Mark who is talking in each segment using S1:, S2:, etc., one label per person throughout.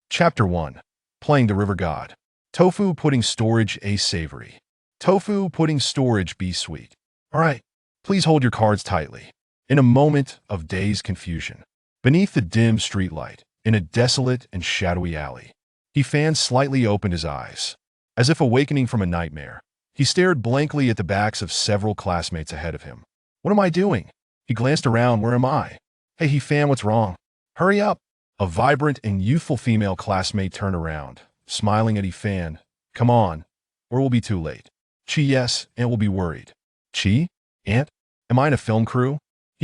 S1: Chapter 1. Playing the River God. Tofu pudding storage A savory. Tofu pudding storage B sweet. Alright, please hold your cards tightly. In a moment of dazed confusion, beneath the dim streetlight, in a desolate and shadowy alley, he slightly opened his eyes. As if awakening from a nightmare, he stared blankly at the backs of several classmates ahead of him. What am I doing? He glanced around. Where am I? Hey, what's wrong? Hurry up! A vibrant and youthful female classmate turned around, smiling at Fan. Come on, or we'll be too late. Chi, yes, Aunt will be worried. Chi? Aunt? Am I in a film crew?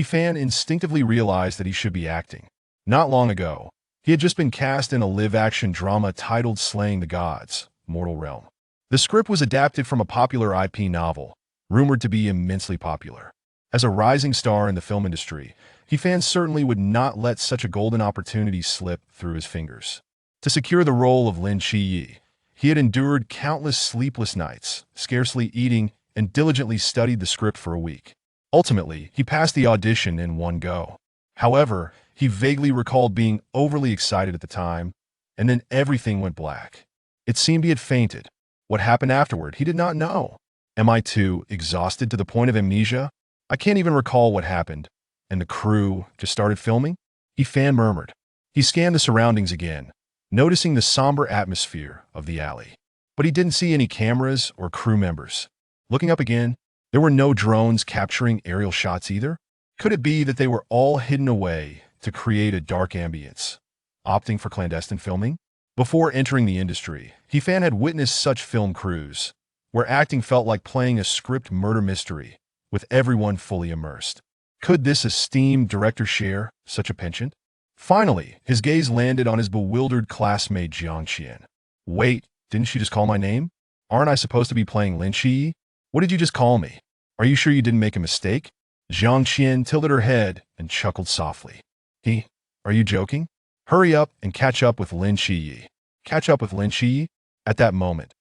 S1: Fan instinctively realized that he should be acting. Not long ago, he had just been cast in a live-action drama titled Slaying the Gods, Mortal Realm. The script was adapted from a popular IP novel, rumored to be immensely popular. As a rising star in the film industry, Fan certainly would not let such a golden opportunity slip through his fingers. To secure the role of Lin Chi-yi, he had endured countless sleepless nights, scarcely eating, and diligently studied the script for a week. Ultimately, he passed the audition in one go. However, he vaguely recalled being overly excited at the time, and then everything went black. It seemed he had fainted. What happened afterward, he did not know. Am I too exhausted to the point of amnesia? I can't even recall what happened. And the crew just started filming? Fan murmured. He scanned the surroundings again, noticing the somber atmosphere of the alley. But he didn't see any cameras or crew members. Looking up again, there were no drones capturing aerial shots either. Could it be that they were all hidden away to create a dark ambience, opting for clandestine filming? Before entering the industry, Fan had witnessed such film crews, where acting felt like playing a script murder mystery, with everyone fully immersed. Could this esteemed director share such a penchant? Finally, his gaze landed on his bewildered classmate Jiang Qian. Wait, didn't she just call my name? Aren't I supposed to be playing Lin Chi? What did you just call me? Are you sure you didn't make a mistake? Jiang Qian tilted her head and chuckled softly. Are you joking? Hurry up and catch up with Lin Chi. Catch up with Lin Chi? At that moment,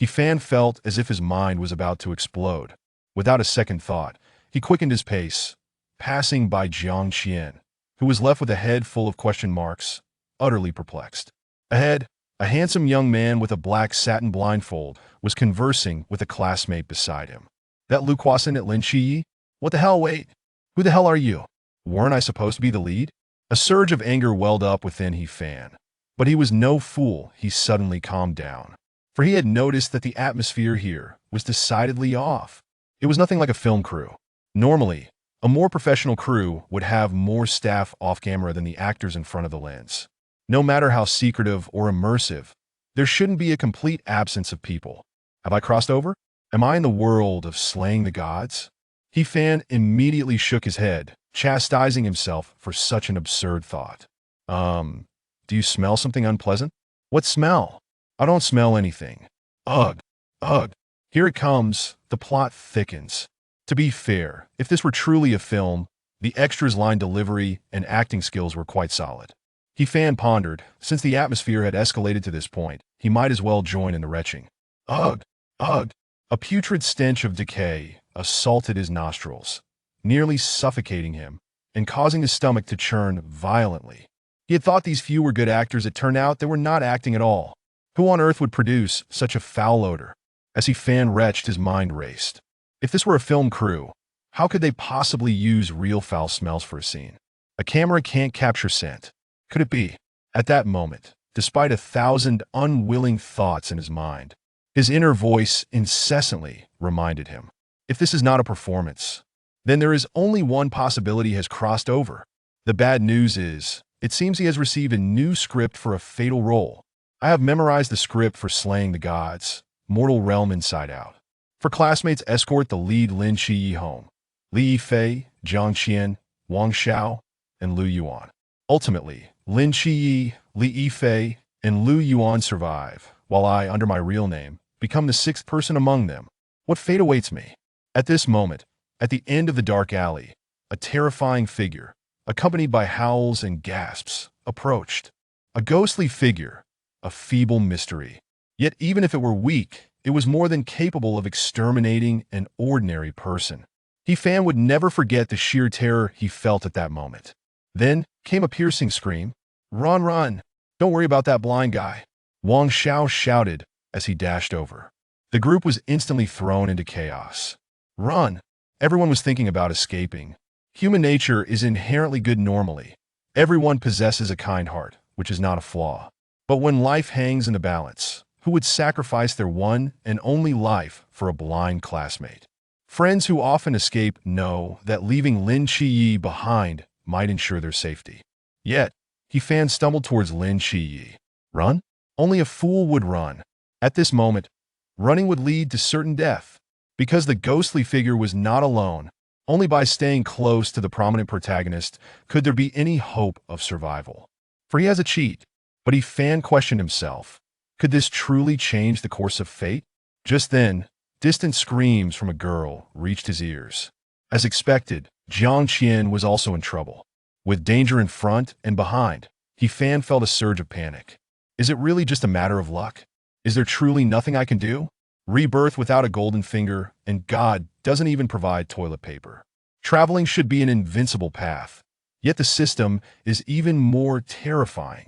S1: Fan felt as if his mind was about to explode. Without a second thought, he quickened his pace, passing by Jiang Qian, who was left with a head full of question marks, utterly perplexed. Ahead, a handsome young man with a black satin blindfold was conversing with a classmate beside him. That Lu Kwasan at Lin Chi? What the hell, wait? Who the hell are you? Weren't I supposed to be the lead? A surge of anger welled up within Fan. But he was no fool. He suddenly calmed down. For he had noticed that the atmosphere here was decidedly off. It was nothing like a film crew. Normally, a more professional crew would have more staff off-camera than the actors in front of the lens. No matter how secretive or immersive, there shouldn't be a complete absence of people. Have I crossed over? Am I in the world of Slaying the Gods? Fan immediately shook his head, chastising himself for such an absurd thought. Do you smell something unpleasant? What smell? I don't smell anything. Ugh, ugh. Here it comes. The plot thickens. To be fair, if this were truly a film, the extras' line delivery and acting skills were quite solid. Fan pondered. Since the atmosphere had escalated to this point, he might as well join in the retching. Ugh, ugh. A putrid stench of decay assaulted his nostrils, nearly suffocating him and causing his stomach to churn violently. He had thought these few were good actors. It turned out they were not acting at all. Who on earth would produce such a foul odor? As Fan retched, his mind raced. If this were a film crew, how could they possibly use real foul smells for a scene? A camera can't capture scent. Could it be? At that moment, despite 1,000 unwilling thoughts in his mind, his inner voice incessantly reminded him, if this is not a performance, then there is only one possibility has crossed over. The bad news is, it seems he has received a new script for a fatal role. I have memorized the script for Slaying the Gods, Mortal Realm inside out. For classmates, escort the lead Lin Chi home. Li Yifei, Jiang Qian, Wang Xiao, and Lu Yuan. Ultimately, Lin Chi, Li Yifei, and Lu Yuan survive, while I, under my real name, become the sixth person among them. What fate awaits me? At this moment, at the end of the dark alley, a terrifying figure, accompanied by howls and gasps, approached. A ghostly figure, a feeble mystery. Yet even if it were weak, it was more than capable of exterminating an ordinary person. Fan would never forget the sheer terror he felt at that moment. Then came a piercing scream. Run, run! Don't worry about that blind guy, Wang Xiao shouted as he dashed over. The group was instantly thrown into chaos. Run! Everyone was thinking about escaping. Human nature is inherently good normally. Everyone possesses a kind heart, which is not a flaw. But when life hangs in the balance, who would sacrifice their one and only life for a blind classmate? Friends who often escape know that leaving Lin Qiyi behind might ensure their safety. Yet, Fan stumbled towards Lin Qiyi. Run? Only a fool would run. At this moment, running would lead to certain death. Because the ghostly figure was not alone, only by staying close to the prominent protagonist could there be any hope of survival. For he has a cheat. But Fan questioned himself. Could this truly change the course of fate? Just then, distant screams from a girl reached his ears. As expected, Jiang Qian was also in trouble. With danger in front and behind, Fan felt a surge of panic. Is it really just a matter of luck? Is there truly nothing I can do? Rebirth without a golden finger, and God doesn't even provide toilet paper. Traveling should be an invincible path, yet the system is even more terrifying.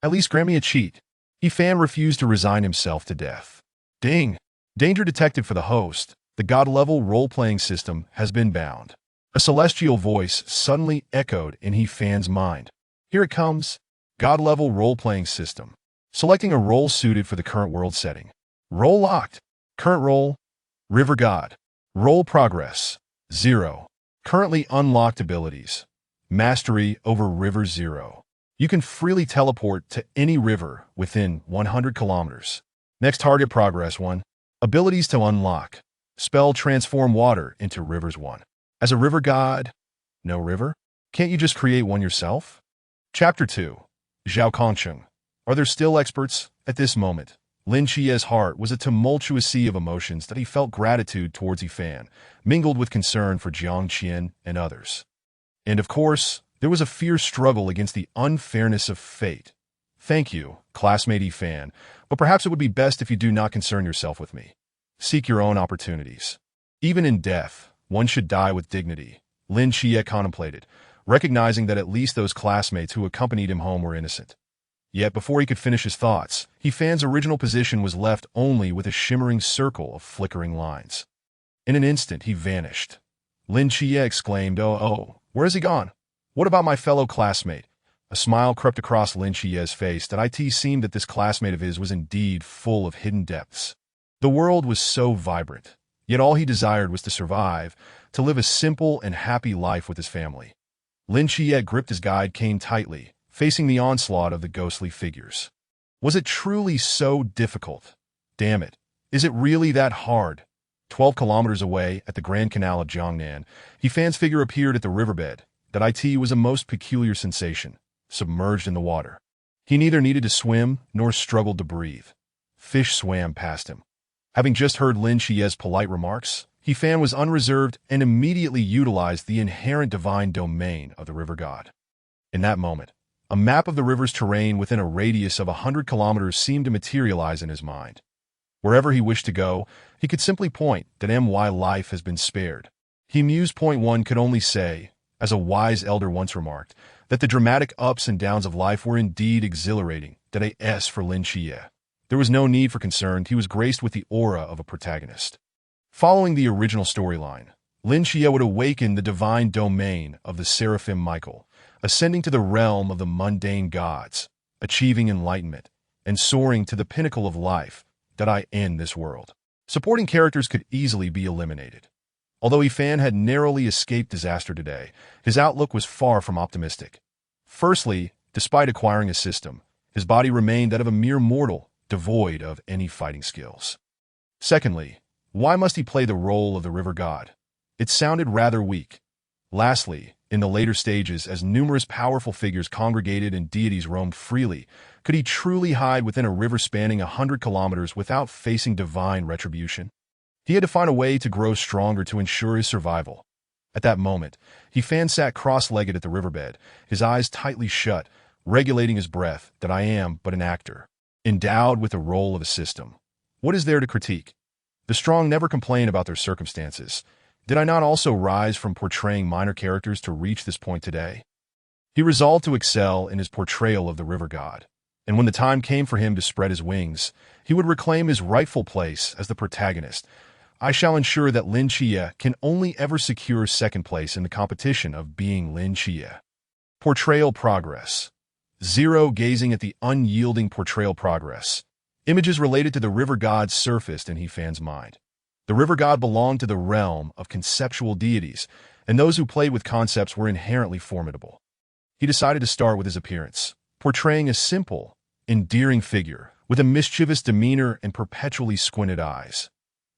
S1: At least grant me a cheat. Fan refused to resign himself to death. Ding! Danger detected for the host. The God-level role-playing system has been bound. A celestial voice suddenly echoed in Fan's mind. Here it comes. God-level role-playing system. Selecting a role suited for the current world setting. Role locked. Current role, River God. Role progress, 0. Currently unlocked abilities. Mastery over River 0. You can freely teleport to any river within 100 kilometers. Next target progress 1. Abilities to unlock. Spell transform water into rivers 1. As a river god, no river? Can't you just create one yourself? Chapter 2. Zhao Kongcheng. Are there still experts? At this moment, Lin Qiye's heart was a tumultuous sea of emotions that he felt gratitude towards Fan, mingled with concern for Jiang Qian and others. And of course, there was a fierce struggle against the unfairness of fate. Thank you, classmate Fan, but perhaps it would be best if you do not concern yourself with me. Seek your own opportunities. Even in death, one should die with dignity, Lin Qiye contemplated, recognizing that at least those classmates who accompanied him home were innocent. Yet before he could finish his thoughts, Fan's original position was left only with a shimmering circle of flickering lines. In an instant, he vanished. Lin Qiye exclaimed, Oh, where has he gone? What about my fellow classmate? A smile crept across Lin Qiye's face that it seemed that this classmate of his was indeed full of hidden depths. The world was so vibrant, yet all he desired was to survive, to live a simple and happy life with his family. Lin Qiye gripped his guide cane tightly, facing the onslaught of the ghostly figures. Was it truly so difficult? Damn it, is it really that hard? 12 kilometers away, at the Grand Canal of Jiangnan, Fan's figure appeared at the riverbed. That was a most peculiar sensation, submerged in the water. He neither needed to swim nor struggled to breathe. Fish swam past him. Having just heard Lin Qiye's polite remarks, Fan was unreserved and immediately utilized the inherent divine domain of the river god. In that moment, a map of the river's terrain within a radius of 100 kilometers seemed to materialize in his mind. Wherever he wished to go, he could simply point that my life has been spared. He mused. One could only say, as a wise elder once remarked, that the dramatic ups and downs of life were indeed exhilarating. That for Lin Qiye. There was no need for concern. He was graced with the aura of a protagonist. Following the original storyline, Lin Qiye would awaken the divine domain of the Seraphim Michael, ascending to the realm of the mundane gods, achieving enlightenment, and soaring to the pinnacle of life that in this world. Supporting characters could easily be eliminated. Although Fan had narrowly escaped disaster today, his outlook was far from optimistic. Firstly, despite acquiring a system, his body remained that of a mere mortal, devoid of any fighting skills. Secondly, why must he play the role of the river god? It sounded rather weak. Lastly, in the later stages, as numerous powerful figures congregated and deities roamed freely, could he truly hide within a river spanning 100 kilometers without facing divine retribution? He had to find a way to grow stronger to ensure his survival. At that moment, Fan sat cross-legged at the riverbed, his eyes tightly shut, regulating his breath. That I am but an actor, endowed with the role of a system. What is there to critique? The strong never complain about their circumstances. Did I not also rise from portraying minor characters to reach this point today? He resolved to excel in his portrayal of the river god. And when the time came for him to spread his wings, he would reclaim his rightful place as the protagonist. I shall ensure that Lin Chia can only ever secure second place in the competition of being Lin Chia. Portrayal progress. Zero gazing at the unyielding portrayal progress. Images related to the river god surfaced in He Fan's mind. The river god belonged to the realm of conceptual deities, and those who played with concepts were inherently formidable. He decided to start with his appearance, portraying a simple, endearing figure with a mischievous demeanor and perpetually squinted eyes.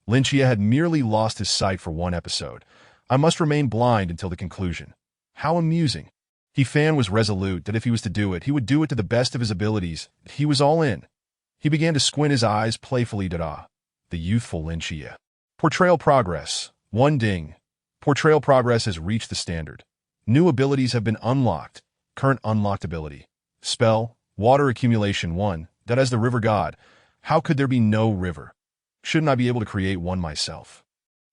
S1: Lin Chia had merely lost his sight for one episode. I must remain blind until the conclusion. How amusing. He Fan was resolute that if he was to do it, he would do it to the best of his abilities. He was all in. He began to squint his eyes playfully at the youthful Lin Chia. Portrayal progress. 1 ding. Portrayal progress has reached the standard. New abilities have been unlocked. Current unlocked ability. Spell, Water Accumulation 1. That as the river god, how could there be no river? Shouldn't I be able to create one myself?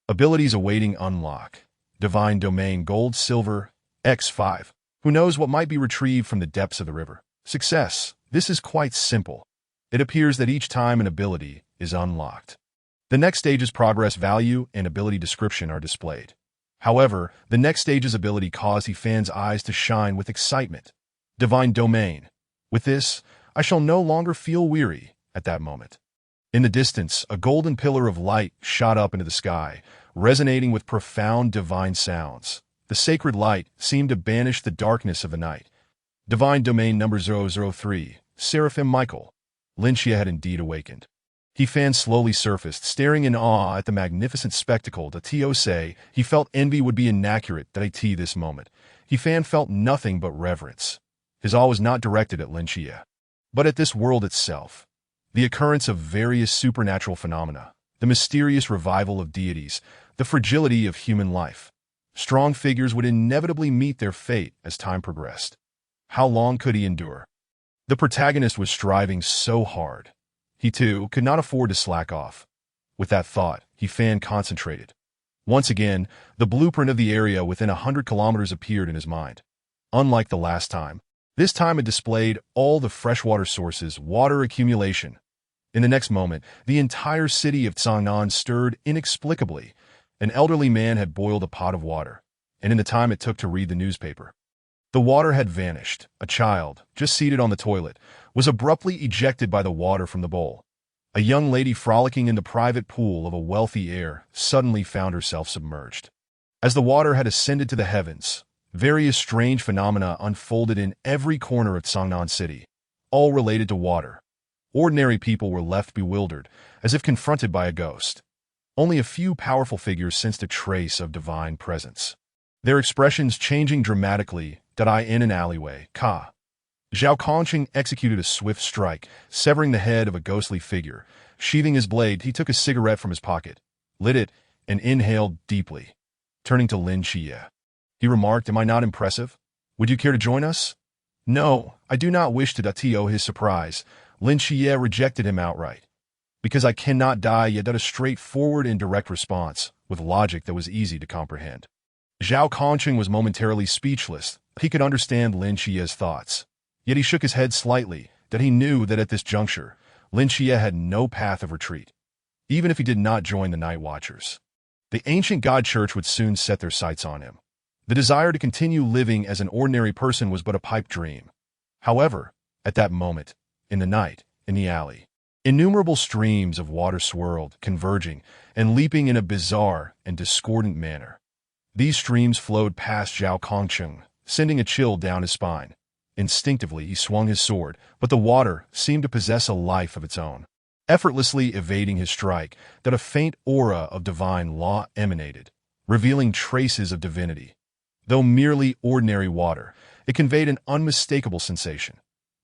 S1: Abilities awaiting unlock. Divine Domain Gold Silver X5. Who knows what might be retrieved from the depths of the river? Success. This is quite simple. It appears that each time an ability is unlocked, the next stage's progress value and ability description are displayed. However, the next stage's ability caused He Fan's eyes to shine with excitement. Divine Domain. With this, I shall no longer feel weary at that moment. In the distance, a golden pillar of light shot up into the sky, resonating with profound divine sounds. The sacred light seemed to banish the darkness of the night. Divine Domain number 003, Seraphim Michael. Lin Chia had indeed awakened. He Fan slowly surfaced, staring in awe at the magnificent spectacle. To say, he felt envy would be inaccurate at this moment. He Fan felt nothing but reverence. His awe was not directed at Lin Chia, but at this world itself. The occurrence of various supernatural phenomena, the mysterious revival of deities, the fragility of human life. Strong figures would inevitably meet their fate as time progressed. How long could he endure? The protagonist was striving so hard. He, too, could not afford to slack off. With that thought, He Fan concentrated. Once again, the blueprint of the area within 100 kilometers appeared in his mind. Unlike the last time, this time it displayed all the freshwater sources, water accumulation. In the next moment, the entire city of Chang'an stirred inexplicably. An elderly man had boiled a pot of water, and in the time it took to read the newspaper, the water had vanished. A child, just seated on the toilet, was abruptly ejected by the water from the bowl. A young lady frolicking in the private pool of a wealthy heir suddenly found herself submerged. As the water had ascended to the heavens, various strange phenomena unfolded in every corner of Chang'an City, all related to water. Ordinary people were left bewildered, as if confronted by a ghost. Only a few powerful figures sensed a trace of divine presence, their expressions changing dramatically. In an alleyway, Zhao Kongqing executed a swift strike, severing the head of a ghostly figure. Sheathing his blade, he took a cigarette from his pocket, lit it, and inhaled deeply. Turning to Lin Chia, he remarked, "Am I not impressive? Would you care to join us?" "No, I do not wish to." His surprise, Lin Chia rejected him outright. "Because I cannot die yet." A straightforward and direct response, with logic that was easy to comprehend. Zhao Kongqing was momentarily speechless. He could understand Lin Chia's thoughts. Yet he shook his head slightly, that he knew that at this juncture, Lin Chia had no path of retreat, even if he did not join the Night Watchers. The ancient God Church would soon set their sights on him. The desire to continue living as an ordinary person was but a pipe dream. However, at that moment, in the night, in the alley, innumerable streams of water swirled, converging, and leaping in a bizarre and discordant manner. These streams flowed past Zhao Kongqing, sending a chill down his spine. Instinctively, he swung his sword, but the water seemed to possess a life of its own. Effortlessly evading his strike, that a faint aura of divine law emanated, revealing traces of divinity. Though merely ordinary water, it conveyed an unmistakable sensation.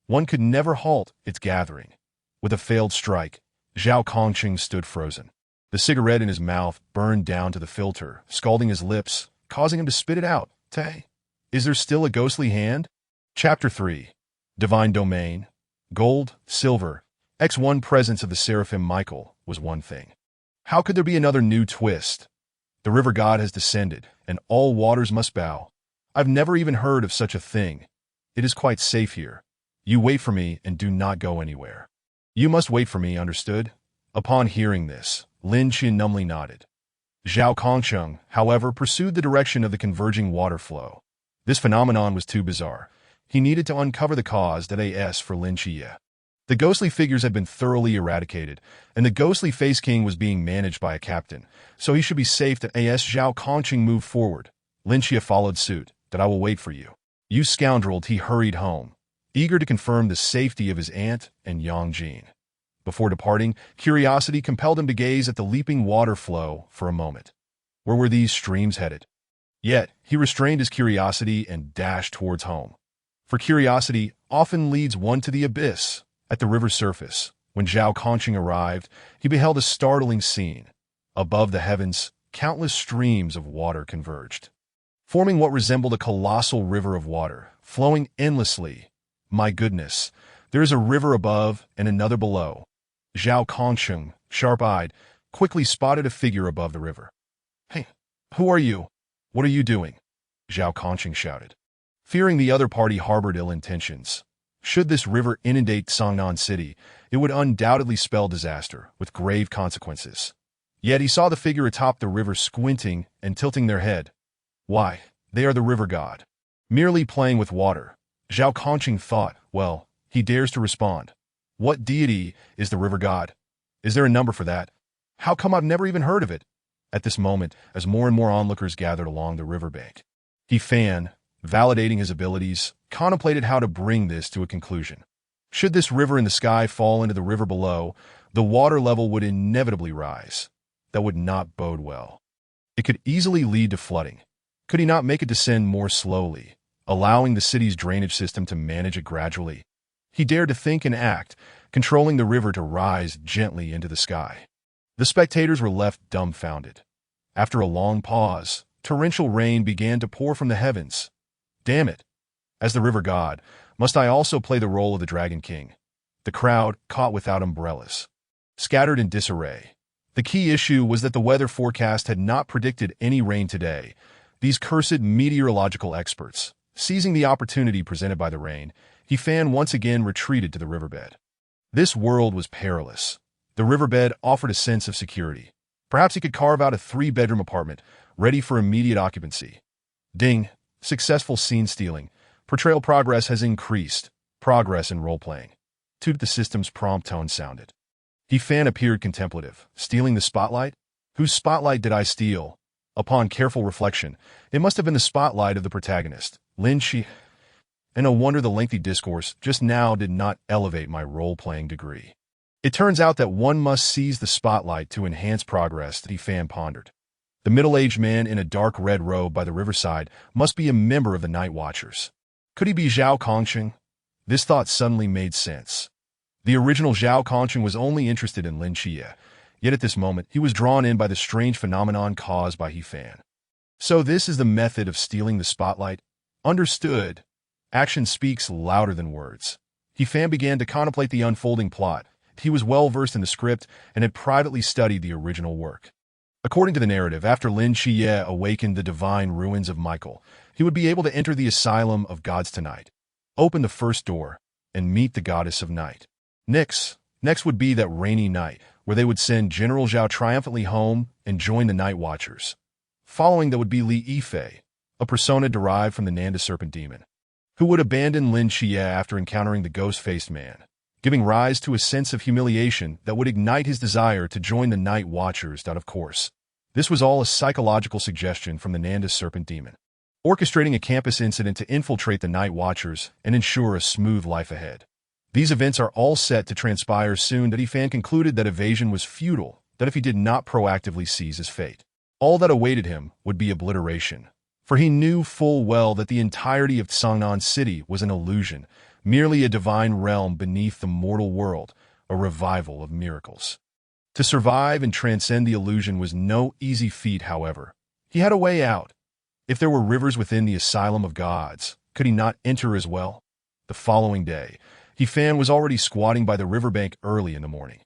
S1: One could never halt its gathering. With a failed strike, Zhao Kongqing stood frozen. The cigarette in his mouth burned down to the filter, scalding his lips, causing him to spit it out. Is there still a ghostly hand? Chapter 3. Divine Domain. Gold, silver, X1 presence of the Seraphim Michael was one thing. How could there be another new twist? The river god has descended, and all waters must bow. I've never even heard of such a thing. It is quite safe here. You wait for me and do not go anywhere. You must wait for me, understood? Upon hearing this, Lin Qi numbly nodded. Zhao Kongcheng, however, pursued the direction of the converging water flow. This phenomenon was too bizarre. He needed to uncover the cause that AS for Lin Qi. The ghostly figures had been thoroughly eradicated, and the ghostly Face King was being managed by a captain, so he should be safe that AS Zhao Kongcheng moved forward. Lin Qi followed suit, that I will wait for you. You scoundrel, he hurried home, eager to confirm the safety of his aunt and Yang Jin. Before departing, curiosity compelled him to gaze at the leaping water flow for a moment. Where were these streams headed? Yet, he restrained his curiosity and dashed towards home. For curiosity often leads one to the abyss. At the river's surface, when Zhao Kongcheng arrived, he beheld a startling scene. Above the heavens, countless streams of water converged, forming what resembled a colossal river of water, flowing endlessly. My goodness, there is a river above and another below. Zhao Kongcheng, sharp-eyed, quickly spotted a figure above the river. Hey, who are you? What are you doing? Zhao Kongcheng shouted. Fearing the other party harbored ill intentions. Should this river inundate Songnan City, it would undoubtedly spell disaster, with grave consequences. Yet he saw the figure atop the river squinting and tilting their head. Why, they are the river god. Merely playing with water. Zhao Kongcheng thought, well, he dares to respond. What deity is the river god? Is there a number for that? How come I've never even heard of it? At this moment, as more and more onlookers gathered along the riverbank, he fanned, validating his abilities, contemplated how to bring this to a conclusion. Should this river in the sky fall into the river below, the water level would inevitably rise. That would not bode well. It could easily lead to flooding. Could he not make it descend more slowly, allowing the city's drainage system to manage it gradually? He dared to think and act, controlling the river to rise gently into the sky. The spectators were left dumbfounded. After a long pause, torrential rain began to pour from the heavens. Damn it! As the river god, must I also play the role of the Dragon King? The crowd, caught without umbrellas, scattered in disarray. The key issue was that the weather forecast had not predicted any rain today. These cursed meteorological experts, seizing the opportunity presented by the rain, He Fan once again retreated to the riverbed. This world was perilous. The riverbed offered a sense of security. Perhaps he could carve out a 3-bedroom apartment, ready for immediate occupancy. Ding! Successful scene stealing. Portrayal progress has increased. Progress in role-playing. Toot the system's prompt tone sounded. He Fan appeared contemplative. Stealing the spotlight? Whose spotlight did I steal? Upon careful reflection, it must have been the spotlight of the protagonist, Lin Qi. And no wonder the lengthy discourse just now did not elevate my role-playing degree. It turns out that one must seize the spotlight to enhance progress, He Fan pondered. The middle-aged man in a dark red robe by the riverside must be a member of the Night Watchers. Could he be Zhao Kongcheng? This thought suddenly made sense. The original Zhao Kongcheng was only interested in Lin Qi, yet at this moment he was drawn in by the strange phenomenon caused by He Fan. So this is the method of stealing the spotlight? Understood. Action speaks louder than words. He Fan began to contemplate the unfolding plot. He was well versed in the script and had privately studied the original work. According to the narrative, after Lin Qi awakened the divine ruins of Michael, he would be able to enter the Asylum of Gods tonight, open the first door, and meet the Goddess of Night. Next would be that rainy night, where they would send General Zhao triumphantly home and join the Night Watchers. Following that would be Li Yifei, a persona derived from the Nanda Serpent Demon, who would abandon Lin Qi after encountering the ghost-faced man, giving rise to a sense of humiliation that would ignite his desire to join the Night Watchers. Of course, this was all a psychological suggestion from the Nanda Serpent Demon, orchestrating a campus incident to infiltrate the Night Watchers and ensure a smooth life ahead. These events are all set to transpire soon. He Fan concluded that evasion was futile, that if he did not proactively seize his fate, all that awaited him would be obliteration. For he knew full well that the entirety of Songnan City was an illusion, merely a divine realm beneath the mortal world, a revival of miracles. To survive and transcend the illusion was no easy feat, however. He had a way out. If there were rivers within the Asylum of Gods, could he not enter as well? The following day, He Fan was already squatting by the riverbank early in the morning.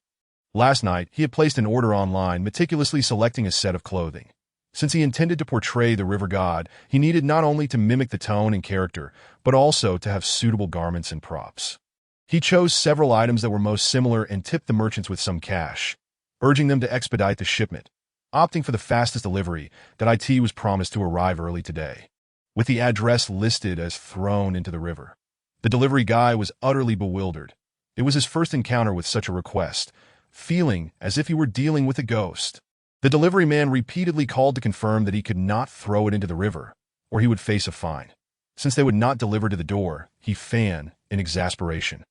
S1: Last night, he had placed an order online, meticulously selecting a set of clothing. Since he intended to portray the river god, he needed not only to mimic the tone and character, but also to have suitable garments and props. He chose several items that were most similar and tipped the merchants with some cash, urging them to expedite the shipment, opting for the fastest delivery that IT was promised to arrive early today, with the address listed as thrown into the river. The delivery guy was utterly bewildered. It was his first encounter with such a request, feeling as if he were dealing with a ghost. The delivery man repeatedly called to confirm that he could not throw it into the river, or he would face a fine. Since they would not deliver to the door, he fanned in exasperation.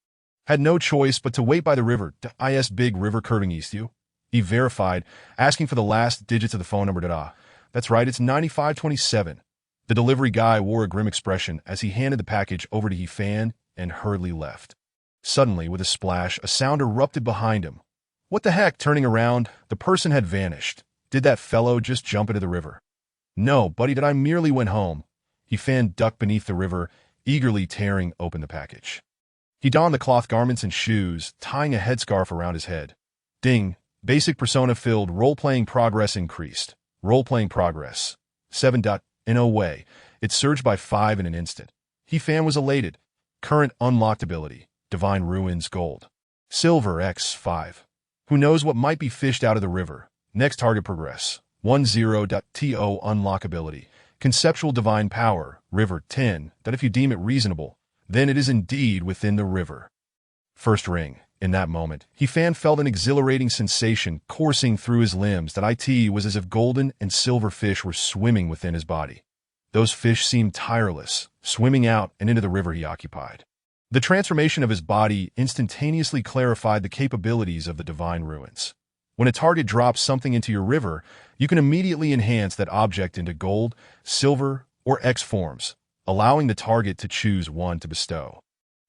S1: Had no choice but to wait by the river. Is big river curving east you? He verified, asking for the last digits of the phone number. That's right, it's 9527. The delivery guy wore a grim expression as he handed the package over to He-Fan and hurriedly left. Suddenly, with a splash, a sound erupted behind him. What the heck? Turning around, the person had vanished. Did that fellow just jump into the river? No, buddy, I merely went home. He-Fan ducked beneath the river, eagerly tearing open the package. He donned the cloth garments and shoes, tying a headscarf around his head. Ding! Basic persona filled. Role-playing progress increased. Role-playing progress. 7. In a way, it surged by 5 in an instant. He-Fan was elated. Current unlocked ability. Divine Ruins Gold. Silver X 5. Who knows what might be fished out of the river? Next target progress. 10. To unlock ability. Conceptual Divine Power. River 10. That if you deem it reasonable, then it is indeed within the river. First ring. In that moment, He-Fan felt an exhilarating sensation coursing through his limbs. That it was as if golden and silver fish were swimming within his body. Those fish seemed tireless, swimming out and into the river he occupied. The transformation of his body instantaneously clarified the capabilities of the Divine Ruins. When a target drops something into your river, you can immediately enhance that object into gold, silver, or X forms, allowing the target to choose one to bestow.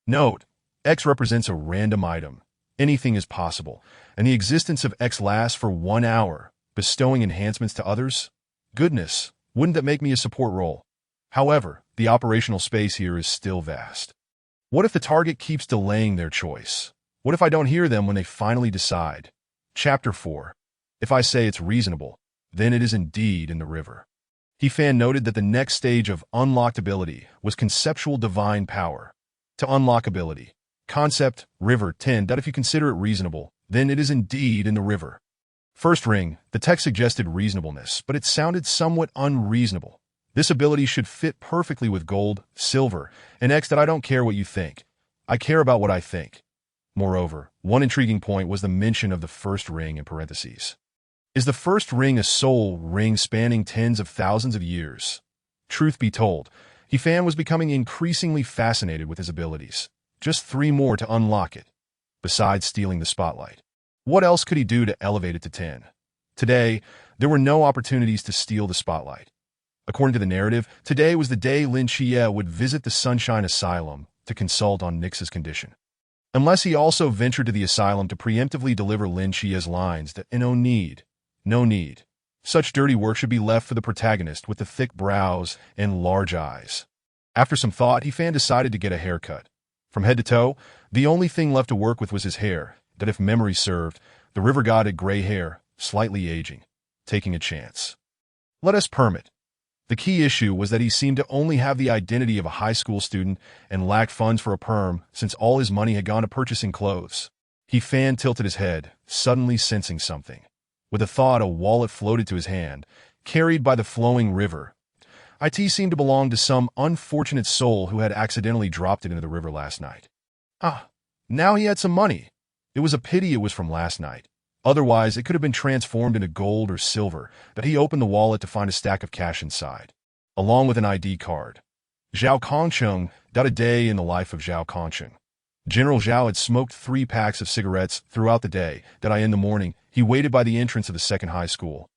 S1: Note: X represents a random item. Anything is possible, and the existence of X lasts for 1 hour, bestowing enhancements to others? Goodness, wouldn't that make me a support role? However, the operational space here is still vast. What if the target keeps delaying their choice? What if I don't hear them when they finally decide? Chapter 4. If I say it's reasonable, then it is indeed in the river. He-Fan noted that the next stage of unlocked ability was conceptual divine power. To unlock ability. Concept, river 10. That if you consider it reasonable, then it is indeed in the river. First ring, the text suggested reasonableness, but it sounded somewhat unreasonable. This ability should fit perfectly with gold, silver, and X. That I don't care what you think. I care about what I think. Moreover, one intriguing point was the mention of the first ring in parentheses. Is the first ring a soul ring spanning tens of thousands of years? Truth be told, He-Fan was becoming increasingly fascinated with his abilities. Just 3 more to unlock it. Besides stealing the spotlight, what else could he do to elevate it to 10? Today, there were no opportunities to steal the spotlight. According to the narrative, today was the day Lin Xie would visit the Sunshine Asylum to consult on Nix's condition. Unless he also ventured to the asylum to preemptively deliver Lin Xie's lines that no need. Such dirty work should be left for the protagonist with the thick brows and large eyes. After some thought, He-Fan decided to get a haircut. From head to toe, the only thing left to work with was his hair. That if memory served, the river god had gray hair, slightly aging, taking a chance. Let us permit. The key issue was that he seemed to only have the identity of a high school student and lacked funds for a perm since all his money had gone to purchasing clothes. He-Fan tilted his head, suddenly sensing something. With a thought, a wallet floated to his hand, carried by the flowing river. It seemed to belong to some unfortunate soul who had accidentally dropped it into the river last night. Now he had some money. It was a pity it was from last night. Otherwise, it could have been transformed into gold or silver, but he opened the wallet to find a stack of cash inside, along with an ID card. Zhao Kongcheng. A day in the life of Zhao Kongcheng. General Zhao had smoked 3 packs of cigarettes throughout the day. In the morning, he waited by the entrance of the second high school,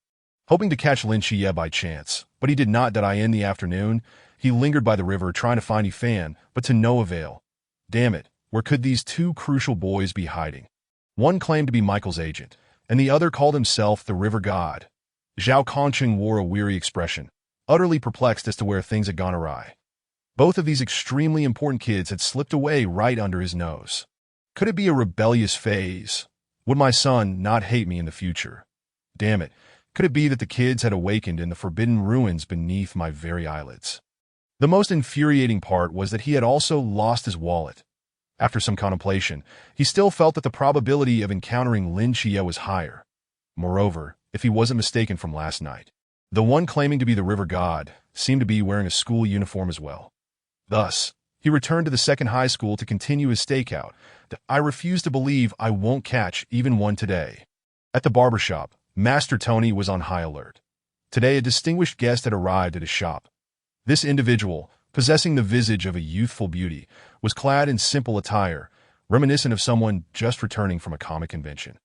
S1: hoping to catch Lin Xie by chance, but he did not. In the afternoon, he lingered by the river trying to find He-Fan, but to no avail. Damn it, where could these 2 crucial boys be hiding? One claimed to be Michael's agent, and the other called himself the River God. Zhao Kongcheng wore a weary expression, utterly perplexed as to where things had gone awry. Both of these extremely important kids had slipped away right under his nose. Could it be a rebellious phase? Would my son not hate me in the future? Damn it, could it be that the kids had awakened in the forbidden ruins beneath my very eyelids? The most infuriating part was that he had also lost his wallet. After some contemplation, he still felt that the probability of encountering Lin Chia was higher. Moreover, if he wasn't mistaken from last night, the one claiming to be the river god seemed to be wearing a school uniform as well. Thus, he returned to the second high school to continue his stakeout. I refuse to believe I won't catch even one today. At the barbershop, Master Tony was on high alert. Today, a distinguished guest had arrived at his shop. This individual, possessing the visage of a youthful beauty, was clad in simple attire, reminiscent of someone just returning from a comic convention.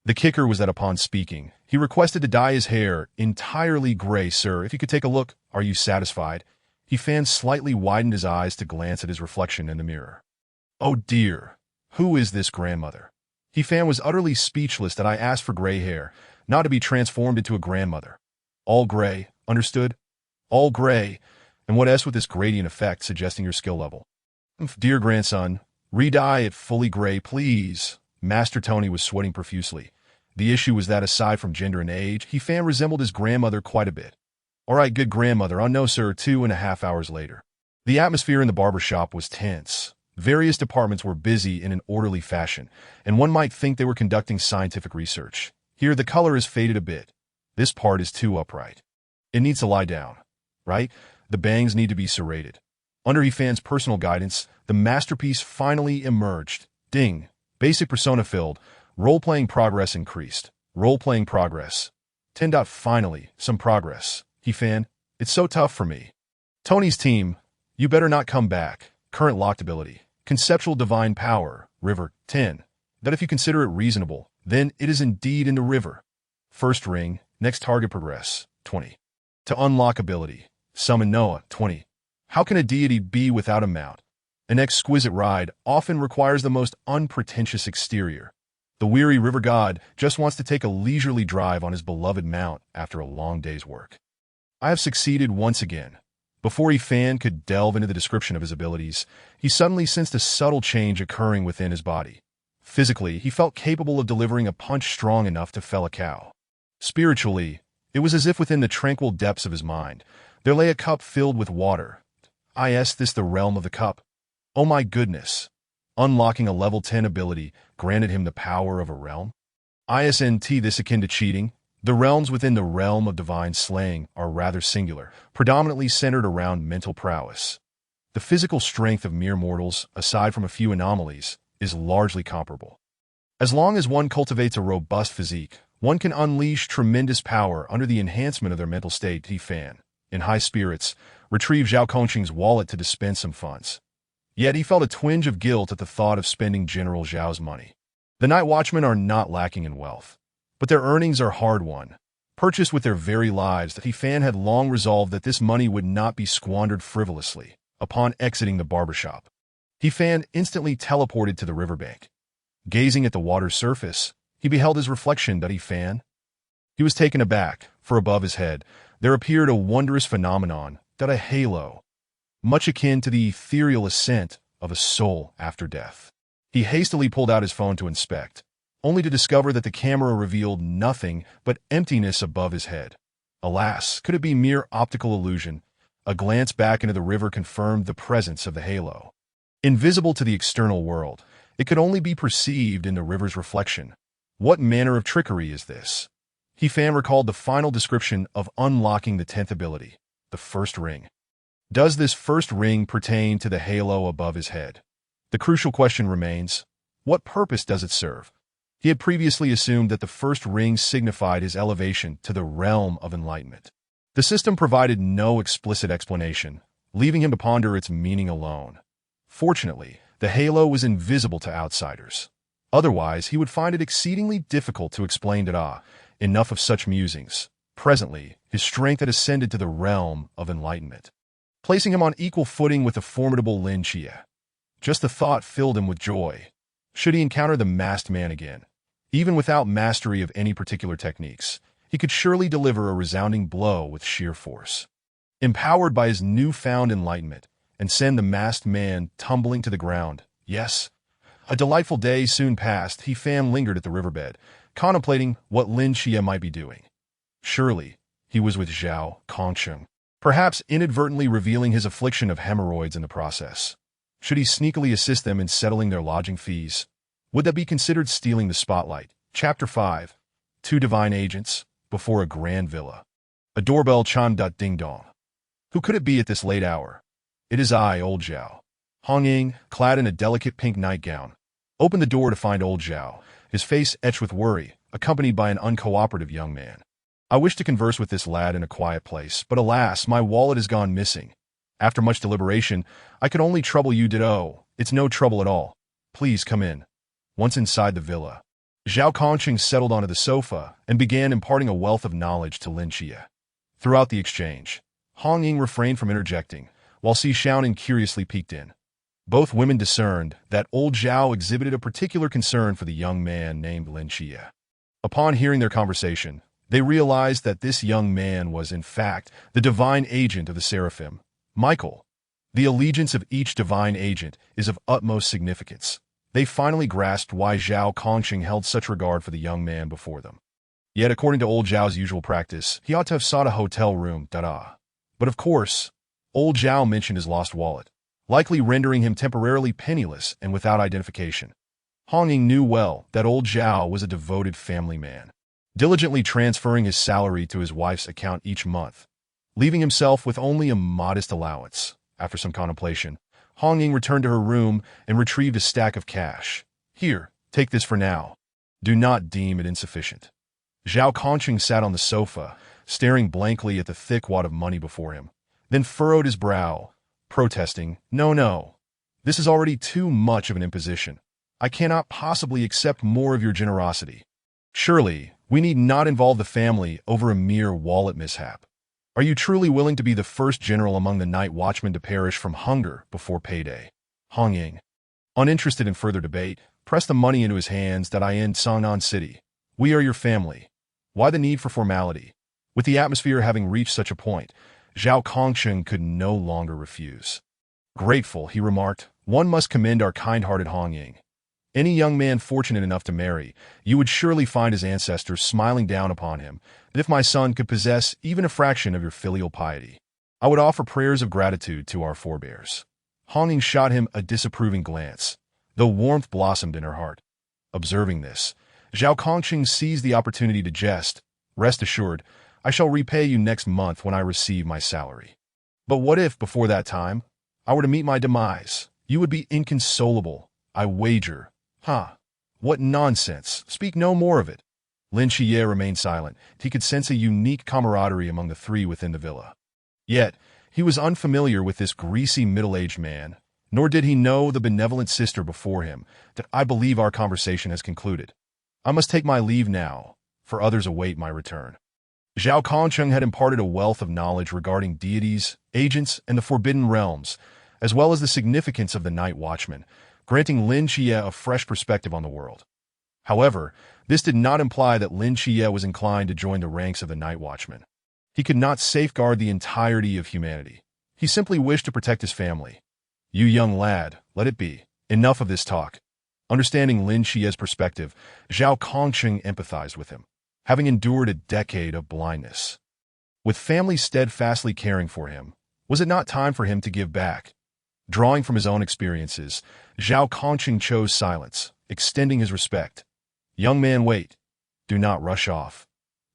S1: The kicker was that upon speaking, he requested to dye his hair entirely gray. Sir, if you could take a look, are you satisfied? He slightly widened his eyes to glance at his reflection in the mirror. Oh dear, who is this grandmother? He was utterly speechless that I asked for gray hair, not to be transformed into a grandmother. All gray, understood? All gray, and what else with this gradient effect suggesting your skill level? Dear grandson, re-dye it fully gray, please. Master Tony was sweating profusely. The issue was that aside from gender and age, he resembled his grandmother quite a bit. All right, good grandmother. Oh no, sir. 2.5 hours later. The atmosphere in the barber shop was tense. Various departments were busy in an orderly fashion, and one might think they were conducting scientific research. Here, the color has faded a bit. This part is too upright. It needs to lie down, right? The bangs need to be serrated. Under Hefan's personal guidance, the masterpiece finally emerged. Ding. Basic persona filled. Role-playing progress increased. Role-playing progress. 10. Finally, some progress. Hefan, it's so tough for me. Tony's team, you better not come back. Current locked ability. Conceptual divine power. River. 10. That if you consider it reasonable, then it is indeed in the river. First ring. Next target progress. 20. To unlock ability. Summon Noah. 20. How can a deity be without a mount? An exquisite ride often requires the most unpretentious exterior. The weary river god just wants to take a leisurely drive on his beloved mount after a long day's work. I have succeeded once again. Before Hefan could delve into the description of his abilities, he suddenly sensed a subtle change occurring within his body. Physically, he felt capable of delivering a punch strong enough to fell a cow. Spiritually, it was as if within the tranquil depths of his mind, there lay a cup filled with water. Is this the realm of the cup? Oh my goodness! Unlocking a level 10 ability granted him the power of a realm? Isn't this akin to cheating? The realms within the realm of divine slaying are rather singular, predominantly centered around mental prowess. The physical strength of mere mortals, aside from a few anomalies, is largely comparable. As long as one cultivates a robust physique, one can unleash tremendous power under the enhancement of their mental state. Hefan, in high spirits, retrieved Zhao Kongqing's wallet to dispense some funds. Yet he felt a twinge of guilt at the thought of spending General Zhao's money. The night watchmen are not lacking in wealth, but their earnings are hard-won, purchased with their very lives. That Hefan had long resolved that this money would not be squandered frivolously. Upon exiting the barbershop, Hefan instantly teleported to the riverbank. Gazing at the water's surface, he beheld his reflection. Hefan. He was taken aback, for above his head, there appeared a wondrous phenomenon, a halo, much akin to the ethereal ascent of a soul after death. He hastily pulled out his phone to inspect, only to discover that the camera revealed nothing but emptiness above his head. Alas, could it be mere optical illusion? A glance back into the river confirmed the presence of the halo. Invisible to the external world, it could only be perceived in the river's reflection. What manner of trickery is this? Hefan recalled the final description of unlocking the 10th ability, the first ring. Does this first ring pertain to the halo above his head? The crucial question remains, what purpose does it serve? He had previously assumed that the first ring signified his elevation to the realm of enlightenment. The system provided no explicit explanation, leaving him to ponder its meaning alone. Fortunately, the halo was invisible to outsiders. Otherwise, he would find it exceedingly difficult to explain. Enough of such musings. Presently, his strength had ascended to the realm of enlightenment, placing him on equal footing with the formidable Lin Chia. Just the thought filled him with joy. Should he encounter the masked man again, even without mastery of any particular techniques, he could surely deliver a resounding blow with sheer force. Empowered by his newfound enlightenment, and send the masked man tumbling to the ground. Yes. A delightful day soon passed. Hefan lingered at the riverbed, contemplating what Lin Chia might be doing. Surely, he was with Zhao Kongqing, perhaps inadvertently revealing his affliction of hemorrhoids in the process. Should he sneakily assist them in settling their lodging fees? Would that be considered stealing the spotlight? Chapter 5. Two divine agents before a grand villa. A doorbell chimed. Ding dong. Who could it be at this late hour? It is I, old Zhao. Hong Ying, clad in a delicate pink nightgown, opened the door to find old Zhao, his face etched with worry, accompanied by an uncooperative young man. I wish to converse with this lad in a quiet place, but alas, my wallet has gone missing. After much deliberation, I could only trouble you. Oh, it's no trouble at all. Please come in. Once inside the villa, Zhao Kongqing settled onto the sofa and began imparting a wealth of knowledge to Lin Xie. Throughout the exchange, Hong Ying refrained from interjecting, while Si Xiaoning curiously peeked in. Both women discerned that old Zhao exhibited a particular concern for the young man named Lin Xie. Upon hearing their conversation, they realized that this young man was, in fact, the divine agent of the Seraphim, Michael. The allegiance of each divine agent is of utmost significance. They finally grasped why Zhao Kongqing held such regard for the young man before them. Yet, according to old Zhao's usual practice, he ought to have sought a hotel room. But of course, old Zhao mentioned his lost wallet, likely rendering him temporarily penniless and without identification. Hong Ying knew well that old Zhao was a devoted family man, diligently transferring his salary to his wife's account each month, leaving himself with only a modest allowance. After some contemplation, Hong Ying returned to her room and retrieved a stack of cash. Here, take this for now. Do not deem it insufficient. Zhao Kongqing sat on the sofa, staring blankly at the thick wad of money before him, then furrowed his brow, protesting, No. This is already too much of an imposition. I cannot possibly accept more of your generosity. Surely, we need not involve the family over a mere wallet mishap. Are you truly willing to be the first general among the night watchmen to perish from hunger before payday? Hong Ying, uninterested in further debate, pressed the money into his hands. I in Songnan City. We are your family. Why the need for formality? With the atmosphere having reached such a point, Zhao Kongqing could no longer refuse. Grateful, he remarked, one must commend our kind-hearted Hong Ying. Any young man fortunate enough to marry, you would surely find his ancestors smiling down upon him, and if my son could possess even a fraction of your filial piety, I would offer prayers of gratitude to our forebears. Hong Ying shot him a disapproving glance, though warmth blossomed in her heart. Observing this, Zhao Kongqing seized the opportunity to jest. Rest assured, I shall repay you next month when I receive my salary. But what if, before that time, I were to meet my demise? You would be inconsolable, I wager. What nonsense. Speak no more of it. Lin Xie remained silent. He could sense a unique camaraderie among the three within the villa. Yet, he was unfamiliar with this greasy middle-aged man, nor did he know the benevolent sister before him. I believe our conversation has concluded. I must take my leave now, for others await my return. Zhao Kongqing had imparted a wealth of knowledge regarding deities, agents, and the forbidden realms, as well as the significance of the night watchman, granting Lin Xie a fresh perspective on the world. However, this did not imply that Lin Xie was inclined to join the ranks of the night watchman. He could not safeguard the entirety of humanity. He simply wished to protect his family. You young lad, let it be. Enough of this talk. Understanding Lin Xie's perspective, Zhao Kongqing empathized with him, having endured a decade of blindness. With family steadfastly caring for him, was it not time for him to give back? Drawing from his own experiences, Zhao Kongqing chose silence, extending his respect. Young man, wait. Do not rush off.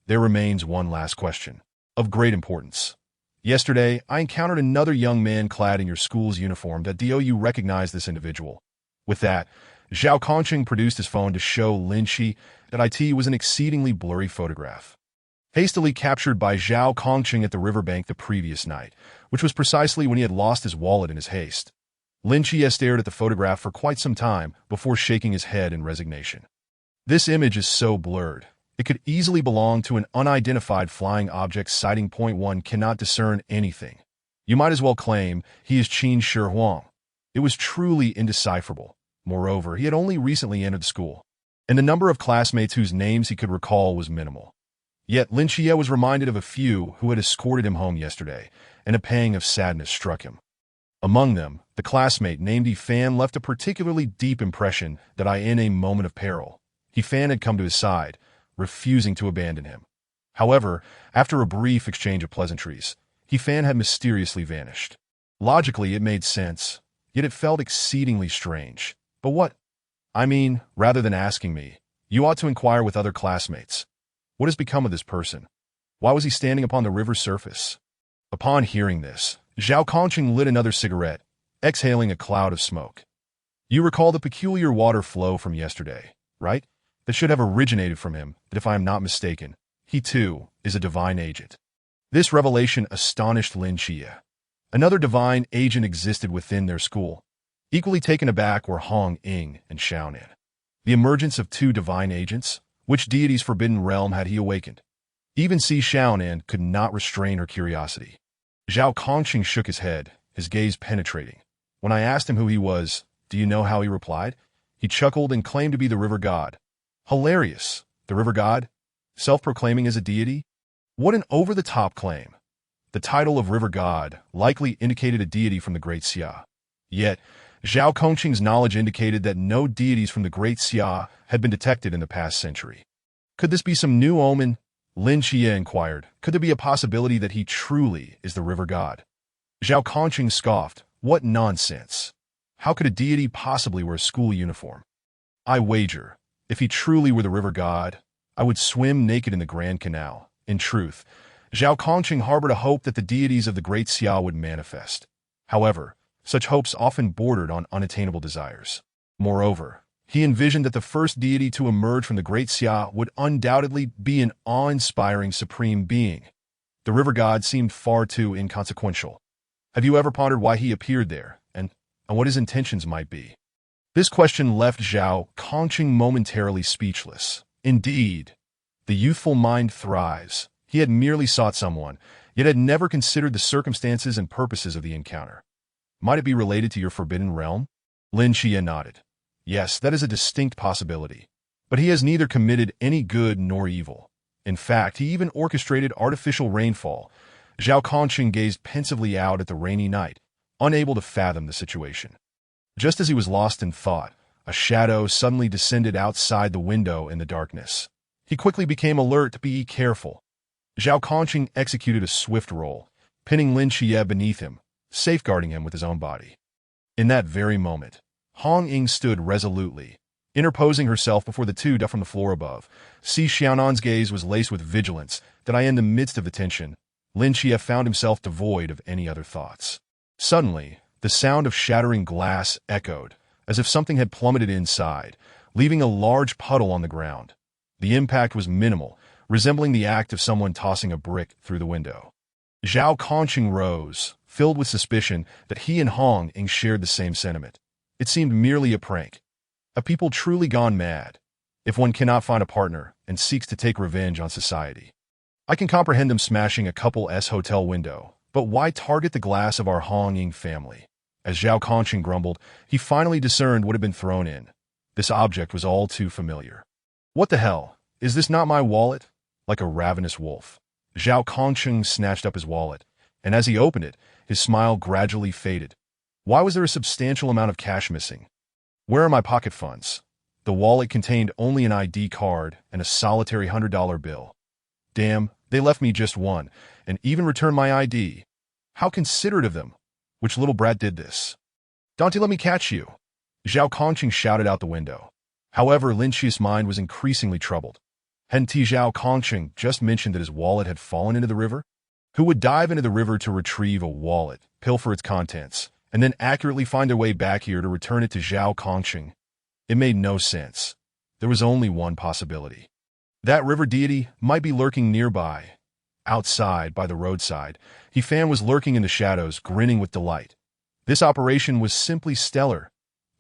S1: There remains one last question, of great importance. Yesterday, I encountered another young man clad in your school's uniform. Do you recognize this individual? With that, Zhao Kongqing produced his phone to show Lin Xie that it was an exceedingly blurry photograph, hastily captured by Zhao Kongqing at the riverbank the previous night, which was precisely when he had lost his wallet in his haste. Lin Xie stared at the photograph for quite some time before shaking his head in resignation. This image is so blurred, it could easily belong to an unidentified flying object. Sighting point one cannot discern anything. You might as well claim he is Qin Shi Huang. It was truly indecipherable. Moreover, he had only recently entered school, and the number of classmates whose names he could recall was minimal. Yet Lin Xie was reminded of a few who had escorted him home yesterday, and a pang of sadness struck him. Among them, the classmate named Yi Fan left a particularly deep impression. In a moment of peril, Yi Fan had come to his side, refusing to abandon him. However, after a brief exchange of pleasantries, Yi Fan had mysteriously vanished. Logically, it made sense. yet it felt exceedingly strange. But what? I mean, rather than asking me, you ought to inquire with other classmates. What has become of this person? Why was he standing upon the river's surface? Upon hearing this, Zhao Kongqing lit another cigarette, exhaling a cloud of smoke. You recall the peculiar water flow from yesterday, right? That should have originated from him, that if I am not mistaken, he too is a divine agent. This revelation astonished Lin Xie. Another divine agent existed within their school. Equally taken aback were Hong Ying and Xiaonan. The emergence of two divine agents? Which deity's forbidden realm had he awakened? Even Xiaonan could not restrain her curiosity. Zhao Kongqing shook his head, his gaze penetrating. When I asked him who he was, do you know how he replied? He chuckled and claimed to be the river god. Hilarious. The river god? Self-proclaiming as a deity? What an over-the-top claim. The title of river god likely indicated a deity from the Great Xia. Yet, Zhao Kongqing's knowledge indicated that no deities from the Great Xia had been detected in the past century. Could this be some new omen? Lin Xie inquired. Could there be a possibility that he truly is the river god? Zhao Kongqing scoffed. What nonsense. How could a deity possibly wear a school uniform? I wager, if he truly were the river god, I would swim naked in the Grand Canal. In truth, Zhao Kongqing harbored a hope that the deities of the Great Xia would manifest. However, such hopes often bordered on unattainable desires. Moreover, he envisioned that the first deity to emerge from the Great Xia would undoubtedly be an awe-inspiring supreme being. The river god seemed far too inconsequential. Have you ever pondered why he appeared there, and what his intentions might be? This question left Zhao Kongqing momentarily speechless. Indeed, the youthful mind thrives. He had merely sought someone, yet had never considered the circumstances and purposes of the encounter. Might it be related to your forbidden realm? Lin Xie nodded. Yes, that is a distinct possibility. But he has neither committed any good nor evil. In fact, he even orchestrated artificial rainfall. Zhao Kongqing gazed pensively out at the rainy night, unable to fathom the situation. Just as he was lost in thought, a shadow suddenly descended outside the window in the darkness. He quickly became alert to be careful. Zhao Kongqing executed a swift roll, pinning Lin Xie beneath him, safeguarding him with his own body. In that very moment, Hong Ying stood resolutely, interposing herself before the two from the floor above. Xiaonan's gaze was laced with vigilance that in the midst of the tension, Lin Xie found himself devoid of any other thoughts. Suddenly, the sound of shattering glass echoed, as if something had plummeted inside, leaving a large puddle on the ground. The impact was minimal, resembling the act of someone tossing a brick through the window. Zhao Kongqing rose, filled with suspicion that he and Hong Ying shared the same sentiment. It seemed merely a prank. A people truly gone mad, if one cannot find a partner and seeks to take revenge on society. I can comprehend them smashing a couple's hotel window, but why target the glass of our Hong Ying family? As Zhao Kongqing grumbled, he finally discerned what had been thrown in. This object was all too familiar. What the hell? Is this not my wallet? Like a ravenous wolf, Zhao Kongqing snatched up his wallet, and as he opened it, his smile gradually faded. Why was there a substantial amount of cash missing? Where are my pocket funds? The wallet contained only an ID card and a solitary $100 bill. Damn, they left me just one, and even returned my ID. How considerate of them. Which little brat did this? Don't let me catch you, Zhao Kongqing shouted out the window. However, Lin Xie's mind was increasingly troubled. Hadn't Zhao Kongqing just mentioned that his wallet had fallen into the river? Who would dive into the river to retrieve a wallet, pilfer its contents, and then accurately find their way back here to return it to Zhao Kongqing? It made no sense. There was only one possibility. That river deity might be lurking nearby. Outside, by the roadside, He Fan was lurking in the shadows, grinning with delight. This operation was simply stellar.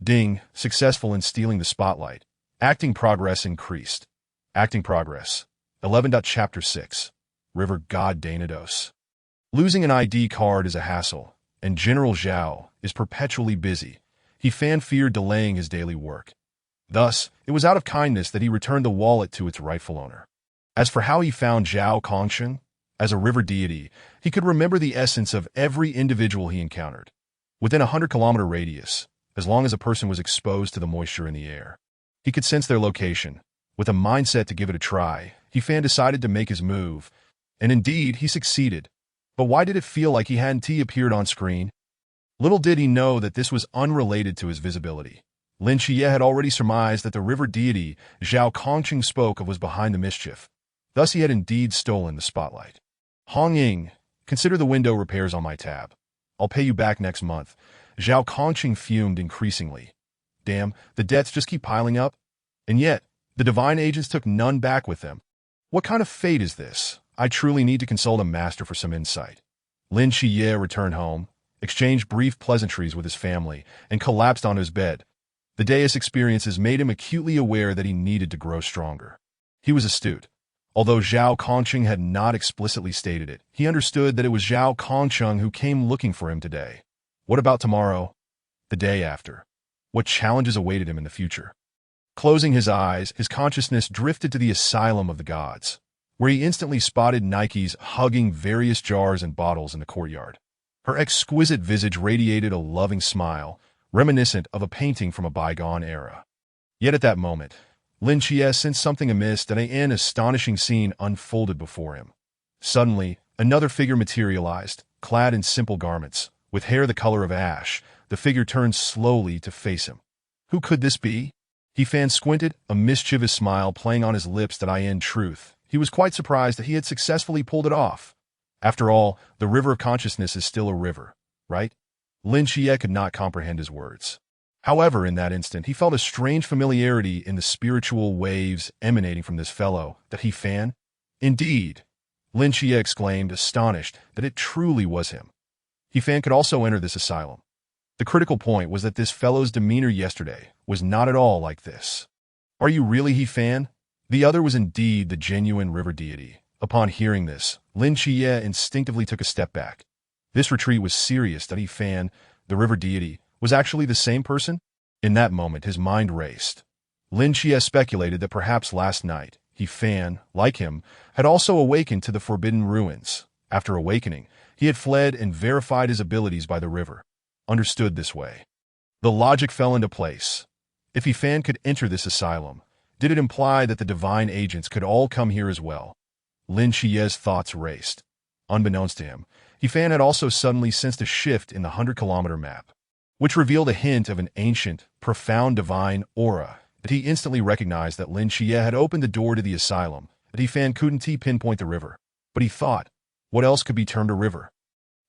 S1: Ding, successful in stealing the spotlight. Acting progress increased. Acting progress. 11. Chapter 6. River God Danados. Losing an ID card is a hassle, and General Zhao is perpetually busy. He Fan feared delaying his daily work. Thus, it was out of kindness that he returned the wallet to its rightful owner. As for how he found Zhao Kongqing, as a river deity, he could remember the essence of every individual he encountered. Within a 100-kilometer radius, as long as a person was exposed to the moisture in the air, he could sense their location. With a mindset to give it a try, He Fan decided to make his move, and indeed, he succeeded. But why did it feel like he hadn't appeared on screen? Little did he know that this was unrelated to his visibility. Lin Xie had already surmised that the river deity Zhao Kongqing spoke of was behind the mischief. Thus he had indeed stolen the spotlight. Hong Ying, consider the window repairs on my tab. I'll pay you back next month. Zhao Kongqing fumed increasingly. Damn, the debts just keep piling up. And yet, the divine agents took none back with them. What kind of fate is this? I truly need to consult a master for some insight. Lin Xie returned home, exchanged brief pleasantries with his family, and collapsed on his bed. The day's experiences made him acutely aware that he needed to grow stronger. He was astute. Although Zhao Kongqing had not explicitly stated it, he understood that it was Zhao Kongqing who came looking for him today. What about tomorrow? The day after? What challenges awaited him in the future? Closing his eyes, his consciousness drifted to the asylum of the gods, where he instantly spotted Nikes hugging various jars and bottles in the courtyard. Her exquisite visage radiated a loving smile, reminiscent of a painting from a bygone era. Yet at that moment, Lin Xie sensed something amiss, and an astonishing scene unfolded before him. Suddenly, another figure materialized, clad in simple garments, with hair the color of ash. The figure turned slowly to face him. Who could this be? He squinted, a mischievous smile playing on his lips. That in truth, he was quite surprised that he had successfully pulled it off. After all, the river of consciousness is still a river, right? Lin Xie could not comprehend his words. However, in that instant, he felt a strange familiarity in the spiritual waves emanating from this fellow. That he fan? Indeed, Lin Xie exclaimed, astonished that it truly was him. He fan could also enter this asylum. The critical point was that this fellow's demeanor yesterday was not at all like this. Are you really he fan? The other was indeed the genuine river deity. Upon hearing this, Lin Xie instinctively took a step back. This retreat was serious. That he fan, the river deity, was actually the same person? In that moment, his mind raced. Lin Xie speculated that perhaps last night, he fan, like him, had also awakened to the forbidden ruins. After awakening, he had fled and verified his abilities by the river. Understood this way, the logic fell into place. If he fan could enter this asylum, did it imply that the divine agents could all come here as well? Lin Xie's thoughts raced. Unbeknownst to him, he fan had also suddenly sensed a shift in the 100-kilometer map, which revealed a hint of an ancient, profound divine aura. That he instantly recognized that Lin Xie had opened the door to the asylum. That he fan couldn't pinpoint the river, but he thought, what else could be termed a river?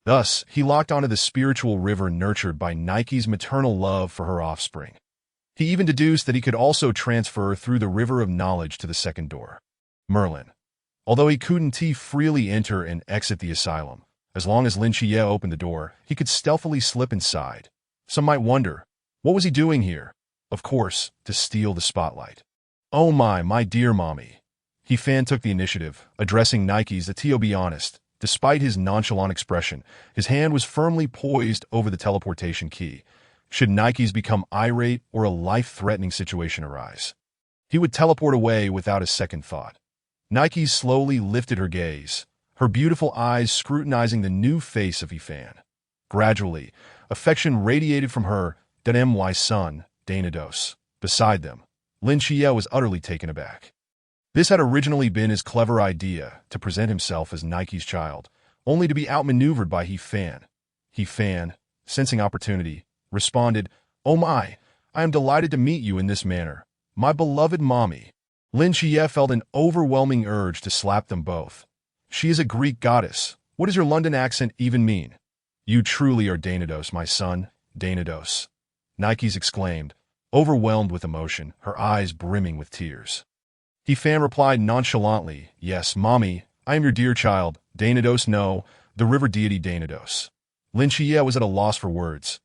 S1: Thus, he locked onto the spiritual river nurtured by Nike's maternal love for her offspring. He even deduced that he could also transfer through the river of knowledge to the second door, Merlin. Although he couldn't freely enter and exit the asylum, as long as Lin Xie opened the door, he could stealthily slip inside. Some might wonder, what was he doing here? Of course, to steal the spotlight. Oh my dear mommy. He fan took the initiative, addressing Nike's. To be honest, despite his nonchalant expression, his hand was firmly poised over the teleportation key. Should Nike's become irate or a life-threatening situation arise, he would teleport away without a second thought. Nike slowly lifted her gaze, her beautiful eyes scrutinizing the new face of Ifan. Gradually, affection radiated from her. My son, Dainados. Beside them, Lin Xie was utterly taken aback. This had originally been his clever idea, to present himself as Nike's child, only to be outmaneuvered by He Fan. He Fan, sensing opportunity, responded, "Oh my, I am delighted to meet you in this manner, my beloved mommy." Lin Xie felt an overwhelming urge to slap them both. She is a Greek goddess. What does your London accent even mean? You truly are Dainados, my son, Dainados. Nike's exclaimed, overwhelmed with emotion, her eyes brimming with tears. He Fan replied nonchalantly, "Yes, mommy, I am your dear child, Dainados, no, the river deity Dainados." Lin Xie was at a loss for words.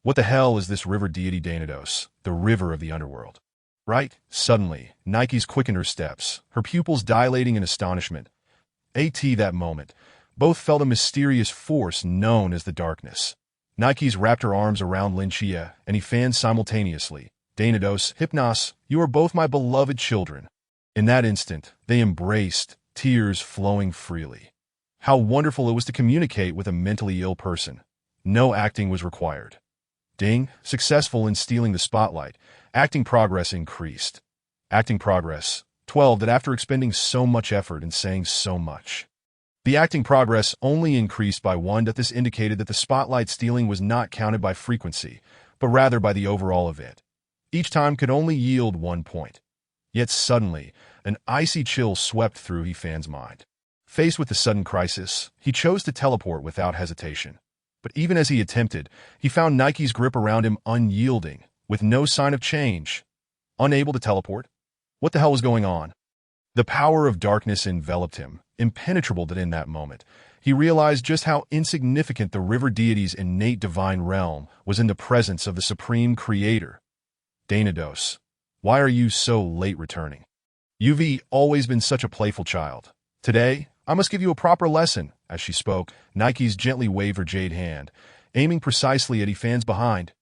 S1: What the hell is this river deity Dainados, the river of the underworld? Right? Suddenly, Nike's quickened her steps, her pupils dilating in astonishment. That moment, both felt a mysterious force known as the darkness. Nike's wrapped her arms around Lin Xie, and he fanned simultaneously. Dainados, Hypnos, you are both my beloved children. In that instant, they embraced, tears flowing freely. How wonderful it was to communicate with a mentally ill person. No acting was required. Ding, successful in stealing the spotlight. Acting progress increased. Acting progress, 12. That after expending so much effort and saying so much, The acting progress only increased by one. That this indicated that the spotlight stealing was not counted by frequency, but rather by the overall event. Each time could only yield 1 point. Yet suddenly, an icy chill swept through He-Fan's mind. Faced with the sudden crisis, he chose to teleport without hesitation. But even as he attempted, he found Nike's grip around him unyielding, with no sign of change. Unable to teleport? What the hell was going on? The power of darkness enveloped him, impenetrable. That in that moment, he realized just how insignificant the river deity's innate divine realm was in the presence of the supreme creator. Dainados, why are you so late returning? You've always been such a playful child. Today, I must give you a proper lesson. As she spoke, Nike's gently waved her jade hand, aiming precisely at He-Fan's behind.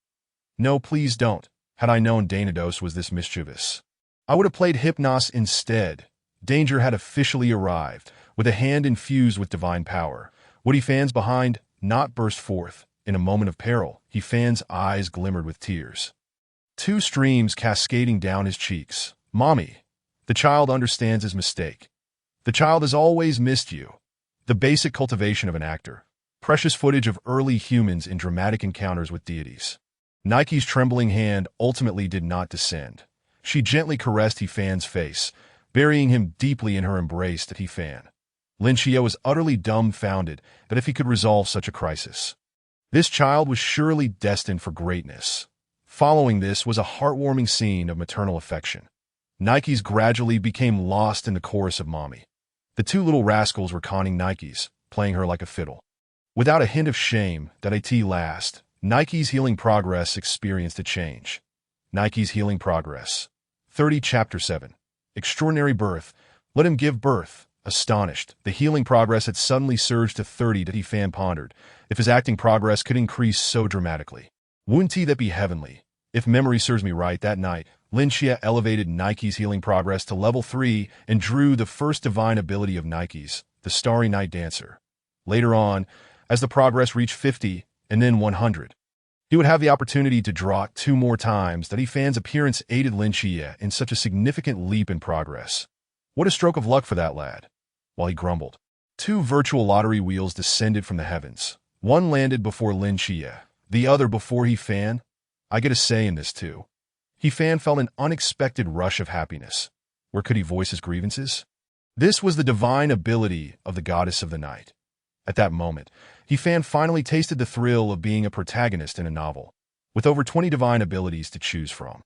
S1: No, please don't. Had I known Dainados was this mischievous, I would have played Hypnos instead. Danger had officially arrived, with a hand infused with divine power. Would He-Fan's behind not burst forth? In a moment of peril, He-Fan's eyes glimmered with tears, 2 streams cascading down his cheeks. Mommy, the child understands his mistake. The child has always missed you. The basic cultivation of an actor. Precious footage of early humans in dramatic encounters with deities. Nike's trembling hand ultimately did not descend. She gently caressed He-Fan's face, burying him deeply in her embrace. That He-Fan. Lin Xie was utterly dumbfounded that if he could resolve such a crisis. This child was surely destined for greatness. Following this was a heartwarming scene of maternal affection. Nike's gradually became lost in the chorus of Mommy. The 2 little rascals were conning Nike's, playing her like a fiddle. Without a hint of shame, that at last, Nike's healing progress experienced a change. Nike's healing progress. 30 Chapter 7. Extraordinary birth. Let him give birth. Astonished, the healing progress had suddenly surged to 30. That He-Fan pondered, if his acting progress could increase so dramatically. Wouldn't that be heavenly? If memory serves me right, that night, Lin Xie elevated Nike's healing progress to level 3 and drew the first divine ability of Nike's, the Starry Night Dancer. Later on, as the progress reached 50 and then 100, he would have the opportunity to draw it 2 more times. That He-Fan's appearance aided Lin Xie in such a significant leap in progress. What a stroke of luck for that lad. While he grumbled, 2 virtual lottery wheels descended from the heavens. One landed before Lin Xie, the other before He-Fan. I get a say in this too. He-Fan felt an unexpected rush of happiness. Where could he voice his grievances? This was the divine ability of the goddess of the night. At that moment, He-Fan finally tasted the thrill of being a protagonist in a novel, with over 20 divine abilities to choose from.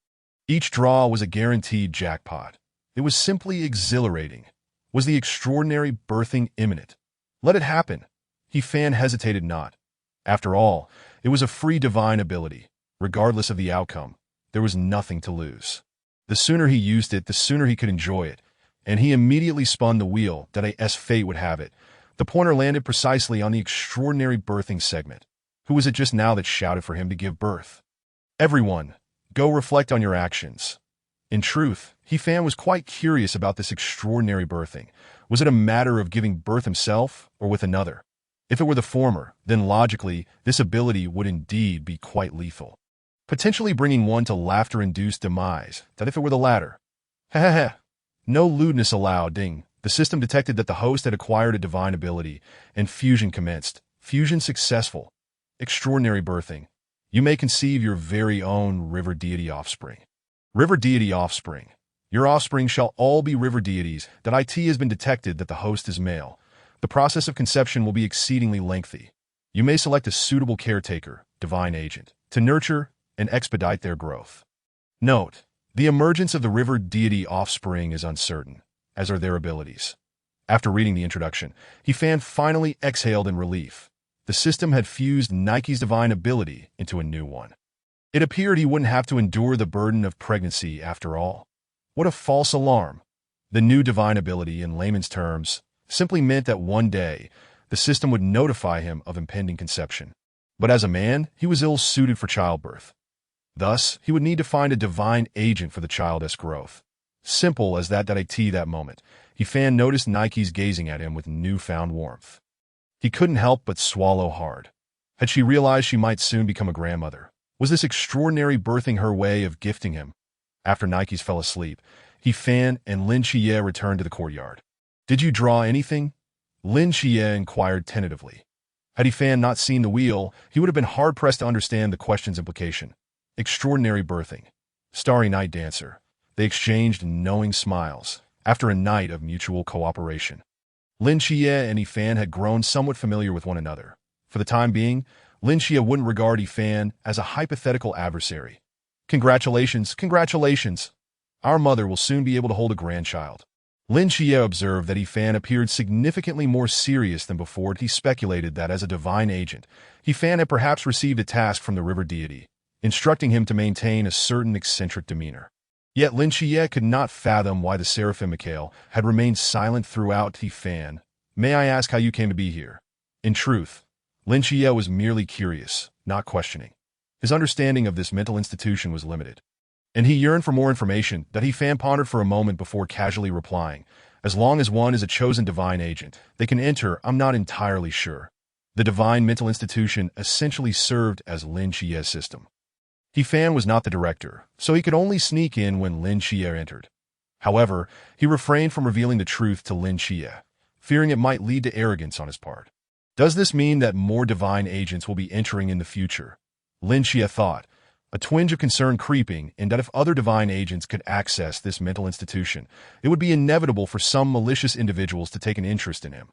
S1: Each draw was a guaranteed jackpot. It was simply exhilarating. Was the extraordinary birthing imminent? Let it happen. He-Fan hesitated not. After all, it was a free divine ability. Regardless of the outcome, there was nothing to lose. The sooner he used it, the sooner he could enjoy it, and he immediately spun the wheel. That as fate would have it, the pointer landed precisely on the extraordinary birthing segment. Who was it just now that shouted for him to give birth? Everyone, go reflect on your actions. In truth, He-Fan was quite curious about this extraordinary birthing. Was it a matter of giving birth himself or with another? If it were the former, then logically, this ability would indeed be quite lethal, potentially bringing one to laughter-induced demise. That if it were the latter. Ha. No lewdness allowed. Ding. The system detected that the host had acquired a divine ability, and fusion commenced. Fusion successful. Extraordinary birthing. You may conceive your very own river deity offspring. River deity offspring. Your offspring shall all be river deities. That it has been detected that the host is male. The process of conception will be exceedingly lengthy. You may select a suitable caretaker, divine agent, to nurture and expedite their growth. Note, the emergence of the river deity offspring is uncertain, as are their abilities. After reading the introduction, He-Fan finally exhaled in relief. The system had fused Nike's divine ability into a new one. It appeared he wouldn't have to endure the burden of pregnancy after all. What a false alarm. The new divine ability, in layman's terms, simply meant that one day, the system would notify him of impending conception. But as a man, he was ill-suited for childbirth. Thus, he would need to find a divine agent for the child's growth. Simple as that that moment, He-Fan noticed Nike's gazing at him with newfound warmth. He couldn't help but swallow hard. Had she realized she might soon become a grandmother? Was this extraordinary birthing her way of gifting him? After Nike's fell asleep, He-Fan and Lin Xie returned to the courtyard. Did you draw anything? Lin Xie inquired tentatively. Had Fan not seen the wheel, he would have been hard-pressed to understand the question's implication. Extraordinary birthing. Starry night dancer. They exchanged knowing smiles, after a night of mutual cooperation. Lin Xie and Fan had grown somewhat familiar with one another. For the time being, Lin Xie wouldn't regard Fan as a hypothetical adversary. Congratulations, congratulations. Our mother will soon be able to hold a grandchild. Lin Xie observed that Fan appeared significantly more serious than before. He speculated that as a divine agent, Fan had perhaps received a task from the river deity, instructing him to maintain a certain eccentric demeanor. Yet Lin Xie could not fathom why the Seraphim Mikhail had remained silent throughout. Fan, may I ask how you came to be here? In truth, Lin Xie was merely curious, not questioning. His understanding of this mental institution was limited, and he yearned for more information. Fan pondered for a moment before casually replying, as long as one is a chosen divine agent, they can enter. I'm not entirely sure. The divine mental institution essentially served as Lin Xie's system. Fan was not the director, so he could only sneak in when Lin Xie entered. However, he refrained from revealing the truth to Lin Xie, fearing it might lead to arrogance on his part. Does this mean that more divine agents will be entering in the future? Lin Xie thought, a twinge of concern creeping in that if other divine agents could access this mental institution, it would be inevitable for some malicious individuals to take an interest in him.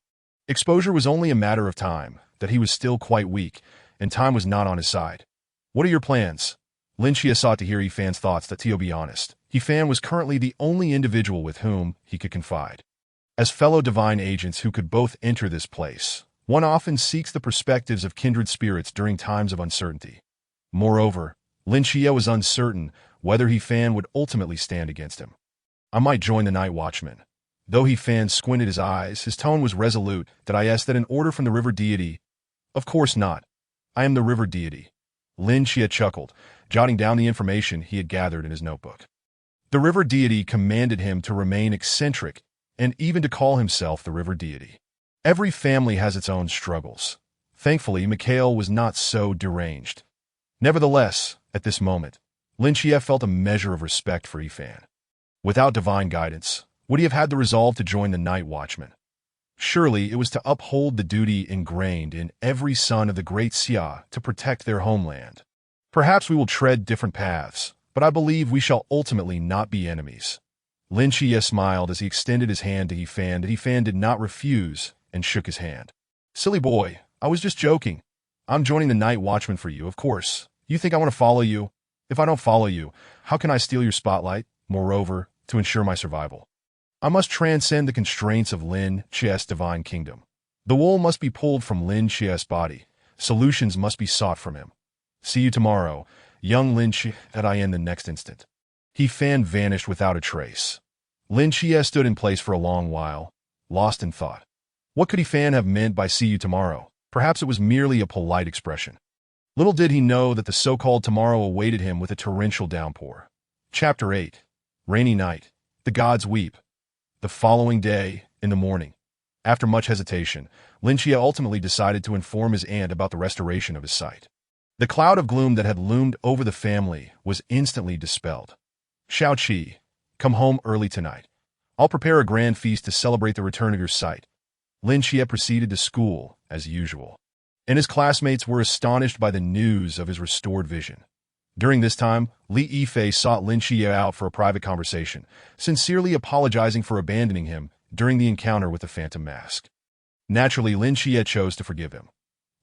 S1: Exposure was only a matter of time, that he was still quite weak, and time was not on his side. What are your plans? Lin Xie sought to hear Fan's thoughts. To be honest, Fan was currently the only individual with whom he could confide. As fellow divine agents who could both enter this place, one often seeks the perspectives of kindred spirits during times of uncertainty. Moreover, Lin Xie was uncertain whether Fan would ultimately stand against him. I might join the Night Watchman. Though Fan squinted his eyes, his tone was resolute. Did I ask that an order from the river deity? Of course not. I am the river deity. Lin Xie chuckled, jotting down the information he had gathered in his notebook. The river deity commanded him to remain eccentric and even to call himself the river deity. Every family has its own struggles. Thankfully, Mikhail was not so deranged. Nevertheless, at this moment, Lin Xie felt a measure of respect for Fan. Without divine guidance, would he have had the resolve to join the Night Watchman? Surely it was to uphold the duty ingrained in every son of the great Xia to protect their homeland. Perhaps we will tread different paths, but I believe we shall ultimately not be enemies. Lin Xie smiled as he extended his hand to Fan. Fan did not refuse and shook his hand. Silly boy, I was just joking. I'm joining the Night Watchman for you, of course. You think I want to follow you? If I don't follow you, how can I steal your spotlight? Moreover, to ensure my survival, I must transcend the constraints of Lin Xie's divine kingdom. The wool must be pulled from Lin Xie's body. Solutions must be sought from him. See you tomorrow, young Lin Xie. In the next instant, Fan vanished without a trace. Lin Xie stood in place for a long while, lost in thought. What could Fan have meant by see you tomorrow? Perhaps it was merely a polite expression. Little did he know that the so-called tomorrow awaited him with a torrential downpour. Chapter 8. Rainy Night. The Gods Weep. The following day, in the morning, after much hesitation, Lin Xie ultimately decided to inform his aunt about the restoration of his sight. The cloud of gloom that had loomed over the family was instantly dispelled. Xiao Qi, come home early tonight. I'll prepare a grand feast to celebrate the return of your sight. Lin Xie proceeded to school, as usual, and his classmates were astonished by the news of his restored vision. During this time, Li Yifei sought Lin Xie out for a private conversation, sincerely apologizing for abandoning him during the encounter with the Phantom Mask. Naturally, Lin Xie chose to forgive him.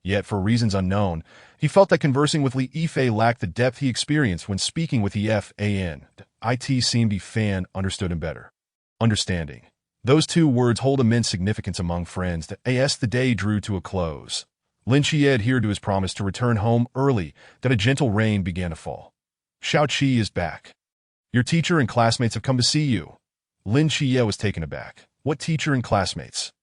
S1: Yet, for reasons unknown, he felt that conversing with Li Yifei lacked the depth he experienced when speaking with Fan. It seemed Fan understood him better. Understanding. Those two words hold immense significance among friends. As the day drew to a close, Lin Xie adhered to his promise to return home early. A gentle rain began to fall. Xiao Qi is back. Your teacher and classmates have come to see you. Lin Xie was taken aback. What teacher and classmates?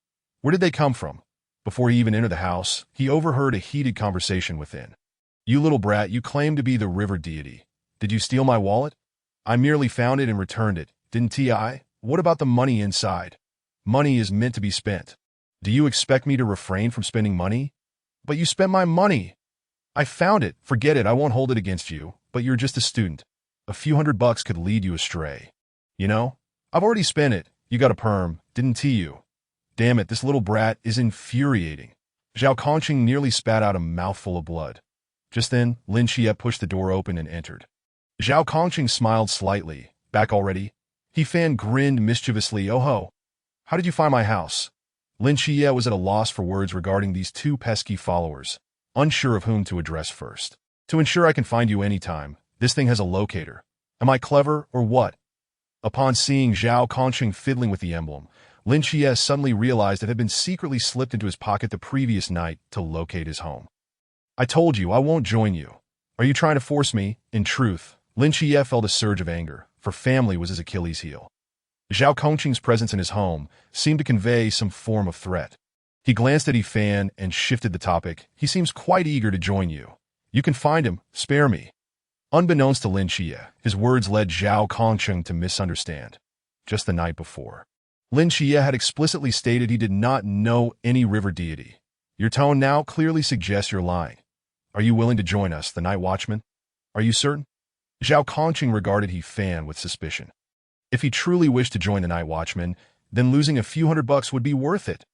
S1: Where did they come from? Before he even entered the house, he overheard a heated conversation within. You little brat, you claim to be the river deity. Did you steal my wallet? I merely found it and returned it, didn't I? What about the money inside? Money is meant to be spent. Do you expect me to refrain from spending money? But you spent my money. I found it. Forget it. I won't hold it against you, but you're just a student. A few $100 could lead you astray. You know, I've already spent it. You got a perm, didn't you? Damn it, this little brat is infuriating. Zhao Kongqing nearly spat out a mouthful of blood. Just then, Lin Xie pushed the door open and entered. Zhao Kongqing smiled slightly. Back already? He Fan grinned mischievously. Oh ho! How did you find my house? Lin Xie was at a loss for words regarding these two pesky followers, unsure of whom to address first. To ensure I can find you anytime, this thing has a locator. Am I clever, or what? Upon seeing Zhao Kongqing fiddling with the emblem, Lin Xie suddenly realized it had been secretly slipped into his pocket the previous night to locate his home. I told you, I won't join you. Are you trying to force me? In truth, Lin Xie felt a surge of anger, for family was his Achilles heel. Zhao Kongqing's presence in his home seemed to convey some form of threat. He glanced at Yi Fan and shifted the topic. He seems quite eager to join you. You can find him. Spare me. Unbeknownst to Lin Xie, his words led Zhao Kongqing to misunderstand. Just the night before, Lin Xie had explicitly stated he did not know any river deity. Your tone now clearly suggests you're lying. Are you willing to join us, the Night Watchman? Are you certain? Zhao Kongqing regarded Yi Fan with suspicion. If he truly wished to join the Night Watchman, then losing a few $100 would be worth it.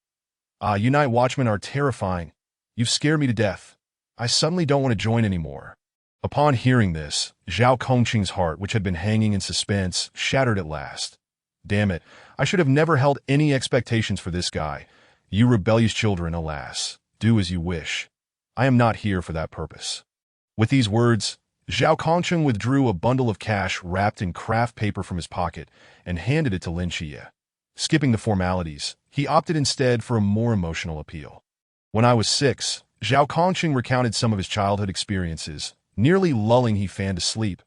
S1: You Night Watchmen are terrifying. You've scared me to death. I suddenly don't want to join anymore. Upon hearing this, Zhao Kongqing's heart, which had been hanging in suspense, shattered at last. Damn it, I should have never held any expectations for this guy. You rebellious children, alas, do as you wish. I am not here for that purpose. With these words, Zhao Kongqing withdrew a bundle of cash wrapped in craft paper from his pocket and handed it to Lin Xie. Skipping the formalities, he opted instead for a more emotional appeal. When I was 6, Zhao Kongqing recounted some of his childhood experiences, nearly lulling Yi Fan to sleep.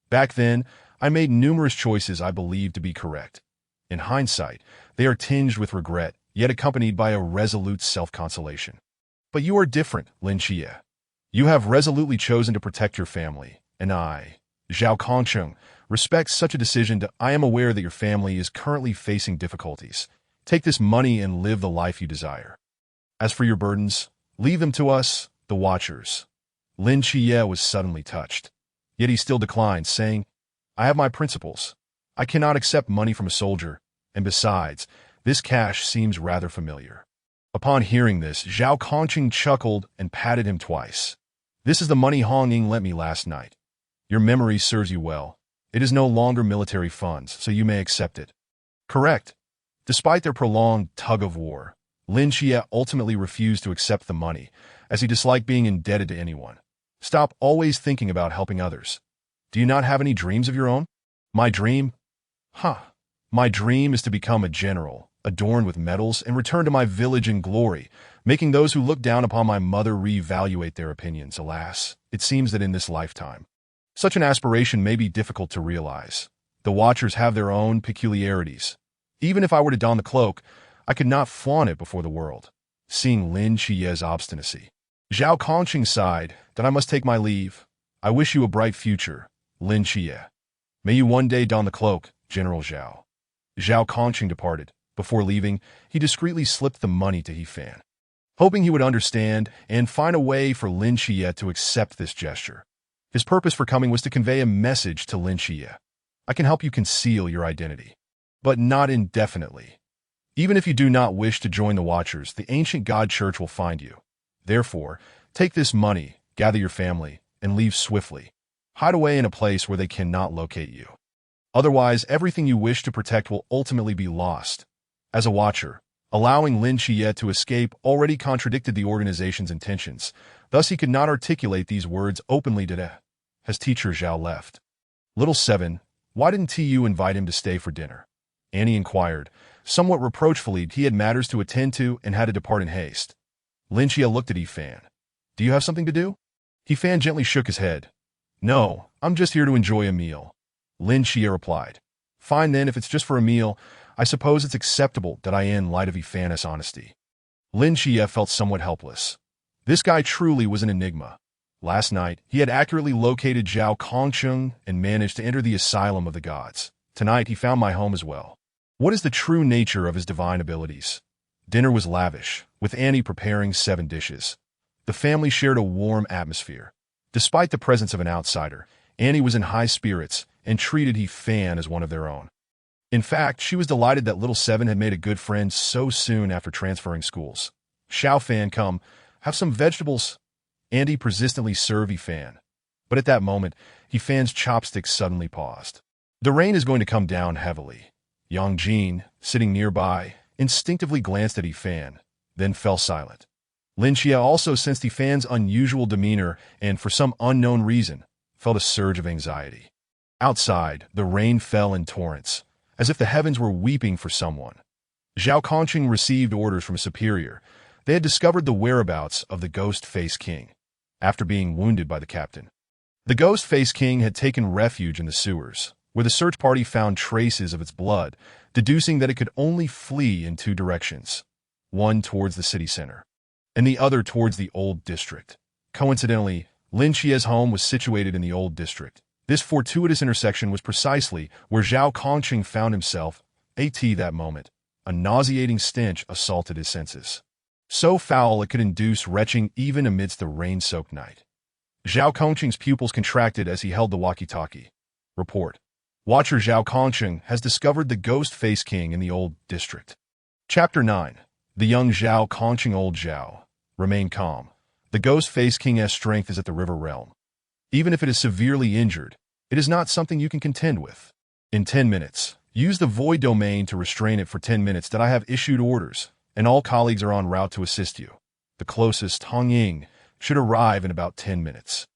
S1: Back then, I made numerous choices I believed to be correct. In hindsight, they are tinged with regret, yet accompanied by a resolute self-consolation. But you are different, Lin Xie. You have resolutely chosen to protect your family, and I, Zhao Kongqing, respect such a decision. I am aware that your family is currently facing difficulties. Take this money and live the life you desire. As for your burdens, leave them to us, the Watchers. Lin Xie was suddenly touched. Yet he still declined, saying, I have my principles. I cannot accept money from a soldier, and besides, this cash seems rather familiar. Upon hearing this, Zhao Kongqing chuckled and patted him twice. This is the money Hong Ying lent me last night. Your memory serves you well. It is no longer military funds, so you may accept it. Correct. Despite their prolonged tug-of-war, Lin Xie ultimately refused to accept the money, as he disliked being indebted to anyone. Stop always thinking about helping others. Do you not have any dreams of your own? My dream? My dream is to become a general, adorned with medals, and return to my village in glory, making those who look down upon my mother reevaluate their opinions. Alas, it seems that in this lifetime, such an aspiration may be difficult to realize. The Watchers have their own peculiarities. Even if I were to don the cloak, I could not flaunt it before the world. Seeing Lin Xie's obstinacy, Zhao Kongqing sighed. Then I must take my leave. I wish you a bright future, Lin Xie. May you one day don the cloak, General Zhao. Zhao Kongqing departed. Before leaving, he discreetly slipped the money to Yi Fan, hoping he would understand and find a way for Lin Xie to accept this gesture. His purpose for coming was to convey a message to Lin Xie. I can help you conceal your identity, but not indefinitely. Even if you do not wish to join the Watchers, the ancient God Church will find you. Therefore, take this money, gather your family, and leave swiftly. Hide away in a place where they cannot locate you. Otherwise, everything you wish to protect will ultimately be lost. As a Watcher, allowing Lin Xie to escape already contradicted the organization's intentions. Thus, he could not articulate these words openly today. As teacher Zhao left. Little 7, why didn't TU invite him to stay for dinner? Annie inquired. Somewhat reproachfully, he had matters to attend to and had to depart in haste. Lin Xie looked at Yi Fan. Do you have something to do? Yi Fan gently shook his head. No, I'm just here to enjoy a meal. Lin Xie replied. Fine then, if it's just for a meal, I suppose it's acceptable that I in light of Yi Fan's honesty. Lin Xie felt somewhat helpless. This guy truly was an enigma. Last night, he had accurately located Zhao Kongqing and managed to enter the asylum of the gods. Tonight, he found my home as well. What is the true nature of his divine abilities? Dinner was lavish, with Annie preparing 7 dishes. The family shared a warm atmosphere. Despite the presence of an outsider, Annie was in high spirits and treated Yi Fan as one of their own. In fact, she was delighted that little Seven had made a good friend so soon after transferring schools. Xiao Fan, come, have some vegetables. Andy persistently served Fan. But at that moment, Fan's chopsticks suddenly paused. The rain is going to come down heavily. Yang Jin, sitting nearby, instinctively glanced at Fan, then fell silent. Lin Xie also sensed Fan's unusual demeanor and, for some unknown reason, felt a surge of anxiety. Outside, the rain fell in torrents, as if the heavens were weeping for someone. Zhao Kongqing received orders from a superior. They had discovered the whereabouts of the Ghost-Face King, after being wounded by the captain. The Ghost-Face King had taken refuge in the sewers, where the search party found traces of its blood, deducing that it could only flee in two directions, one towards the city center, and the other towards the old district. Coincidentally, Lin Xie's home was situated in the old district. This fortuitous intersection was precisely where Zhao Kongqing found himself. That moment, a nauseating stench assaulted his senses. So foul it could induce retching even amidst the rain-soaked night. Zhao Kongqing's pupils contracted as he held the walkie-talkie. Report. Watcher Zhao Kongqing has discovered the Ghost-Face King in the old district. Chapter 9. The young Zhao Kongqing. Old Zhao. Remain calm. The Ghost-Face King's strength is at the river realm. Even if it is severely injured, it is not something you can contend with. In 10 minutes, use the void domain to restrain it for 10 minutes that I have issued orders, and all colleagues are en route to assist you. The closest, Hong Ying, should arrive in about 10 minutes.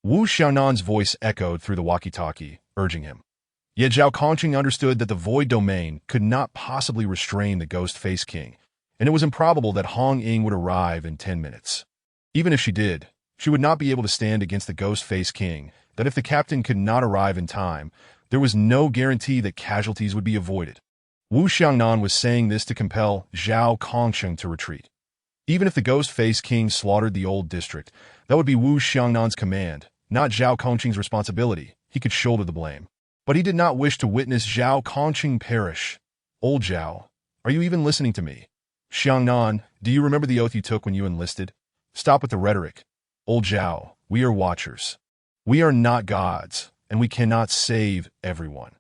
S1: Wu Xiaonan's voice echoed through the walkie-talkie, urging him. Yet Zhao Kongqing understood that the void domain could not possibly restrain the Ghost-Face King, and it was improbable that Hong Ying would arrive in 10 minutes. Even if she did, she would not be able to stand against the Ghost-Face King, that if the captain could not arrive in time, there was no guarantee that casualties would be avoided. Wu Xiangnan was saying this to compel Zhao Kongqing to retreat. Even if the Ghost-Face King slaughtered the old district, that would be Wu Xiangnan's command, not Zhao Kongqing's responsibility. He could shoulder the blame. But he did not wish to witness Zhao Kongqing perish. Old Zhao, are you even listening to me? Xiangnan, do you remember the oath you took when you enlisted? Stop with the rhetoric. Old Zhao, we are watchers. We are not gods, and we cannot save everyone.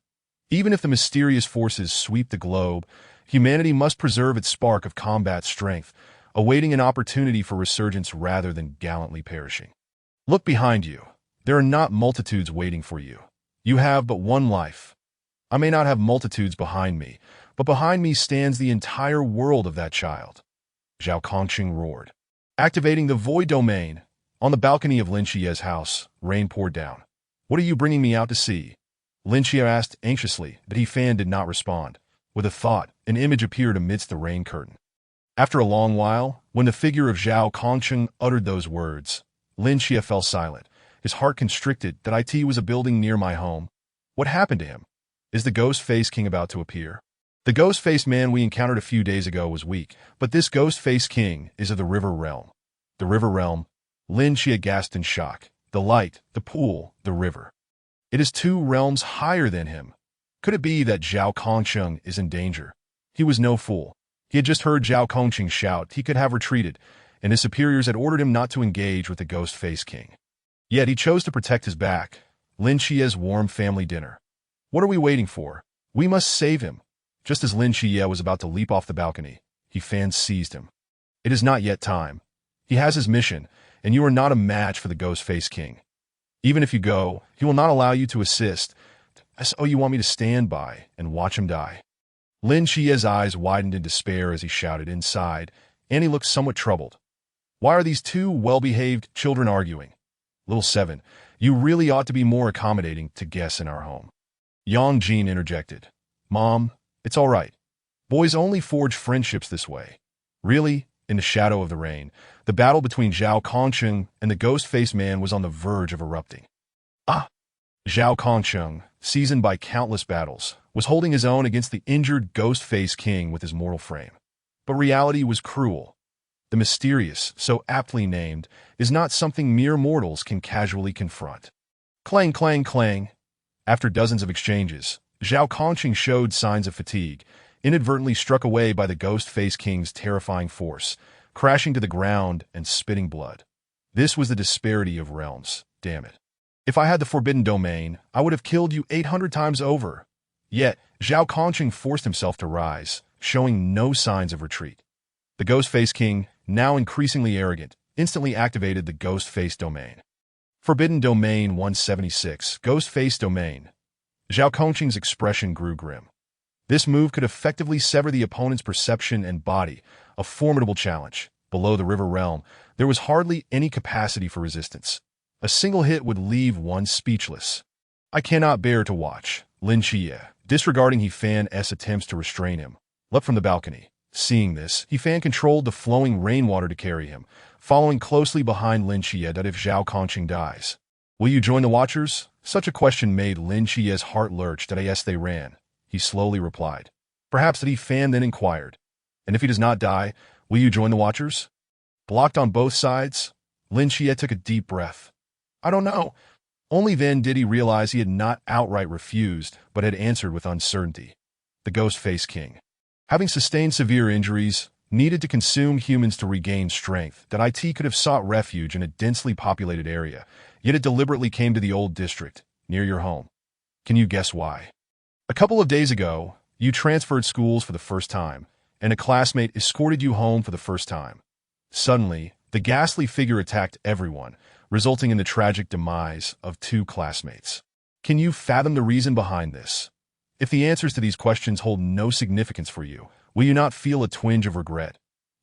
S1: Even if the mysterious forces sweep the globe, humanity must preserve its spark of combat strength, awaiting an opportunity for resurgence rather than gallantly perishing. Look behind you. There are not multitudes waiting for you. You have but one life. I may not have multitudes behind me, but behind me stands the entire world of that child. Zhao Kongqing roared. Activating the void domain. On the balcony of Lin Xie's house, rain poured down. What are you bringing me out to see? Lin Xie asked anxiously, but Fan did not respond. With a thought, an image appeared amidst the rain curtain. After a long while, when the figure of Zhao Kongqing uttered those words, Lin Xie fell silent. His heart constricted that it was a building near my home. What happened to him? Is the Ghost-Face King about to appear? The Ghost-Face man we encountered a few days ago was weak, but this Ghost-Face King is of the river realm. The river realm? Lin Xie gasped in shock. The light, the pool, the river. It is 2 realms higher than him. Could it be that Zhao Kongqing is in danger? He was no fool. He had just heard Zhao Kongqing shout he could have retreated, and his superiors had ordered him not to engage with the Ghost-Face King. Yet he chose to protect his back. Lin Xie's warm family dinner. What are we waiting for? We must save him. Just as Lin Xie was about to leap off the balcony, Fan seized him. It is not yet time. He has his mission, and you are not a match for the Ghost-Face King. Even if you go, he will not allow you to assist. So you want me to stand by and watch him die? Lin Xie's eyes widened in despair as he shouted inside, and he looked somewhat troubled. Why are these 2 well-behaved children arguing? Little Seven, you really ought to be more accommodating to guests in our home. Yang Jin interjected. Mom, it's all right. Boys only forge friendships this way. Really? In the shadow of the rain, the battle between Zhao Kongqing and the Ghost-Face Man was on the verge of erupting. Zhao Kongqing, seasoned by countless battles, was holding his own against the injured Ghost-Face King with his mortal frame. But reality was cruel. The mysterious, so aptly named, is not something mere mortals can casually confront. Clang, clang, clang. After dozens of exchanges, Zhao Kongqing showed signs of fatigue, inadvertently struck away by the Ghost-Face King's terrifying force, crashing to the ground and spitting blood. This was the disparity of realms, damn it. If I had the forbidden domain, I would have killed you 800 times over. Yet, Zhao Kongqing forced himself to rise, showing no signs of retreat. The Ghost-Face King, now increasingly arrogant, instantly activated the Ghost-Face Domain. Forbidden Domain 176, Ghost-Face Domain. Zhao Kongqing's expression grew grim. This move could effectively sever the opponent's perception and body, a formidable challenge. Below the river realm, there was hardly any capacity for resistance. A single hit would leave one speechless. I cannot bear to watch. Lin Xie, disregarding He Fan's attempts to restrain him, leapt from the balcony. Seeing this, He Fan controlled the flowing rainwater to carry him, following closely behind Lin Xie that if Zhao Kongqing dies. Will you join the Watchers? Such a question made Lin Xie's heart lurch that yes they ran. He slowly replied. Perhaps that He Fan then inquired. And if he does not die, will you join the Watchers? Blocked on both sides, Lin Xie took a deep breath. I don't know. Only then did he realize he had not outright refused, but had answered with uncertainty. The Ghost-Face King, having sustained severe injuries, needed to consume humans to regain strength, that IT could have sought refuge in a densely populated area, yet it deliberately came to the old district, near your home. Can you guess why? A couple of days ago, you transferred schools for the first time, and a classmate escorted you home for the first time. Suddenly, the ghastly figure attacked everyone, resulting in the tragic demise of two classmates. Can you fathom the reason behind this? If the answers to these questions hold no significance for you, will you not feel a twinge of regret?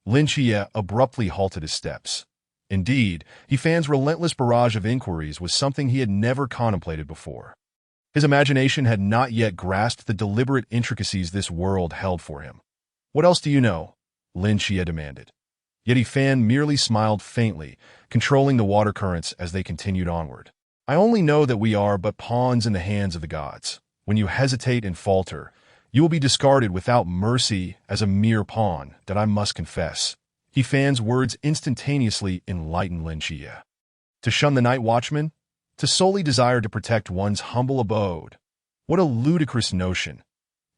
S1: Lin Xie abruptly halted his steps. Indeed, He Fan's relentless barrage of inquiries was something he had never contemplated before. His imagination had not yet grasped the deliberate intricacies this world held for him. What else do you know? Lin Xie demanded. Yet He Fan merely smiled faintly, controlling the water currents as they continued onward. I only know that we are but pawns in the hands of the gods. When you hesitate and falter, you will be discarded without mercy as a mere pawn, that I must confess. He Fan's words instantaneously enlightened Lin Xie. To shun the night watchman? To solely desire to protect one's humble abode? What a ludicrous notion.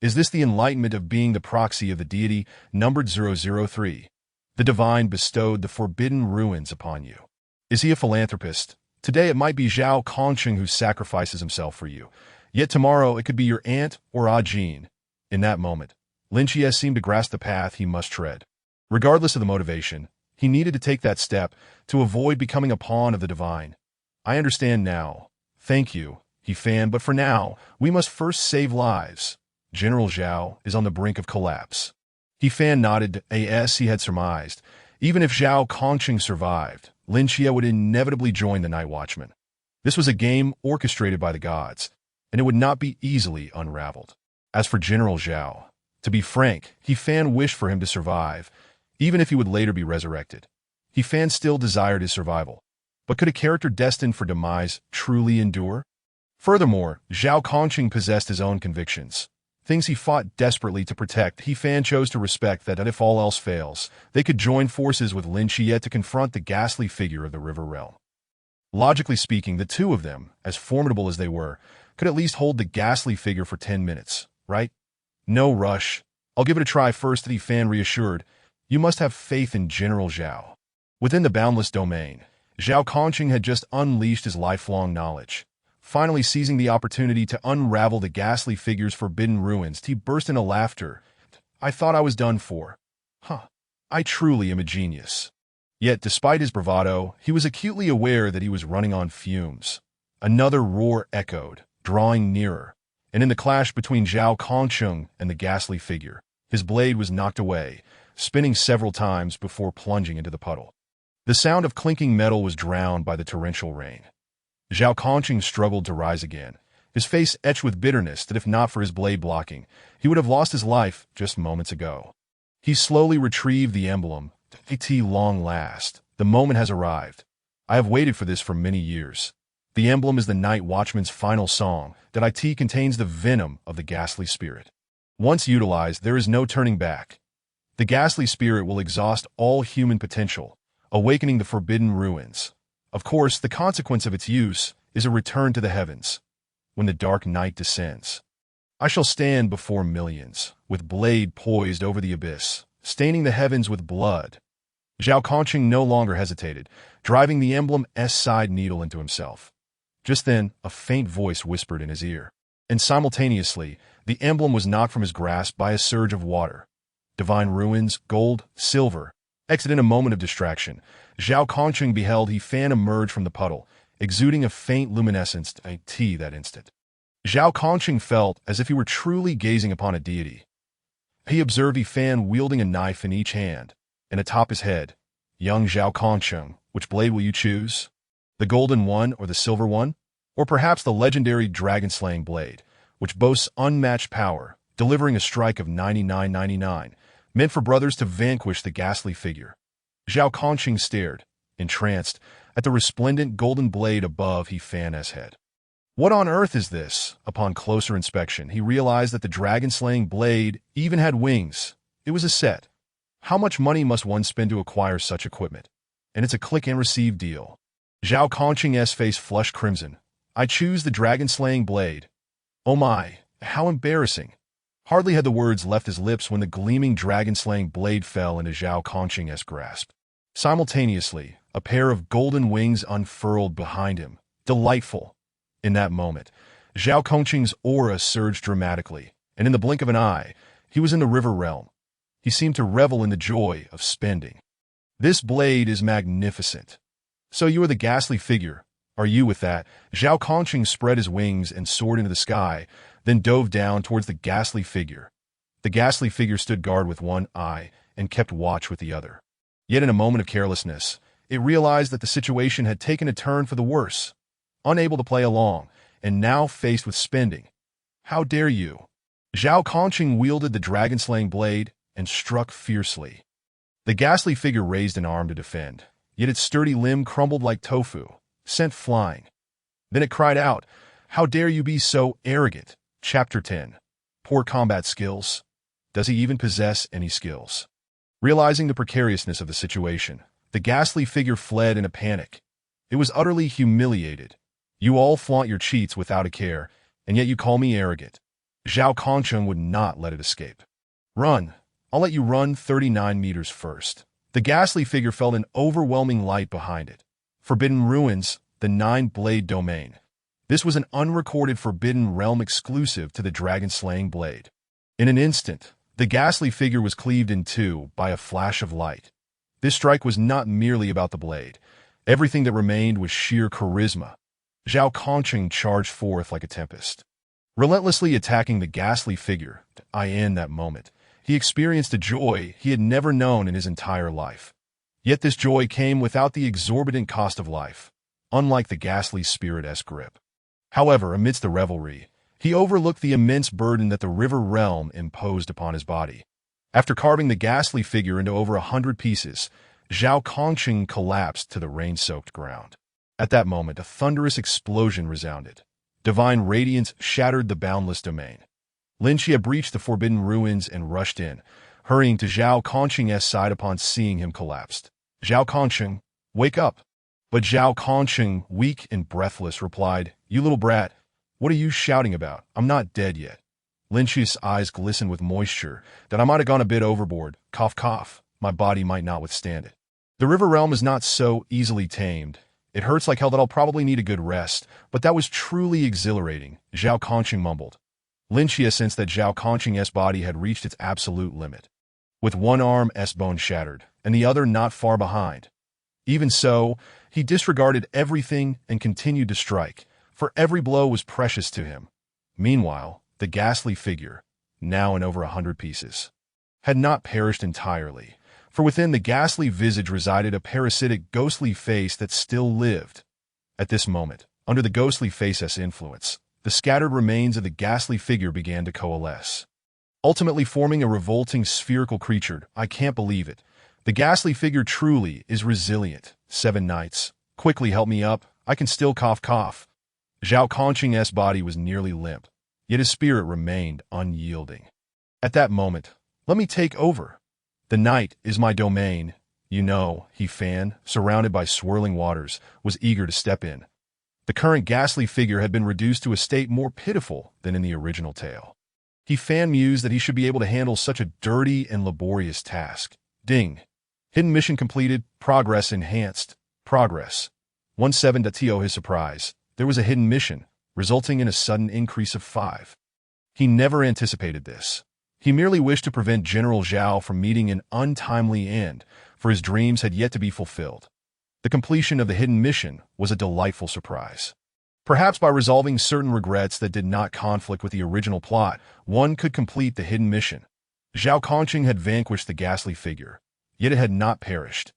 S1: Is this the enlightenment of being the proxy of the deity numbered 003? The divine bestowed the forbidden ruins upon you. Is he a philanthropist? Today it might be Zhao Kongqing who sacrifices himself for you. Yet tomorrow it could be your aunt or Ajin. In that moment, Lin Xie seemed to grasp the path he must tread. Regardless of the motivation, he needed to take that step to avoid becoming a pawn of the divine. I understand now. Thank you, He Fan, but for now, we must first save lives. General Zhao is on the brink of collapse. He Fan nodded as he had surmised. Even if Zhao Kongqing survived, Lin Xie would inevitably join the Night Watchman. This was a game orchestrated by the gods, and it would not be easily unraveled. As for General Zhao, to be frank, He Fan wished for him to survive, even if he would later be resurrected. He Fan still desired his survival. But could a character destined for demise truly endure? Furthermore, Zhao Kongqing possessed his own convictions. Things he fought desperately to protect. He Fan chose to respect that if all else fails, they could join forces with Lin Xie to confront the ghastly figure of the river realm. Logically speaking, the two of them, as formidable as they were, could at least hold the ghastly figure for 10 minutes, right? No rush. I'll give it a try first, He Fan reassured. You must have faith in General Zhao. Within the boundless domain, Zhao Kongqing had just unleashed his lifelong knowledge. Finally seizing the opportunity to unravel the ghastly figure's forbidden ruins, he burst into laughter. I thought I was done for. I truly am a genius. Yet, despite his bravado, he was acutely aware that he was running on fumes. Another roar echoed, drawing nearer, and in the clash between Zhao Kongqing and the ghastly figure, his blade was knocked away, spinning several times before plunging into the puddle. The sound of clinking metal was drowned by the torrential rain. Zhao Kongqing struggled to rise again, his face etched with bitterness that if not for his blade blocking, he would have lost his life just moments ago. He slowly retrieved the emblem. At long last, the moment has arrived. I have waited for this for many years. The emblem is the Night Watchman's final song, that it contains the venom of the ghastly spirit. Once utilized, there is no turning back. The ghastly spirit will exhaust all human potential, awakening the forbidden ruins. Of course, the consequence of its use is a return to the heavens. When the dark night descends, I shall stand before millions, with blade poised over the abyss, staining the heavens with blood. Zhao Kongqing no longer hesitated, driving the emblem's side needle into himself. Just then, a faint voice whispered in his ear, and simultaneously, The emblem was knocked from his grasp by a surge of water. Divine ruins, gold, silver. Exit in a moment of distraction. Zhao Kongqing beheld He Fan emerge from the puddle, exuding a faint luminescence that instant. Zhao Kongqing felt as if he were truly gazing upon a deity. He observed He Fan wielding a knife in each hand, and atop his head, young Zhao Kongqing, which blade will you choose? The golden one or the silver one? Or perhaps the legendary dragon-slaying blade, which boasts unmatched power, delivering a strike of 99.99, meant for brothers to vanquish the ghastly figure. Zhao Kongqing stared, entranced, at the resplendent golden blade above He Fan's head. What on earth is this? Upon closer inspection, he realized that the dragon-slaying blade even had wings. It was a set. How much money must one spend to acquire such equipment? And it's a click-and-receive deal. Zhao Kongqing's face flushed crimson. I choose the dragon-slaying blade. Oh my, how embarrassing. Hardly had the words left his lips when the gleaming dragon-slaying blade fell into Zhao Kongqing's grasp. Simultaneously, a pair of golden wings unfurled behind him. Delightful. In that moment, Zhao Kongqing's aura surged dramatically, and in the blink of an eye, he was in the river realm. He seemed to revel in the joy of spending. This blade is magnificent. So you are the ghastly figure. Are you with that? Zhao Kongqing spread his wings and soared into the sky, then dove down towards the ghastly figure. The ghastly figure stood guard with one eye and kept watch with the other. Yet in a moment of carelessness, it realized that the situation had taken a turn for the worse. Unable to play along, and now faced with spending. How dare you? Zhao Kongqing wielded the dragon-slaying blade and struck fiercely. The ghastly figure raised an arm to defend, yet its sturdy limb crumbled like tofu, sent flying. Then it cried out, How dare you be so arrogant? Chapter 10. Poor combat skills. Does he even possess any skills? Realizing the precariousness of the situation, the ghastly figure fled in a panic. It was utterly humiliated. You all flaunt your cheats without a care, and yet you call me arrogant. Zhao Kongqing would not let it escape. Run. I'll let you run 39 meters first. The ghastly figure felt an overwhelming light behind it. Forbidden Ruins, the Nine-Blade Domain. This was an unrecorded Forbidden Realm exclusive to the dragon-slaying blade. In an instant, the ghastly figure was cleaved in two by a flash of light. This strike was not merely about the blade. Everything that remained was sheer charisma. Zhao Kongqing charged forth like a tempest. Relentlessly attacking the ghastly figure, in that moment, he experienced a joy he had never known in his entire life. Yet this joy came without the exorbitant cost of life, unlike the ghastly spirit's grip. However, amidst the revelry, he overlooked the immense burden that the river realm imposed upon his body. After carving the ghastly figure into over 100 pieces, Zhao Kongqing collapsed to the rain-soaked ground. At that moment, a thunderous explosion resounded. Divine radiance shattered the boundless domain. Lin Xie breached the Forbidden Ruins and rushed in, hurrying to Zhao Kongqing's side upon seeing him collapsed. Zhao Kongqing, wake up! But Zhao Kongqing, weak and breathless, replied, You little brat, what are you shouting about? I'm not dead yet. Lin Xie's eyes glistened with moisture, that I might have gone a bit overboard. Cough, cough. My body might not withstand it. The river realm is not so easily tamed. It hurts like hell that I'll probably need a good rest, but that was truly exhilarating, Zhao Kongqing mumbled. Lin Xie sensed that Zhao Kongqing's body had reached its absolute limit. With one arm's bone shattered, and the other not far behind. Even so, he disregarded everything and continued to strike, for every blow was precious to him. Meanwhile, the ghastly figure, now in over 100 pieces, had not perished entirely, for within the ghastly visage resided a parasitic, ghostly face that still lived. At this moment, under the ghostly face's influence, the scattered remains of the ghastly figure began to coalesce, ultimately forming a revolting spherical creature. I can't believe it. The ghastly figure truly is resilient. 7 nights. Quickly help me up. I can still cough, cough. Zhao Kongqing's body was nearly limp, yet his spirit remained unyielding. At that moment, let me take over. The night is my domain. You know, He Fan, surrounded by swirling waters, was eager to step in. The current ghastly figure had been reduced to a state more pitiful than in the original tale. He Fan mused that he should be able to handle such a dirty and laborious task. Ding. Hidden mission completed. Progress enhanced. Progress. 17. To his surprise, there was a hidden mission, resulting in a sudden increase of 5. He never anticipated this. He merely wished to prevent General Zhao from meeting an untimely end, for his dreams had yet to be fulfilled. The completion of the hidden mission was a delightful surprise. Perhaps by resolving certain regrets that did not conflict with the original plot, one could complete the hidden mission. Zhao Kongqing had vanquished the ghastly figure, yet it had not perished.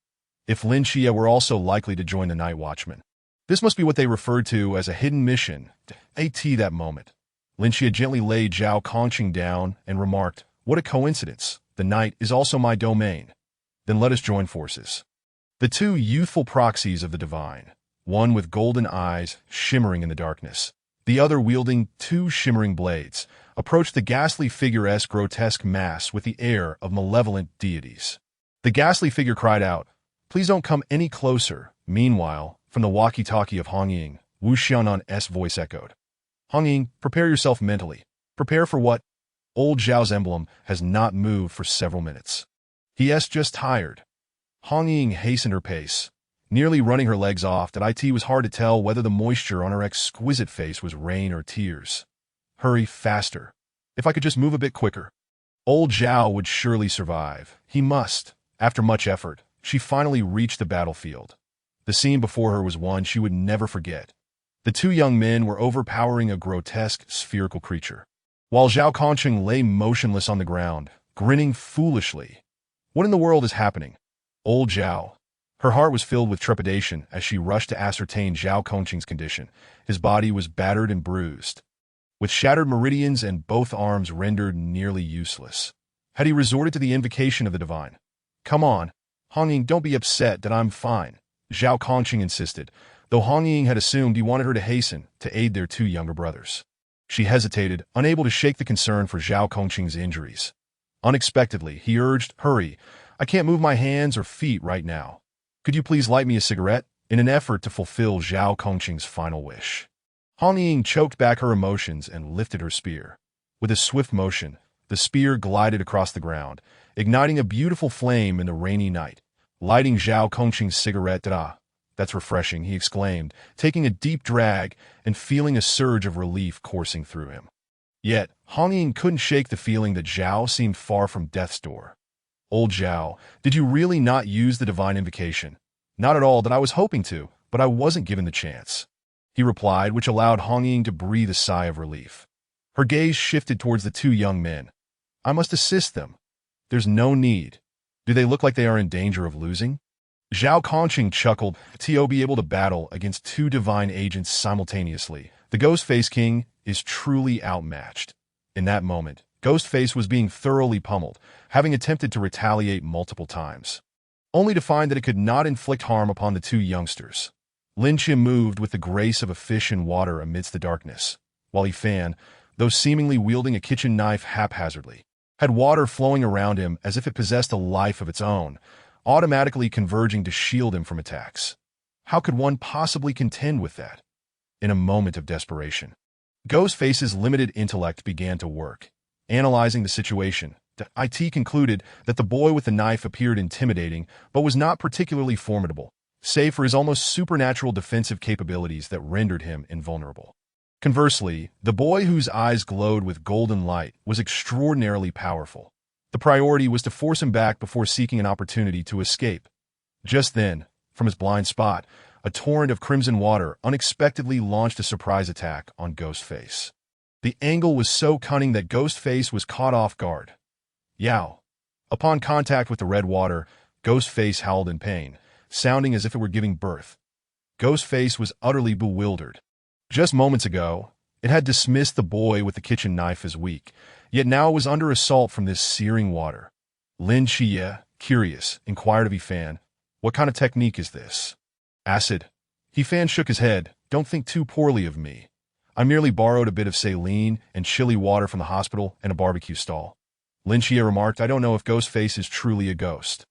S1: If Lin Xie were also likely to join the Night Watchman, this must be what they referred to as a hidden mission. At that moment, Lin Xie gently laid Zhao Kongqing down and remarked, "What a coincidence. The night is also my domain. Then let us join forces." The two youthful proxies of the divine, one with golden eyes shimmering in the darkness, the other wielding two shimmering blades, approached the ghastly figure's grotesque mass with the air of malevolent deities. The ghastly figure cried out, "Please don't come any closer." Meanwhile, from the walkie-talkie of Hong Ying, Wu Xiaonan's voice echoed, "Hong Ying, prepare yourself mentally." "Prepare for what?" Old Zhao's emblem has not moved for several minutes. He's just tired. Hong Ying hastened her pace, nearly running her legs off. That it was hard to tell whether the moisture on her exquisite face was rain or tears. "Hurry, faster. If I could just move a bit quicker." Old Zhao would surely survive. He must. After much effort, she finally reached the battlefield. The scene before her was one she would never forget. The two young men were overpowering a grotesque, spherical creature, while Zhao Kongqing lay motionless on the ground, grinning foolishly. What in the world is happening? Old Zhao. Her heart was filled with trepidation as she rushed to ascertain Zhao Kongqing's condition. His body was battered and bruised, with shattered meridians and both arms rendered nearly useless. Had he resorted to the invocation of the divine? "Come on, Hong Ying, don't be upset that I'm fine," Zhao Kongqing insisted, though Hong Ying had assumed he wanted her to hasten to aid their two younger brothers. She hesitated, unable to shake the concern for Zhao Kongqing's injuries. Unexpectedly, he urged, "Hurry, I can't move my hands or feet right now. Could you please light me a cigarette?" in an effort to fulfill Zhao Kongqing's final wish. Hong Ying choked back her emotions and lifted her spear. With a swift motion, the spear glided across the ground, igniting a beautiful flame in the rainy night, lighting Zhao Kongqing's cigarette. That's refreshing," he exclaimed, taking a deep drag and feeling a surge of relief coursing through him. Yet, Hong Ying couldn't shake the feeling that Zhao seemed far from death's door. "Old Zhao, did you really not use the divine invocation?" "Not at all. That I was hoping to, but I wasn't given the chance," he replied, which allowed Hong Ying to breathe a sigh of relief. Her gaze shifted towards the two young men. "I must assist them." "There's no need. Do they look like they are in danger of losing?" Zhao Kongqing chuckled. "To be able to battle against two divine agents simultaneously. The Ghostface King is truly outmatched." In that moment, Ghostface was being thoroughly pummeled, having attempted to retaliate multiple times, only to find that it could not inflict harm upon the two youngsters. Lin Xie moved with the grace of a fish in water amidst the darkness, while Yi Fan, though seemingly wielding a kitchen knife haphazardly, had water flowing around him as if it possessed a life of its own, automatically converging to shield him from attacks. How could one possibly contend with that? In a moment of desperation, Ghostface's limited intellect began to work. Analyzing the situation, IT concluded that the boy with the knife appeared intimidating but was not particularly formidable, save for his almost supernatural defensive capabilities that rendered him invulnerable. Conversely, the boy whose eyes glowed with golden light was extraordinarily powerful. The priority was to force him back before seeking an opportunity to escape. Just then, from his blind spot, a torrent of crimson water unexpectedly launched a surprise attack on Ghostface. The angle was so cunning that Ghostface was caught off guard. Yow! Upon contact with the red water, Ghostface howled in pain, sounding as if it were giving birth. Ghostface was utterly bewildered. Just moments ago, it had dismissed the boy with the kitchen knife as weak, yet now it was under assault from this searing water. Lin Xie, curious, inquired of Yi Fan, "What kind of technique is this?" "Acid." Yi Fan shook his head. "Don't think too poorly of me. I merely borrowed a bit of saline and chilly water from the hospital and a barbecue stall." Lin Xie remarked, "I don't know if Ghostface is truly a ghost,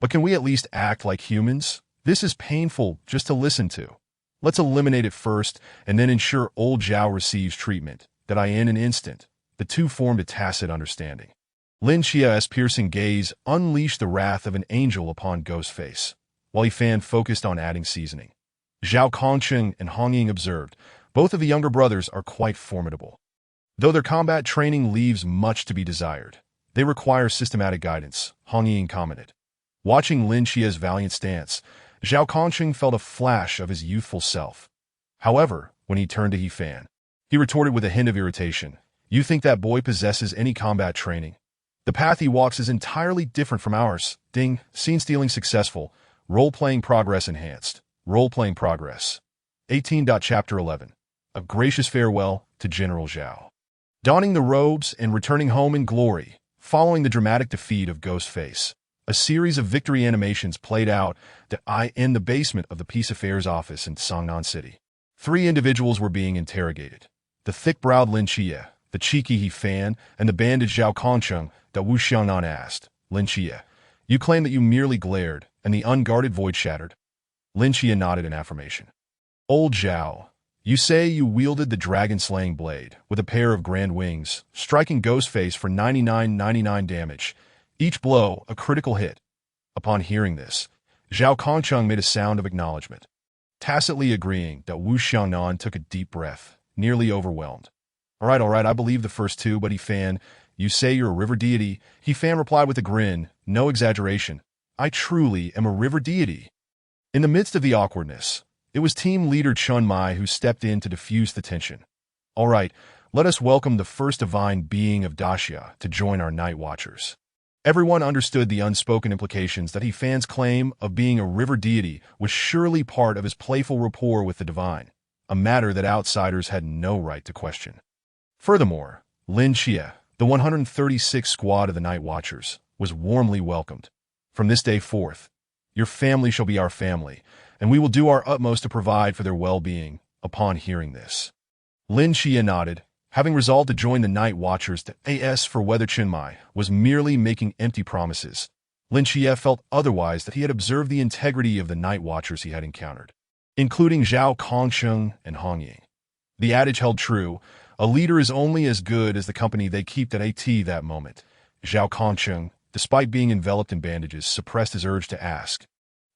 S1: but can we at least act like humans? This is painful just to listen to. Let's eliminate it first and then ensure old Zhao receives treatment." That in an instant, the two formed a tacit understanding. Lin Xia's piercing gaze unleashed the wrath of an angel upon Ghostface, while Yi Fan focused on adding seasoning. Zhao Kongqing and Hong Ying observed, "Both of the younger brothers are quite formidable." Though their combat training leaves much to be desired, they require systematic guidance, Hong Ying commented. Watching Lin Xia's valiant stance, Zhao Kongqing felt a flash of his youthful self. However, when he turned to He Fan, he retorted with a hint of irritation. You think that boy possesses any combat training? The path he walks is entirely different from ours. Ding, scene stealing successful, role-playing progress enhanced. Role-playing progress. 18. Chapter 11. A gracious farewell to General Zhao. Donning the robes and returning home in glory, following the dramatic defeat of Ghostface, a series of victory animations played out in the basement of the Peace Affairs office in Songnan City. 3 individuals were being interrogated. The thick-browed Lin Xia, the cheeky He Fan, and the bandaged Zhao Kongqing. Wu Xiangnan asked. Lin Xia, you claim that you merely glared, and the unguarded void shattered. Lin Xia nodded in affirmation. Old Zhao, you say you wielded the dragon-slaying blade with a pair of grand wings, striking Ghostface for 99 damage, each blow a critical hit. Upon hearing this, Zhao Kongqing made a sound of acknowledgement, tacitly agreeing. Wu Xiangnan took a deep breath, nearly overwhelmed. All right, I believe the first 2, but He Fan, you say you're a river deity? He Fan replied with a grin, no exaggeration. I truly am a river deity. In the midst of the awkwardness, it was team leader Chun Mai who stepped in to diffuse the tension. All right, let us welcome the first divine being of Daxia to join our Night Watchers. Everyone understood the unspoken implications that He Fan's claim of being a river deity was surely part of his playful rapport with the divine, a matter that outsiders had no right to question. Furthermore, Lin Xia, the 136th squad of the Night Watchers, was warmly welcomed. From this day forth, your family shall be our family, and we will do our utmost to provide for their well-being. Upon hearing this, Lin Xia nodded, having resolved to join the Night Watchers to as for whether Chen Mai was merely making empty promises. Lin Xia felt otherwise that he had observed the integrity of the Night Watchers he had encountered, including Zhao Kongqing and Hong Ying. The adage held true, a leader is only as good as the company they keep that moment. Zhao Kongqing, despite being enveloped in bandages, suppressed his urge to ask,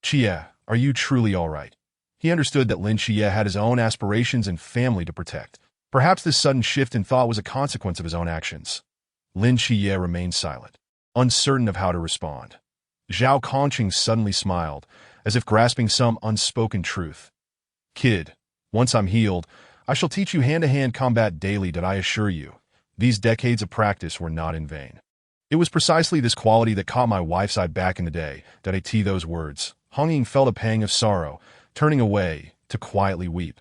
S1: Xia, are you truly all right? He understood that Lin Xia had his own aspirations and family to protect. Perhaps this sudden shift in thought was a consequence of his own actions. Lin Xia remained silent, uncertain of how to respond. Zhao Kongqing suddenly smiled, as if grasping some unspoken truth. Kid, once I'm healed, I shall teach you hand-to-hand combat daily. I assure you, these decades of practice were not in vain. It was precisely this quality that caught my wife's eye back in the day. Those words. Hong Ying felt a pang of sorrow, turning away to quietly weep.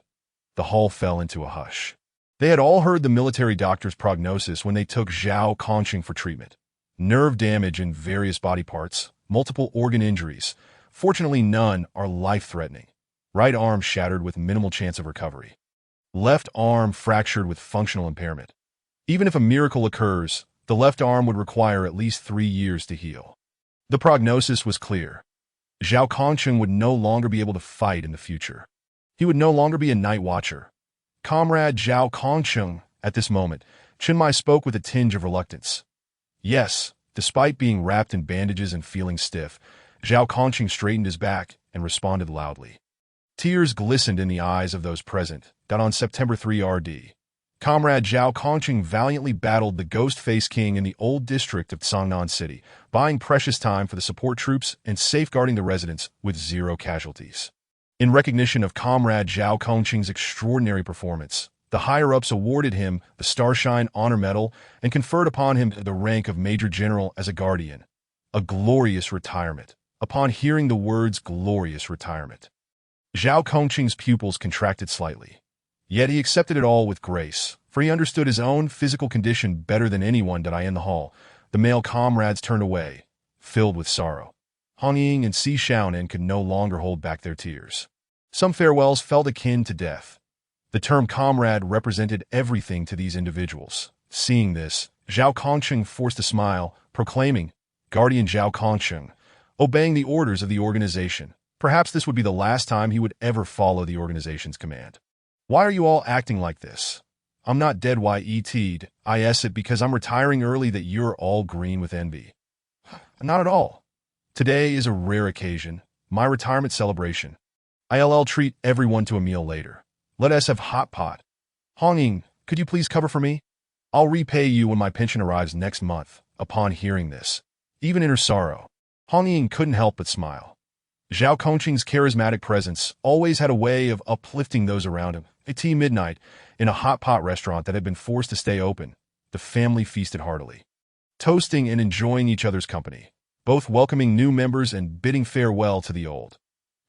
S1: The hall fell into a hush. They had all heard the military doctor's prognosis when they took Zhao Kongqing for treatment. Nerve damage in various body parts, multiple organ injuries. Fortunately, none are life-threatening. Right arm shattered with minimal chance of recovery. Left arm fractured with functional impairment. Even if a miracle occurs, the left arm would require at least 3 years to heal. The prognosis was clear. Zhao Kongqing would no longer be able to fight in the future. He would no longer be a Night Watcher. Comrade Zhao Kongqing, at this moment, Chen Mai spoke with a tinge of reluctance. Yes, despite being wrapped in bandages and feeling stiff, Zhao Kongqing straightened his back and responded loudly. Tears glistened in the eyes of those present. On September 3 RD, Comrade Zhao Kongqing valiantly battled the Ghostface King in the old district of Songnan City, buying precious time for the support troops and safeguarding the residents with 0 casualties. In recognition of Comrade Zhao Kongqing's extraordinary performance, the higher-ups awarded him the Starshine Honor Medal and conferred upon him the rank of Major General as a Guardian. A glorious retirement. Upon hearing the words glorious retirement, Zhao Kongqing's pupils contracted slightly. Yet he accepted it all with grace, for he understood his own physical condition better than anyone in the hall. The male comrades turned away, filled with sorrow. Hong Ying and Si Xiaonan could no longer hold back their tears. Some farewells felt akin to death. The term comrade represented everything to these individuals. Seeing this, Zhao Kongqing forced a smile, proclaiming, Guardian Zhao Kongqing, obeying the orders of the organization. Perhaps this would be the last time he would ever follow the organization's command. Why are you all acting like this? I'm not dead yet. I es it because I'm retiring early that you're all green with envy. Not at all. Today is a rare occasion, my retirement celebration. I'll treat everyone to a meal later. Let us have hot pot. Hong Ying, could you please cover for me? I'll repay you when my pension arrives next month. Upon hearing this, even in her sorrow, Hong Ying couldn't help but smile. Zhao Kongqing's charismatic presence always had a way of uplifting those around him. At midnight, in a hot pot restaurant that had been forced to stay open, the family feasted heartily, toasting and enjoying each other's company, both welcoming new members and bidding farewell to the old.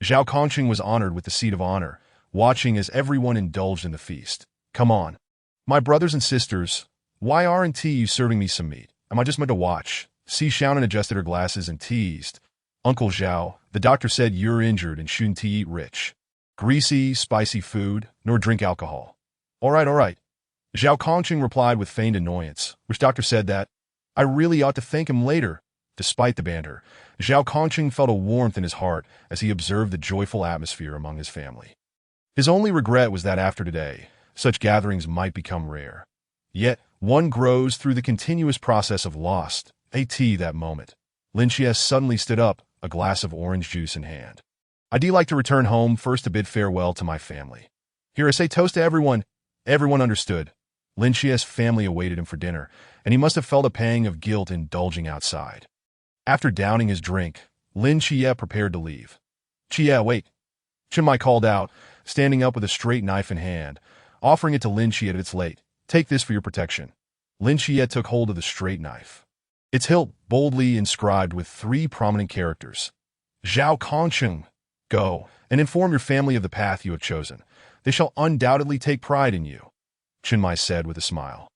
S1: Zhao Kongqing was honored with the seat of honor, watching as everyone indulged in the feast. Come on, my brothers and sisters, why aren't you serving me some meat? Am I just meant to watch? Si Xiaonan adjusted her glasses and teased. Uncle Zhao, the doctor said you're injured and shouldn't eat rich, greasy, spicy food, nor drink alcohol. All right. Zhao Kongqing replied with feigned annoyance, which doctor said that I really ought to thank him later. Despite the banter, Zhao Kongqing felt a warmth in his heart as he observed the joyful atmosphere among his family. His only regret was that after today, such gatherings might become rare. Yet, one grows through the continuous process of lost. That moment, Lin Qies suddenly stood up, a glass of orange juice in hand. I'd like to return home first to bid farewell to my family. Here I say toast to everyone. Everyone understood. Lin Qies' family awaited him for dinner, and he must have felt a pang of guilt indulging outside. After downing his drink, Lin Qies prepared to leave. Qies, wait. Chen Mai called out, standing up with a straight knife in hand, offering it to Lin Qies. It's late. Take this for your protection. Lin Qies took hold of the straight knife. Its hilt boldly inscribed with 3 prominent characters. Zhao Kongqing, go, and inform your family of the path you have chosen. They shall undoubtedly take pride in you, Chen Mai said with a smile.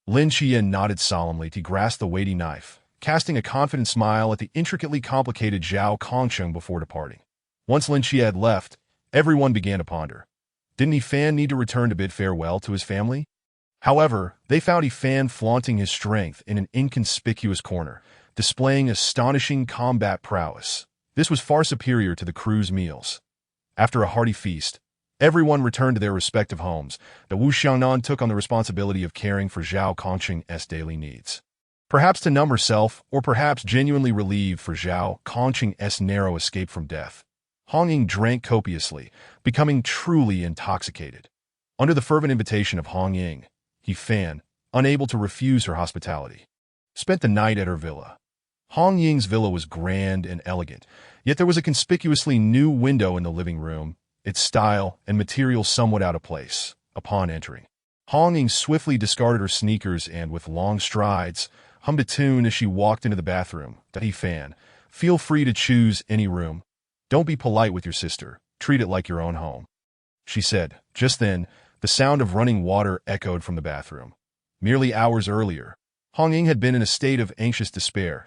S1: Lin Qies nodded solemnly. He grasped the weighty knife, casting a confident smile at the intricately complicated Zhao Kongqing before departing. Once Lin Qies had left, everyone began to ponder. Didn't Yi Fan need to return to bid farewell to his family? However, they found Yi Fan flaunting his strength in an inconspicuous corner, displaying astonishing combat prowess. This was far superior to the crew's meals. After a hearty feast, everyone returned to their respective homes. The Wu Xiangnan took on the responsibility of caring for Zhao Kongqing's daily needs. Perhaps to numb herself, or perhaps genuinely relieved for Zhao Kongqing's narrow escape from death, Hong Ying drank copiously, becoming truly intoxicated. Under the fervent invitation of Hong Ying, Yi Fan, unable to refuse her hospitality, spent the night at her villa. Hong Ying's villa was grand and elegant, yet there was a conspicuously new window in the living room, its style and material somewhat out of place. Upon entering, Hong Ying swiftly discarded her sneakers and, with long strides, hummed a tune as she walked into the bathroom. Yi Fan, feel free to choose any room. Don't be polite with your sister. Treat it like your own home, she said. Just then, the sound of running water echoed from the bathroom. Merely hours earlier, Hong Ying had been in a state of anxious despair.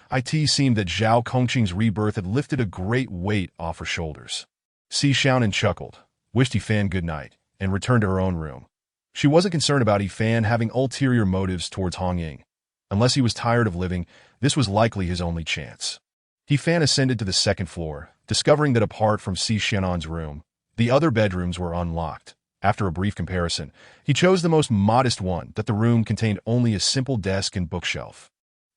S1: It seemed that Zhao Kongqing's rebirth had lifted a great weight off her shoulders. Si Xiaonan chuckled, wished Yi Fan good night, and returned to her own room. She wasn't concerned about Yi Fan having ulterior motives towards Hong Ying. Unless he was tired of living, this was likely his only chance. Yi Fan ascended to the second floor, discovering that apart from Si Xiaonan's room, the other bedrooms were unlocked. After a brief comparison, he chose the most modest one, that the room contained only a simple desk and bookshelf,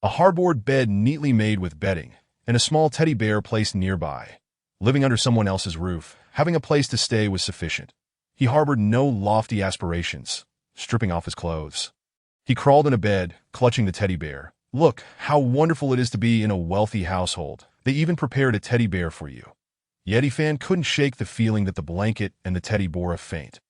S1: a hardboard bed neatly made with bedding, and a small teddy bear placed nearby. Living under someone else's roof, having a place to stay was sufficient. He harbored no lofty aspirations. Stripping off his clothes, he crawled into bed, clutching the teddy bear. Look, how wonderful it is to be in a wealthy household. They even prepared a teddy bear for you. Yet Yi Fan couldn't shake the feeling that the blanket and the teddy bore a faint,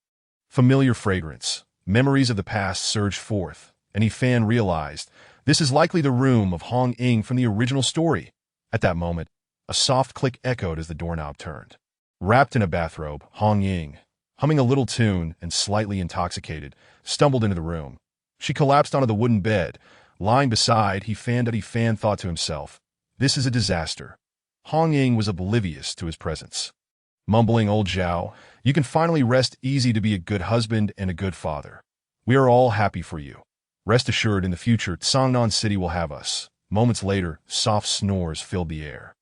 S1: familiar fragrance. Memories of the past surged forth, and Yi Fan realized this is likely the room of Hong Ying from the original story. At that moment, a soft click echoed as the doorknob turned. Wrapped in a bathrobe, Hong Ying, humming a little tune and slightly intoxicated, stumbled into the room. She collapsed onto the wooden bed. Lying beside, Yi Fan thought to himself, this is a disaster. Hong Ying was oblivious to his presence. Mumbling, old Zhao, you can finally rest easy to be a good husband and a good father. We are all happy for you. Rest assured, in the future, Songnan City will have us. Moments later, soft snores filled the air.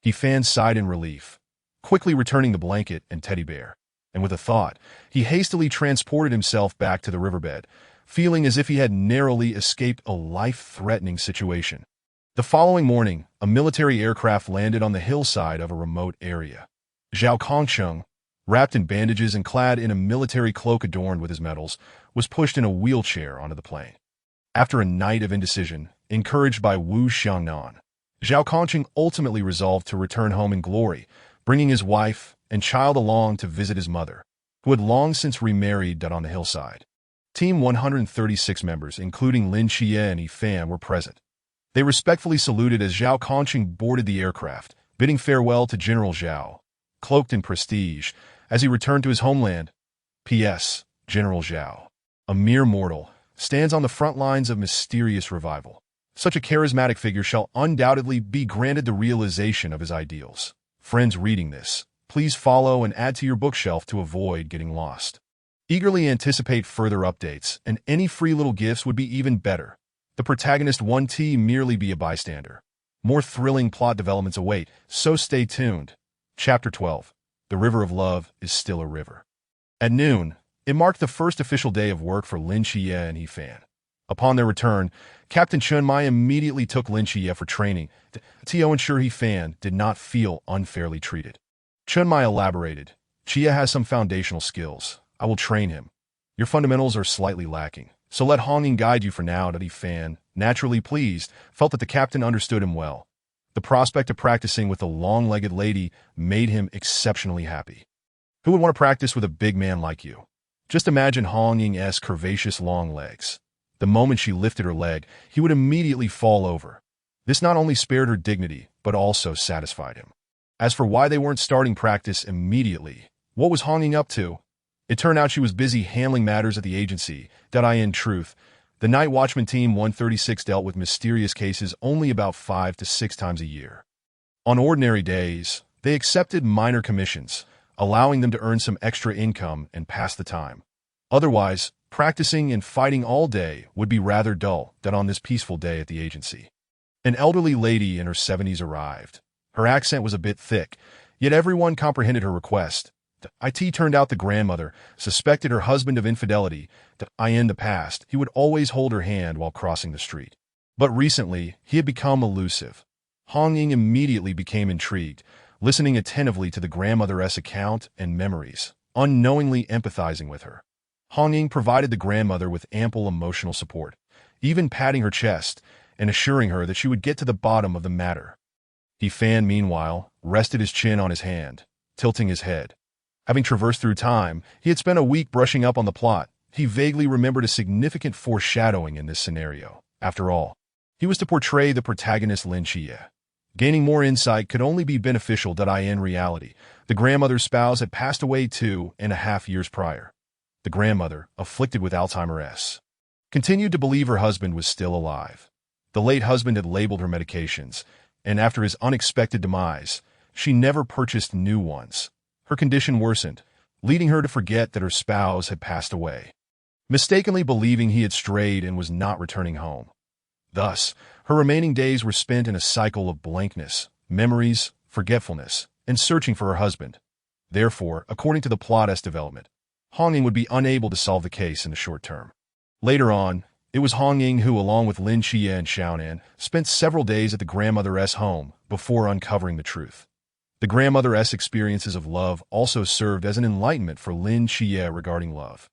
S1: Yi Fan sighed in relief, quickly returning the blanket and teddy bear. And with a thought, he hastily transported himself back to the riverbed, feeling as if he had narrowly escaped a life-threatening situation. The following morning, a military aircraft landed on the hillside of a remote area. Zhao Kongqing, wrapped in bandages and clad in a military cloak adorned with his medals, was pushed in a wheelchair onto the plane. After a night of indecision, encouraged by Wu Xiangnan, Zhao Kongqing ultimately resolved to return home in glory, bringing his wife and child along to visit his mother, who had long since remarried on the hillside. Team 136 members, including Lin Xie and Yi Fan, were present. They respectfully saluted as Zhao Kongqing boarded the aircraft, bidding farewell to General Zhao, cloaked in prestige, as he returned to his homeland. P.S. General Zhao, a mere mortal, stands on the front lines of mysterious revival. Such a charismatic figure shall undoubtedly be granted the realization of his ideals. Friends reading this, please follow and add to your bookshelf to avoid getting lost. Eagerly anticipate further updates, and any free little gifts would be even better. The protagonist 1T merely be a bystander. More thrilling plot developments await, so stay tuned. Chapter 12. The River of Love is still a river. At noon, it marked the first official day of work for Lin Xie and Yi Fan. Upon their return, Captain Chun Mai immediately took Lin Xie for training to ensure Yi Fan did not feel unfairly treated. Chun Mai elaborated, Xie has some foundational skills. I will train him. Your fundamentals are slightly lacking, so let Honging guide you for now. Yi Fan, naturally pleased, felt that the captain understood him well. The prospect of practicing with the long-legged lady made him exceptionally happy. Who would want to practice with a big man like you? Just imagine Honging's curvaceous long legs. The moment she lifted her leg, he would immediately fall over. This not only spared her dignity, but also satisfied him. As for why they weren't starting practice immediately, what was Honging up to? It turned out she was busy handling matters at the agency. In truth, the Night Watchman Team 136 dealt with mysterious cases only about 5 to 6 times a year. On ordinary days, they accepted minor commissions, allowing them to earn some extra income and pass the time. Otherwise, practicing and fighting all day would be rather dull on this peaceful day at the agency. An elderly lady in her 70s arrived. Her accent was a bit thick, yet everyone comprehended her request. It turned out the grandmother suspected her husband of infidelity. In the past, he would always hold her hand while crossing the street. But recently, he had become elusive. Honging immediately became intrigued, listening attentively to the grandmother's account and memories, unknowingly empathizing with her. Honging provided the grandmother with ample emotional support, even patting her chest and assuring her that she would get to the bottom of the matter. Yi Fan, meanwhile, rested his chin on his hand, tilting his head. Having traversed through time, he had spent a week brushing up on the plot. He vaguely remembered a significant foreshadowing in this scenario. After all, he was to portray the protagonist Lin Xie. Gaining more insight could only be beneficial. In reality, the grandmother's spouse had passed away 2.5 years prior. The grandmother, afflicted with Alzheimer's, continued to believe her husband was still alive. The late husband had labeled her medications, and after his unexpected demise, she never purchased new ones. Her condition worsened, leading her to forget that her spouse had passed away, mistakenly believing he had strayed and was not returning home. Thus, her remaining days were spent in a cycle of blankness, memories, forgetfulness, and searching for her husband. Therefore, according to the plot's development, Honging would be unable to solve the case in the short term. Later on, it was Honging who, along with Lin Xie and Xiaonan, spent several days at the grandmother's home before uncovering the truth. The grandmother's experiences of love also served as an enlightenment for Lin Xie regarding love.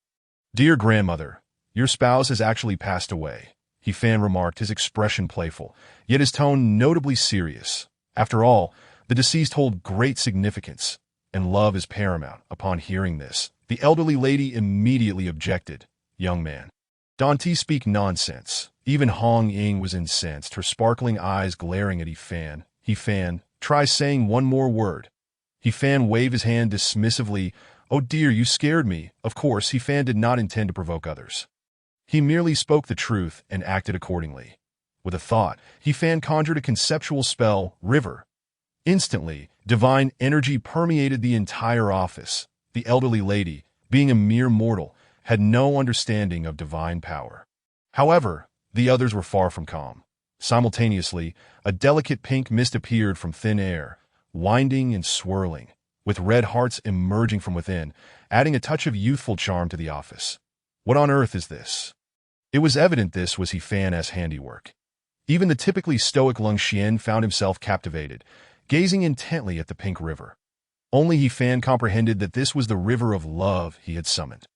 S1: Dear grandmother, your spouse has actually passed away, Yi Fan remarked, his expression playful, yet his tone notably serious. After all, the deceased hold great significance, and love is paramount. Upon hearing this, the elderly lady immediately objected. Young man, don't speak nonsense. Even Honging was incensed, her sparkling eyes glaring at Yi Fan. Yi Fan, try saying one more word. Yi Fan waved his hand dismissively. Oh dear, you scared me. Of course, Yi Fan did not intend to provoke others. He merely spoke the truth and acted accordingly. With a thought, Yi Fan conjured a conceptual spell, river. Instantly, divine energy permeated the entire office. The elderly lady, being a mere mortal, had no understanding of divine power. However, the others were far from calm. Simultaneously, a delicate pink mist appeared from thin air, winding and swirling, with red hearts emerging from within, adding a touch of youthful charm to the office. What on earth is this? It was evident this was Yi Fan's handiwork. Even the typically stoic Lung Xian found himself captivated, gazing intently at the pink river. Only Yi Fan comprehended that this was the river of love he had summoned.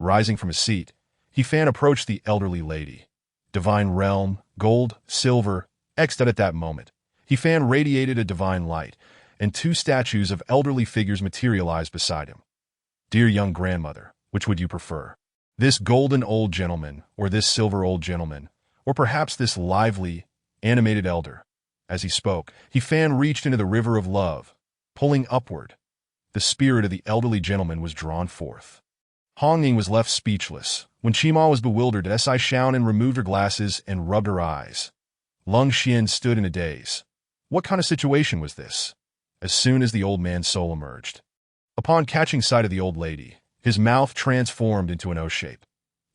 S1: Rising from his seat, Yi Fan approached the elderly lady. Divine realm, gold, silver, X'd out at that moment. He-Fan radiated a divine light, and two statues of elderly figures materialized beside him. Dear young grandmother, which would you prefer? This golden old gentleman, or this silver old gentleman, or perhaps this lively, animated elder? As he spoke, He-Fan reached into the river of love, pulling upward. The spirit of the elderly gentleman was drawn forth. Hong Ying was left speechless. When Qima was bewildered, Si Xiaonan removed her glasses and rubbed her eyes. Lung Xian stood in a daze. What kind of situation was this? As soon as the old man's soul emerged. Upon catching sight of the old lady, his mouth transformed into an O shape.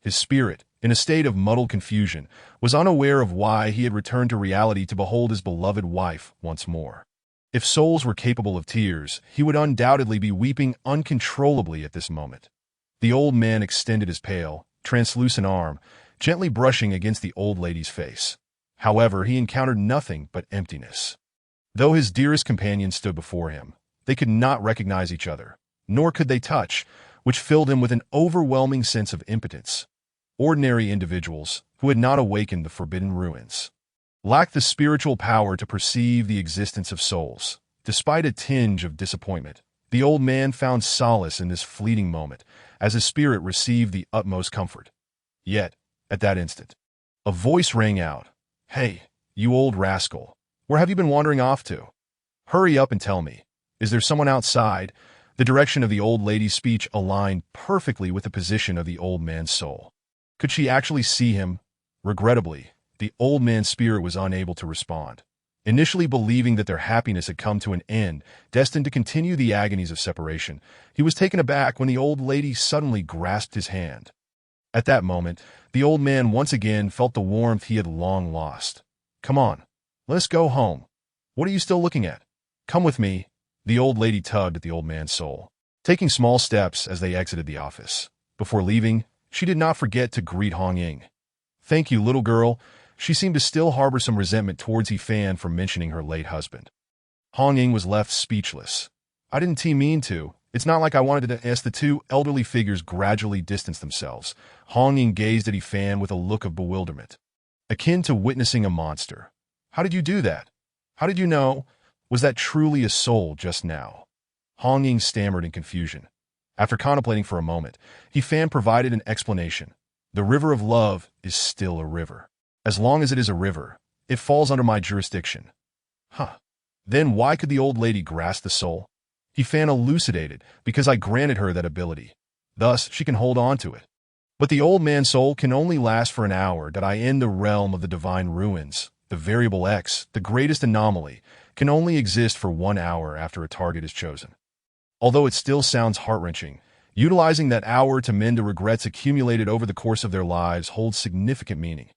S1: His spirit, in a state of muddled confusion, was unaware of why he had returned to reality to behold his beloved wife once more. If souls were capable of tears, he would undoubtedly be weeping uncontrollably at this moment. The old man extended his pale, translucent arm, gently brushing against the old lady's face. However, he encountered nothing but emptiness. Though his dearest companion stood before him, they could not recognize each other, nor could they touch, which filled him with an overwhelming sense of impotence. Ordinary individuals, who had not awakened the forbidden ruins, lacked the spiritual power to perceive the existence of souls. Despite a tinge of disappointment, the old man found solace in this fleeting moment, as his spirit received the utmost comfort. Yet, at that instant, a voice rang out. Hey, you old rascal, where have you been wandering off to? Hurry up and tell me. Is there someone outside? The direction of the old lady's speech aligned perfectly with the position of the old man's soul. Could she actually see him? Regrettably, the old man's spirit was unable to respond. Initially believing that their happiness had come to an end, destined to continue the agonies of separation, he was taken aback when the old lady suddenly grasped his hand. At that moment, the old man once again felt the warmth he had long lost. Come on, let us go home. What are you still looking at? Come with me. The old lady tugged at the old man's soul, taking small steps as they exited the office. Before leaving, she did not forget to greet Hong Ying. Thank you, little girl. She seemed to still harbor some resentment towards He-Fan for mentioning her late husband. Hong Ying was left speechless. I didn't mean to. It's not like I wanted to. As the two elderly figures gradually distanced themselves, Hong Ying gazed at He-Fan with a look of bewilderment, akin to witnessing a monster. How did you do that? How did you know? Was that truly a soul just now? Hong Ying stammered in confusion. After contemplating for a moment, He-Fan provided an explanation. The river of love is still a river. As long as it is a river, it falls under my jurisdiction. Huh. Then why could the old lady grasp the soul? He-Fan elucidated, because I granted her that ability. Thus, she can hold on to it. But the old man's soul can only last for an hour. That I in the realm of the divine ruins. The variable X, the greatest anomaly, can only exist for 1 hour after a target is chosen. Although it still sounds heart-wrenching, utilizing that hour to mend the regrets accumulated over the course of their lives holds significant meaning.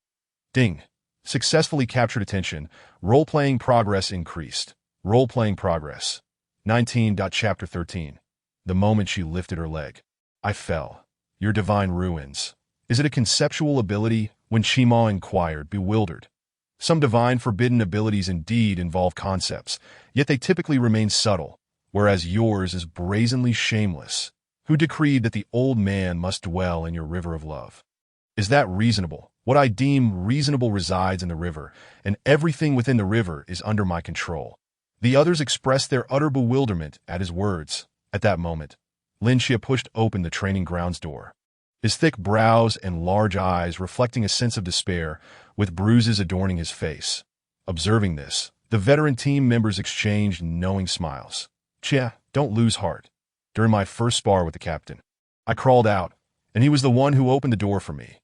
S1: Ding. Successfully captured attention. Role-playing progress increased. Role-playing progress. 19. Chapter 13. The moment she lifted her leg. I fell. Your divine ruins. Is it a conceptual ability? When Qima inquired, bewildered. Some divine forbidden abilities indeed involve concepts, yet they typically remain subtle, whereas yours is brazenly shameless. Who decreed that the old man must dwell in your river of love? Is that reasonable? What I deem reasonable resides in the river, and everything within the river is under my control. The others expressed their utter bewilderment at his words. At that moment, Lin Xia pushed open the training grounds door. His thick brows and large eyes reflecting a sense of despair, with bruises adorning his face. Observing this, the veteran team members exchanged knowing smiles. Xia, don't lose heart. During my first spar with the captain, I crawled out, and he was the one who opened the door for me.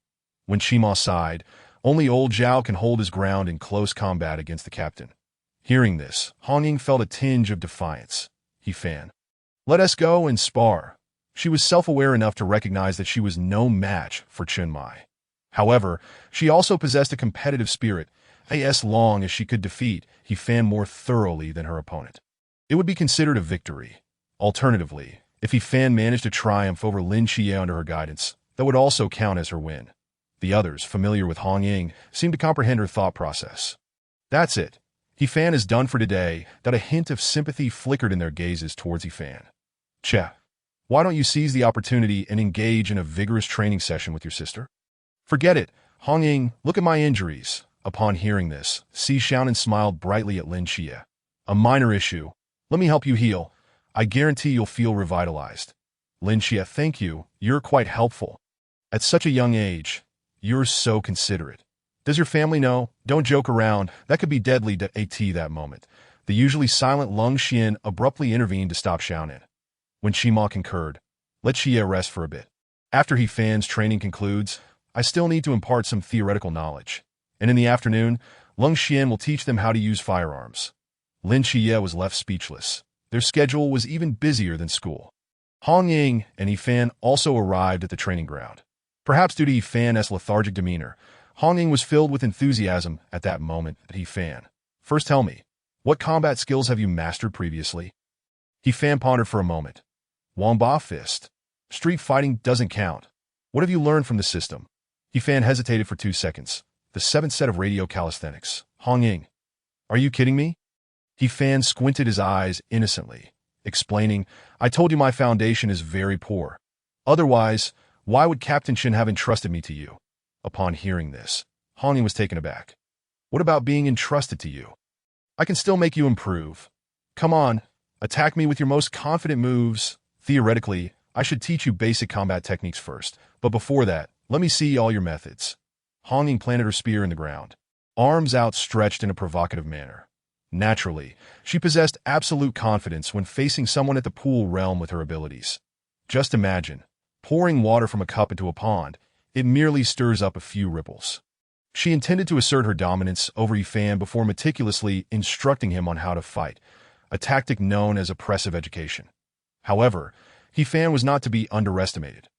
S1: When Qima sighed, only old Zhao can hold his ground in close combat against the captain. Hearing this, Hong Ying felt a tinge of defiance. He-Fan. Let us go and spar. She was self-aware enough to recognize that she was no match for Chunmai. However, she also possessed a competitive spirit, as long as she could defeat He-Fan more thoroughly than her opponent. It would be considered a victory. Alternatively, if He-Fan managed to triumph over Lin Xia under her guidance, that would also count as her win. The others, familiar with Hong Ying, seemed to comprehend her thought process. That's it. He-Fan is done for today. That a hint of sympathy flickered in their gazes towards He-Fan. Che, why don't you seize the opportunity and engage in a vigorous training session with your sister? Forget it. Hong Ying, look at my injuries. Upon hearing this, Si Xiaonan smiled brightly at Lin Xie. A minor issue. Let me help you heal. I guarantee you'll feel revitalized. Lin Xie, thank you. You're quite helpful. At such a young age, you're so considerate. Does your family know? Don't joke around. That could be deadly to AT that moment. The usually silent Lung Xian abruptly intervened to stop Xiaonan. When Shima concurred, let Xie rest for a bit. After He Fan's training concludes, I still need to impart some theoretical knowledge. And in the afternoon, Lung Xian will teach them how to use firearms. Lin Xie was left speechless. Their schedule was even busier than school. Hong Ying and He Fan also arrived at the training ground. Perhaps due to He Fan's lethargic demeanor, Hong Ying was filled with enthusiasm at that moment at He Fan. First tell me, what combat skills have you mastered previously? He Fan pondered for a moment. Wangba Fist. Street fighting doesn't count. What have you learned from the system? He Fan hesitated for 2 seconds. The 7th set of radio calisthenics. Hong Ying. Are you kidding me? He Fan squinted his eyes innocently, explaining, I told you my foundation is very poor. Otherwise, why would Captain Shin have entrusted me to you? Upon hearing this, Hong Ying was taken aback. What about being entrusted to you? I can still make you improve. Come on, attack me with your most confident moves. Theoretically, I should teach you basic combat techniques first, but before that, let me see all your methods. Hong Ying planted her spear in the ground, arms outstretched in a provocative manner. Naturally, she possessed absolute confidence when facing someone at the pool realm with her abilities. Just imagine, pouring water from a cup into a pond, it merely stirs up a few ripples. She intended to assert her dominance over He Fan before meticulously instructing him on how to fight, a tactic known as oppressive education. However, He Fan was not to be underestimated.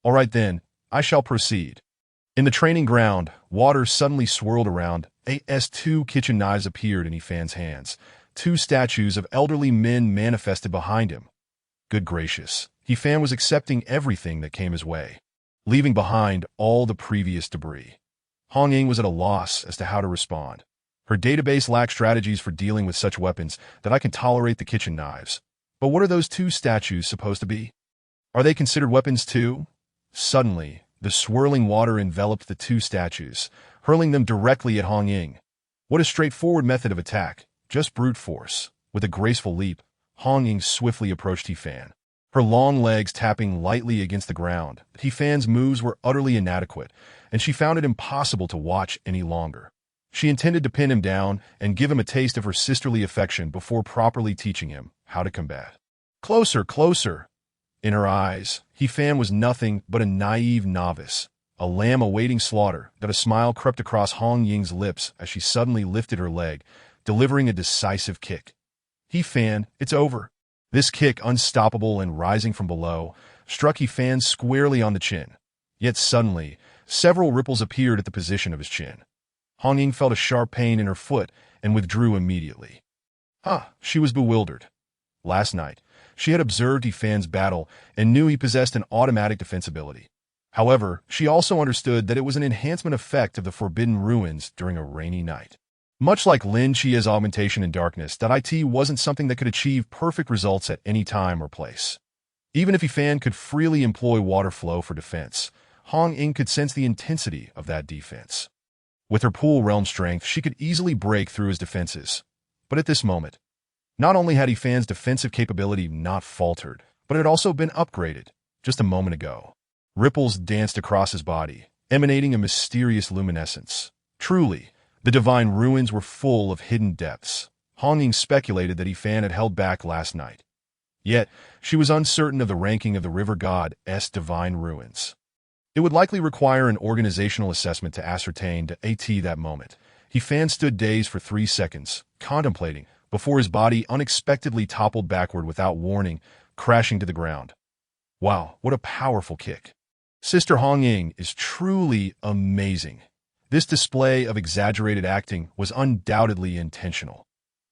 S1: All right then, I shall proceed. In the training ground, water suddenly swirled around. As 2 kitchen knives appeared in He Fan's hands. 2 statues of elderly men manifested behind him. Good gracious, He Fan was accepting everything that came his way, leaving behind all the previous debris. Hong Ying was at a loss as to how to respond. Her database lacked strategies for dealing with such weapons that I can tolerate the kitchen knives. But what are those 2 statues supposed to be? Are they considered weapons too? Suddenly, the swirling water enveloped the 2 statues, hurling them directly at Hong Ying. What a straightforward method of attack, just brute force. With a graceful leap, Hong Ying swiftly approached He Fan, her long legs tapping lightly against the ground. He Fan's moves were utterly inadequate, and she found it impossible to watch any longer. She intended to pin him down and give him a taste of her sisterly affection before properly teaching him how to combat. Closer, closer. In her eyes, He Fan was nothing but a naive novice, a lamb awaiting slaughter. That a smile crept across Hong Ying's lips as she suddenly lifted her leg, delivering a decisive kick. He Fan, it's over. This kick, unstoppable and rising from below, struck He Fan squarely on the chin. Yet suddenly, several ripples appeared at the position of his chin. Hong Ying felt a sharp pain in her foot and withdrew immediately. She was bewildered. Last night, she had observed He Fan's battle and knew he possessed an automatic defense ability. However, she also understood that it was an enhancement effect of the Forbidden Ruins during a rainy night. Much like Lin Xie's augmentation in darkness, that it wasn't something that could achieve perfect results at any time or place. Even if He Fan could freely employ water flow for defense, Hong Ying could sense the intensity of that defense. With her pool realm strength, she could easily break through his defenses. But at this moment, not only had He Fan's defensive capability not faltered, but it had also been upgraded just a moment ago. Ripples danced across his body, emanating a mysterious luminescence. Truly, the divine ruins were full of hidden depths. Hong Ying speculated that He Fan had held back last night. Yet, she was uncertain of the ranking of the river god's divine ruins. It would likely require an organizational assessment to ascertain that moment. He Fan stood dazed for 3 seconds, contemplating, before his body unexpectedly toppled backward without warning, crashing to the ground. Wow, what a powerful kick. Sister Hong Ying is truly amazing. This display of exaggerated acting was undoubtedly intentional.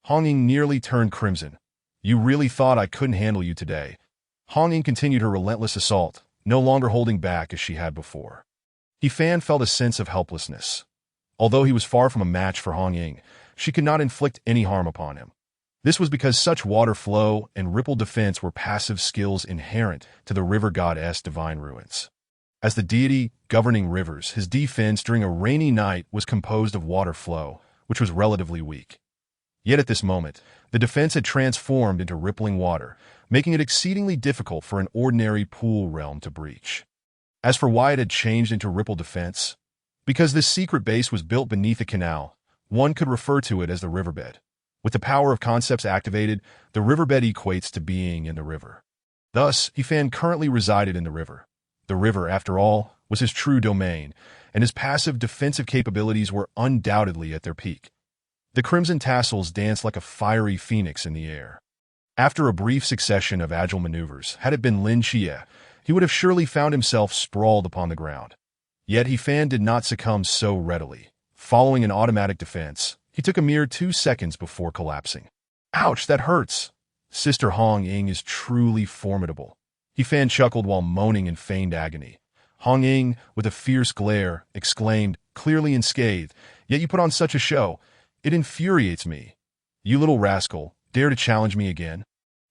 S1: Hong Ying nearly turned crimson. You really thought I couldn't handle you today? Hong Ying continued her relentless assault, no longer holding back as she had before. He Fan felt a sense of helplessness. Although he was far from a match for Hong Ying, she could not inflict any harm upon him. This was because such water flow and ripple defense were passive skills inherent to the river god's divine ruins. As the deity governing rivers, his defense during a rainy night was composed of water flow, which was relatively weak. Yet at this moment, the defense had transformed into rippling water, making it exceedingly difficult for an ordinary pool realm to breach. As for why it had changed into ripple defense, because this secret base was built beneath a canal, one could refer to it as the riverbed. With the power of concepts activated, the riverbed equates to being in the river. Thus, Ifan currently resided in the river. The river, after all, was his true domain, and his passive defensive capabilities were undoubtedly at their peak. The crimson tassels danced like a fiery phoenix in the air. After a brief succession of agile maneuvers, had it been Lin Xie, he would have surely found himself sprawled upon the ground. Yet Ifan did not succumb so readily. Following an automatic defense, he took a mere 2 seconds before collapsing. Ouch, that hurts! Sister Hong Ying is truly formidable. Ifan chuckled while moaning in feigned agony. Hong Ying, with a fierce glare, exclaimed, clearly unscathed, "Yet you put on such a show. It infuriates me. You little rascal, dare to challenge me again?"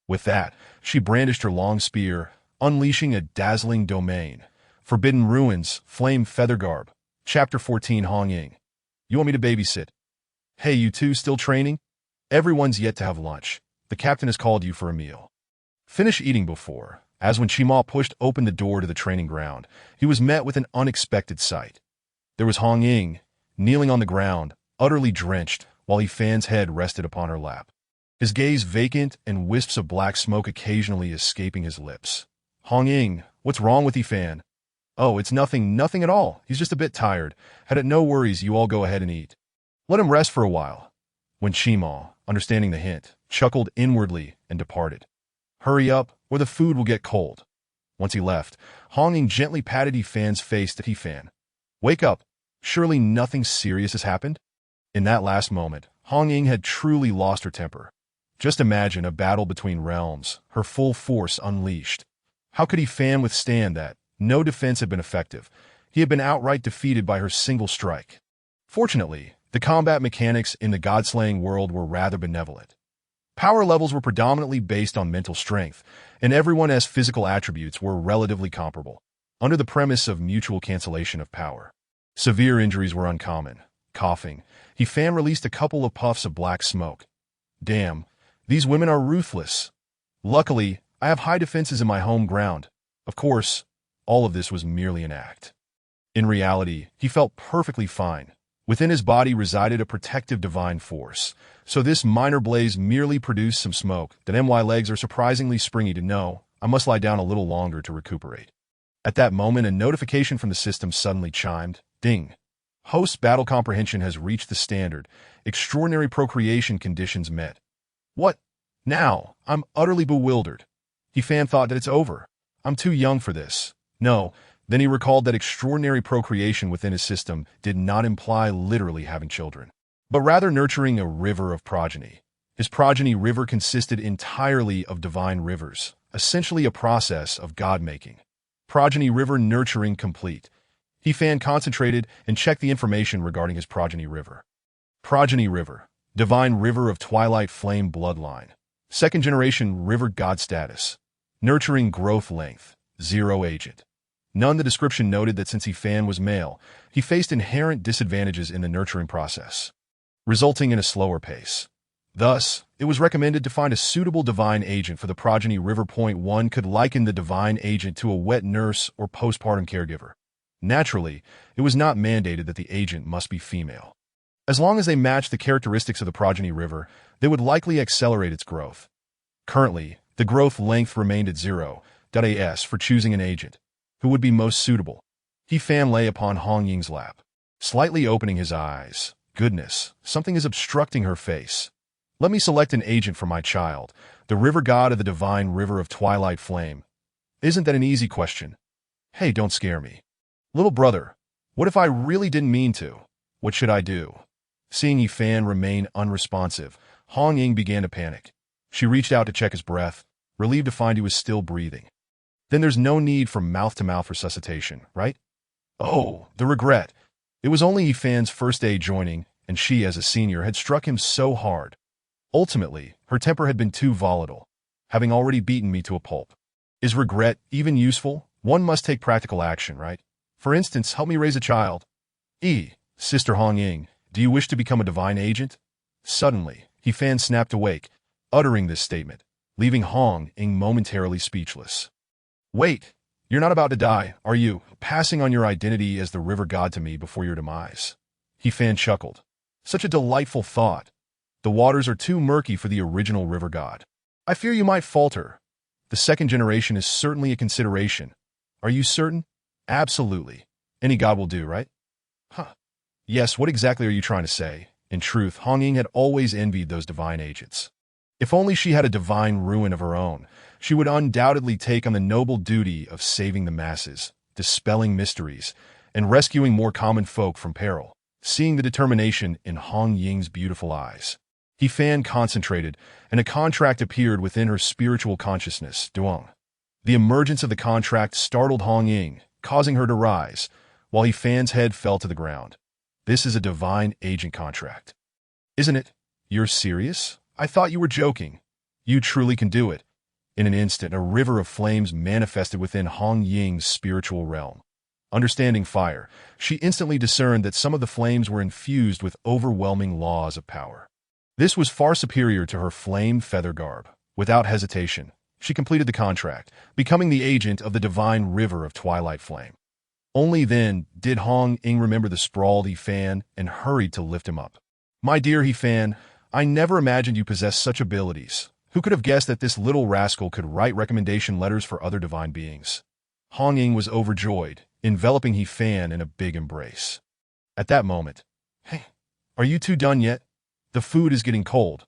S1: With that, she brandished her long spear, unleashing a dazzling domain. Forbidden Ruins, Flame Feathergarb. Chapter 14. Hong Ying. You want me to babysit? Hey, you two still training? Everyone's yet to have lunch. The captain has called you for a meal. Finish eating before, as when Chima pushed open the door to the training ground, he was met with an unexpected sight. There was Hong Ying, kneeling on the ground, utterly drenched, while Ifan's head rested upon her lap. His gaze vacant and wisps of black smoke occasionally escaping his lips. Hong Ying, what's wrong with Ifan? Oh, it's nothing at all. He's just a bit tired. Had it no worries, you all go ahead and eat. Let him rest for a while. When Chima, understanding the hint, chuckled inwardly and departed. Hurry up, or the food will get cold. Once he left, Hong Ying gently patted Ifan's face to Ifan. Wake up. Surely nothing serious has happened? In that last moment, Hong Ying had truly lost her temper. Just imagine a battle between realms, her full force unleashed. How could Ifan withstand that? No defense had been effective. He had been outright defeated by her single strike. Fortunately, the combat mechanics in the god-slaying world were rather benevolent. Power levels were predominantly based on mental strength, and everyone's physical attributes were relatively comparable, under the premise of mutual cancellation of power. Severe injuries were uncommon. Coughing, Ifan released a couple of puffs of black smoke. Damn, these women are ruthless. Luckily, I have high defenses in my home ground. Of course, all of this was merely an act. In reality, he felt perfectly fine. Within his body resided a protective divine force, so this minor blaze merely produced some smoke that my legs are surprisingly springy to know I must lie down a little longer to recuperate. At that moment, a notification from the system suddenly chimed. Ding. Host's battle comprehension has reached the standard. Extraordinary procreation conditions met. What? Now? I'm utterly bewildered. Ifan thought that it's over. I'm too young for this. No. Then he recalled that extraordinary procreation within his system did not imply literally having children, but rather nurturing a river of progeny. His progeny river consisted entirely of divine rivers, essentially a process of God-making. Progeny river nurturing complete. Ifan concentrated and checked the information regarding his progeny river. Progeny river, divine river of twilight flame bloodline. Second generation river god status. Nurturing growth length, 0 agent. None. The description noted that since Ifan was male, he faced inherent disadvantages in the nurturing process, resulting in a slower pace. Thus, it was recommended to find a suitable divine agent for the progeny river. One could liken the divine agent to a wet nurse or postpartum caregiver. Naturally, it was not mandated that the agent must be female. As long as they matched the characteristics of the progeny river, they would likely accelerate its growth. Currently, the growth length remained at 0.as for choosing an agent who would be most suitable. Ifan lay upon Hong Ying's lap, slightly opening his eyes. Goodness, something is obstructing her face. Let me select an agent for my child, the river god of the divine river of twilight flame. Isn't that an easy question? Hey, don't scare me. Little brother, what if I really didn't mean to? What should I do? Seeing Ifan remain unresponsive, Hong Ying began to panic. She reached out to check his breath, relieved to find he was still breathing. Then there's no need for mouth-to-mouth resuscitation, right? Oh, the regret. It was only Ifan's first day joining, and she, as a senior, had struck him so hard. Ultimately, her temper had been too volatile, having already beaten me to a pulp. Is regret even useful? One must take practical action, right? For instance, help me raise a child. Sister Hong Ying, do you wish to become a divine agent? Suddenly, He Fan snapped awake, uttering this statement, leaving Hong Ying momentarily speechless. Wait, you're not about to die, are you, passing on your identity as the river god to me before your demise? He Fan chuckled. Such a delightful thought. The waters are too murky for the original river god. I fear you might falter. The second generation is certainly a consideration. Are you certain? Absolutely. Any god will do, right? Yes, what exactly are you trying to say? In truth, Hong Ying had always envied those divine agents. If only she had a divine ruin of her own, she would undoubtedly take on the noble duty of saving the masses, dispelling mysteries, and rescuing more common folk from peril. Seeing the determination in Hong Ying's beautiful eyes, He Fan concentrated, and a contract appeared within her spiritual consciousness, Duong. The emergence of the contract startled Hong Ying, causing her to rise, while He Fan's head fell to the ground. This is a divine agent contract. Isn't it? You're serious? I thought you were joking. You truly can do it. In an instant, a river of flames manifested within Hong Ying's spiritual realm. Understanding fire, she instantly discerned that some of the flames were infused with overwhelming laws of power. This was far superior to her flame feather garb. Without hesitation, she completed the contract, becoming the agent of the divine river of twilight flame. Only then did Hong Ying remember the sprawled He Fan and hurried to lift him up. My dear He Fan, I never imagined you possessed such abilities. Who could have guessed that this little rascal could write recommendation letters for other divine beings? Hong Ying was overjoyed, enveloping He Fan in a big embrace. At that moment, hey, are you two done yet? The food is getting cold.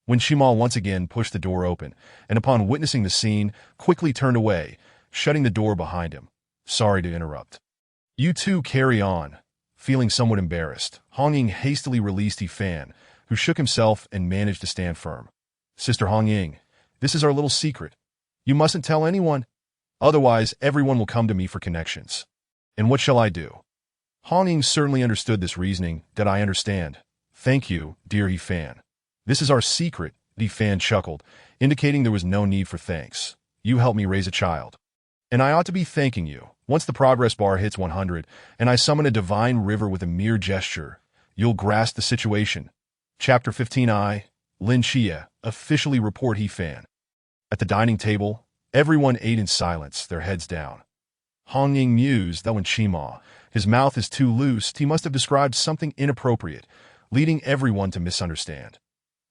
S1: When Shima once again pushed the door open, and upon witnessing the scene, quickly turned away, shutting the door behind him. Sorry to interrupt. You two carry on. Feeling somewhat embarrassed, Hong Ying hastily released He Fan, who shook himself and managed to stand firm. Sister Hong Ying, this is our little secret. You mustn't tell anyone. Otherwise, everyone will come to me for connections. And what shall I do? Hong Ying certainly understood this reasoning, that I understand. Thank you, dear He Fan. This is our secret, He Fan chuckled, indicating there was no need for thanks. You helped me raise a child. And I ought to be thanking you. Once the progress bar hits 100, and I summon a divine river with a mere gesture, you'll grasp the situation. Chapter 15I, Lin Chia, officially report He Fan. At the dining table, everyone ate in silence, their heads down. Hong Ying mused that when Shima, his mouth is too loose, he must have described something inappropriate, leading everyone to misunderstand.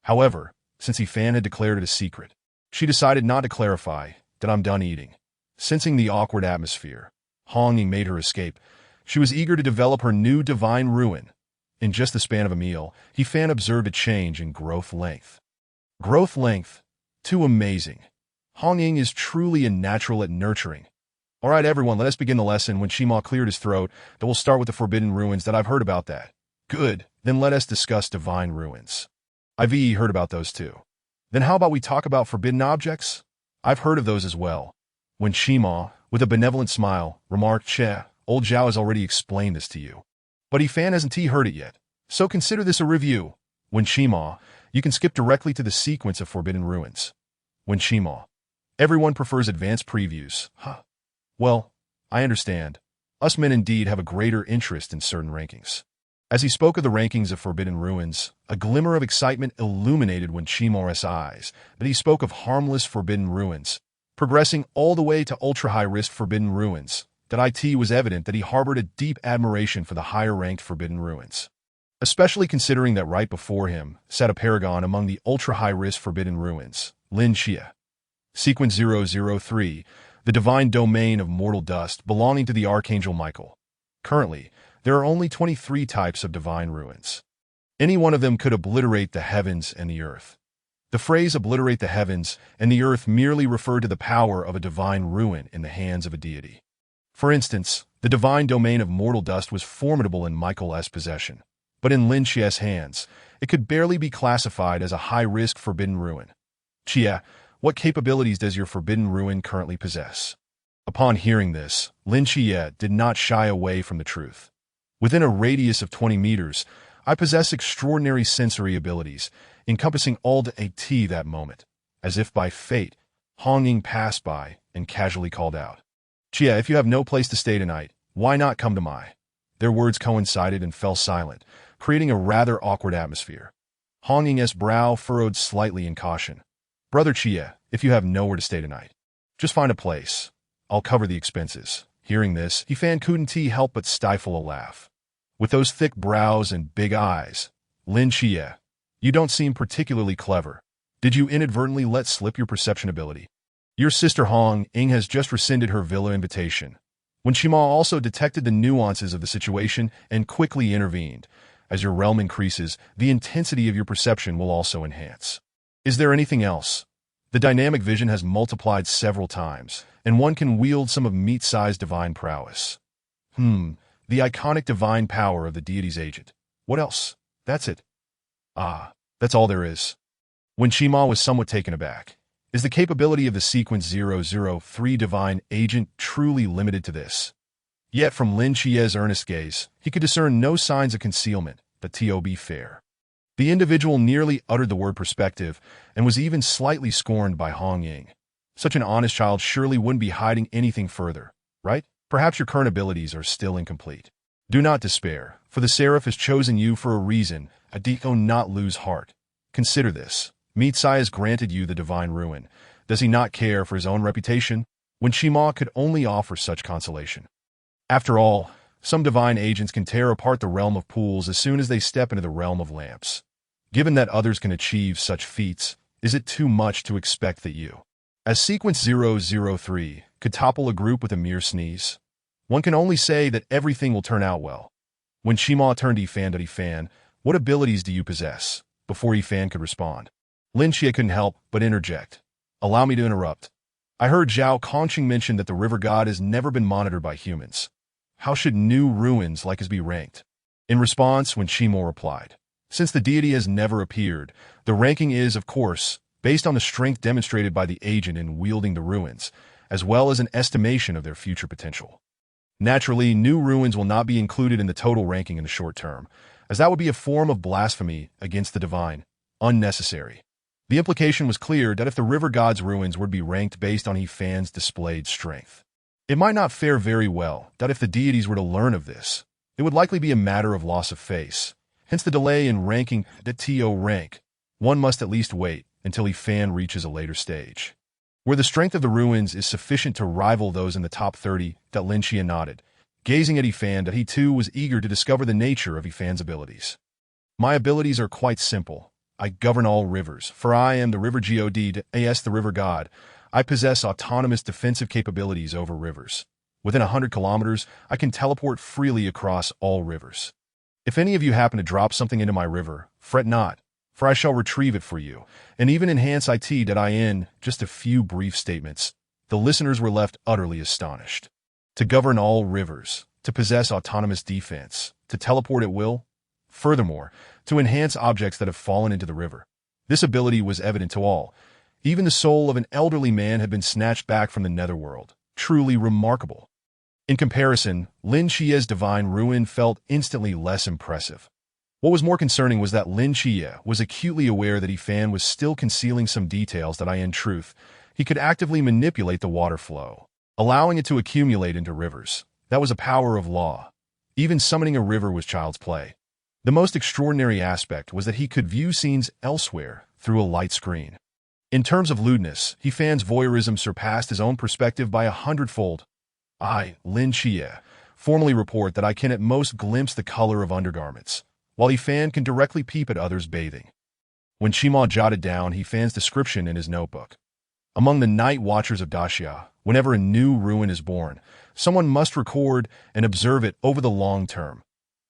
S1: However, since He Fan had declared it a secret, she decided not to clarify that I'm done eating. Sensing the awkward atmosphere, Hong Ying made her escape. She was eager to develop her new divine ruin. In just the span of a meal, He Fan observed a change in growth length. Growth length? Too amazing. Hong Ying is truly a natural at nurturing. All right, everyone, let us begin the lesson. When Shima cleared his throat, that we'll start with the forbidden ruins. That I've heard about that. Good. Then let us discuss divine ruins. I've heard about those too. Then how about we talk about forbidden objects? I've heard of those as well. When Shima, with a benevolent smile, remarked, Che, old Zhao has already explained this to you. But He Fan hasn't heard it yet. So consider this a review. When Shima, you can skip directly to the sequence of forbidden ruins. When Shima, everyone prefers advanced previews. Well, I understand. Us men indeed have a greater interest in certain rankings. As he spoke of the rankings of forbidden ruins, a glimmer of excitement illuminated when Shima's eyes, that he spoke of harmless forbidden ruins, progressing all the way to ultra-high-risk forbidden ruins, that it was evident that he harbored a deep admiration for the higher-ranked forbidden ruins. Especially considering that right before him sat a paragon among the ultra-high-risk forbidden ruins, Lin Chia. Sequence 003, the divine domain of mortal dust belonging to the Archangel Michael. Currently, there are only 23 types of divine ruins. Any one of them could obliterate the heavens and the earth. The phrase obliterate the heavens and the earth merely referred to the power of a divine ruin in the hands of a deity. For instance, the divine domain of mortal dust was formidable in Michael's possession, but in Lin Chia's hands, it could barely be classified as a high-risk forbidden ruin. Chia, what capabilities does your forbidden ruin currently possess? Upon hearing this, Lin Chia did not shy away from the truth. Within a radius of 20 meters, I possess extraordinary sensory abilities, encompassing all to a T that moment. As if by fate, Hong Ying passed by and casually called out, Chia, if you have no place to stay tonight, why not come to my? Their words coincided and fell silent, creating a rather awkward atmosphere. Hong Ying's brow furrowed slightly in caution. Brother Chia, if you have nowhere to stay tonight, just find a place. I'll cover the expenses. Hearing this, Yifan couldn't help but stifle a laugh. With those thick brows and big eyes, Lin Chia, you don't seem particularly clever. Did you inadvertently let slip your perception ability? Your sister Hong Ying has just rescinded her villa invitation. When Shima also detected the nuances of the situation and quickly intervened. As your realm increases, the intensity of your perception will also enhance. Is there anything else? The dynamic vision has multiplied several times, and one can wield some of meat-sized divine prowess. The iconic divine power of the deity's agent. What else? That's it. That's all there is. When Shima was somewhat taken aback, is the capability of the Sequence 003 divine agent truly limited to this? Yet from Lin Chia's earnest gaze, he could discern no signs of concealment, but to be fair. The individual nearly uttered the word perspective and was even slightly scorned by Hong Ying. Such an honest child surely wouldn't be hiding anything further, right? Perhaps your current abilities are still incomplete. Do not despair, for the Seraph has chosen you for a reason. Adiko not lose heart. Consider this. Mitsai has granted you the divine ruin. Does he not care for his own reputation? When Shima could only offer such consolation. After all, some divine agents can tear apart the realm of pools as soon as they step into the realm of lamps. Given that others can achieve such feats, is it too much to expect that you, as Sequence 003, could topple a group with a mere sneeze? One can only say that everything will turn out well. When Shima turned Yifan to Yifan, what abilities do you possess? Before Yifan could respond, Lin Chia couldn't help but interject. Allow me to interrupt. I heard Zhao Kongqing mention that the river god has never been monitored by humans. How should new ruins like his be ranked? In response, when Shimo replied, since the deity has never appeared, the ranking is, of course, based on the strength demonstrated by the agent in wielding the ruins, as well as an estimation of their future potential. Naturally, new ruins will not be included in the total ranking in the short term, as that would be a form of blasphemy against the divine, unnecessary. The implication was clear that if the river god's ruins would be ranked based on Yifan's displayed strength, it might not fare very well that if the deities were to learn of this, it would likely be a matter of loss of face. Hence the delay in ranking the TO rank. One must at least wait until Yifan reaches a later stage, where the strength of the ruins is sufficient to rival those in the top 30. That Lin Chia nodded, gazing at Yifan, that he too was eager to discover the nature of Yifan's abilities. My abilities are quite simple. I govern all rivers, for I am the river god, as the river god. I possess autonomous defensive capabilities over rivers. Within 100 kilometers, I can teleport freely across all rivers. If any of you happen to drop something into my river, fret not, for I shall retrieve it for you, and even enhance it. In just a few brief statements, the listeners were left utterly astonished. To govern all rivers, to possess autonomous defense, to teleport at will, furthermore, to enhance objects that have fallen into the river. This ability was evident to all. Even the soul of an elderly man had been snatched back from the netherworld. Truly remarkable. In comparison, Lin Chia's divine ruin felt instantly less impressive. What was more concerning was that Lin Chia was acutely aware that Yifan was still concealing some details that in truth, he could actively manipulate the water flow, allowing it to accumulate into rivers. That was a power of law. Even summoning a river was child's play. The most extraordinary aspect was that he could view scenes elsewhere through a light screen. In terms of lewdness, Yifan's voyeurism surpassed his own perspective by 100-fold. I, Lin Chia, formally report that I can at most glimpse the color of undergarments, while Yifan can directly peep at others bathing. When Shima jotted down Yifan's description in his notebook, among the night watchers of Daxia, whenever a new ruin is born, someone must record and observe it over the long term.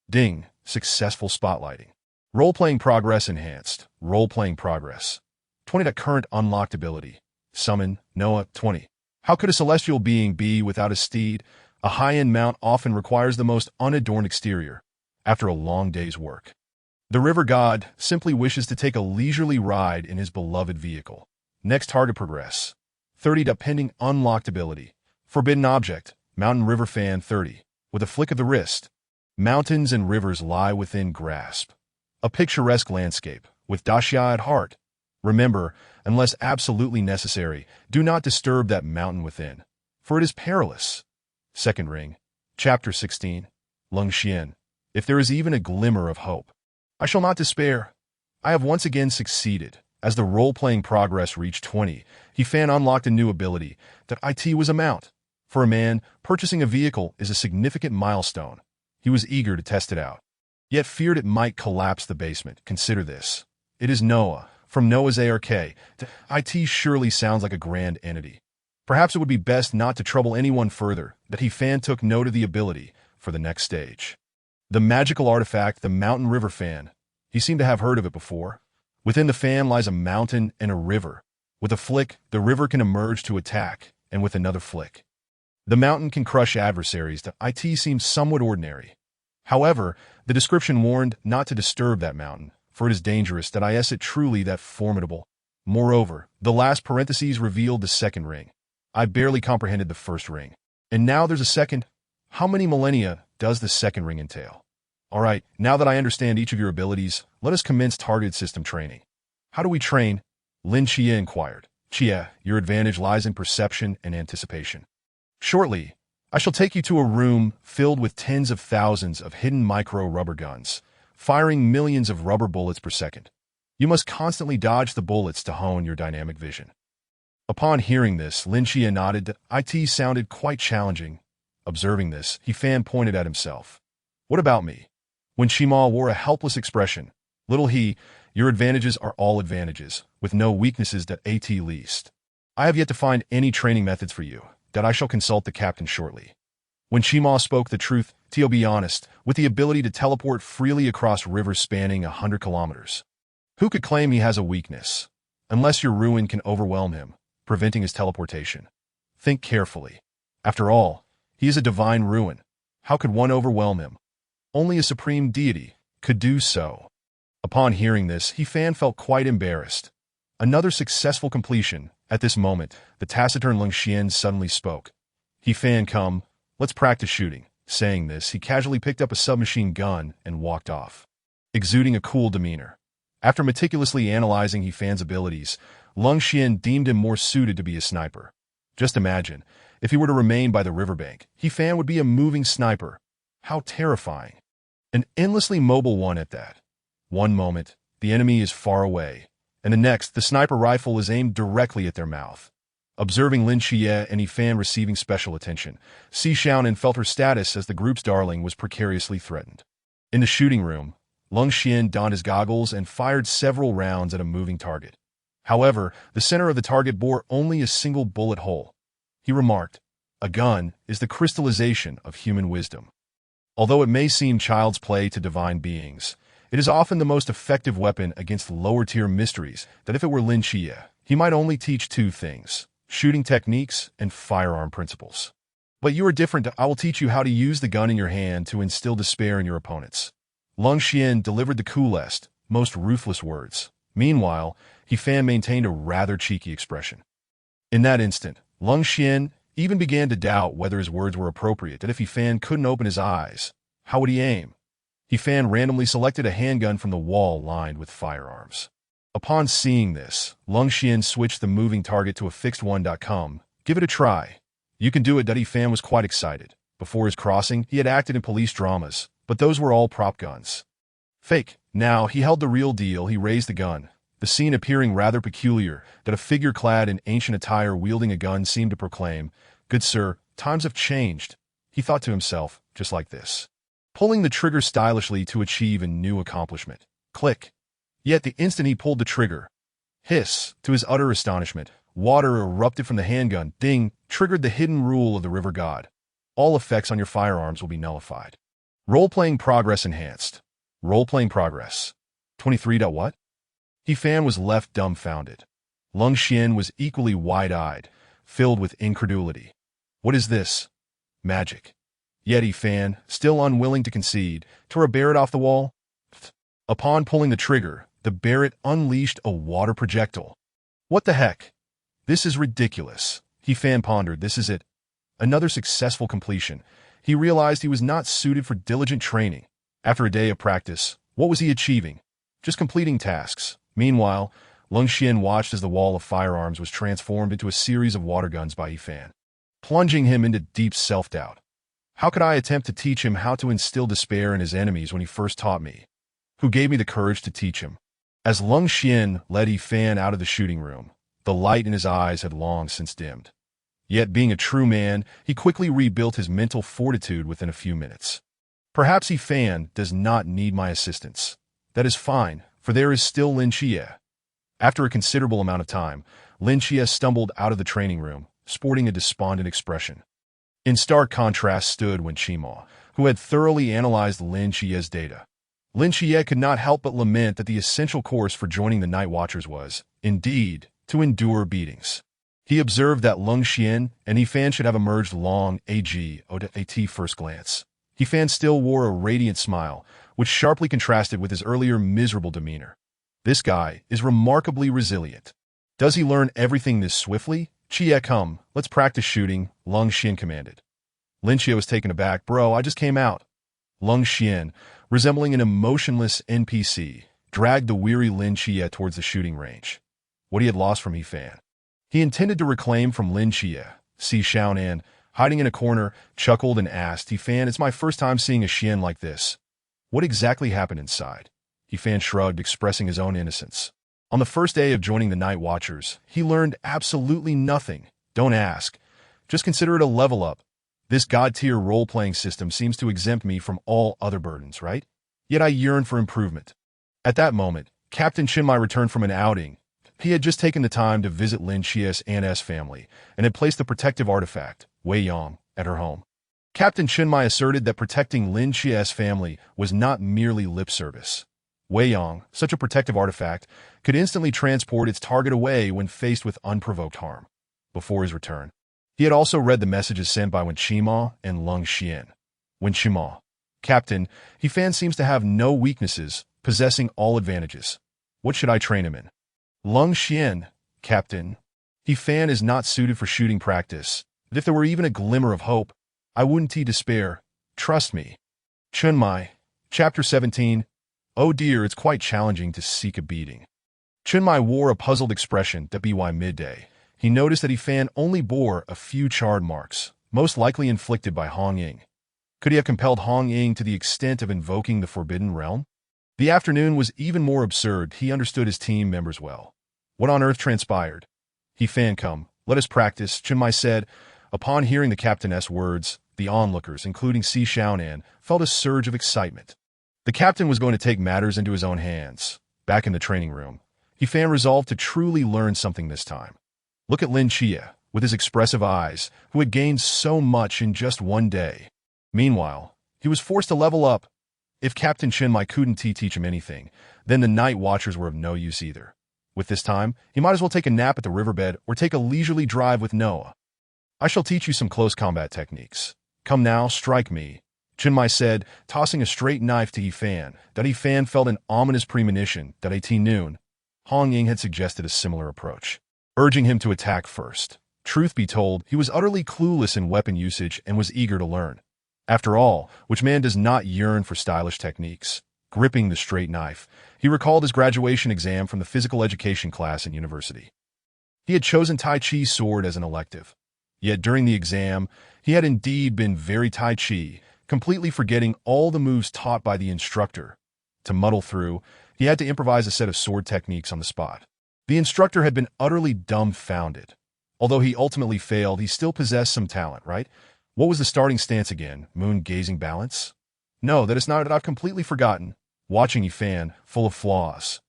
S1: Ding, successful spotlighting. Role-playing progress enhanced. Role-playing progress. 20. Current unlocked ability. Summon, Noah, 20. How could a celestial being be without a steed? A high-end mount often requires the most unadorned exterior. After a long day's work, the river god simply wishes to take a leisurely ride in his beloved vehicle. Next target progress. 30. Pending unlocked ability. Forbidden object. Mountain river fan, 30. With a flick of the wrist, mountains and rivers lie within grasp. A picturesque landscape, with Daxia at heart. Remember, unless absolutely necessary, do not disturb that mountain within, for it is perilous. Second ring. Chapter 16. Lung Xian. If there is even a glimmer of hope, I shall not despair. I have once again succeeded. As the role-playing progress reached 20, He Fan unlocked a new ability, that IT was a mount. For a man, purchasing a vehicle is a significant milestone. He was eager to test it out, yet feared it might collapse the basement. Consider this. It is Noah. From Noah's ARK, IT surely sounds like a grand entity. Perhaps it would be best not to trouble anyone further. That He Fan took note of the ability for the next stage. The magical artifact, the Mountain River Fan. He seemed to have heard of it before. Within the fan lies a mountain and a river. With a flick, the river can emerge to attack, and with another flick, the mountain can crush adversaries. The IT seems somewhat ordinary. However, the description warned not to disturb that mountain, for it is dangerous. That is it truly that formidable? Moreover, the last parentheses revealed the second ring. I barely comprehended the first ring. And now there's a second. How many millennia does the second ring entail? Alright, now that I understand each of your abilities, let us commence targeted system training. How do we train? Lin Chia inquired. Chia, your advantage lies in perception and anticipation. Shortly, I shall take you to a room filled with tens of thousands of hidden micro-rubber guns, firing millions of rubber bullets per second. You must constantly dodge the bullets to hone your dynamic vision. Upon hearing this, Lin Chia nodded. IT sounded quite challenging. Observing this, He Fan pointed at himself. What about me? When Shima wore a helpless expression. Little he, your advantages are all advantages, with no weaknesses that at least. I have yet to find any training methods for you, that I shall consult the captain shortly. When Shima spoke the truth, to be honest, with the ability to teleport freely across rivers spanning 100 kilometers. Who could claim he has a weakness? Unless your ruin can overwhelm him, preventing his teleportation. Think carefully. After all, he is a divine ruin. How could one overwhelm him? Only a supreme deity could do so. Upon hearing this, He Fan felt quite embarrassed. Another successful completion. At this moment, the taciturn Lung Xian suddenly spoke. He Fan, come, let's practice shooting. Saying this, he casually picked up a submachine gun and walked off, exuding a cool demeanor. After meticulously analyzing He Fan's abilities, Lung Xian deemed him more suited to be a sniper. Just imagine, if he were to remain by the riverbank, He Fan would be a moving sniper. How terrifying. An endlessly mobile one at that. One moment, the enemy is far away, and the next, the sniper rifle is aimed directly at their mouth. Observing Lin Chia and He Fan receiving special attention, Si Xiaonan felt her status as the group's darling was precariously threatened. In the shooting room, Lung Xian donned his goggles and fired several rounds at a moving target. However, the center of the target bore only a single bullet hole. He remarked, a gun is the crystallization of human wisdom. Although it may seem child's play to divine beings, it is often the most effective weapon against lower-tier mysteries. That if it were Lin Chia, he might only teach two things: shooting techniques and firearm principles. But you are different. I will teach you how to use the gun in your hand to instill despair in your opponents. Lung Xian delivered the coolest, most ruthless words. Meanwhile, He Fan maintained a rather cheeky expression. In that instant, Lung Xian even began to doubt whether his words were appropriate. That if He Fan couldn't open his eyes, how would he aim? He Fan randomly selected a handgun from the wall lined with firearms. Upon seeing this, Lung Xian switched the moving target to a fixed one. Come, give it a try. You can do it. He Fan was quite excited. Before his crossing, he had acted in police dramas, but those were all prop guns. Fake. Now he held the real deal. He raised the gun, the scene appearing rather peculiar. That a figure clad in ancient attire wielding a gun seemed to proclaim, "Good sir, times have changed." He thought to himself, just like this, pulling the trigger stylishly to achieve a new accomplishment. Click. Yet the instant he pulled the trigger, hiss, to his utter astonishment, water erupted from the handgun. Ding, triggered the hidden rule of the river god. All effects on your firearms will be nullified. Role-playing progress enhanced. Role-playing progress. 23. What? He Fan was left dumbfounded. Lung Xian was equally wide-eyed, filled with incredulity. What is this? Magic. Yet He Fan, still unwilling to concede, tore a Barrett off the wall. Upon pulling the trigger, the Barrett unleashed a water projectile. What the heck? This is ridiculous. He Fan pondered. This is it. Another successful completion. He realized he was not suited for diligent training. After a day of practice, what was he achieving? Just completing tasks. Meanwhile, Lung Xian watched as the wall of firearms was transformed into a series of water guns by He Fan, plunging him into deep self-doubt. How could I attempt to teach him how to instill despair in his enemies when he first taught me? Who gave me the courage to teach him? As Lung Xian led Yi Fan out of the shooting room, the light in his eyes had long since dimmed. Yet, being a true man, he quickly rebuilt his mental fortitude within a few minutes. Perhaps Yi Fan does not need my assistance. That is fine, for there is still Lin Xie. After a considerable amount of time, Lin Xie stumbled out of the training room, sporting a despondent expression. In stark contrast stood Wen Qimo, who had thoroughly analyzed Lin Xie's data. Lin Xie could not help but lament that the essential course for joining the Night Watchers was, indeed, to endure beatings. He observed that Lung Xian and Yi Fan should have emerged long at first glance. Yi Fan still wore a radiant smile, which sharply contrasted with his earlier miserable demeanor. This guy is remarkably resilient. Does he learn everything this swiftly? Xie, come, let's practice shooting, Lung Xian commanded. Lin Xie was taken aback. Bro, I just came out. Lung Xian, resembling an emotionless NPC, dragged the weary Lin Xie towards the shooting range. What he had lost from Yi Fan, he intended to reclaim from Lin Xie. Si Xiaonan, hiding in a corner, chuckled and asked, Yi Fan, it's my first time seeing a Xian like this. What exactly happened inside? Yi Fan shrugged, expressing his own innocence. On the first day of joining the Night Watchers, he learned absolutely nothing. Don't ask. Just consider it a level up. This god-tier role-playing system seems to exempt me from all other burdens, right? Yet I yearn for improvement. At that moment, Captain Chinmai returned from an outing. He had just taken the time to visit Lin Xie's Aunt's family and had placed the protective artifact, Wei Yang, at her home. Captain Chinmai asserted that protecting Lin Xie's family was not merely lip service. Wei Yang, such a protective artifact, could instantly transport its target away when faced with unprovoked harm. Before his return, he had also read the messages sent by Wen Qimo and Lung Xian. Wen Qimo, Captain, Yi Fan seems to have no weaknesses, possessing all advantages. What should I train him in? Lung Xian, Captain, Yi Fan is not suited for shooting practice, but if there were even a glimmer of hope, I wouldn't despair. Trust me. Chunmai, Chapter 17. Oh dear, it's quite challenging to seek a beating. Chunmai wore a puzzled expression. By midday, he noticed that Yi Fan only bore a few charred marks, most likely inflicted by Hong Ying. Could he have compelled Hong Ying to the extent of invoking the Forbidden Realm? The afternoon was even more absurd. He understood his team members well. What on earth transpired? Yi Fan, come, let us practice, Chunmai said. Upon hearing the captain's words, the onlookers, including Si Xiaonan, felt a surge of excitement. The captain was going to take matters into his own hands. Back in the training room, Yi Fan resolved to truly learn something this time. Look at Lin Xie, with his expressive eyes, who had gained so much in just one day. Meanwhile, he was forced to level up. If Captain Chinmai couldn't teach him anything, then the Night Watchers were of no use either. With this time, he might as well take a nap at the riverbed or take a leisurely drive with Noah. I shall teach you some close combat techniques. Come now, strike me, Chinmai said, tossing a straight knife to Yi Fan. Yi Fan felt an ominous premonition that at noon, Hong Ying had suggested a similar approach, urging him to attack first. Truth be told, he was utterly clueless in weapon usage and was eager to learn. After all, which man does not yearn for stylish techniques? Gripping the straight knife, he recalled his graduation exam from the physical education class in university. He had chosen Tai Chi's sword as an elective. Yet during the exam, he had indeed been very Tai Chi, completely forgetting all the moves taught by the instructor. To muddle through, he had to improvise a set of sword techniques on the spot. The instructor had been utterly dumbfounded. Although he ultimately failed, he still possessed some talent, right? What was the starting stance again? Moon-gazing balance? No, that is not it. I've completely forgotten. Watching Yi Fan, full of flaws,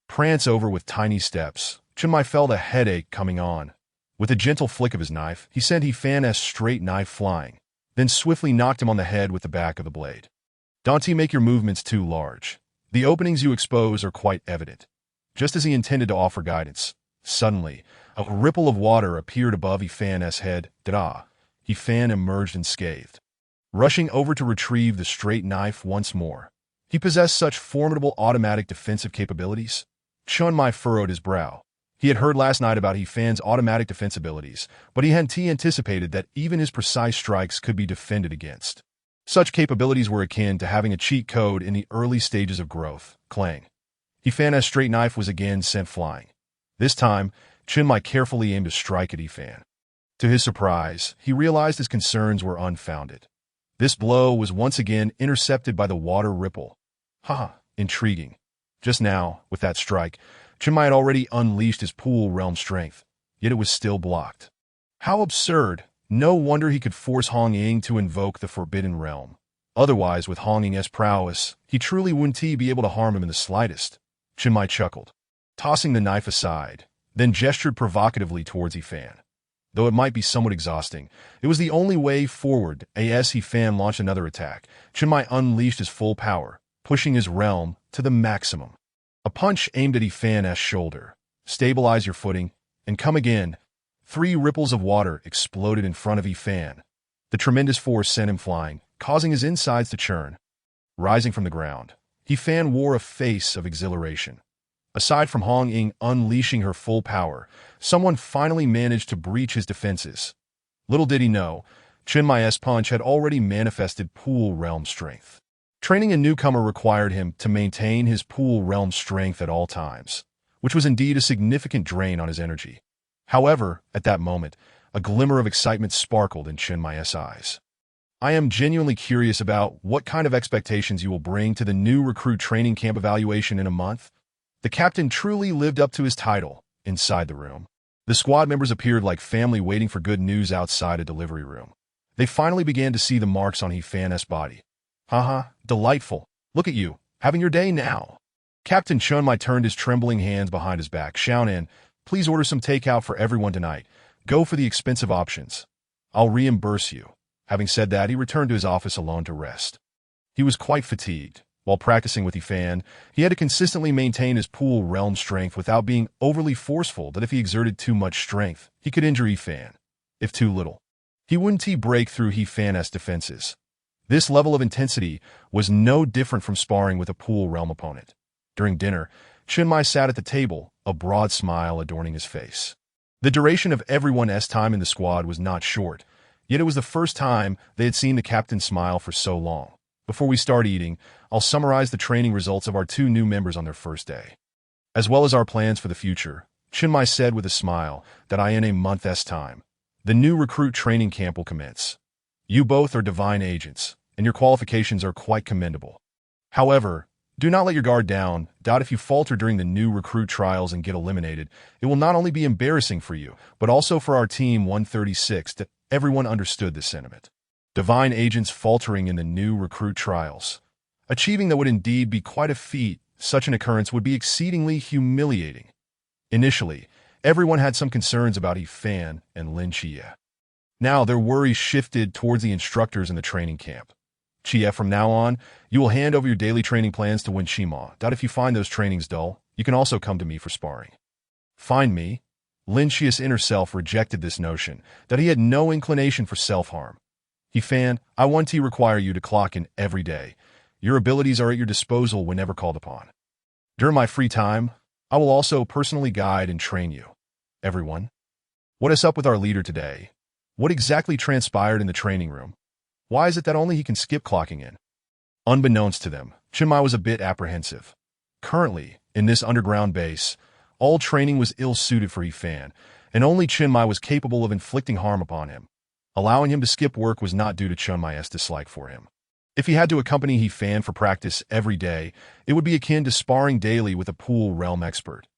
S1: prance over with tiny steps, Chinmai felt a headache coming on. With a gentle flick of his knife, he sent Yi Fan's straight knife flying, then swiftly knocked him on the head with the back of the blade. Don't make your movements too large. The openings you expose are quite evident. Just as he intended to offer guidance, suddenly, a ripple of water appeared above Yi Fan's head. Yi Fan emerged unscathed. Rushing over to retrieve the straight knife once more. He possessed such formidable automatic defensive capabilities. Chunmai furrowed his brow. He had heard last night about Yi Fan's automatic defense abilities, but he hadn't anticipated that even his precise strikes could be defended against. Such capabilities were akin to having a cheat code in the early stages of growth. Clang. Yi Fan's straight knife was again sent flying. This time, Chinmai carefully aimed a strike at Yi Fan. To his surprise, he realized his concerns were unfounded. This blow was once again intercepted by the water ripple. Haha, intriguing. Just now, with that strike, Chinmai had already unleashed his pool realm strength, yet it was still blocked. How absurd! No wonder he could force Hong Ying to invoke the Forbidden Realm. Otherwise, with Hong Ying's prowess, he truly wouldn't be able to harm him in the slightest. Chinmai chuckled, tossing the knife aside, then gestured provocatively towards Yifan. Though it might be somewhat exhausting, it was the only way forward. As Yifan launched another attack, Chinmai unleashed his full power, pushing his realm to the maximum. A punch aimed at Yifan's shoulder. Stabilize your footing, and come again. 3 ripples of water exploded in front of Yifan. The tremendous force sent him flying, causing his insides to churn. Rising from the ground, Yifan wore a face of exhilaration. Aside from Hong Ying unleashing her full power, someone finally managed to breach his defenses. Little did he know, Chinmai's punch had already manifested pool realm strength. Training a newcomer required him to maintain his pool realm strength at all times, which was indeed a significant drain on his energy. However, at that moment, a glimmer of excitement sparkled in Chinmai's eyes. I am genuinely curious about what kind of expectations you will bring to the new recruit training camp evaluation in a month. The captain truly lived up to his title inside the room. The squad members appeared like family waiting for good news outside a delivery room. They finally began to see the marks on Yifan's body. Haha, delightful. Look at you, having your day now. Captain Chinmai turned his trembling hands behind his back. Xiaonan, please order some takeout for everyone tonight. Go for the expensive options. I'll reimburse you. Having said that, he returned to his office alone to rest. He was quite fatigued. While practicing with Yifan, he had to consistently maintain his pool realm strength without being overly forceful that if he exerted too much strength, he could injure Yifan. If too little, he wouldn't break through Yifan's defenses. This level of intensity was no different from sparring with a pool realm opponent. During dinner, Chinmai sat at the table, a broad smile adorning his face. The duration of everyone's time in the squad was not short, yet it was the first time they had seen the captain smile for so long. Before we start eating, I'll summarize the training results of our 2 new members on their first day, as well as our plans for the future. Chinmai said with a smile that in a month's time, the new recruit training camp will commence. You both are divine agents, and your qualifications are quite commendable. However, do not let your guard down. If you falter during the new recruit trials and get eliminated, it will not only be embarrassing for you, but also for our team 136. Everyone understood this sentiment. Divine agents faltering in the new recruit trials. Achieving that would indeed be quite a feat. Such an occurrence would be exceedingly humiliating. Initially, everyone had some concerns about Yifan and Lin Chia. Now their worries shifted towards the instructors in the training camp. Chia, from now on, you will hand over your daily training plans to Wen Shima. If you find those trainings dull, you can also come to me for sparring. Find me? Lin Chia's inner self rejected this notion that he had no inclination for self-harm. Yifan, I want to require you to clock in every day. Your abilities are at your disposal whenever called upon. During my free time, I will also personally guide and train you. Everyone, what is up with our leader today? What exactly transpired in the training room? Why is it that only he can skip clocking in? Unbeknownst to them, Chinmai was a bit apprehensive. Currently, in this underground base, all training was ill-suited for Yifan, and only Chinmai was capable of inflicting harm upon him. Allowing him to skip work was not due to Chinmai's dislike for him. If he had to accompany Yifan for practice every day, it would be akin to sparring daily with a pool realm expert.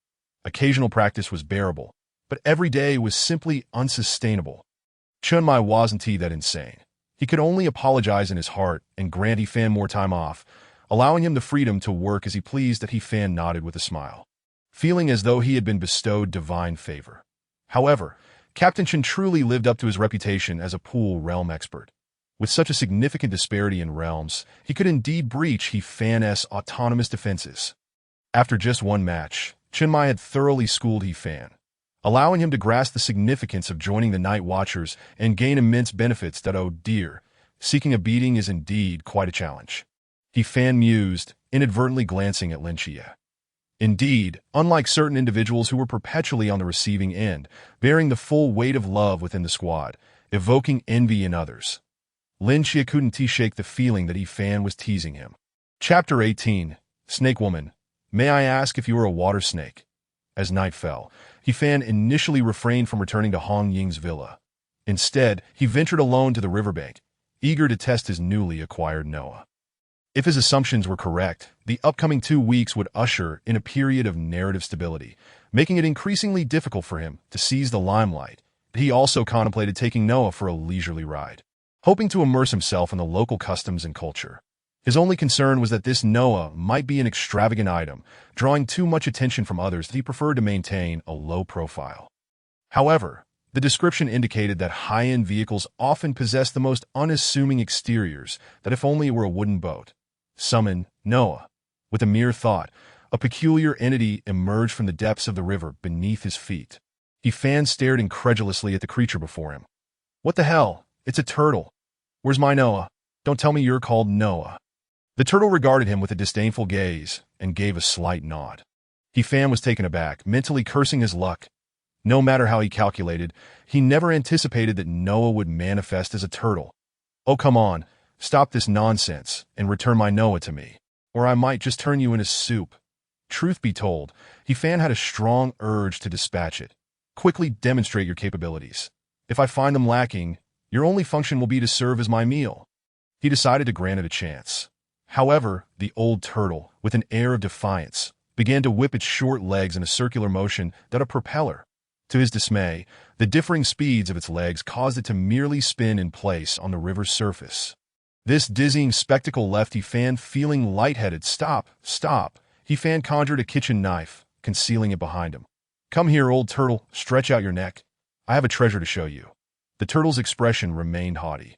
S1: Occasional practice was bearable, but every day was simply unsustainable. Chinmai wasn't that insane. He could only apologize in his heart and grant Yifan more time off, allowing him the freedom to work as he pleased. That Yifan nodded with a smile, feeling as though he had been bestowed divine favor. However, Captain Chen truly lived up to his reputation as a pool realm expert. With such a significant disparity in realms, he could indeed breach Yifan's autonomous defenses. After just one match, Chinmai had thoroughly schooled Yifan, allowing him to grasp the significance of joining the Night Watchers and gain immense benefits. Oh dear, seeking a beating is indeed quite a challenge. Yifan mused, inadvertently glancing at Lin Chia. Indeed, unlike certain individuals who were perpetually on the receiving end, bearing the full weight of love within the squad, evoking envy in others, Lin Chia couldn't shake the feeling that Yifan was teasing him. Chapter 18, Snake Woman. May I ask if you are a water snake? As night fell, Yifan initially refrained from returning to Hong Ying's villa. Instead, he ventured alone to the riverbank, eager to test his newly acquired Noah. If his assumptions were correct, the upcoming 2 weeks would usher in a period of narrative stability, making it increasingly difficult for him to seize the limelight. He also contemplated taking Noah for a leisurely ride, hoping to immerse himself in the local customs and culture. His only concern was that this Noah might be an extravagant item, drawing too much attention from others that he preferred to maintain a low profile. However, the description indicated that high-end vehicles often possess the most unassuming exteriors, that if only it were a wooden boat. Summon Noah. With a mere thought, a peculiar entity emerged from the depths of the river beneath his feet. He stared incredulously at the creature before him. What the hell? It's a turtle. Where's my Noah? Don't tell me you're called Noah. The turtle regarded him with a disdainful gaze and gave a slight nod. He was taken aback, mentally cursing his luck. No matter how he calculated, he never anticipated that Noah would manifest as a turtle. Oh, come on. Stop this nonsense and return my Noah to me, or I might just turn you into soup. Truth be told, He had a strong urge to dispatch it. Quickly demonstrate your capabilities. If I find them lacking, your only function will be to serve as my meal. He decided to grant it a chance. However, the old turtle, with an air of defiance, began to whip its short legs in a circular motion that a propeller. To his dismay, the differing speeds of its legs caused it to merely spin in place on the river's surface. This dizzying spectacle left He feeling lightheaded. Stop! He conjured a kitchen knife, concealing it behind him. Come here, old turtle, stretch out your neck. I have a treasure to show you. The turtle's expression remained haughty,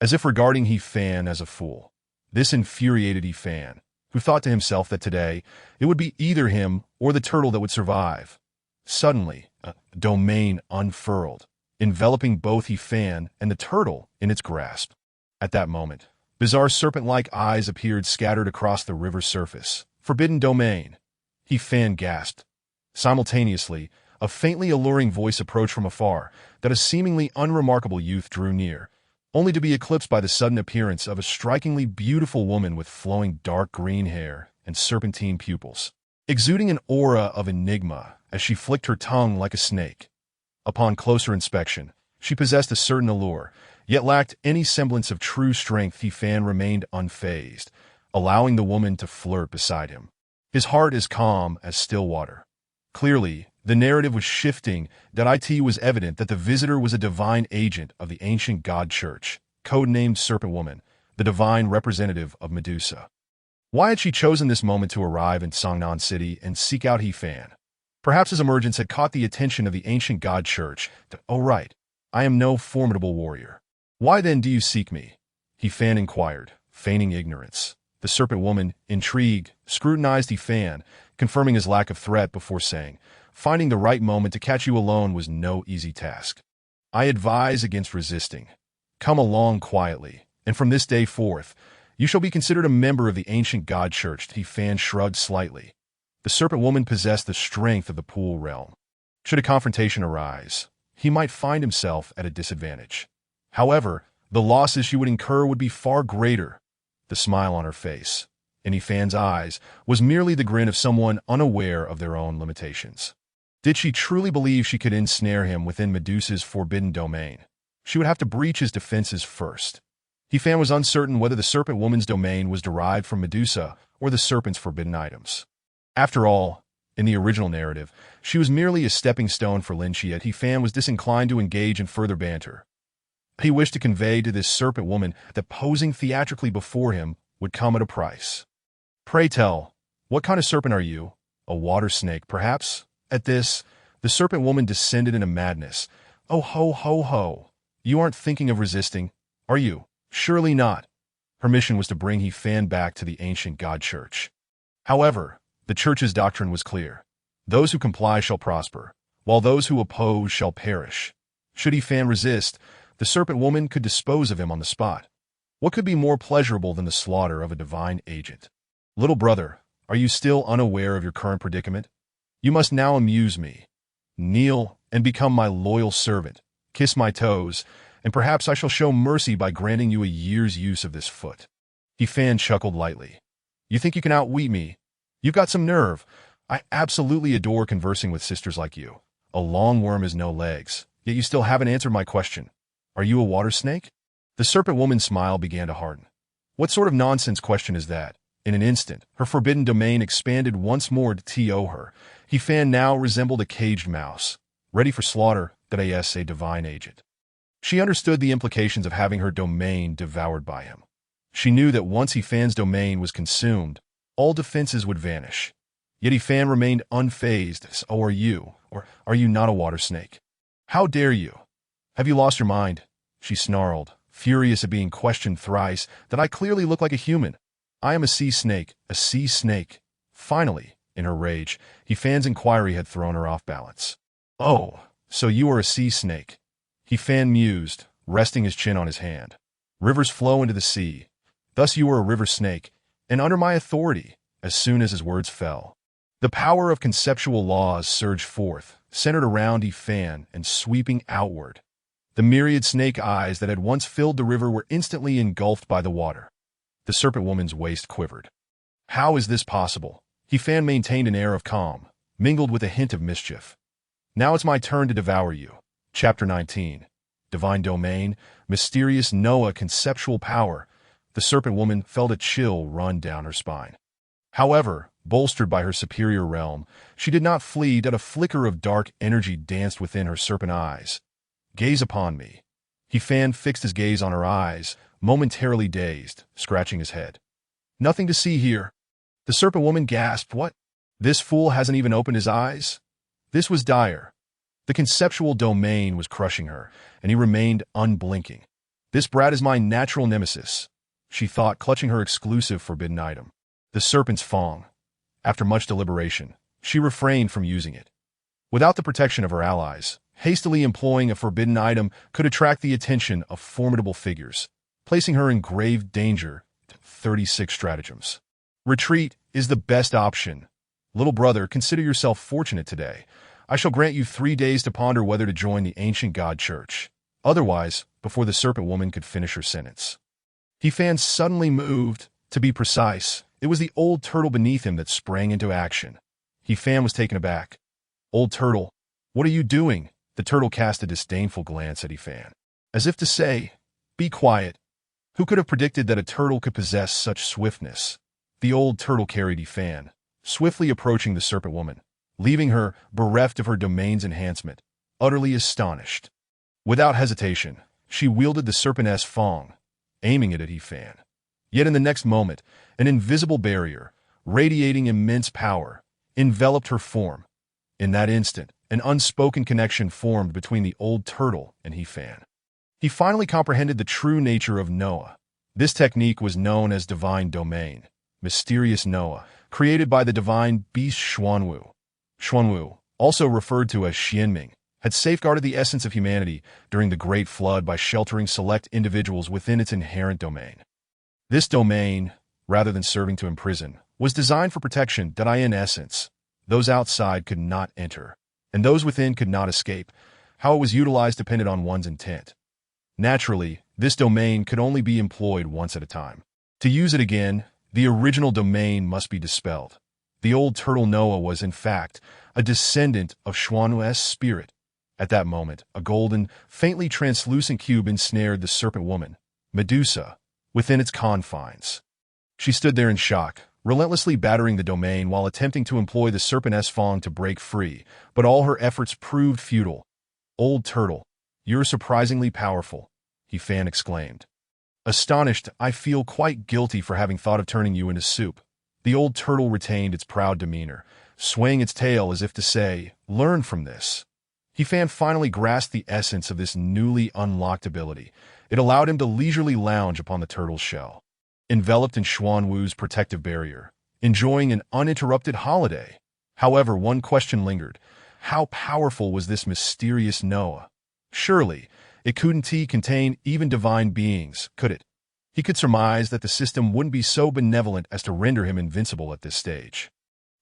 S1: as if regarding He as a fool. This infuriated He, who thought to himself that today it would be either him or the turtle that would survive. Suddenly, a domain unfurled, enveloping both He and the turtle in its grasp. At that moment, bizarre serpent-like eyes appeared scattered across the river's surface. Forbidden domain. He gasped. Simultaneously, a faintly alluring voice approached from afar, that a seemingly unremarkable youth drew near, only to be eclipsed by the sudden appearance of a strikingly beautiful woman with flowing dark green hair and serpentine pupils, exuding an aura of enigma as she flicked her tongue like a snake. Upon closer inspection, she possessed a certain allure, yet lacked any semblance of true strength. He remained unfazed, allowing the woman to flirt beside him, his heart as calm as still water. Clearly, the narrative was shifting. It was evident that the visitor was a divine agent of the ancient god church, codenamed Serpent Woman, the divine representative of Medusa. Why had she chosen this moment to arrive in Songnan City and seek out He? Perhaps his emergence had caught the attention of the ancient god church. Oh right, I am no formidable warrior. Why then do you seek me? He inquired, feigning ignorance. The Serpent Woman, intrigued, scrutinized He, confirming his lack of threat before saying, finding the right moment to catch you alone was no easy task. I advise against resisting. Come along quietly, and from this day forth, you shall be considered a member of the ancient god church. He shrugged slightly. The Serpent Woman possessed the strength of the Pool realm. Should a confrontation arise, he might find himself at a disadvantage. However, the losses she would incur would be far greater. The smile on her face, in He eyes, was merely the grin of someone unaware of their own limitations. Did she truly believe she could ensnare him within Medusa's forbidden domain? She would have to breach his defenses first. He was uncertain whether the Serpent Woman's domain was derived from Medusa or the serpent's forbidden items. After all, in the original narrative, she was merely a stepping stone for Lin Chia. He was disinclined to engage in further banter. He wished to convey to this Serpent Woman that posing theatrically before him would come at a price. Pray tell, what kind of serpent are you? A water snake, perhaps? At this, the Serpent Woman descended into madness. Oh ho ho ho! You aren't thinking of resisting, are you? Surely not. Her mission was to bring He back to the ancient god church. However, the church's doctrine was clear. Those who comply shall prosper, while those who oppose shall perish. Should He resist, the Serpent Woman could dispose of him on the spot. What could be more pleasurable than the slaughter of a divine agent? Little brother, are you still unaware of your current predicament? You must now amuse me. Kneel and become my loyal servant. Kiss my toes, and perhaps I shall show mercy by granting you a year's use of this foot. He chuckled lightly. You think you can outwit me? You've got some nerve. I absolutely adore conversing with sisters like you. A long worm has no legs, yet you still haven't answered my question. Are you a water snake? The serpent woman's smile began to harden. What sort of nonsense question is that? In an instant, her forbidden domain expanded once more to her. He-Fan now resembled a caged mouse, ready for slaughter, that a divine agent. She understood the implications of having her domain devoured by him. She knew that once He-Fan's domain was consumed, all defenses would vanish. Yet He-Fan remained unfazed. So are you, or are you not a water snake? How dare you? Have you lost your mind? She snarled, furious at being questioned thrice, that I clearly look like a human. I am a sea snake, a sea snake. Finally, in her rage, He-Fan's inquiry had thrown her off balance. Oh, so you are a sea snake. He-Fan mused, resting his chin on his hand. Rivers flow into the sea. Thus you are a river snake, and under my authority, as soon as his words fell. The power of conceptual laws surged forth, centered around He-Fan and sweeping outward. The myriad snake eyes that had once filled the river were instantly engulfed by the water. The serpent woman's waist quivered. How is this possible? He-Fan maintained an air of calm, mingled with a hint of mischief. Now it's my turn to devour you. Chapter 19. Divine Domain, Mysterious Noah, Conceptual Power. The serpent woman felt a chill run down her spine. However, bolstered by her superior realm, she did not flee, that a flicker of dark energy danced within her serpent eyes. Gaze upon me. He-Fan fixed his gaze on her eyes, momentarily dazed, scratching his head. Nothing to see here. The serpent woman gasped. What? This fool hasn't even opened his eyes? This was dire. The conceptual domain was crushing her, and he remained unblinking. This brat is my natural nemesis, she thought, clutching her exclusive forbidden item, the serpent's fang. After much deliberation, she refrained from using it. Without the protection of her allies, hastily employing a forbidden item could attract the attention of formidable figures, placing her in grave danger. 36 stratagems. Retreat is the best option. Little brother, consider yourself fortunate today. I shall grant you 3 days to ponder whether to join the ancient god church. Otherwise, before the serpent woman could finish her sentence. He-Fan suddenly moved. To be precise, it was the old turtle beneath him that sprang into action. He-Fan was taken aback. Old turtle, what are you doing? The turtle cast a disdainful glance at He-Fan, as if to say, be quiet. Who could have predicted that a turtle could possess such swiftness? The old turtle carried He-Fan, swiftly approaching the serpent woman, leaving her bereft of her domain's enhancement, utterly astonished. Without hesitation, she wielded the serpent's fang, aiming it at He-Fan. Yet in the next moment, an invisible barrier, radiating immense power, enveloped her form. In that instant, an unspoken connection formed between the old turtle and He-Fan. He finally comprehended the true nature of Noah. This technique was known as Divine Domain, Mysterious Noah, created by the divine beast Xuanwu. Xuanwu, also referred to as Xianming, had safeguarded the essence of humanity during the Great Flood by sheltering select individuals within its inherent domain. This domain, rather than serving to imprison, was designed for protection. In essence, those outside could not enter, and those within could not escape. How it was utilized depended on one's intent. Naturally, this domain could only be employed once at a time. To use it again, the original domain must be dispelled. The old turtle Noah was, in fact, a descendant of Xuanwu's spirit. At that moment, a golden, faintly translucent cube ensnared the serpent woman, Medusa, within its confines. She stood there in shock, relentlessly battering the domain while attempting to employ the serpent's fang to break free, but all her efforts proved futile. Old turtle, you're surprisingly powerful, He-Fan exclaimed. Astonished, I feel quite guilty for having thought of turning you into soup. The old turtle retained its proud demeanor, swaying its tail as if to say, learn from this. He-Fan finally grasped the essence of this newly unlocked ability. It allowed him to leisurely lounge upon the turtle's shell, enveloped in Xuanwu's protective barrier, enjoying an uninterrupted holiday. However, one question lingered. How powerful was this mysterious Noah? Surely, it couldn't contain even divine beings, could it? He could surmise that the system wouldn't be so benevolent as to render him invincible at this stage.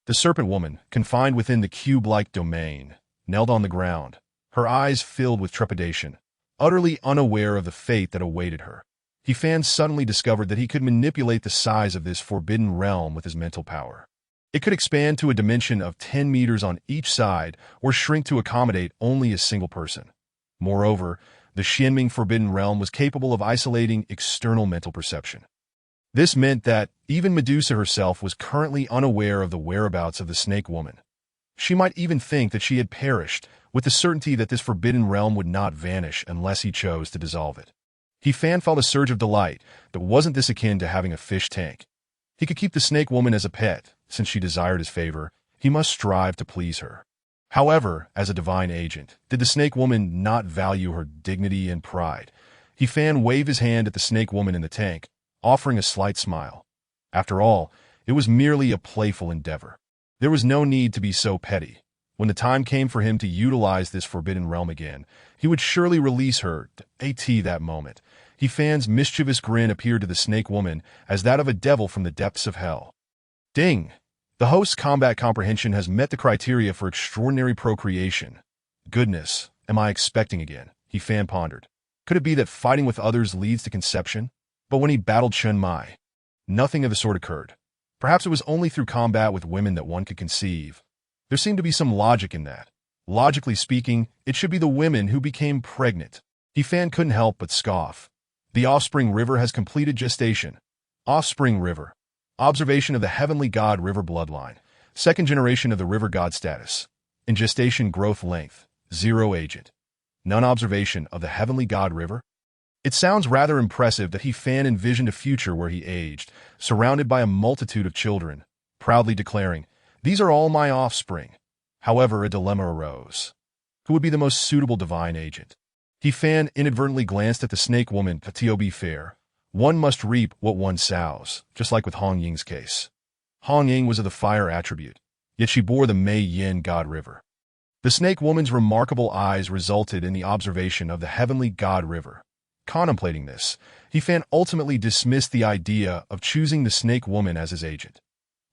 S1: The serpent woman, confined within the cube-like domain, knelt on the ground, her eyes filled with trepidation, utterly unaware of the fate that awaited her. He-Fan suddenly discovered that he could manipulate the size of this forbidden realm with his mental power. It could expand to a dimension of 10 meters on each side or shrink to accommodate only a single person. Moreover, The Xianming Forbidden Realm was capable of isolating external mental perception. This meant that even Medusa herself was currently unaware of the whereabouts of the snake woman. She might even think that she had perished, with the certainty that this forbidden realm would not vanish unless he chose to dissolve it. He felt a surge of delight, but wasn't this akin to having a fish tank? He could keep the snake woman as a pet. Since she desired his favor, he must strive to please her. However, as a divine agent, did the snake woman not value her dignity and pride? He waved his hand at the snake woman in the tank, offering a slight smile. After all, it was merely a playful endeavor. There was no need to be so petty. When the time came for him to utilize this forbidden realm again, he would surely release her. That moment, Fan's mischievous grin appeared to the snake woman as that of a devil from the depths of hell. Ding! The host's combat comprehension has met the criteria for extraordinary procreation. Goodness, am I expecting again? Fan pondered. Could it be that fighting with others leads to conception? But when he battled Chen Mai, nothing of the sort occurred. Perhaps it was only through combat with women that one could conceive. There seemed to be some logic in that. Logically speaking, it should be the women who became pregnant. Fan couldn't help but scoff. The Offspring River has completed gestation. Offspring River. Observation of the Heavenly God River bloodline. Second generation of the River God status. In gestation growth length. 0 agent. None observation of the Heavenly God River. It sounds rather impressive that Fan envisioned a future where he aged, surrounded by a multitude of children, proudly declaring, "These are all my offspring." However, a dilemma arose. Who would be the most suitable divine agent? Fan inadvertently glanced at the snake woman. To be fair, one must reap what one sows, just like with Hong Ying's case. Hong Ying was of the fire attribute, yet she bore the Mei Yin God River. The snake woman's remarkable eyes resulted in the observation of the Heavenly God River. Contemplating this, Fan ultimately dismissed the idea of choosing the snake woman as his agent.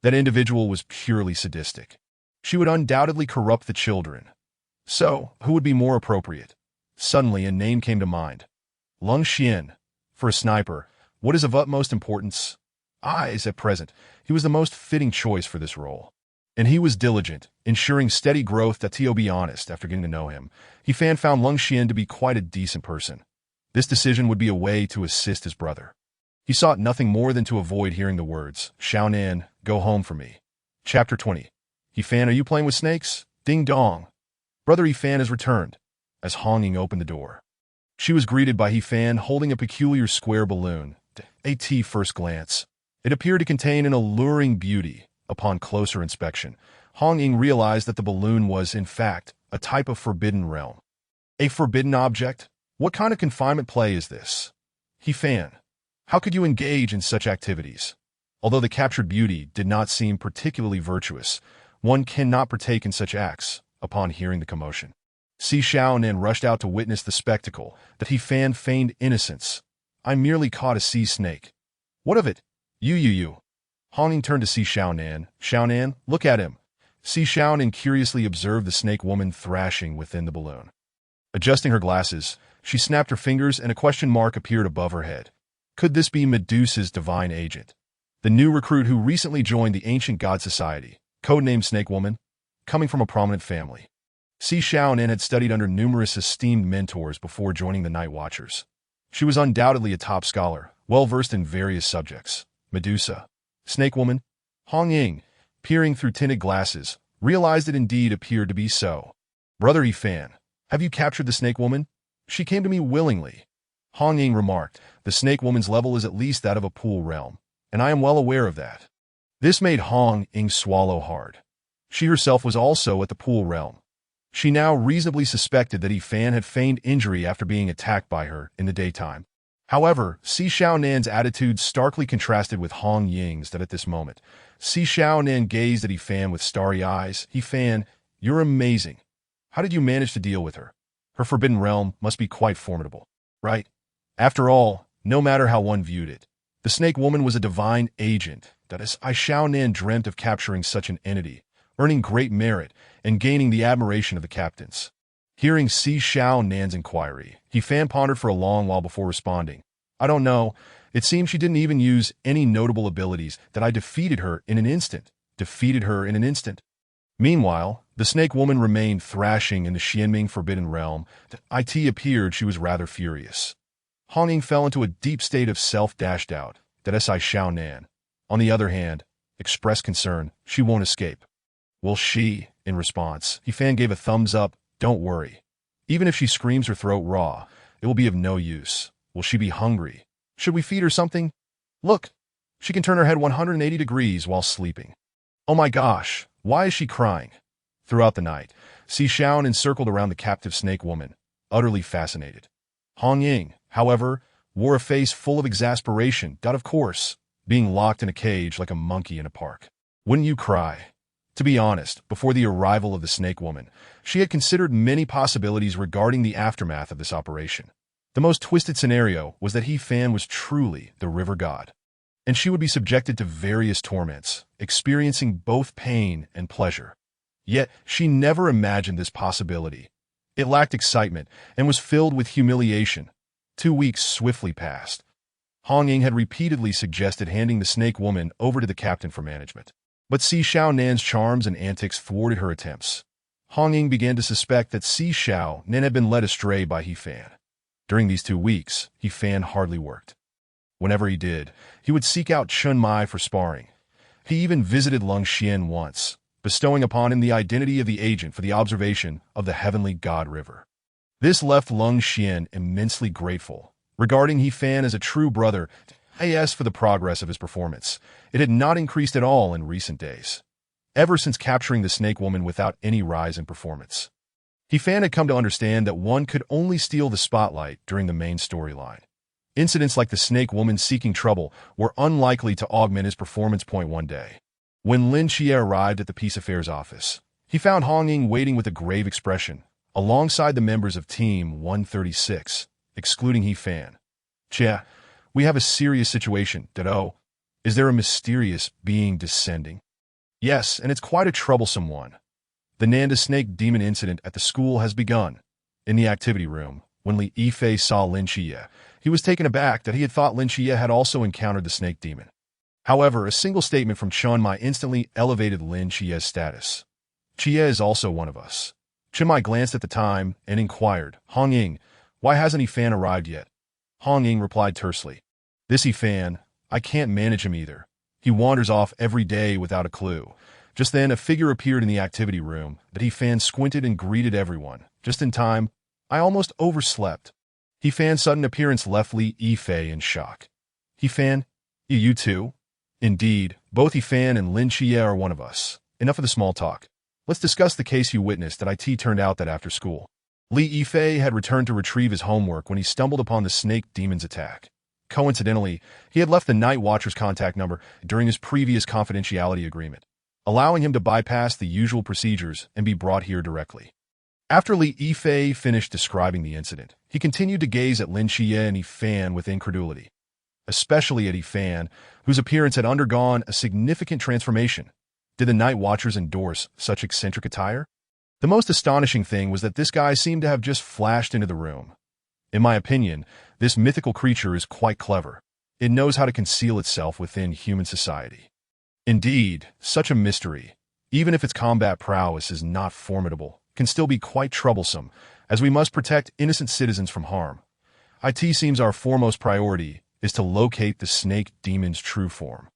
S1: That individual was purely sadistic. She would undoubtedly corrupt the children. So, who would be more appropriate? Suddenly, a name came to mind. Lung Xian. For a sniper, what is of utmost importance? Eyes at present, he was the most fitting choice for this role. And he was diligent, ensuring steady growth. To be honest, after getting to know him, Fan found Lung Xian to be quite a decent person. This decision would be a way to assist his brother. He sought nothing more than to avoid hearing the words, "Xiaonan, go home for me." Chapter 20. Fan, are you playing with snakes? Ding dong. Brother Fan has returned. As Hong Ying opened the door, she was greeted by Fan holding a peculiar square balloon. At first glance, it appeared to contain an alluring beauty. Upon closer inspection, Hong Ying realized that the balloon was, in fact, a type of forbidden realm. A forbidden object? What kind of confinement play is this? Fan, how could you engage in such activities? Although the captured beauty did not seem particularly virtuous, one cannot partake in such acts. Upon hearing the commotion, Si Xiaonan rushed out to witness the spectacle. That Fan feigned innocence. "I merely caught a sea snake." "What of it?" You. Hong Ying turned to Si Xiaonan. "Xiaonan, look at him." Si Xiaonan curiously observed the snake woman thrashing within the balloon. Adjusting her glasses, she snapped her fingers and a question mark appeared above her head. Could this be Medusa's divine agent? The new recruit who recently joined the Ancient God Society, codenamed Snake Woman, coming from a prominent family. Si Xiaonan had studied under numerous esteemed mentors before joining the Night Watchers. She was undoubtedly a top scholar, well-versed in various subjects. Medusa, Snake Woman, Hong Ying, peering through tinted glasses, realized it indeed appeared to be so. "Brother Fan, have you captured the Snake Woman? She came to me willingly." Hong Ying remarked, "The Snake Woman's level is at least that of a pool realm, and I am well aware of that." This made Hong Ying swallow hard. She herself was also at the pool realm. She now reasonably suspected that Fan had feigned injury after being attacked by her in the daytime. However, Si Xiaonan's attitude starkly contrasted with Hong Ying's. At this moment, Si Xiaonan gazed at Fan with starry eyes. "Fan, you're amazing. How did you manage to deal with her? Her forbidden realm must be quite formidable, right?" After all, no matter how one viewed it, the Snake Woman was a divine agent. That is, Xiaonan dreamt of capturing such an entity, earning great merit, and gaining the admiration of the captains. Hearing Si Xiaonan's inquiry, Fan pondered for a long while before responding. "I don't know. It seems she didn't even use any notable abilities, that I defeated her in an instant. Meanwhile, The snake woman remained thrashing in the Xianming Forbidden Realm. It appeared she was rather furious. Hong Ying fell into a deep state of self-doubt that Si Xiaonan, on the other hand, expressed concern she won't escape. Well, in response, He Fan gave a thumbs up. Don't worry. Even if she screams her throat raw, it will be of no use. Will she be hungry? Should we feed her something? Look, she can turn her head 180 degrees while sleeping. Oh my gosh, why is she crying? Throughout the night, Si Xiaonan encircled around the captive snake woman, utterly fascinated. Hong Ying, however, wore a face full of exasperation, of course, being locked in a cage like a monkey in a park. Wouldn't you cry? To be honest, before the arrival of the snake woman, she had considered many possibilities regarding the aftermath of this operation. The most twisted scenario was that He Fan was truly the river god, and she would be subjected to various torments, experiencing both pain and pleasure. Yet, she never imagined this possibility. It lacked excitement and was filled with humiliation. 2 weeks swiftly passed. Hong Ying had repeatedly suggested handing the snake woman over to the captain for management. But Si Xiaonan's charms and antics thwarted her attempts. Hong Ying began to suspect that Si Xiaonan had been led astray by He Fan. During these 2 weeks, He Fan hardly worked. Whenever he did, he would seek out Chun Mai for sparring. He even visited Lung Xian once, bestowing upon him the identity of the agent for the observation of the heavenly god river. This left Lung Xian immensely grateful, regarding He Fan as a true brother. As for the progress of his performance, it had not increased at all in recent days, ever since capturing the snake woman without any rise in performance. He Fan had come to understand that one could only steal the spotlight during the main storyline. Incidents like the snake woman seeking trouble were unlikely to augment his performance point one day. When Lin Xie arrived at the Peace Affairs office, he found Hong Ying waiting with a grave expression, alongside the members of Team 136, excluding He Fan. Chia, we have a serious situation, Dado. Is there a mysterious being descending? Yes, and it's quite a troublesome one. The Nanda snake demon incident at the school has begun. In the activity room, when Li Yifei saw Lin Xie, he was taken aback that he had thought Lin Xie had also encountered the snake demon. However, a single statement from Chun Mai instantly elevated Lin Xie's status. Xie is also one of us. Chun Mai glanced at the time and inquired, Hong Ying, why hasn't He Fan arrived yet? Hong Ying replied tersely, This He Fan, I can't manage him either. He wanders off every day without a clue. Just then, a figure appeared in the activity room that He Fan squinted and greeted everyone. Just in time, I almost overslept. He Fan's sudden appearance left Li Yifei in shock. He Fan, you too? Indeed, both He Fan and Lin Xie are one of us. Enough of the small talk. Let's discuss the case you witnessed that it turned out that after school. Li Yifei had returned to retrieve his homework when he stumbled upon the snake demon's attack. Coincidentally, he had left the Night Watcher's contact number during his previous confidentiality agreement, allowing him to bypass the usual procedures and be brought here directly. After Li Yifei finished describing the incident, he continued to gaze at Lin Xie and He Fan with incredulity, especially at He Fan, whose appearance had undergone a significant transformation. Did the Night Watchers endorse such eccentric attire? The most astonishing thing was that this guy seemed to have just flashed into the room. In my opinion, this mythical creature is quite clever. It knows how to conceal itself within human society. Indeed, such a mystery, even if its combat prowess is not formidable, can still be quite troublesome, as we must protect innocent citizens from harm. It seems our foremost priority is to locate the snake demon's true form.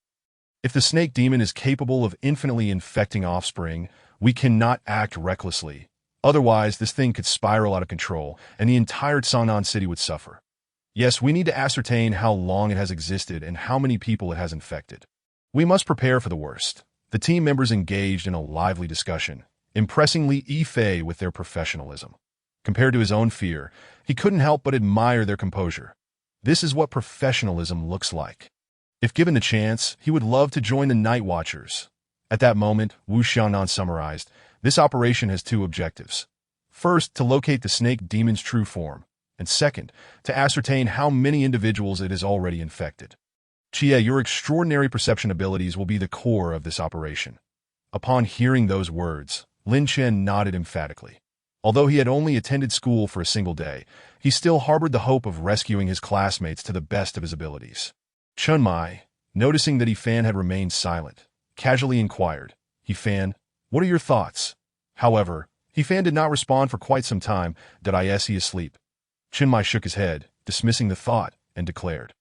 S1: If the snake demon is capable of infinitely infecting offspring, we cannot act recklessly. Otherwise, this thing could spiral out of control, and the entire Chang'an city would suffer. Yes, we need to ascertain how long it has existed and how many people it has infected. We must prepare for the worst. The team members engaged in a lively discussion, impressing Li Yifei with their professionalism. Compared to his own fear, he couldn't help but admire their composure. This is what professionalism looks like. If given the chance, he would love to join the Night Watchers. At that moment, Wu Xiangnan summarized, this operation has 2 objectives. First, to locate the snake demon's true form, and second, to ascertain how many individuals it has already infected. Xie, your extraordinary perception abilities will be the core of this operation. Upon hearing those words, Lin Chen nodded emphatically. Although he had only attended school for a single day, he still harbored the hope of rescuing his classmates to the best of his abilities. Chun Mai, noticing that He Fan had remained silent, casually inquired, He Fan, what are your thoughts? However, He-Fan did not respond for quite some time. Did I see asleep? Chinmai shook his head, dismissing the thought, and declared,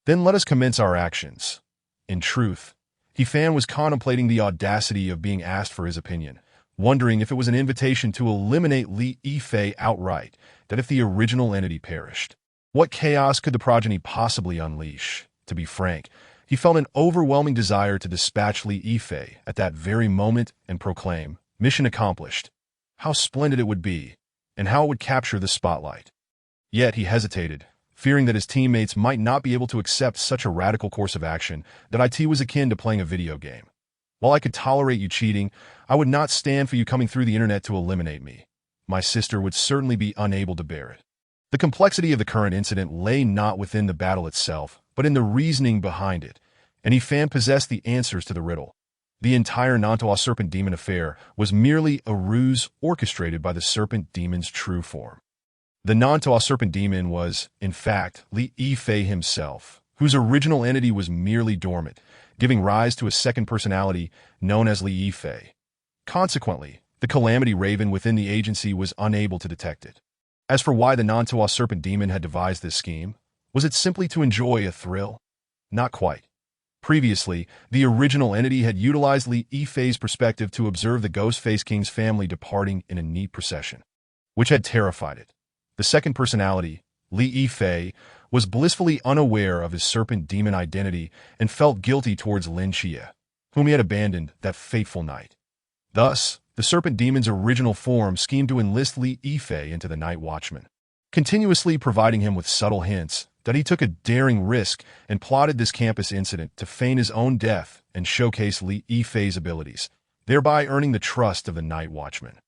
S1: "Then let us commence our actions." In truth, He-Fan was contemplating the audacity of being asked for his opinion, wondering if it was an invitation to eliminate Li Yifei outright, that if the original entity perished, what chaos could the progeny possibly unleash? To be frank, he felt an overwhelming desire to dispatch Li Yifei at that very moment and proclaim, "Mission accomplished." How splendid it would be, and how it would capture the spotlight. Yet he hesitated, fearing that his teammates might not be able to accept such a radical course of action. That it was akin to playing a video game. While I could tolerate you cheating, I would not stand for you coming through the internet to eliminate me. My sister would certainly be unable to bear it. The complexity of the current incident lay not within the battle itself, but in the reasoning behind it, and He-Fan possessed the answers to the riddle. The entire Nantoa Serpent Demon affair was merely a ruse orchestrated by the Serpent Demon's true form. The Nantoa Serpent Demon was, in fact, Li Yifei himself, whose original entity was merely dormant, giving rise to a second personality known as Li Yifei. Consequently, the Calamity Raven within the agency was unable to detect it. As for why the Nantoa Serpent Demon had devised this scheme, was it simply to enjoy a thrill? Not quite. Previously, the original entity had utilized Li Yifei's perspective to observe the Ghostface King's family departing in a neat procession, which had terrified it. The second personality, Li Yifei, was blissfully unaware of his serpent demon identity and felt guilty towards Lin Xie, whom he had abandoned that fateful night. Thus, the serpent demon's original form schemed to enlist Li Yifei into the Night Watchman, continuously providing him with subtle hints that he took a daring risk and plotted this campus incident to feign his own death and showcase Li Yifei's abilities, thereby earning the trust of the Night Watchman.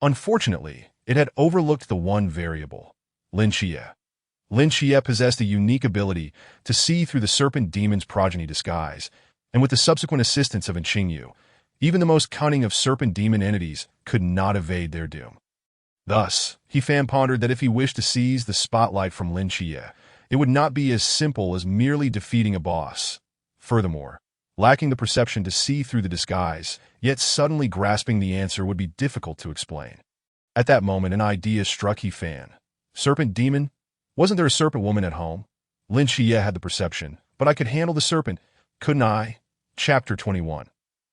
S1: Unfortunately, it had overlooked the one variable, Lin Xie. Lin Xie possessed a unique ability to see through the serpent demon's progeny disguise, and with the subsequent assistance of Qingyu, even the most cunning of serpent demon entities could not evade their doom. Thus, He-Fan pondered that if he wished to seize the spotlight from Lin Xie, it would not be as simple as merely defeating a boss. Furthermore, lacking the perception to see through the disguise, yet suddenly grasping the answer would be difficult to explain. At that moment, an idea struck He-Fan. Serpent demon? Wasn't there a serpent woman at home? Lin Xie had the perception, but I could handle the serpent, couldn't I? Chapter 21.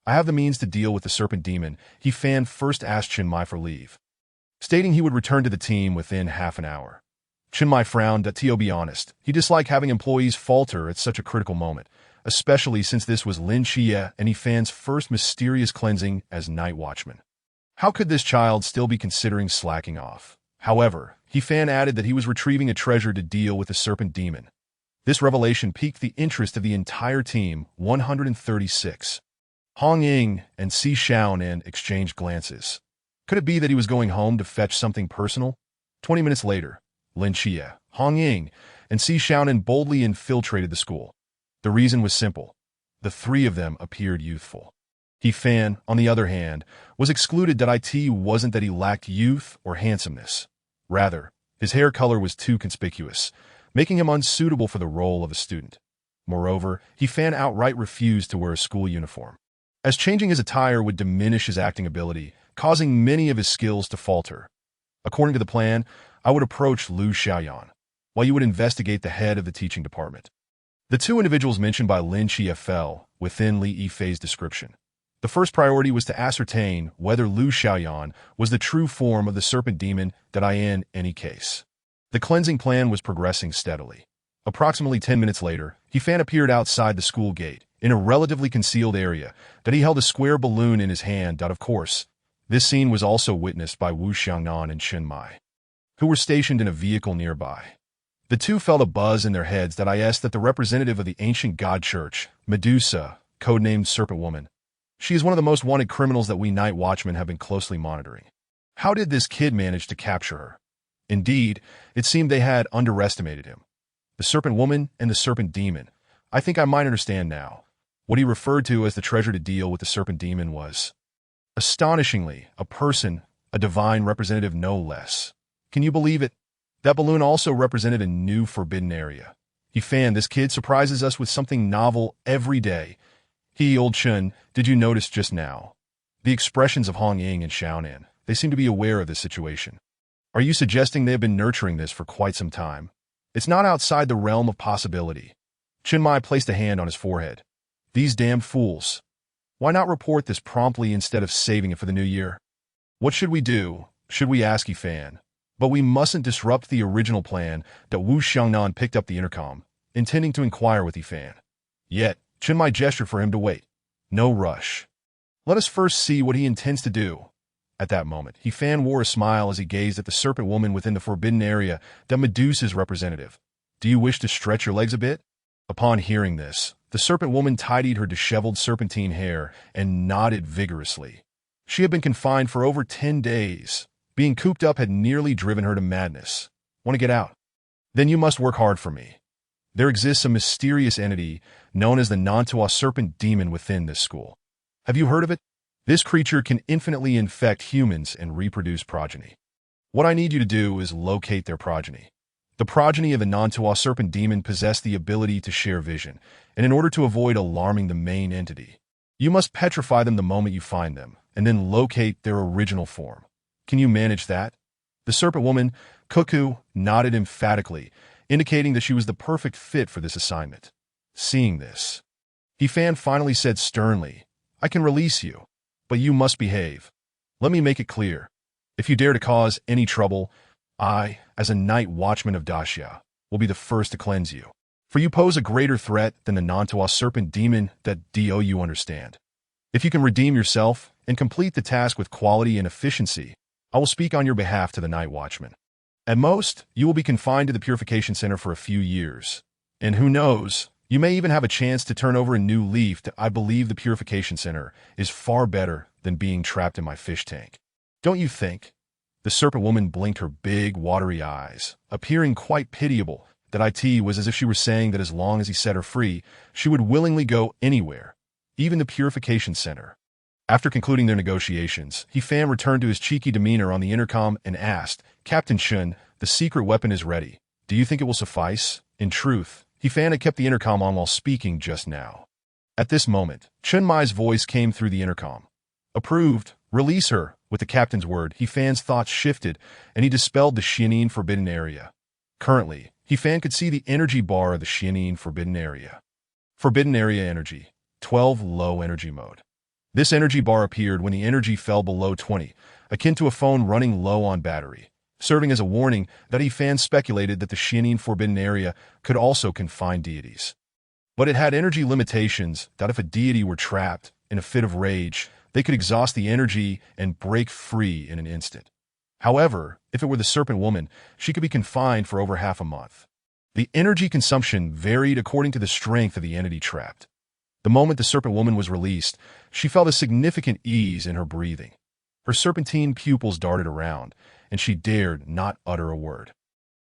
S1: I have the means to deal with the serpent demon. He-Fan first asked Chinmai for leave, stating he would return to the team within half an hour. Chinmai frowned. To be honest, he disliked having employees falter at such a critical moment, especially since this was Lin Xie and He-Fan's first mysterious cleansing as Night Watchman. How could this child still be considering slacking off? However, He-Fan added that he was retrieving a treasure to deal with the serpent demon. This revelation piqued the interest of the entire team. 136. Hong Ying and Si Xiaonan exchanged glances. Could it be that he was going home to fetch something personal? 20 minutes later, Lin Xie, Hong Ying, and Si Xiaonan boldly infiltrated the school. The reason was simple. The three of them appeared youthful. He-Fan, on the other hand, was excluded. It wasn't that he lacked youth or handsomeness. Rather, his hair color was too conspicuous, making him unsuitable for the role of a student. Moreover, He-Fan outright refused to wear a school uniform, as changing his attire would diminish his acting ability, causing many of his skills to falter. According to the plan, I would approach Lu Xiaoyan, while you would investigate the head of the teaching department. The two individuals mentioned by Lin Xie fell within Li Yifei's description. The first priority was to ascertain whether Lu Xiaoyan was the true form of the serpent demon. In any case, the cleansing plan was progressing steadily. Approximately 10 minutes later, He-Fan appeared outside the school gate, in a relatively concealed area, that he held a square balloon in his hand. Of course, this scene was also witnessed by Wu Xiangnan and Chinmai, who were stationed in a vehicle nearby. The two felt a buzz in their heads. That the representative of the ancient god church, Medusa, codenamed Serpent Woman. She is one of the most wanted criminals that we Night Watchmen have been closely monitoring. How did this kid manage to capture her? Indeed, it seemed they had underestimated him. The Serpent Woman and the Serpent Demon. I think I might understand now. What he referred to as the treasure to deal with the Serpent Demon was, astonishingly, a person, a divine representative no less. Can you believe it? That balloon also represented a new forbidden area. He-Fan, this kid surprises us with something novel every day. Old Chun, did you notice just now? The expressions of Hong Ying and Xiaonan. They seem to be aware of this situation. Are you suggesting they have been nurturing this for quite some time? It's not outside the realm of possibility. Chinmai placed a hand on his forehead. These damned fools. Why not report this promptly instead of saving it for the new year? What should we do? Should we ask Yifan? But we mustn't disrupt the original plan that Wu Xiangnan picked up the intercom, intending to inquire with Yifan. Yet, Chinmai gestured for him to wait. No rush. Let us first see what he intends to do. At that moment, Yifan wore a smile as he gazed at the serpent woman within the forbidden area that Medusa's representative. Do you wish to stretch your legs a bit? Upon hearing this, the serpent woman tidied her disheveled serpentine hair and nodded vigorously. She had been confined for over 10 days. Being cooped up had nearly driven her to madness. Want to get out? Then you must work hard for me. There exists a mysterious entity known as the Nantua serpent demon within this school. Have you heard of it? This creature can infinitely infect humans and reproduce progeny. What I need you to do is locate their progeny. The progeny of the Nantua serpent demon possess the ability to share vision, and in order to avoid alarming the main entity, you must petrify them the moment you find them, and then locate their original form. Can you manage that? The serpent woman, Cuckoo, nodded emphatically, indicating that she was the perfect fit for this assignment. Seeing this, Yifan finally said sternly, I can release you, but you must behave. Let me make it clear. If you dare to cause any trouble, I, as a night watchman of Daxia, will be the first to cleanse you. For you pose a greater threat than the Nantua serpent demon that you understand. If you can redeem yourself and complete the task with quality and efficiency, I will speak on your behalf to the night watchman. At most, you will be confined to the Purification Center for a few years. And who knows, you may even have a chance to turn over a new leaf to I believe the Purification Center is far better than being trapped in my fish tank. Don't you think? The serpent woman blinked her big, watery eyes, appearing quite pitiable. That it was as if she were saying that as long as he set her free, she would willingly go anywhere, even the Purification Center. After concluding their negotiations, Yifan returned to his cheeky demeanor on the intercom and asked, Captain Shun, the secret weapon is ready. Do you think it will suffice? In truth, Yifan had kept the intercom on while speaking just now. At this moment, Chunmai's voice came through the intercom. Approved. Release her. With the captain's word, Yifan's thoughts shifted, and he dispelled the Xianin Forbidden Area. Currently, Yifan could see the energy bar of the Xianin Forbidden Area. Forbidden Area Energy. 12 Low Energy Mode. This energy bar appeared when the energy fell below 20, akin to a phone running low on battery, serving as a warning that Yifan speculated that the Xianin Forbidden Area could also confine deities. But it had energy limitations that if a deity were trapped in a fit of rage, they could exhaust the energy and break free in an instant. However, if it were the serpent woman, she could be confined for over half a month. The energy consumption varied according to the strength of the entity trapped. The moment the serpent woman was released, she felt a significant ease in her breathing. Her serpentine pupils darted around, and she dared not utter a word.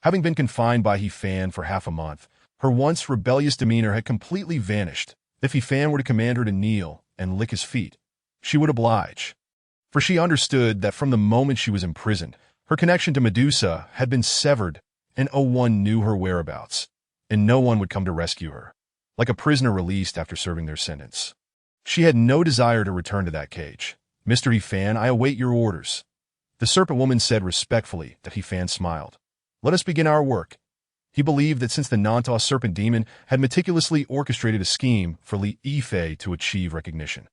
S1: Having been confined by Yifan for half a month, her once rebellious demeanor had completely vanished. If Yifan were to command her to kneel and lick his feet, she would oblige. For she understood that from the moment she was imprisoned, her connection to Medusa had been severed, and no one knew her whereabouts, and no one would come to rescue her. Like a prisoner released after serving their sentence. She had no desire to return to that cage. Mr. Yifan, I await your orders. The serpent woman said respectfully. That Yifan smiled. Let us begin our work. He believed that since the Nantua serpent demon had meticulously orchestrated a scheme for Li Yifei to achieve recognition,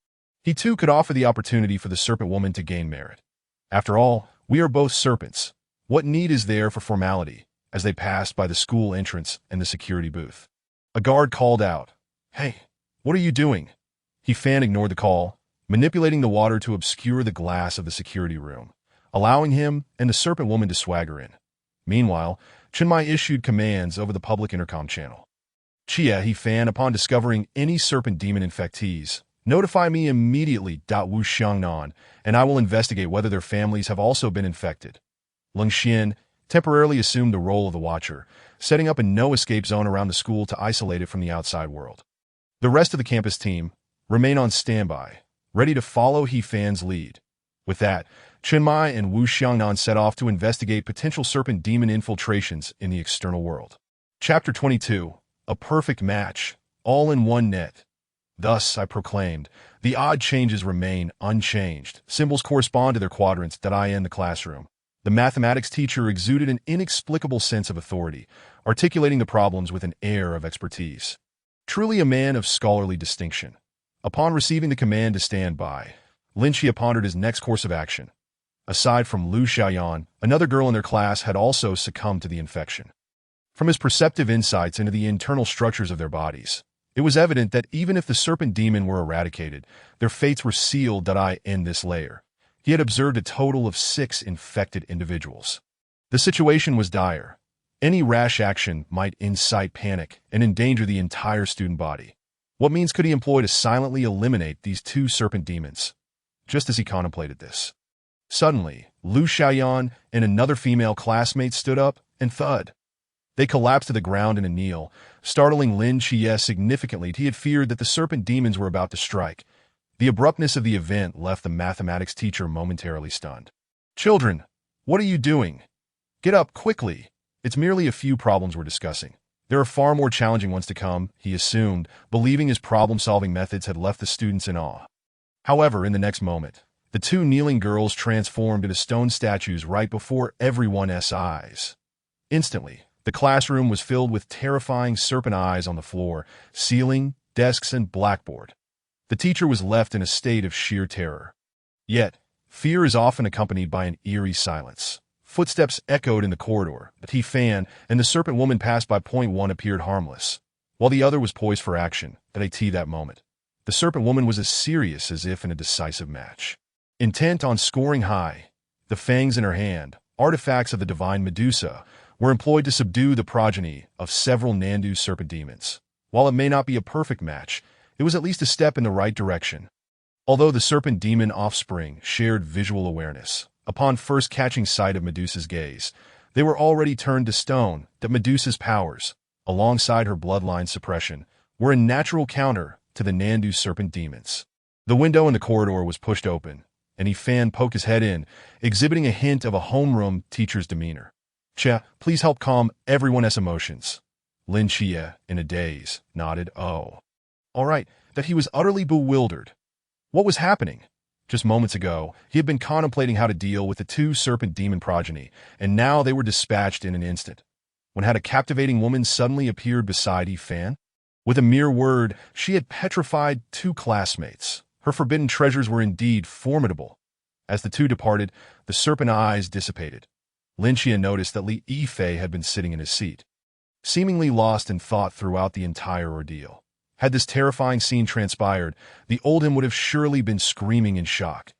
S1: he too could offer the opportunity for the serpent woman to gain merit. After all, we are both serpents. What need is there for formality? As they passed by the school entrance and the security booth, a guard called out, Hey, what are you doing? Yifan ignored the call, manipulating the water to obscure the glass of the security room, allowing him and the serpent woman to swagger in. Meanwhile, Chinmai issued commands over the public intercom channel. Chia Yifan, upon discovering any serpent demon infectees, notify me immediately. Wu Xiangnan, and I will investigate whether their families have also been infected. Leng Xian temporarily assumed the role of the watcher, setting up a no-escape zone around the school to isolate it from the outside world. The rest of the campus team remain on standby, ready to follow Yifan's lead. With that, Chinmai and Wu Xiangnan set off to investigate potential serpent demon infiltrations in the external world. Chapter 22. A Perfect Match, All in One Net. Thus, I proclaimed, the odd changes remain unchanged. Symbols correspond to their quadrants that I in the classroom. The mathematics teacher exuded an inexplicable sense of authority, articulating the problems with an air of expertise. Truly a man of scholarly distinction. Upon receiving the command to stand by, Lin Xie pondered his next course of action. Aside from Lu Xiaoyan, another girl in their class had also succumbed to the infection. From his perceptive insights into the internal structures of their bodies, it was evident that even if the serpent demon were eradicated, their fates were sealed in this layer. He had observed a total of 6 infected individuals. The situation was dire. Any rash action might incite panic and endanger the entire student body. What means could he employ to silently eliminate these 2 serpent demons? Just as he contemplated this, suddenly, Lu Xiaoyan and another female classmate stood up and thud. They collapsed to the ground in a kneel, startling Lin Xie significantly. He had feared that the serpent demons were about to strike. The abruptness of the event left the mathematics teacher momentarily stunned. "Children, what are you doing? Get up quickly. It's merely a few problems we're discussing. There are far more challenging ones to come," he assumed, believing his problem-solving methods had left the students in awe. However, in the next moment, the 2 kneeling girls transformed into stone statues right before everyone's eyes. Instantly, the classroom was filled with terrifying serpent eyes on the floor, ceiling, desks, and blackboard. The teacher was left in a state of sheer terror. Yet, fear is often accompanied by an eerie silence. Footsteps echoed in the corridor, but he fanned, and the serpent woman passed by. One appeared harmless, while the other was poised for action. That moment, the serpent woman was as serious as if in a decisive match. Intent on scoring high, the fangs in her hand, artifacts of the divine Medusa, were employed to subdue the progeny of several Nandu serpent demons. While it may not be a perfect match, it was at least a step in the right direction. Although the serpent demon offspring shared visual awareness, upon first catching sight of Medusa's gaze, they were already turned to stone. That Medusa's powers, alongside her bloodline suppression, were a natural counter to the Nandu serpent demons. The window in the corridor was pushed open, and he poked his head in, exhibiting a hint of a homeroom teacher's demeanor. "Cha, please help calm everyone's emotions." Lin Xie, in a daze, nodded. "Oh. All right," that he was utterly bewildered. What was happening? Just moments ago, he had been contemplating how to deal with the 2 serpent demon progeny, and now they were dispatched in an instant. When had a captivating woman suddenly appeared beside Fan? With a mere word, she had petrified 2 classmates. Her forbidden treasures were indeed formidable. As the 2 departed, the serpent eyes dissipated. Lin Xie noticed that Li Yifei had been sitting in his seat, seemingly lost in thought throughout the entire ordeal. Had this terrifying scene transpired, the old him would have surely been screaming in shock.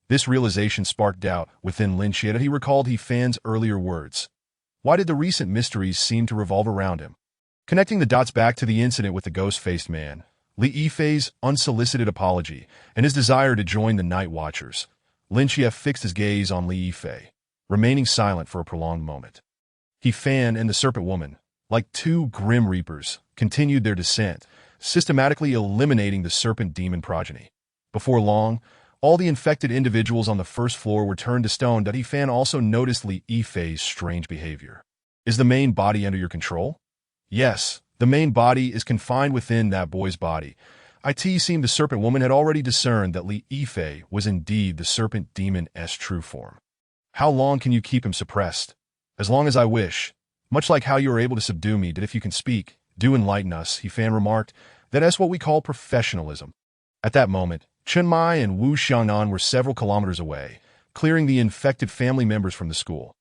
S1: This realization sparked doubt within Lin Xie that he recalled Fan's earlier words. Why did the recent mysteries seem to revolve around him? Connecting the dots back to the incident with the ghost-faced man, Li Yifei's unsolicited apology, and his desire to join the Night Watchers, Lin Xie fixed his gaze on Li Yifei, remaining silent for a prolonged moment. Fan and the serpent woman, like 2 grim reapers, continued their descent, systematically eliminating the serpent demon progeny. Before long, all the infected individuals on the first floor were turned to stone. Fan also noticed Li Yifei's strange behavior. "Is the main body under your control?" "Yes, the main body is confined within that boy's body." It seemed the serpent woman had already discerned that Li Yifei was indeed the serpent demon's true form. "How long can you keep him suppressed?" "As long as I wish. Much like how you are able to subdue me. If you can speak, do enlighten us," Fan remarked. "That's what we call professionalism." At that moment, Chen Mai and Wu Xiangnan were several kilometers away, clearing the infected family members from the school.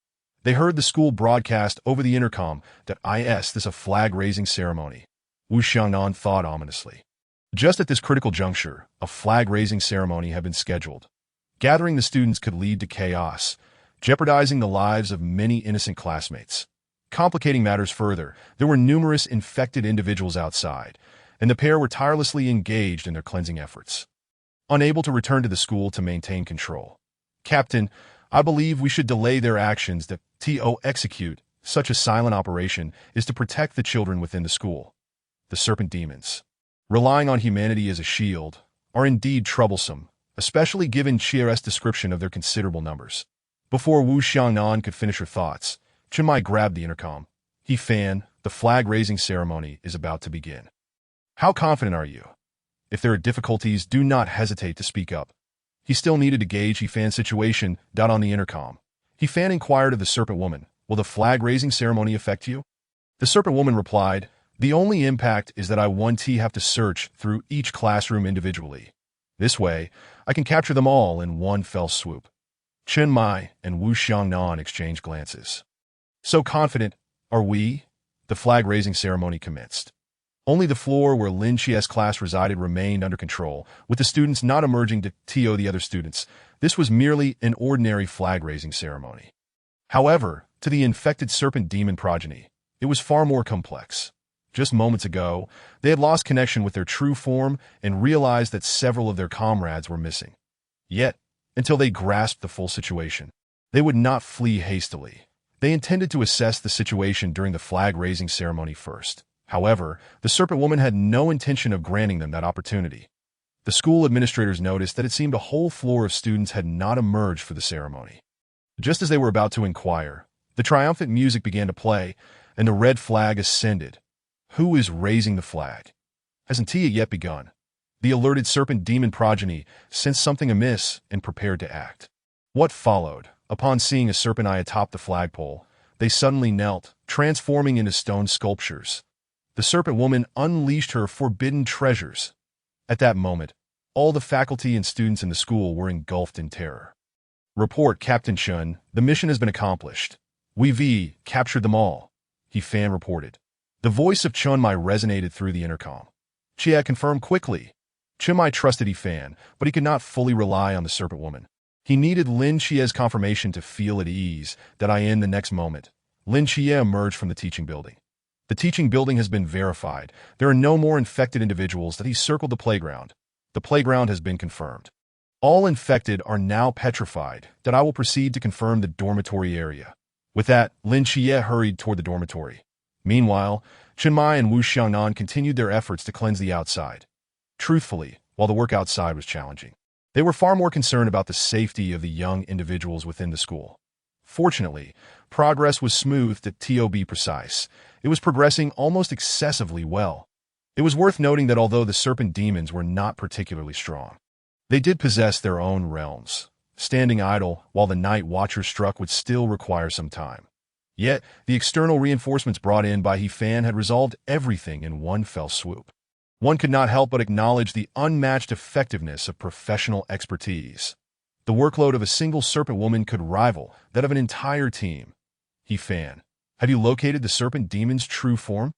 S1: They heard the school broadcast over the intercom that this is a flag-raising ceremony. Wu Xiangnan thought ominously. Just at this critical juncture, a flag-raising ceremony had been scheduled. Gathering the students could lead to chaos, jeopardizing the lives of many innocent classmates. Complicating matters further, there were numerous infected individuals outside, and the pair were tirelessly engaged in their cleansing efforts. Unable to return to the school to maintain control. "Captain, I believe we should delay their actions. To execute such a silent operation is to protect the children within the school. The serpent demons, relying on humanity as a shield, are indeed troublesome, especially given Chiere's description of their considerable numbers." Before Wu Xiangnan could finish her thoughts, Chen Mai grabbed the intercom. Fan, the flag-raising ceremony is about to begin. "How confident are you?" If there are difficulties, do not hesitate to speak up. He still needed to gauge He-Fan's situation. On the intercom, He-Fan inquired of the Serpent Woman, "Will the flag-raising ceremony affect you?" The Serpent Woman replied, "The only impact is that I have to search through each classroom individually. This way, I can capture them all in one fell swoop." Chen Mai and Wu Xiangnan exchanged glances. "So confident are we?" The flag-raising ceremony commenced. Only the floor where Lin Qi's class resided remained under control, with the students not emerging to TO the other students. This was merely an ordinary flag-raising ceremony. However, to the infected serpent demon progeny, it was far more complex. Just moments ago, they had lost connection with their true form and realized that several of their comrades were missing. Yet, until they grasped the full situation, they would not flee hastily. They intended to assess the situation during the flag-raising ceremony first. However, the Serpent Woman had no intention of granting them that opportunity. The school administrators noticed that it seemed a whole floor of students had not emerged for the ceremony. Just as they were about to inquire, the triumphant music began to play, and the red flag ascended. Who is raising the flag? Hasn't Tia yet begun? The alerted serpent demon progeny sensed something amiss and prepared to act. What followed? Upon seeing a serpent eye atop the flagpole, they suddenly knelt, transforming into stone sculptures. The Serpent Woman unleashed her forbidden treasures. At that moment, all the faculty and students in the school were engulfed in terror. "Report, Captain Chun, the mission has been accomplished. We've captured them all," He-Fan reported. The voice of Chun Mai resonated through the intercom. Chia confirmed quickly. Chun Mai trusted He-Fan, but he could not fully rely on the Serpent Woman. He needed Lin Chia's confirmation to feel at ease. In the next moment, Lin Chia emerged from the teaching building. "The teaching building has been verified. There are no more infected individuals." He circled the playground. "The playground has been confirmed. All infected are now petrified." I will proceed to confirm the dormitory area." With that, Lin Chia hurried toward the dormitory. Meanwhile, Chen Mai and Wu Xiangnan continued their efforts to cleanse the outside. Truthfully, while the work outside was challenging, they were far more concerned about the safety of the young individuals within the school. Fortunately, progress was smooth to be precise. It was progressing almost excessively well. It was worth noting that although the serpent demons were not particularly strong, they did possess their own realms. Standing idle while the night watchers struck would still require some time. Yet, the external reinforcements brought in by He-Fan had resolved everything in one fell swoop. One could not help but acknowledge the unmatched effectiveness of professional expertise. The workload of a single Serpent Woman could rival that of an entire team. He-Fan, have you located the Serpent Demon's true form?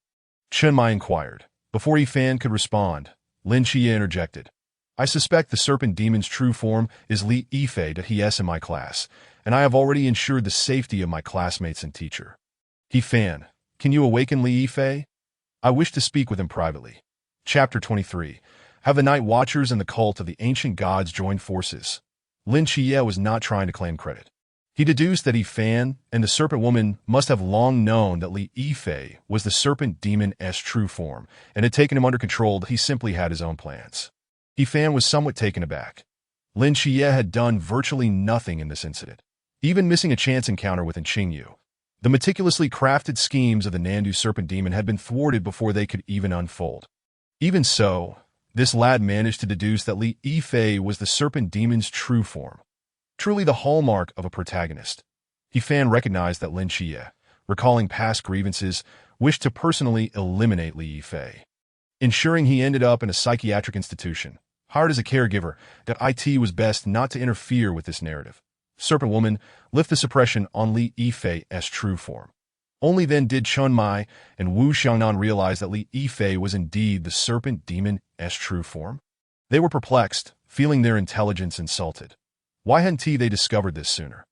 S1: Chen Mai inquired. Before He-Fan could respond, Lin Chia interjected. I suspect the Serpent Demon's true form is Li Yifei that he is in my class, and I have already ensured the safety of my classmates and teacher. He-Fan, can you awaken Li Yifei? I wish to speak with him privately. Chapter 23. Have the Night Watchers and the cult of the ancient gods joined forces? Lin Chia was not trying to claim credit. He deduced that He-Fan and the Serpent Woman must have long known that Li Yifei was the Serpent Demon's true form, and had taken him under control. He simply had his own plans. He-Fan was somewhat taken aback. Lin Chia had done virtually nothing in this incident, even missing a chance encounter with Qingyu. The meticulously crafted schemes of the Nandu Serpent Demon had been thwarted before they could even unfold. Even so, this lad managed to deduce that Li Yifei was the Serpent Demon's true form. Truly the hallmark of a protagonist. He-Fan recognized that Lin Chia, recalling past grievances, wished to personally eliminate Li Yifei, ensuring he ended up in a psychiatric institution. Hired as a caregiver, that it was best not to interfere with this narrative. Serpent Woman, lift the suppression on Li Yifei's true form. Only then did Chun Mai and Wu Xiangnan realize that Li Yifei was indeed the Serpent Demon's true form. They were perplexed, feeling their intelligence insulted. Why hadn't they discovered this sooner?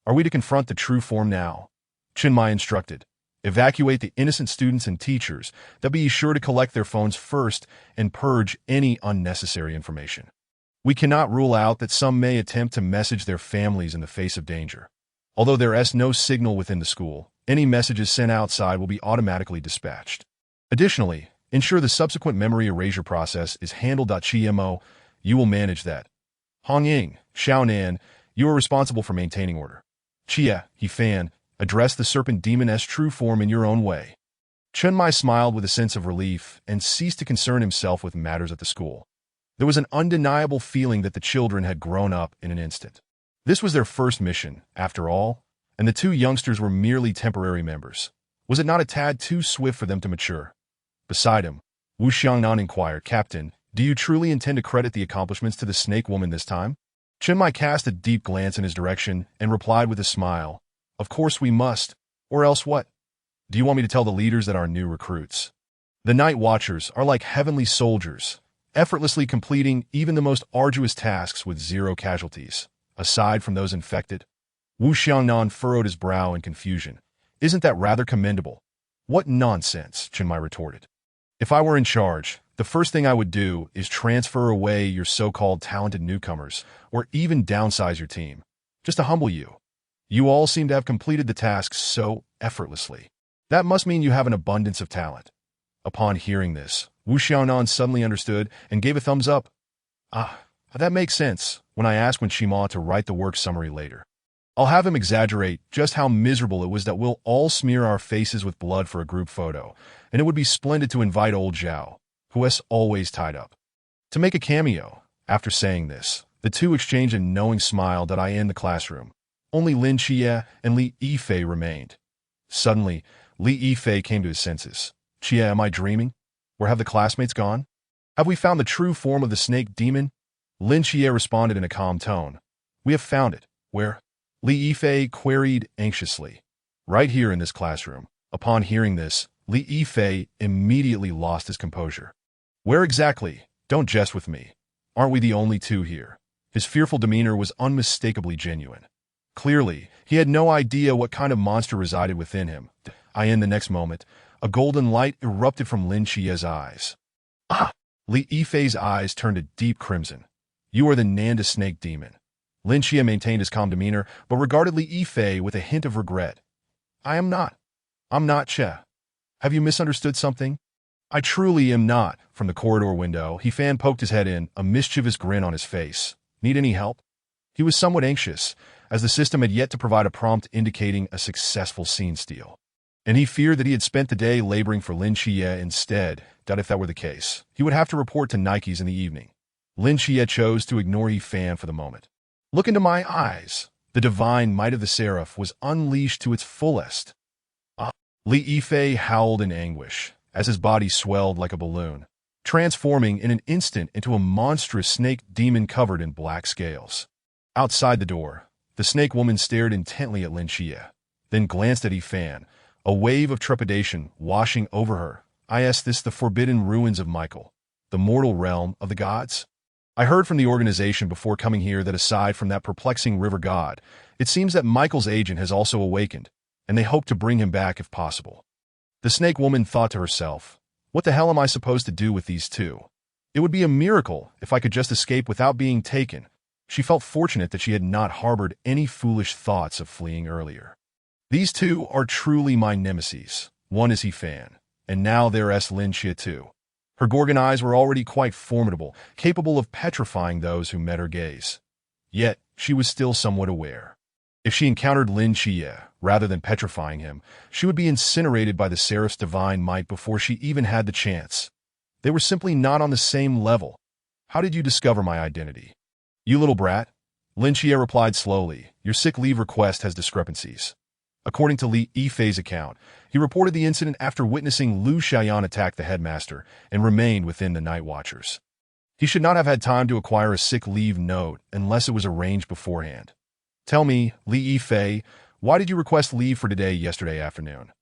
S1: Are we to confront the true form now? Chen Mai instructed. Evacuate the innocent students and teachers, but be sure to collect their phones first and purge any unnecessary information. We cannot rule out that some may attempt to message their families in the face of danger. Although there is no signal within the school, any messages sent outside will be automatically dispatched. Additionally, ensure the subsequent memory erasure process is handled. Chmo, you will manage that. Hongying, Xiaonan, you are responsible for maintaining order. Chia, He-Fan, address the Serpent Demon's true form in your own way. Chen Mai smiled with a sense of relief and ceased to concern himself with matters at the school. There was an undeniable feeling that the children had grown up in an instant. This was their first mission, after all, and the two youngsters were merely temporary members. Was it not a tad too swift for them to mature? Beside him, Wu Xiangnan inquired, "Captain, do you truly intend to credit the accomplishments to the snake woman this time?" Chen Mai cast a deep glance in his direction and replied with a smile, "Of course we must, or else what? Do you want me to tell the leaders that our new recruits? The Night Watchers are like heavenly soldiers, effortlessly completing even the most arduous tasks with zero casualties, aside from those infected." Wu Xiangnan furrowed his brow in confusion. "Isn't that rather commendable?" "What nonsense," Chen Mai retorted. "If I were in charge, the first thing I would do is transfer away your so-called talented newcomers, or even downsize your team, just to humble you. You all seem to have completed the tasks so effortlessly. That must mean you have an abundance of talent." Upon hearing this, Wu Xiaonan suddenly understood and gave a thumbs up. "Ah, that makes sense when I ask Shima to write the work summary later. I'll have him exaggerate just how miserable it was that we'll all smear our faces with blood for a group photo, and it would be splendid to invite old Zhao, who is always tied up, to make a cameo." After saying this, the two exchanged a knowing smile that I end the classroom. Only Lin Xie and Li Yifei remained. Suddenly, Li Yifei came to his senses. "Xie, am I dreaming? Where have the classmates gone? Have we found the true form of the snake demon?" Lin Xie responded in a calm tone. "We have found it. Where?" Li Yifei queried anxiously. "Right here in this classroom." Upon hearing this, Li Yifei immediately lost his composure. "Where exactly? Don't jest with me. Aren't we the only two here?" His fearful demeanor was unmistakably genuine. Clearly, he had no idea what kind of monster resided within him. In the next moment, a golden light erupted from Lin Xie's eyes. "Ah!" Li Yifei's eyes turned a deep crimson. "You are the Nanda snake demon." Lin Xie maintained his calm demeanor, but regarded Li Yifei with a hint of regret. I'm not Che. Have you misunderstood something?" "I truly am not." From the corridor window, He Fan poked his head in, a mischievous grin on his face. "Need any help?" He was somewhat anxious, as the system had yet to provide a prompt indicating a successful scene steal. And he feared that he had spent the day laboring for Lin Xie instead. That if that were the case, he would have to report to Nike's in the evening. Lin Xie chose to ignore He Fan for the moment. "Look into my eyes." The divine might of the seraph was unleashed to its fullest. "Ah!" Li Yifei howled in anguish, as his body swelled like a balloon, transforming in an instant into a monstrous snake demon covered in black scales. Outside the door, the snake woman stared intently at Lin Xie, then glanced at He Fan, a wave of trepidation washing over her. "Is this the forbidden ruins of Michael, the mortal realm of the gods? I heard from the organization before coming here that aside from that perplexing river god, it seems that Michael's agent has also awakened, and they hope to bring him back if possible." The snake woman thought to herself, "What the hell am I supposed to do with these two? It would be a miracle if I could just escape without being taken." She felt fortunate that she had not harbored any foolish thoughts of fleeing earlier. "These two are truly my nemesis. One is He Fan, and now there is Lin Xie too." Her Gorgon eyes were already quite formidable, capable of petrifying those who met her gaze. Yet, she was still somewhat aware. If she encountered Lin Xie, rather than petrifying him, she would be incinerated by the Seraph's divine might before she even had the chance. They were simply not on the same level. "How did you discover my identity?" "You little brat." Lin Xie replied slowly, "Your sick leave request has discrepancies." According to Li Yifei's account, he reported the incident after witnessing Lu Xiaoyan attack the headmaster and remained within the Night Watchers. He should not have had time to acquire a sick leave note unless it was arranged beforehand. "Tell me, Li Yifei, why did you request leave for today yesterday afternoon?"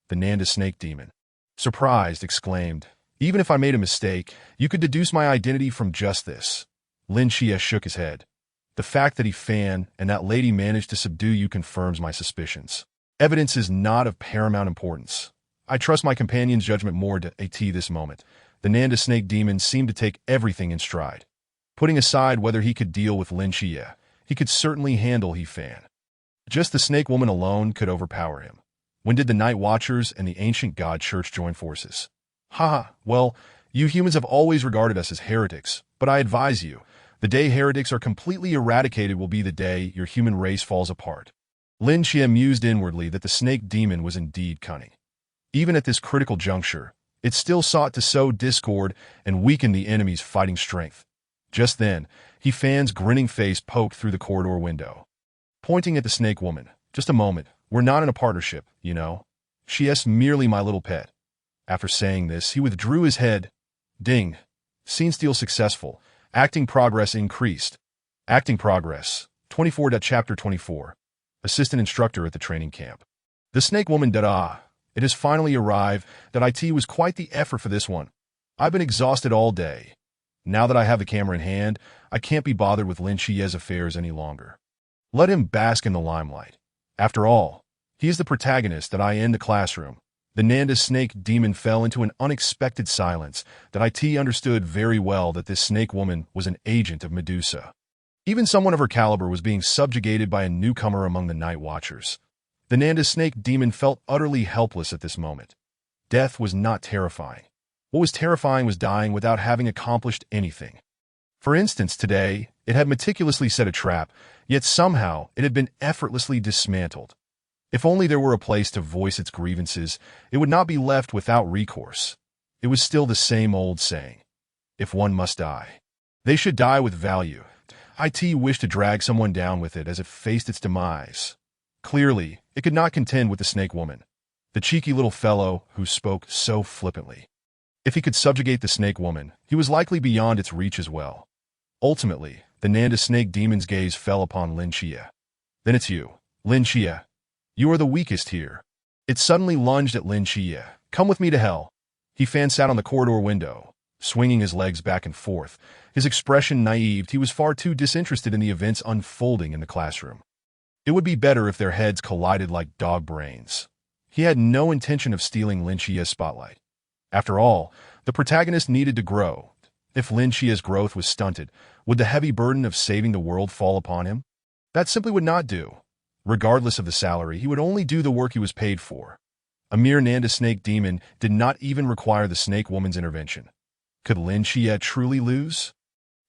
S1: The Nanda snake demon, surprised, exclaimed, "Even if I made a mistake, you could deduce my identity from just this." Lin Xie shook his head. "The fact that He Fan and that lady managed to subdue you confirms my suspicions. Evidence is not of paramount importance. I trust my companion's judgment more at this moment." The Nanda snake demon seemed to take everything in stride. Putting aside whether he could deal with Lin Xie, he could certainly handle He Fan. Just the snake woman alone could overpower him. When did the Night Watchers and the ancient god church join forces? Well, you humans have always regarded us as heretics, but I advise you, the day heretics are completely eradicated will be the day your human race falls apart. Lin Xie mused inwardly that the snake demon was indeed cunning. Even at this critical juncture, it still sought to sow discord and weaken the enemy's fighting strength. Just then, He Fan's grinning face poked through the corridor window. Pointing at the snake woman, "Just a moment, we're not in a partnership, you know. She's merely my little pet." After saying this, he withdrew his head. Ding. Scene steal successful. Acting progress increased. Acting progress. 24. Chapter 24. Assistant instructor at the training camp. The snake woman da-da. It has finally arrived. That IT was quite the effort for this one. I've been exhausted all day. Now that I have the camera in hand, I can't be bothered with Lin Chia's affairs any longer. Let him bask in the limelight. After all, he is the protagonist that I in the classroom. The Nanda snake demon fell into an unexpected silence. That IT understood very well that this snake woman was an agent of Medusa. Even someone of her caliber was being subjugated by a newcomer among the Night Watchers. The Nanda snake demon felt utterly helpless at this moment. Death was not terrifying. What was terrifying was dying without having accomplished anything. For instance, today, it had meticulously set a trap, yet somehow it had been effortlessly dismantled. If only there were a place to voice its grievances, it would not be left without recourse. It was still the same old saying. If one must die, they should die with value. IT wished to drag someone down with it as it faced its demise. Clearly, it could not contend with the snake woman, the cheeky little fellow who spoke so flippantly. If he could subjugate the snake woman, he was likely beyond its reach as well. Ultimately, the Nanda snake demon's gaze fell upon Lin Chia. "Then it's you, Lin Chia. You are the weakest here." It suddenly lunged at Lin Chia. "Come with me to hell." He Fan sat on the corridor window, swinging his legs back and forth, his expression naive. He was far too disinterested in the events unfolding in the classroom. It would be better if their heads collided like dog brains. He had no intention of stealing Lin Chia's spotlight. After all, the protagonist needed to grow. If Lin Chia's growth was stunted, would the heavy burden of saving the world fall upon him? That simply would not do. Regardless of the salary, he would only do the work he was paid for. A mere Nanda snake demon did not even require the snake woman's intervention. Could Lin Chia truly lose?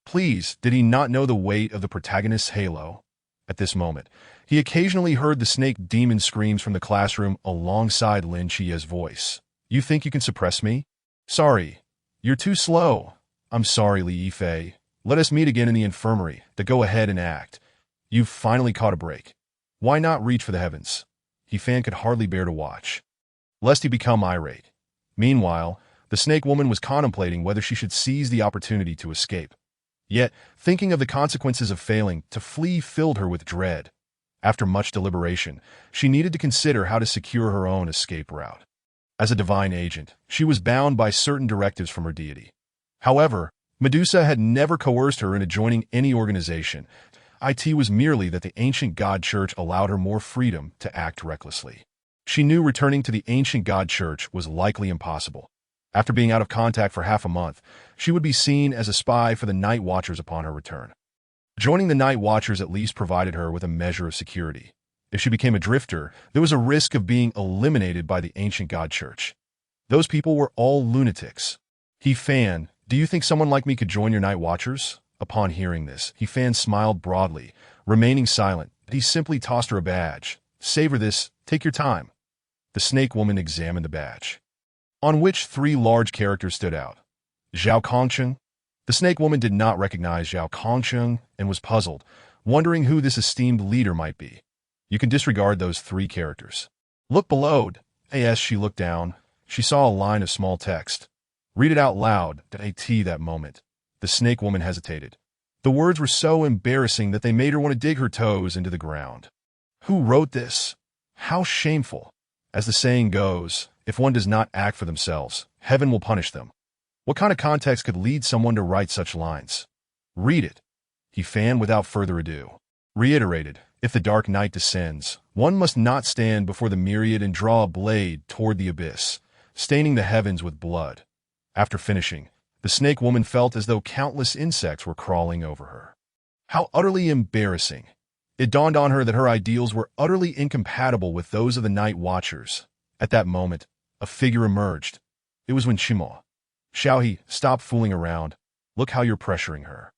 S1: Please, did he not know the weight of the protagonist's halo? At this moment, he occasionally heard the snake demon screams from the classroom alongside Lin Chia's voice. "You think you can suppress me? Sorry. You're too slow. I'm sorry, Li Yifei. Let us meet again in the infirmary. Go ahead and act. You've finally caught a break. Why not reach for the heavens?" He Fan could hardly bear to watch, lest he become irate. Meanwhile, the snake woman was contemplating whether she should seize the opportunity to escape. Yet, thinking of the consequences of failing to flee filled her with dread. After much deliberation, she needed to consider how to secure her own escape route. As a divine agent, she was bound by certain directives from her deity. However, Medusa had never coerced her into joining any organization. It was merely that the ancient god church allowed her more freedom to act recklessly. She knew returning to the ancient god church was likely impossible. After being out of contact for half a month, she would be seen as a spy for the Night Watchers upon her return. Joining the Night Watchers at least provided her with a measure of security. If she became a drifter, there was a risk of being eliminated by the ancient god church. Those people were all lunatics. He Fan, do you think someone like me could join your Night Watchers? Upon hearing this, He Fan smiled broadly, remaining silent. He simply tossed her a badge. "Savor this, take your time." The snake woman examined the badge, on which 3 large characters stood out. Zhao Kongcheng. The snake woman did not recognize Zhao Kongcheng and was puzzled, wondering who this esteemed leader might be. You can disregard those 3 characters. Look below. As she looked down, she saw a line of small text. Read it out loud. That moment, the snake woman hesitated. The words were so embarrassing that they made her want to dig her toes into the ground. Who wrote this? How shameful. As the saying goes, if one does not act for themselves, heaven will punish them. What kind of context could lead someone to write such lines? Read it. He Fan, without further ado, reiterated, if the dark night descends, one must not stand before the myriad and draw a blade toward the abyss, staining the heavens with blood. After finishing, the snake woman felt as though countless insects were crawling over her. How utterly embarrassing. It dawned on her that her ideals were utterly incompatible with those of the Night Watchers. At that moment, a figure emerged. It was Wen Shima. Xiaohe, stop fooling around. Look how you're pressuring her.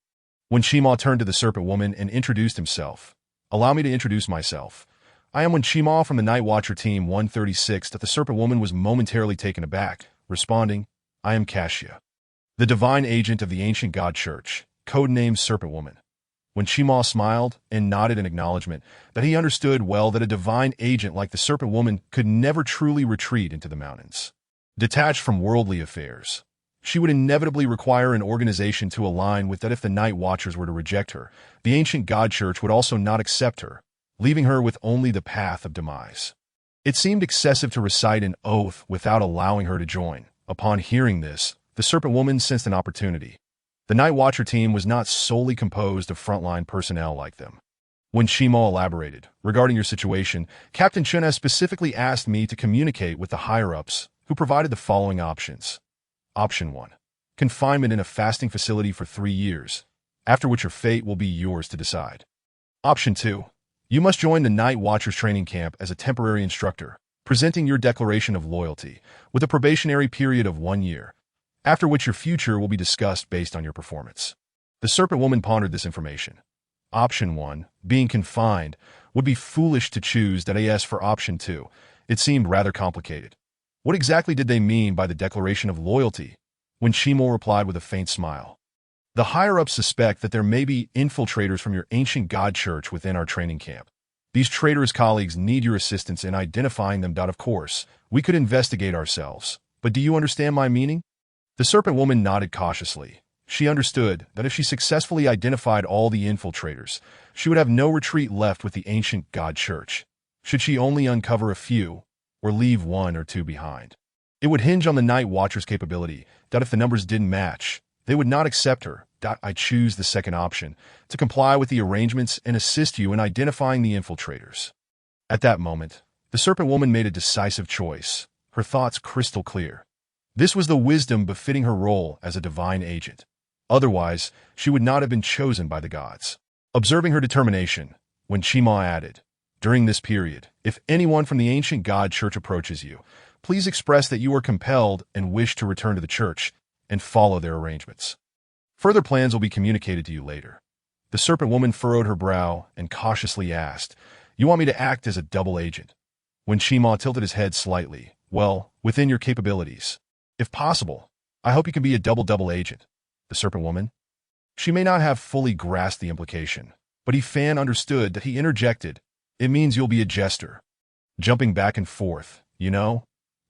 S1: Wen Shima turned to the serpent woman and introduced himself. Allow me to introduce myself. I am Wen Shima from the Night Watcher Team 136. That the serpent woman was momentarily taken aback, responding, I am Cassia, the divine agent of the ancient god church. codenamed Serpent Woman. When Shima smiled and nodded in acknowledgement that he understood well that a divine agent like the Serpent Woman could never truly retreat into the mountains. Detached from worldly affairs, she would inevitably require an organization to align with that. If the Night Watchers were to reject her, the ancient God Church would also not accept her, leaving her with only the path of demise. It seemed excessive to recite an oath without allowing her to join. Upon hearing this, the Serpent Woman sensed an opportunity. The Night Watcher team was not solely composed of frontline personnel like them. When Shima elaborated regarding your situation, Captain Chun has specifically asked me to communicate with the higher-ups, who provided the following options. Option 1. Confinement in a fasting facility for 3 years, after which your fate will be yours to decide. Option 2. You must join the Night Watchers training camp as a temporary instructor, presenting your declaration of loyalty, with a probationary period of 1 year, after which your future will be discussed based on your performance. The Serpent Woman pondered this information. Option 1, being confined, would be foolish to choose that as for Option 2. It seemed rather complicated. What exactly did they mean by the declaration of loyalty? When Shimo replied with a faint smile. The higher-ups suspect that there may be infiltrators from your ancient God Church within our training camp. These traitorous colleagues need your assistance in identifying them. Of course, we could investigate ourselves, but do you understand my meaning? The Serpent Woman nodded cautiously. She understood that if she successfully identified all the infiltrators, she would have no retreat left with the ancient God Church. Should she only uncover a few, or leave 1 or 2 behind? It would hinge on the Night Watcher's capability. If the numbers didn't match, they would not accept her. I choose the second option, to comply with the arrangements and assist you in identifying the infiltrators. At that moment, the Serpent Woman made a decisive choice, her thoughts crystal clear. This was the wisdom befitting her role as a divine agent. Otherwise, she would not have been chosen by the gods. Observing her determination, when Shima added, during this period, if anyone from the ancient God Church approaches you, please express that you are compelled and wish to return to the church and follow their arrangements. Further plans will be communicated to you later. The Serpent Woman furrowed her brow and cautiously asked, You want me to act as a double agent? When Shima tilted his head slightly, well, within your capabilities. If possible, I hope you can be a double agent. The Serpent Woman? She may not have fully grasped the implication, but Fan understood that he interjected, It means you'll be a jester. Jumping back and forth, you know?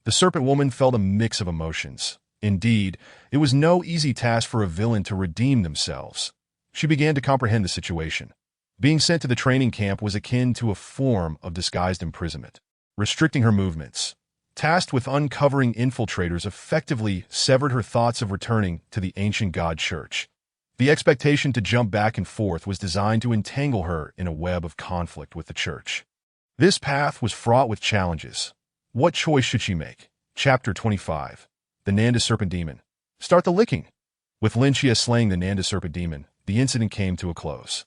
S1: The Serpent Woman felt a mix of emotions. Indeed, it was no easy task for a villain to redeem themselves. She began to comprehend the situation. Being sent to the training camp was akin to a form of disguised imprisonment, restricting her movements. Tasked with uncovering infiltrators effectively severed her thoughts of returning to the ancient God Church. The expectation to jump back and forth was designed to entangle her in a web of conflict with the church. This path was fraught with challenges. What choice should she make? Chapter 25. The Nanda Serpent Demon. Start the licking. With Lynchia slaying the Nanda Serpent Demon, the incident came to a close.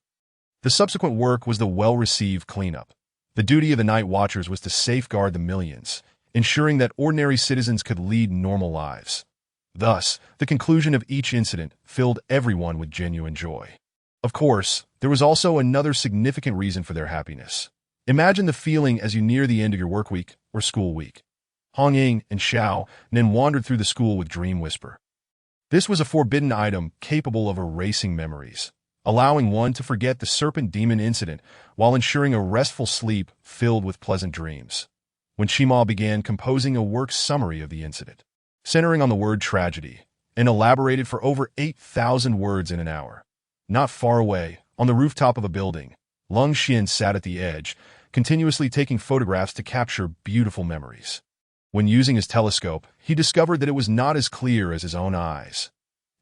S1: The subsequent work was the well-received cleanup. The duty of the Night Watchers was to safeguard the millions, ensuring that ordinary citizens could lead normal lives. Thus, the conclusion of each incident filled everyone with genuine joy. Of course, there was also another significant reason for their happiness. Imagine the feeling as you near the end of your work week or school week. Hong Ying and Xiao Nin wandered through the school with Dream Whisper. This was a forbidden item capable of erasing memories, allowing one to forget the Serpent Demon incident while ensuring a restful sleep filled with pleasant dreams. When Shima began composing a work summary of the incident, centering on the word tragedy, and elaborated for over 8,000 words in an hour. Not far away, on the rooftop of a building, Lung Xin sat at the edge, continuously taking photographs to capture beautiful memories. When using his telescope, he discovered that it was not as clear as his own eyes.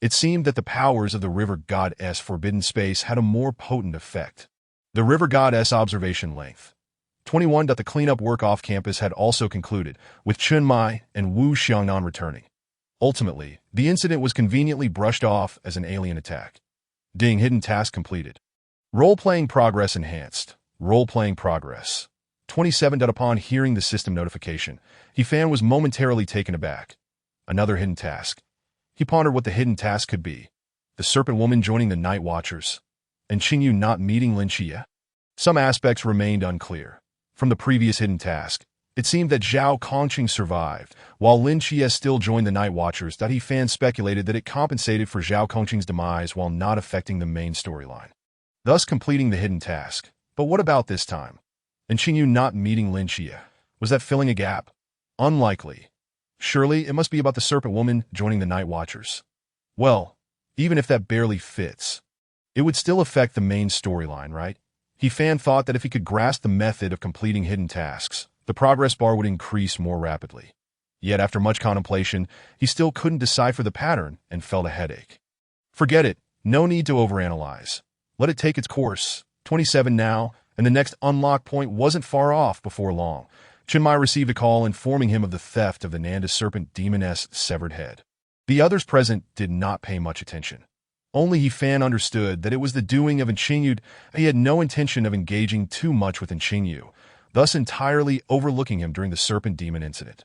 S1: It seemed that the powers of the river goddess Forbidden Space had a more potent effect. The river goddess observation length. 21. The cleanup work off campus had also concluded, with Chun Mai and Wu Xiangnan returning. Ultimately, the incident was conveniently brushed off as an alien attack. Ding, hidden task completed. Role-playing progress enhanced. Role-playing progress. 27. Upon hearing the system notification, Fan was momentarily taken aback. Another hidden task. He pondered what the hidden task could be. The Serpent Woman joining the Night Watchers, and Qingyu not meeting Lin Xie. Some aspects remained unclear. From the previous hidden task, It seemed that Zhao Kongqing survived, while Lin Xie still joined the Night Watchers. He fans speculated that it compensated for Zhao Kongqing's demise while not affecting the main storyline, thus completing the hidden task. But what about this time? And Qingyu not meeting Lin Xie, was that filling a gap? Unlikely. Surely it must be about the Serpent Woman joining the Night Watchers. Well, even if that barely fits, it would still affect the main storyline, right? Fan thought that if he could grasp the method of completing hidden tasks, the progress bar would increase more rapidly. Yet after much contemplation, he still couldn't decipher the pattern and felt a headache. Forget it. No need to overanalyze. Let it take its course. 27 now, and the next unlock point wasn't far off before long. Chinmai received a call informing him of the theft of the Nanda Serpent Demoness' severed head. The others present did not pay much attention. Only Fan understood that it was the doing of Qingyu. He had no intention of engaging too much with Qingyu, thus entirely overlooking him during the Serpent Demon incident.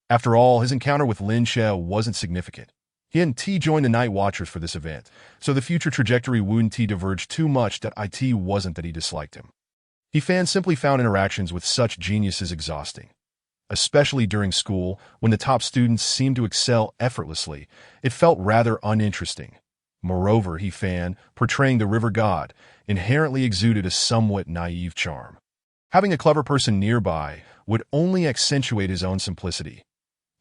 S1: After all, his encounter with Lin Xie wasn't significant. He hadn't joined the Night Watchers for this event, so the future trajectory wouldn't diverge too much. It wasn't that he disliked him. Fan simply found interactions with such geniuses exhausting. Especially during school, when the top students seemed to excel effortlessly, it felt rather uninteresting. Moreover, Fan, portraying the river god, inherently exuded a somewhat naive charm. Having a clever person nearby would only accentuate his own simplicity.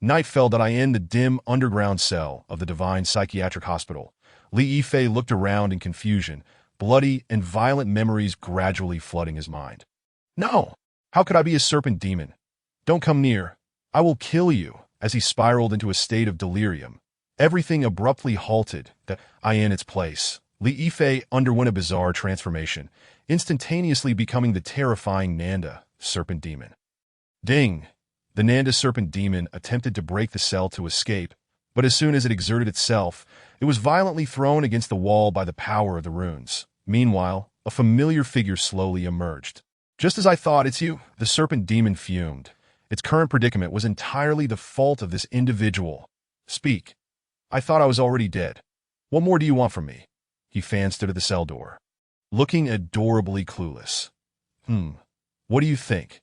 S1: Night fell in the dim underground cell of the Divine Psychiatric Hospital. Li Yifei looked around in confusion, bloody and violent memories gradually flooding his mind. No! How could I be a serpent demon? Don't come near. I will kill you. As he spiraled into a state of delirium, everything abruptly halted. In its place, Li Yifei underwent a bizarre transformation, instantaneously becoming the terrifying Nanda Serpent Demon. Ding! The Nanda Serpent Demon attempted to break the cell to escape, but as soon as it exerted itself, it was violently thrown against the wall by the power of the runes. Meanwhile, a familiar figure slowly emerged. Just as I thought, it's you, the Serpent Demon fumed. Its current predicament was entirely the fault of this individual. Speak. I thought I was already dead. What more do you want from me? Fan stood at the cell door, looking adorably clueless. What do you think?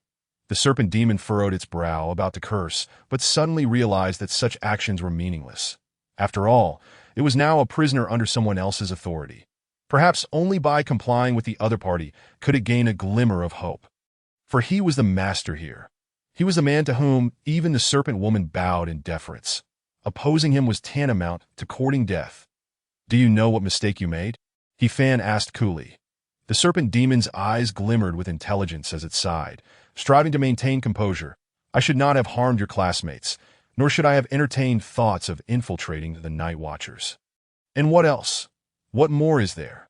S1: The Serpent Demon furrowed its brow, about to curse, but suddenly realized that such actions were meaningless. After all, it was now a prisoner under someone else's authority. Perhaps only by complying with the other party could it gain a glimmer of hope. For he was the master here. He was the man to whom even the Serpent Woman bowed in deference. Opposing him was tantamount to courting death. Do you know what mistake you made? Fan asked coolly. The Serpent Demon's eyes glimmered with intelligence as it sighed, striving to maintain composure. I should not have harmed your classmates, nor should I have entertained thoughts of infiltrating the Night Watchers. And what else? What more is there?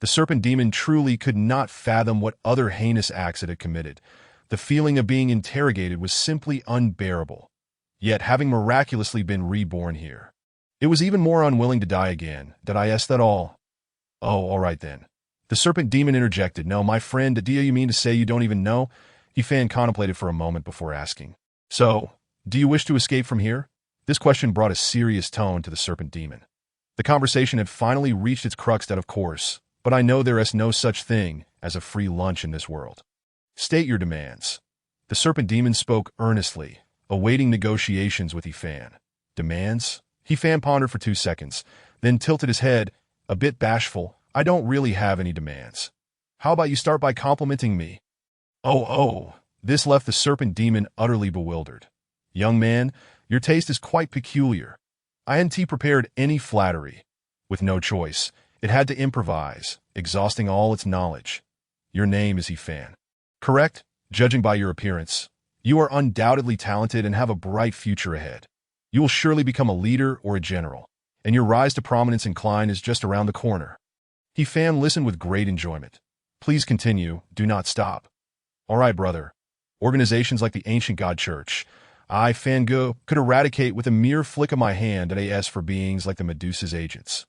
S1: The Serpent Demon truly could not fathom what other heinous acts it had committed. The feeling of being interrogated was simply unbearable. Yet, having miraculously been reborn here, it was even more unwilling to die again. Did I ask that all? Oh, all right then. The Serpent Demon interjected. No, my friend, do you mean to say you don't even know? Fan contemplated for a moment before asking. So, do you wish to escape from here? This question brought a serious tone to the Serpent Demon. The conversation had finally reached its crux. Of course, but I know there is no such thing as a free lunch in this world. State your demands. The Serpent Demon spoke earnestly, awaiting negotiations with Fan. Demands? Fan pondered for 2 seconds, then tilted his head, a bit bashful. I don't really have any demands. How about you start by complimenting me? Oh. This left the Serpent Demon utterly bewildered. Young man, your taste is quite peculiar. I hadn't prepared any flattery. With no choice, it had to improvise, exhausting all its knowledge. Your name is Fan. Correct? Judging by your appearance, you are undoubtedly talented and have a bright future ahead. You will surely become a leader or a general, and your rise to prominence in Klein is just around the corner. Fan listened with great enjoyment. Please continue, do not stop. All right, brother. Organizations like the Ancient God Church, Fangu, could eradicate with a mere flick of my hand as for beings like the Medusa's agents.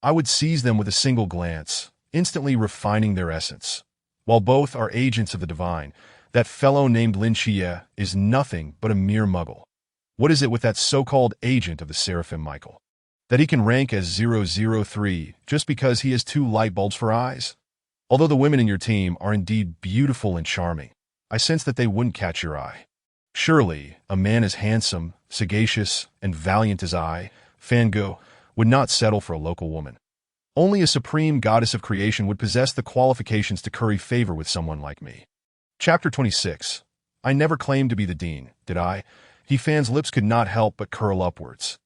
S1: I would seize them with a single glance, instantly refining their essence. While both are agents of the divine, that fellow named Lin Xie is nothing but a mere muggle. What is it with that so-called agent of the Seraphim Michael? That he can rank as 003 just because he has 2 light bulbs for eyes? Although the women in your team are indeed beautiful and charming, I sense that they wouldn't catch your eye. Surely, a man as handsome, sagacious, and valiant as I, Fango, would not settle for a local woman. Only a supreme goddess of creation would possess the qualifications to curry favor with someone like me. Chapter 26. I never claimed to be the dean, did I? Fan's lips could not help but curl upwards.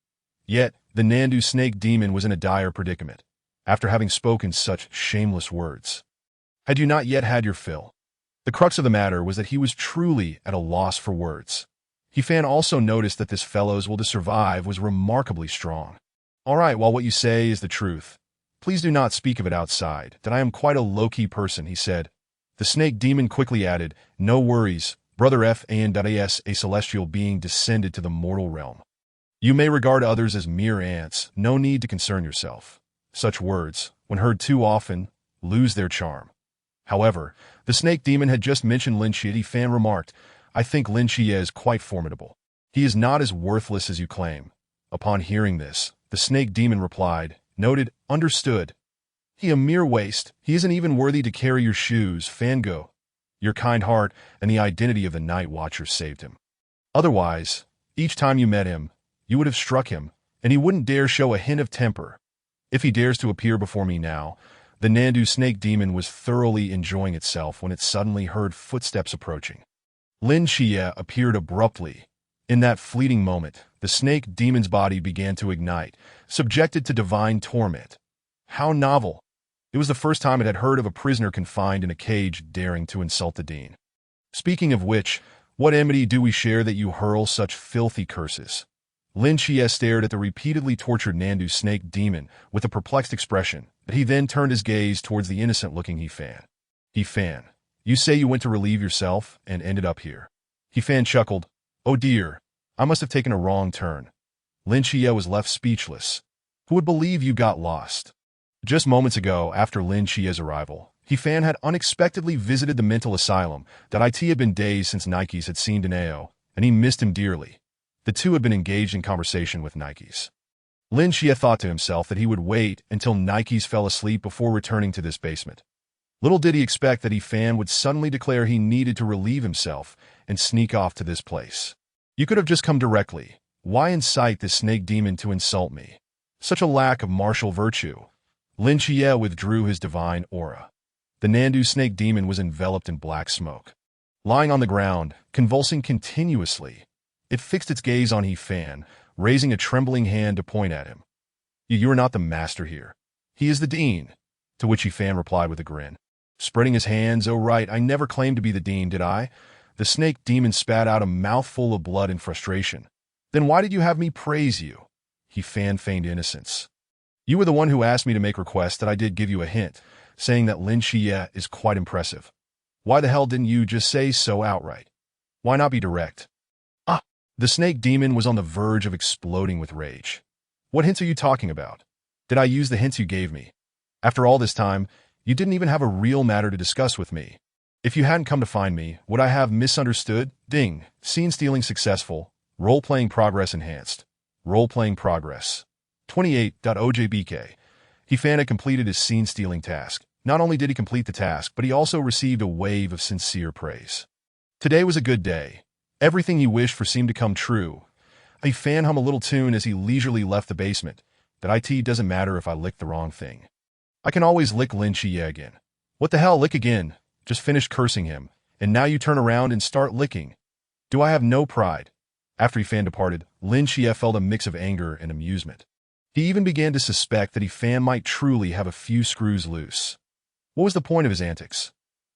S1: Yet, the Nandu snake demon was in a dire predicament, after having spoken such shameless words. Had you not yet had your fill? The crux of the matter was that he was truly at a loss for words. Fan also noticed that this fellow's will to survive was remarkably strong. All right, well, what you say is the truth. Please do not speak of it outside, that I am quite a low-key person, he said. The snake demon quickly added, no worries, Brother F.A.N.S. a celestial being descended to the mortal realm. You may regard others as mere ants, no need to concern yourself. Such words, when heard too often, lose their charm. However, the snake demon had just mentioned Lin Xie. Fan remarked, I think Lin Xie is quite formidable. He is not as worthless as you claim. Upon hearing this, the snake demon replied, noted, understood. He a mere waste. He isn't even worthy to carry your shoes, Fango. Your kind heart and the identity of the Night Watcher saved him. Otherwise, each time you met him, you would have struck him, and he wouldn't dare show a hint of temper. If he dares to appear before me now, the Nandu snake demon was thoroughly enjoying itself when it suddenly heard footsteps approaching. Lin Xie appeared abruptly. In that fleeting moment, the snake demon's body began to ignite, subjected to divine torment. How novel! It was the first time it had heard of a prisoner confined in a cage daring to insult the dean. Speaking of which, what enmity do we share that you hurl such filthy curses? Lin Xie stared at the repeatedly tortured Nandu snake demon with a perplexed expression, but he then turned his gaze towards the innocent-looking Fan. Fan, you say you went to relieve yourself and ended up here. Fan chuckled. Oh dear, I must have taken a wrong turn. Lin Xie was left speechless. Who would believe you got lost? Just moments ago, after Lin Xie's arrival, Fan had unexpectedly visited the mental asylum that it had been days since Nikes had seen Danao, and he missed him dearly. The two had been engaged in conversation with Nikes. Lin Xie thought to himself that he would wait until Nikes fell asleep before returning to this basement. Little did he expect that Fan would suddenly declare he needed to relieve himself and sneak off to this place. You could have just come directly. Why incite this snake demon to insult me? Such a lack of martial virtue. Lin Xie withdrew his divine aura. The Nandu snake demon was enveloped in black smoke. Lying on the ground, convulsing continuously, it fixed its gaze on Fan, raising a trembling hand to point at him. You are not the master here. He is the dean. To which Fan replied with a grin. Spreading his hands, oh right, I never claimed to be the dean, did I? The snake demon spat out a mouthful of blood in frustration. Then why did you have me praise you? Fan feigned innocence. You were the one who asked me to make requests that I did give you a hint, saying that Lin Xie is quite impressive. Why the hell didn't you just say so outright? Why not be direct? The snake demon was on the verge of exploding with rage. What hints are you talking about? Did I use the hints you gave me? After all this time, you didn't even have a real matter to discuss with me. If you hadn't come to find me, would I have misunderstood? Ding. Scene stealing successful. Role-playing progress enhanced. Role-playing progress. 28.ojbk. Fan had completed his scene stealing task. Not only did he complete the task, but he also received a wave of sincere praise. Today was a good day. Everything he wished for seemed to come true. Fan hummed a little tune as he leisurely left the basement. That it doesn't matter if I lick the wrong thing. I can always lick Lin Xie again. What the hell, lick again? Just finished cursing him, and now you turn around and start licking. Do I have no pride? After Fan departed, Lin Xie felt a mix of anger and amusement. He even began to suspect that Fan might truly have a few screws loose. What was the point of his antics?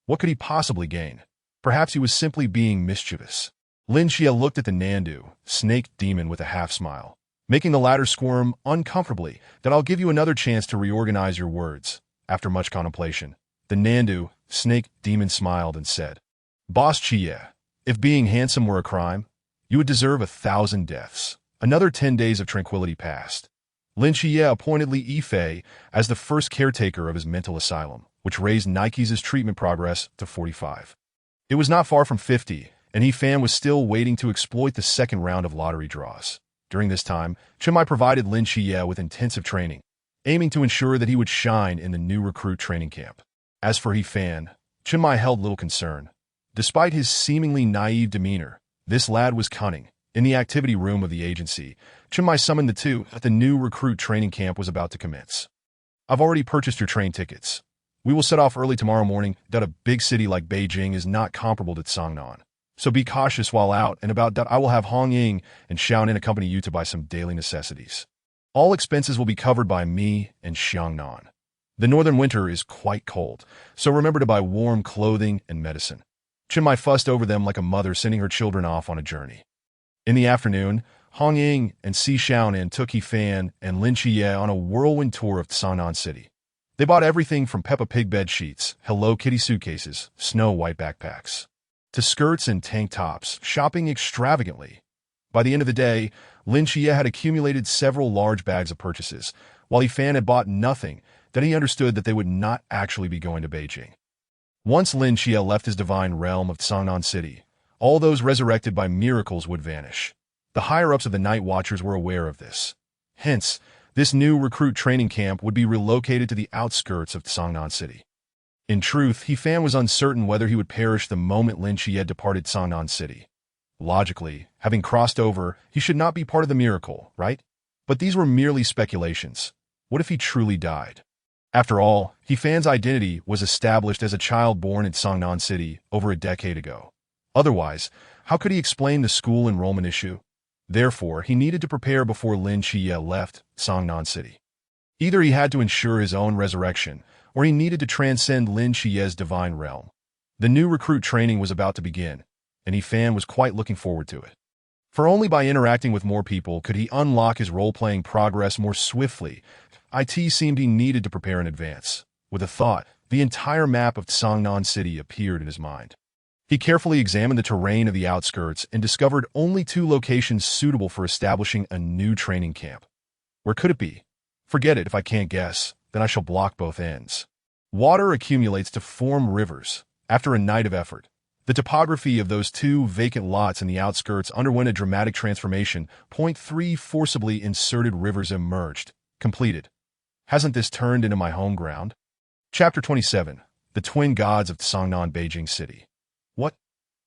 S1: What could he possibly gain? Perhaps he was simply being mischievous. Lin Xie looked at the Nandu, snake demon with a half-smile, making the latter squirm uncomfortably. That I'll give you another chance to reorganize your words. After much contemplation, the Nandu, snake demon smiled and said, Boss Xie, if being handsome were a crime, you would deserve 1,000 deaths. Another 10 days of tranquility passed. Lin Xie appointed Li Yifei as the first caretaker of his mental asylum, which raised Nikes' treatment progress to 45. It was not far from 50, and Fan was still waiting to exploit the second round of lottery draws. During this time, Chenmai provided Lin Xie with intensive training, aiming to ensure that he would shine in the new recruit training camp. As for Fan, Chenmai held little concern. Despite his seemingly naive demeanor, This lad was cunning. In the activity room of the agency, Chinmai summoned the two that the new recruit training camp was about to commence. I've already purchased your train tickets. We will set off early tomorrow morning. A big city like Beijing is not comparable to Songnan. So be cautious while out and about. I will have Hong Ying and Xiaonan accompany you to buy some daily necessities. All expenses will be covered by me and Xiangnan. The northern winter is quite cold, so remember to buy warm clothing and medicine. Chinmai fussed over them like a mother sending her children off on a journey. In the afternoon, Hong Ying and Si Xiaonan took He Fan and Lin Qiye on a whirlwind tour of Songnan City. They bought everything from Peppa Pig bed sheets, Hello Kitty suitcases, Snow White backpacks, to skirts and tank tops, shopping extravagantly. By the end of the day, Lin Qiye had accumulated several large bags of purchases, while He Fan had bought nothing that he understood that they would not actually be going to Beijing. Once Lin Qiye left his divine realm of Songnan City, all those resurrected by miracles would vanish. The higher-ups of the Night Watchers were aware of this. Hence, this new recruit training camp would be relocated to the outskirts of Songnan City. In truth, He Fan was uncertain whether he would perish the moment Lin Qiye departed Songnan City. Logically, having crossed over, he should not be part of the miracle, right? But these were merely speculations. What if he truly died? After all, He Fan's identity was established as a child born in Songnan City over a decade ago. Otherwise, how could he explain the school enrollment issue? Therefore, he needed to prepare before Lin Qiye left Songnan City. Either he had to ensure his own resurrection, or he needed to transcend Lin Qiye's divine realm. The new recruit training was about to begin, and He Fan was quite looking forward to it. For only by interacting with more people could he unlock his role-playing progress more swiftly. It seemed he needed to prepare in advance. With a thought, the entire map of Songnan City appeared in his mind. He carefully examined the terrain of the outskirts and discovered only 2 locations suitable for establishing a new training camp. Where could it be? Forget it if I can't guess, then I shall block both ends. Water accumulates to form rivers. After a night of effort, the topography of those 2 vacant lots in the outskirts underwent a dramatic transformation. 3 forcibly inserted rivers emerged. Completed. Hasn't this turned into my home ground? Chapter 27. The Twin Gods of Songnan Beijing City. What?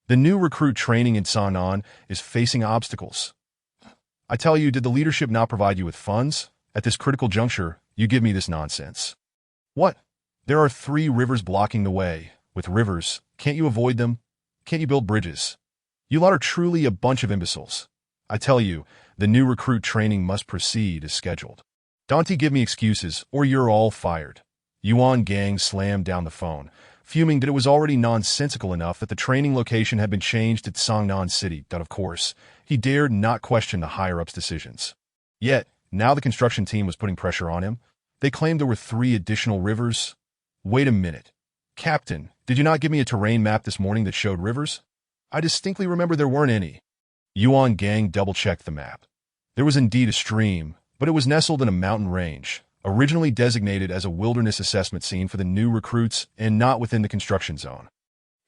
S1: The new recruit training in Songnan is facing obstacles. I tell you, did the leadership not provide you with funds? At this critical juncture, you give me this nonsense. What? There are 3 rivers blocking the way. With rivers, can't you avoid them? Can't you build bridges? You lot are truly a bunch of imbeciles. I tell you, the new recruit training must proceed as scheduled. Don't give me excuses, or you're all fired. Yuan Gang slammed down the phone, fuming that it was already nonsensical enough that the training location had been changed to Songnan City. Of course, he dared not question the higher-ups' decisions. Yet, now the construction team was putting pressure on him. They claimed there were 3 additional rivers. Wait a minute. Captain, did you not give me a terrain map this morning that showed rivers? I distinctly remember there weren't any. Yuan Gang double-checked the map. There was indeed a stream, but it was nestled in a mountain range, originally designated as a wilderness assessment scene for the new recruits and not within the construction zone.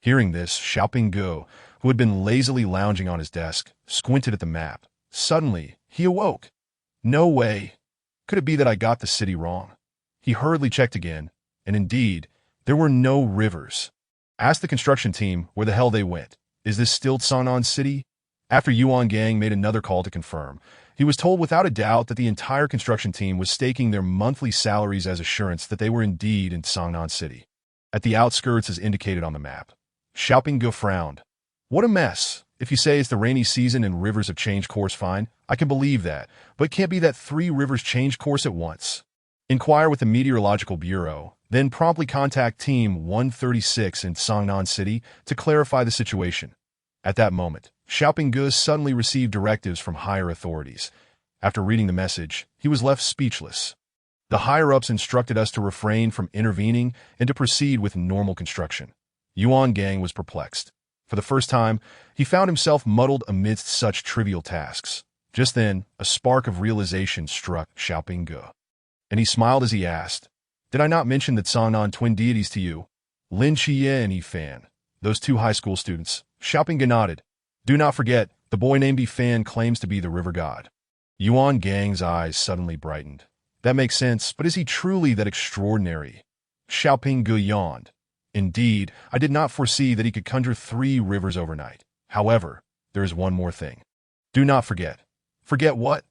S1: Hearing this, Xiaoping Gu, who had been lazily lounging on his desk, squinted at the map. Suddenly, he awoke. No way. Could it be that I got the city wrong? He hurriedly checked again, and indeed, there were no rivers. Asked the construction team where the hell they went. Is this still Songnan City? After Yuan Gang made another call to confirm, he was told without a doubt that the entire construction team was staking their monthly salaries as assurance that they were indeed in Songnan City, at the outskirts as indicated on the map. Xiaoping Gu frowned. What a mess. If you say it's the rainy season and rivers have changed course, fine, I can believe that, but it can't be that 3 rivers changed course at once. Inquire with the Meteorological Bureau, then promptly contact Team 136 in Songnan City to clarify the situation. At that moment, Xiaoping Gu suddenly received directives from higher authorities. After reading the message, he was left speechless. The higher-ups instructed us to refrain from intervening and to proceed with normal construction. Yuan Gang was perplexed. For the first time, he found himself muddled amidst such trivial tasks. Just then, a spark of realization struck Xiaoping Gu, and he smiled as he asked, "Did I not mention that Songnan twin deities to you? Lin Qiye and He Fan, those 2 high school students." Xiaoping Gu nodded. "Do not forget, the boy named He Fan claims to be the river god." Yuan Gang's eyes suddenly brightened. That makes sense, but is he truly that extraordinary? Xiaoping Gu yawned. Indeed, I did not foresee that he could conjure 3 rivers overnight. However, there is one more thing. Do not forget. Forget what?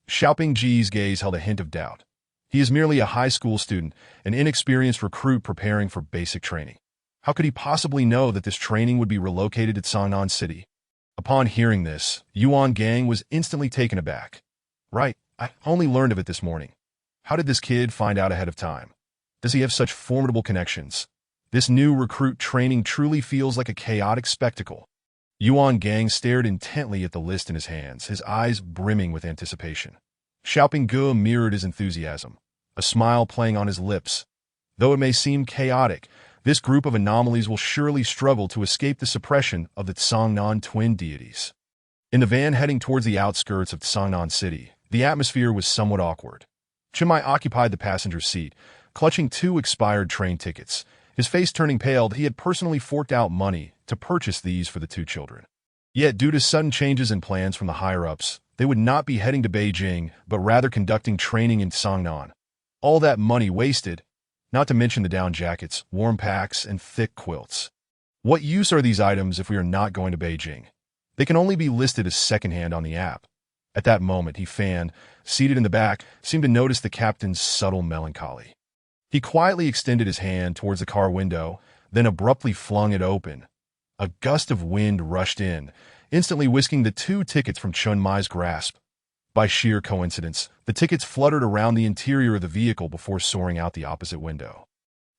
S1: Xiaoping Ji's gaze held a hint of doubt. He is merely a high school student, an inexperienced recruit preparing for basic training. How could he possibly know that this training would be relocated at Songnan City? Upon hearing this, Yuan Gang was instantly taken aback. Right, I only learned of it this morning. How did this kid find out ahead of time? Does he have such formidable connections? This new recruit training truly feels like a chaotic spectacle. Yuan Gang stared intently at the list in his hands, his eyes brimming with anticipation. Xiaoping Ge mirrored his enthusiasm, a smile playing on his lips. Though it may seem chaotic, this group of anomalies will surely struggle to escape the suppression of the Songnan twin deities. In the van heading towards the outskirts of Songnan City, the atmosphere was somewhat awkward. Chenmai occupied the passenger's seat, clutching 2 expired train tickets. His face turning pale, he had personally forked out money to purchase these for the 2 children. Yet, due to sudden changes in plans from the higher-ups, they would not be heading to Beijing, but rather conducting training in Songnan. All that money wasted, not to mention the down jackets, warm packs, and thick quilts. What use are these items if we are not going to Beijing? They can only be listed as secondhand on the app. At that moment, Fan, seated in the back, seemed to notice the captain's subtle melancholy. He quietly extended his hand towards the car window, then abruptly flung it open. A gust of wind rushed in, instantly whisking the 2 tickets from Chenmai's grasp. By sheer coincidence, the tickets fluttered around the interior of the vehicle before soaring out the opposite window.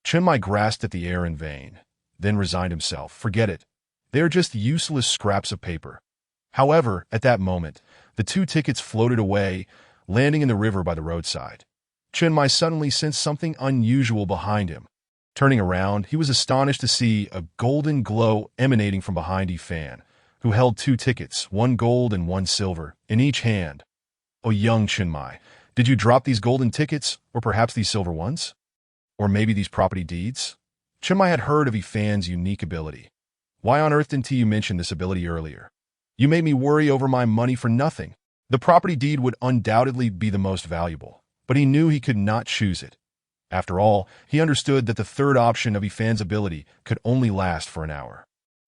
S1: Chenmai grasped at the air in vain, then resigned himself. Forget it. They are just useless scraps of paper. However, at that moment, the 2 tickets floated away, landing in the river by the roadside. Chenmai suddenly sensed something unusual behind him. Turning around, he was astonished to see a golden glow emanating from behind Fan, who held 2 tickets, 1 gold and 1 silver, in each hand. Oh, young Chenmai, did you drop these golden tickets, or perhaps these silver ones? Or maybe these property deeds? Chenmai had heard of Fan's unique ability. Why on earth didn't you mention this ability earlier? You made me worry over my money for nothing. The property deed would undoubtedly be the most valuable, but he knew he could not choose it. After all, he understood that the third option of Fan's ability could only last for an hour.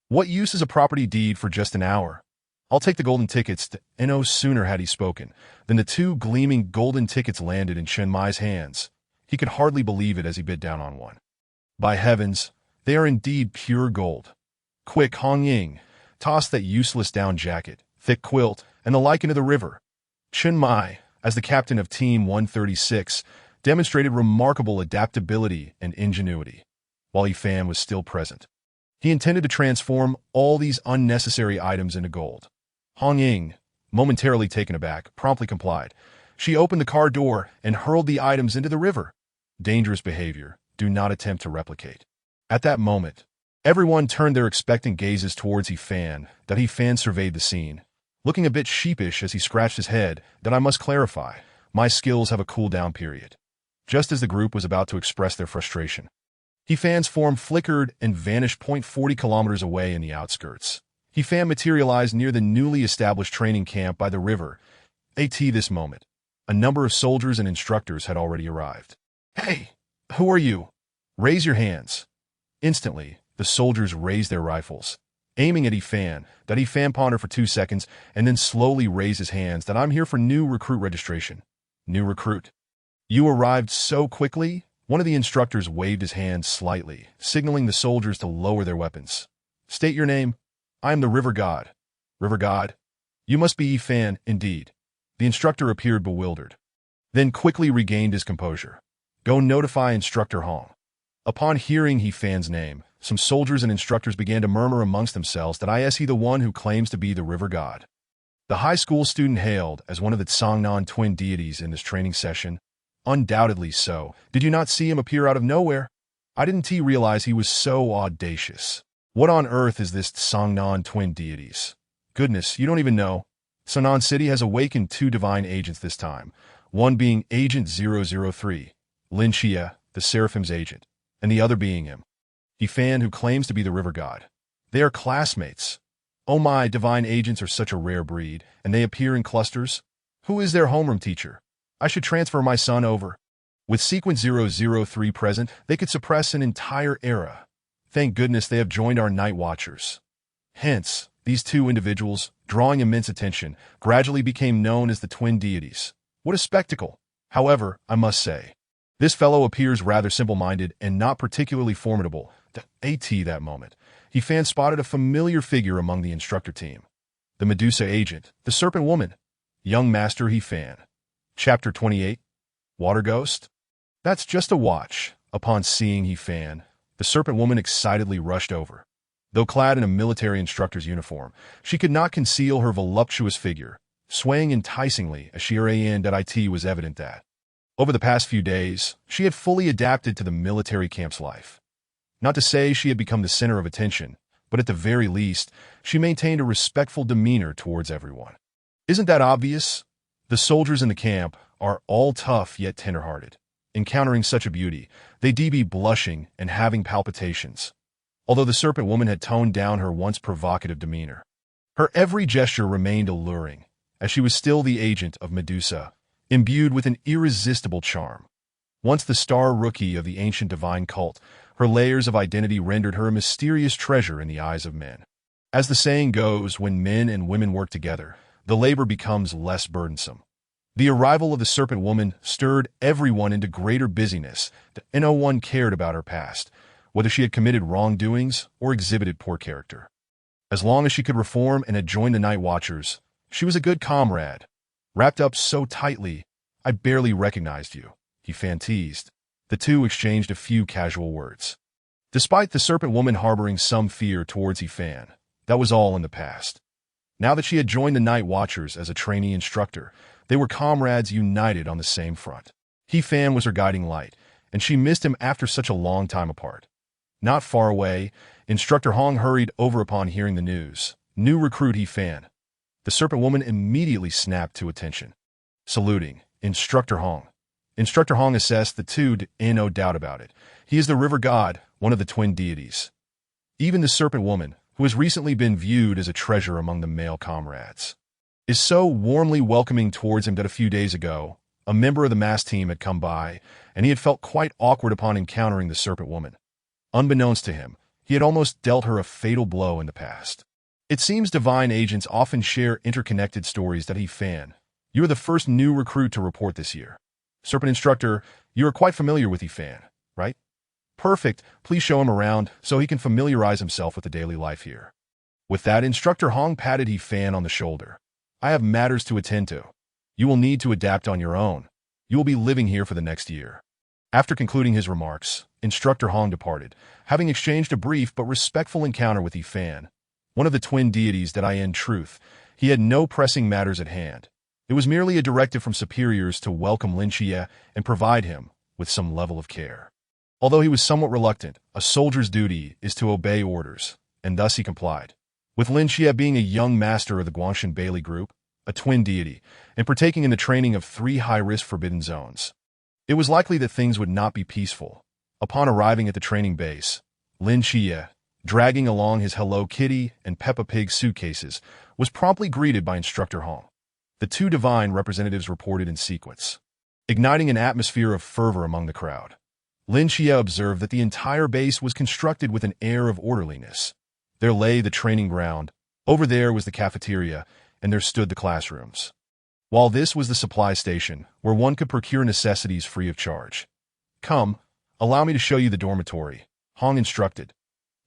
S1: What use is a property deed for just an hour? I'll take the golden tickets, and no sooner had he spoken than the 2 gleaming golden tickets landed in Chenmai's hands. He could hardly believe it as he bit down on one. By heavens, they are indeed pure gold. Quick, Hong Ying, toss that useless down jacket, thick quilt, and the like into the river. Chenmai, as the captain of Team 136, demonstrated remarkable adaptability and ingenuity, while Fan was still present. He intended to transform all these unnecessary items into gold. Hong Ying, momentarily taken aback, promptly complied. She opened the car door and hurled the items into the river. Dangerous behavior. Do not attempt to replicate. At that moment, everyone turned their expectant gazes towards Fan. Fan surveyed the scene, looking a bit sheepish as he scratched his head. That I must clarify, my skills have a cool-down period. Just as the group was about to express their frustration, Fan's form flickered and vanished 40 kilometers away in the outskirts. Fan materialized near the newly established training camp by the river. At this moment, a number of soldiers and instructors had already arrived. Hey, who are you? Raise your hands. Instantly, the soldiers raised their rifles, aiming at Fan. Fan pondered for 2 seconds and then slowly raised his hands. That I'm here for new recruit registration. New recruit. You arrived so quickly? One of the instructors waved his hand slightly, signaling the soldiers to lower their weapons. State your name. I am the River God. River God? You must be Fan, indeed. The instructor appeared bewildered, then quickly regained his composure. Go notify Instructor Hong. Upon hearing Fan's name, some soldiers and instructors began to murmur amongst themselves that is he the one who claims to be the River God. The high school student hailed as one of the Songnan twin deities in this training session. Undoubtedly so. Did you not see him appear out of nowhere? I didn't realize he was so audacious. What on earth is this Songnan twin deities? Goodness, you don't even know. Songnan City has awakened 2 divine agents this time, one being Agent 003, Lin Xia, the Seraphim's agent, and the other being him, Fan, who claims to be the River God. They are classmates. Oh my, divine agents are such a rare breed, and they appear in clusters. Who is their homeroom teacher? I should transfer my son over. With Sequence 003 present, they could suppress an entire era. Thank goodness they have joined our Night Watchers. Hence, these 2 individuals drawing immense attention, gradually became known as the twin deities. What a spectacle! However, I must say, this fellow appears rather simple-minded and not particularly formidable. That moment, He-Fan spotted a familiar figure among the instructor team. The Medusa agent, the Serpent Woman, young Master He-Fan. Chapter 28, Water Ghost? That's just a watch. Upon seeing He-Fan, the Serpent Woman excitedly rushed over. Though clad in a military instructor's uniform, she could not conceal her voluptuous figure, swaying enticingly as she ran. It was evident that, over the past few days, she had fully adapted to the military camp's life. Not to say she had become the center of attention, but at the very least, she maintained a respectful demeanor towards everyone. Isn't that obvious? The soldiers in the camp are all tough yet tender-hearted. Encountering such a beauty, they'd be blushing and having palpitations. Although the Serpent Woman had toned down her once provocative demeanor, her every gesture remained alluring, as she was still the agent of Medusa, imbued with an irresistible charm. Once the star rookie of the ancient divine cult, her layers of identity rendered her a mysterious treasure in the eyes of men. As the saying goes, when men and women work together, the labor becomes less burdensome. The arrival of the Serpent Woman stirred everyone into greater busyness, and no one cared about her past, whether she had committed wrongdoings or exhibited poor character. As long as she could reform and had joined the Night Watchers, she was a good comrade. Wrapped up so tightly, I barely recognized you, He-Fan teased. The two exchanged a few casual words. Despite the Serpent Woman harboring some fear towards He-Fan, that was all in the past. Now that she had joined the Night Watchers as a trainee instructor, they were comrades united on the same front. He-Fan was her guiding light, and she missed him after such a long time apart. Not far away, Instructor Hong hurried over upon hearing the news. New recruit He-Fan. The Serpent Woman immediately snapped to attention. Saluting, Instructor Hong. Instructor Hong assessed the two, no doubt about it. He is the river god, one of the twin deities. Even the Serpent Woman, who has recently been viewed as a treasure among the male comrades, is so warmly welcoming towards him that a few days ago, a member of the mass team had come by, and he had felt quite awkward upon encountering the Serpent Woman. Unbeknownst to him, he had almost dealt her a fatal blow in the past. It seems divine agents often share interconnected stories that He-Fan. You are the first new recruit to report this year. Serpent Instructor, you are quite familiar with He-Fan, right? Perfect. Please show him around so he can familiarize himself with the daily life here. With that, Instructor Hong patted He-Fan on the shoulder. I have matters to attend to. You will need to adapt on your own. You will be living here for the next year. After concluding his remarks, Instructor Hong departed, having exchanged a brief but respectful encounter with He-Fan, one of the twin deities that in truth, he had no pressing matters at hand. It was merely a directive from superiors to welcome Lin Xie and provide him with some level of care. Although he was somewhat reluctant, a soldier's duty is to obey orders, and thus he complied. With Lin Xie being a young master of the Guangshan Bailey Group, a twin deity, and partaking in the training of 3 high-risk forbidden zones, it was likely that things would not be peaceful. Upon arriving at the training base, Lin Xie, dragging along his Hello Kitty and Peppa Pig suitcases, was promptly greeted by Instructor Hong. The 2 divine representatives reported in sequence, igniting an atmosphere of fervor among the crowd. Lin Xie observed that the entire base was constructed with an air of orderliness. There lay the training ground, over there was the cafeteria, and there stood the classrooms. While this was the supply station, where one could procure necessities free of charge. Come, allow me to show you the dormitory, Hong instructed.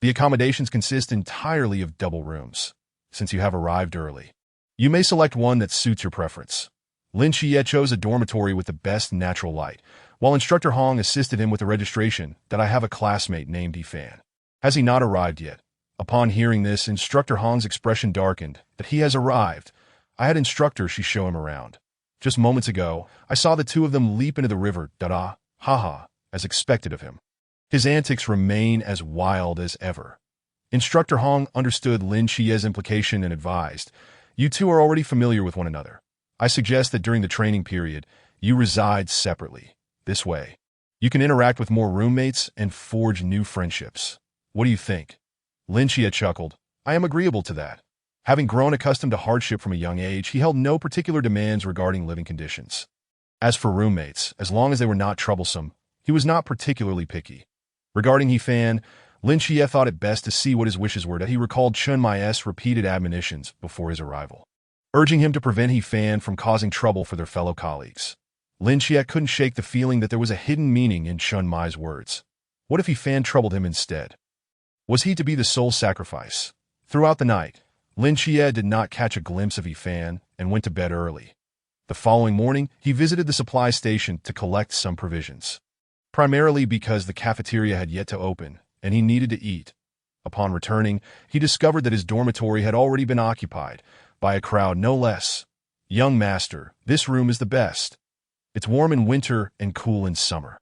S1: The accommodations consist entirely of double rooms. Since you have arrived early, you may select one that suits your preference. Lin Xie chose a dormitory with the best natural light, while Instructor Hong assisted him with the registration that I have a classmate named He-Fan. Has he not arrived yet? Upon hearing this, Instructor Hong's expression darkened. That he has arrived. I had Instructor she show him around. Just moments ago, I saw the 2 of them leap into the river, haha, as expected of him. His antics remain as wild as ever. Instructor Hong understood Lin Xie's implication and advised, you 2 are already familiar with one another. I suggest that during the training period, you reside separately. This way, you can interact with more roommates and forge new friendships. What do you think? Lin Xie chuckled. I am agreeable to that. Having grown accustomed to hardship from a young age, he held no particular demands regarding living conditions. As for roommates, as long as they were not troublesome, he was not particularly picky. Regarding He-Fan, Lin Xie thought it best to see what his wishes were. He recalled Chen Mai's repeated admonitions before his arrival, urging him to prevent He Fan from causing trouble for their fellow colleagues. Lin Xie couldn't shake the feeling that there was a hidden meaning in Chen Mai's words. What if He Fan troubled him instead? Was he to be the sole sacrifice? Throughout the night, Lin Xie did not catch a glimpse of He Fan and went to bed early. The following morning, he visited the supply station to collect some provisions, primarily because the cafeteria had yet to open and he needed to eat. Upon returning, he discovered that his dormitory had already been occupied by a crowd no less. Young master, this room is the best. It's warm in winter and cool in summer.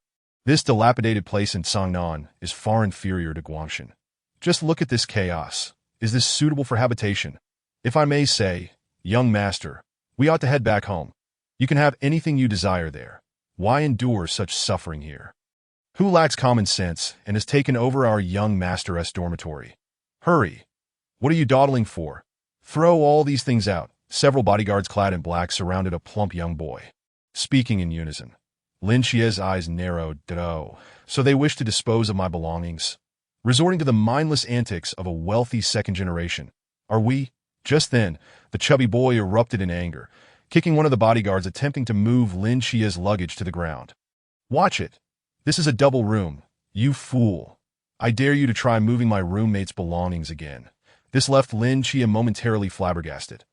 S1: This dilapidated place in Sangnan is far inferior to Guangshan. Just look at this chaos. Is this suitable for habitation? If I may say, young master, we ought to head back home. You can have anything you desire there. Why endure such suffering here? Who lacks common sense and has taken over our young master's dormitory? Hurry! What are you dawdling for? Throw all these things out. Several bodyguards clad in black surrounded a plump young boy, speaking in unison. Lin Xie's eyes narrowed. Oh, so they wish to dispose of my belongings, resorting to the mindless antics of a wealthy second generation. Are we? Just then, the chubby boy erupted in anger, kicking one of the bodyguards attempting to move Lin Xie's luggage to the ground. Watch it! This is a double room, you fool. I dare you to try moving my roommate's belongings again. This left Lin Xie momentarily flabbergasted.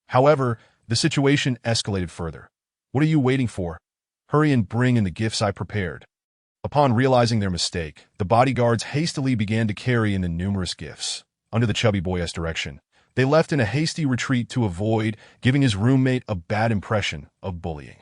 S1: However, the situation escalated further. What are you waiting for? Hurry and bring in the gifts I prepared. Upon realizing their mistake, the bodyguards hastily began to carry in the numerous gifts. Under the chubby boy's direction, they left in a hasty retreat to avoid giving his roommate a bad impression of bullying.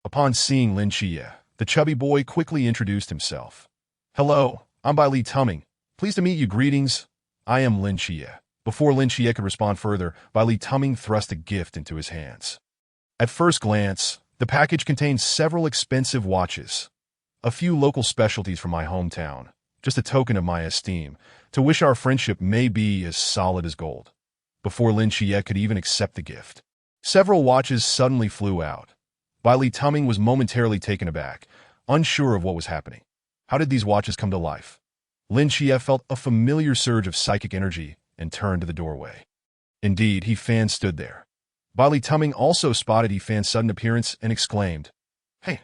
S1: Upon seeing Lin Xie, the chubby boy quickly introduced himself. Hello, I'm Bai Li Tuming. Pleased to meet you. Greetings. I am Lin Xie. Before Lin Xie could respond further, Bai Li Tuming thrust a gift into his hands. At first glance, the package contained several expensive watches, a few local specialties from my hometown, just a token of my esteem, to wish our friendship may be as solid as gold. Before Lin Xie could even accept the gift, several watches suddenly flew out. Bai Li Tuming was momentarily taken aback, unsure of what was happening. How did these watches come to life? Lin Xie felt a familiar surge of psychic energy and turned to the doorway. Indeed, He Fan stood there. Bai Li Tuming also spotted He Fan's sudden appearance and exclaimed, Hey,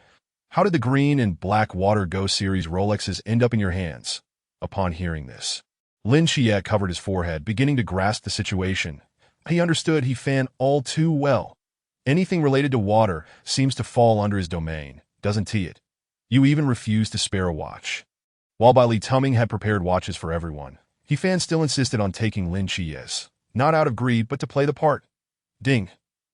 S1: how did the green and black Water Go series Rolexes end up in your hands? Upon hearing this, Lin Xie covered his forehead, beginning to grasp the situation. He understood He Fan all too well. Anything related to water seems to fall under his domain, doesn't it? You even refuse to spare a watch. While Bai Li Tuming had prepared watches for everyone, He Fan still insisted on taking Lin Xie's, not out of greed but to play the part. Ding.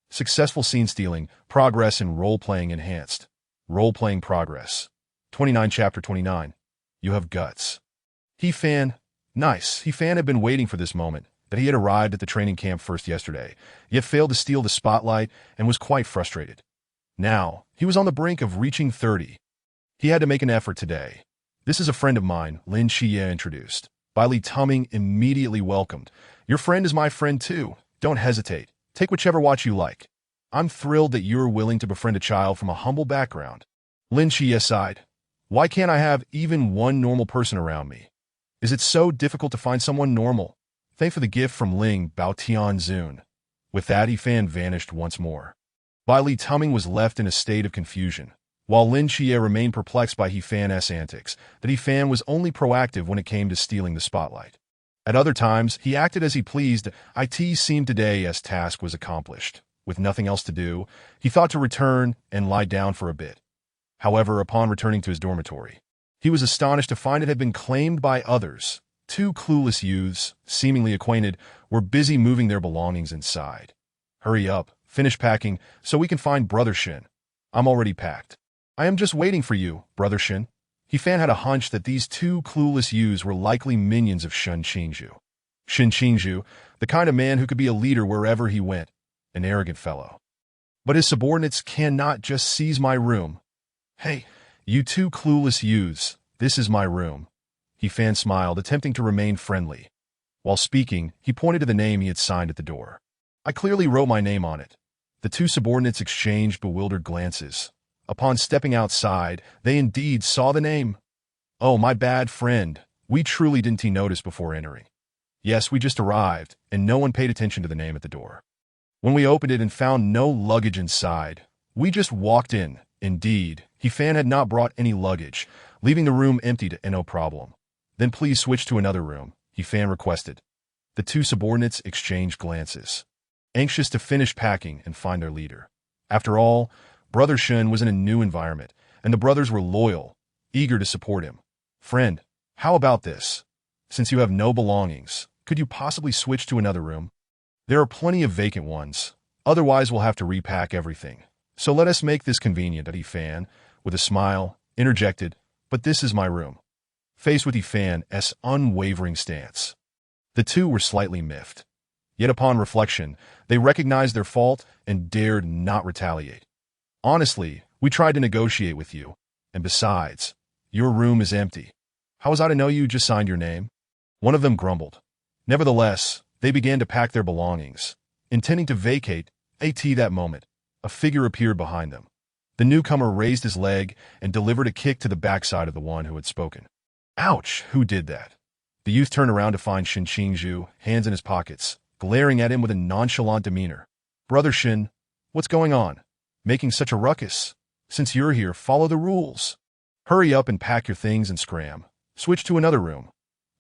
S1: Successful scene stealing, progress in role-playing enhanced. Role-playing progress. 29 Chapter 29. You have guts. He Fan. Nice. He Fan had been waiting for this moment, that he had arrived at the training camp first yesterday, yet failed to steal the spotlight and was quite frustrated. Now, he was on the brink of reaching 30. He had to make an effort today. This is a friend of mine, Lin Xie introduced. Bai Li Tuming immediately welcomed. Your friend is my friend too. Don't hesitate. Take whichever watch you like. I'm thrilled that you're willing to befriend a child from a humble background. Lin Xie sighed. Why can't I have even one normal person around me? Is it so difficult to find someone normal? Thank for the gift from Ling Baotian Zun. With that, He Fan vanished once more. Bai Li Tuming was left in a state of confusion, while Lin Xie remained perplexed by He Fan's antics, that He Fan was only proactive when it came to stealing the spotlight. At other times, he acted as he pleased. It seemed today as task was accomplished. With nothing else to do, he thought to return and lie down for a bit. However, upon returning to his dormitory, he was astonished to find it had been claimed by others. Two clueless youths, seemingly acquainted, were busy moving their belongings inside. Hurry up, finish packing, so we can find Brother Shin. I'm already packed. I am just waiting for you, Brother Shin. He Fan had a hunch that these two clueless youths were likely minions of Shen Qingzhu. Shen Qingzhu, the kind of man who could be a leader wherever he went, an arrogant fellow. But his subordinates cannot just seize my room. Hey, you two clueless youths, this is my room. He Fan smiled, attempting to remain friendly. While speaking, he pointed to the name he had signed at the door. I clearly wrote my name on it. The two subordinates exchanged bewildered glances. Upon stepping outside, they indeed saw the name. Oh, my bad friend. We truly didn't notice before entering. Yes, we just arrived, and no one paid attention to the name at the door. When we opened it and found no luggage inside, we just walked in. Indeed, Fan had not brought any luggage, leaving the room emptied and no problem. Then please switch to another room, Fan requested. The two subordinates exchanged glances, anxious to finish packing and find their leader. After all, Brother Shun was in a new environment, and the brothers were loyal, eager to support him. Friend, how about this? Since you have no belongings, could you possibly switch to another room? There are plenty of vacant ones. Otherwise, we'll have to repack everything. So let us make this convenient, Fan, with a smile, interjected, but this is my room. Faced with Fan's unwavering stance, the two were slightly miffed. Yet upon reflection, they recognized their fault and dared not retaliate. Honestly, we tried to negotiate with you, and besides, your room is empty. How was I to know you just signed your name? One of them grumbled. Nevertheless, they began to pack their belongings, intending to vacate. That moment, a figure appeared behind them. The newcomer raised his leg and delivered a kick to the backside of the one who had spoken. Ouch, who did that? The youth turned around to find Shin Qingzhu, hands in his pockets, glaring at him with a nonchalant demeanor. Brother Shin, what's going on? Making such a ruckus? Since you're here, follow the rules. Hurry up and pack your things and scram. Switch to another room.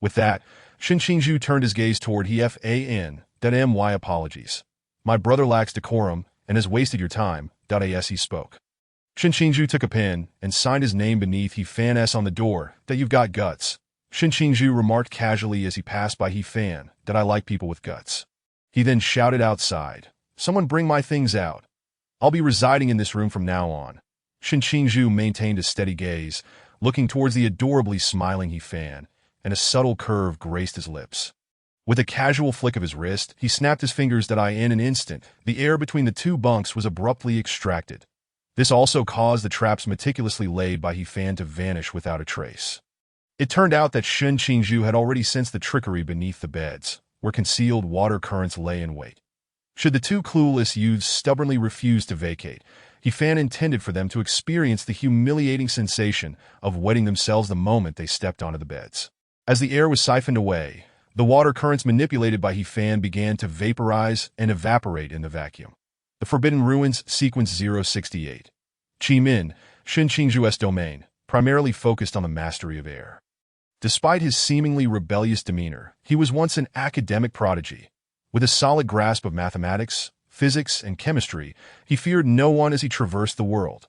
S1: With that, Shin Qingzhu turned his gaze toward my apologies. My brother lacks decorum and has wasted your time. He spoke. Shin Qingzhu took a pen and signed his name beneath Fan's on the door. That you've got guts. Shin Qingzhu remarked casually as he passed by Fan. That I like people with guts. He then shouted outside, someone bring my things out. I'll be residing in this room from now on. Shin Qingzhu maintained a steady gaze, looking towards the adorably smiling Fan, and a subtle curve graced his lips. With a casual flick of his wrist, he snapped his fingers that in an instant, the air between the two bunks was abruptly extracted. This also caused the traps meticulously laid by Fan to vanish without a trace. It turned out that Shin Qingzhu had already sensed the trickery beneath the beds, where concealed water currents lay in wait. Should the two clueless youths stubbornly refuse to vacate, Fan intended for them to experience the humiliating sensation of wetting themselves the moment they stepped onto the beds. As the air was siphoned away, the water currents manipulated by Fan began to vaporize and evaporate in the vacuum. The Forbidden Ruins, Sequence 068. Qi Min, Shin Qingzhu's domain, primarily focused on the mastery of air. Despite his seemingly rebellious demeanor, he was once an academic prodigy. With a solid grasp of mathematics, physics, and chemistry, he feared no one as he traversed the world.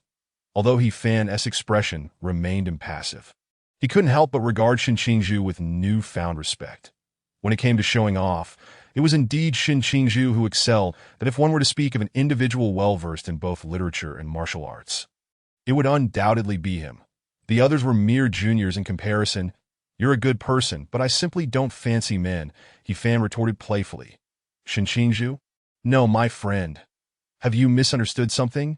S1: Although Fan's expression remained impassive, he couldn't help but regard Shin Qingzhu with newfound respect. When it came to showing off, it was indeed Shin Qingzhu who excelled. That if one were to speak of an individual well-versed in both literature and martial arts, it would undoubtedly be him. The others were mere juniors in comparison. You're a good person, but I simply don't fancy men, Fan retorted playfully. Shin Qingzhu? No, my friend. Have you misunderstood something?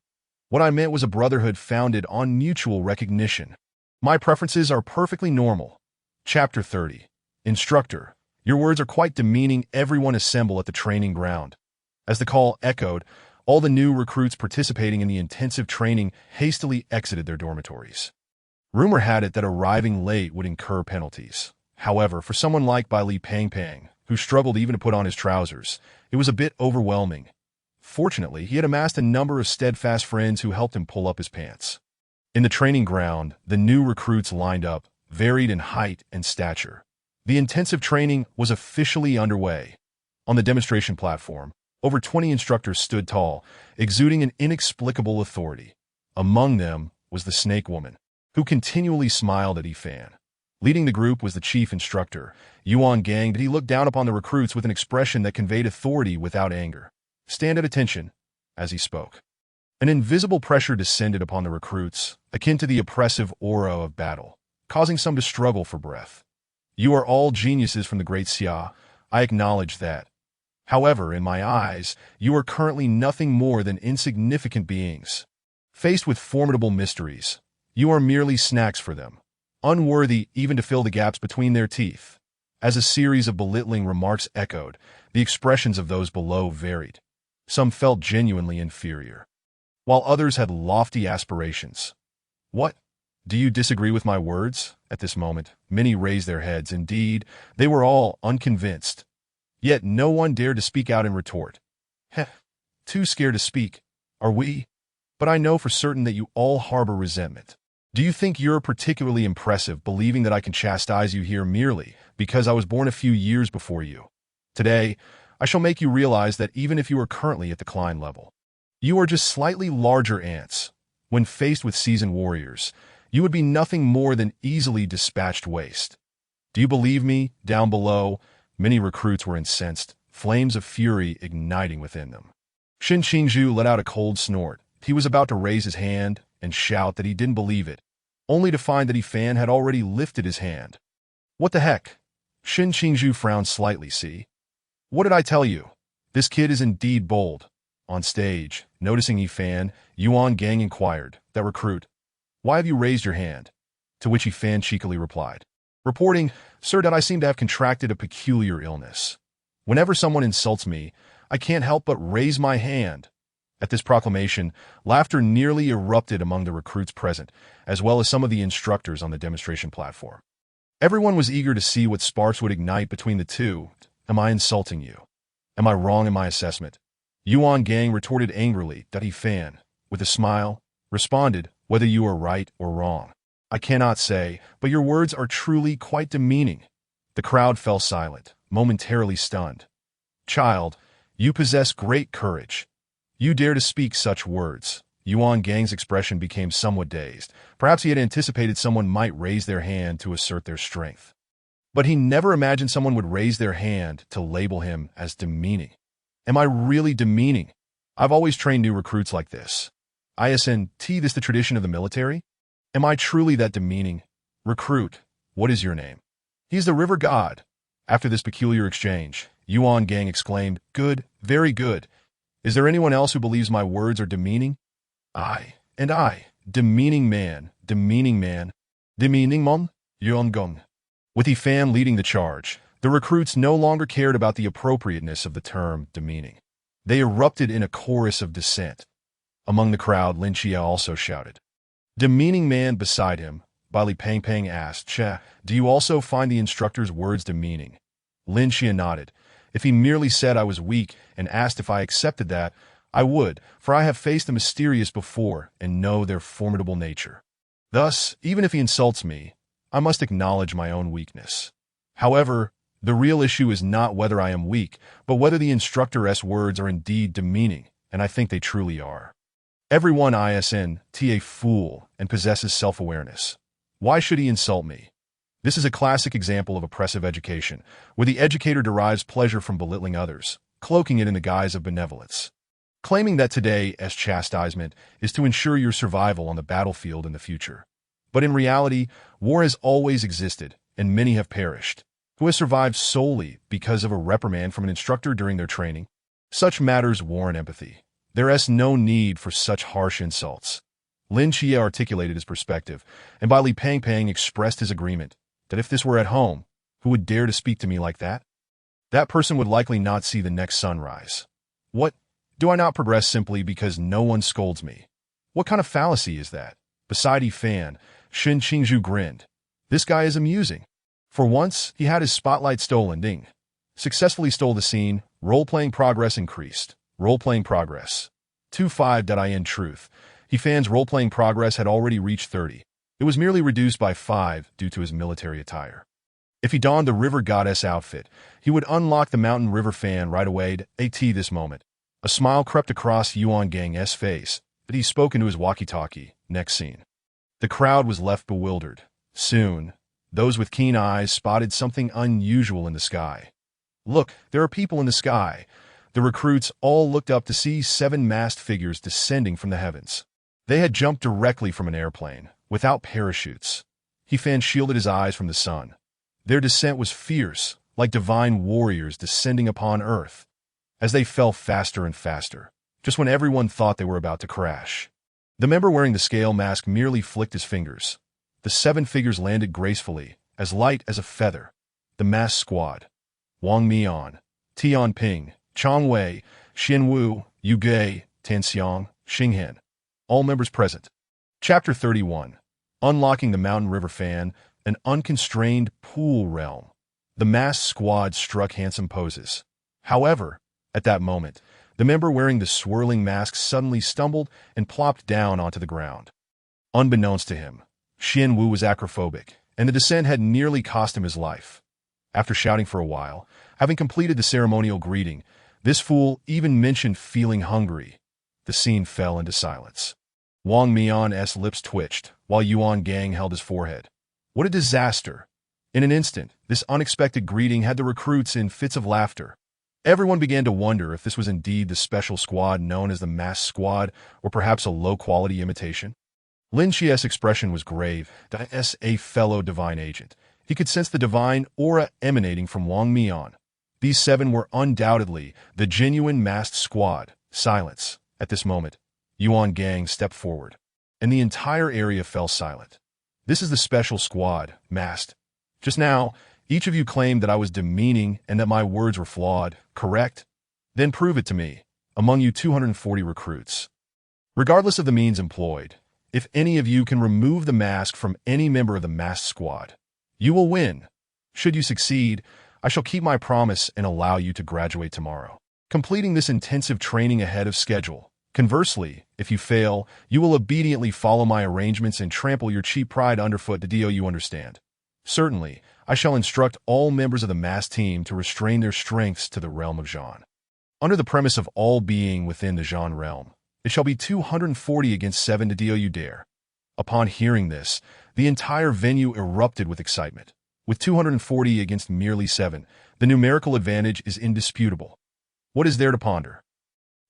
S1: What I meant was a brotherhood founded on mutual recognition. My preferences are perfectly normal. Chapter 30. Instructor, your words are quite demeaning. Everyone assemble at the training ground. As the call echoed, all the new recruits participating in the intensive training hastily exited their dormitories. Rumor had it that arriving late would incur penalties. However, for someone like Bai Li Pang, who struggled even to put on his trousers, it was a bit overwhelming. Fortunately, he had amassed a number of steadfast friends who helped him pull up his pants. In the training ground, the new recruits lined up, varied in height and stature. The intensive training was officially underway. On the demonstration platform, over 20 instructors stood tall, exuding an inexplicable authority. Among them was the Snake Woman, who continually smiled at Fan. Leading the group was the chief instructor, Yuan Gang, but he looked down upon the recruits with an expression that conveyed authority without anger. Stand at attention, as he spoke. An invisible pressure descended upon the recruits, akin to the oppressive aura of battle, causing some to struggle for breath. You are all geniuses from the Great Xia, I acknowledge that. However, in my eyes, you are currently nothing more than insignificant beings. Faced with formidable mysteries, you are merely snacks for them, unworthy even to fill the gaps between their teeth. As a series of belittling remarks echoed, the expressions of those below varied. Some felt genuinely inferior, while others had lofty aspirations. What? Do you disagree with my words? At this moment, many raised their heads. Indeed, they were all unconvinced. Yet no one dared to speak out in retort. Heh, too scared to speak, are we? But I know for certain that you all harbor resentment. Do you think you're particularly impressive, believing that I can chastise you here merely because I was born a few years before you? Today, I shall make you realize that even if you are currently at the Klein level, you are just slightly larger ants. When faced with seasoned warriors, you would be nothing more than easily dispatched waste. Do you believe me? Down below, many recruits were incensed, flames of fury igniting within them. Shin Qingzhu let out a cold snort. He was about to raise his hand and shout that he didn't believe it, only to find that Fan had already lifted his hand. What the heck? Shin Qingzhu frowned slightly. See? What did I tell you? This kid is indeed bold. On stage, noticing Fan, Yuan Gang inquired, that recruit, why have you raised your hand? To which Fan cheekily replied, reporting, sir, that I seem to have contracted a peculiar illness. Whenever someone insults me, I can't help but raise my hand. At this proclamation, laughter nearly erupted among the recruits present, as well as some of the instructors on the demonstration platform. Everyone was eager to see what sparks would ignite between the two. Am I insulting you? Am I wrong in my assessment? Yuan Gang retorted angrily that Fan, with a smile, responded, whether you are right or wrong, I cannot say, but your words are truly quite demeaning. The crowd fell silent, momentarily stunned. Child, you possess great courage. You dare to speak such words. Yuan Gang's expression became somewhat dazed. Perhaps he had anticipated someone might raise their hand to assert their strength. But he never imagined someone would raise their hand to label him as demeaning. Am I really demeaning? I've always trained new recruits like this. Isn't this the tradition of the military? Am I truly that demeaning? Recruit, what is your name? He's the river god. After this peculiar exchange, Yuan Gang exclaimed, good, very good. Is there anyone else who believes my words are demeaning? I, demeaning man, demeaning mon, Yuan Gong. With Fan leading the charge, the recruits no longer cared about the appropriateness of the term demeaning. They erupted in a chorus of dissent. Among the crowd, Lin Chia also shouted. Demeaning man beside him, Bali Pang Pang asked, do you also find the instructor's words demeaning? Lin Chia nodded. If he merely said I was weak and asked if I accepted that, I would, for I have faced the mysterious before and know their formidable nature. Thus, even if he insults me, I must acknowledge my own weakness. However, the real issue is not whether I am weak, but whether the instructor's words are indeed demeaning, and I think they truly are. Everyone isn't a fool and possesses self-awareness. Why should he insult me? This is a classic example of oppressive education, where the educator derives pleasure from belittling others, cloaking it in the guise of benevolence. Claiming that today's chastisement is to ensure your survival on the battlefield in the future. But in reality, war has always existed, and many have perished, who have survived solely because of a reprimand from an instructor during their training. Such matters warrant empathy. There is no need for such harsh insults. Lin Chia articulated his perspective, and Bali Pang Pang expressed his agreement that if this were at home, who would dare to speak to me like that? That person would likely not see the next sunrise. What? Do I not progress simply because no one scolds me? What kind of fallacy is that? Beside Fan, Shin Qingzhu grinned. This guy is amusing. For once, he had his spotlight stolen. Ding. Successfully stole the scene. Role-playing progress increased. Role-playing progress. 2.5. In truth, Fan's role-playing progress had already reached 30. It was merely reduced by 5 due to his military attire. If he donned the river goddess outfit, he would unlock the mountain river Fan right away. This moment. A smile crept across Yuan Gang's face, but he spoke into his walkie-talkie. Next scene. The crowd was left bewildered. Soon, those with keen eyes spotted something unusual in the sky. Look, there are people in the sky. The recruits all looked up to see 7 masked figures descending from the heavens. They had jumped directly from an airplane, without parachutes. Fan shielded his eyes from the sun. Their descent was fierce, like divine warriors descending upon Earth. As they fell faster and faster, just when everyone thought they were about to crash. The member wearing the scale mask merely flicked his fingers. The 7 figures landed gracefully, as light as a feather. The masked squad. Wang Mian, Tian Ping, Chang Wei, Xin Wu, Yu Gei, Tan Xiang, Xinghen. All members present. Chapter 31. unlocking the Mountain River Fan, an unconstrained pool realm. The masked squad struck handsome poses. However, at that moment, the member wearing the swirling mask suddenly stumbled and plopped down onto the ground. Unbeknownst to him, Xian Wu was acrophobic, and the descent had nearly cost him his life. After shouting for a while, having completed the ceremonial greeting, this fool even mentioned feeling hungry. The scene fell into silence. Wang Mian's lips twitched, while Yuan Gang held his forehead. What a disaster! In an instant, this unexpected greeting had the recruits in fits of laughter. Everyone began to wonder if this was indeed the special squad known as the Masked Squad, or perhaps a low-quality imitation. Lin Qi's expression was grave. As a fellow divine agent, he could sense the divine aura emanating from Wang Mian. These 7 were undoubtedly the genuine Masked Squad. Silence. At this moment, Yuan Gang stepped forward, and the entire area fell silent. This is the special squad, masked. Just now, each of you claimed that I was demeaning and that my words were flawed, correct? Then prove it to me, among you 240 recruits. Regardless of the means employed, if any of you can remove the mask from any member of the masked squad, you will win. Should you succeed, I shall keep my promise and allow you to graduate tomorrow, completing this intensive training ahead of schedule. Conversely, if you fail, you will obediently follow my arrangements and trample your cheap pride underfoot. Do you understand? Certainly, I shall instruct all members of the masked team to restrain their strengths to the realm of Zhan. Under the premise of all being within the Zhan realm, it shall be 240 against 7. Do you dare? Upon hearing this, the entire venue erupted with excitement. With 240 against merely 7, the numerical advantage is indisputable. What is there to ponder?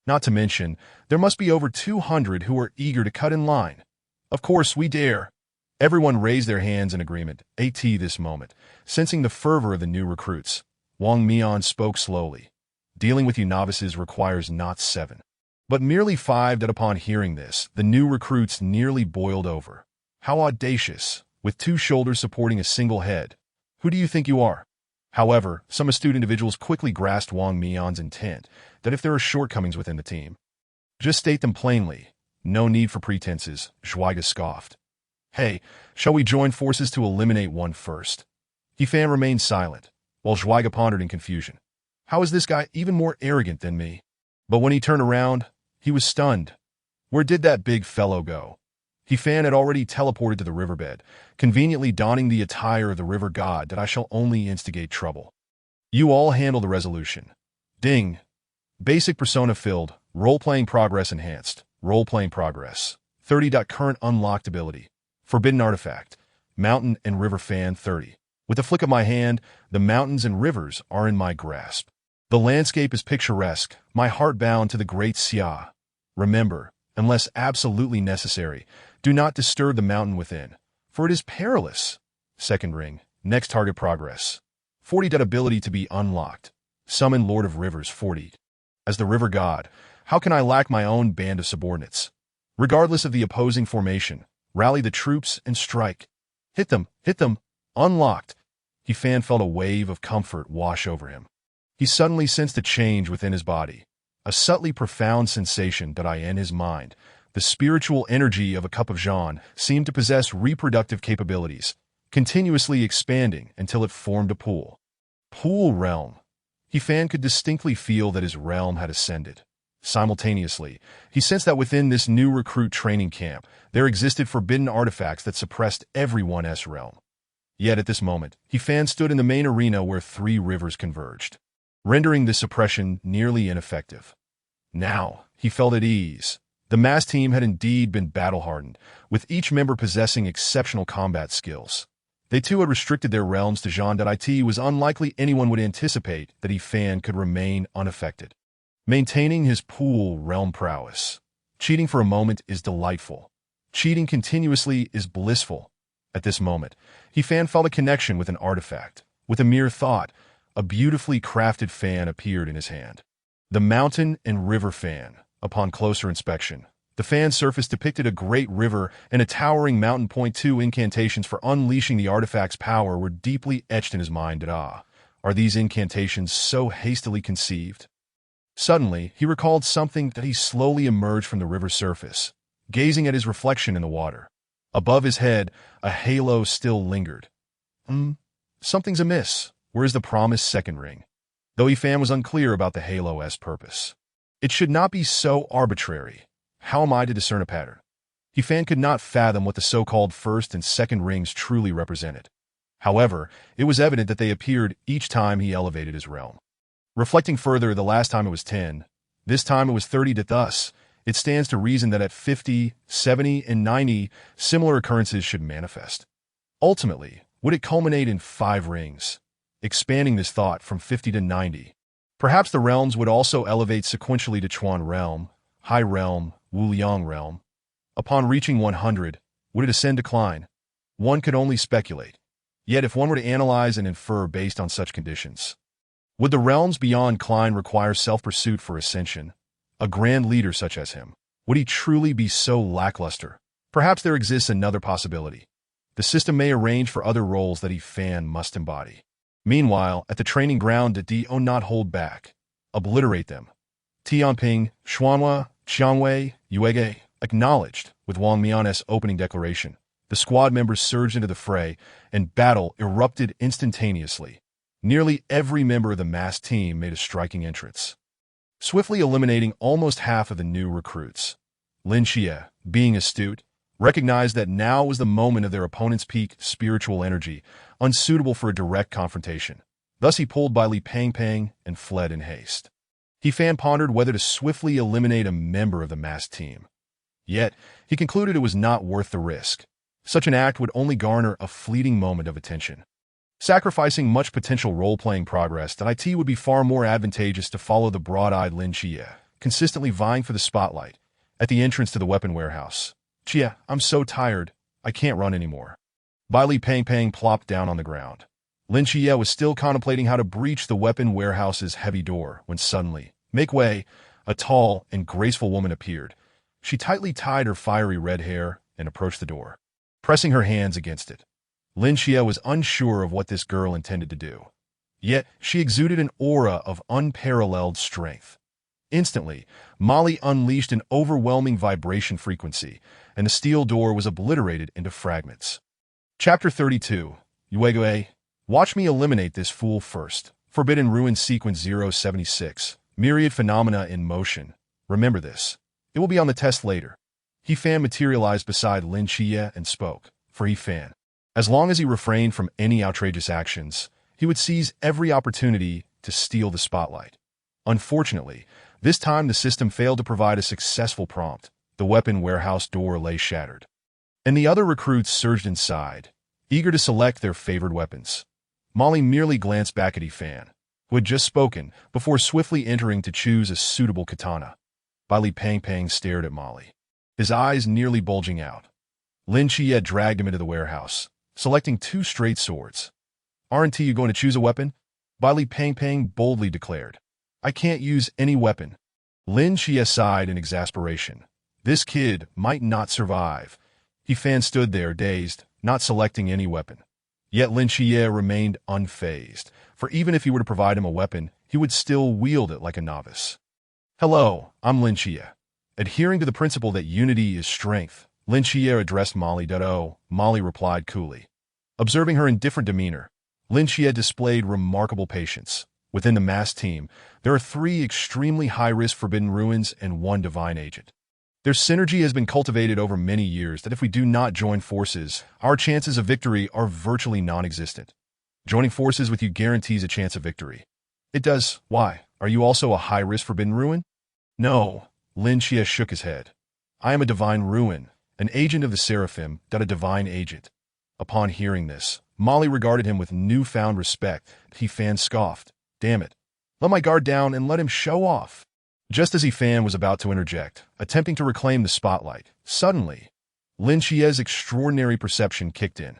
S1: Not to mention, there must be over 200 who are eager to cut in line. Of course, we dare. Everyone raised their hands in agreement. At this moment, sensing the fervor of the new recruits, Wang Mian spoke slowly. Dealing with you novices requires not 7, but merely 5. That upon hearing this, the new recruits nearly boiled over. How audacious, with 2 shoulders supporting a single head. Who do you think you are? However, some astute individuals quickly grasped Wang Mian's intent that if there are shortcomings within the team, just state them plainly. No need for pretenses, Zhuaiga scoffed. Hey, shall we join forces to eliminate one first? Fan remained silent, while Zhuaiga pondered in confusion. How is this guy even more arrogant than me? But when he turned around, he was stunned. Where did that big fellow go? Fan had already teleported to the riverbed, conveniently donning the attire of the river god. That I shall only instigate trouble. You all handle the resolution. Ding. Basic persona filled, role-playing progress enhanced, role-playing progress. 30. Current unlocked ability. Forbidden artifact. Mountain and river fan 30. With a flick of my hand, the mountains and rivers are in my grasp. The landscape is picturesque, my heart bound to the great Xia. Remember, unless absolutely necessary, do not disturb the mountain within, for it is perilous. Second ring, next target progress. 40. Ability to be unlocked. Summon Lord of Rivers 40. As the river god, how can I lack my own band of subordinates? Regardless of the opposing formation, rally the troops and strike. Hit them, unlocked. Felt a wave of comfort wash over him. He suddenly sensed a change within his body, a subtly profound sensation that in his mind. The spiritual energy of a cup of Zhan seemed to possess reproductive capabilities, continuously expanding until it formed a pool. Pool realm. Fan could distinctly feel that his realm had ascended. Simultaneously, he sensed that within this new recruit training camp, there existed forbidden artifacts that suppressed everyone's realm. Yet at this moment, Fan stood in the main arena where 3 rivers converged, rendering this suppression nearly ineffective. Now, he felt at ease. The mass team had indeed been battle-hardened, with each member possessing exceptional combat skills. They too had restricted their realms to Zhan. It was unlikely anyone would anticipate that Fan could remain unaffected. Maintaining his pool realm prowess. Cheating for a moment is delightful. Cheating continuously is blissful. At this moment, Fan felt a connection with an artifact. With a mere thought, a beautifully crafted fan appeared in his hand. The mountain and river fan. Upon closer inspection, the fan's surface depicted a great river and a towering mountain. 2 incantations for unleashing the artifact's power were deeply etched in his mind. Are these incantations so hastily conceived? Suddenly, he recalled something that he slowly emerged from the river's surface, gazing at his reflection in the water. Above his head, a halo still lingered. Something's amiss. Where is the promised second ring? Though Ifan was unclear about the halo's purpose. It should not be so arbitrary. How am I to discern a pattern? Ifan could not fathom what the so-called first and second rings truly represented. However, it was evident that they appeared each time he elevated his realm. Reflecting further, the last time it was 10, this time it was 30, thus, it stands to reason that at 50, 70, and 90, similar occurrences should manifest. Ultimately, would it culminate in 5 rings? Expanding this thought from 50 to 90. Perhaps the realms would also elevate sequentially to Chuan realm, High realm, Wuliang realm. Upon reaching 100, would it ascend decline? One could only speculate. Yet if one were to analyze and infer based on such conditions, would the realms beyond Klein require self-pursuit for ascension? A grand leader such as him, would he truly be so lackluster? Perhaps there exists another possibility. The system may arrange for other roles that Ifan must embody. Meanwhile, at the training ground, do not hold back. Obliterate them. Tianping, Xuanhua, Qiangwei, Yuege, acknowledged with Wang Mian's opening declaration. The squad members surged into the fray, and battle erupted instantaneously. Nearly every member of the masked team made a striking entrance, swiftly eliminating almost half of the new recruits. Lin Xie, being astute, recognized that now was the moment of their opponent's peak spiritual energy, unsuitable for a direct confrontation. Thus he pulled by Li Pangpang and fled in haste. Ifan pondered whether to swiftly eliminate a member of the masked team. Yet, he concluded it was not worth the risk. Such an act would only garner a fleeting moment of attention. Sacrificing much potential role-playing progress, it would be far more advantageous to follow the broad-eyed Lin Xie, consistently vying for the spotlight, at the entrance to the weapon warehouse. Xie, I'm so tired, I can't run anymore. Bai Li Pangpang plopped down on the ground. Lin Xie was still contemplating how to breach the weapon warehouse's heavy door when suddenly, make way, a tall and graceful woman appeared. She tightly tied her fiery red hair and approached the door, pressing her hands against it. Lin Xie was unsure of what this girl intended to do. Yet, she exuded an aura of unparalleled strength. Instantly, Molly unleashed an overwhelming vibration frequency, and the steel door was obliterated into fragments. Chapter 32. Yuegue, watch me eliminate this fool first. Forbidden Ruin Sequence 076. Myriad phenomena in motion. Remember this. It will be on the test later. Ifan materialized beside Lin Xie and spoke. For Ifan, as long as he refrained from any outrageous actions, he would seize every opportunity to steal the spotlight. Unfortunately, this time the system failed to provide a successful prompt. The weapon warehouse door lay shattered, and the other recruits surged inside, eager to select their favored weapons. Molly merely glanced back at Ifan, who had just spoken, before swiftly entering to choose a suitable katana. Bai Li Pangpang stared at Molly, his eyes nearly bulging out. Lin Xie dragged him into the warehouse, selecting 2 straight swords. Aren't you going to choose a weapon? Bai Li Pangpang boldly declared. I can't use any weapon. Lin Xie sighed in exasperation. This kid might not survive. Ifan stood there, dazed, not selecting any weapon. Yet Lin Xie remained unfazed, for even if he were to provide him a weapon, he would still wield it like a novice. Hello, I'm Lin Xie. Adhering to the principle that unity is strength, Lin Xie addressed Molly. Molly replied coolly. Observing her indifferent demeanor, Lin Xie displayed remarkable patience. Within the masked team, there are 3 extremely high-risk forbidden ruins and 1 divine agent. Their synergy has been cultivated over many years that if we do not join forces, our chances of victory are virtually non-existent. Joining forces with you guarantees a chance of victory. It does. Why? Are you also a high-risk forbidden ruin? No. Lin Xie shook his head. I am a divine ruin, an agent of the Seraphim, a divine agent. Upon hearing this, Molly regarded him with newfound respect. Ifan scoffed. Damn it. Let my guard down and let him show off. Just as Ifan was about to interject, attempting to reclaim the spotlight, suddenly, Lin Xie's extraordinary perception kicked in.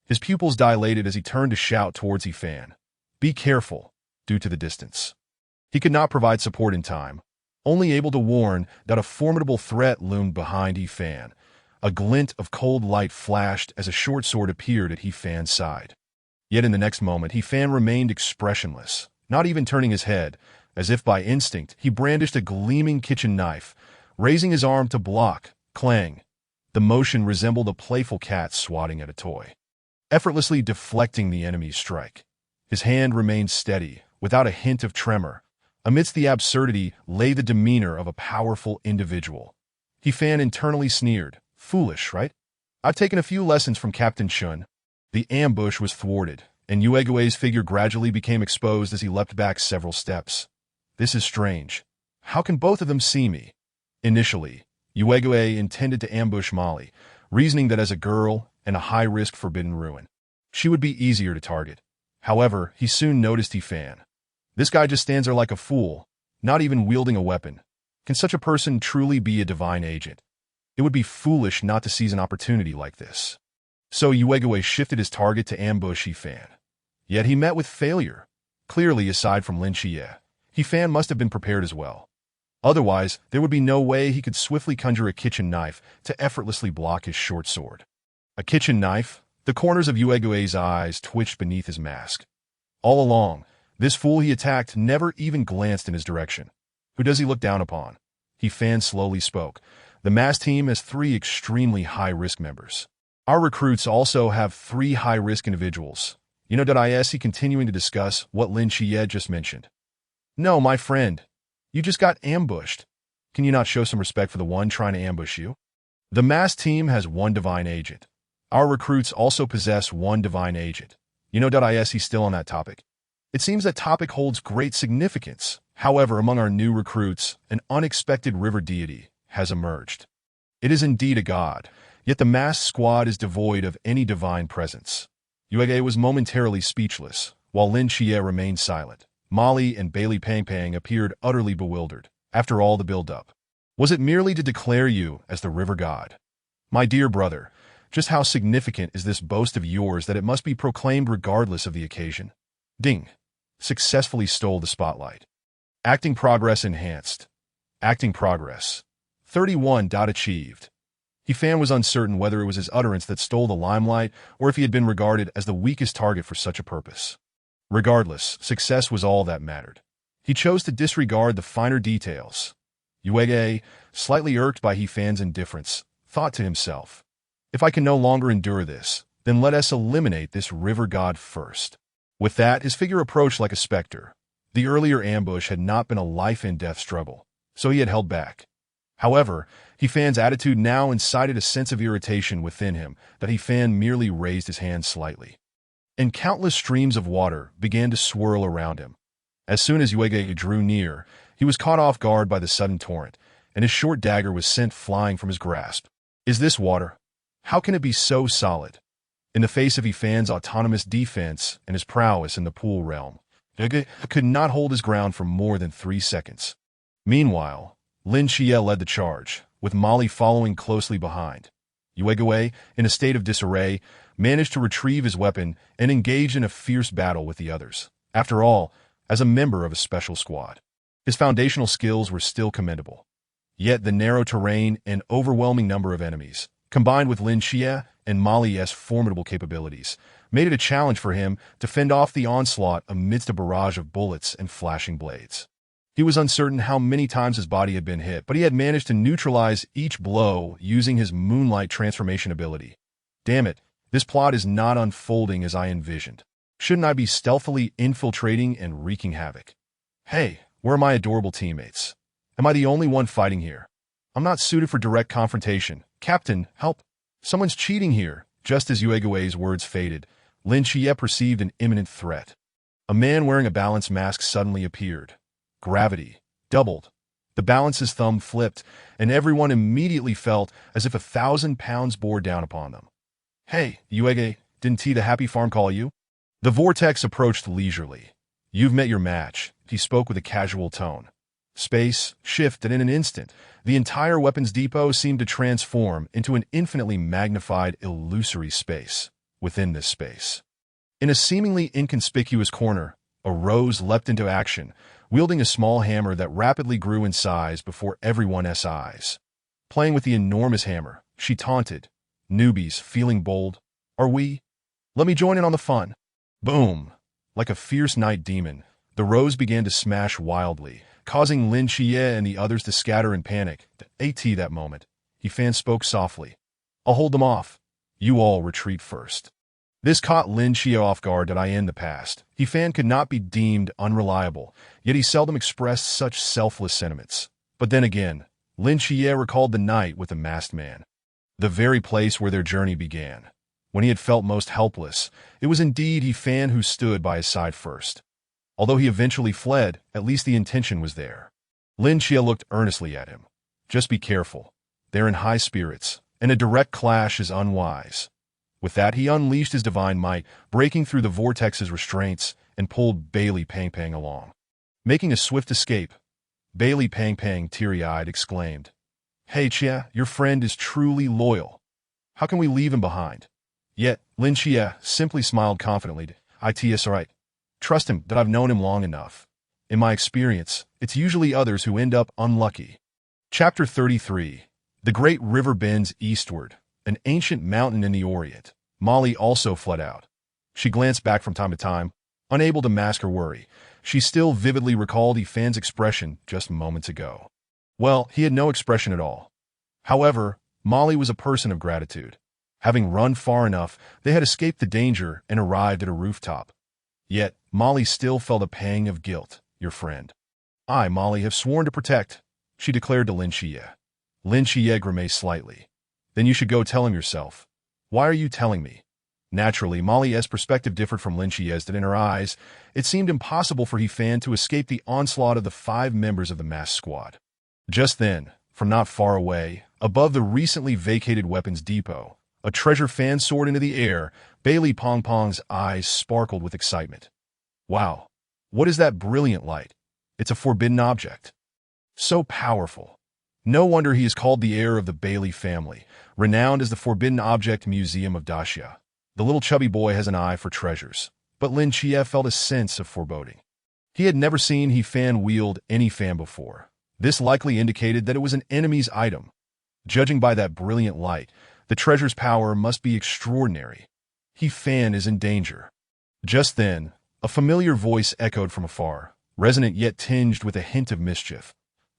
S1: His pupils dilated as he turned to shout towards Ifan. Be careful, due to the distance. He could not provide support in time, only able to warn that a formidable threat loomed behind Ifan. A glint of cold light flashed as a short sword appeared at Ifan's side. Yet in the next moment, Ifan remained expressionless, not even turning his head. As if by instinct, he brandished a gleaming kitchen knife, raising his arm to block. Clang. The motion resembled a playful cat swatting at a toy, effortlessly deflecting the enemy's strike. His hand remained steady, without a hint of tremor. Amidst the absurdity lay the demeanor of a powerful individual. Fan internally sneered. Foolish, right? I've taken a few lessons from Captain Chun. The ambush was thwarted, and Uegue's figure gradually became exposed as he leapt back several steps. This is strange. How can both of them see me? Initially, Uegue intended to ambush Molly, reasoning that as a girl and a high-risk forbidden ruin, she would be easier to target. However, he soon noticed Fan. This guy just stands there like a fool, not even wielding a weapon. Can such a person truly be a divine agent? It would be foolish not to seize an opportunity like this. So Uegue shifted his target to ambush Fan. Yet he met with failure. Clearly, aside from Lin Xie, Fan must have been prepared as well. Otherwise, there would be no way he could swiftly conjure a kitchen knife to effortlessly block his short sword. A kitchen knife? The corners of Uegue's eyes twitched beneath his mask. All along, this fool he attacked never even glanced in his direction. Who does he look down upon? Fan slowly spoke. The mass team has 3 extremely high-risk members. Our recruits also have 3 high-risk individuals. Is he continuing to discuss what Lin Xie just mentioned? No, my friend. You just got ambushed. Can you not show some respect for the one trying to ambush you? The mass team has 1 divine agent. Our recruits also possess 1 divine agent. Is he still on that topic? It seems that topic holds great significance. However, among our new recruits, an unexpected river deity has emerged. It is indeed a god, yet the mass squad is devoid of any divine presence. Uegue was momentarily speechless, while Lin Xie remained silent. Molly and Bailey Pang Pang appeared utterly bewildered. After all the build-up, was it merely to declare you as the river god? My dear brother, just how significant is this boast of yours that it must be proclaimed regardless of the occasion? Ding. Successfully stole the spotlight. Acting progress enhanced. Acting progress. 31. Achieved. Fan was uncertain whether it was his utterance that stole the limelight or if he had been regarded as the weakest target for such a purpose. Regardless, success was all that mattered. He chose to disregard the finer details. Uegue, slightly irked by Fan's indifference, thought to himself, if I can no longer endure this, then let us eliminate this river god first. With that, his figure approached like a specter. The earlier ambush had not been a life-and-death struggle, so he had held back. However, Fan's attitude now incited a sense of irritation within him that Fan merely raised his hand slightly. And countless streams of water began to swirl around him. As soon as Uegue drew near, he was caught off guard by the sudden torrent, and his short dagger was sent flying from his grasp. Is this water? How can it be so solid? In the face of Fan's autonomous defense and his prowess in the pool realm, Uegue could not hold his ground for more than 3 seconds. Meanwhile, Lin Xie led the charge, with Molly following closely behind. Uegue, in a state of disarray, managed to retrieve his weapon and engage in a fierce battle with the others. After all, as a member of a special squad, his foundational skills were still commendable. Yet the narrow terrain and overwhelming number of enemies, combined with Lin Xie and Molly's formidable capabilities, made it a challenge for him to fend off the onslaught amidst a barrage of bullets and flashing blades. He was uncertain how many times his body had been hit, but he had managed to neutralize each blow using his moonlight transformation ability. Damn it, this plot is not unfolding as I envisioned. Shouldn't I be stealthily infiltrating and wreaking havoc? Hey, where are my adorable teammates? Am I the only one fighting here? I'm not suited for direct confrontation. Captain, help! Someone's cheating here. Just as Uegue's words faded, Lin Xie perceived an imminent threat. A man wearing a balance mask suddenly appeared. Gravity doubled. The balance's thumb flipped, and everyone immediately felt as if 1,000 pounds bore down upon them. Hey, Uegue, didn't the happy farm call you? The vortex approached leisurely. You've met your match, he spoke with a casual tone. Space shifted in an instant. The entire weapons depot seemed to transform into an infinitely magnified, illusory space within this space. In a seemingly inconspicuous corner, a Rose leapt into action, wielding a small hammer that rapidly grew in size before everyone's eyes. Playing with the enormous hammer, she taunted, "Newbies, feeling bold? Are we? Let me join in on the fun." Boom! Like a fierce night demon, the Rose began to smash wildly, causing Lin Xie and the others to scatter in panic. At that moment, Fan spoke softly. I'll hold them off. You all retreat first. This caught Lin Xie off guard that in the past. He Fan could not be deemed unreliable, yet he seldom expressed such selfless sentiments. But then again, Lin Xie recalled the night with the masked man. The very place where their journey began. When he had felt most helpless, it was indeed He Fan who stood by his side first. Although he eventually fled, at least the intention was there. Lin Xie looked earnestly at him. Just be careful. They're in high spirits, and a direct clash is unwise. With that, he unleashed his divine might, breaking through the vortex's restraints, and pulled Bailey Pang Pang along. Making a swift escape, Bailey Pang Pang, teary-eyed, exclaimed, "Hey, Xie, your friend is truly loyal. How can we leave him behind?" Yet, Lin Xie simply smiled confidently. "It's all right. Trust him that I've known him long enough. In my experience, it's usually others who end up unlucky." Chapter 33. The great river bends eastward, an ancient mountain in the Orient. Molly also fled out. She glanced back from time to time, unable to mask her worry. She still vividly recalled He Fan's expression just moments ago. Well, he had no expression at all. However, Molly was a person of gratitude. Having run far enough, they had escaped the danger and arrived at a rooftop. Yet, Molly still felt a pang of guilt. "Your friend. I, Molly, have sworn to protect," she declared to Lin Xie. Lin Xie grimaced slightly. "Then you should go tell him yourself." "Why are you telling me?" Naturally, Molly's perspective differed from Lin Xie's, that in her eyes, it seemed impossible for He Fan to escape the onslaught of the 5 members of the masked squad. Just then, from not far away, above the recently vacated weapons depot, a treasure fan soared into the air. Bailey Pong Pong's eyes sparkled with excitement. "Wow! What is that brilliant light? It's a forbidden object. So powerful. No wonder he is called the heir of the Bailey family, renowned as the Forbidden Object Museum of Daxia. The little chubby boy has an eye for treasures." But Lin Xie felt a sense of foreboding. He had never seen He Fan wield any fan before. This likely indicated that it was an enemy's item. Judging by that brilliant light, the treasure's power must be extraordinary. He Fan is in danger. Just then, a familiar voice echoed from afar, resonant yet tinged with a hint of mischief.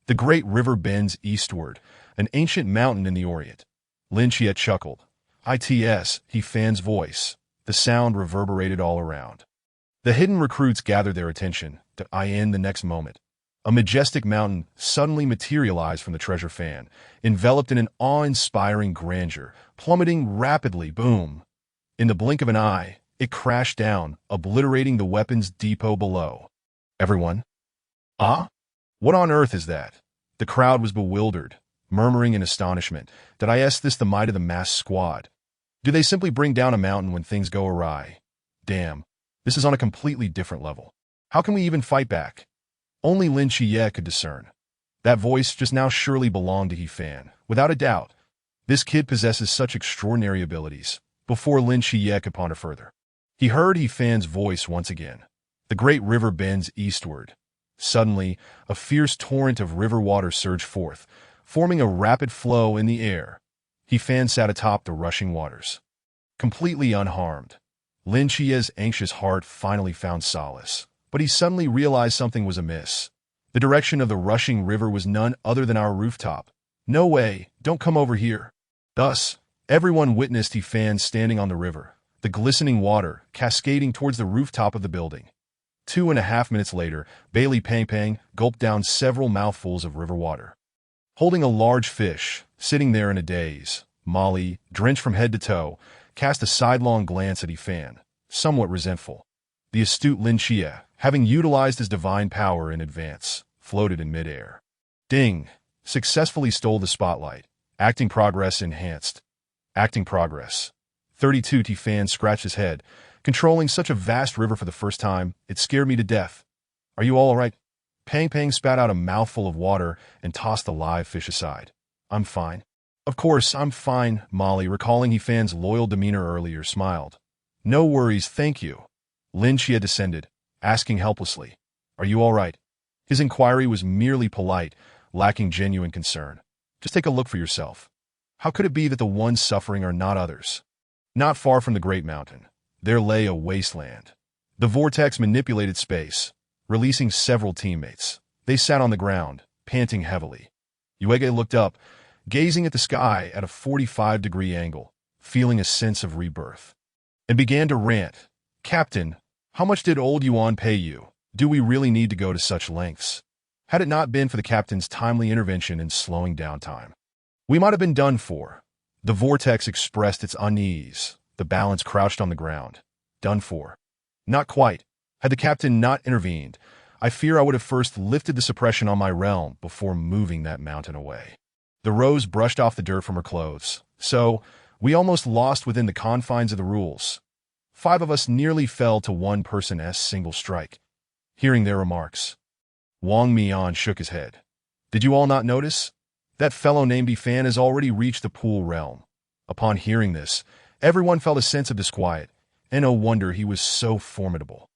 S1: "The great river bends eastward, an ancient mountain in the Orient." Lin Xie chuckled. "It's He Fan's voice." The sound reverberated all around. The hidden recruits gathered their attention. The next moment, a majestic mountain suddenly materialized from the treasure fan, enveloped in an awe-inspiring grandeur, plummeting rapidly. Boom! In the blink of an eye, it crashed down, obliterating the weapons depot below. Everyone? "Ah? What on earth is that?" The crowd was bewildered, murmuring in astonishment. Is this the might of the masked squad? Do they simply bring down a mountain when things go awry? Damn, this is on a completely different level. How can we even fight back? Only Lin Xie could discern. That voice just now surely belonged to He Fan, without a doubt. This kid possesses such extraordinary abilities. Before Lin Xie could ponder further, he heard He Fan's voice once again. "The great river bends eastward." Suddenly, a fierce torrent of river water surged forth, forming a rapid flow in the air. He Fan sat atop the rushing waters, completely unharmed. Lin Xie's anxious heart finally found solace, but he suddenly realized something was amiss. The direction of the rushing river was none other than our rooftop. "No way, don't come over here." Thus, everyone witnessed He Fan standing on the river, the glistening water cascading towards the rooftop of the building. 2.5 minutes later, Bailey Pang Pang gulped down several mouthfuls of river water. Holding a large fish, sitting there in a daze, Molly, drenched from head to toe, cast a sidelong glance at He Fan, somewhat resentful. The astute Lin Xie, having utilized his divine power in advance, floated in midair. Ding! Successfully stole the spotlight. Acting progress enhanced. Acting progress. 32. He Fan scratched his head. Controlling such a vast river for the first time, it scared me to death. "Are you all right?" Pang Pang spat out a mouthful of water and tossed the live fish aside. "I'm fine." "Of course, I'm fine," Molly, recalling He Fan's loyal demeanor earlier, smiled. "No worries, thank you." Lin Xie descended, asking helplessly, "Are you all right?" His inquiry was merely polite, lacking genuine concern. "Just take a look for yourself. How could it be that the ones suffering are not others?" Not far from the great mountain, there lay a wasteland. The vortex manipulated space, releasing several teammates. They sat on the ground, panting heavily. Yuege looked up, gazing at the sky at a 45-degree angle, feeling a sense of rebirth, and began to rant. "Captain, how much did old Yuan pay you? Do we really need to go to such lengths?" Had it not been for the captain's timely intervention in slowing down time, we might have been done for. The vortex expressed its unease. The balance crouched on the ground. Done for. Not quite. Had the captain not intervened, I fear I would have first lifted the suppression on my realm before moving that mountain away. The rose brushed off the dirt from her clothes, so we almost lost within the confines of the rules. 5 of us nearly fell to one person's single strike. Hearing their remarks, Wang Mian shook his head. "Did you all not notice? That fellow named Yifan has already reached the pool realm." Upon hearing this, everyone felt a sense of disquiet, and no wonder he was so formidable.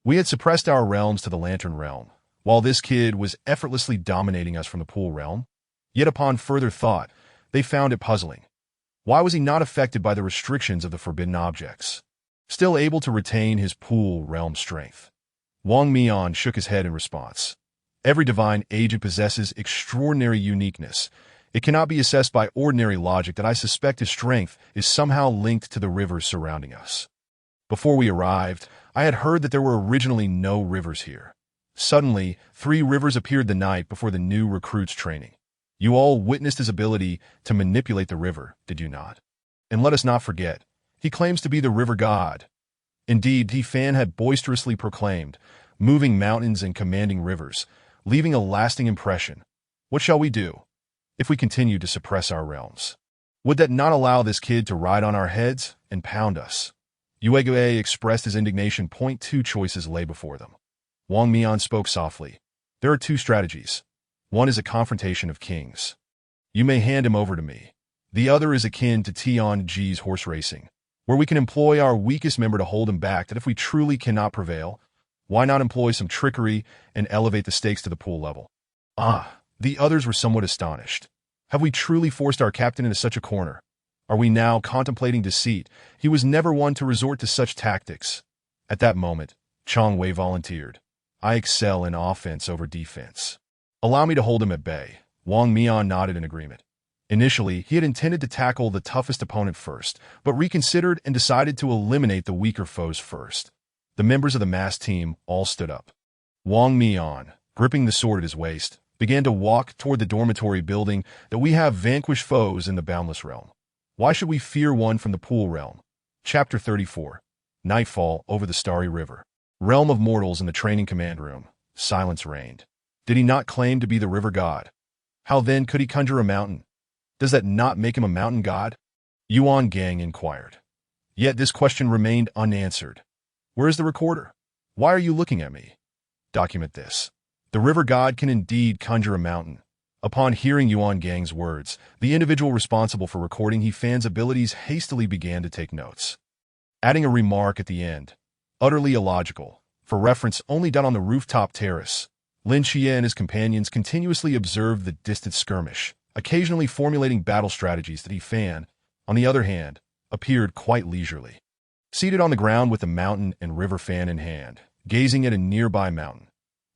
S1: We had suppressed our realms to the lantern realm, while this kid was effortlessly dominating us from the pool realm. Yet upon further thought, they found it puzzling. Why was he not affected by the restrictions of the forbidden objects, still able to retain his pool realm strength? Wang Mian shook his head in response. Every divine agent possesses extraordinary uniqueness. It cannot be assessed by ordinary logic that I suspect his strength is somehow linked to the rivers surrounding us. Before we arrived, I had heard that there were originally no rivers here. Suddenly, 3 rivers appeared the night before the new recruits' training. You all witnessed his ability to manipulate the river, did you not? And let us not forget, he claims to be the river god. Indeed, Yifan had boisterously proclaimed, moving mountains and commanding rivers, leaving a lasting impression. What shall we do if we continue to suppress our realms? Would that not allow this kid to ride on our heads and pound us? Uegue expressed his indignation. 2 choices lay before them. Wang Mian spoke softly. There are 2 strategies. One is a confrontation of kings. You may hand him over to me. The other is akin to Tianji's horse racing, where we can employ our weakest member to hold him back. That if we truly cannot prevail, why not employ some trickery and elevate the stakes to the pool level? The others were somewhat astonished. Have we truly forced our captain into such a corner? Are we now contemplating deceit? He was never one to resort to such tactics. At that moment, Chang Wei volunteered. I excel in offense over defense. Allow me to hold him at bay. Wang Mian nodded in agreement. Initially, he had intended to tackle the toughest opponent first, but reconsidered and decided to eliminate the weaker foes first. The members of the masked team all stood up. Wang Mian, gripping the sword at his waist, began to walk toward the dormitory building. That we have vanquished foes in the boundless realm. Why should we fear one from the pool realm? Chapter 34. Nightfall over the starry river. Realm of mortals in the training command room. Silence reigned. Did he not claim to be the river god? How then could he conjure a mountain? Does that not make him a mountain god? Yuan Gang inquired. Yet this question remained unanswered. Where is the recorder? Why are you looking at me? Document this. The river god can indeed conjure a mountain. Upon hearing Yuan Gang's words, the individual responsible for recording Yifan's abilities hastily began to take notes, adding a remark at the end. Utterly illogical. For reference only done on the rooftop terrace. Lin Xie and his companions continuously observed the distant skirmish, occasionally formulating battle strategies. That Yifan, on the other hand, appeared quite leisurely, seated on the ground with the mountain and river fan in hand, gazing at a nearby mountain.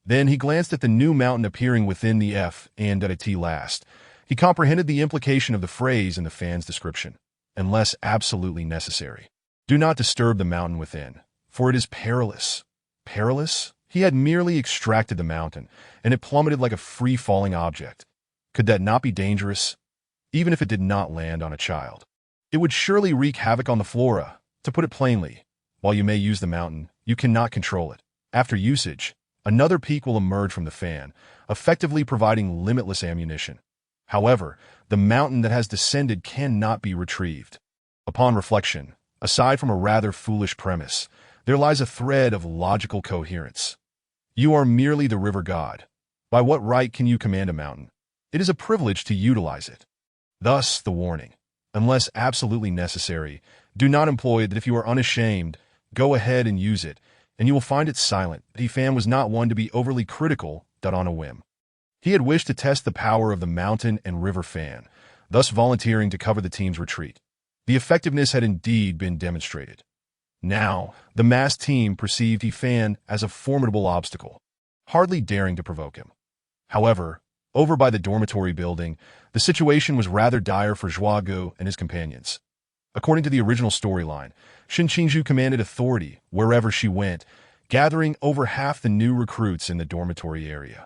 S1: Then he glanced at the new mountain appearing within the F and at a T last. He comprehended the implication of the phrase in the fan's description. Unless absolutely necessary, do not disturb the mountain within, for it is perilous. Perilous? He had merely extracted the mountain, and it plummeted like a free-falling object. Could that not be dangerous? Even if it did not land on a child, it would surely wreak havoc on the flora. To put it plainly, while you may use the mountain, you cannot control it. After usage, another peak will emerge from the fan, effectively providing limitless ammunition. However, the mountain that has descended cannot be retrieved. Upon reflection, aside from a rather foolish premise, there lies a thread of logical coherence. You are merely the river god. By what right can you command a mountain? It is a privilege to utilize it. Thus, the warning. Unless absolutely necessary, do not employ it. That if you are unashamed, go ahead and use it, and you will find it silent. Yifan was not one to be overly critical, on a whim. He had wished to test the power of the mountain and river fan, thus volunteering to cover the team's retreat. The effectiveness had indeed been demonstrated. Now, the masked team perceived Yifan as a formidable obstacle, hardly daring to provoke him. However, Over by the dormitory building, the situation was rather dire for Zhuagu and his companions. According to the original storyline, Shen Qingzhu commanded authority wherever she went, gathering over half the new recruits in the dormitory area.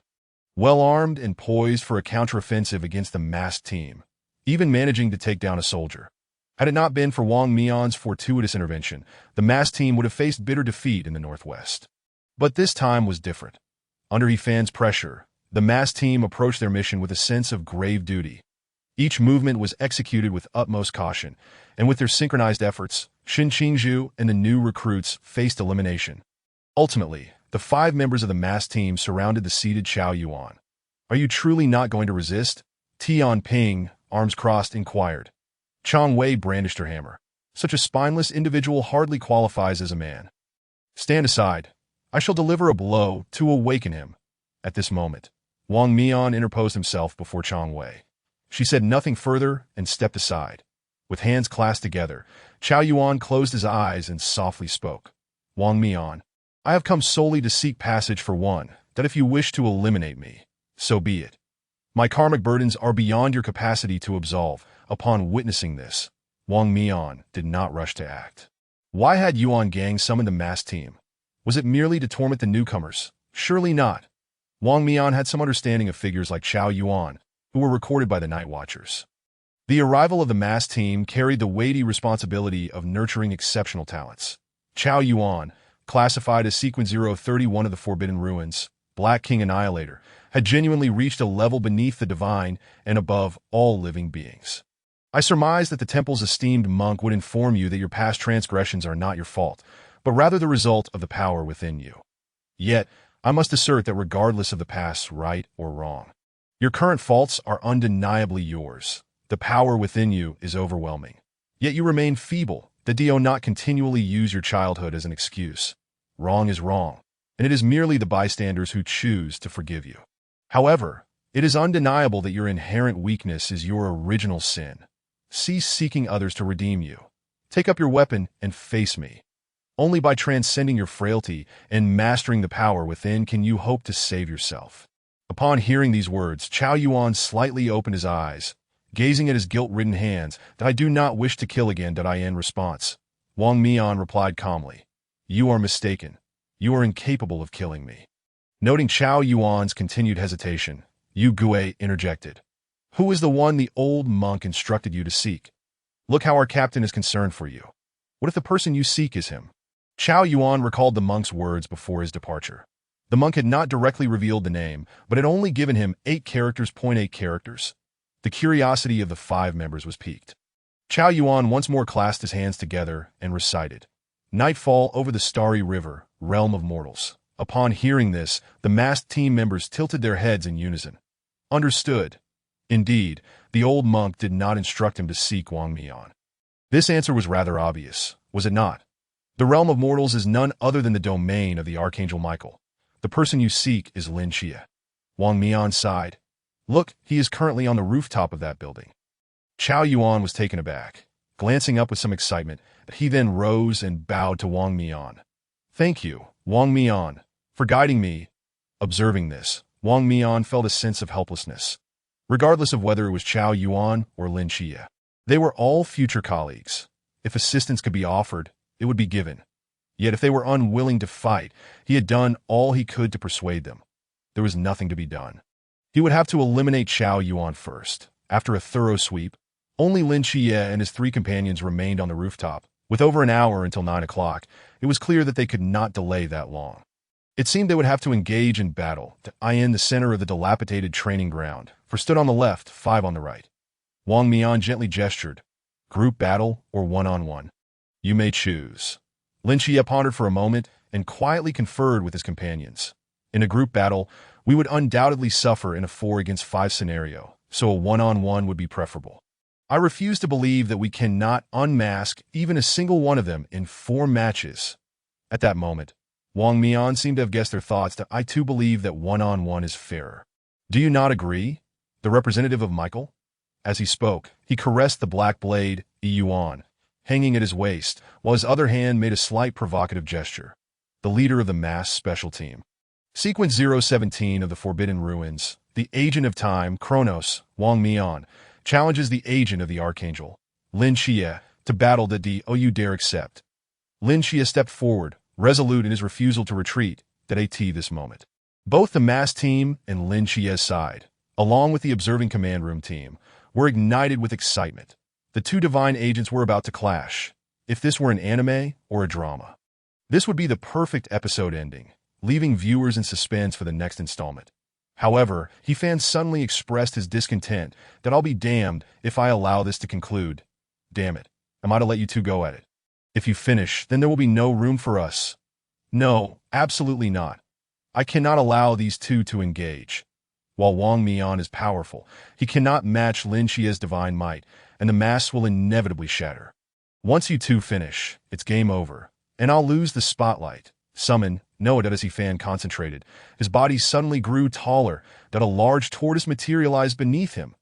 S1: Well-armed and poised for a counteroffensive against the masked team, even managing to take down a soldier. Had it not been for Wang Mian's fortuitous intervention, the masked team would have faced bitter defeat in the northwest. But this time was different. Under He Fan's pressure, the masked team approached their mission with a sense of grave duty. Each movement was executed with utmost caution, and with their synchronized efforts, Shen Qingzhu and the new recruits faced elimination. Ultimately, the 5 members of the masked team surrounded the seated Qiao Yuan. "Are you truly not going to resist?" Tian Ping, arms crossed, inquired. Chang Wei brandished her hammer. "Such a spineless individual hardly qualifies as a man. Stand aside. I shall deliver a blow to awaken him." At this moment, Wang Mian interposed himself before Chang Wei. She said nothing further and stepped aside. With hands clasped together, Qiao Yuan closed his eyes and softly spoke. "Wang Mian, I have come solely to seek passage for one, that if you wish to eliminate me, so be it. My karmic burdens are beyond your capacity to absolve." Upon witnessing this, Wang Mian did not rush to act. Why had Yuan Gang summoned the masked team? Was it merely to torment the newcomers? Surely not. Wang Mian had some understanding of figures like Qiao Yuan, who were recorded by the Night Watchers. The arrival of the masked team carried the weighty responsibility of nurturing exceptional talents. Qiao Yuan, classified as Sequence 031 of the Forbidden Ruins, Black King Annihilator, had genuinely reached a level beneath the divine and above all living beings. I surmise that the temple's esteemed monk would inform you that your past transgressions are not your fault, but rather the result of the power within you. Yet, I must assert that regardless of the past's right or wrong, your current faults are undeniably yours. The power within you is overwhelming. Yet you remain feeble, that do not continually use your childhood as an excuse. Wrong is wrong, and it is merely the bystanders who choose to forgive you. However, it is undeniable that your inherent weakness is your original sin. Cease seeking others to redeem you. Take up your weapon and face me. Only by transcending your frailty and mastering the power within can you hope to save yourself. Upon hearing these words, Qiao Yuan slightly opened his eyes, gazing at his guilt-ridden hands. "That I do not wish to kill again," in response. Wang Mian replied calmly, "You are mistaken. You are incapable of killing me." Noting Qiao Yuan's continued hesitation, Yu Gui interjected. "Who is the one the old monk instructed you to seek? Look how our captain is concerned for you. What if the person you seek is him?" Qiao Yuan recalled the monk's words before his departure. The monk had not directly revealed the name, but had only given him 8 characters. 8 characters. The curiosity of the 5 members was piqued. Qiao Yuan once more clasped his hands together and recited, "Nightfall over the starry river, realm of mortals." Upon hearing this, the masked team members tilted their heads in unison. Understood. Indeed, the old monk did not instruct him to seek Wang Mian. This answer was rather obvious, was it not? The realm of mortals is none other than the domain of the Archangel Michael. The person you seek is Lin Xie. Wang Mian sighed. "Look, he is currently on the rooftop of that building." Qiao Yuan was taken aback, glancing up with some excitement. He then rose and bowed to Wang Mian. "Thank you, Wang Mian, for guiding me." Observing this, Wang Mian felt a sense of helplessness. Regardless of whether it was Qiao Yuan or Lin Xie, they were all future colleagues. If assistance could be offered, it would be given. Yet if they were unwilling to fight, he had done all he could to persuade them. There was nothing to be done. He would have to eliminate Qiao Yuan first. After a thorough sweep, only Lin Xie and his 3 companions remained on the rooftop. With over an hour until 9 o'clock, it was clear that they could not delay that long. It seemed they would have to engage in battle to in the center of the dilapidated training ground, for stood on the left, 5 on the right. Wang Mian gently gestured. "Group battle or one-on-one? You may choose." Lin Xie pondered for a moment and quietly conferred with his companions. "In a group battle, we would undoubtedly suffer in a 4-against-5 scenario, so a one-on-one would be preferable. I refuse to believe that we cannot unmask even a single one of them in 4 matches." At that moment, Wang Mian seemed to have guessed their thoughts. That I too believe that one-on-one is fairer. "Do you not agree?" The representative of Michael? As he spoke, he caressed the black blade, Yuan, hanging at his waist, while his other hand made a slight provocative gesture. The leader of the mass special team. Sequence 017 of the Forbidden Ruins, the Agent of Time, Kronos, Wang Mian, challenges the agent of the Archangel, Lin Xie, to battle that you dare accept. Lin Xie stepped forward, resolute in his refusal to retreat, this moment. Both the mass team and Lin Xie's side, along with the observing command room team, were ignited with excitement. The two divine agents were about to clash. If this were an anime or a drama, this would be the perfect episode ending, leaving viewers in suspense for the next installment. However, He-Fan suddenly expressed his discontent that I'll be damned if I allow this to conclude. Damn it, am I to let you two go at it? If you finish, then there will be no room for us. No, absolutely not. I cannot allow these two to engage. While Wang Mian is powerful, he cannot match Lin Xie's divine might, and the mass will inevitably shatter. Once you two finish, it's game over, and I'll lose the spotlight. Summon, Noah as He-Fan concentrated. His body suddenly grew taller, that a large tortoise materialized beneath him.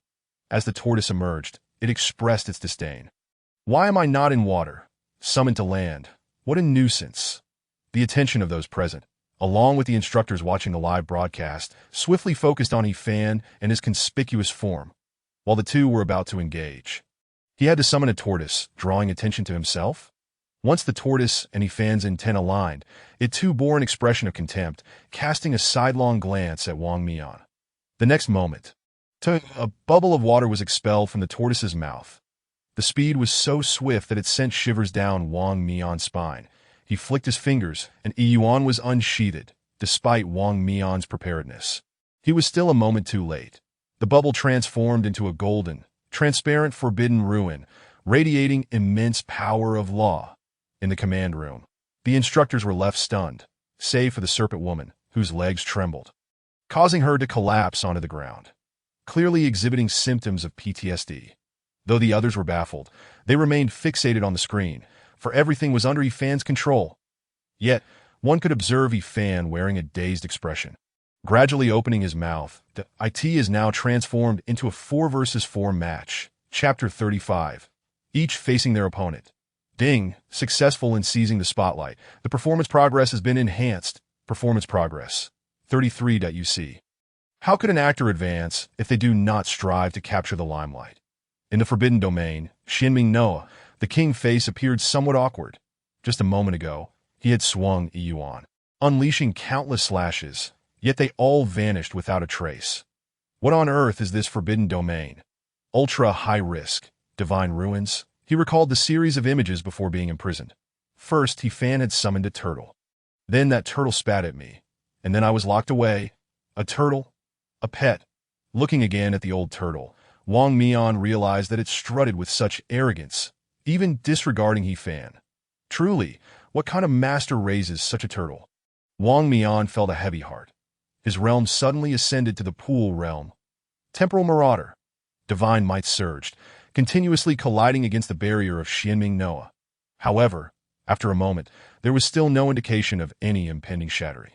S1: As the tortoise emerged, it expressed its disdain. Why am I not in water? Summoned to land. What a nuisance. The attention of those present, along with the instructors watching the live broadcast, swiftly focused on He-Fan and his conspicuous form, while the two were about to engage. He had to summon a tortoise, drawing attention to himself. Once the tortoise and He-Fan's intent aligned, it too bore an expression of contempt, casting a sidelong glance at Wang Mian. The next moment, a bubble of water was expelled from the tortoise's mouth. The speed was so swift that it sent shivers down Wang Mian's spine. He flicked his fingers, and Yuan was unsheathed, despite Wang Mian's preparedness. He was still a moment too late. The bubble transformed into a golden, transparent forbidden ruin, radiating immense power of law. In the command room, the instructors were left stunned, save for the serpent woman, whose legs trembled, causing her to collapse onto the ground, clearly exhibiting symptoms of PTSD. Though the others were baffled, they remained fixated on the screen, for everything was under He-Fan's control. Yet, one could observe He-Fan wearing a dazed expression. Gradually opening his mouth, the IT is now transformed into a 4 versus 4 match. Chapter 35. Each facing their opponent. Ding, successful in seizing the spotlight. The performance progress has been enhanced. Performance progress. 33. UC. How could an actor advance if they do not strive to capture the limelight? In the Forbidden Domain, Xianming Noah, the king face appeared somewhat awkward. Just a moment ago, he had swung Yuan, unleashing countless slashes, yet they all vanished without a trace. What on earth is this Forbidden Domain? Ultra high risk, divine ruins? He recalled the series of images before being imprisoned. First, He-Fan had summoned a turtle. Then that turtle spat at me, and then I was locked away. A turtle? A pet? Looking again at the old turtle, Wang Mian realized that it strutted with such arrogance, even disregarding He-Fan. Truly, what kind of master raises such a turtle? Wang Mian felt a heavy heart. His realm suddenly ascended to the pool realm. Temporal Marauder. Divine might surged, continuously colliding against the barrier of Xianming Noah. However, after a moment, there was still no indication of any impending shattering.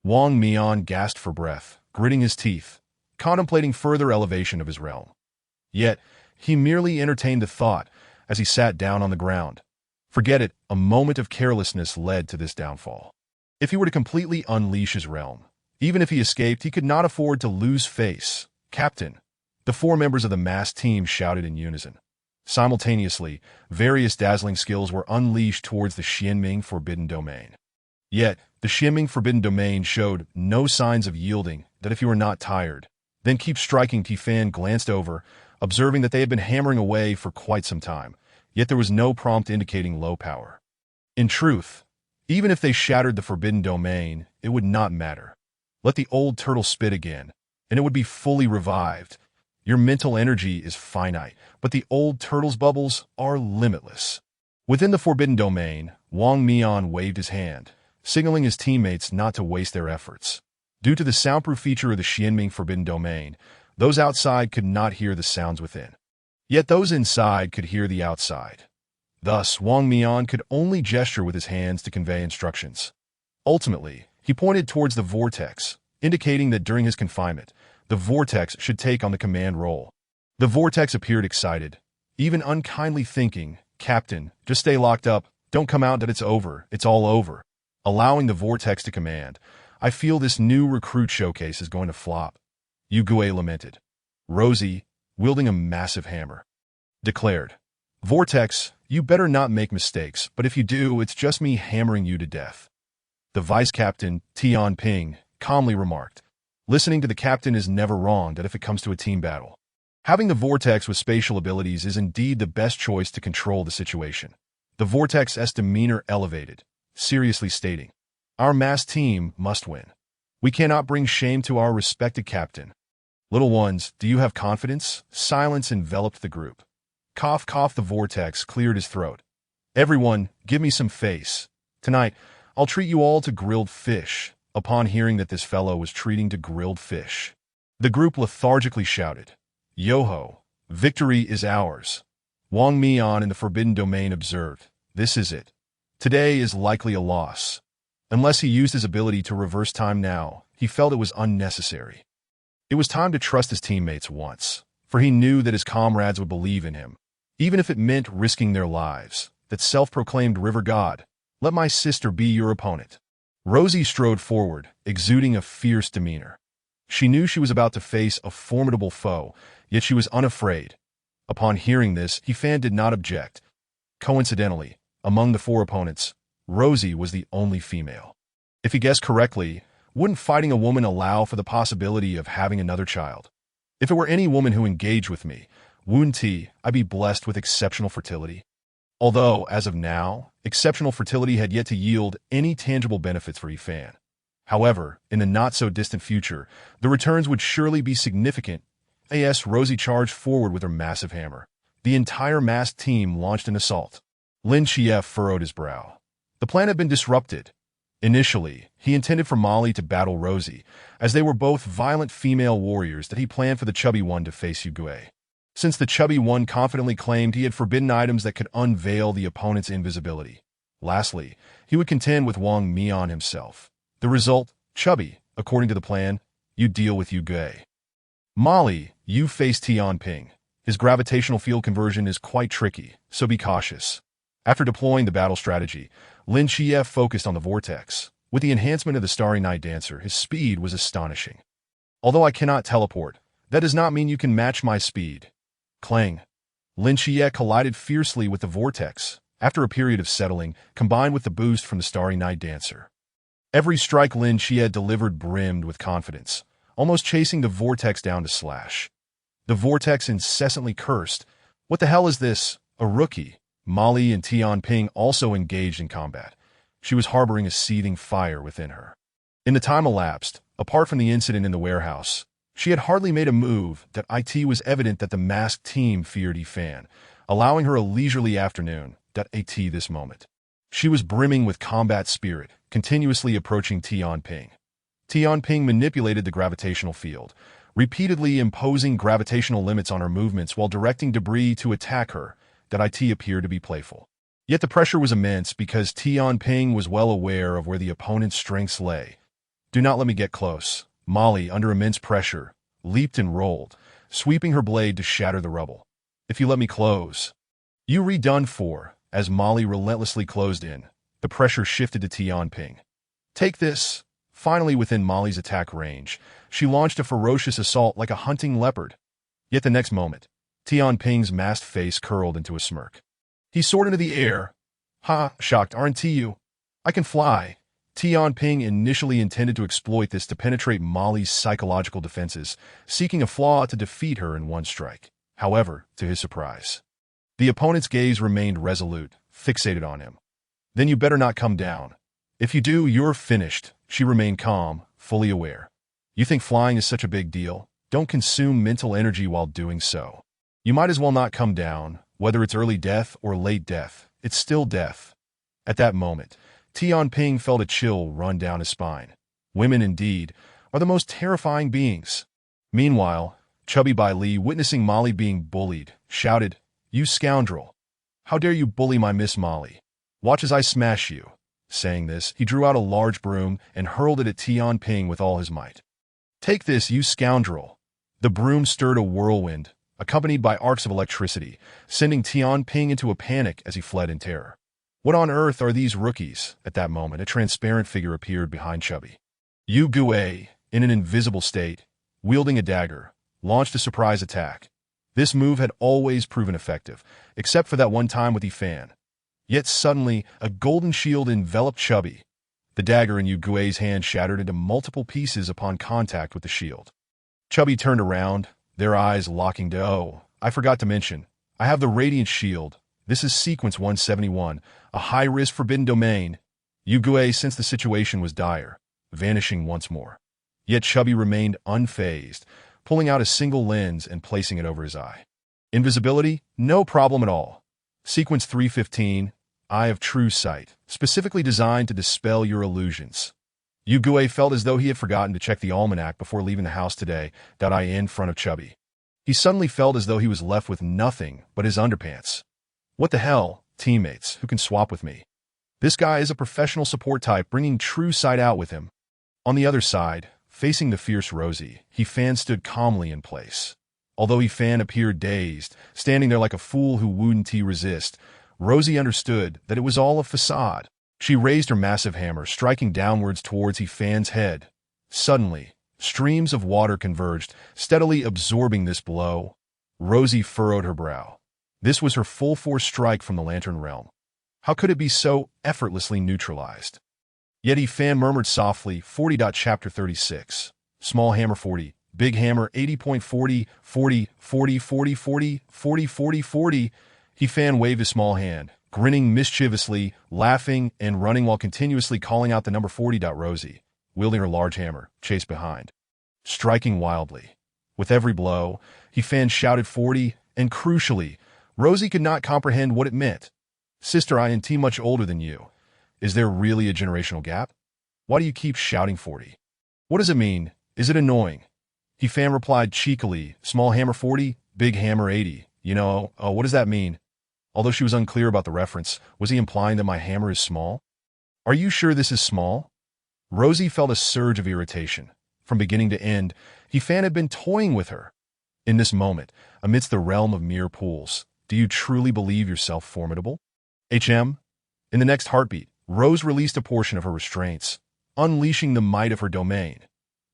S1: Wang Mian gasped for breath, gritting his teeth, contemplating further elevation of his realm. Yet, he merely entertained the thought as he sat down on the ground. Forget it, a moment of carelessness led to this downfall. If he were to completely unleash his realm, even if he escaped, he could not afford to lose face. Captain! The 4 members of the mass team shouted in unison. Simultaneously, various dazzling skills were unleashed towards the Xianming Forbidden Domain. Yet, the Xianming Forbidden Domain showed no signs of yielding. That if you were not tired, then keep striking. He-Fan glanced over, observing that they had been hammering away for quite some time, yet there was no prompt indicating low power. In truth, even if they shattered the Forbidden Domain, it would not matter. Let the old turtle spit again, and it would be fully revived. Your mental energy is finite, but the old turtle's bubbles are limitless. Within the Forbidden Domain, Wang Mian waved his hand, signaling his teammates not to waste their efforts. Due to the soundproof feature of the Xianming Forbidden Domain, those outside could not hear the sounds within. Yet those inside could hear the outside. Thus, Wang Mian could only gesture with his hands to convey instructions. Ultimately, he pointed towards the vortex, indicating that during his confinement, the vortex should take on the command role. The vortex appeared excited, even unkindly thinking, "Captain, just stay locked up, don't come out that it's over, it's all over." Allowing the vortex to command, I feel this new recruit showcase is going to flop. Yugue lamented. Rosie, wielding a massive hammer, declared, Vortex, you better not make mistakes, but if you do, it's just me hammering you to death. The vice captain, Tian Ping, calmly remarked, listening to the captain is never wrong that if it comes to a team battle. Having the Vortex with spatial abilities is indeed the best choice to control the situation. The Vortex's demeanor elevated, seriously stating, our masked team must win. We cannot bring shame to our respected captain. Little ones, do you have confidence? Silence enveloped the group. Cough, cough, the Vortex cleared his throat. Everyone, give me some face. Tonight, I'll treat you all to grilled fish. Upon hearing that this fellow was treating to grilled fish, the group lethargically shouted, Yo-ho, victory is ours. Wang Mian in the Forbidden Domain observed, this is it. Today is likely a loss. Unless he used his ability to reverse time now, he felt it was unnecessary. It was time to trust his teammates once, for he knew that his comrades would believe in him, even if it meant risking their lives. That self-proclaimed river god, let my sister be your opponent. Rosie strode forward, exuding a fierce demeanor. She knew she was about to face a formidable foe, yet she was unafraid. Upon hearing this, He-Fan did not object. Coincidentally, among the 4 opponents, Rosie was the only female. If he guessed correctly, wouldn't fighting a woman allow for the possibility of having another child? If it were any woman who engaged with me, wouldn't I'd be blessed with exceptional fertility? Although, as of now, exceptional fertility had yet to yield any tangible benefits for He-Fan. However, in the not-so-distant future, the returns would surely be significant. Rosie charged forward with her massive hammer. The entire masked team launched an assault. Lin Chief furrowed his brow. The plan had been disrupted. Initially, he intended for Molly to battle Rosie, as they were both violent female warriors that he planned for the chubby one to face Yugue. Since the chubby one confidently claimed he had forbidden items that could unveil the opponent's invisibility. Lastly, he would contend with Wang Mian himself. The result, chubby, according to the plan, you deal with Yugue. Molly, you face Tian Ping. His gravitational field conversion is quite tricky, so be cautious. After deploying the battle strategy, Lin Chief focused on the Vortex. With the enhancement of the Starry Night Dancer, his speed was astonishing. Although I cannot teleport, that does not mean you can match my speed. Clang. Lin Chief collided fiercely with the Vortex, after a period of settling, combined with the boost from the Starry Night Dancer. Every strike Lin Chief delivered brimmed with confidence, almost chasing the Vortex down to slash. The Vortex incessantly cursed, what the hell is this, a rookie? Molly and Tian Ping also engaged in combat. She was harboring a seething fire within her. In the time elapsed, apart from the incident in the warehouse, she had hardly made a move that it was evident that the masked team feared He-Fan, allowing her a leisurely afternoon, this moment. She was brimming with combat spirit, continuously approaching Tian Ping. Tian Ping manipulated the gravitational field, repeatedly imposing gravitational limits on her movements while directing debris to attack her. It appeared to be playful. Yet the pressure was immense because Tian Ping was well aware of where the opponent's strengths lay. Do not let me get close. Molly, under immense pressure, leaped and rolled, sweeping her blade to shatter the rubble. If you let me close. You redone for. As Molly relentlessly closed in, the pressure shifted to Tian Ping. Take this. Finally within Molly's attack range, she launched a ferocious assault like a hunting leopard. Yet the next moment, Tian Ping's masked face curled into a smirk. He soared into the air. Ha, shocked, aren't you? I can fly. Tian Ping initially intended to exploit this to penetrate Molly's psychological defenses, seeking a flaw to defeat her in one strike. However, to his surprise, the opponent's gaze remained resolute, fixated on him. Then you better not come down. If you do, you're finished. She remained calm, fully aware. You think flying is such a big deal? Don't consume mental energy while doing so. You might as well not come down. Whether it's early death or late death, it's still death. At that moment, Tian Ping felt a chill run down his spine. Women, indeed, are the most terrifying beings. Meanwhile, Chubby Bai Li, witnessing Molly being bullied, shouted, You scoundrel! How dare you bully my Miss Molly? Watch as I smash you. Saying this, he drew out a large broom and hurled it at Tian Ping with all his might. Take this, you scoundrel! The broom stirred a whirlwind, accompanied by arcs of electricity, sending Tian Ping into a panic as he fled in terror. What on earth are these rookies? At that moment, a transparent figure appeared behind Chubby. Yu Gue, in an invisible state, wielding a dagger, launched a surprise attack. This move had always proven effective, except for that one time with Fan. Yet suddenly, a golden shield enveloped Chubby. The dagger in Yu Gui's hand shattered into multiple pieces upon contact with the shield. Chubby turned around, their eyes locking to, "Oh, I forgot to mention, I have the Radiant Shield. This is Sequence 171, a high-risk forbidden domain." Yu Gue sensed the situation was dire, vanishing once more. Yet Chubby remained unfazed, pulling out a single lens and placing it over his eye. Invisibility? No problem at all. Sequence 315, Eye of True Sight, specifically designed to dispel your illusions. Yu Gue felt as though he had forgotten to check the almanac before leaving the house today, in front of Chubby. He suddenly felt as though he was left with nothing but his underpants. What the hell, teammates, who can swap with me? This guy is a professional support type bringing True Sight out with him. On the other side, facing the fierce Rosie, Fan stood calmly in place. Although Fan appeared dazed, standing there like a fool who wouldn't resist, Rosie understood that it was all a facade. She raised her massive hammer, striking downwards towards Fan's head. Suddenly, streams of water converged, steadily absorbing this blow. Rosie furrowed her brow. This was her full-force strike from the Lantern Realm. How could it be so effortlessly neutralized? Yet Fan murmured softly, 40. Chapter 36. Small hammer 40, big hammer 80.40, 40, 40, 40, 40, 40, 40, 40. Fan waved his small hand, grinning mischievously, laughing, and running while continuously calling out the number 40. Rosie, wielding her large hammer, chased behind, striking wildly. With every blow, Fan shouted 40, and crucially, Rosie could not comprehend what it meant. "Sister, I am much older than you. Is there really a generational gap? Why do you keep shouting 40? What does it mean? Is it annoying?" Fan replied cheekily, "Small hammer 40, big hammer 80. What does that mean?" Although she was unclear about the reference, was he implying that my hammer is small? "Are you sure this is small?" Rosie felt a surge of irritation. From beginning to end, Fan had been toying with her. In this moment, amidst the realm of mere pools, do you truly believe yourself formidable? In the next heartbeat, Rose released a portion of her restraints, unleashing the might of her domain.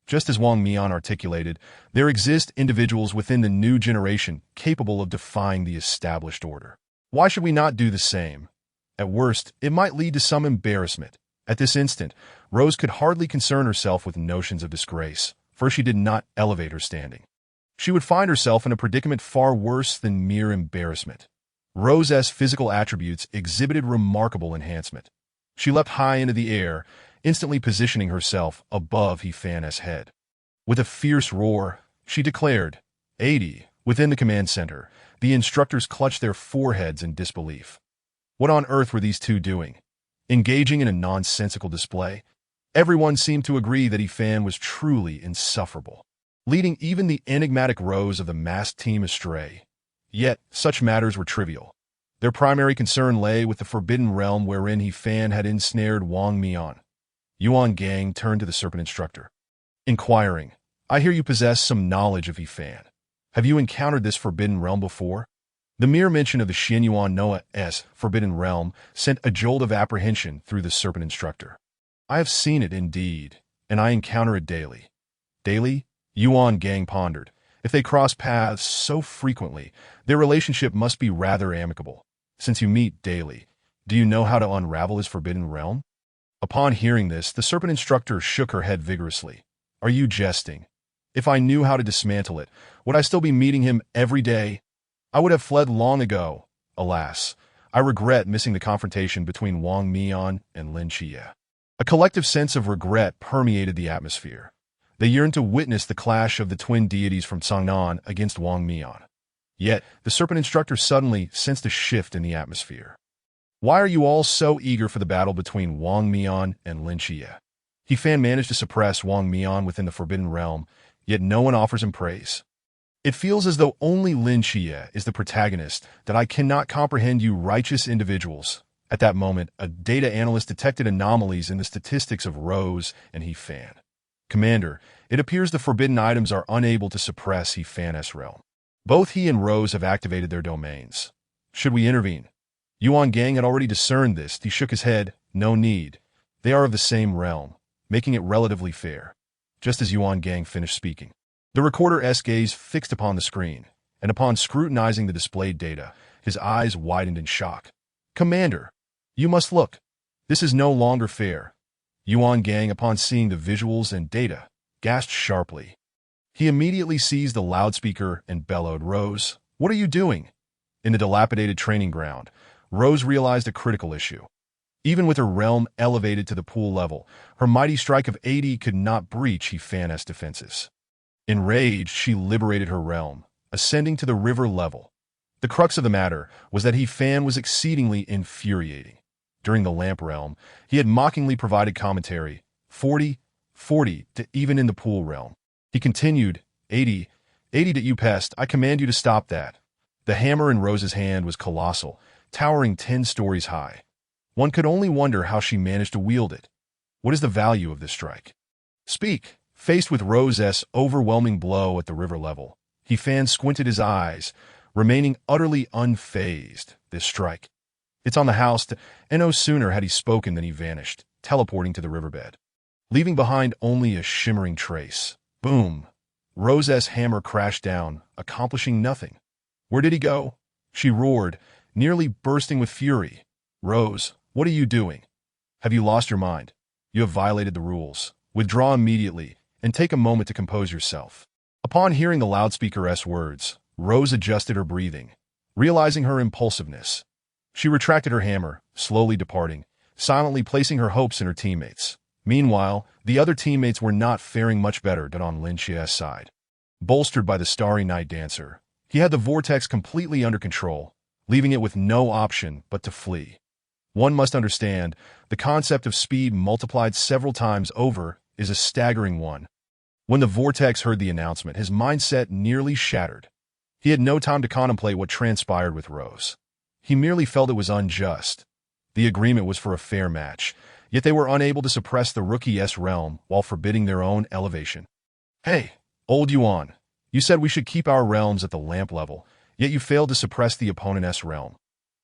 S1: Just as Wang Mian articulated, there exist individuals within the new generation capable of defying the established order. Why should we not do the same? At worst, it might lead to some embarrassment. At this instant, Rose could hardly concern herself with notions of disgrace, for she did not elevate her standing. She would find herself in a predicament far worse than mere embarrassment. Rose's physical attributes exhibited remarkable enhancement. She leapt high into the air, instantly positioning herself above Fan's head. With a fierce roar, she declared, 80, within the command center. The instructors clutched their foreheads in disbelief. What on earth were these two doing? Engaging in a nonsensical display? Everyone seemed to agree that Fan was truly insufferable, leading even the enigmatic Rose of the masked team astray. Yet, such matters were trivial. Their primary concern lay with the forbidden realm wherein Fan had ensnared Wang Mian. Yuan Gang turned to the serpent instructor, inquiring, "I hear you possess some knowledge of Fan. Have you encountered this forbidden realm before?" The mere mention of the Xianyuan Noah's forbidden realm sent a jolt of apprehension through the serpent instructor. "I have seen it indeed, and I encounter it daily." "Daily?" Yuan Gang pondered. If they cross paths so frequently, their relationship must be rather amicable. Since you meet daily, do you know how to unravel his forbidden realm? Upon hearing this, the serpent instructor shook her head vigorously. "Are you jesting? If I knew how to dismantle it, would I still be meeting him every day? I would have fled long ago. Alas, I regret missing the confrontation between Wang Mian and Lin Xie." A collective sense of regret permeated the atmosphere. They yearned to witness the clash of the twin deities from Chang'an against Wang Mian. Yet, the serpent instructor suddenly sensed a shift in the atmosphere. "Why are you all so eager for the battle between Wang Mian and Lin Xie?" Fan managed to suppress Wang Mian within the Forbidden Realm, yet no one offers him praise. "It feels as though only Lin Xie is the protagonist, that I cannot comprehend you righteous individuals." At that moment, a data analyst detected anomalies in the statistics of Rose and Fan. "Commander, it appears the forbidden items are unable to suppress Fan's realm. Both he and Rose have activated their domains. Should we intervene?" Yuan Gang had already discerned this. He shook his head. "No need. They are of the same realm. making it relatively fair. Just as Yuan Gang finished speaking, the recorder's gaze fixed upon the screen, and upon scrutinizing the displayed data, his eyes widened in shock. "Commander, you must look. This is no longer fair." Yuan Gang, upon seeing the visuals and data, gasped sharply. He immediately seized the loudspeaker and bellowed, "Rose, what are you doing?" In the dilapidated training ground, Rose realized a critical issue. Even with her realm elevated to the pool level, her mighty strike of 80 could not breach Hefan's defenses. Enraged, she liberated her realm, ascending to the river level. The crux of the matter was that Hefan was exceedingly infuriating. During the lamp realm, he had mockingly provided commentary, 40, 40, to even in the pool realm. He continued, 80, 80 to you pest, I command you to stop that. The hammer in Rose's hand was colossal, towering 10 stories high. One could only wonder how she managed to wield it. What is the value of this strike? Speak. Faced with Rose's overwhelming blow at the river level, Hefan squinted his eyes, remaining utterly unfazed. This strike. It's on the house, and no sooner had he spoken than he vanished, teleporting to the riverbed, leaving behind only a shimmering trace. Boom! Rose's hammer crashed down, accomplishing nothing. Where did he go? She roared, nearly bursting with fury. Rose, what are you doing? Have you lost your mind? You have violated the rules. Withdraw immediately, and take a moment to compose yourself. Upon hearing the loudspeaker's words, Rose adjusted her breathing, realizing her impulsiveness. She retracted her hammer, slowly departing, silently placing her hopes in her teammates. Meanwhile, the other teammates were not faring much better than on Lin Chia's side. Bolstered by the Starry Night Dancer, he had the vortex completely under control, leaving it with no option but to flee. One must understand, the concept of speed multiplied several times over is a staggering one. When the vortex heard the announcement, his mindset nearly shattered. He had no time to contemplate what transpired with Rose. He merely felt it was unjust. The agreement was for a fair match, yet they were unable to suppress the rookie's realm while forbidding their own elevation. Hey, old Yuan, you said we should keep our realms at the lamp level, yet you failed to suppress the opponent's realm.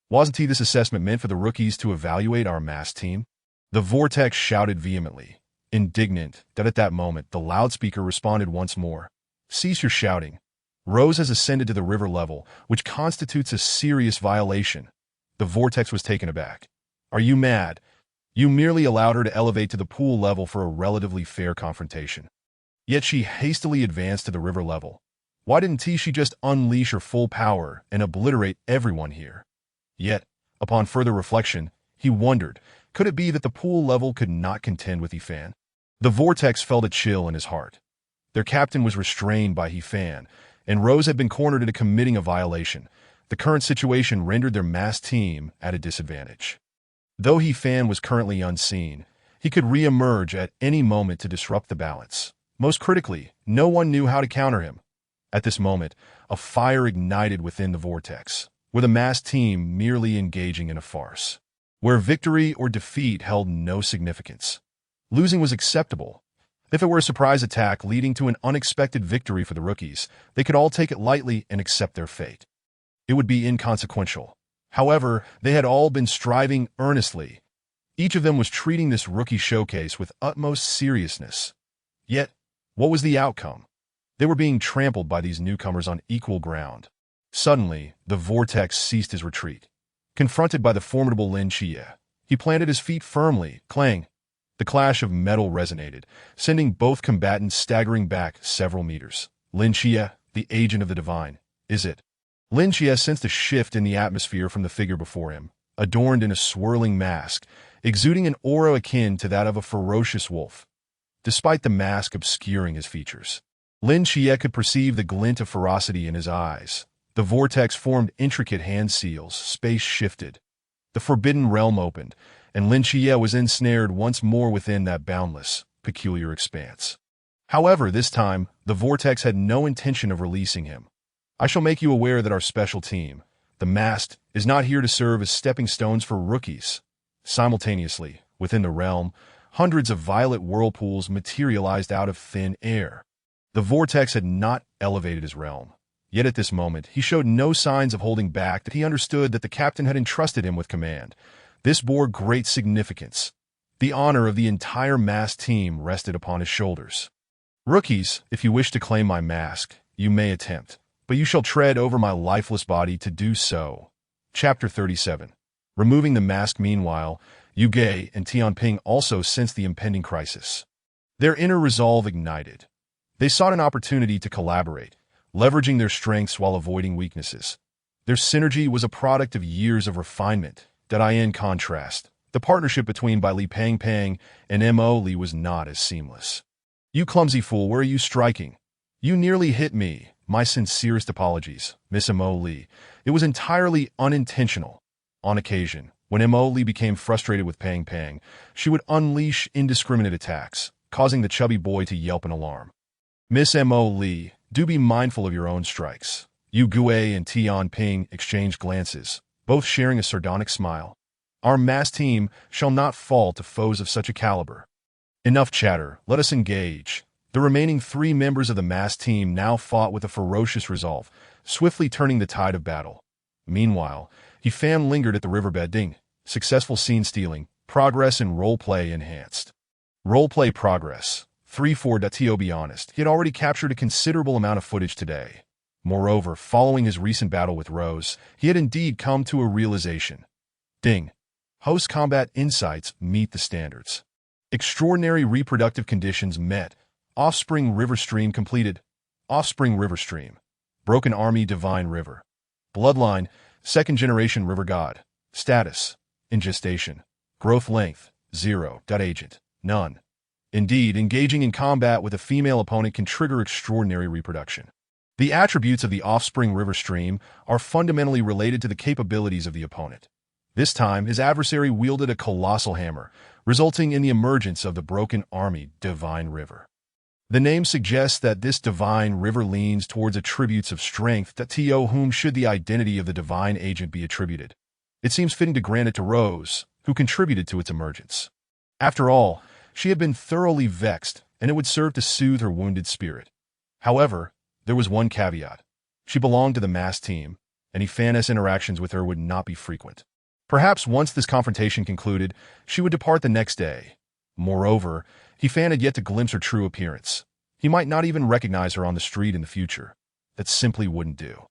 S1: Wasn't this assessment meant for the rookies to evaluate our mass team? The vortex shouted vehemently, indignant that at that moment the loudspeaker responded once more. Cease your shouting. Rose has ascended to the river level, which constitutes a serious violation. The vortex was taken aback. Are you mad? You merely allowed her to elevate to the pool level for a relatively fair confrontation. Yet she hastily advanced to the river level. Why didn't she just unleash her full power and obliterate everyone here? Yet, upon further reflection, he wondered, could it be that the pool level could not contend with Hefan? The vortex felt a chill in his heart. Their captain was restrained by Hefan, and Rose had been cornered into committing a violation. The current situation rendered their mass team at a disadvantage. Though Hefan was currently unseen, he could re-emerge at any moment to disrupt the balance. Most critically, no one knew how to counter him. At this moment, a fire ignited within the vortex, with a mass team merely engaging in a farce, where victory or defeat held no significance. Losing was acceptable. If it were a surprise attack leading to an unexpected victory for the rookies, they could all take it lightly and accept their fate. It would be inconsequential. However, they had all been striving earnestly. Each of them was treating this rookie showcase with utmost seriousness. Yet, what was the outcome? They were being trampled by these newcomers on equal ground. Suddenly, the vortex ceased his retreat. Confronted by the formidable Lin Chia, he planted his feet firmly, clang. The clash of metal resonated, sending both combatants staggering back several meters. Lin Chia, the agent of the divine, is it? Lin Chia sensed a shift in the atmosphere from the figure before him, adorned in a swirling mask, exuding an aura akin to that of a ferocious wolf. Despite the mask obscuring his features, Lin Chia could perceive the glint of ferocity in his eyes. The vortex formed intricate hand seals, space shifted. The forbidden realm opened, and Lin Chia was ensnared once more within that boundless, peculiar expanse. However, this time, the vortex had no intention of releasing him. I shall make you aware that our special team, the Mast, is not here to serve as stepping stones for rookies. Simultaneously, within the realm, hundreds of violet whirlpools materialized out of thin air. The vortex had not elevated his realm. Yet at this moment, he showed no signs of holding back, that he understood that the captain had entrusted him with command. This bore great significance. The honor of the entire masked team rested upon his shoulders. Rookies, if you wish to claim my mask, you may attempt, but you shall tread over my lifeless body to do so. Chapter 37. Removing the mask. Meanwhile, Yu Ge and Tianping also sensed the impending crisis. Their inner resolve ignited. They sought an opportunity to collaborate, leveraging their strengths while avoiding weaknesses. Their synergy was a product of years of refinement. In contrast, the partnership between Bai Li Pang Pang and Mo Li was not as seamless. "You clumsy fool, where are you striking? You nearly hit me. My sincerest apologies, Miss Mo Li. It was entirely unintentional." On occasion, when Mo Li became frustrated with Pang Pang, she would unleash indiscriminate attacks, causing the chubby boy to yelp in alarm. "Miss Mo Li, do be mindful of your own strikes." Yu Gue and Tianping exchanged glances, both sharing a sardonic smile. "Our mass team shall not fall to foes of such a caliber." Enough chatter, let us engage. The remaining 3 members of the mass team now fought with a ferocious resolve, swiftly turning the tide of battle. Meanwhile, Fan lingered at the riverbed. Successful scene stealing, progress and role-play enhanced. Role-play progress. 3-4. To be honest, he had already captured a considerable amount of footage today. Moreover, following his recent battle with Rose, he had indeed come to a realization. Host combat insights meet the standards. Extraordinary reproductive conditions met. Offspring river stream completed. Offspring river stream. Broken army divine river. Bloodline, 2nd generation river god. Status, in gestation. Growth length, 0. Agent, none. Indeed, engaging in combat with a female opponent can trigger extraordinary reproduction. The attributes of the offspring river stream are fundamentally related to the capabilities of the opponent. This time, his adversary wielded a colossal hammer, resulting in the emergence of the broken army divine river. The name suggests that this divine river leans towards attributes of strength. To whom should the identity of the divine agent be attributed? It seems fitting to grant it to Rose, who contributed to its emergence. After all, she had been thoroughly vexed, and it would serve to soothe her wounded spirit. However, there was one caveat. She belonged to the mass team, and Fan's interactions with her would not be frequent. Perhaps once this confrontation concluded, she would depart the next day. Moreover, Fan had yet to glimpse her true appearance. He might not even recognize her on the street in the future. That simply wouldn't do.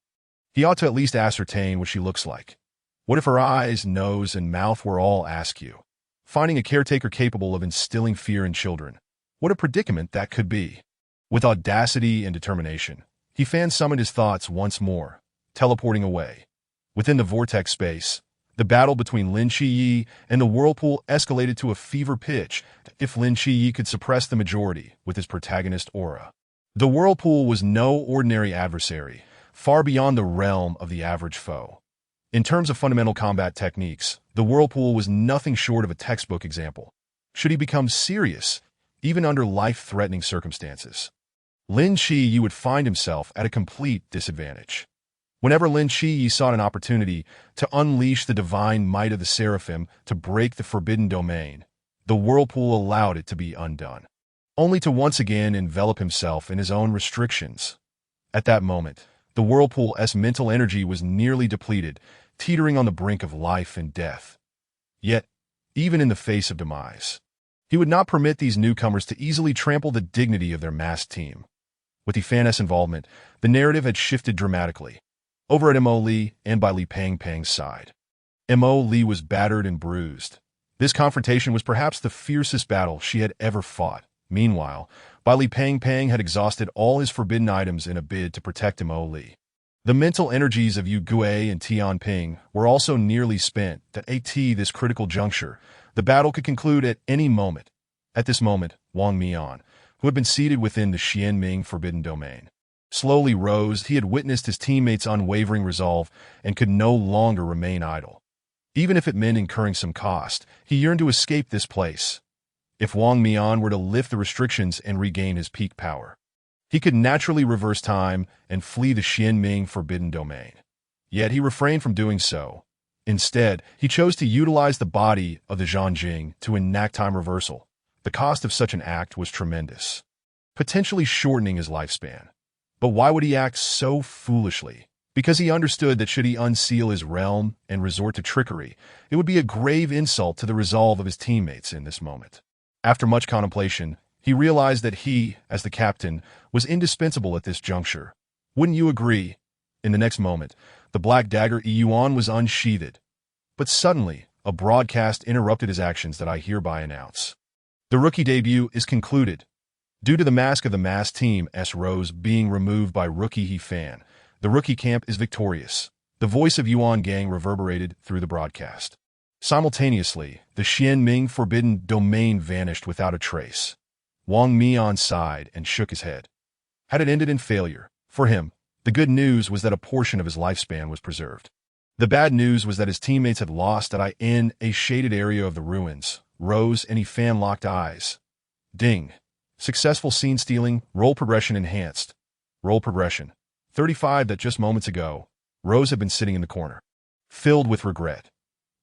S1: He ought to at least ascertain what she looks like. What if her eyes, nose, and mouth were all askew? Finding a caretaker capable of instilling fear in children. What a predicament that could be. With audacity and determination, Fan summoned his thoughts once more, teleporting away. Within the vortex space, the battle between Lin Shiyi and the whirlpool escalated to a fever pitch if Lin Shiyi could suppress the majority with his protagonist aura. The whirlpool was no ordinary adversary, far beyond the realm of the average foe. In terms of fundamental combat techniques, the whirlpool was nothing short of a textbook example. Should he become serious, even under life-threatening circumstances, Lin Shiyi would find himself at a complete disadvantage. Whenever Lin Shiyi sought an opportunity to unleash the divine might of the seraphim to break the forbidden domain, the whirlpool allowed it to be undone, only to once again envelop himself in his own restrictions. At that moment, the whirlpool's mental energy was nearly depleted, teetering on the brink of life and death. Yet, even in the face of demise, he would not permit these newcomers to easily trample the dignity of their masked team. With Fan's involvement, the narrative had shifted dramatically. Over at Mo Li and Bai Li Pang Pang's side, Mo Li was battered and bruised. This confrontation was perhaps the fiercest battle she had ever fought. Meanwhile, Bai Li Pang Pang had exhausted all his forbidden items in a bid to protect Mo Li. The mental energies of Yu Gue and Tianping were also nearly spent. At this critical juncture, the battle could conclude at any moment. At this moment, Wang Mian, who had been seated within the Xianming forbidden domain, slowly rose. He had witnessed his teammates' unwavering resolve and could no longer remain idle. Even if it meant incurring some cost, he yearned to escape this place. If Wang Mian were to lift the restrictions and regain his peak power, he could naturally reverse time and flee the Xianming forbidden domain. Yet he refrained from doing so. Instead, he chose to utilize the body of the Zhanjing to enact time reversal. The cost of such an act was tremendous, potentially shortening his lifespan. But why would he act so foolishly? because he understood that should he unseal his realm and resort to trickery, it would be a grave insult to the resolve of his teammates in this moment. After much contemplation, he realized that he, as the captain, was indispensable at this juncture. Wouldn't you agree? In the next moment, the black dagger Yuan was unsheathed. But suddenly, a broadcast interrupted his actions that I hereby announce. The rookie debut is concluded. Due to the mask of the mass team S. Rose being removed by rookie He Fan, the rookie camp is victorious. The voice of Yuan Gang reverberated through the broadcast. Simultaneously, the Xian Ming forbidden domain vanished without a trace. Wang Mian sighed and shook his head. Had it ended in failure? For him, the good news was that a portion of his lifespan was preserved. The bad news was that his teammates had lost in a shaded area of the ruins. Rose and He Fan locked eyes. Ding. Successful scene stealing, role progression enhanced. Role progression. 35 that just moments ago, Rose had been sitting in the corner, filled with regret.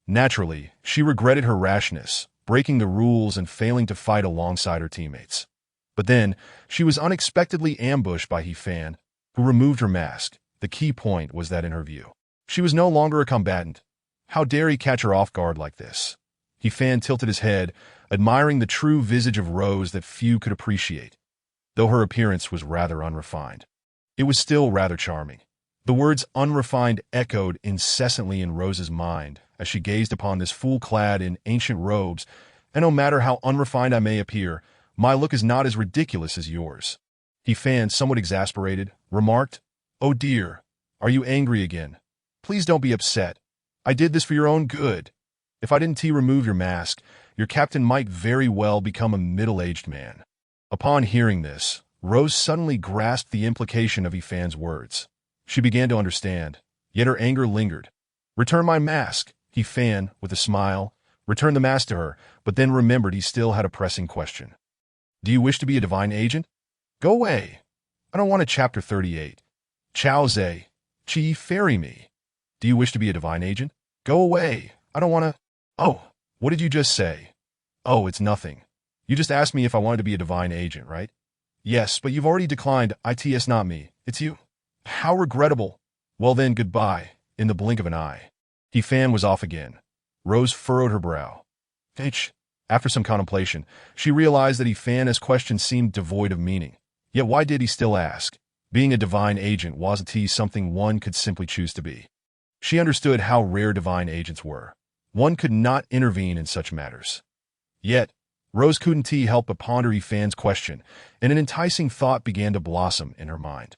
S1: Naturally, she regretted her rashness, breaking the rules and failing to fight alongside her teammates. But then, she was unexpectedly ambushed by He Fan, who removed her mask. The key point was that in her view, she was no longer a combatant. How dare he catch her off guard like this? He Fan tilted his head, admiring the true visage of Rose that few could appreciate. Though her appearance was rather unrefined, it was still rather charming. The words unrefined echoed incessantly in Rose's mind as she gazed upon this fool clad in ancient robes, and no matter how unrefined I may appear, my look is not as ridiculous as yours. He Fan, somewhat exasperated, remarked, "Oh dear, are you angry again? Please don't be upset. I did this for your own good. If I didn't remove your mask, your captain might very well become a middle-aged man." Upon hearing this, Rose suddenly grasped the implication of He Fan's words. She began to understand, yet her anger lingered. "Return my mask," He Fan, with a smile, returned the mask to her, but then remembered he still had a pressing question. "Do you wish to be a divine agent? Go away. I don't want a chapter 38. Chow Zhe, Chi ferry me. Do you wish to be a divine agent? Go away. I don't want to... Oh, what did you just say? Oh, it's nothing. You just asked me if I wanted to be a divine agent, right? Yes, but you've already declined. It's not me. It's you. How regrettable. Well then, goodbye, in the blink of an eye." He Fan was off again. Rose furrowed her brow. After some contemplation, she realized that He Fan's question seemed devoid of meaning. Yet why did he still ask? Being a divine agent wasn't something one could simply choose to be. She understood how rare divine agents were. One could not intervene in such matters. Yet, Rose couldn't help but ponder He Fan's question, and an enticing thought began to blossom in her mind.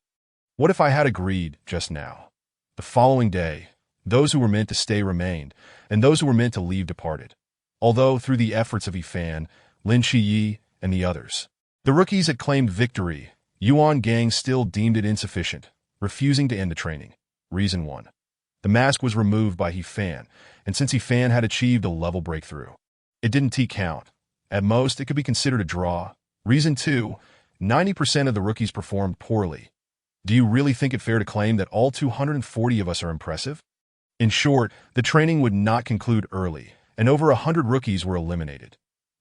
S1: What if I had agreed just now? The following day, those who were meant to stay remained, and those who were meant to leave departed. Although through the efforts of He Fan, Lin Shiyi, and the others, the rookies had claimed victory, Yuan Gang still deemed it insufficient, refusing to end the training. Reason 1. The mask was removed by He Fan, and since He Fan had achieved a level breakthrough, it didn't count. At most, it could be considered a draw. Reason 2. 90% of the rookies performed poorly. Do you really think it fair to claim that all 240 of us are impressive? In short, the training would not conclude early, and over 100 rookies were eliminated.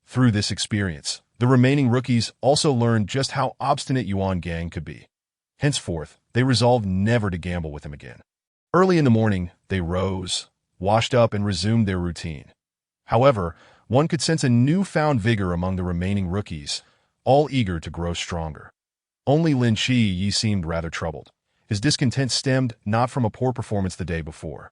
S1: Through this experience, the remaining rookies also learned just how obstinate Yuan Gang could be. Henceforth, they resolved never to gamble with him again. Early in the morning, they rose, washed up, and resumed their routine. However, one could sense a newfound vigor among the remaining rookies, all eager to grow stronger. Only Lin Shiyi seemed rather troubled. His discontent stemmed not from a poor performance the day before,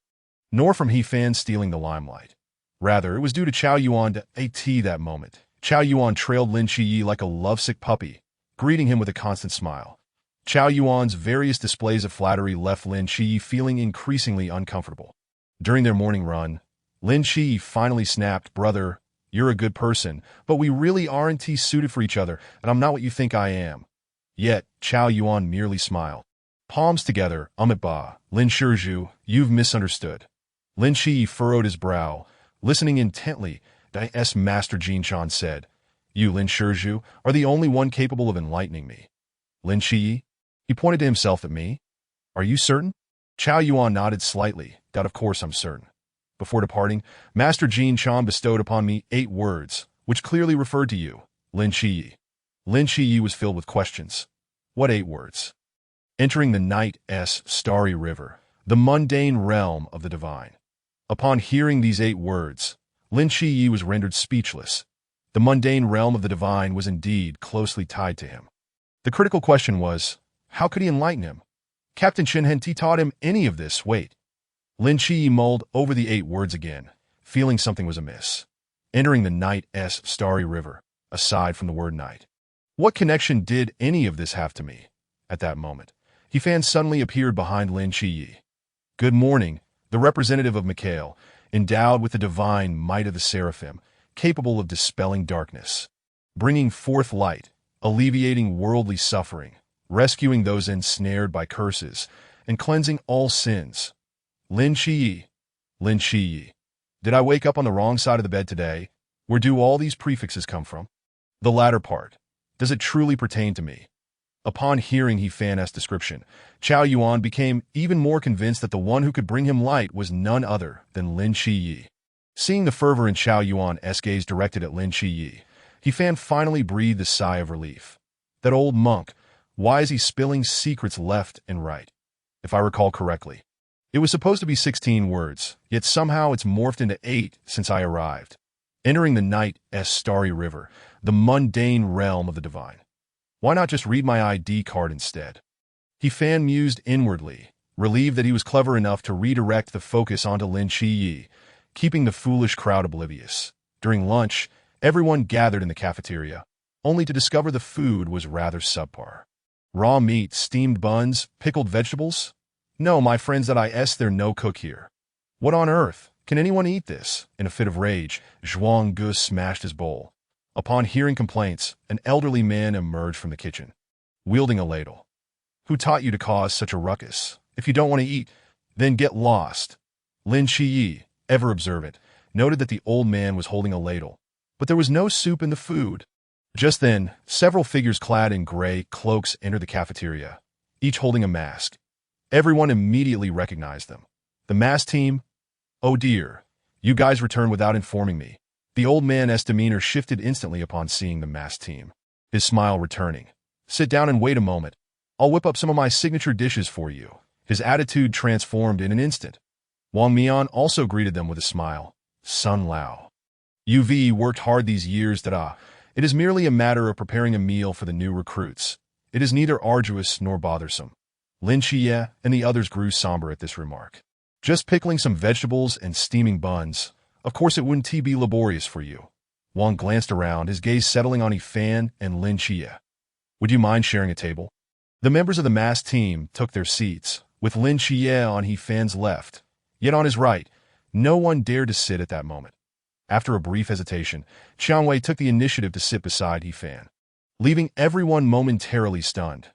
S1: nor from He Fan stealing the limelight. Rather, it was due to Chow Yuan that moment. Chow Yuan trailed Lin Shiyi like a lovesick puppy, greeting him with a constant smile. Chow Yuan's various displays of flattery left Lin Shiyi feeling increasingly uncomfortable. During their morning run, Lin Shiyi finally snapped, "Brother, you're a good person, but we really aren't suited for each other, and I'm not what you think I am." Yet, Chow Yuan merely smiled. Palms together, Ba, Lin Shizhu, you've misunderstood. Lin Shiyi furrowed his brow, listening intently. Master Jin Chan said, "You, Lin Shizhu, are the only one capable of enlightening me." Lin Shiyi? He pointed to himself at me. "Are you certain?" Chow Yuan nodded slightly. "Of course I'm certain." Before departing, Master Jin Chan bestowed upon me 8 words, which clearly referred to you, Lin Shiyi. Lin Shiyi was filled with questions. What 8 words? Entering the night's starry river, the mundane realm of the divine. Upon hearing these 8 words, Lin Shiyi was rendered speechless. The mundane realm of the divine was indeed closely tied to him. The critical question was, how could he enlighten him? Captain Shinhenti taught him any of this. Wait. Lin Shiyi mulled over the 8 words again, feeling something was amiss. Entering the night's starry river, aside from the word night. What connection did any of this have to me? At that moment, He-Fan suddenly appeared behind Lin Shiyi. Good morning, the representative of Mikhail, endowed with the divine might of the seraphim, capable of dispelling darkness, bringing forth light, alleviating worldly suffering, rescuing those ensnared by curses, and cleansing all sins. Lin Shiyi. Lin Shiyi. Did I wake up on the wrong side of the bed today? Where do all these prefixes come from? The latter part. Does it truly pertain to me? Upon hearing He-Fan's description, Chao Yuan became even more convinced that the one who could bring him light was none other than Lin Shiyi. Seeing the fervor in Chao Yuan's gaze directed at Lin Shiyi, He-Fan finally breathed a sigh of relief. That old monk, why is he spilling secrets left and right? If I recall correctly, it was supposed to be 16 words, yet somehow it's morphed into 8 since I arrived. Entering the night's starry river, the mundane realm of the divine. Why not just read my ID card instead? He-Fan mused inwardly, relieved that he was clever enough to redirect the focus onto Lin Shiyi, keeping the foolish crowd oblivious. During lunch, everyone gathered in the cafeteria, only to discover the food was rather subpar. Raw meat, steamed buns, pickled vegetables? No, my friends, they're no cook here. What on earth? Can anyone eat this? In a fit of rage, Zhuang Gu smashed his bowl. Upon hearing complaints, an elderly man emerged from the kitchen, wielding a ladle. Who taught you to cause such a ruckus? If you don't want to eat, then get lost. Lin Shiyi, ever observant, noted that the old man was holding a ladle, but there was no soup in the food. Just then, several figures clad in gray cloaks entered the cafeteria, each holding a mask. Everyone immediately recognized them. The masked team? Oh dear, you guys returned without informing me. The old man's demeanor shifted instantly upon seeing the masked team, his smile returning. Sit down and wait a moment. I'll whip up some of my signature dishes for you. His attitude transformed in an instant. Wang Mian also greeted them with a smile. Sun Lao. You've worked hard these years, It is merely a matter of preparing a meal for the new recruits. It is neither arduous nor bothersome. Lin Shiyi and the others grew somber at this remark. Just pickling some vegetables and steaming buns. Of course it wouldn't be laborious for you. Wang glanced around, his gaze settling on He-Fan and Lin Shiyi. Would you mind sharing a table? The members of the masked team took their seats, with Lin Shiyi on He-Fan's left. Yet on his right, no one dared to sit at that moment. After a brief hesitation, Qiang Wei took the initiative to sit beside He-Fan, leaving everyone momentarily stunned.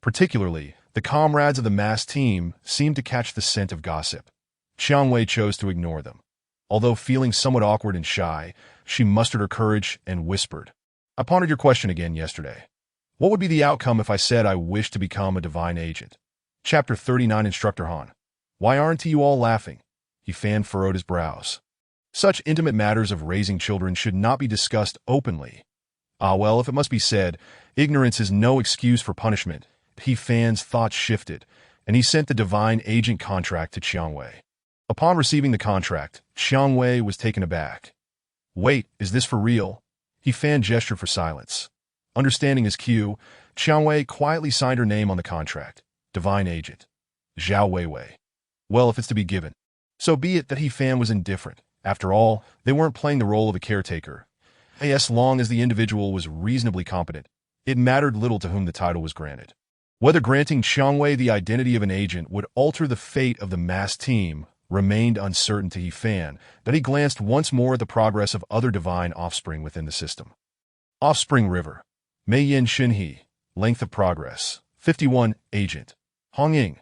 S1: Particularly, the comrades of the masked team seemed to catch the scent of gossip. Qiang Wei chose to ignore them. Although feeling somewhat awkward and shy, she mustered her courage and whispered, I pondered your question again yesterday. What would be the outcome if I said I wished to become a divine agent? Chapter 39 Instructor Han. Why aren't you all laughing? He-Fan furrowed his brows. Such intimate matters of raising children should not be discussed openly. Ah well, if it must be said, ignorance is no excuse for punishment. He-Fan's thoughts shifted, and he sent the divine agent contract to Qiang Wei. Upon receiving the contract, Qiang Wei was taken aback. Wait, is this for real? He-Fan gestured for silence. Understanding his cue, Qiang Wei quietly signed her name on the contract. Divine Agent. Zhao Weiwei. Well, if it's to be given. So be it. That He-Fan was indifferent. After all, they weren't playing the role of a caretaker. As long as the individual was reasonably competent, it mattered little to whom the title was granted. Whether granting Qiang Wei the identity of an agent would alter the fate of the masked team remained uncertain to He-Fan, but he glanced once more at the progress of other divine offspring within the system. Offspring River. Mei Yin Xinhe. Length of progress. 51. Agent. Hongying.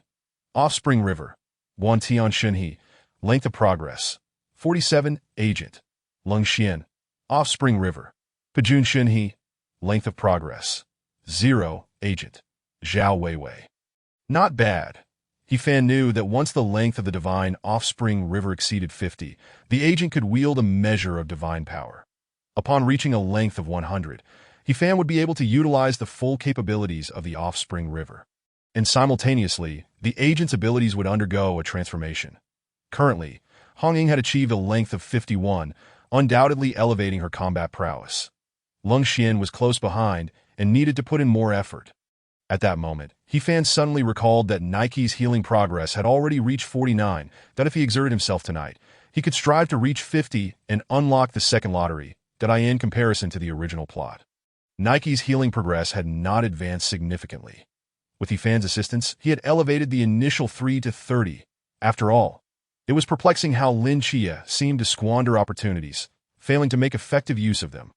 S1: Offspring River. Guan Tian Xinhe. Length of progress. 47. Agent. Lung Xian. Offspring River. Pajun Xinhe. Length of progress. 0. Agent. Zhao Weiwei. Not bad. He-Fan knew that once the length of the divine offspring river exceeded 50, the agent could wield a measure of divine power. Upon reaching a length of 100, He-Fan would be able to utilize the full capabilities of the offspring river. and simultaneously, the agent's abilities would undergo a transformation. Currently, Hong Ying had achieved a length of 51, undoubtedly elevating her combat prowess. Lung Xian was close behind and needed to put in more effort. At that moment, He Fan suddenly recalled that Nike's healing progress had already reached 49, that if he exerted himself tonight, he could strive to reach 50 and unlock the second lottery, that in comparison to the original plot. Nike's healing progress had not advanced significantly. With He Fan's assistance, he had elevated the initial 3 to 30. After all, it was perplexing how Lin Chia seemed to squander opportunities, failing to make effective use of them.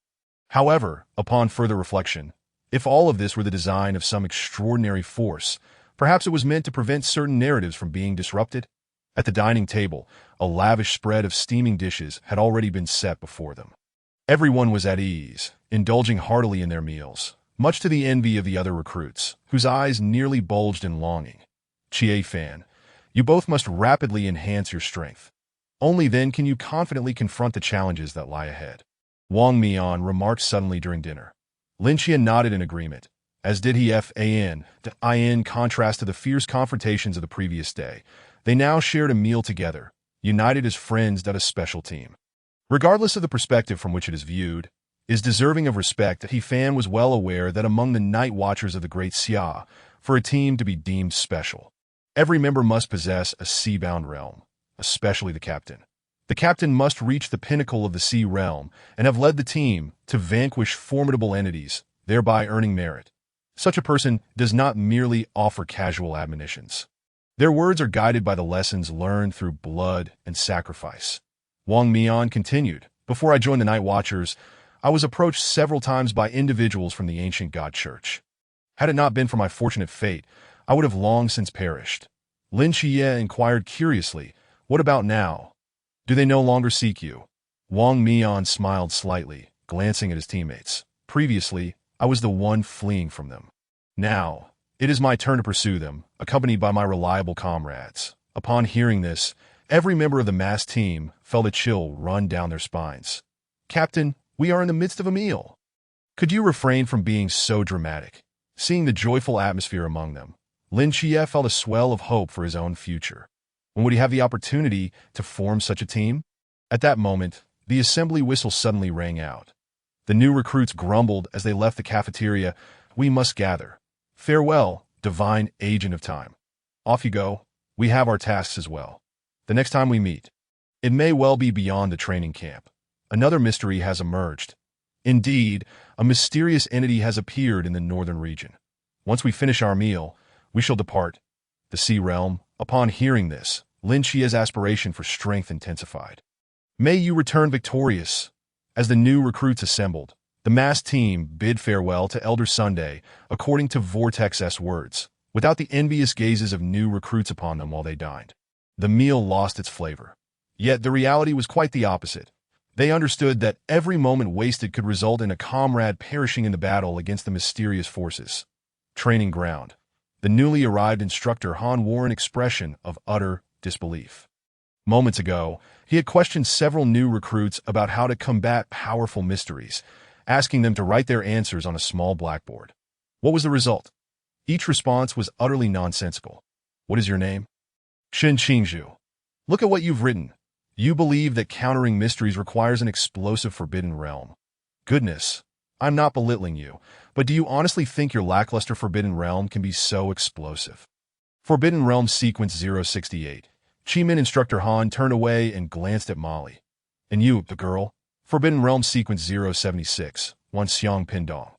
S1: However, upon further reflection, if all of this were the design of some extraordinary force, perhaps it was meant to prevent certain narratives from being disrupted. At the dining table, a lavish spread of steaming dishes had already been set before them. Everyone was at ease, indulging heartily in their meals, much to the envy of the other recruits, whose eyes nearly bulged in longing. Chie Fan, you both must rapidly enhance your strength. Only then can you confidently confront the challenges that lie ahead. Wang Mian remarked suddenly during dinner. Lin Qian nodded in agreement, as did he. In contrast to the fierce confrontations of the previous day, they now shared a meal together, united as friends that a special team. Regardless of the perspective from which it is viewed, is deserving of respect that He Fan was well aware that among the night watchers of the Great Xia, for a team to be deemed special, every member must possess a sea-bound realm, especially the captain. The captain must reach the pinnacle of the sea realm and have led the team to vanquish formidable entities, thereby earning merit. Such a person does not merely offer casual admonitions. Their words are guided by the lessons learned through blood and sacrifice. Wang Mian continued, before I joined the Night Watchers, I was approached several times by individuals from the ancient God Church. Had it not been for my fortunate fate, I would have long since perished. Lin Xie inquired curiously, what about now? Do they no longer seek you? Wang Mian smiled slightly, glancing at his teammates. Previously, I was the one fleeing from them. Now, it is my turn to pursue them, accompanied by my reliable comrades. Upon hearing this, every member of the massed team felt a chill run down their spines. Captain, we are in the midst of a meal. Could you refrain from being so dramatic? Seeing the joyful atmosphere among them, Lin Xie felt a swell of hope for his own future. When would he have the opportunity to form such a team? At that moment, the assembly whistle suddenly rang out. The new recruits grumbled as they left the cafeteria. We must gather. Farewell, divine agent of time. Off you go. We have our tasks as well. The next time we meet, it may well be beyond the training camp. Another mystery has emerged. Indeed, a mysterious entity has appeared in the northern region. Once we finish our meal, we shall depart. The sea realm. Upon hearing this, Lin Qia's aspiration for strength intensified. May you return victorious. As the new recruits assembled, the massed team bid farewell to Elder Sunday, according to Vortex's words, without the envious gazes of new recruits upon them while they dined. The meal lost its flavor. Yet the reality was quite the opposite. They understood that every moment wasted could result in a comrade perishing in the battle against the mysterious forces. Training ground. The newly arrived instructor Han wore an expression of utter disbelief. Moments ago, he had questioned several new recruits about how to combat powerful mysteries, asking them to write their answers on a small blackboard. What was the result? Each response was utterly nonsensical. What is your name? Shen Qingzhu. Look at what you've written. You believe that countering mysteries requires an explosive forbidden realm. Goodness, I'm not belittling you, but do you honestly think your lackluster forbidden realm can be so explosive? Forbidden Realm Sequence 068. Chi-Min instructor Han turned away and glanced at Molly. And you, the girl? Forbidden Realm Sequence 076. Wan Xiang Pindong.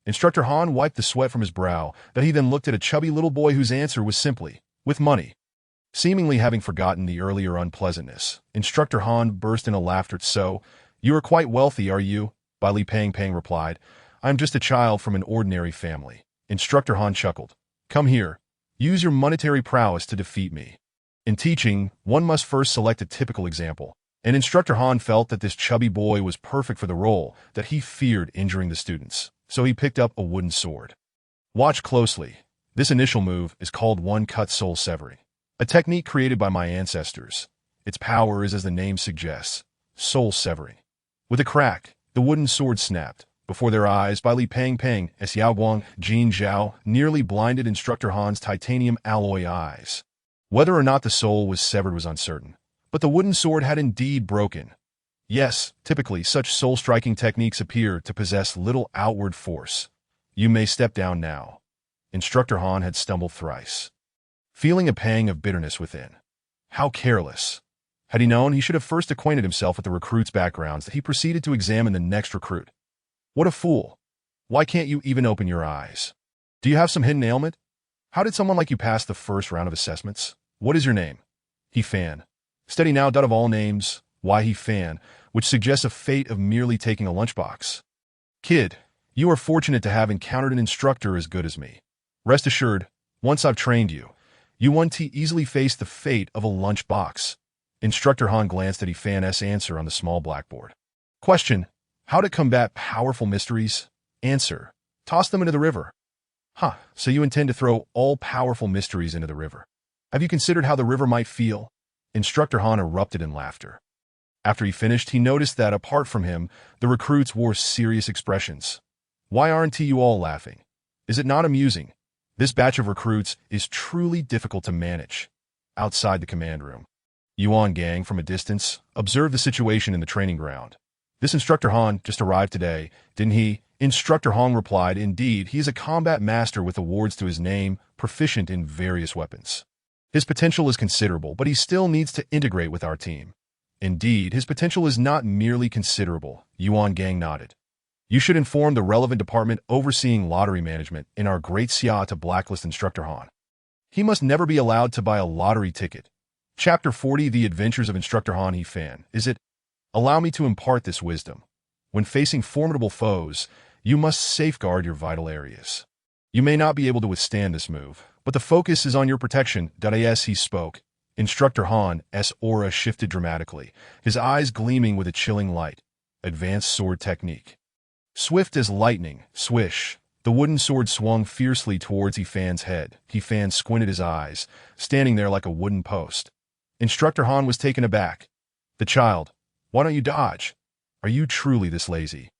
S1: Instructor Han wiped the sweat from his brow, that he then looked at a chubby little boy whose answer was simply, with money. Seemingly having forgotten the earlier unpleasantness, Instructor Han burst into laughter. So, you are quite wealthy, are you? Bai Li Pang Pang replied. I'm just a child from an ordinary family. Instructor Han chuckled. Come here. Use your monetary prowess to defeat me. In teaching, one must first select a typical example, and Instructor Han felt that this chubby boy was perfect for the role, that he feared injuring the students, so he picked up a wooden sword. Watch closely. This initial move is called one-cut soul severing, a technique created by my ancestors. Its power is as the name suggests, soul severing. With a crack, the wooden sword snapped, before their eyes by Li Peng, as Xiaoguang, Jin Zhao nearly blinded Instructor Han's titanium alloy eyes. Whether or not the soul was severed was uncertain, but the wooden sword had indeed broken. Yes, typically such soul-striking techniques appear to possess little outward force. You may step down now. Instructor Han had stumbled thrice, feeling a pang of bitterness within. How careless. Had he known, he should have first acquainted himself with the recruits' backgrounds that he proceeded to examine the next recruit. What a fool. Why can't you even open your eyes? Do you have some hidden ailment? How did someone like you pass the first round of assessments? What is your name? He Fan. Steady now, of all names, why He Fan, which suggests a fate of merely taking a lunchbox. Kid, you are fortunate to have encountered an instructor as good as me. Rest assured, once I've trained you, you won't easily face the fate of a lunchbox. Instructor Han glanced at He Fan's answer on the small blackboard. Question: how to combat powerful mysteries? Answer: toss them into the river. Huh, so you intend to throw all powerful mysteries into the river. Have you considered how the river might feel? Instructor Han erupted in laughter. After he finished, he noticed that, apart from him, the recruits wore serious expressions. Why aren't you all laughing? Is it not amusing? This batch of recruits is truly difficult to manage. Outside the command room, Yuan Gang, from a distance, observed the situation in the training ground. This Instructor Han just arrived today, didn't he? Instructor Han replied, indeed, he is a combat master with awards to his name, proficient in various weapons. His potential is considerable, but he still needs to integrate with our team. Indeed, his potential is not merely considerable, Yuan Gang nodded. You should inform the relevant department overseeing lottery management in our Great Xia to blacklist Instructor Han. He must never be allowed to buy a lottery ticket. Chapter 40, The Adventures of Instructor Han He Fan. Is it? Allow me to impart this wisdom. When facing formidable foes, you must safeguard your vital areas. You may not be able to withstand this move, but the focus is on your protection. As he spoke, Instructor Han's aura shifted dramatically, his eyes gleaming with a chilling light. Advanced sword technique. Swift as lightning, swish, the wooden sword swung fiercely towards He Fan's head. He Fan squinted his eyes, standing there like a wooden post. Instructor Han was taken aback. The child, why don't you dodge? Are you truly this lazy?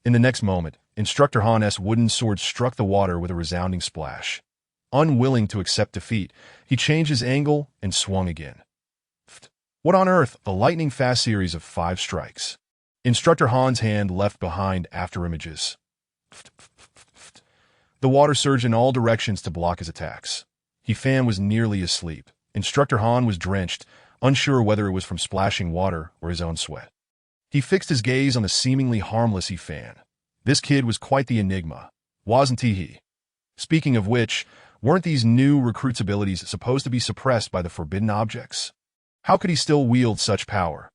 S1: In the next moment, Instructor Han's wooden sword struck the water with a resounding splash. Unwilling to accept defeat, he changed his angle and swung again. What on earth? A lightning-fast series of 5 strikes. Instructor Han's hand left behind after images. The water surged in all directions to block his attacks. He Fan was nearly asleep. Instructor Han was drenched, unsure whether it was from splashing water or his own sweat. He fixed his gaze on the seemingly harmless He Fan. This kid was quite the enigma, wasn't he? Speaking of which, weren't these new recruits' abilities supposed to be suppressed by the forbidden objects? How could he still wield such power?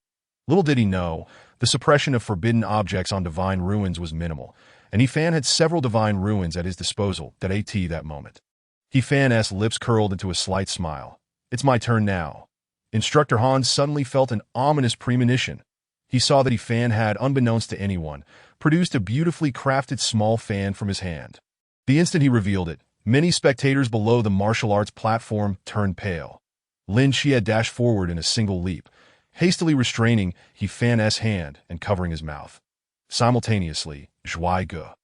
S1: Little did he know, the suppression of forbidden objects on divine ruins was minimal, and He Fan had several divine ruins at his disposal that moment. He Fan's lips curled into a slight smile. It's my turn now. Instructor Han suddenly felt an ominous premonition. He saw that He Fan had, unbeknownst to anyone, produced a beautifully crafted small fan from his hand. The instant he revealed it, many spectators below the martial arts platform turned pale. Lin Xie dashed forward in a single leap, hastily restraining He Fan's hand and covering his mouth. Simultaneously, Zhuai Ge,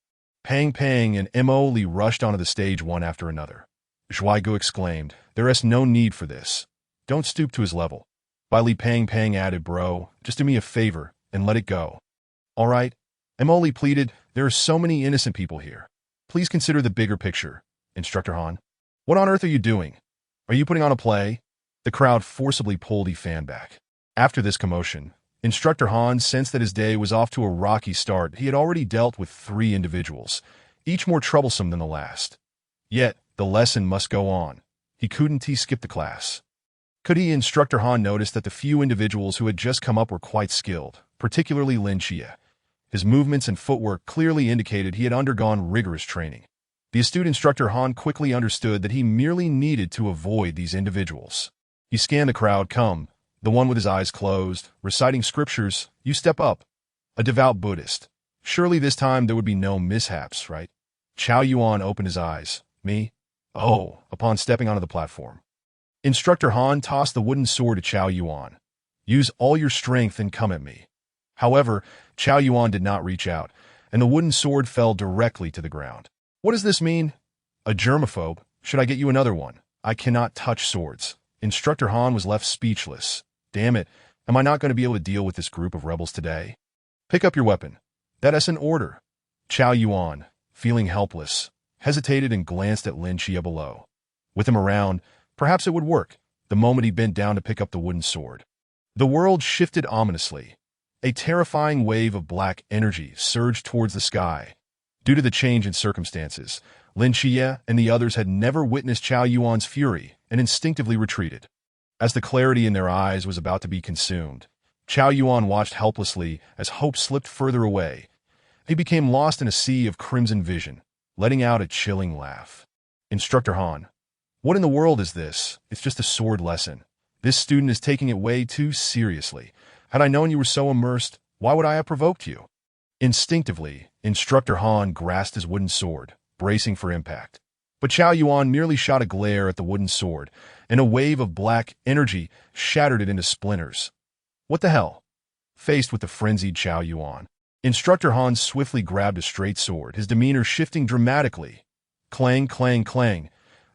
S1: Pang, and Mo Li rushed onto the stage one after another. Zhuai Ge exclaimed, "There is no need for this. Don't stoop to his level." Bai Li Pang added, "Bro, just do me a favor and let it go." "All right," Mo Li pleaded, "there are so many innocent people here. Please consider the bigger picture." Instructor Han, "What on earth are you doing? Are you putting on a play?" The crowd forcibly pulled He Fan back. After this commotion, Instructor Han sensed that his day was off to a rocky start. He had already dealt with 3 individuals, each more troublesome than the last. Yet, the lesson must go on. He couldn't skip the class. Could he? Instructor Han noticed that the few individuals who had just come up were quite skilled, particularly Lin Xie. His movements and footwork clearly indicated he had undergone rigorous training. The astute Instructor Han quickly understood that he merely needed to avoid these individuals. He scanned the crowd. Come, the one with his eyes closed, reciting scriptures. You step up. A devout Buddhist. Surely this time there would be no mishaps, right? Chao Yuan opened his eyes. Me? Oh, upon stepping onto the platform. Instructor Han tossed the wooden sword to Chao Yuan. Use all your strength and come at me. However, Chao Yuan did not reach out. and the wooden sword fell directly to the ground. What does this mean? A germaphobe? Should I get you another one? I cannot touch swords. Instructor Han was left speechless. Damn it, am I not going to be able to deal with this group of rebels today? Pick up your weapon. That is an order. Chao Yuan, feeling helpless, hesitated and glanced at Lin Chia below. With him around, perhaps it would work, the moment he bent down to pick up the wooden sword. The world shifted ominously. A terrifying wave of black energy surged towards the sky. Due to the change in circumstances, Lin Chia and the others had never witnessed Chao Yuan's fury and instinctively retreated. As the clarity in their eyes was about to be consumed, Chao Yuan watched helplessly as hope slipped further away. He became lost in a sea of crimson vision, letting out a chilling laugh. Instructor Han, what in the world is this? It's just a sword lesson. This student is taking it way too seriously. Had I known you were so immersed, why would I have provoked you? Instinctively, Instructor Han grasped his wooden sword, bracing for impact. But Chao Yuan merely shot a glare at the wooden sword, and a wave of black energy shattered it into splinters. What the hell? Faced with the frenzied Chao Yuan, Instructor Han swiftly grabbed a straight sword, his demeanor shifting dramatically. Clang, clang, clang.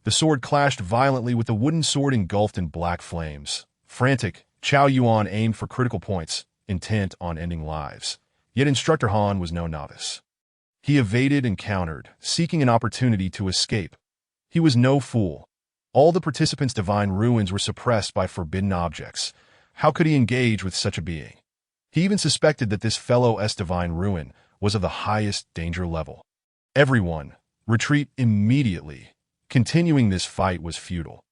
S1: The sword clashed violently with the wooden sword engulfed in black flames. Frantic, Chao Yuan aimed for critical points, intent on ending lives. Yet Instructor Han was no novice. He evaded and countered, seeking an opportunity to escape. He was no fool. All the participants' divine ruins were suppressed by forbidden objects. How could he engage with such a being? He even suspected that this fellow's divine ruin was of the highest danger level. Everyone, retreat immediately. Continuing this fight was futile.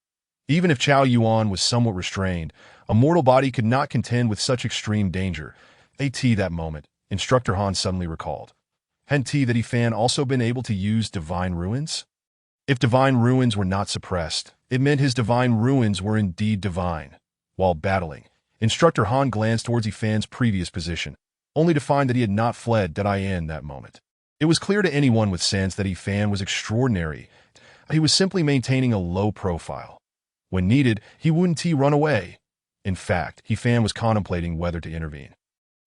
S1: Even if Chao Yuan was somewhat restrained, a mortal body could not contend with such extreme danger. That moment, Instructor Han suddenly recalled. Hadn't that Fan also been able to use divine ruins? If divine ruins were not suppressed, it meant his divine ruins were indeed divine. While battling, Instructor Han glanced towards Fan's previous position, only to find that he had not fled in that moment. It was clear to anyone with sense that Fan was extraordinary. He was simply maintaining a low profile. When needed, he wouldn't run away. In fact, Fan was contemplating whether to intervene.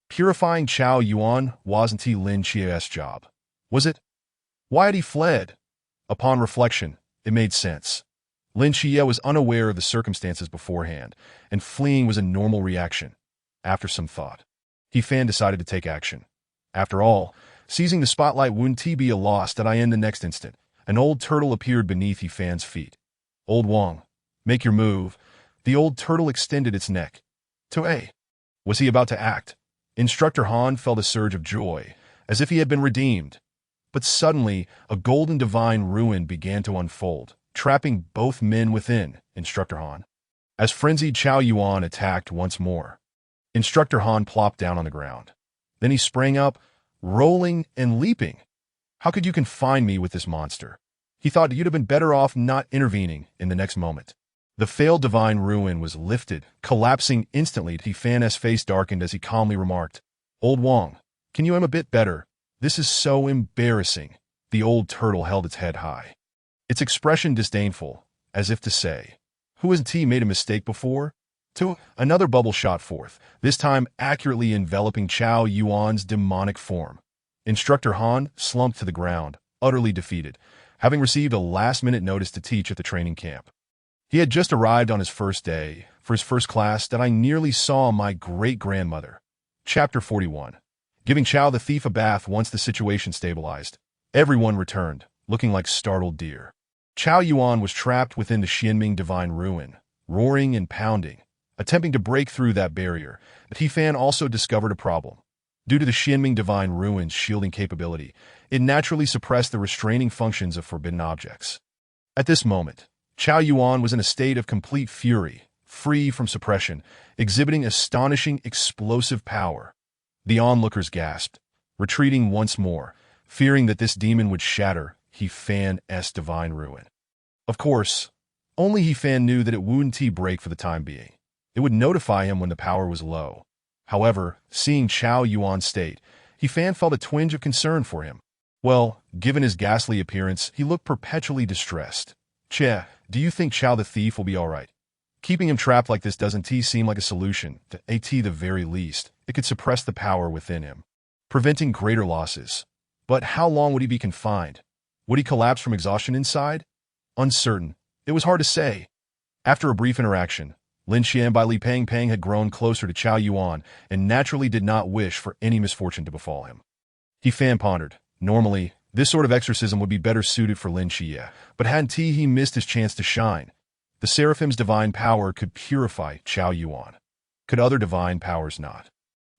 S1: Purifying Chao Yuan wasn't Lin Chia's job, was it? Why had he fled? Upon reflection, it made sense. Lin Chia was unaware of the circumstances beforehand, and fleeing was a normal reaction. After some thought, Fan decided to take action. After all, seizing the spotlight wouldn't be a loss the next instant. An old turtle appeared beneath Fan's feet. Old Wang, make your move. The old turtle extended its neck. Was he about to act? Instructor Han felt a surge of joy, as if he had been redeemed. But suddenly, a golden divine ruin began to unfold, trapping both men within, Instructor Han. As frenzied Chao Yuan attacked once more, Instructor Han plopped down on the ground. Then he sprang up, rolling and leaping. How could you confine me with this monster? He thought you'd have been better off not intervening in the next moment. The failed divine ruin was lifted, collapsing instantly. Fan's face darkened as he calmly remarked, Old Wang, can you aim a bit better? This is so embarrassing. The old turtle held its head high, its expression disdainful, as if to say, who hasn't made a mistake before? Another bubble shot forth, this time accurately enveloping Chao Yuan's demonic form. Instructor Han slumped to the ground, utterly defeated, having received a last-minute notice to teach at the training camp. He had just arrived on his first day, for his first class, that I nearly saw my great-grandmother. Chapter 41. Giving Chao the thief a bath once the situation stabilized. Everyone returned, looking like startled deer. Chao Yuan was trapped within the Xianming divine ruin, roaring and pounding, attempting to break through that barrier. Fan also discovered a problem. Due to the Xianming divine ruin's shielding capability, it naturally suppressed the restraining functions of forbidden objects. At this moment, Chao Yuan was in a state of complete fury, free from suppression, exhibiting astonishing explosive power. The onlookers gasped, retreating once more, fearing that this demon would shatter Fan's divine ruin. Of course, only Fan knew that it wouldn't break for the time being. It would notify him when the power was low. However, seeing Chao Yuan's state, Fan felt a twinge of concern for him. Well, given his ghastly appearance, he looked perpetually distressed. Do you think Chao the thief will be all right? Keeping him trapped like this doesn't seem like a solution. The very least, it could suppress the power within him, preventing greater losses. But how long would he be confined? Would he collapse from exhaustion inside? Uncertain. It was hard to say. After a brief interaction, Lin Xian by Li Pang had grown closer to Chao Yuan and naturally did not wish for any misfortune to befall him. He pondered. Normally, this sort of exorcism would be better suited for Lin Xie, but hadn't he missed his chance to shine? The Seraphim's divine power could purify Chao Yuan. Could other divine powers not?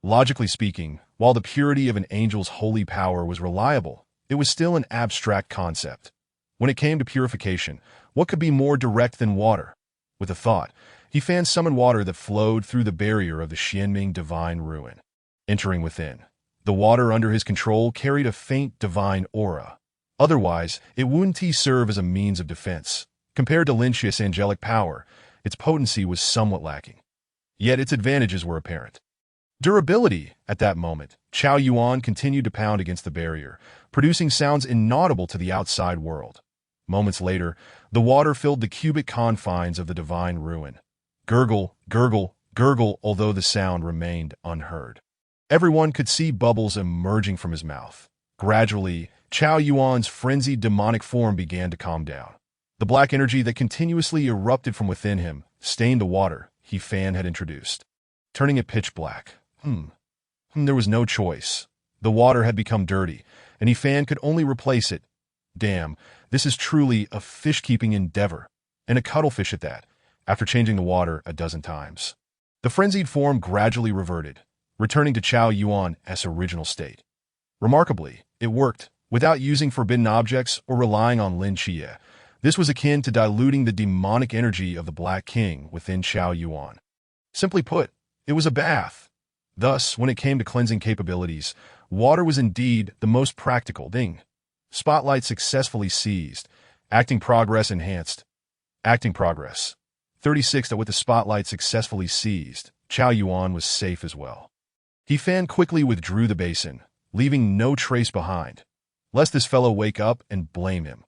S1: Logically speaking, while the purity of an angel's holy power was reliable, it was still an abstract concept. When it came to purification, what could be more direct than water? With a thought, he summoned water that flowed through the barrier of the Xianming divine ruin. Entering within, the water under his control carried a faint divine aura. Otherwise, it wouldn't serve as a means of defense. Compared to Lin Xie's angelic power, its potency was somewhat lacking. Yet its advantages were apparent. Durability. At that moment, Chao Yuan continued to pound against the barrier, producing sounds inaudible to the outside world. Moments later, the water filled the cubic confines of the divine ruin. Gurgle, gurgle, gurgle, although the sound remained unheard. Everyone could see bubbles emerging from his mouth. Gradually, Chao Yuan's frenzied demonic form began to calm down. The black energy that continuously erupted from within him stained the water he had introduced, turning it pitch black. There was no choice. The water had become dirty, and he could only replace it. Damn, this is truly a fish-keeping endeavor, and a cuttlefish at that, after changing the water a dozen times. The frenzied form gradually reverted, returning to Chao Yuan as original state. Remarkably, it worked, without using forbidden objects or relying on Lin Xie. This was akin to diluting the demonic energy of the Black King within Chao Yuan. Simply put, it was a bath. Thus, when it came to cleansing capabilities, water was indeed the most practical thing. Spotlight successfully seized. Acting progress enhanced. Acting progress. 36. That with the spotlight successfully seized, Chao Yuan was safe as well. He quickly withdrew the basin, leaving no trace behind, lest this fellow wake up and blame him.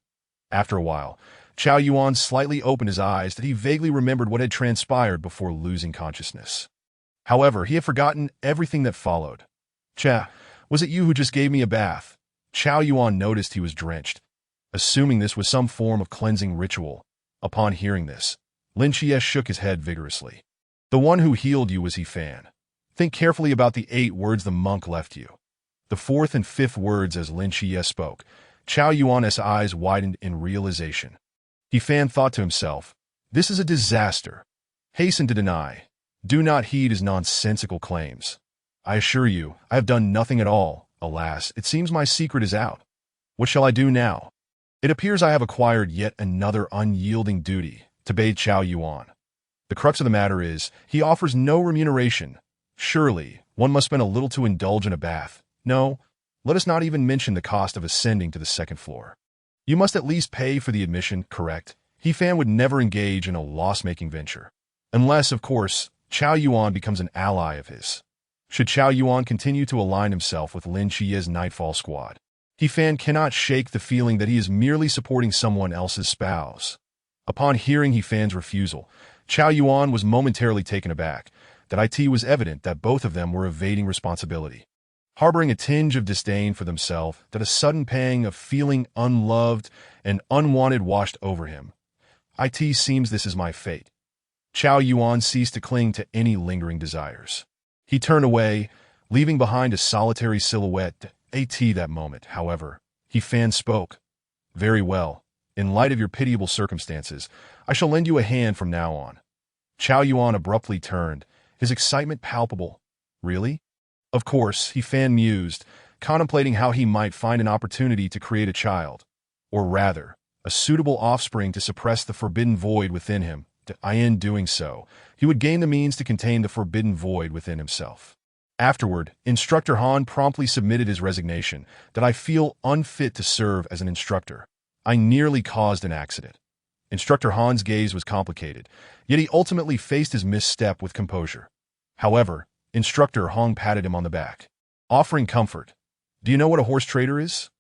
S1: After a while, Chao Yuan slightly opened his eyes that he vaguely remembered what had transpired before losing consciousness. However, he had forgotten everything that followed. Was it you who just gave me a bath? Chao Yuan noticed he was drenched, assuming this was some form of cleansing ritual. Upon hearing this, Lin Xie shook his head vigorously. The one who healed you was he. Think carefully about the 8 words the monk left you. The 4th and 5th words as Lin Xie spoke. Chao Yuan's eyes widened in realization. He thought to himself, this is a disaster. Hasten to deny. Do not heed his nonsensical claims. I assure you, I have done nothing at all. Alas, it seems my secret is out. What shall I do now? It appears I have acquired yet another unyielding duty, to bathe Chao Yuan. The crux of the matter is, he offers no remuneration. Surely, one must spend a little to indulge in a bath. No, let us not even mention the cost of ascending to the 2nd floor. You must at least pay for the admission, correct? He would never engage in a loss-making venture. Unless, of course, Chao Yuan becomes an ally of his. Should Chao Yuan continue to align himself with Lin Xie's Nightfall Squad, he cannot shake the feeling that he is merely supporting someone else's spouse. Upon hearing Fan's refusal, Chao Yuan was momentarily taken aback. That it was evident that both of them were evading responsibility. Harboring a tinge of disdain for themselves, that a sudden pang of feeling unloved and unwanted washed over him. It seems this is my fate. Chao Yuan ceased to cling to any lingering desires. He turned away, leaving behind a solitary silhouette. That moment, however, he spoke. Very well. In light of your pitiable circumstances, I shall lend you a hand from now on. Chao Yuan abruptly turned, his excitement palpable. Really? Of course, he mused, contemplating how he might find an opportunity to create a child, or rather, a suitable offspring to suppress the forbidden void within him. In doing so, he would gain the means to contain the forbidden void within himself. Afterward, Instructor Han promptly submitted his resignation. That I feel unfit to serve as an instructor. I nearly caused an accident. Instructor Han's gaze was complicated, yet he ultimately faced his misstep with composure. However, Instructor Han patted him on the back, offering comfort. Do you know what a horse trader is?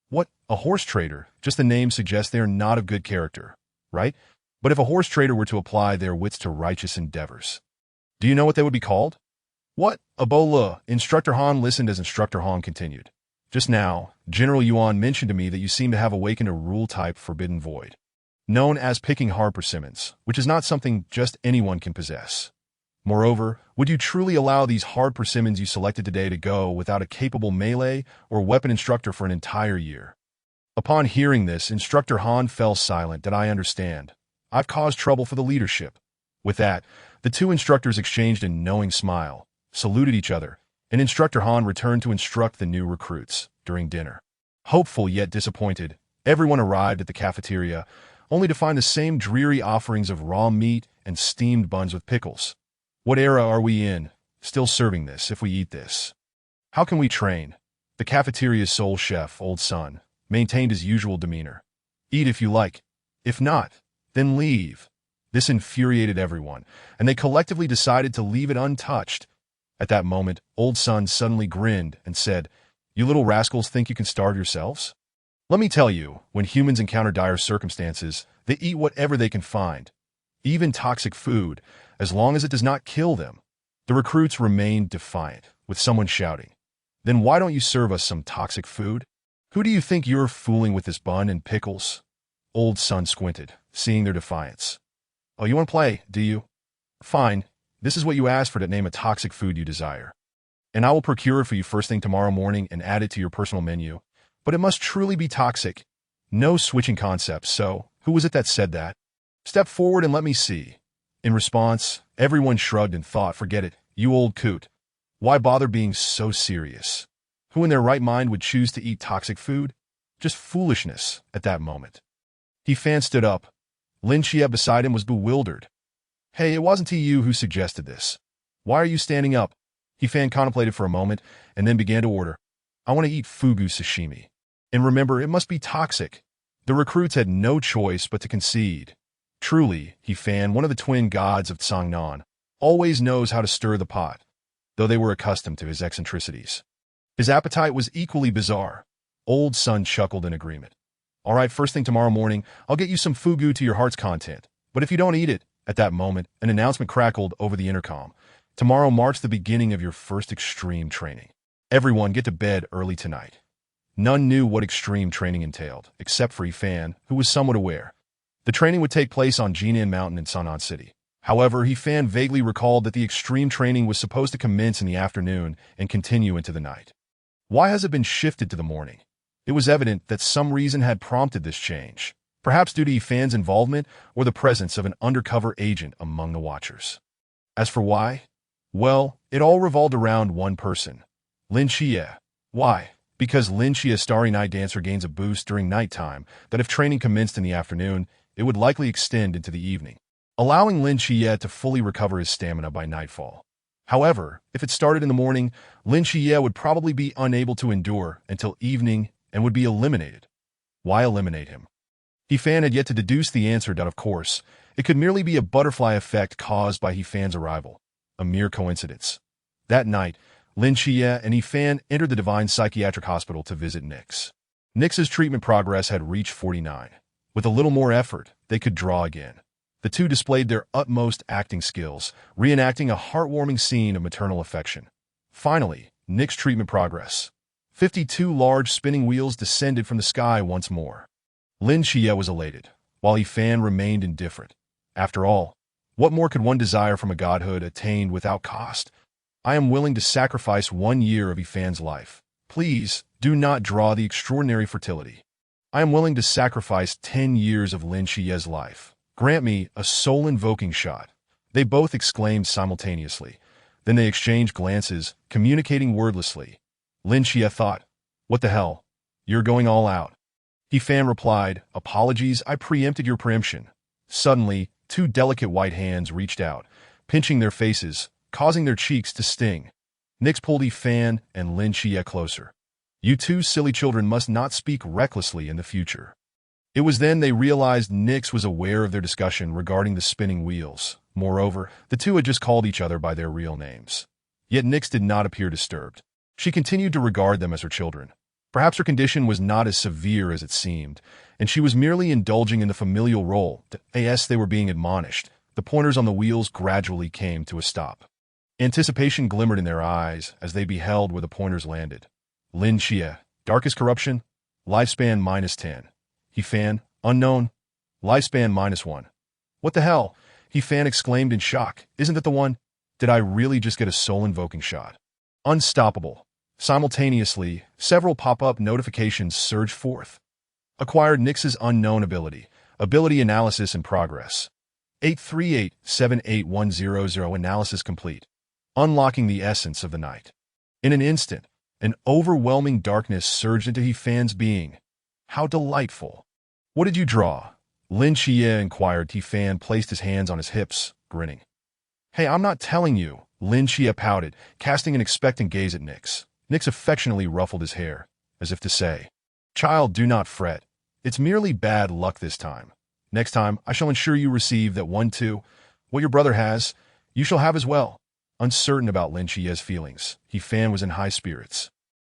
S1: What? A horse trader? Just the name suggests they are not of good character, right? But if a horse trader were to apply their wits to righteous endeavors, do you know what they would be called? What? Ebola. Instructor Han listened as Instructor Han continued. Just now, General Yuan mentioned to me that you seem to have awakened a rule-type forbidden void, known as picking hard persimmons, which is not something just anyone can possess. Moreover, would you truly allow these hard persimmons you selected today to go without a capable melee or weapon instructor for an entire year? Upon hearing this, Instructor Han fell silent. That I understand. I've caused trouble for the leadership. With that, the two instructors exchanged a knowing smile, saluted each other, and Instructor Han returned to instruct the new recruits. During dinner, hopeful yet disappointed, everyone arrived at the cafeteria, only to find the same dreary offerings of raw meat and steamed buns with pickles. What era are we in? Still serving this if we eat this? How can we train? The cafeteria's sole chef, Old Sun, maintained his usual demeanor. Eat if you like. If not, then leave. This infuriated everyone, and they collectively decided to leave it untouched. At that moment, Old Sun suddenly grinned and said, "You little rascals think you can starve yourselves? Let me tell you, when humans encounter dire circumstances, they eat whatever they can find, even toxic food, as long as it does not kill them." The recruits remained defiant, with someone shouting, "Then why don't you serve us some toxic food? Who do you think you're fooling with this bun and pickles?" Old Sun squinted, seeing their defiance. "Oh, you want to play, do you? Fine, this is what you asked for to name a toxic food you desire. And I will procure it for you first thing tomorrow morning and add it to your personal menu. But it must truly be toxic. No switching concepts, so who was it that said that? Step forward and let me see." In response, everyone shrugged and thought, "Forget it, you old coot. Why bother being so serious? Who in their right mind would choose to eat toxic food? Just foolishness." At that moment, He Fan stood up. Lin Xie beside him was bewildered. "Hey, it wasn't you who suggested this. Why are you standing up?" He Fan contemplated for a moment and then began to order. "I want to eat fugu sashimi. And remember, it must be toxic." The recruits had no choice but to concede. Truly, He Fan, one of the twin gods of Tsangnan, always knows how to stir the pot, though they were accustomed to his eccentricities. His appetite was equally bizarre. Old Sun chuckled in agreement. "All right, first thing tomorrow morning, I'll get you some fugu to your heart's content. But if you don't eat it," at that moment, an announcement crackled over the intercom. "Tomorrow marks the beginning of your first extreme training. Everyone get to bed early tonight." None knew what extreme training entailed, except for He Fan, who was somewhat aware. The training would take place on Jinan Mountain in Sanan City. However, He Fan vaguely recalled that the extreme training was supposed to commence in the afternoon and continue into the night. Why has it been shifted to the morning? It was evident that some reason had prompted this change, perhaps due to He Fan's involvement or the presence of an undercover agent among the Watchers. As for why, well, it all revolved around one person, Lin Xie. Why? Because Lin Xie's Starry Night Dancer gains a boost during nighttime that if training commenced in the afternoon, it would likely extend into the evening, allowing Lin Xie to fully recover his stamina by nightfall. However, if it started in the morning, Lin Xie would probably be unable to endure until evening and would be eliminated. Why eliminate him? He Fan had yet to deduce the answer that, of course, it could merely be a butterfly effect caused by He Fan's arrival, a mere coincidence. That night, Lin Xie and He Fan entered the Divine Psychiatric Hospital to visit Nix. Nix's treatment progress had reached 49. With a little more effort, they could draw again. The two displayed their utmost acting skills, reenacting a heartwarming scene of maternal affection. Finally, Nix's treatment progress. 52 large spinning wheels descended from the sky once more. Lin Xie was elated, while He Fan remained indifferent. After all, what more could one desire from a godhood attained without cost? "I am willing to sacrifice 1 year of He Fan's life. Please, do not draw the extraordinary fertility. I am willing to sacrifice 10 years of Lin Xie's life. Grant me a soul-invoking shot." They both exclaimed simultaneously. Then they exchanged glances, communicating wordlessly. Lin Xie thought, "What the hell? You're going all out." He Fan replied, "Apologies, I preempted your preemption." Suddenly, 2 delicate white hands reached out, pinching their faces, causing their cheeks to sting. Nix pulled He Fan and Lin Xie closer. "You two silly children must not speak recklessly in the future." It was then they realized Nix was aware of their discussion regarding the spinning wheels. Moreover, the two had just called each other by their real names. Yet Nix did not appear disturbed. She continued to regard them as her children. Perhaps her condition was not as severe as it seemed, and she was merely indulging in the familial role. As they were being admonished, the pointers on the wheels gradually came to a stop. Anticipation glimmered in their eyes as they beheld where the pointers landed. Lin Xie, Darkest corruption, lifespan -10. He fan, unknown, lifespan -1. What the hell? He fan exclaimed in shock. Isn't that the one? Did I really just get a soul-invoking shot? Unstoppable. Simultaneously, several pop-up notifications surged forth. Acquired Nyx's unknown ability. Ability analysis in progress. 838-78100 analysis complete. Unlocking the essence of the night. In an instant, an overwhelming darkness surged into He fan's being. How delightful. What did you draw? Lin Xie inquired. He fan placed his hands on his hips, grinning. Hey, I'm not telling you, Lin Xie pouted, casting an expectant gaze at Nyx. Nyx affectionately ruffled his hair, as if to say, Child, do not fret. It's merely bad luck this time. Next time, I shall ensure you receive that one too. What your brother has, you shall have as well. Uncertain about Lin Xie's feelings, He fan was in high spirits.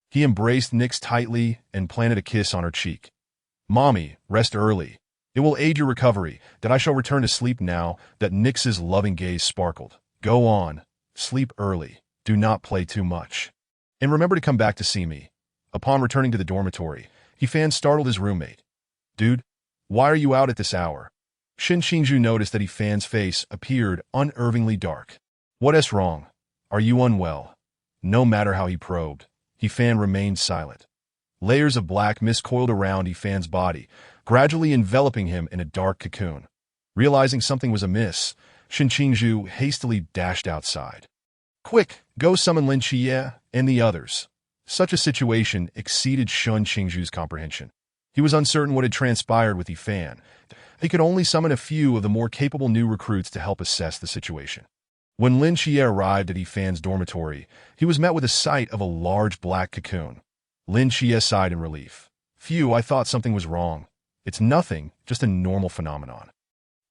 S1: He embraced Nyx tightly and planted a kiss on her cheek. Mommy, rest early. It will aid your recovery, that I shall return to sleep now, that Nyx's loving gaze sparkled. Go on. Sleep early. Do not play too much. And remember to come back to see me. Upon returning to the dormitory, He fan startled his roommate. Dude, why are you out at this hour? Shin Qingzhu noticed that He fan's face appeared unervingly dark. What's wrong? Are you unwell? No matter how he probed, He fan remained silent. Layers of black mist coiled around He fan's body, gradually enveloping him in a dark cocoon. Realizing something was amiss, Shin Qingzhu hastily dashed outside. Quick, go summon Lin Xie and the others. Such a situation exceeded Shin Qingzhu's comprehension. He was uncertain what had transpired with He fan. He could only summon a few of the more capable new recruits to help assess the situation. When Lin Xie arrived at He fan's dormitory, he was met with a sight of a large black cocoon. Lin Xie sighed in relief. Phew, I thought something was wrong. It's nothing, just a normal phenomenon.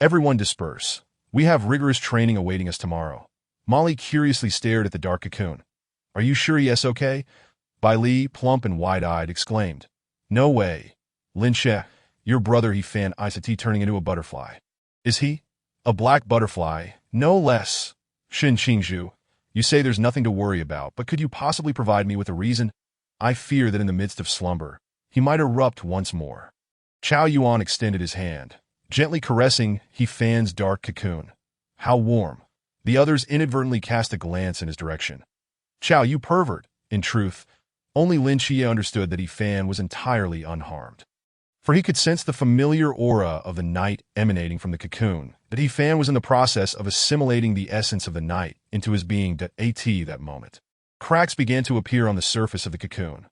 S1: Everyone disperse. We have rigorous training awaiting us tomorrow. Molly curiously stared at the dark cocoon. Are you sure yes okay? Bai Li, plump and wide-eyed, exclaimed. No way. Lin Xie, your brother He fan Isati turning into a butterfly. Is he? A black butterfly, no less. Shin Qingzhu, you say there's nothing to worry about, but could you possibly provide me with a reason? I fear that in the midst of slumber, he might erupt once more. Chao Yuan extended his hand, gently caressing He fan's dark cocoon. How warm. The others inadvertently cast a glance in his direction. Chao, you pervert. In truth, only Lin Xie understood that He fan was entirely unharmed. For he could sense the familiar aura of the night emanating from the cocoon, that He fan was in the process of assimilating the essence of the night into his being that moment. Cracks began to appear on the surface of the cocoon.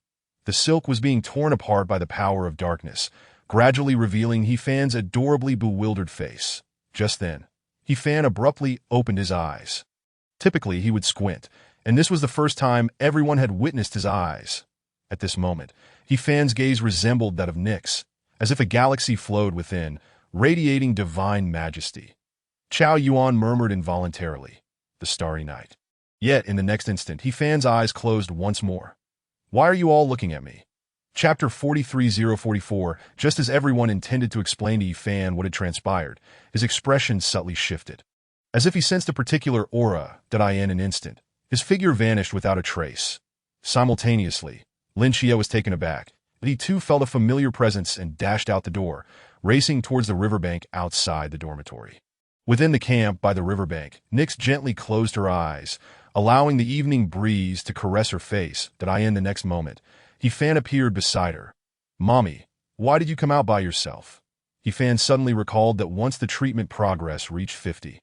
S1: The silk was being torn apart by the power of darkness, gradually revealing He fan's adorably bewildered face. Just then, He fan abruptly opened his eyes. Typically, he would squint, and this was the first time everyone had witnessed his eyes. At this moment, He fan's gaze resembled that of Nyx, as if a galaxy flowed within, radiating divine majesty. Chao Yuan murmured involuntarily, the starry night. Yet, in the next instant, He fan's eyes closed once more. Why are you all looking at me? Chapter 43044, just as everyone intended to explain to He fan what had transpired, his expression subtly shifted. As if he sensed a particular aura that in an instant, his figure vanished without a trace. Simultaneously, Lin Xie was taken aback, but he too felt a familiar presence and dashed out the door, racing towards the riverbank outside the dormitory. Within the camp by the riverbank, Nyx gently closed her eyes, allowing the evening breeze to caress her face, in the next moment, He fan appeared beside her. Mommy, why did you come out by yourself? He fan suddenly recalled that once the treatment progress reached 50,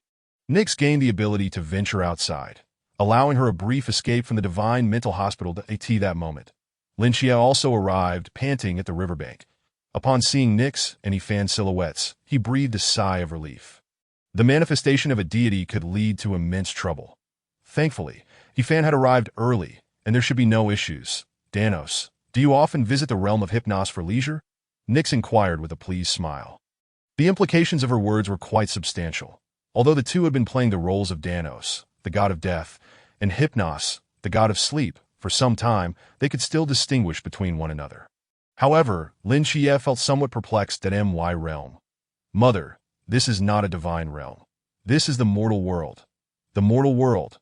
S1: Nyx gained the ability to venture outside, allowing her a brief escape from the divine mental hospital that moment. Lin Xie also arrived, panting at the riverbank. Upon seeing Nyx and He fan's silhouettes, he breathed a sigh of relief. The manifestation of a deity could lead to immense trouble. Thankfully, He fan had arrived early, and there should be no issues. Danos, do you often visit the realm of Hypnos for leisure? Nyx inquired with a pleased smile. The implications of her words were quite substantial. Although the two had been playing the roles of Danos, the god of death, and Hypnos, the god of sleep, for some time, they could still distinguish between one another. However, Lin Xie felt somewhat perplexed at my realm. Mother, this is not a divine realm. This is the mortal world. The mortal world.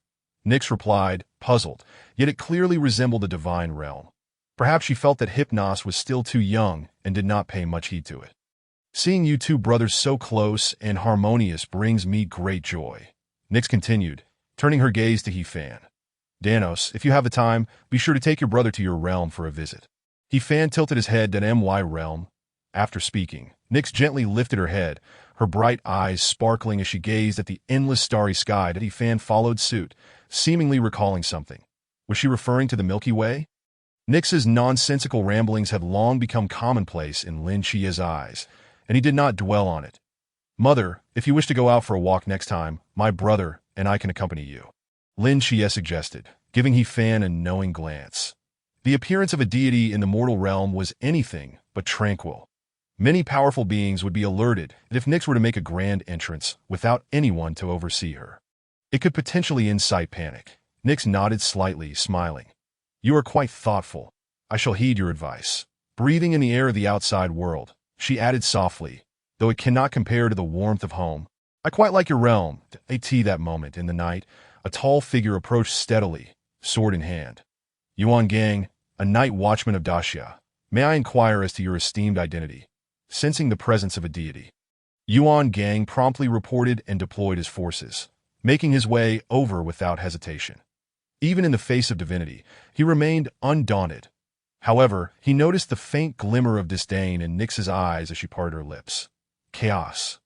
S1: Nyx replied, puzzled, yet it clearly resembled a divine realm. Perhaps she felt that Hypnos was still too young and did not pay much heed to it. Seeing you two brothers so close and harmonious brings me great joy. Nyx continued, turning her gaze to Hefan. Danos, if you have the time, be sure to take your brother to your realm for a visit. Hefan tilted his head to my realm. After speaking, Nyx gently lifted her head, her bright eyes sparkling as she gazed at the endless starry sky. Hefan followed suit, seemingly recalling something. Was she referring to the Milky Way? Nyx's nonsensical ramblings had long become commonplace in Lin Chia's eyes, and he did not dwell on it. Mother, if you wish to go out for a walk next time, my brother and I can accompany you. Lin Chia suggested, giving Hefan a knowing glance. The appearance of a deity in the mortal realm was anything but tranquil. Many powerful beings would be alerted that if Nyx were to make a grand entrance without anyone to oversee her, it could potentially incite panic. Nyx nodded slightly, smiling. You are quite thoughtful. I shall heed your advice. Breathing in the air of the outside world, she added softly, though it cannot compare to the warmth of home. I quite like your realm. At that moment in the night, a tall figure approached steadily, sword in hand. Yuan Gang, a night watchman of Daxia. May I inquire as to your esteemed identity? Sensing the presence of a deity, Yuan Gang promptly reported and deployed his forces, making his way over without hesitation. Even in the face of divinity, he remained undaunted. However, he noticed the faint glimmer of disdain in Nyx's eyes as she parted her lips. Chaos.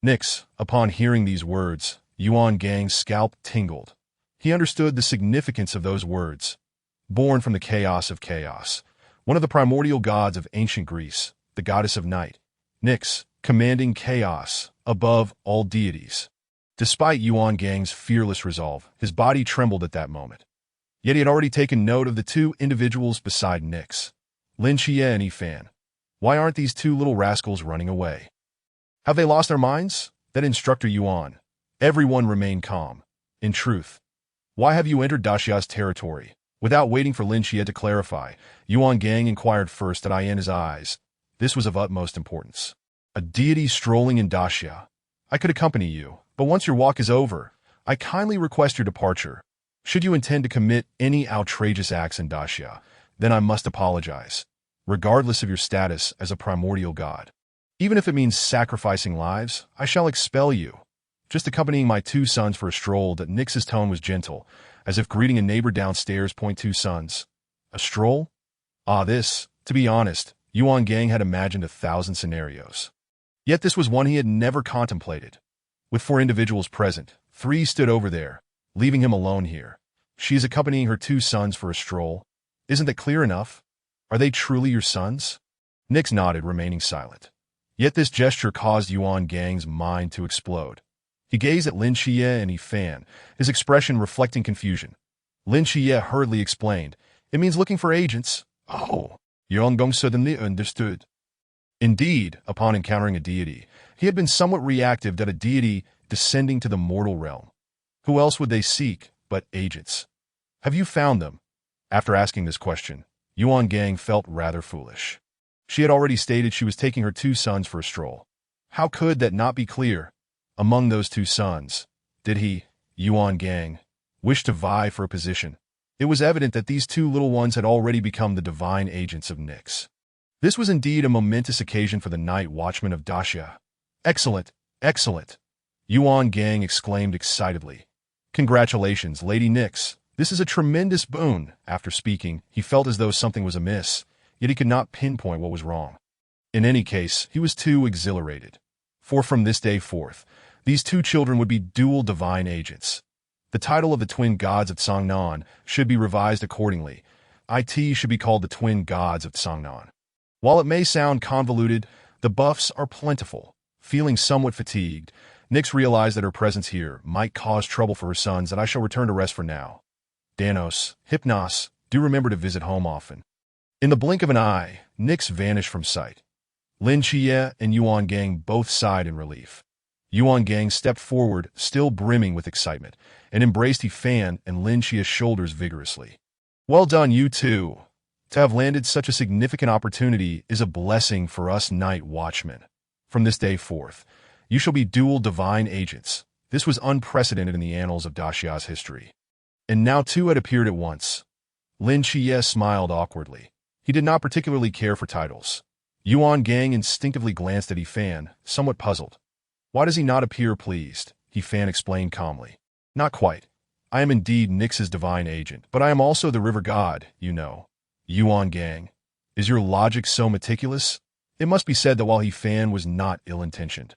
S1: Nyx, upon hearing these words, Yuan Gang's scalp tingled. He understood the significance of those words. Born from the chaos of chaos, one of the primordial gods of ancient Greece, the goddess of night, Nyx, commanding chaos above all deities. Despite Yuan Gang's fearless resolve, his body trembled at that moment. Yet he had already taken note of the two individuals beside Nyx, Lin Chia and Hefan. Why aren't these two little rascals running away? Have they lost their minds? That instructor Yuan. Everyone remained calm. In truth, why have you entered Daxia's territory? Without waiting for Lin Chia to clarify, Yuan Gang inquired first at Ian's eyes. This was of utmost importance. A deity strolling in Daxia. I could accompany you, but once your walk is over, I kindly request your departure. Should you intend to commit any outrageous acts in Daxia, then I must apologize, regardless of your status as a primordial god. Even if it means sacrificing lives, I shall expel you. Just accompanying my two sons for a stroll. That Nyx's tone was gentle, as if greeting a neighbor downstairs. Two sons. A stroll? To be honest, Yuan Gang had imagined 1,000 scenarios. Yet this was one he had never contemplated. With 4 individuals present, 3 stood over there, leaving him alone here. She is accompanying her 2 sons for a stroll. Isn't that clear enough? Are they truly your sons? Nyx nodded, remaining silent. Yet this gesture caused Yuan Gang's mind to explode. He gazed at Lin Chia and Hefan, his expression reflecting confusion. Lin Chia hurriedly explained, it means looking for agents. Oh, Yuan Gang suddenly understood. Indeed, upon encountering a deity, he had been somewhat reactive to a deity descending to the mortal realm. Who else would they seek but agents? Have you found them? After asking this question, Yuan Gang felt rather foolish. She had already stated she was taking her 2 sons for a stroll. How could that not be clear? Among those 2 sons, did he, Yuan Gang, wish to vie for a position? It was evident that these 2 little ones had already become the divine agents of Nyx. This was indeed a momentous occasion for the night watchman of Daxia. Excellent, excellent, Yuan Gang exclaimed excitedly. Congratulations, Lady Nyx. This is a tremendous boon. After speaking, he felt as though something was amiss, yet he could not pinpoint what was wrong. In any case, he was too exhilarated. For from this day forth, these 2 children would be dual divine agents. The title of the twin gods of Tsangnan should be revised accordingly. It should be called the twin gods of Tsangnan. While it may sound convoluted, the buffs are plentiful. Feeling somewhat fatigued, Nyx realized that her presence here might cause trouble for her sons, and I shall return to rest for now. Danos, Hypnos, do remember to visit home often. In the blink of an eye, Nyx vanished from sight. Lin Chia and Yuan Gang both sighed in relief. Yuan Gang stepped forward, still brimming with excitement, and embraced Hefan and Lin Chia's shoulders vigorously. Well done, you two. To have landed such a significant opportunity is a blessing for us night watchmen. From this day forth, you shall be dual divine agents. This was unprecedented in the annals of Daxia's history. And now 2 had appeared at once. Lin Chia smiled awkwardly. He did not particularly care for titles. Yuan Gang instinctively glanced at He Fan, somewhat puzzled. Why does he not appear pleased? He Fan explained calmly. Not quite. I am indeed Nyx's divine agent, but I am also the river god, you know. Yuan Gang. Is your logic so meticulous? It must be said that while He Fan was not ill-intentioned,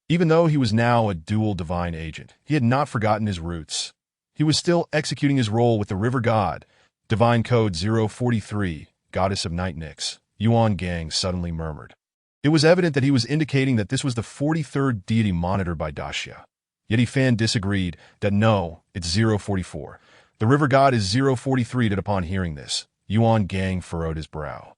S1: even though he was now a dual divine agent, he had not forgotten his roots. He was still executing his role with the river god. Divine Code 043, Goddess of Night Nyx, Yuan Gang suddenly murmured. It was evident that he was indicating that this was the 43rd deity monitored by Daxia. Yet He Fan disagreed that no, it's 044. The river god is 043. That upon hearing this, Yuan Gang furrowed his brow.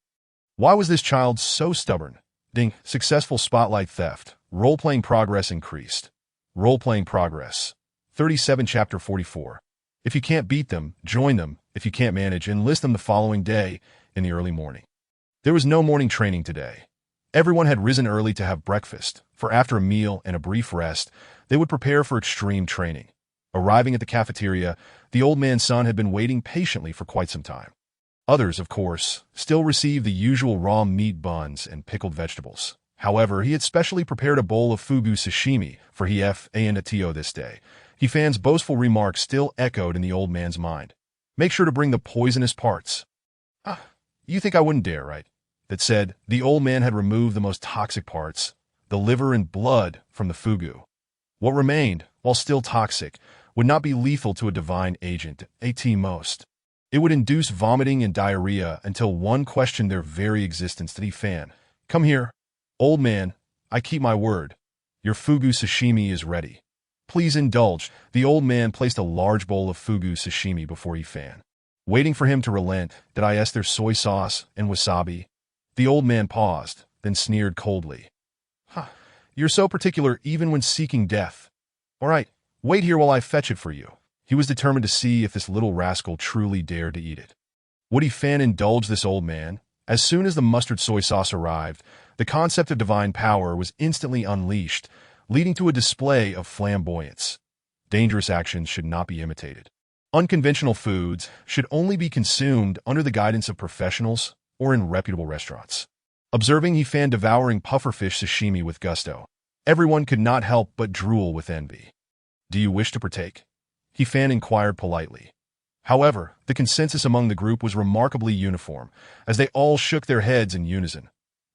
S1: Why was this child so stubborn? Ding, successful spotlight theft. Role-playing progress increased. Role-playing progress. 37 Chapter 44. If you can't beat them, join them. If you can't manage, enlist them the following day in the early morning. There was no morning training today. Everyone had risen early to have breakfast, for after a meal and a brief rest, they would prepare for extreme training. Arriving at the cafeteria, the old man's son had been waiting patiently for quite some time. Others, of course, still received the usual raw meat buns and pickled vegetables. However, he had specially prepared a bowl of fugu sashimi for He Fan this day. He Fan's boastful remarks still echoed in the old man's mind. Make sure to bring the poisonous parts. Ah, you think I wouldn't dare, right? That said, the old man had removed the most toxic parts, the liver and blood, from the fugu. What remained, while still toxic, would not be lethal to a divine agent, at most. It would induce vomiting and diarrhea until one questioned their very existence. Did He Fan? Come here. Old man, I keep my word. Your fugu sashimi is ready. Please indulge. The old man placed a large bowl of fugu sashimi before He Fan. Waiting for him to relent, did I ask there's soy sauce and wasabi? The old man paused, then sneered coldly. Huh, you're so particular even when seeking death. All right, wait here while I fetch it for you. He was determined to see if this little rascal truly dared to eat it. Would He Fan indulge this old man? As soon as the mustard soy sauce arrived, the concept of divine power was instantly unleashed, leading to a display of flamboyance. Dangerous actions should not be imitated. Unconventional foods should only be consumed under the guidance of professionals or in reputable restaurants. Observing He Fan devouring pufferfish sashimi with gusto, everyone could not help but drool with envy. Do you wish to partake? He Fan inquired politely. However, the consensus among the group was remarkably uniform, as they all shook their heads in unison.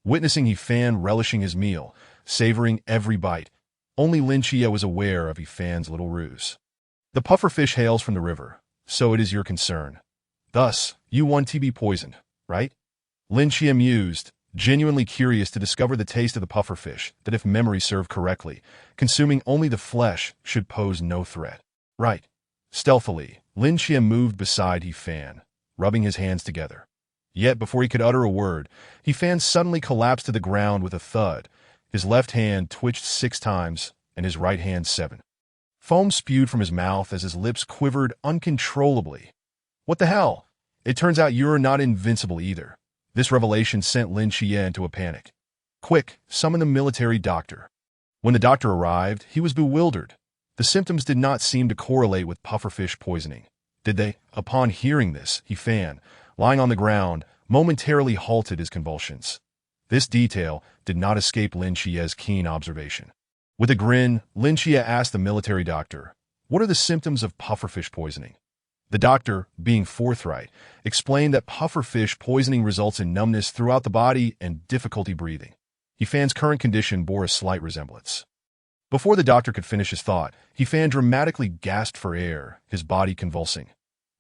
S1: Witnessing He Fan relishing his meal, savoring every bite, only Lin Chia was aware of He Fan's little ruse. The pufferfish hails from the river, so it is your concern. Thus, you want to be poisoned, right? Lin Chia mused, genuinely curious to discover the taste of the pufferfish, that if memory served correctly, consuming only the flesh should pose no threat. Right. Stealthily, Lin Chia moved beside He Fan, rubbing his hands together. Yet before he could utter a word, He Fan suddenly collapsed to the ground with a thud. His left hand twitched 6 times, and his right hand 7. Foam spewed from his mouth as his lips quivered uncontrollably. What the hell? It turns out you're not invincible either. This revelation sent Lin Chia into a panic. Quick, summon the military doctor. When the doctor arrived, he was bewildered. The symptoms did not seem to correlate with pufferfish poisoning. Did they? Upon hearing this, He Fan, lying on the ground, momentarily halted his convulsions. This detail did not escape Lin Chia's keen observation. With a grin, Lin Chia asked the military doctor, "What are the symptoms of pufferfish poisoning?" The doctor, being forthright, explained that pufferfish poisoning results in numbness throughout the body and difficulty breathing. He Fan's current condition bore a slight resemblance. Before the doctor could finish his thought, He Fan dramatically gasped for air, his body convulsing.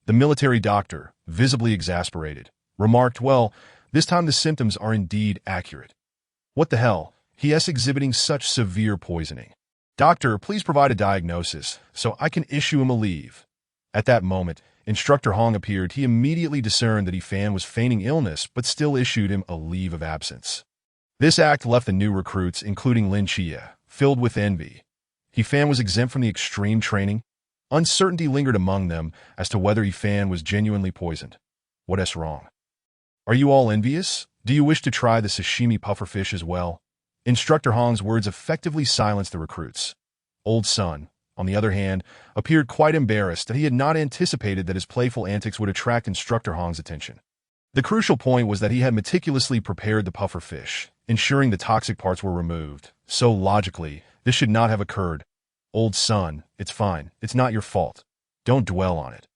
S1: The military doctor, visibly exasperated, remarked, "Well, this time the symptoms are indeed accurate." What the hell? He is exhibiting such severe poisoning. Doctor, please provide a diagnosis, so I can issue him a leave. At that moment, Instructor Hong appeared. He immediately discerned that He Fan was feigning illness, but still issued him a leave of absence. This act left the new recruits, including Lin Chia, filled with envy. He Fan was exempt from the extreme training. Uncertainty lingered among them as to whether He Fan was genuinely poisoned. What is wrong? Are you all envious? Do you wish to try the sashimi pufferfish as well? Instructor Hong's words effectively silenced the recruits. Old Sun, on the other hand, appeared quite embarrassed that he had not anticipated that his playful antics would attract Instructor Hong's attention. The crucial point was that he had meticulously prepared the puffer fish, ensuring the toxic parts were removed. So logically, this should not have occurred. Old son, it's fine. It's not your fault. Don't dwell on it.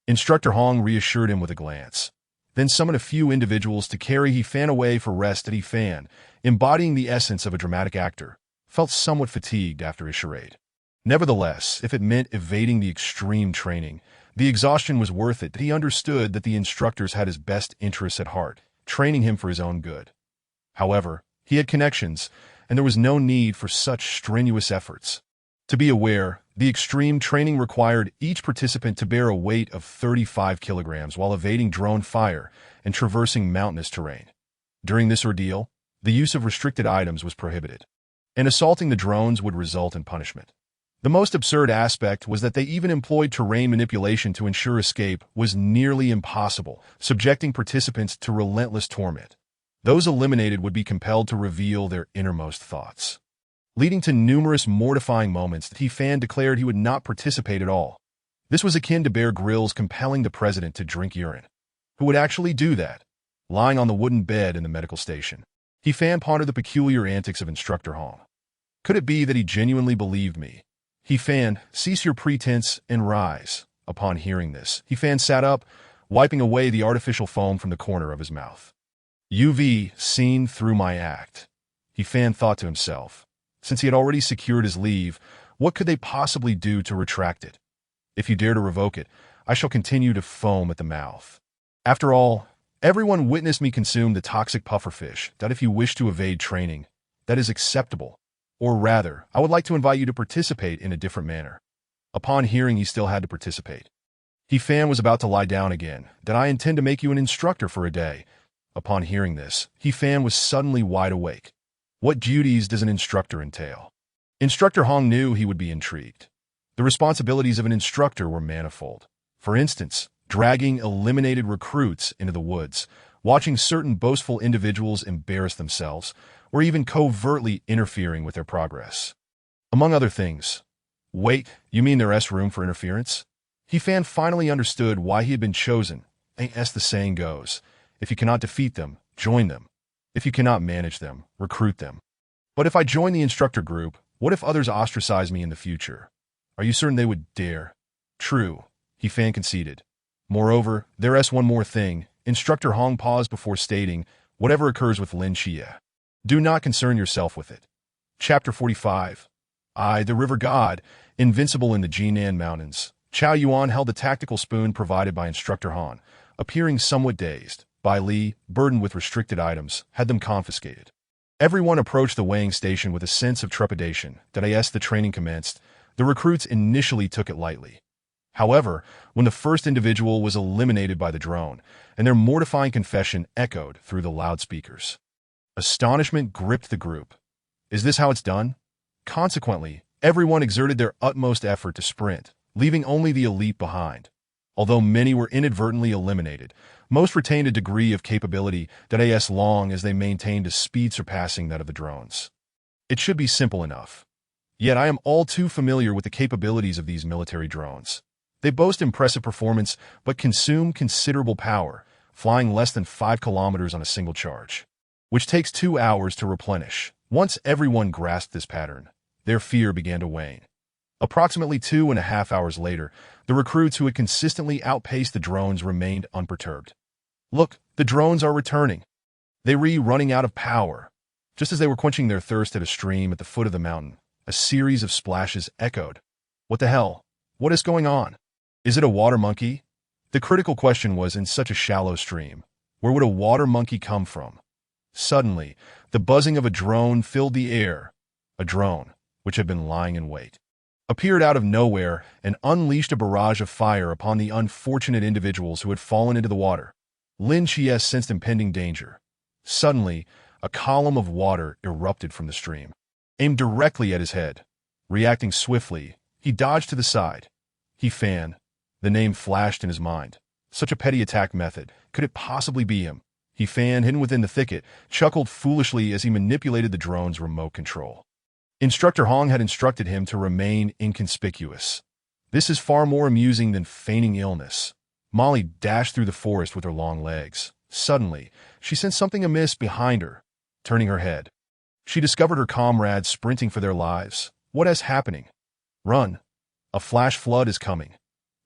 S1: Instructor Hong reassured him with a glance. Then summoned a few individuals to carry He Fan away for rest. He Fan, embodying the essence of a dramatic actor, felt somewhat fatigued after his charade. Nevertheless, if it meant evading the extreme training, the exhaustion was worth it. He understood that the instructors had his best interests at heart, training him for his own good. However, he had connections, and there was no need for such strenuous efforts. To be aware, the extreme training required each participant to bear a weight of 35 kilograms while evading drone fire and traversing mountainous terrain. During this ordeal, the use of restricted items was prohibited, and assaulting the drones would result in punishment. The most absurd aspect was that they even employed terrain manipulation to ensure escape was nearly impossible, subjecting participants to relentless torment. Those eliminated would be compelled to reveal their innermost thoughts, leading to numerous mortifying moments that He Fan declared he would not participate at all. This was akin to Bear Grylls compelling the president to drink urine. Who would actually do that? Lying on the wooden bed in the medical station, He Fan pondered the peculiar antics of Instructor Hong. Could it be that he genuinely believed me? He Fan, cease your pretense and rise. Upon hearing this, He Fan sat up, wiping away the artificial foam from the corner of his mouth. You've seen through my act. He Fan thought to himself. Since he had already secured his leave, what could they possibly do to retract it? If you dare to revoke it, I shall continue to foam at the mouth. After all, everyone witnessed me consume the toxic pufferfish. That if you wish to evade training, that is acceptable. Or rather, I would like to invite you to participate in a different manner. Upon hearing he still had to participate, He Fan was about to lie down again. That I intend to make you an instructor for a day. Upon hearing this, He Fan was suddenly wide awake. What duties does an instructor entail? Instructor Hong knew he would be intrigued. The responsibilities of an instructor were manifold. For instance, dragging eliminated recruits into the woods, watching certain boastful individuals embarrass themselves, or even covertly interfering with their progress. Among other things. Wait, you mean there's room for interference? He Fan finally understood why he had been chosen. As the saying goes, if you cannot defeat them, join them. If you cannot manage them, recruit them. But if I join the instructor group, what if others ostracize me in the future? Are you certain they would dare? True, He Fan conceded. Moreover, there's one more thing. Instructor Hong paused before stating, whatever occurs with Lin Xie, do not concern yourself with it. Chapter 45. I, the river god, invincible in the Jinan Mountains. Chao Yuan held the tactical spoon provided by Instructor Han, appearing somewhat dazed. Bai Li, burdened with restricted items, had them confiscated. Everyone approached the weighing station with a sense of trepidation. As the training commenced, the recruits initially took it lightly. However, when the first individual was eliminated by the drone, and their mortifying confession echoed through the loudspeakers, astonishment gripped the group. Is this how it's done? Consequently, everyone exerted their utmost effort to sprint, leaving only the elite behind. Although many were inadvertently eliminated, most retained a degree of capability as long as they maintained a speed surpassing that of the drones. It should be simple enough. Yet I am all too familiar with the capabilities of these military drones. They boast impressive performance, but consume considerable power, flying less than 5 kilometers on a single charge, which takes 2 hours to replenish. Once everyone grasped this pattern, their fear began to wane. Approximately 2.5 hours later, the recruits who had consistently outpaced the drones remained unperturbed. Look, the drones are returning. They were running out of power. Just as they were quenching their thirst at a stream at the foot of the mountain, a series of splashes echoed. What the hell? What is going on? Is it a water monkey? The critical question was, in such a shallow stream, where would a water monkey come from? Suddenly, the buzzing of a drone filled the air. A drone, which had been lying in wait, appeared out of nowhere and unleashed a barrage of fire upon the unfortunate individuals who had fallen into the water. Lin Xie sensed impending danger. Suddenly, a column of water erupted from the stream, aimed directly at his head. Reacting swiftly, he dodged to the side. He Fan. The name flashed in his mind. Such a petty attack method. Could it possibly be him? He Fan, hidden within the thicket, chuckled foolishly as he manipulated the drone's remote control. Instructor Hong had instructed him to remain inconspicuous. This is far more amusing than feigning illness. Molly dashed through the forest with her long legs, Suddenly, she sensed something amiss behind her. Turning her head, she discovered her comrades sprinting for their lives. What is happening? Run! A flash flood is coming.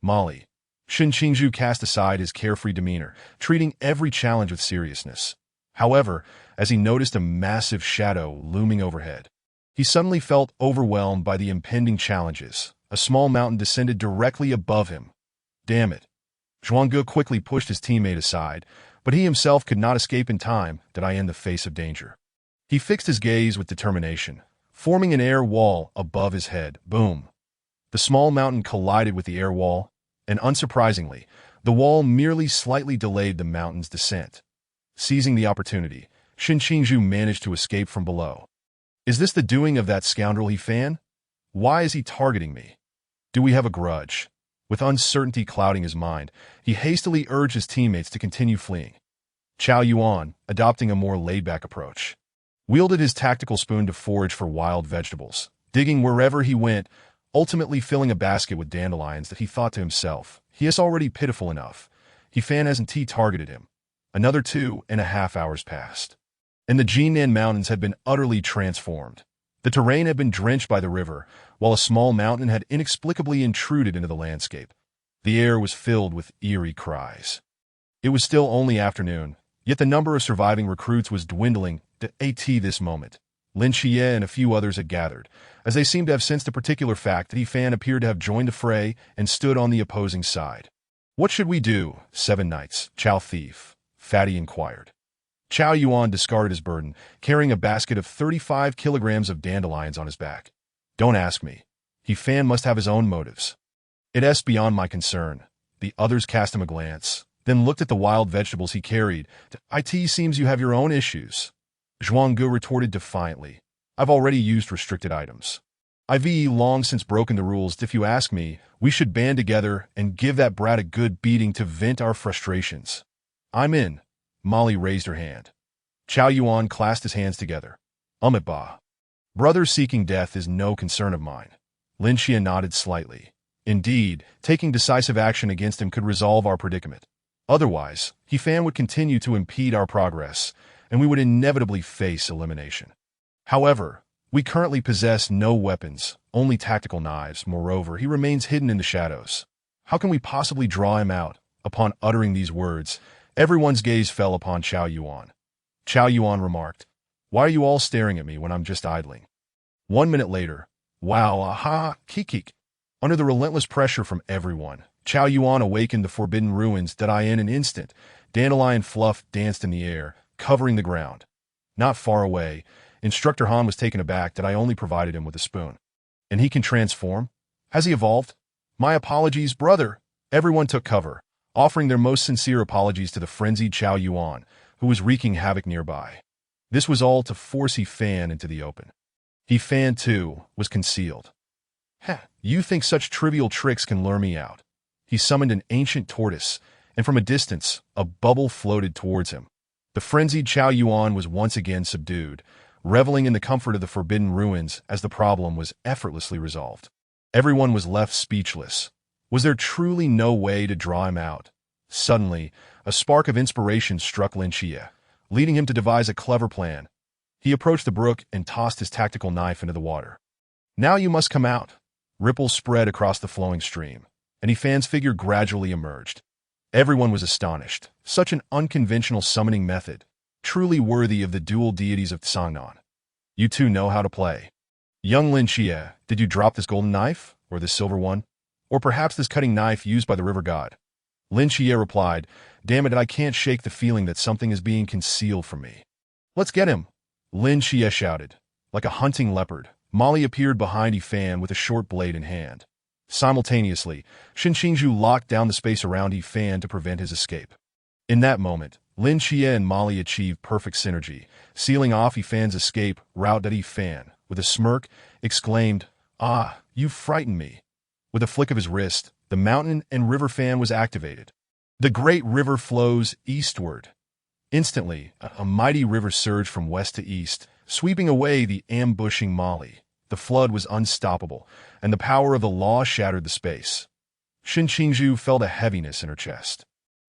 S1: Molly. Shin Qingzhu cast aside his carefree demeanor, treating every challenge with seriousness. However, as he noticed a massive shadow looming overhead, he suddenly felt overwhelmed by the impending challenges. A small mountain descended directly above him. Damn it. Zhuangge quickly pushed his teammate aside, but he himself could not escape in time to die in the face of danger. He fixed his gaze with determination, forming an air wall above his head. Boom! The small mountain collided with the air wall, and unsurprisingly, the wall merely slightly delayed the mountain's descent. Seizing the opportunity, Shin Qingzhu managed to escape from below. Is this the doing of that scoundrel he fan? Why is he targeting me? Do we have a grudge? With uncertainty clouding his mind, he hastily urged his teammates to continue fleeing. Chao Yuan, adopting a more laid-back approach, wielded his tactical spoon to forage for wild vegetables, digging wherever he went, ultimately filling a basket with dandelions that he thought to himself, he is already pitiful enough. He fan hasn't targeted him. Another 2.5 hours passed, and the Jinan Mountains had been utterly transformed. The terrain had been drenched by the river, while a small mountain had inexplicably intruded into the landscape. The air was filled with eerie cries. It was still only afternoon, yet the number of surviving recruits was dwindling to this moment. Lin Xie and a few others had gathered, as they seemed to have sensed a particular fact that He Fan appeared to have joined the fray and stood on the opposing side. What should we do, 7 Knights? Chao Thief, Fatty inquired. Chao Yuan discarded his burden, carrying a basket of 35 kilograms of dandelions on his back. Don't ask me. He Fan must have his own motives. It's beyond my concern. The others cast him a glance, then looked at the wild vegetables he carried. It seems you have your own issues. Zhuangge retorted defiantly. I've already used restricted items. I've long since broken the rules. If you ask me, we should band together and give that brat a good beating to vent our frustrations. I'm in. Molly raised her hand. Chao Yuan clasped his hands together. Ba. Brother seeking death is no concern of mine. Lin Xie nodded slightly. Indeed, taking decisive action against him could resolve our predicament. Otherwise, He Fan would continue to impede our progress, and we would inevitably face elimination. However, we currently possess no weapons, only tactical knives. Moreover, he remains hidden in the shadows. How can we possibly draw him out? Upon uttering these words, everyone's gaze fell upon Chao Yuan. Chao Yuan remarked, Why are you all staring at me when I'm just idling? 1 minute later, wow, aha, kikik. Under the relentless pressure from everyone, Chao Yuan awakened the forbidden ruins that in an instant. Dandelion fluff danced in the air, covering the ground. Not far away, Instructor Han was taken aback that I only provided him with a spoon. And he can transform? Has he evolved? My apologies, brother. Everyone took cover, offering their most sincere apologies to the frenzied Chao Yuan, who was wreaking havoc nearby. This was all to force He Fan into the open. He Fan, too, was concealed. You think such trivial tricks can lure me out? He summoned an ancient tortoise, and from a distance, a bubble floated towards him. The frenzied Chao Yuan was once again subdued, reveling in the comfort of the forbidden ruins as the problem was effortlessly resolved. Everyone was left speechless. Was there truly no way to draw him out? Suddenly, a spark of inspiration struck Lin Xie, leading him to devise a clever plan. He approached the brook and tossed his tactical knife into the water. Now you must come out. Ripples spread across the flowing stream, and He Fan's figure gradually emerged. Everyone was astonished. Such an unconventional summoning method, truly worthy of the dual deities of Tsangnan. You two know how to play. Young Lin Xie, did you drop this golden knife, or this silver one? Or perhaps this cutting knife used by the river god? Lin Xie replied, Damn it, I can't shake the feeling that something is being concealed from me. Let's get him. Lin Xie shouted. Like a hunting leopard, Molly appeared behind He Fan with a short blade in hand. Simultaneously, Shin Qingzhu locked down the space around He Fan to prevent his escape. In that moment, Lin Xie and Molly achieved perfect synergy, sealing off He Fan's escape route. He Fan, with a smirk, exclaimed, You frightened me. With a flick of his wrist, the mountain and river fan was activated. The great river flows eastward. Instantly, a mighty river surged from west to east, sweeping away the ambushing Molly. The flood was unstoppable, and the power of the law shattered the space. Shin Qingzhu felt a heaviness in her chest.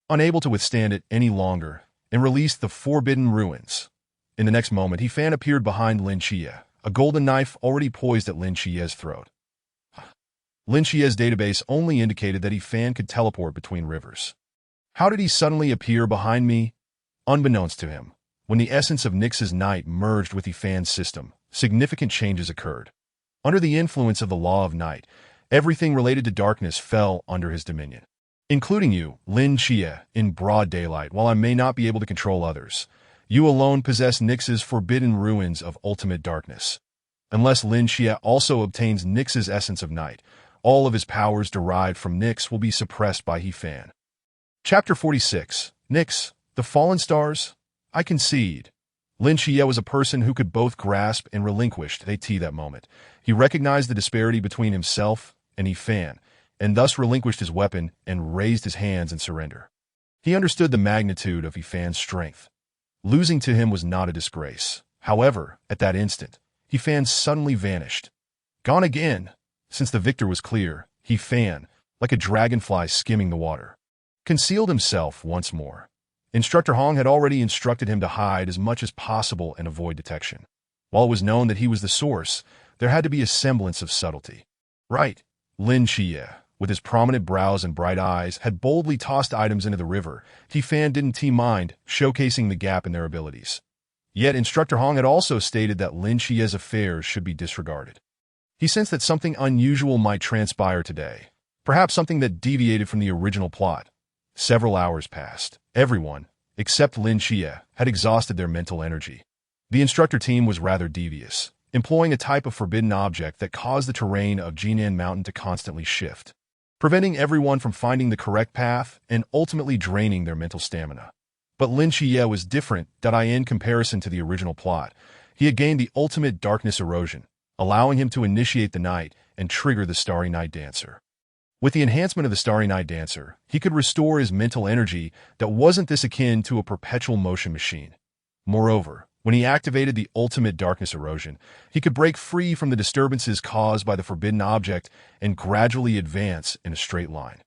S1: Unable to withstand it any longer, and released the forbidden ruins. In the next moment, He Fan appeared behind Lin Xie, a golden knife already poised at Lin Xie's throat. Lin Xie's database only indicated that He Fan could teleport between rivers. How did he suddenly appear behind me? Unbeknownst to him, when the essence of Nyx's night merged with He Fan's system, significant changes occurred. Under the influence of the law of night, everything related to darkness fell under his dominion. Including you, Lin Xie, in broad daylight. While I may not be able to control others, you alone possess Nyx's forbidden ruins of ultimate darkness. Unless Lin Xie also obtains Nyx's essence of night, all of his powers derived from Nyx will be suppressed by He Fan. Chapter 46. Nyx, the Fallen Stars? I concede. Lin Xie was a person who could both grasp and relinquish that moment. He recognized the disparity between himself and He Fan, and thus relinquished his weapon and raised his hands in surrender. He understood the magnitude of He Fan's strength. Losing to him was not a disgrace. However, at that instant, He Fan suddenly vanished. Gone again. Since the victor was clear, He Fan, like a dragonfly skimming the water, concealed himself once more. Instructor Hong had already instructed him to hide as much as possible and avoid detection. While it was known that he was the source, there had to be a semblance of subtlety. Right, Lin Xie, with his prominent brows and bright eyes, had boldly tossed items into the river. He Fan didn't mind, showcasing the gap in their abilities. Yet Instructor Hong had also stated that Lin Xie's affairs should be disregarded. He sensed that something unusual might transpire today, perhaps something that deviated from the original plot. Several hours passed. Everyone, except Lin Xie, had exhausted their mental energy. The instructor team was rather devious, employing a type of forbidden object that caused the terrain of Jinan Mountain to constantly shift, preventing everyone from finding the correct path and ultimately draining their mental stamina. But Lin Xie was different. In comparison to the original plot, he had gained the ultimate darkness erosion, allowing him to initiate the night and trigger the Starry Night Dancer. With the enhancement of the Starry Night Dancer, he could restore his mental energy that wasn't this akin to a perpetual motion machine. Moreover, when he activated the ultimate darkness erosion, he could break free from the disturbances caused by the forbidden object and gradually advance in a straight line.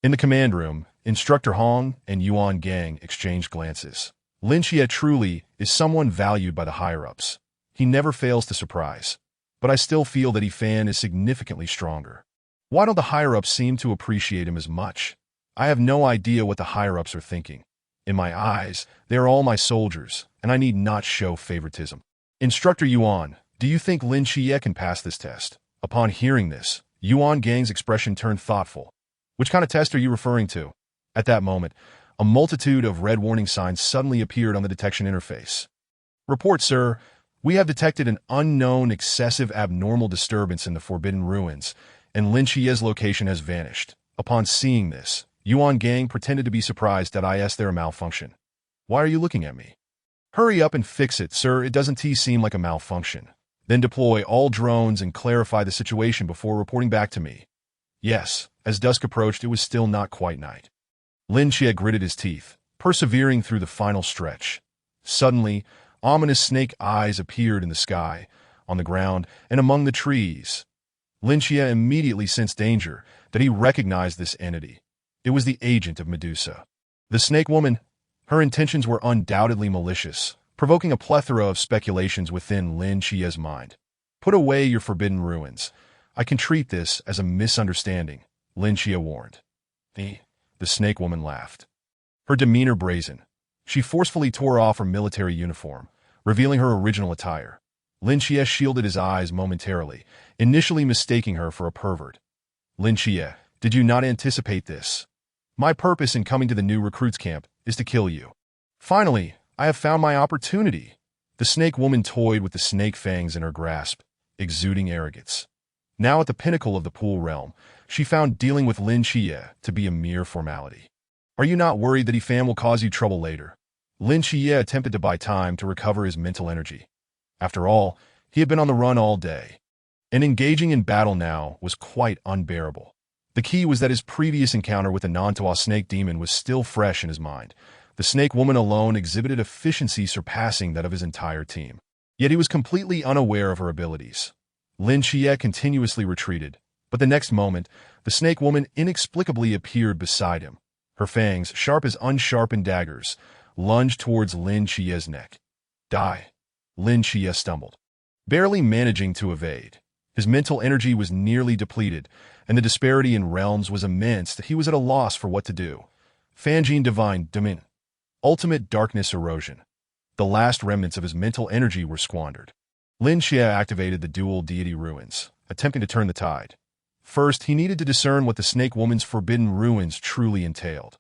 S1: In the command room, Instructor Hong and Yuan Gang exchanged glances. Lin Xie truly is someone valued by the higher-ups. He never fails to surprise. But I still feel that He Fan is significantly stronger. Why don't the higher-ups seem to appreciate him as much? I have no idea what the higher-ups are thinking. In my eyes, they are all my soldiers, and I need not show favoritism. Instructor Yuan, do you think Lin Xie can pass this test? Upon hearing this, Yuan Gang's expression turned thoughtful. Which kind of test are you referring to? At that moment, a multitude of red warning signs suddenly appeared on the detection interface. Report, sir. We have detected an unknown excessive abnormal disturbance in the Forbidden Ruins, and Lin Xie's location has vanished. Upon seeing this, Yuan Gang pretended to be surprised that I asked there a malfunction. Why are you looking at me? Hurry up and fix it, sir. It doesn't seem like a malfunction. Then deploy all drones and clarify the situation before reporting back to me. Yes, as dusk approached, it was still not quite night. Lin Xie gritted his teeth, persevering through the final stretch. Suddenly, ominous snake eyes appeared in the sky, on the ground, and among the trees. Lin Xie immediately sensed danger, that he recognized this entity. It was the agent of Medusa. The snake woman. Her intentions were undoubtedly malicious, provoking a plethora of speculations within Lin Xie's mind. Put away your forbidden ruins. I can treat this as a misunderstanding, Lin Xie warned. The snake woman laughed. Her demeanor brazen. She forcefully tore off her military uniform, revealing her original attire. Lin Xie shielded his eyes momentarily, initially mistaking her for a pervert. Lin Xie, did you not anticipate this? My purpose in coming to the new recruits camp is to kill you. Finally, I have found my opportunity. The snake woman toyed with the snake fangs in her grasp, exuding arrogance. Now at the pinnacle of the pool realm, she found dealing with Lin Xie to be a mere formality. Are you not worried that He Fan will cause you trouble later? Lin Xie attempted to buy time to recover his mental energy. After all, he had been on the run all day, and engaging in battle now was quite unbearable. The key was that his previous encounter with the Nantua snake demon was still fresh in his mind. The snake woman alone exhibited efficiency surpassing that of his entire team. Yet he was completely unaware of her abilities. Lin Xie continuously retreated, but the next moment, the snake woman inexplicably appeared beside him. Her fangs, sharp as unsharpened daggers, lunged towards Lin Chie's neck. Die. Lin Chie stumbled, barely managing to evade. His mental energy was nearly depleted, and the disparity in realms was immense that he was at a loss for what to do. Fanjin Divine Domin. Ultimate Darkness Erosion. The last remnants of his mental energy were squandered. Lin Xie activated the dual deity ruins, attempting to turn the tide. First, he needed to discern what the Snake Woman's forbidden ruins truly entailed.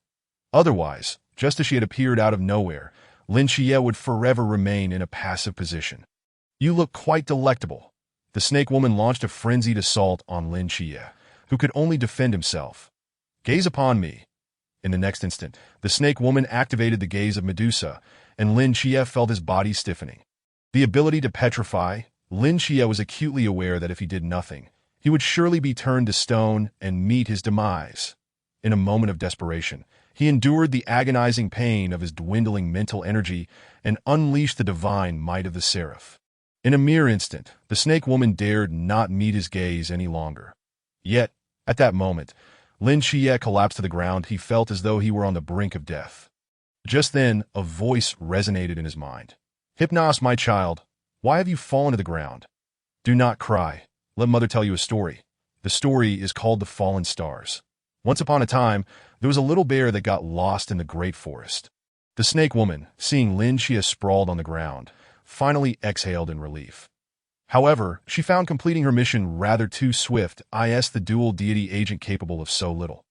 S1: Otherwise, just as she had appeared out of nowhere, Lin Xie would forever remain in a passive position. You look quite delectable. The Snake Woman launched a frenzied assault on Lin Xie, who could only defend himself. Gaze upon me. In the next instant, the Snake Woman activated the gaze of Medusa, and Lin Xie felt his body stiffening. The ability to petrify, Lin Xie was acutely aware that if he did nothing, he would surely be turned to stone and meet his demise. In a moment of desperation, he endured the agonizing pain of his dwindling mental energy and unleashed the divine might of the seraph. In a mere instant, the Snake Woman dared not meet his gaze any longer. Yet, at that moment, Lin Xie collapsed to the ground. He felt as though he were on the brink of death. Just then, a voice resonated in his mind. Hypnos, my child, why have you fallen to the ground? Do not cry. Let Mother tell you a story. The story is called The Fallen Stars. Once upon a time, there was a little bear that got lost in the great forest. The Snake Woman, seeing Lin Xie sprawled on the ground, finally exhaled in relief. However, she found completing her mission rather too swift, the dual deity agent capable of so little.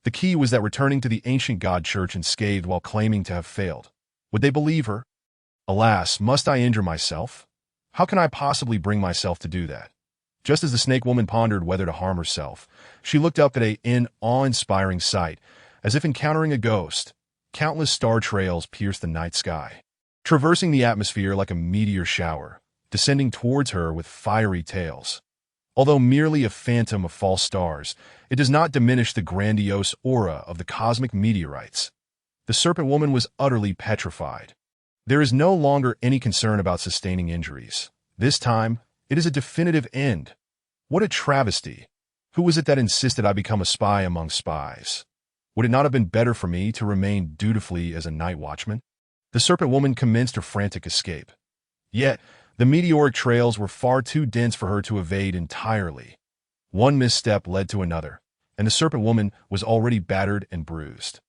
S1: The key was that returning to the ancient god church unscathed while claiming to have failed. Would they believe her? Alas, must I injure myself? How can I possibly bring myself to do that? Just as the Snake Woman pondered whether to harm herself, she looked up at an awe-inspiring sight, as if encountering a ghost. Countless star trails pierced the night sky, traversing the atmosphere like a meteor shower, descending towards her with fiery tails. Although merely a phantom of false stars, it does not diminish the grandiose aura of the cosmic meteorites. The Serpent Woman was utterly petrified. There is no longer any concern about sustaining injuries. This time, it is a definitive end. What a travesty! Who was it that insisted I become a spy among spies? Would it not have been better for me to remain dutifully as a night watchman? The Serpent Woman commenced her frantic escape. Yet, the meteoric trails were far too dense for her to evade entirely. One misstep led to another, and the Serpent Woman was already battered and bruised.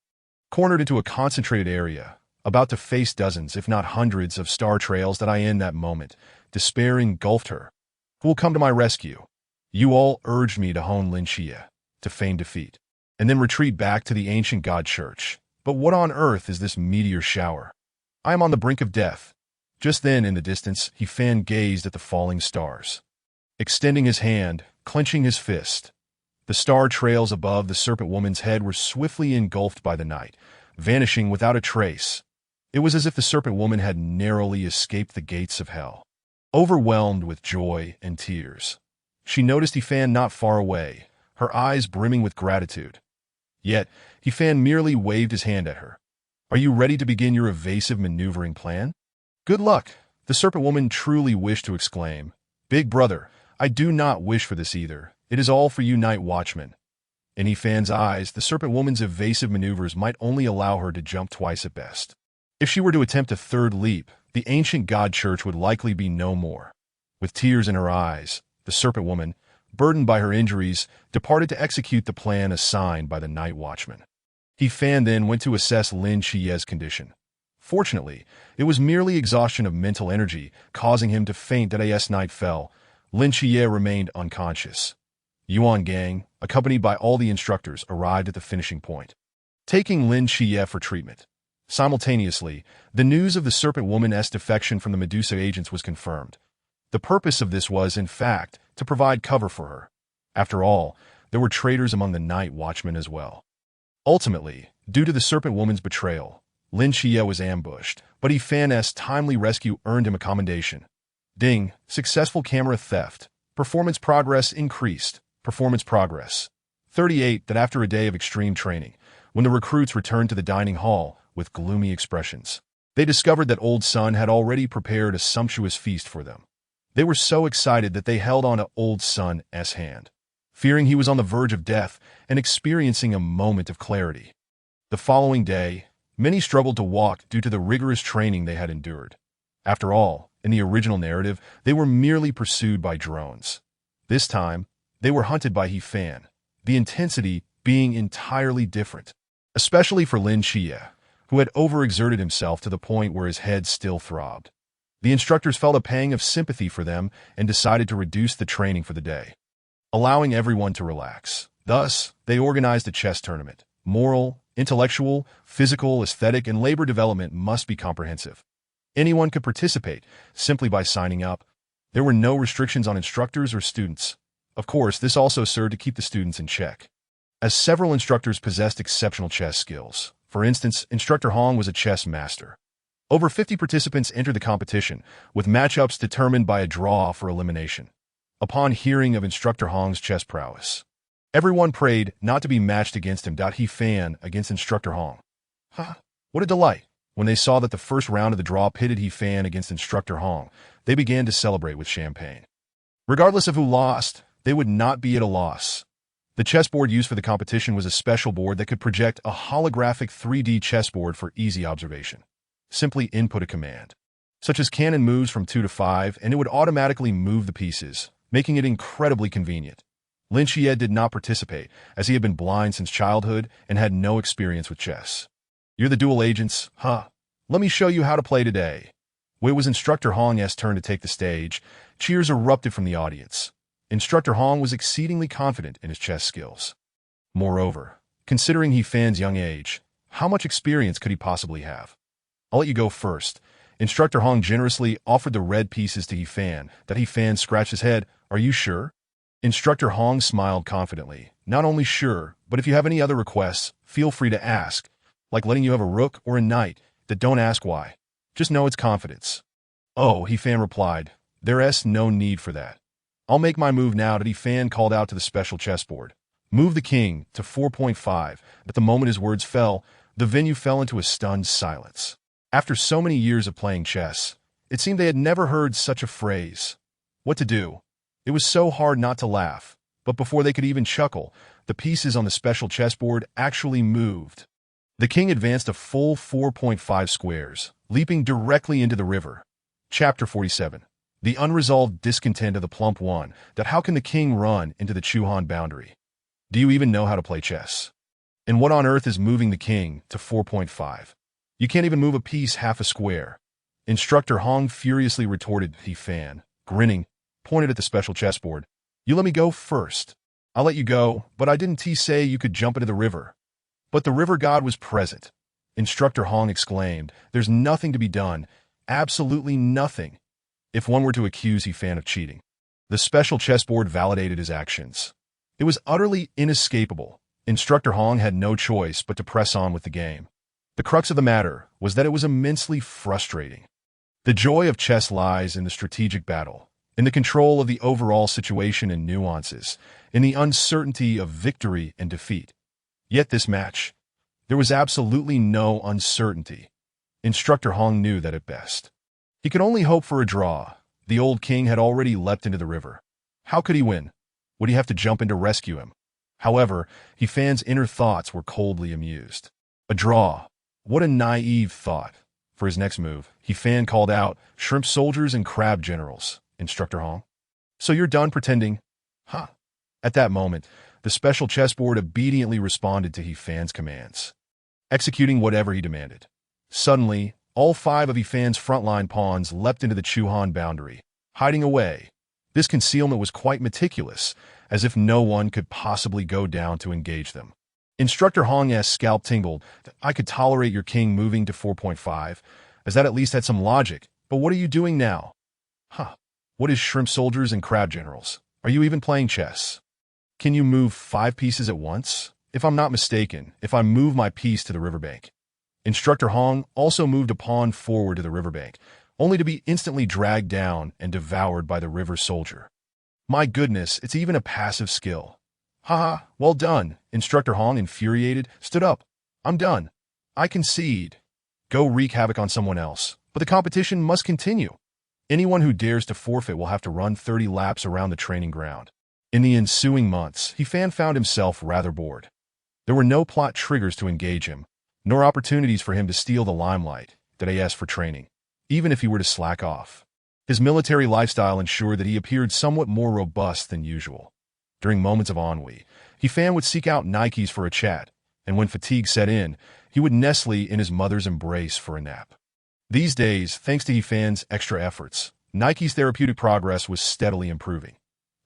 S1: Cornered into a concentrated area, about to face dozens, if not hundreds, of star trails that in that moment, despair engulfed her. Who will come to my rescue? You all urged me to hone Lin Xie, to feign defeat, and then retreat back to the ancient god church. But what on earth is this meteor shower? I am on the brink of death. Just then, in the distance, he fan-gazed at the falling stars. Extending his hand, clenching his fist, the star trails above the Serpent Woman's head were swiftly engulfed by the night, vanishing without a trace. It was as if the Serpent Woman had narrowly escaped the gates of hell. Overwhelmed with joy and tears, she noticed Yifan not far away, her eyes brimming with gratitude. Yet, Yifan merely waved his hand at her. Are you ready to begin your evasive maneuvering plan? Good luck, the Serpent Woman truly wished to exclaim. Big brother, I do not wish for this either. It is all for you, night watchman. In Yifan's eyes, the Serpent Woman's evasive maneuvers might only allow her to jump twice at best. If she were to attempt a third leap, the ancient god church would likely be no more. With tears in her eyes, the Serpent Woman, burdened by her injuries, departed to execute the plan assigned by the night watchman. Yifan then went to assess Lin Xie's condition. Fortunately, it was merely exhaustion of mental energy, causing him to faint as night fell. Lin Xie remained unconscious. Yuan Gang, accompanied by all the instructors, arrived at the finishing point, taking Lin Xie for treatment. Simultaneously, the news of the Serpent Woman's defection from the Medusa agents was confirmed. The purpose of this was, in fact, to provide cover for her. After all, there were traitors among the night watchmen as well. Ultimately, due to the Serpent Woman's betrayal, Lin Xie was ambushed, but Yifan's timely rescue earned him a commendation. Ding, successful camera theft. Performance progress increased. Performance progress. 38. That after a day of extreme training, when the recruits returned to the dining hall with gloomy expressions, they discovered that Old Sun had already prepared a sumptuous feast for them. They were so excited that they held on to Old Sun's hand, fearing he was on the verge of death and experiencing a moment of clarity. The following day, Many struggled to walk due to the rigorous training they had endured. After all, in the original narrative, they were merely pursued by drones. This time, they were hunted by He Fan, the intensity being entirely different, especially for Lin Xie, who had overexerted himself to the point where his head still throbbed. The instructors felt a pang of sympathy for them and decided to reduce the training for the day, allowing everyone to relax. Thus, they organized a chess tournament. Moral, intellectual, physical, aesthetic, and labor development must be comprehensive. Anyone could participate simply by signing up. There were no restrictions on instructors or students. Of course, this also served to keep the students in check, as several instructors possessed exceptional chess skills. For instance, Instructor Hong was a chess master. Over 50 participants entered the competition, with matchups determined by a draw for elimination. Upon hearing of Instructor Hong's chess prowess, everyone prayed not to be matched against him. He Fan against Instructor Hong. What a delight! When they saw that the first round of the draw pitted He Fan against Instructor Hong, they began to celebrate with champagne. Regardless of who lost, they would not be at a loss. The chessboard used for the competition was a special board that could project a holographic 3D chessboard for easy observation. Simply input a command, such as cannon moves from 2 to 5, and it would automatically move the pieces, making it incredibly convenient. Lin Xie did not participate, as he had been blind since childhood and had no experience with chess. You're the dual agents, huh? Let me show you how to play today. When it was Instructor Hong's turn to take the stage, cheers erupted from the audience. Instructor Hong was exceedingly confident in his chess skills. Moreover, considering He Fan's young age, how much experience could he possibly have? I'll let you go first. Instructor Hong generously offered the red pieces to He Fan. He Fan scratched his head. Are you sure? Instructor Hong smiled confidently. Not only sure, but if you have any other requests, feel free to ask, like letting you have a rook or a knight, that don't ask why. Just know it's confidence. Oh, He Fan replied. There's no need for that. I'll make my move now. He Fan called out to the special chessboard. Move the king to 4.5. At the moment his words fell, the venue fell into a stunned silence. After so many years of playing chess, it seemed they had never heard such a phrase. What to do? It was so hard not to laugh, but before they could even chuckle, the pieces on the special chessboard actually moved. The king advanced a full 4.5 squares, leaping directly into the river. Chapter 47. The unresolved discontent of the plump one, that how can the king run into the Chuhan boundary? Do you even know how to play chess? And what on earth is moving the king to 4.5? You can't even move a piece half a square. Instructor Hong furiously retorted. He Fan, grinning, pointed at the special chessboard. You let me go first. I'll let you go, but I didn't say you could jump into the river. But the river god was present. Instructor Hong exclaimed, there's nothing to be done, absolutely nothing. If one were to accuse He Fan of cheating, the special chessboard validated his actions. It was utterly inescapable. Instructor Hong had no choice but to press on with the game. The crux of the matter was that it was immensely frustrating. The joy of chess lies in the strategic battle, in the control of the overall situation and nuances, in the uncertainty of victory and defeat. Yet this match, there was absolutely no uncertainty. Instructor Hong knew that at best. He could only hope for a draw. The old king had already leapt into the river. How could he win? Would he have to jump in to rescue him? However, He Fan's inner thoughts were coldly amused. A draw. What a naive thought. For his next move, He Fan called out, shrimp soldiers and crab generals. Instructor Hong. So you're done pretending? Huh. At that moment, the special chessboard obediently responded to He Fan's commands, executing whatever he demanded. Suddenly, all 5 of He Fan's frontline pawns leapt into the Chuhan boundary, hiding away. This concealment was quite meticulous, as if no one could possibly go down to engage them. Instructor Hong's scalp tingled. I could tolerate your king moving to 4.5, as that at least had some logic, but what are you doing now? What is shrimp soldiers and crab generals? Are you even playing chess? Can you move 5 pieces at once? If I'm not mistaken, if I move my piece to the riverbank. Instructor Hong also moved a pawn forward to the riverbank, only to be instantly dragged down and devoured by the river soldier. My goodness, it's even a passive skill. Well done. Instructor Hong, infuriated, stood up. I'm done. I concede. Go wreak havoc on someone else. But the competition must continue. Anyone who dares to forfeit will have to run 30 laps around the training ground. In the ensuing months, He Fan found himself rather bored. There were no plot triggers to engage him. nor opportunities for him to steal the limelight that he asked for training, even if he were to slack off. His military lifestyle ensured that he appeared somewhat more robust than usual. During moments of ennui, Fan would seek out Nikes for a chat, and when fatigue set in, he would nestle in his mother's embrace for a nap. These days, thanks to Fan's extra efforts, Nike's therapeutic progress was steadily improving.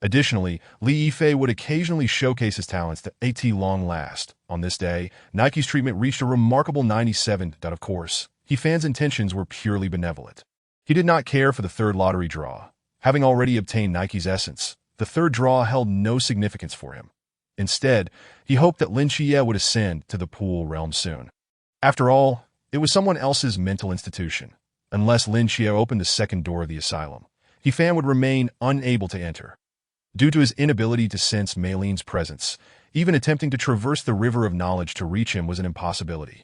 S1: Additionally, Li Yifei would occasionally showcase his talents to at long last. On this day, Nike's treatment reached a remarkable 97. Of course, Fan's intentions were purely benevolent. He did not care for the third lottery draw. Having already obtained Nike's essence, the third draw held no significance for him. Instead, he hoped that Lin Xie would ascend to the pool realm soon. After all, it was someone else's mental institution. Unless Lin Xie opened the second door of the asylum, Fan would remain unable to enter. Due to his inability to sense Mei Lin's presence, even attempting to traverse the river of knowledge to reach him was an impossibility.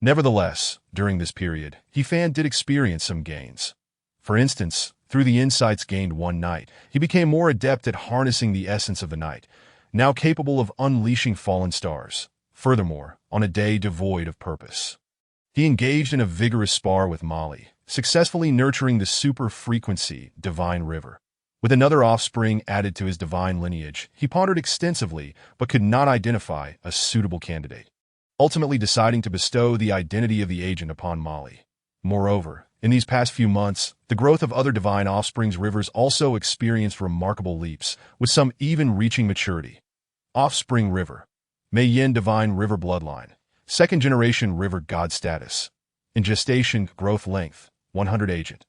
S1: Nevertheless, during this period, Fan did experience some gains. For instance, through the insights gained one night, he became more adept at harnessing the essence of the night, now capable of unleashing fallen stars. Furthermore, on a day devoid of purpose, he engaged in a vigorous spar with Molly, successfully nurturing the super-frequency divine river. With another offspring added to his divine lineage, he pondered extensively but could not identify a suitable candidate, ultimately deciding to bestow the identity of the agent upon Molly. Moreover, in these past few months, the growth of other divine offspring's rivers also experienced remarkable leaps, with some even reaching maturity. Offspring River, Mei Yin Divine River Bloodline, second-generation river god status. In gestation, growth length, 100 agent.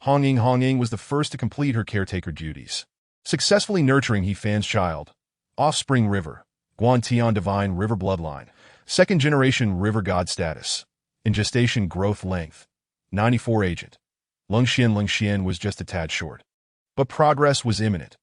S1: Hong Ying was the first to complete her caretaker duties, successfully nurturing Fan's child. Offspring River, Guan Tian Divine River Bloodline, second-generation river god status. In gestation, growth length, 94 agent. Lengxian was just a tad short, but progress was imminent.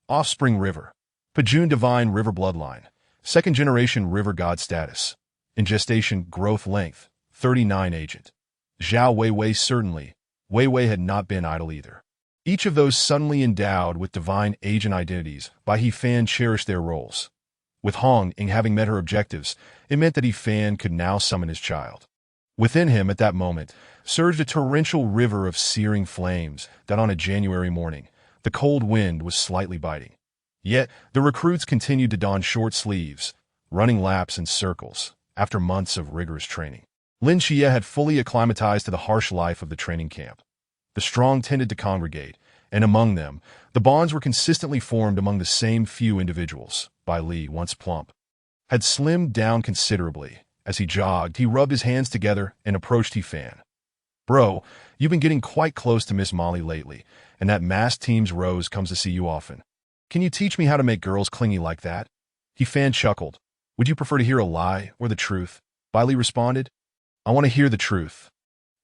S1: Offspring River, Pajun Divine River Bloodline, second-generation river god status. In gestation, growth length, 39 agent. Zhao Weiwei certainly. Weiwei had not been idle either. Each of those suddenly endowed with divine agent identities by Fan cherished their roles. With Hong Ying having met her objectives, it meant that Fan could now summon his child. Within him, at that moment, surged a torrential river of searing flames that on a January morning, the cold wind was slightly biting. Yet, the recruits continued to don short sleeves, running laps in circles, after months of rigorous training. Lin Xie had fully acclimatized to the harsh life of the training camp. The strong tended to congregate, and among them, the bonds were consistently formed among the same few individuals. Bai Li, once plump, had slimmed down considerably. As he jogged, he rubbed his hands together and approached Fan. "Bro, you've been getting quite close to Miss Molly lately, and that masked team's Rose comes to see you often. Can you teach me how to make girls clingy like that?" Fan chuckled. "Would you prefer to hear a lie or the truth?" Bai Li responded. "I want to hear the truth."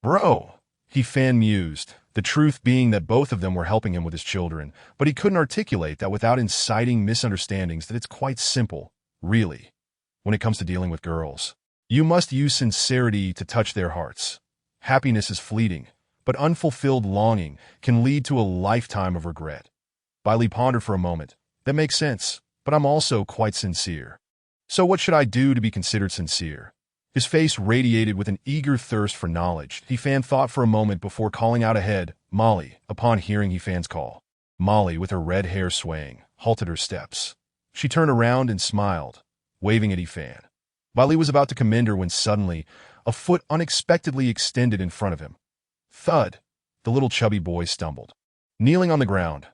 S1: "Bro," Fan mused, the truth being that both of them were helping him with his children, but he couldn't articulate that without inciting misunderstandings. That it's quite simple, really. When it comes to dealing with girls, you must use sincerity to touch their hearts. Happiness is fleeting, but unfulfilled longing can lead to a lifetime of regret. Bai Li pondered for a moment. That makes sense, but I'm also quite sincere. So what should I do to be considered sincere? His face radiated with an eager thirst for knowledge. Fan thought for a moment before calling out ahead, "Molly," upon hearing Fan's call. Molly, with her red hair swaying, halted her steps. She turned around and smiled, waving at Fan. Bai Li was about to commend her when suddenly, a foot unexpectedly extended in front of him. Thud! The little chubby boy stumbled. Kneeling on the ground,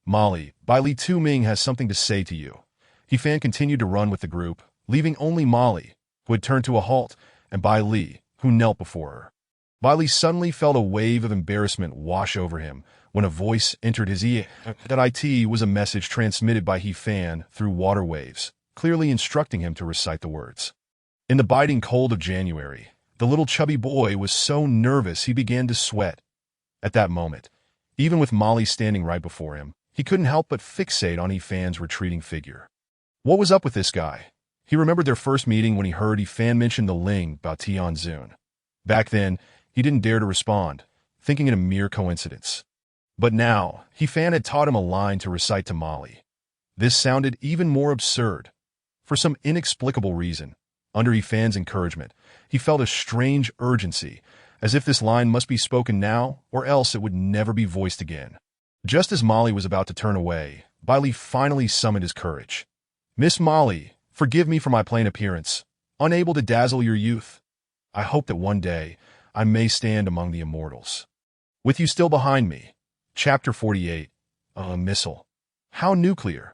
S1: "Molly, Bai Li Tu Ming has something to say to you." Fan continued to run with the group, leaving only Molly, who had turned to a halt, and Bai Li, who knelt before her. Bai Li suddenly felt a wave of embarrassment wash over him when a voice entered his ear. That it was a message transmitted by Fan through water waves, clearly instructing him to recite the words. In the biting cold of January, the little chubby boy was so nervous he began to sweat. At that moment, even with Molly standing right before him, he couldn't help but fixate on Fan's retreating figure. What was up with this guy? He remembered their first meeting when he heard Fan mention the Ling about Tianzun. Back then, he didn't dare to respond, thinking it a mere coincidence. But now, Fan had taught him a line to recite to Molly. This sounded even more absurd. For some inexplicable reason, Under Ifan's encouragement, he felt a strange urgency, as if this line must be spoken now or else it would never be voiced again. Just as Molly was about to turn away, Bailey finally summoned his courage. "Miss Molly, forgive me for my plain appearance, unable to dazzle your youth. I hope that one day I may stand among the immortals. With you still behind me." Chapter 48. A Missile. How nuclear.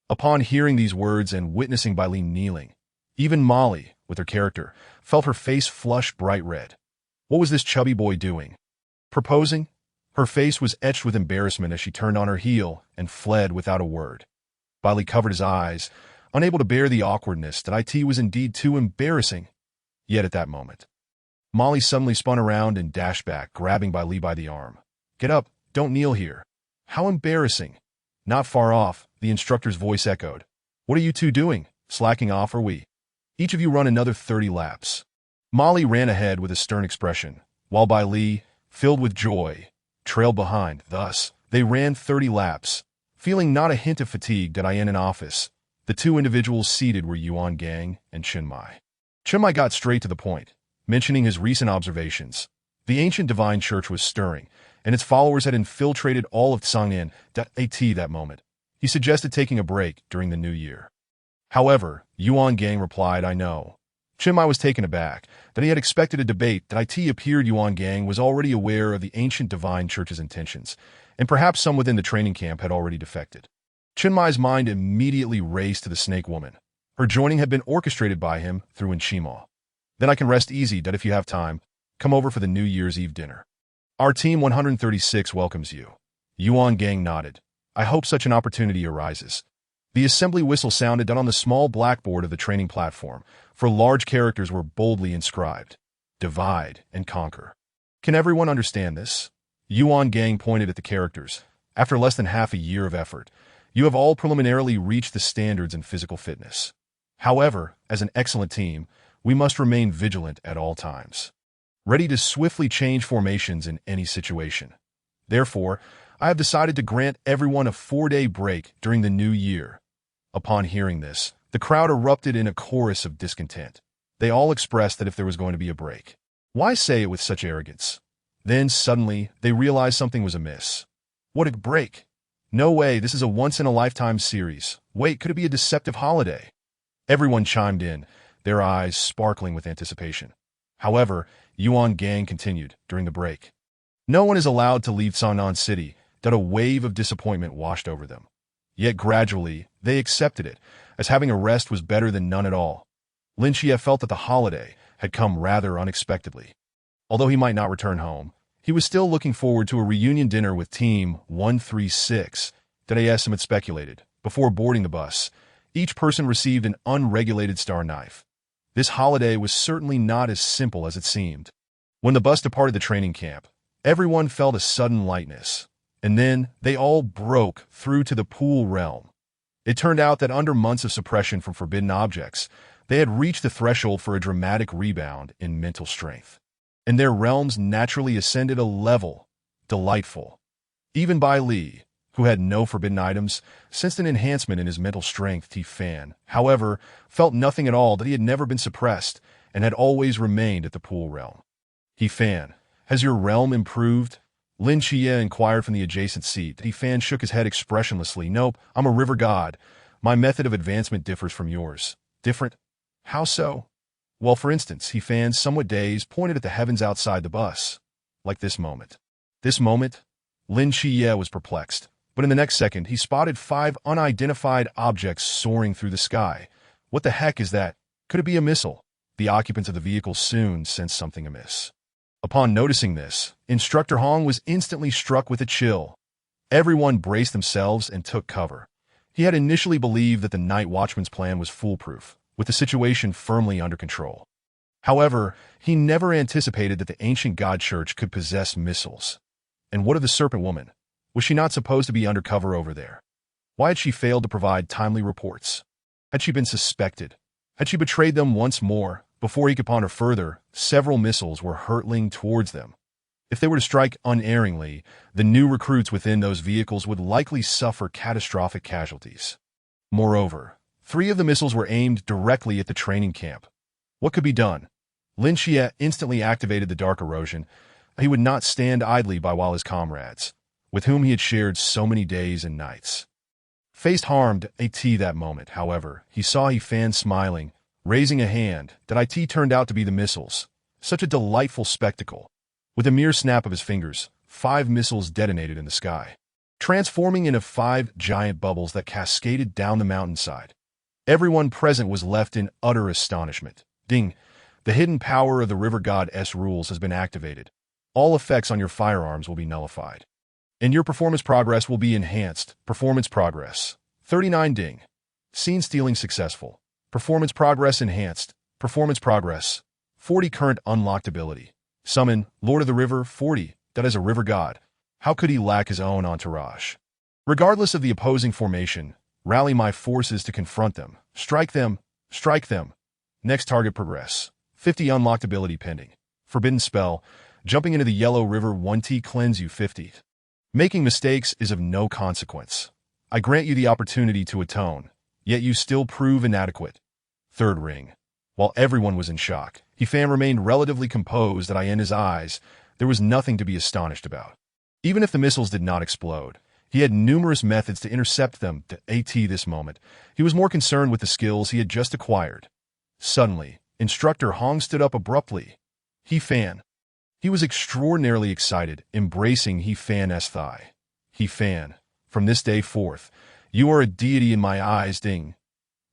S1: Upon hearing these words and witnessing Bailey kneeling, even Molly, with her character, felt her face flush bright red. What was this chubby boy doing? Proposing? Her face was etched with embarrassment as she turned on her heel and fled without a word. Bailey covered his eyes, unable to bear the awkwardness that it was indeed too embarrassing. Yet at that moment, Molly suddenly spun around and dashed back, grabbing Bailey by the arm. "Get up, don't kneel here." How embarrassing. Not far off, the instructor's voice echoed. "What are you two doing? Slacking off, are we? Each of you run another 30 laps. Molly ran ahead with a stern expression, while Bailey, filled with joy, trailed behind. Thus, they ran 30 laps. Feeling not a hint of fatigue in an office, the two individuals seated were Yuan Gang and Chinmai. Chinmai got straight to the point, mentioning his recent observations. The ancient divine church was stirring, and its followers had infiltrated all of Tsangin at that moment. He suggested taking a break during the new year. However, Yuan Gang replied, "I know." Chinmai was taken aback that he had expected a debate appeared Yuan Gang was already aware of the ancient divine church's intentions, and perhaps some within the training camp had already defected. Chinmai's mind immediately raced to the snake woman. Her joining had been orchestrated by him through Nshima. "Then I can rest easy if you have time. Come over for the New Year's Eve dinner. Our team 136 welcomes you." Yuan Gang nodded. "I hope such an opportunity arises." The assembly whistle sounded on the small blackboard of the training platform, for large characters were boldly inscribed. "Divide and conquer." Can everyone understand this? Yuan Gang pointed at the characters. "After less than half a year of effort, you have all preliminarily reached the standards in physical fitness. However, as an excellent team, we must remain vigilant at all times, ready to swiftly change formations in any situation. Therefore, I have decided to grant everyone a 4-day break during the new year." Upon hearing this, the crowd erupted in a chorus of discontent. They all expressed that if there was going to be a break, why say it with such arrogance? Then, suddenly, they realized something was amiss. What a break! No way, this is a once-in-a-lifetime series. Wait, could it be a deceptive holiday? Everyone chimed in, their eyes sparkling with anticipation. However, Yuan Gang continued during the break. "No one is allowed to leave Sannan City." A wave of disappointment washed over them. Yet gradually, they accepted it, as having a rest was better than none at all. Lin Xie felt that the holiday had come rather unexpectedly. Although he might not return home, he was still looking forward to a reunion dinner with Team 136, that estimate speculated. Before boarding the bus, each person received an unregulated star knife. This holiday was certainly not as simple as it seemed. When the bus departed the training camp, everyone felt a sudden lightness. And then they all broke through to the pool realm. It turned out that under months of suppression from forbidden objects, they had reached the threshold for a dramatic rebound in mental strength. And their realms naturally ascended a level. Delightful. Even Bai Li, who had no forbidden items, sensed an enhancement in his mental strength. Fan, however, felt nothing at all, that he had never been suppressed and had always remained at the pool realm. Fan, has your realm improved? Lin Xie inquired from the adjacent seat. Fan shook his head expressionlessly. "Nope, I'm a river god. My method of advancement differs from yours." "Different? How so?" "Well, for instance," Fan, somewhat dazed, pointed at the heavens outside the bus. "Like this moment." "This moment?" Lin Xie was perplexed, but in the next second he spotted 5 unidentified objects soaring through the sky. What the heck is that? Could it be a missile? The occupants of the vehicle soon sensed something amiss. Upon noticing this, Instructor Hong was instantly struck with a chill. Everyone braced themselves and took cover. He had initially believed that the night watchman's plan was foolproof, with the situation firmly under control. However, he never anticipated that the ancient god church could possess missiles. And what of the serpent woman? Was she not supposed to be undercover over there? Why had she failed to provide timely reports? Had she been suspected? Had she betrayed them once more? Before he could ponder further, several missiles were hurtling towards them. If they were to strike unerringly, the new recruits within those vehicles would likely suffer catastrophic casualties. Moreover, 3 of the missiles were aimed directly at the training camp. What could be done? Lin Xie instantly activated the dark erosion. He would not stand idly by while his comrades, with whom he had shared so many days and nights, faced harmed. That moment, however, he saw He Fan smiling, raising a hand. That turned out to be the missiles. Such a delightful spectacle. With a mere snap of his fingers, 5 missiles detonated in the sky, transforming into 5 giant bubbles that cascaded down the mountainside. Everyone present was left in utter astonishment. Ding! The hidden power of the River God's rules has been activated. All effects on your firearms will be nullified, and your performance progress will be enhanced. Performance progress. 39 Ding. Scene stealing successful. Performance progress enhanced. Performance progress. 40 Current unlocked ability. Summon, Lord of the River, 40. That is a river god. How could he lack his own entourage? Regardless of the opposing formation, rally my forces to confront them. Strike them. Strike them. Next target progress. 50 unlocked ability pending. Forbidden spell. Jumping into the yellow river 1T cleanse you 50. Making mistakes is of no consequence. I grant you the opportunity to atone, yet you still prove inadequate. Third ring. While everyone was in shock, He Fan remained relatively composed. In his eyes, there was nothing to be astonished about. Even if the missiles did not explode, he had numerous methods to intercept them. This moment, he was more concerned with the skills he had just acquired. Suddenly, Instructor Hong stood up abruptly. He Fan. He was extraordinarily excited, embracing He Fan's thigh. He Fan, from this day forth, you are a deity in my eyes. Ding.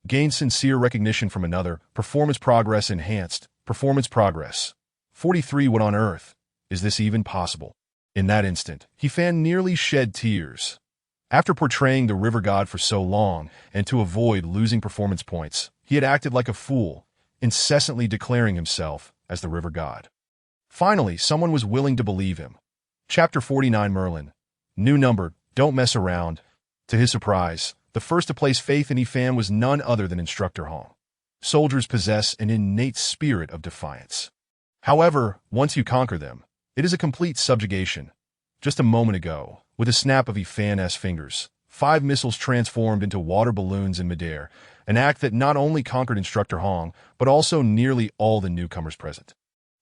S1: Gained sincere recognition from another. Performance progress enhanced. Performance progress. 43 What on earth? Is this even possible? In that instant, He Fan nearly shed tears. After portraying the river god for so long, and to avoid losing performance points, he had acted like a fool, incessantly declaring himself as the river god. Finally, someone was willing to believe him. Chapter 49 Merlin. New number, don't mess around. To his surprise, the first to place faith in He Fan was none other than Instructor Hong. Soldiers possess an innate spirit of defiance. However, once you conquer them, it is a complete subjugation. Just a moment ago, with a snap of He Fan's fingers, 5 missiles transformed into water balloons in midair, an act that not only conquered Instructor Hong, but also nearly all the newcomers present.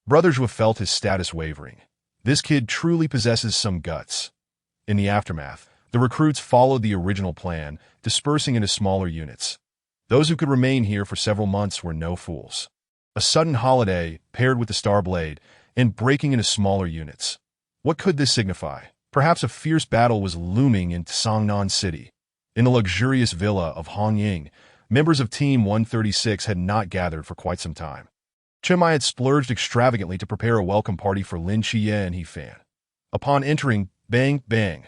S1: Brother Zhou felt his status wavering. This kid truly possesses some guts. In the aftermath, the recruits followed the original plan, dispersing into smaller units. Those who could remain here for several months were no fools. A sudden holiday, paired with the Star Blade, and breaking into smaller units. What could this signify? Perhaps a fierce battle was looming in Songnan City. In the luxurious villa of Hong Ying, members of Team 136 had not gathered for quite some time. Chen Mai had splurged extravagantly to prepare a welcome party for Lin Xie and He Fan. Upon entering, bang, bang.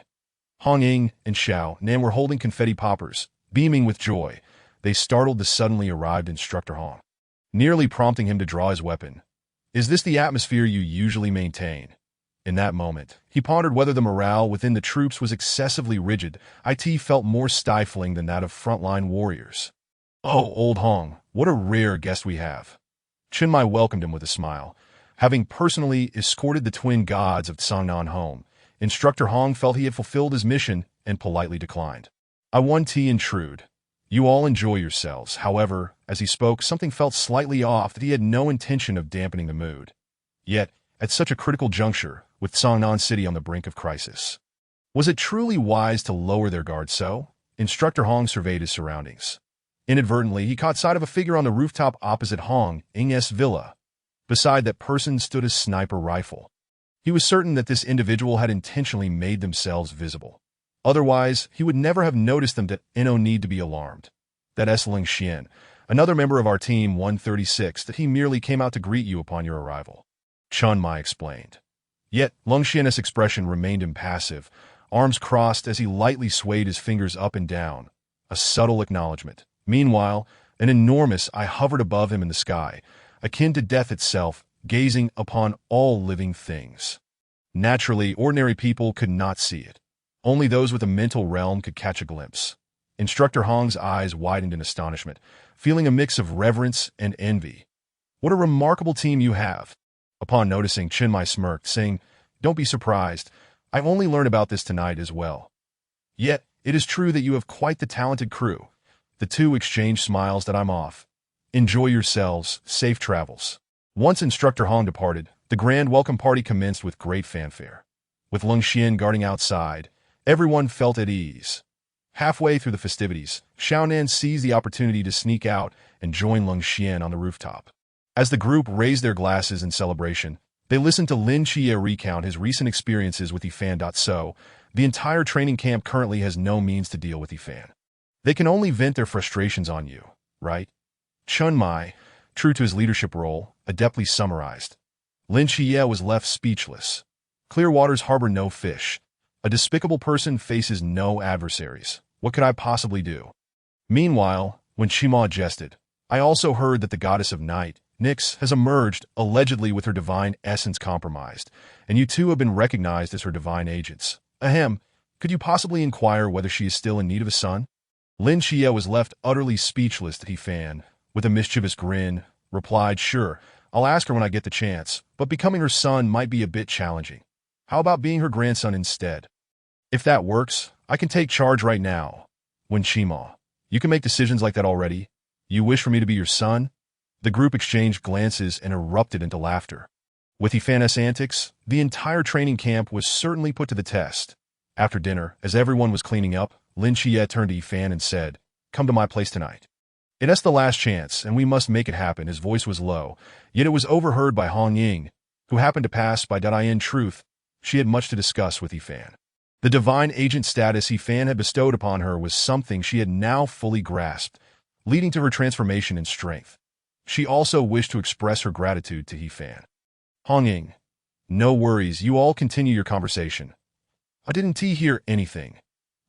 S1: Hong Ying and Xiao Nan were holding confetti poppers, beaming with joy. They startled the suddenly arrived Instructor Hong, nearly prompting him to draw his weapon. Is this the atmosphere you usually maintain? In that moment, he pondered whether the morale within the troops was excessively rigid. It felt more stifling than that of frontline warriors. Oh, old Hong, what a rare guest we have. Chen Mai welcomed him with a smile. Having personally escorted the twin gods of Songnan home, Instructor Hong felt he had fulfilled his mission and politely declined. I want tea intrude. You all enjoy yourselves. However, as he spoke, something felt slightly off that he had no intention of dampening the mood. Yet, at such a critical juncture, with Songnan City on the brink of crisis, was it truly wise to lower their guard so? Instructor Hong surveyed his surroundings. Inadvertently, he caught sight of a figure on the rooftop opposite Hong Ying's villa. Beside that person stood a sniper rifle. He was certain that this individual had intentionally made themselves visible. Otherwise, he would never have noticed them. No need to be alarmed. That is Ling Xian, another member of our Team 136, that he merely came out to greet you upon your arrival. Chen Mai explained. Yet, Lung Xian's expression remained impassive, arms crossed as he lightly swayed his fingers up and down. A subtle acknowledgement. Meanwhile, an enormous eye hovered above him in the sky, akin to death itself, gazing upon all living things. Naturally, ordinary people could not see it. Only those with a mental realm could catch a glimpse. Instructor Hong's eyes widened in astonishment, feeling a mix of reverence and envy. What a remarkable team you have. Upon noticing, Chen Mai smirked, saying, Don't be surprised. I only learned about this tonight as well. Yet, it is true that you have quite the talented crew. The two exchanged smiles. I'm off. Enjoy yourselves, safe travels. Once Instructor Han departed, the grand welcome party commenced with great fanfare. With Lung Xian guarding outside, everyone felt at ease. Halfway through the festivities, Xiaonan seized the opportunity to sneak out and join Lung Xian on the rooftop. As the group raised their glasses in celebration, they listened to Lin Xie recount his recent experiences with Yifan. So, the entire training camp currently has no means to deal with Yifan. They can only vent their frustrations on you, right? Chun Mai, true to his leadership role, adeptly summarized. Lin Xie was left speechless. Clear waters harbor no fish. A despicable person faces no adversaries. What could I possibly do? Meanwhile, when Shima jested, I also heard that the goddess of night, Nyx, has emerged, allegedly with her divine essence compromised, and you two have been recognized as her divine agents. Ahem, could you possibly inquire whether she is still in need of a son? Lin Xie was left utterly speechless that Yifan, with a mischievous grin, replied, Sure, I'll ask her when I get the chance, but becoming her son might be a bit challenging. How about being her grandson instead? If that works, I can take charge right now. When Shima, you can make decisions like that already. You wish for me to be your son? The group exchanged glances and erupted into laughter. With Yifan's antics, the entire training camp was certainly put to the test. After dinner, as everyone was cleaning up, Lin Xie turned to Yifan and said, Come to my place tonight. It's the last chance, and we must make it happen. His voice was low, yet it was overheard by Hong Ying, who happened to pass by. In truth, she had much to discuss with Yifan. The divine agent status Yifan had bestowed upon her was something she had now fully grasped, leading to her transformation in strength. She also wished to express her gratitude to Yifan. Hong Ying, no worries, you all continue your conversation. I didn't hear anything.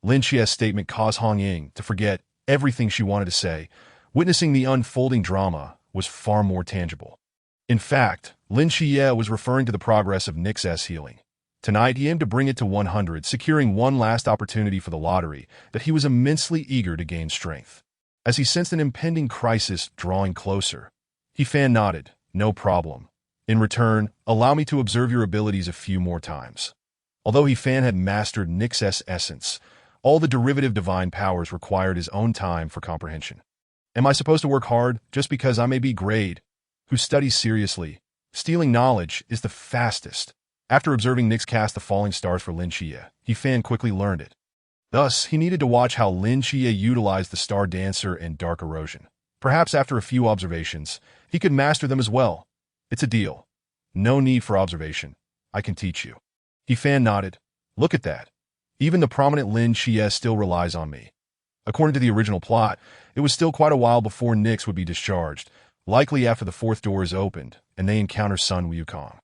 S1: Lin Xie's statement caused Hong Ying to forget everything she wanted to say. Witnessing the unfolding drama was far more tangible. In fact, Lin Xie was referring to the progress of Nyx's healing. Tonight he aimed to bring it to 100, securing one last opportunity for the lottery, that he was immensely eager to gain strength. As he sensed an impending crisis drawing closer, Yifan nodded, No problem. In return, allow me to observe your abilities a few more times. Although Yifan had mastered Nyx's essence, all the derivative divine powers required his own time for comprehension. Am I supposed to work hard just because I may be grade, who studies seriously? Stealing knowledge is the fastest. After observing Nyx cast the falling stars for Lin Xie, Yifan quickly learned it. Thus, he needed to watch how Lin Xie utilized the Star Dancer and Dark Erosion. Perhaps after a few observations, he could master them as well. It's a deal. No need for observation. I can teach you. Yifan nodded. Look at that. Even the prominent Lin Xie still relies on me. According to the original plot, it was still quite a while before Nyx would be discharged, likely after the fourth door is opened and they encounter Sun Wukong.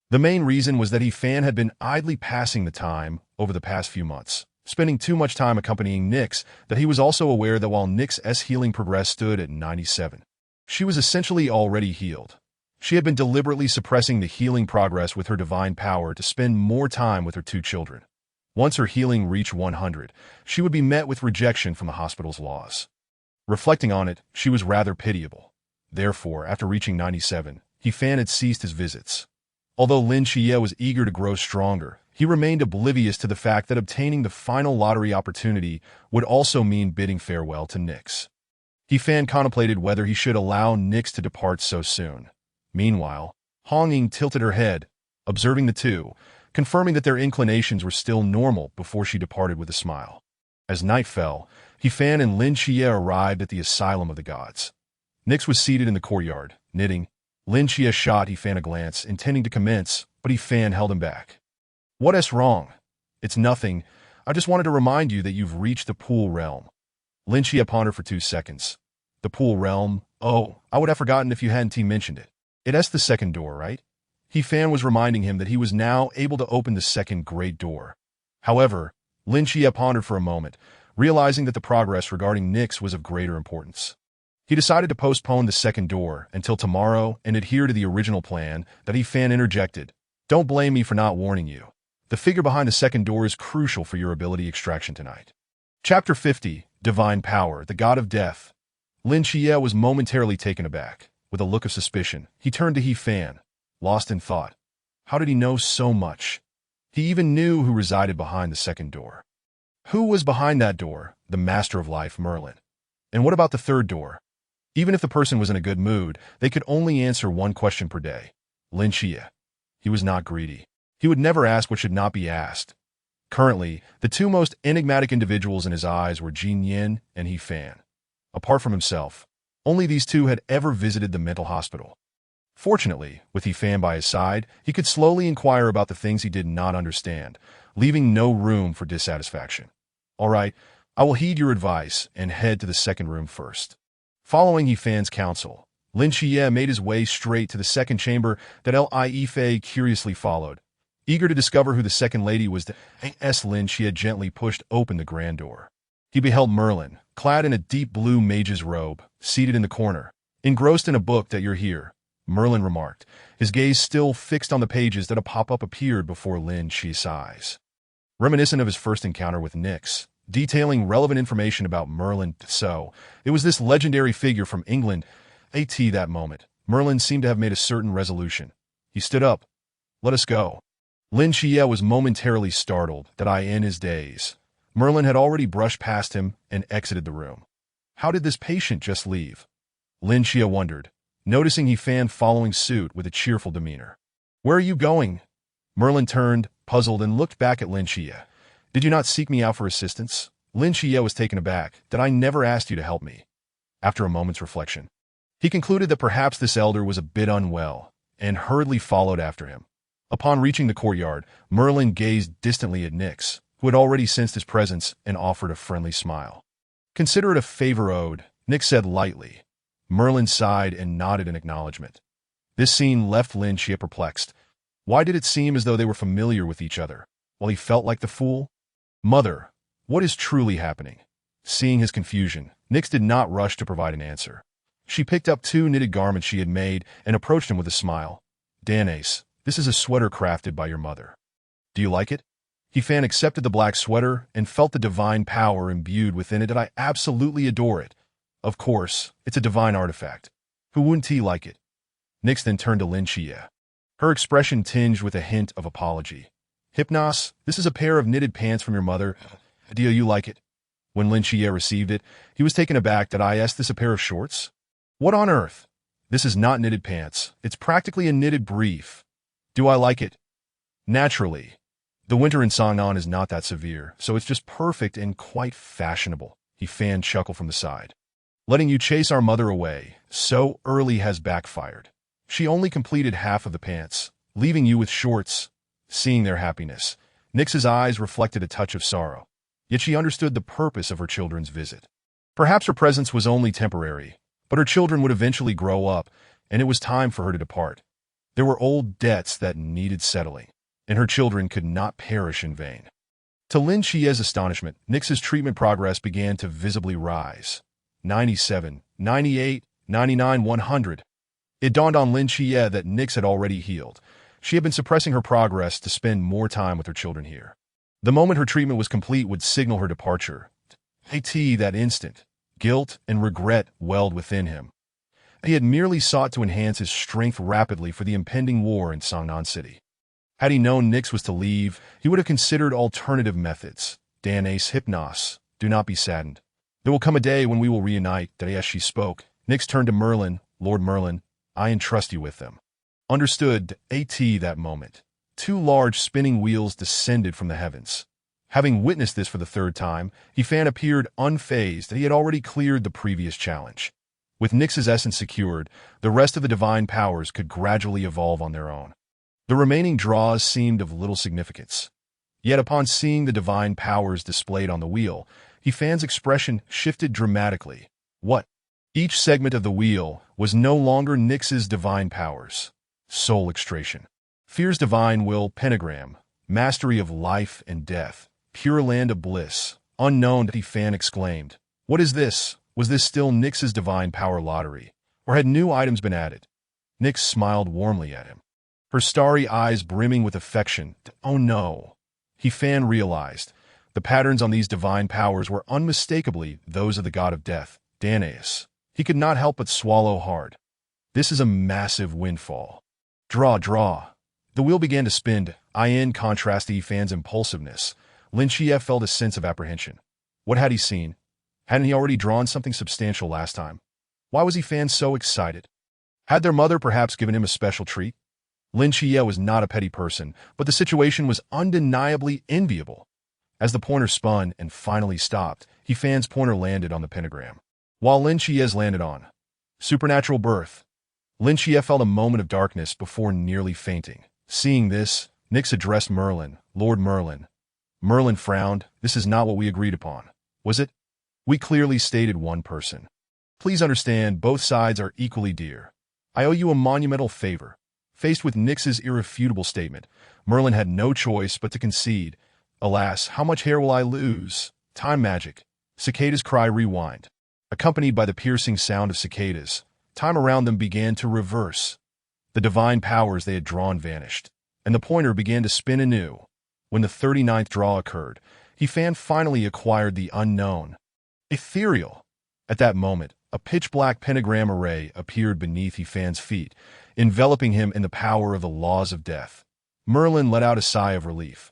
S1: The main reason was that Yifan had been idly passing the time over the past few months, spending too much time accompanying Nyx, that he was also aware that while Nyx's healing progress stood at 97, she was essentially already healed. She had been deliberately suppressing the healing progress with her divine power to spend more time with her two children. Once her healing reached 100, she would be met with rejection from the hospital's laws. Reflecting on it, she was rather pitiable. Therefore, after reaching 97, Yifan had ceased his visits. Although Lin Xie was eager to grow stronger, he remained oblivious to the fact that obtaining the final lottery opportunity would also mean bidding farewell to Nyx. Yifan contemplated whether he should allow Nyx to depart so soon. Meanwhile, Hong Ying tilted her head, observing the two, confirming that their inclinations were still normal before she departed with a smile. As night fell, Yifan and Lin Xie arrived at the Asylum of the Gods. Nyx was seated in the courtyard, knitting. Lin Xie shot Yifan a glance, intending to commence, but Yifan held him back. What's wrong? It's nothing. I just wanted to remind you that you've reached the Pool Realm. Lin Xie pondered for 2 seconds. The Pool Realm? Oh, I would have forgotten if you hadn't mentioned it. It's the second door, right? Yifan was reminding him that he was now able to open the second great door. However, Lin Xie pondered for a moment, realizing that the progress regarding Nyx was of greater importance. He decided to postpone the second door until tomorrow and adhere to the original plan that Yifan interjected. Don't blame me for not warning you. The figure behind the second door is crucial for your ability extraction tonight. Chapter 50, Divine Power, the God of Death. Lin Xie was momentarily taken aback. With a look of suspicion, he turned to Yifan, lost in thought. How did he know so much? He even knew who resided behind the second door. Who was behind that door? The Master of Life, Merlin. And what about the third door? Even if the person was in a good mood, they could only answer one question per day. Lin Xie. He was not greedy. He would never ask what should not be asked. Currently, the two most enigmatic individuals in his eyes were Jin Yin and He Fan. Apart from himself, only these two had ever visited the mental hospital. Fortunately, with He Fan by his side, he could slowly inquire about the things he did not understand, leaving no room for dissatisfaction. All right, I will heed your advice and head to the second room first. Following He Fan's counsel, Lin Xie made his way straight to the second chamber that Li Fei curiously followed. Eager to discover who the second lady was, Lin Xie gently pushed open the grand door. He beheld Merlin, clad in a deep blue mage's robe, seated in the corner. Engrossed in a book that you're here, Merlin remarked, his gaze still fixed on the pages that a pop-up appeared before Lin Xie's eyes. Reminiscent of his first encounter with Nyx, detailing relevant information about Merlin, so it was this legendary figure from England. That moment, Merlin seemed to have made a certain resolution. He stood up. Let us go. Lin Xie was momentarily startled that in his daze. Merlin had already brushed past him and exited the room. How did this patient just leave? Lin Xie wondered, noticing He Fan following suit with a cheerful demeanor. Where are you going? Merlin turned, puzzled, and looked back at Lin Xie. Did you not seek me out for assistance? Lin Xie was taken aback that I never asked you to help me. After a moment's reflection, he concluded that perhaps this elder was a bit unwell, and hurriedly followed after him. Upon reaching the courtyard, Merlin gazed distantly at Nyx, who had already sensed his presence and offered a friendly smile. Consider it a favor owed, Nyx said lightly. Merlin sighed and nodded in acknowledgement. This scene left Lin Xie perplexed. Why did it seem as though they were familiar with each other, while he felt like the fool? Mother, what is truly happening? Seeing his confusion, Nyx did not rush to provide an answer. She picked up two knitted garments she had made and approached him with a smile. Danace, this is a sweater crafted by your mother. Do you like it? He Fan accepted the black sweater and felt the divine power imbued within it. I absolutely adore it. Of course, it's a divine artifact. Who wouldn't he like it? Nyx then turned to Lin Xie. Her expression tinged with a hint of apology. Hypnos, this is a pair of knitted pants from your mother. Do you like it? When Lin Xie received it, he was taken aback that I asked this a pair of shorts? What on earth? This is not knitted pants. It's practically a knitted brief. Do I like it? Naturally. The winter in Sangnan is not that severe, so it's just perfect and quite fashionable. He Fan chuckled from the side. Letting you chase our mother away so early has backfired. She only completed half of the pants, leaving you with shorts. Seeing their happiness, Nyx's eyes reflected a touch of sorrow. Yet she understood the purpose of her children's visit. Perhaps her presence was only temporary, but her children would eventually grow up, and it was time for her to depart. There were old debts that needed settling, and her children could not perish in vain. To Lin Xie's astonishment, Nyx's treatment progress began to visibly rise. 97, 98, 99, 100. It dawned on Lin Xie that Nyx had already healed. She had been suppressing her progress to spend more time with her children here. The moment her treatment was complete would signal her departure. That instant, guilt and regret welled within him. He had merely sought to enhance his strength rapidly for the impending war in Sangnan City. Had he known Nyx was to leave, he would have considered alternative methods. Danace, Hypnos, do not be saddened. There will come a day when we will reunite. As she spoke, Nyx turned to Merlin. Lord Merlin, I entrust you with them. Understood. That moment, two large spinning wheels descended from the heavens. Having witnessed this for the third time, He Fan appeared unfazed. He had already cleared the previous challenge. With Nyx's essence secured, the rest of the divine powers could gradually evolve on their own. The remaining draws seemed of little significance. Yet upon seeing the divine powers displayed on the wheel, He Fan's expression shifted dramatically. What? Each segment of the wheel was no longer Nyx's divine powers. Soul extraction. Fear's divine will pentagram. Mastery of life and death. Pure land of bliss. Unknown. He Fan exclaimed. What is this? Was this still Nyx's divine power lottery? Or had new items been added? Nyx smiled warmly at him, her starry eyes brimming with affection. Oh no. He Fan realized. The patterns on these divine powers were unmistakably those of the god of death, Danaus. He could not help but swallow hard. This is a massive windfall. Draw. The wheel began to spin. In contrast to He Fan's impulsiveness, Lin Xie felt a sense of apprehension. What had he seen? Hadn't he already drawn something substantial last time? Why was Fan so excited? Had their mother perhaps given him a special treat? Lin Xie was not a petty person, but the situation was undeniably enviable. As the pointer spun and finally stopped, Fan's pointer landed on the pentagram, while Lin Xie's landed on supernatural birth. Lin Xie felt a moment of darkness before nearly fainting. Seeing this, Nyx addressed Merlin. Lord Merlin. Merlin frowned. This is not what we agreed upon, was it? We clearly stated one person. Please understand, both sides are equally dear. I owe you a monumental favor. Faced with Nyx's irrefutable statement, Merlin had no choice but to concede. Alas, how much hair will I lose? Time magic. Cicadas' cry rewind. Accompanied by the piercing sound of cicadas, time around them began to reverse. The divine powers they had drawn vanished, and the pointer began to spin anew. When the 39th draw occurred, Fan finally acquired the unknown. Ethereal. At that moment, a pitch-black pentagram array appeared beneath Fan's feet, enveloping him in the power of the laws of death. Merlin let out a sigh of relief.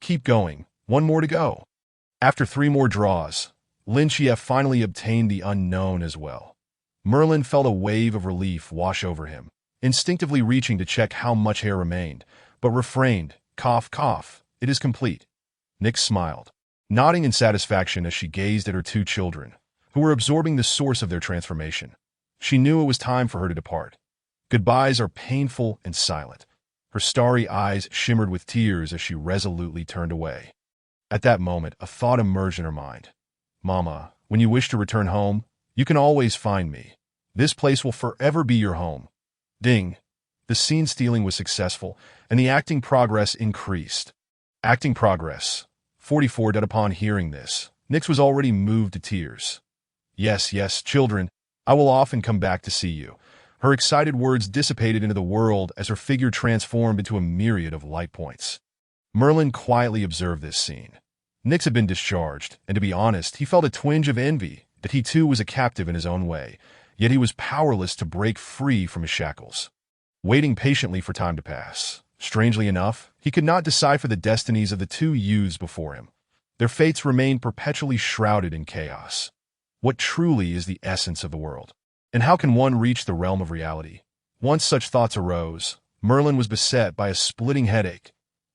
S1: Keep going. One more to go. After 3 more draws, Lin Xie finally obtained the unknown as well. Merlin felt a wave of relief wash over him, instinctively reaching to check how much hair remained, but refrained. Cough, cough. It is complete. Nyx smiled, nodding in satisfaction as she gazed at her 2 children, who were absorbing the source of their transformation. She knew it was time for her to depart. Goodbyes are painful and silent. Her starry eyes shimmered with tears as she resolutely turned away. At that moment, a thought emerged in her mind. Mama, when you wish to return home, you can always find me. This place will forever be your home. Ding. The scene stealing was successful, and the acting progress increased. Acting progress. 44. Upon hearing this, Nyx was already moved to tears. Yes, yes, children, I will often come back to see you. Her excited words dissipated into the world as her figure transformed into a myriad of light points. Merlin quietly observed this scene. Nyx had been discharged, and to be honest, he felt a twinge of envy that he too was a captive in his own way, yet he was powerless to break free from his shackles. Waiting patiently for time to pass. Strangely enough, he could not decipher the destinies of the 2 youths before him. Their fates remained perpetually shrouded in chaos. What truly is the essence of the world? And how can one reach the realm of reality? Once such thoughts arose, Merlin was beset by a splitting headache.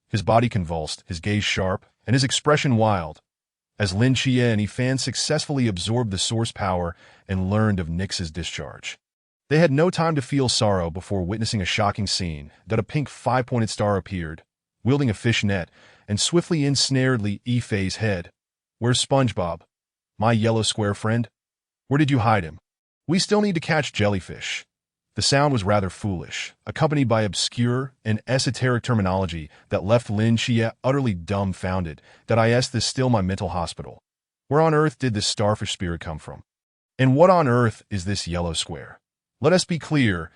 S1: His body convulsed, his gaze sharp, and his expression wild, as Lin Xie and Fan successfully absorbed the source power and learned of Nyx's discharge. They had no time to feel sorrow before witnessing a shocking scene that a pink 5-pointed star appeared, wielding a fish net, and swiftly ensnared Li Yifei's head. Where's SpongeBob? My yellow square friend? Where did you hide him? We still need to catch jellyfish. The sound was rather foolish, accompanied by obscure and esoteric terminology that left Lin Xie utterly dumbfounded. That is this still my mental hospital. Where on earth did this starfish spirit come from? And what on earth is this yellow square? Let us be clear,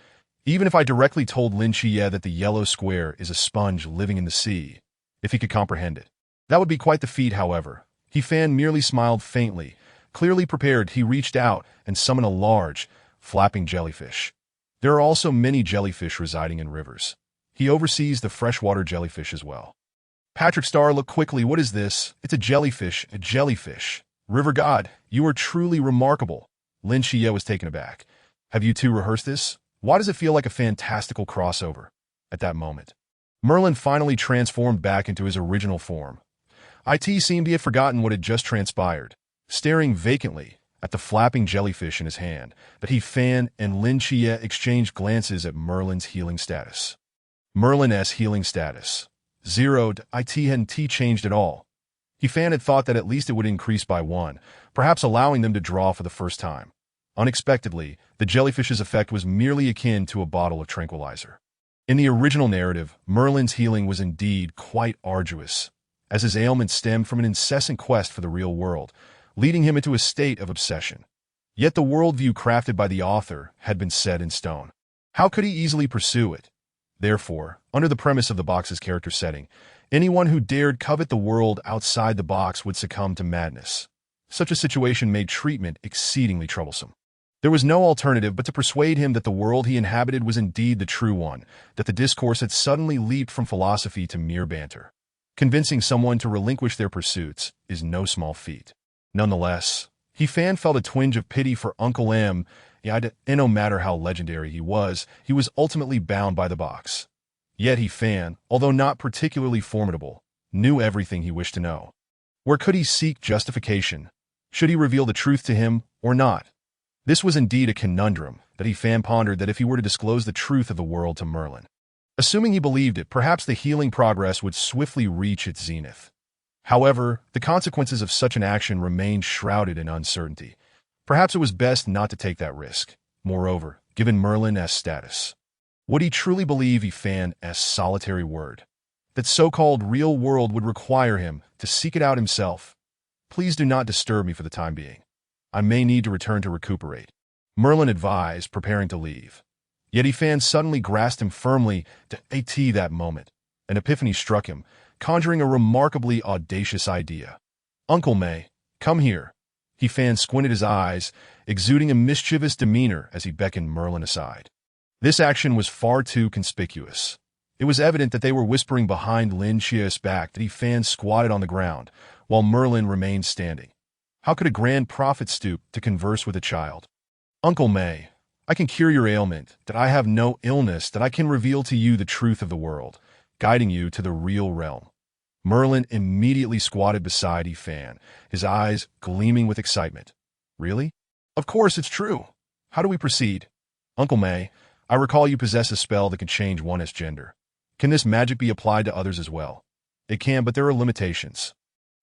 S1: even if I directly told Lin Xie that the yellow square is a sponge living in the sea, if he could comprehend it. That would be quite the feat, however. Fan merely smiled faintly. Clearly prepared, he reached out and summoned a large, flapping jellyfish. There are also many jellyfish residing in rivers. He oversees the freshwater jellyfish as well. Patrick Star looked quickly. What is this? It's a jellyfish, a jellyfish. River God, you are truly remarkable. Lin Xie was taken aback. Have you 2 rehearsed this? Why does it feel like a fantastical crossover? At that moment, Merlin finally transformed back into his original form. It seemed he had forgotten what had just transpired. Staring vacantly at the flapping jellyfish in his hand, but Fan and Lin Xie exchanged glances at Merlin's healing status. Merlin's healing status. 0. It hadn't changed at all. Fan had thought that at least it would increase by 1, perhaps allowing them to draw for the first time. Unexpectedly, the jellyfish's effect was merely akin to a bottle of tranquilizer. In the original narrative, Merlin's healing was indeed quite arduous, as his ailment stemmed from an incessant quest for the real world, leading him into a state of obsession. Yet the worldview crafted by the author had been set in stone. How could he easily pursue it? Therefore, under the premise of the box's character setting, anyone who dared covet the world outside the box would succumb to madness. Such a situation made treatment exceedingly troublesome. There was no alternative but to persuade him that the world he inhabited was indeed the true one, that the discourse had suddenly leaped from philosophy to mere banter. Convincing someone to relinquish their pursuits is no small feat. Nonetheless, Fan felt a twinge of pity for Uncle M and no matter how legendary he was ultimately bound by the box. Yet Fan, although not particularly formidable, knew everything he wished to know. Where could he seek justification? Should he reveal the truth to him or not? This was indeed a conundrum that Fan pondered, that if he were to disclose the truth of the world to Merlin, assuming he believed it, perhaps the healing progress would swiftly reach its zenith. However, the consequences of such an action remained shrouded in uncertainty. Perhaps it was best not to take that risk. Moreover, given Merlin's status, would he truly believe Fan's solitary word? That so-called real world would require him to seek it out himself. Please do not disturb me for the time being. I may need to return to recuperate, Merlin advised, preparing to leave. Yet Fan suddenly grasped him firmly to that moment. An epiphany struck him, conjuring a remarkably audacious idea. Uncle May, come here. Fan squinted his eyes, exuding a mischievous demeanor as he beckoned Merlin aside. This action was far too conspicuous. It was evident that they were whispering behind Lin Chia's back, that Fan squatted on the ground, while Merlin remained standing. How could a grand prophet stoop to converse with a child? Uncle May, I can cure your ailment, that I have no illness, that I can reveal to you the truth of the world, guiding you to the real realm. Merlin immediately squatted beside Fan, his eyes gleaming with excitement. Really? Of course it's true. How do we proceed? Uncle May, I recall you possess a spell that can change one's gender. Can this magic be applied to others as well? It can, but there are limitations.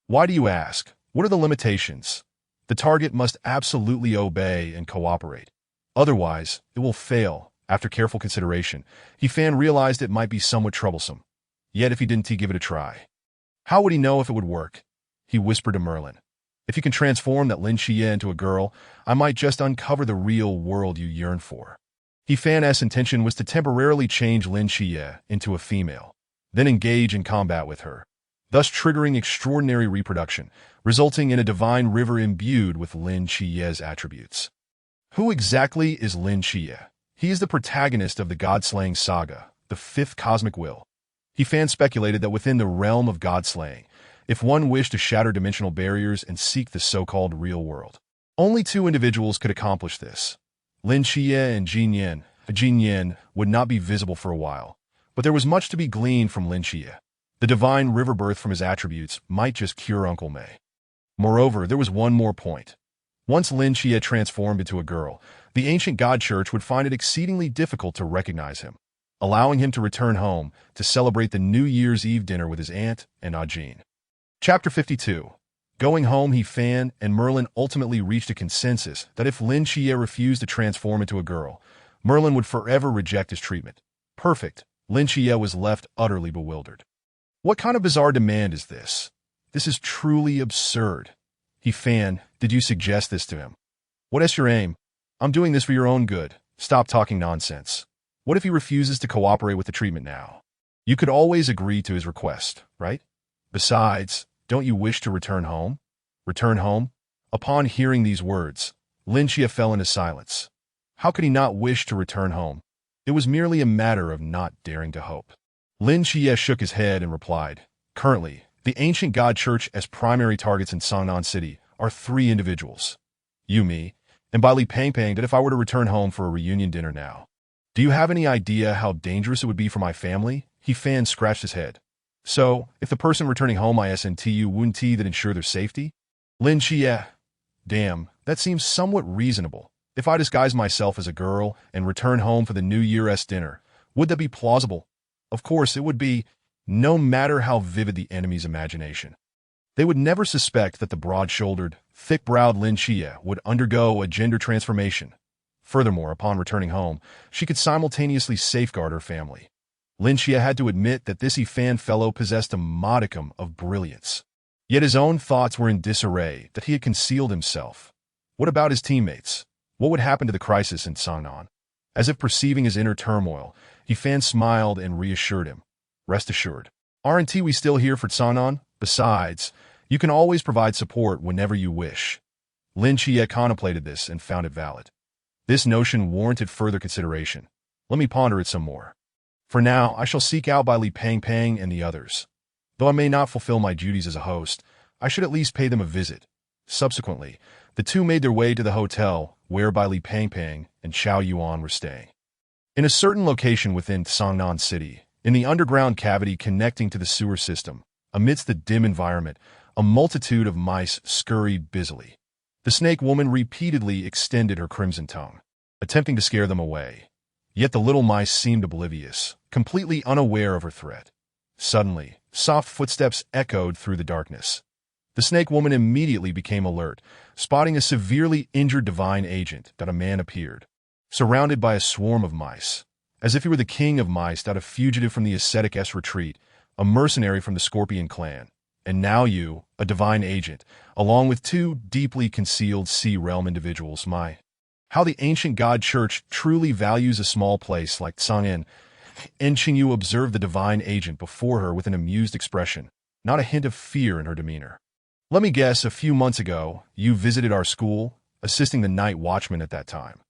S1: Why do you ask? What are the limitations? The target must absolutely obey and cooperate. Otherwise, it will fail. After careful consideration, Fan realized it might be somewhat troublesome. Yet if he didn't give it a try, how would he know if it would work? He whispered to Merlin. If you can transform that Lin Xie into a girl, I might just uncover the real world you yearn for. Fan's intention was to temporarily change Lin Xie into a female, then engage in combat with her, thus triggering extraordinary reproduction, resulting in a divine river imbued with Lin Xie's attributes. Who exactly is Lin Xie? He is the protagonist of the God-slaying saga, the fifth cosmic will. Fan speculated that within the realm of God-slaying, if one wished to shatter dimensional barriers and seek the so-called real world, only two individuals could accomplish this. Lin Xie and Jin Yin. Jin Yin would not be visible for a while, but there was much to be gleaned from Lin Xie. The divine river birth from his attributes might just cure Uncle May. Moreover, there was one more point. Once Lin Xie transformed into a girl, the ancient God Church would find it exceedingly difficult to recognize him, allowing him to return home to celebrate the New Year's Eve dinner with his aunt and Ajin. Chapter 52. Going home, Fan and Merlin ultimately reached a consensus that if Lin Xie refused to transform into a girl, Merlin would forever reject his treatment. Perfect. Lin Xie was left utterly bewildered. What kind of bizarre demand is this? This is truly absurd. Fan, did you suggest this to him? What is your aim? I'm doing this for your own good. Stop talking nonsense. What if he refuses to cooperate with the treatment now? You could always agree to his request, right? Besides, don't you wish to return home? Return home? Upon hearing these words, Lin Xie fell into silence. How could he not wish to return home? It was merely a matter of not daring to hope. Lin Xie shook his head and replied, currently, the ancient God Church as primary targets in Sangnan City are 3 individuals. You, me, and Bai Li Pangpang, that if I were to return home for a reunion dinner now. Do you have any idea how dangerous it would be for my family? Fan scratched his head. So, if the person returning home ISNTU wouldn't that ensure their safety? Lin Xie, damn, that seems somewhat reasonable. If I disguise myself as a girl and return home for the New Year's dinner, would that be plausible? Of course it would be, no matter how vivid the enemy's imagination. They would never suspect that the broad-shouldered, thick-browed Lin Xie would undergo a gender transformation. Furthermore, upon returning home, she could simultaneously safeguard her family. Lin Xie had to admit that this Fan fellow possessed a modicum of brilliance. Yet his own thoughts were in disarray, that he had concealed himself. What about his teammates? What would happen to the crisis in Sangnan? As if perceiving his inner turmoil, Fan smiled and reassured him. Rest assured. Aren't we still here for Sangnan? Besides, you can always provide support whenever you wish. Lin Xie contemplated this and found it valid. This notion warranted further consideration. Let me ponder it some more. For now, I shall seek out Bai Li Pangpang and the others. Though I may not fulfill my duties as a host, I should at least pay them a visit. Subsequently, the two made their way to the hotel, whereby Li Pangpang and Qiao Yuan were staying. In a certain location within Songnan City, in the underground cavity connecting to the sewer system, amidst the dim environment, a multitude of mice scurried busily. The snake woman repeatedly extended her crimson tongue, attempting to scare them away. Yet the little mice seemed oblivious, completely unaware of her threat. Suddenly, soft footsteps echoed through the darkness. The snake woman immediately became alert, spotting a severely injured divine agent that a man appeared, surrounded by a swarm of mice. As if he were the king of mice, a fugitive from the ascetic S retreat, a mercenary from the Scorpion clan. And now you, a divine agent, along with two deeply concealed Sea Realm individuals. How the ancient god church truly values a small place like Tsang'an. En Qingyu observed the divine agent before her with an amused expression, not a hint of fear in her demeanor. Let me guess, a few months ago, you visited our school, assisting the night watchman at that time.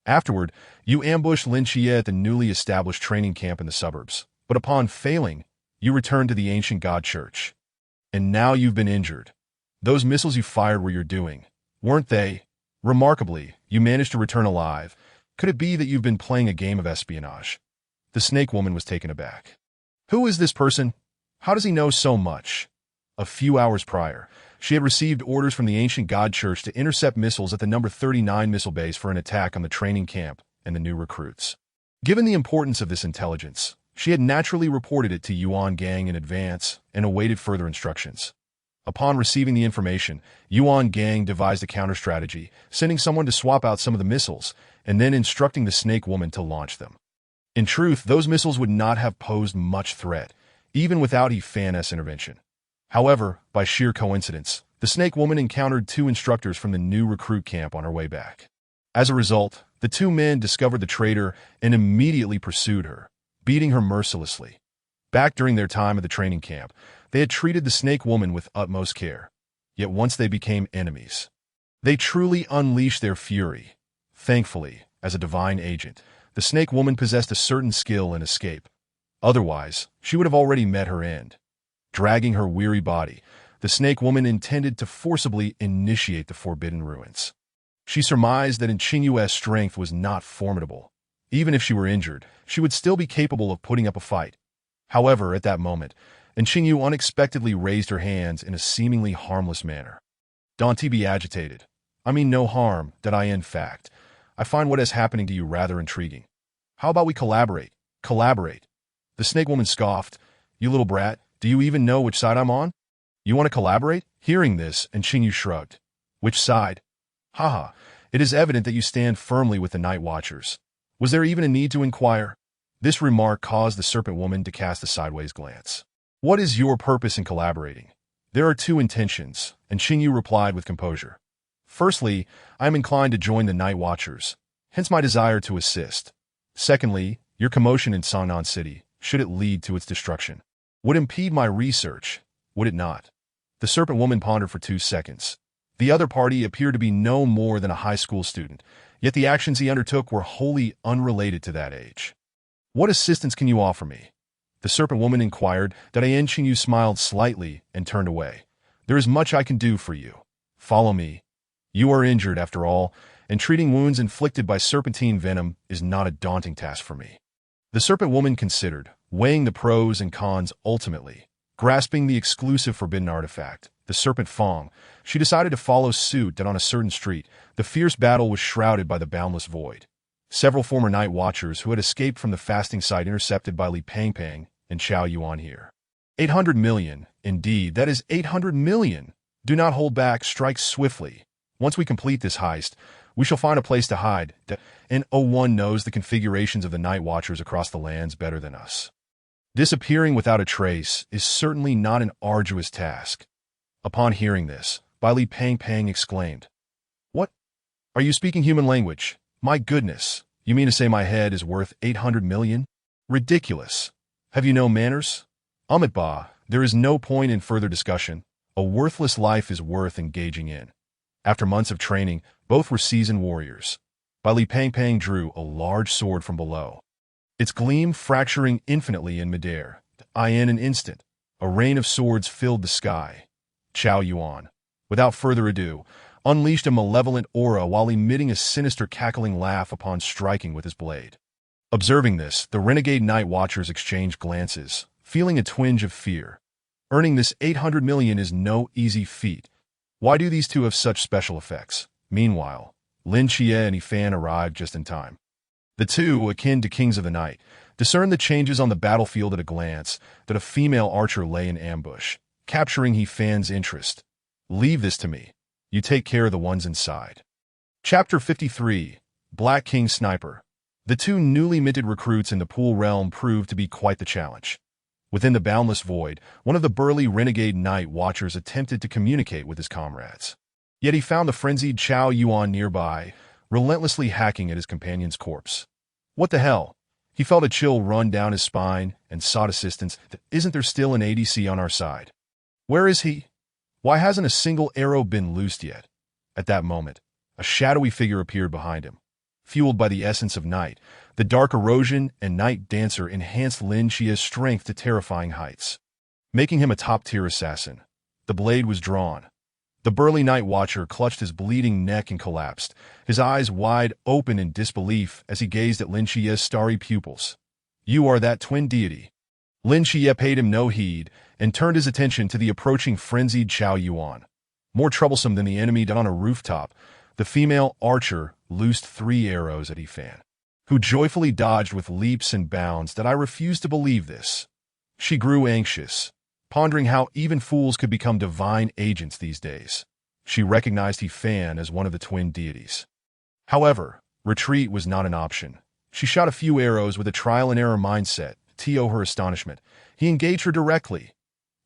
S1: Afterward, you ambushed Lin Xie at the newly established training camp in the suburbs, but upon failing, you returned to the ancient god church. And now you've been injured. Those missiles you fired were your doing, weren't they? Remarkably, you managed to return alive. Could it be that you've been playing a game of espionage? The snake woman was taken aback. Who is this person? How does he know so much? A few hours prior, she had received orders from the ancient god church to intercept missiles at the number 39 missile base for an attack on the training camp and the new recruits. Given the importance of this intelligence, she had naturally reported it to Yuan Gang in advance and awaited further instructions. Upon receiving the information, Yuan Gang devised a counter-strategy, sending someone to swap out some of the missiles and then instructing the snake woman to launch them. In truth, those missiles would not have posed much threat, even without Fan's intervention. However, by sheer coincidence, the snake woman encountered two instructors from the new recruit camp on her way back. As a result, the two men discovered the traitor and immediately pursued her, beating her mercilessly. Back during their time at the training camp, they had treated the snake woman with utmost care. Yet once they became enemies, they truly unleashed their fury. Thankfully, as a divine agent, the snake woman possessed a certain skill in escape. Otherwise, she would have already met her end. Dragging her weary body, the snake woman intended to forcibly initiate the forbidden ruins. She surmised that Qinyu's strength was not formidable. Even if she were injured, she would still be capable of putting up a fight. However, at that moment, Qingyu unexpectedly raised her hands in a seemingly harmless manner. Don't be agitated. I mean no harm, in fact. I find what is happening to you rather intriguing. How about we collaborate? Collaborate. The snake woman scoffed. You little brat, do you even know which side I'm on? You want to collaborate? Hearing this, Qingyu shrugged. Which side? Haha, it is evident that you stand firmly with the Night Watchers. Was there even a need to inquire? This remark caused the serpent woman to cast a sideways glance. What is your purpose in collaborating? There are two intentions, and Qingyu replied with composure. Firstly, I am inclined to join the Night Watchers, hence my desire to assist. Secondly, your commotion in Songnan City, should it lead to its destruction, would impede my research, would it not? The serpent woman pondered for 2 seconds. The other party appeared to be no more than a high school student, yet the actions he undertook were wholly unrelated to that age. What assistance can you offer me? The serpent woman inquired. Qingyu smiled slightly and turned away. There is much I can do for you. Follow me. You are injured, after all, and treating wounds inflicted by serpentine venom is not a daunting task for me. The serpent woman considered, weighing the pros and cons ultimately. Grasping the exclusive forbidden artifact, the serpent Fong, she decided to follow suit. On a certain street, the fierce battle was shrouded by the boundless void. Several former Night Watchers who had escaped from the fasting site intercepted by Li Pangpang and Qiao Yuan here. 800 million, indeed, that is 800 million. Do not hold back, strike swiftly. Once we complete this heist, we shall find a place to hide, and one knows the configurations of the Night Watchers across the lands better than us. Disappearing without a trace is certainly not an arduous task. Upon hearing this, Li Pangpang exclaimed, What? Are you speaking human language? My goodness, you mean to say my head is worth 800 million? Ridiculous. Have you no manners? Ba, there is no point in further discussion. A worthless life is worth engaging in. After months of training, both were seasoned warriors. Li Pangpang drew a large sword from below, its gleam fracturing infinitely in midair. In an instant, a rain of swords filled the sky. Qiao Yuan. Without further ado, unleashed a malevolent aura while emitting a sinister cackling laugh upon striking with his blade. Observing this, the renegade Night Watchers exchanged glances, feeling a twinge of fear. Earning this 800 million is no easy feat. Why do these two have such special effects? Meanwhile, Lin Xie and Yifan arrived just in time. The two, akin to kings of the night, discerned the changes on the battlefield at a glance, that a female archer lay in ambush, capturing Yifan's interest. Leave this to me. You take care of the ones inside. Chapter 53, Black King Sniper. The two newly minted recruits in the Pool realm proved to be quite the challenge. Within the boundless void, one of the burly renegade Night Watchers attempted to communicate with his comrades. Yet he found the frenzied Chao Yuan nearby, relentlessly hacking at his companion's corpse. What the hell? He felt a chill run down his spine and sought assistance. Isn't there still an ADC on our side? Where is he? Why hasn't a single arrow been loosed yet? At that moment, a shadowy figure appeared behind him. Fueled by the essence of night, the dark erosion and night dancer enhanced Lin Xie's strength to terrifying heights, making him a top-tier assassin. The blade was drawn. The burly Night Watcher clutched his bleeding neck and collapsed, his eyes wide open in disbelief as he gazed at Lin Xie's starry pupils. You are that twin deity. Lin Xie paid him no heed and turned his attention to the approaching frenzied Chao Yuan. More troublesome than the enemy on a rooftop, the female archer loosed 3 arrows at Yifan, who joyfully dodged with leaps and bounds that I refused to believe this. She grew anxious, pondering how even fools could become divine agents these days. She recognized Yifan as one of the twin deities. However, retreat was not an option. She shot a few arrows with a trial-and-error mindset. To her astonishment, he engaged her directly.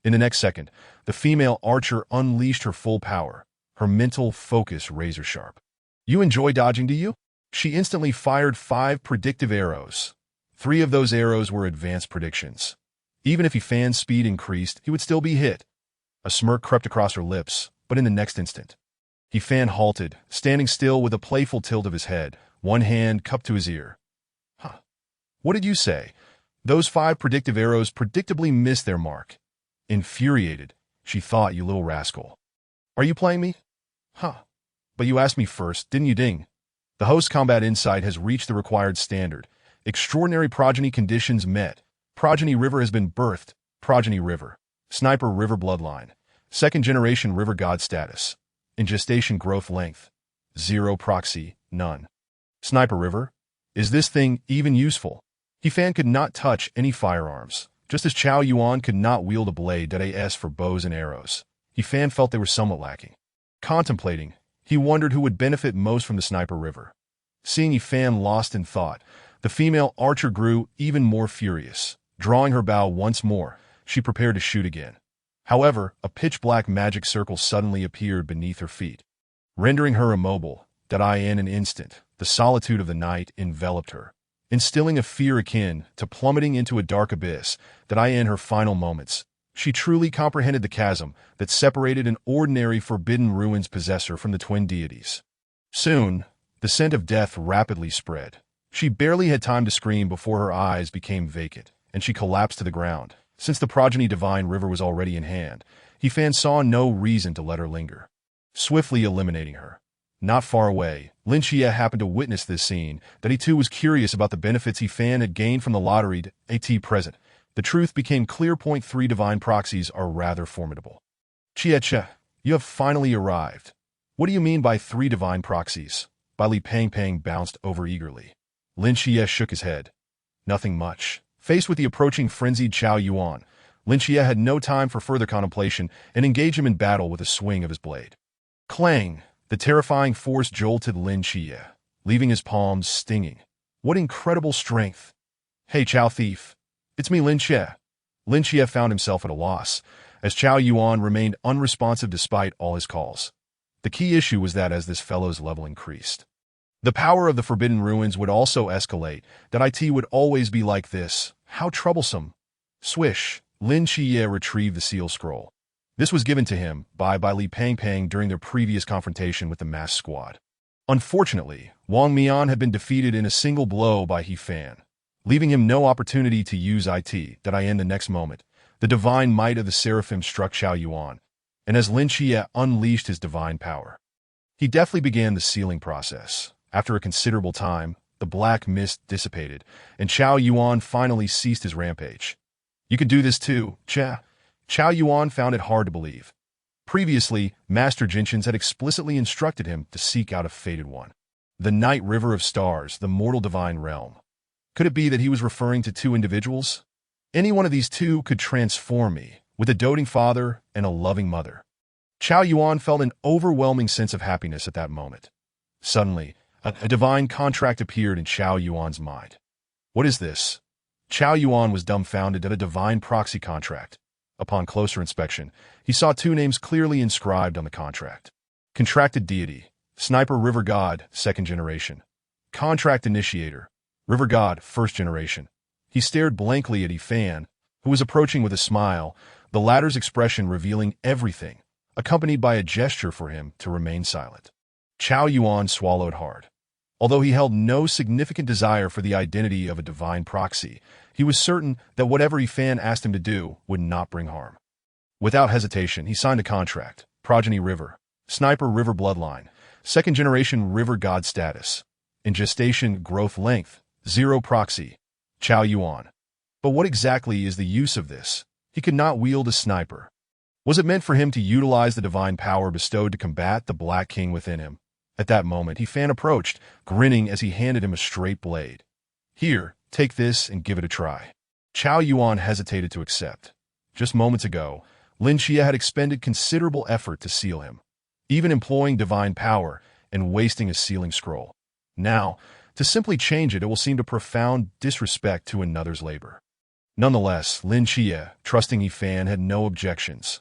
S1: In the next second, the female archer unleashed her full power, her mental focus razor-sharp. You enjoy dodging, do you? She instantly fired 5 predictive arrows. 3 of those arrows were advanced predictions. Even if Yifan's speed increased, he would still be hit. A smirk crept across her lips, but in the next instant, Yifan halted, standing still with a playful tilt of his head, one hand cupped to his ear. Huh. What did you say? Those 5 predictive arrows predictably missed their mark. Infuriated, she thought, you little rascal. Are you playing me? Huh. But you asked me first, didn't you, ding? The host combat insight has reached the required standard. Extraordinary progeny conditions met. Progeny River has been birthed. Progeny River. Sniper River bloodline. 2nd generation River God status. In gestation growth length. 0 proxy, none. Sniper River? Is this thing even useful? Yifan could not touch any firearms, just as Chao Yuan could not wield a blade as for bows and arrows. Yifan felt they were somewhat lacking. Contemplating, he wondered who would benefit most from the Sniper River. Seeing Yifan lost in thought, the female archer grew even more furious. Drawing her bow once more, she prepared to shoot again. However, a pitch-black magic circle suddenly appeared beneath her feet, rendering her immobile. In an instant, the solitude of the night enveloped her, instilling a fear akin to plummeting into a dark abyss. In her final moments, she truly comprehended the chasm that separated an ordinary Forbidden Ruins possessor from the twin deities. Soon, the scent of death rapidly spread. She barely had time to scream before her eyes became vacant, and she collapsed to the ground. Since the progeny Divine River was already in hand, Yifan saw no reason to let her linger, swiftly eliminating her. Not far away, Lin Xie happened to witness this scene. He too was curious about the benefits Yifan had gained from the lottery. At present, the truth became clear. 3 divine proxies are rather formidable. Xie, you have finally arrived. What do you mean by 3 divine proxies? Li Pang bounced over eagerly. Lin Xie shook his head. Nothing much. Faced with the approaching frenzied Chao Yuan, Lin Xie had no time for further contemplation and engaged him in battle with a swing of his blade. Clang! The terrifying force jolted Lin Xie, leaving his palms stinging. What incredible strength! Hey, Chao thief! It's me, Lin Xie. Lin Xie found himself at a loss, as Chao Yuan remained unresponsive despite all his calls. The key issue was that as this fellow's level increased, the power of the Forbidden Ruins would also escalate. It would always be like this. How troublesome. Swish, Lin Xie retrieved the seal scroll. This was given to him by Li Pang during their previous confrontation with the masked squad. Unfortunately, Wang Mian had been defeated in a single blow by Yifan, leaving him no opportunity to use it. The next moment, the divine might of the Seraphim struck Chao Yuan, and as Lin Xie unleashed his divine power, He deftly began the sealing process. After a considerable time, the black mist dissipated, and Chao Yuan finally ceased his rampage. You can do this too, Chao Yuan found it hard to believe. Previously, Master Jinshins had explicitly instructed him to seek out a fated one. The night river of stars, the mortal divine realm. Could it be that he was referring to two individuals? Any one of these two could transform me, with a doting father and a loving mother. Chao Yuan felt an overwhelming sense of happiness at that moment. Suddenly, a divine contract appeared in Chao Yuan's mind. What is this? Chao Yuan was dumbfounded at a divine proxy contract. Upon closer inspection, he saw two names clearly inscribed on the contract. Contracted deity, Sniper River God, 2nd generation. Contract initiator, River God, 1st generation. He stared blankly at Yifan, who was approaching with a smile, the latter's expression revealing everything, accompanied by a gesture for him to remain silent. Chao Yuan swallowed hard. Although he held no significant desire for the identity of a divine proxy, he was certain that whatever Yifan asked him to do would not bring harm. Without hesitation, he signed a contract. Progeny River, Sniper River Bloodline, 2nd generation River God status. In gestation, growth length, 0 proxy. Chao Yuan. But what exactly is the use of this? He could not wield a sniper. Was it meant for him to utilize the divine power bestowed to combat the Black King within him? At that moment, Yifan approached, grinning as he handed him a straight blade. Here, take this and give it a try. Chao Yuan hesitated to accept. Just moments ago, Lin Xie had expended considerable effort to seal him, even employing divine power and wasting a sealing scroll. Now, to simply change it will seem to profound disrespect to another's labor. Nonetheless, Lin Xie, trusting Yifan, had no objections.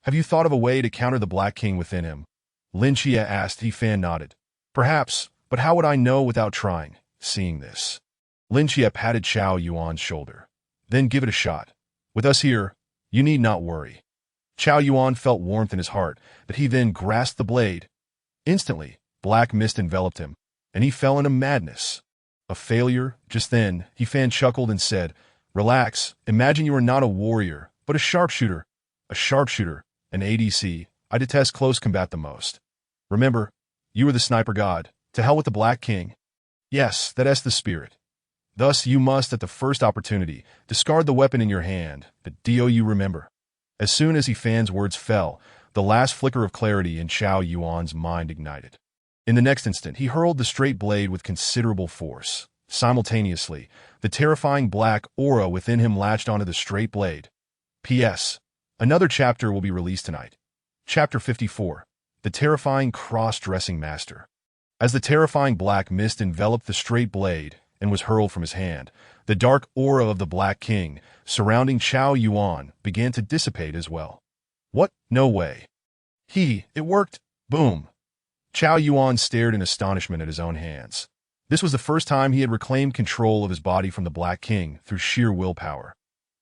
S1: Have you thought of a way to counter the Black King within him? Lin Xie asked. Yifan nodded. Perhaps, but how would I know without trying? Seeing this, Lin Xie patted Chao Yuan's shoulder. Then give it a shot. With us here, you need not worry. Chao Yuan felt warmth in his heart, that he then grasped the blade. Instantly, black mist enveloped him, and he fell into madness. A failure? Just then, Yifan chuckled and said, Relax, imagine you are not a warrior, but a sharpshooter. A sharpshooter, an ADC. I detest close combat the most. Remember, you are the sniper god. To hell with the Black King. Yes, that's the spirit. Thus you must, at the first opportunity, discard the weapon in your hand, the DOU remember. As soon as Yifan's words fell, the last flicker of clarity in Chao Yuan's mind ignited. In the next instant, he hurled the straight blade with considerable force. Simultaneously, the terrifying black aura within him latched onto the straight blade. P.S. Another chapter will be released tonight. Chapter 54. The Terrifying Cross-Dressing Master. As the terrifying black mist enveloped the straight blade and was hurled from his hand, the dark aura of the Black King surrounding Chao Yuan began to dissipate as well. What? No way. It worked. Boom. Chao Yuan stared in astonishment at his own hands. This was the first time he had reclaimed control of his body from the Black King through sheer willpower.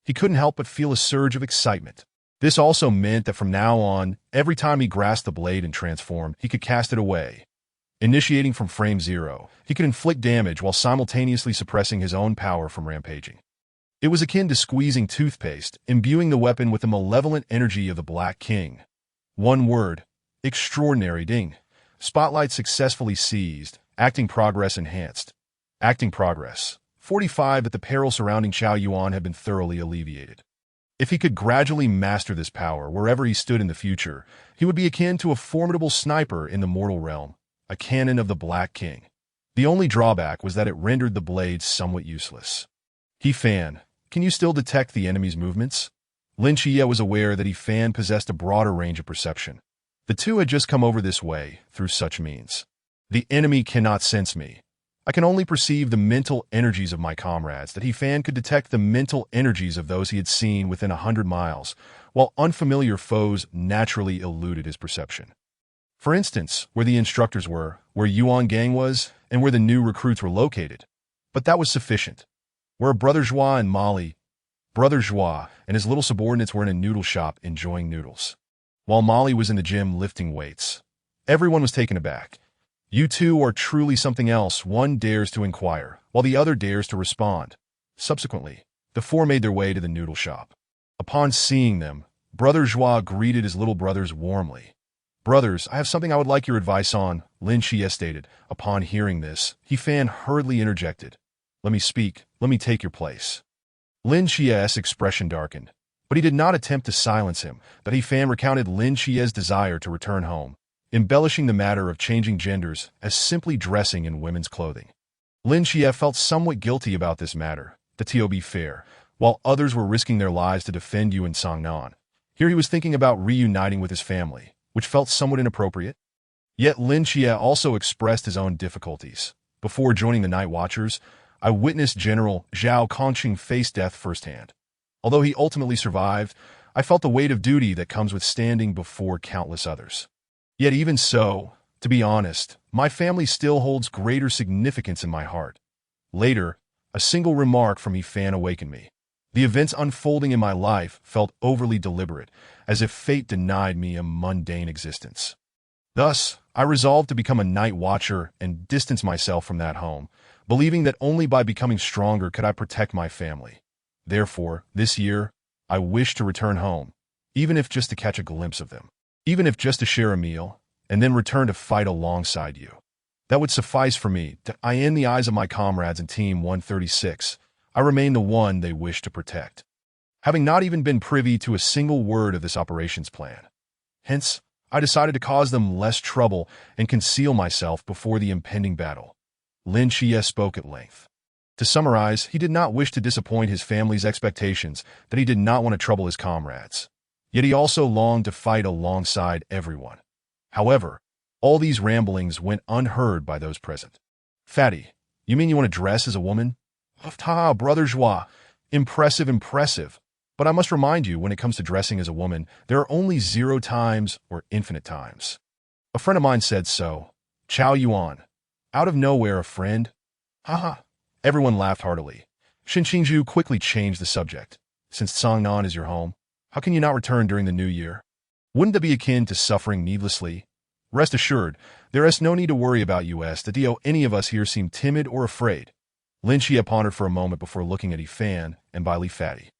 S1: He couldn't help but feel a surge of excitement. This also meant that from now on, every time he grasped the blade and transformed, he could cast it away. Initiating from frame 0, he could inflict damage while simultaneously suppressing his own power from rampaging. It was akin to squeezing toothpaste, imbuing the weapon with the malevolent energy of the Black King. One word: extraordinary. Ding. Spotlight successfully seized. Acting progress enhanced. Acting progress 45. At the peril surrounding Chao Yuan had been thoroughly alleviated. If he could gradually master this power wherever he stood in the future, he would be akin to a formidable sniper in the mortal realm, a cannon of the Black King. The only drawback was that it rendered the blade somewhat useless. Yifan, can you still detect the enemy's movements? Lin Xie was aware that Yifan possessed a broader range of perception. The two had just come over this way through such means. The enemy cannot sense me. I can only perceive the mental energies of my comrades. That Yifan could detect the mental energies of those he had seen within 100 miles, while unfamiliar foes naturally eluded his perception. For instance, where the instructors were, where Yuan Gang was, and where the new recruits were located. But that was sufficient. Where Brother Zhua and Molly, Brother Zhua and his little subordinates were in a noodle shop enjoying noodles, while Molly was in the gym lifting weights. Everyone was taken aback. You two are truly something else, one dares to inquire, while the other dares to respond. Subsequently, the four made their way to the noodle shop. Upon seeing them, Brother Zhua greeted his little brothers warmly. Brothers, I have something I would like your advice on, Lin Xie stated. Upon hearing this, He Fan hurriedly interjected. Let me speak. Let me take your place. Lin Xie's expression darkened, but he did not attempt to silence him. But He Fan recounted Lin Xie's desire to return home, embellishing the matter of changing genders as simply dressing in women's clothing. Lin Xie felt somewhat guilty about this matter, to be fair, while others were risking their lives to defend Yuan Songnan. Here he was thinking about reuniting with his family, which felt somewhat inappropriate. Yet Lin Xie also expressed his own difficulties. Before joining the Night Watchers, I witnessed General Zhao Kongqing face death firsthand. Although he ultimately survived, I felt the weight of duty that comes with standing before countless others. Yet even so, to be honest, my family still holds greater significance in my heart. Later, a single remark from He Fan awakened me. The events unfolding in my life felt overly deliberate, as if fate denied me a mundane existence. Thus, I resolved to become a night watcher and distance myself from that home, believing that only by becoming stronger could I protect my family. Therefore, this year, I wish to return home, even if just to catch a glimpse of them, even if just to share a meal, and then return to fight alongside you. That would suffice for me. In the eyes of my comrades in Team 136, I remain the one they wish to protect, having not even been privy to a single word of this operations plan. Hence, I decided to cause them less trouble and conceal myself before the impending battle. Lin Xie spoke at length. To summarize, he did not wish to disappoint his family's expectations, that he did not want to trouble his comrades. Yet he also longed to fight alongside everyone. However, all these ramblings went unheard by those present. Fatty, you mean you want to dress as a woman? Ah, Brother Joie. Impressive. But I must remind you, when it comes to dressing as a woman, there are only 0 times or infinite times. A friend of mine said so. Chao Yuan. Out of nowhere, a friend? Haha. Everyone laughed heartily. Shin Qingzhu quickly changed the subject. Since Songnan is your home, how can you not return during the new year? Wouldn't that be akin to suffering needlessly? Rest assured, there is no need to worry about us, that any of us here seem timid or afraid. Lin Xie pondered for a moment before looking at He Fan and Bai Li Fatty.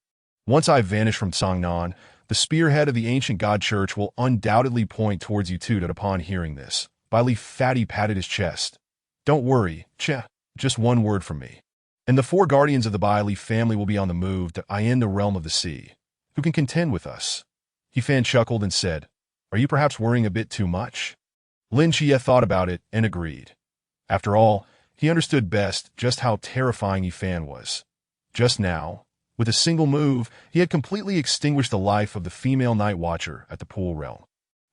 S1: Once I vanish from Songnan, the spearhead of the ancient god church will undoubtedly point towards you two. That upon hearing this, Bai Li Fatty patted his chest. Don't worry, just one word from me. And the 4 guardians of the Bai Li family will be on the move to in the realm of the sea, who can contend with us. He Fan chuckled and said, Are you perhaps worrying a bit too much? Lin Xie thought about it and agreed. After all, he understood best just how terrifying He Fan was. Just now, with a single move, he had completely extinguished the life of the female night watcher at the pool realm.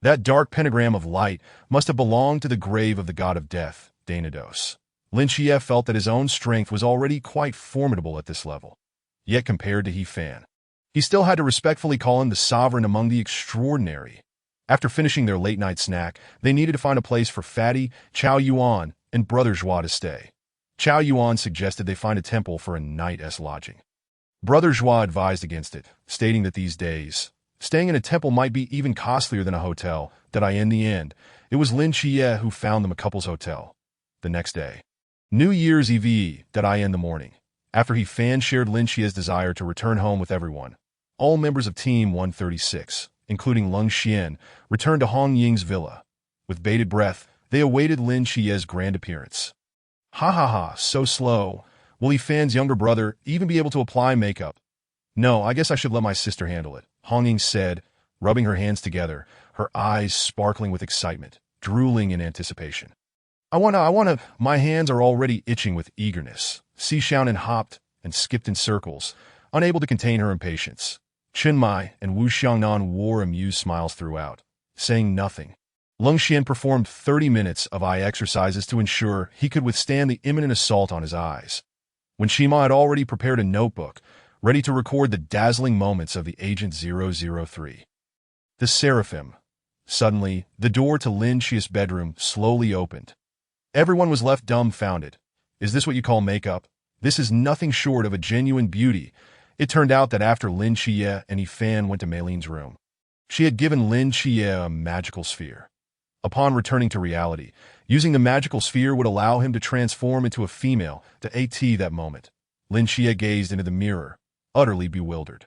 S1: That dark pentagram of light must have belonged to the grave of the god of death, Danados. Lin Xie felt that his own strength was already quite formidable at this level. Yet compared to He Fan, he still had to respectfully call him the sovereign among the extraordinary. After finishing their late-night snack, they needed to find a place for Fatty, Chao Yuan, and Brother Joie to stay. Chao Yuan suggested they find a temple for a night's lodging. Brother Joie advised against it, stating that these days, staying in a temple might be even costlier than a hotel. In the end, it was Lin Xie who found them a couple's hotel. The next day, New Year's Eve, in the morning, after He Fan shared Lin Xie's desire to return home with everyone, all members of Team 136, including Lung Xian, returned to Hong Ying's villa. With bated breath, they awaited Lin Xie's grand appearance. Ha, so slow. Will He Fan's younger brother even be able to apply makeup? No, I guess I should let my sister handle it, Hong Ying said, rubbing her hands together, her eyes sparkling with excitement, drooling in anticipation. I wanna, my hands are already itching with eagerness. Si Xiaonan hopped and skipped in circles, unable to contain her impatience. Chen Mai and Wu Xiangnan wore amused smiles throughout, saying nothing. Lung Xian performed 30 minutes of eye exercises to ensure he could withstand the imminent assault on his eyes. When Shima had already prepared a notebook, ready to record the dazzling moments of the Agent 003. The Seraphim. Suddenly, the door to Lin Xie's bedroom slowly opened. Everyone was left dumbfounded. Is this what you call makeup? This is nothing short of a genuine beauty. It turned out that after Lin Xie and He Fan went to Meilin's room, she had given Lin Xie a magical sphere. Upon returning to reality, using the magical sphere would allow him to transform into a female. That moment, Lin Xie gazed into the mirror, utterly bewildered.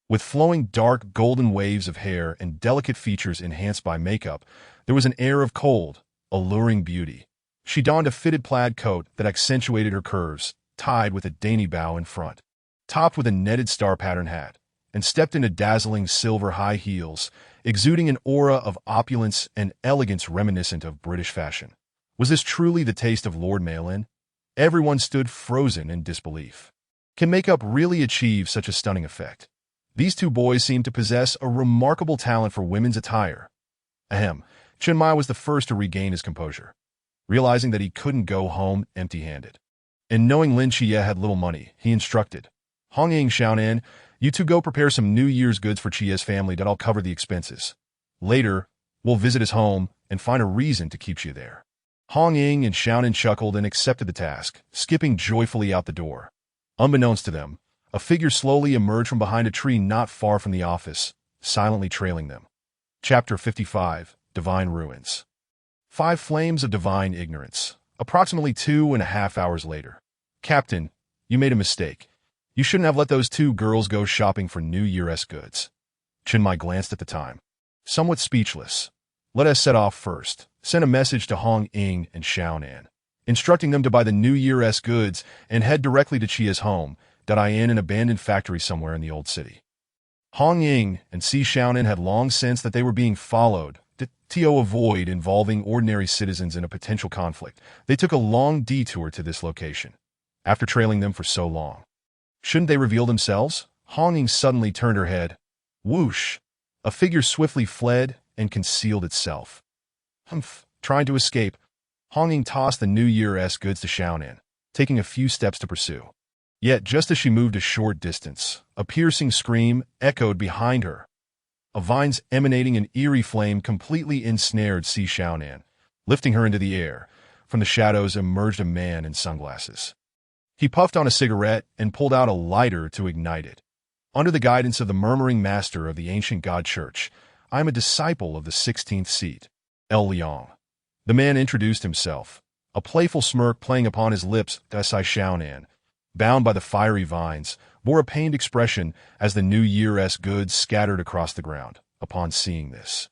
S1: With flowing dark golden waves of hair and delicate features enhanced by makeup, there was an air of cold, alluring beauty. She donned a fitted plaid coat that accentuated her curves, tied with a dainty bow in front, topped with a netted star-pattern hat, and stepped into dazzling silver high heels, exuding an aura of opulence and elegance reminiscent of British fashion. Was this truly the taste of Lord Maelin? Everyone stood frozen in disbelief. Can makeup really achieve such a stunning effect? These two boys seemed to possess a remarkable talent for women's attire. Ahem. Chen Mai was the first to regain his composure, realizing that he couldn't go home empty-handed. And knowing Lin Xie had little money, he instructed, Hong Ying, Xiaonan, you two go prepare some New Year's goods for Chie's family that I'll cover the expenses. Later, we'll visit his home and find a reason to keep Chie there. Hong Ying and Xiaonan chuckled and accepted the task, skipping joyfully out the door. Unbeknownst to them, a figure slowly emerged from behind a tree not far from the office, silently trailing them. Chapter 55, Divine Ruins. 5 Flames of Divine Ignorance. Approximately 2.5 hours later. Captain, you made a mistake. You shouldn't have let those 2 girls go shopping for New Year's goods. Chen Mai glanced at the time, somewhat speechless. Let us set off first. Send a message to Hong Ying and Xiaonan, instructing them to buy the New Year's goods and head directly to Chia's home, in an abandoned factory somewhere in the old city. Hong Ying and Xiaonan had long sensed that they were being followed. To avoid involving ordinary citizens in a potential conflict, they took a long detour to this location. After trailing them for so long, shouldn't they reveal themselves? Hong Ying suddenly turned her head. Whoosh! A figure swiftly fled and concealed itself. Trying to escape, Hong Ying tossed the New Year's goods to Xiaonan, taking a few steps to pursue. Yet, just as she moved a short distance, a piercing scream echoed behind her. A vines emanating an eerie flame completely ensnared Xiaonan, lifting her into the air. From the shadows emerged a man in sunglasses. He puffed on a cigarette and pulled out a lighter to ignite it. Under the guidance of the murmuring master of the ancient god church, I am a disciple of the 16th seat, El Liang. The man introduced himself, a playful smirk playing upon his lips. Xiaonan, bound by the fiery vines, bore a pained expression as the New Year's goods scattered across the ground. Upon seeing this,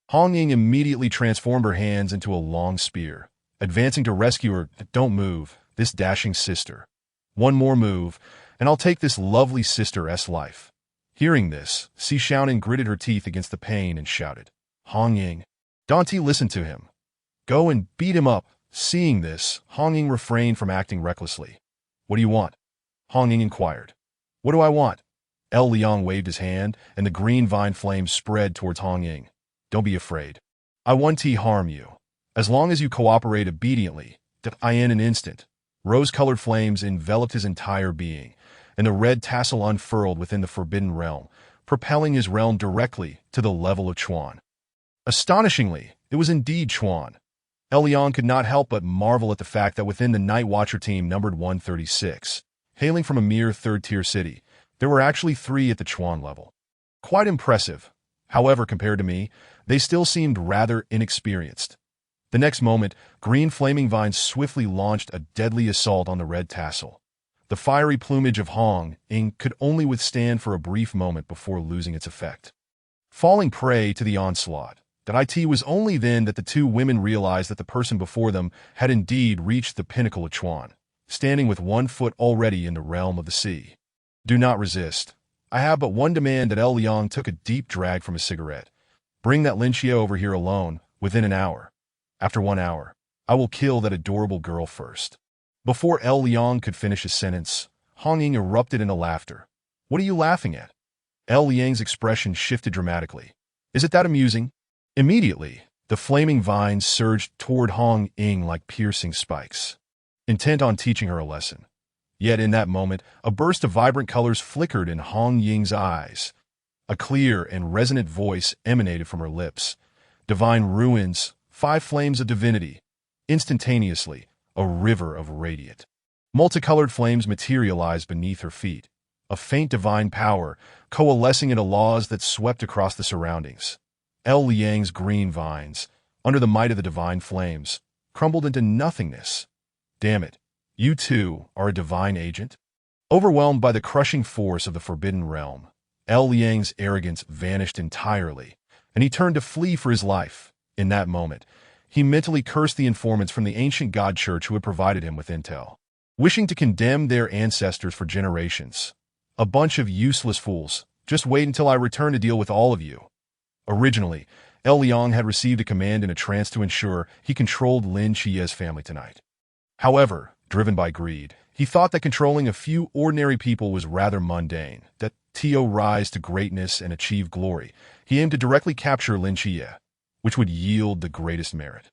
S1: Hong Ying immediately transformed her hands into a long spear, advancing to rescue her. Don't move, this dashing sister. One more move, and I'll take this lovely sister's life. Hearing this, Xiaonan gritted her teeth against the pain and shouted, Hong Ying. Dante listened to him. Go and beat him up. Seeing this, Hong Ying refrained from acting recklessly. What do you want? Hong Ying inquired. What do I want? El Liang waved his hand, and the green vine flames spread towards Hong Ying. Don't be afraid. I won't harm you. As long as you cooperate obediently, in an instant, rose-colored flames enveloped his entire being, and the red tassel unfurled within the forbidden realm, propelling his realm directly to the level of Chuan. Astonishingly, it was indeed Chuan. El Liang could not help but marvel at the fact that within the Night Watcher team numbered 136, hailing from a mere third-tier city, there were actually 3 at the Chuan level. Quite impressive. However, compared to me, they still seemed rather inexperienced. The next moment, green flaming vines swiftly launched a deadly assault on the red tassel. The fiery plumage of Hong Ying could only withstand for a brief moment before losing its effect, falling prey to the onslaught. It was only then that the 2 women realized that the person before them had indeed reached the pinnacle of Chuan, standing with 1 foot already in the realm of the sea. Do not resist. I have but one demand. El Liang took a deep drag from his cigarette. Bring that Lin Xie over here alone, within an hour. After 1 hour, I will kill that adorable girl first. Before El Liang could finish his sentence, Hong Ying erupted into laughter. What are you laughing at? El Liang's expression shifted dramatically. Is it that amusing? Immediately, the flaming vines surged toward Hong Ying like piercing spikes, intent on teaching her a lesson. Yet in that moment, a burst of vibrant colors flickered in Hong Ying's eyes. A clear and resonant voice emanated from her lips. Divine ruins, 5 flames of divinity. Instantaneously, a river of radiant, multicolored flames materialized beneath her feet. A faint divine power, coalescing into laws that swept across the surroundings. El Liang's green vines, under the might of the divine flames, crumbled into nothingness. Damn it. You too are a divine agent? Overwhelmed by the crushing force of the forbidden realm, Liang's arrogance vanished entirely, and he turned to flee for his life. In that moment, he mentally cursed the informants from the ancient god church who had provided him with intel, wishing to condemn their ancestors for generations. A bunch of useless fools. Just wait until I return to deal with all of you. Originally, Liang had received a command in a trance to ensure he controlled Lin Chiye's family tonight. However, driven by greed, he thought that controlling a few ordinary people was rather mundane, that to rise to greatness and achieve glory, he aimed to directly capture Lin Chiye, which would yield the greatest merit.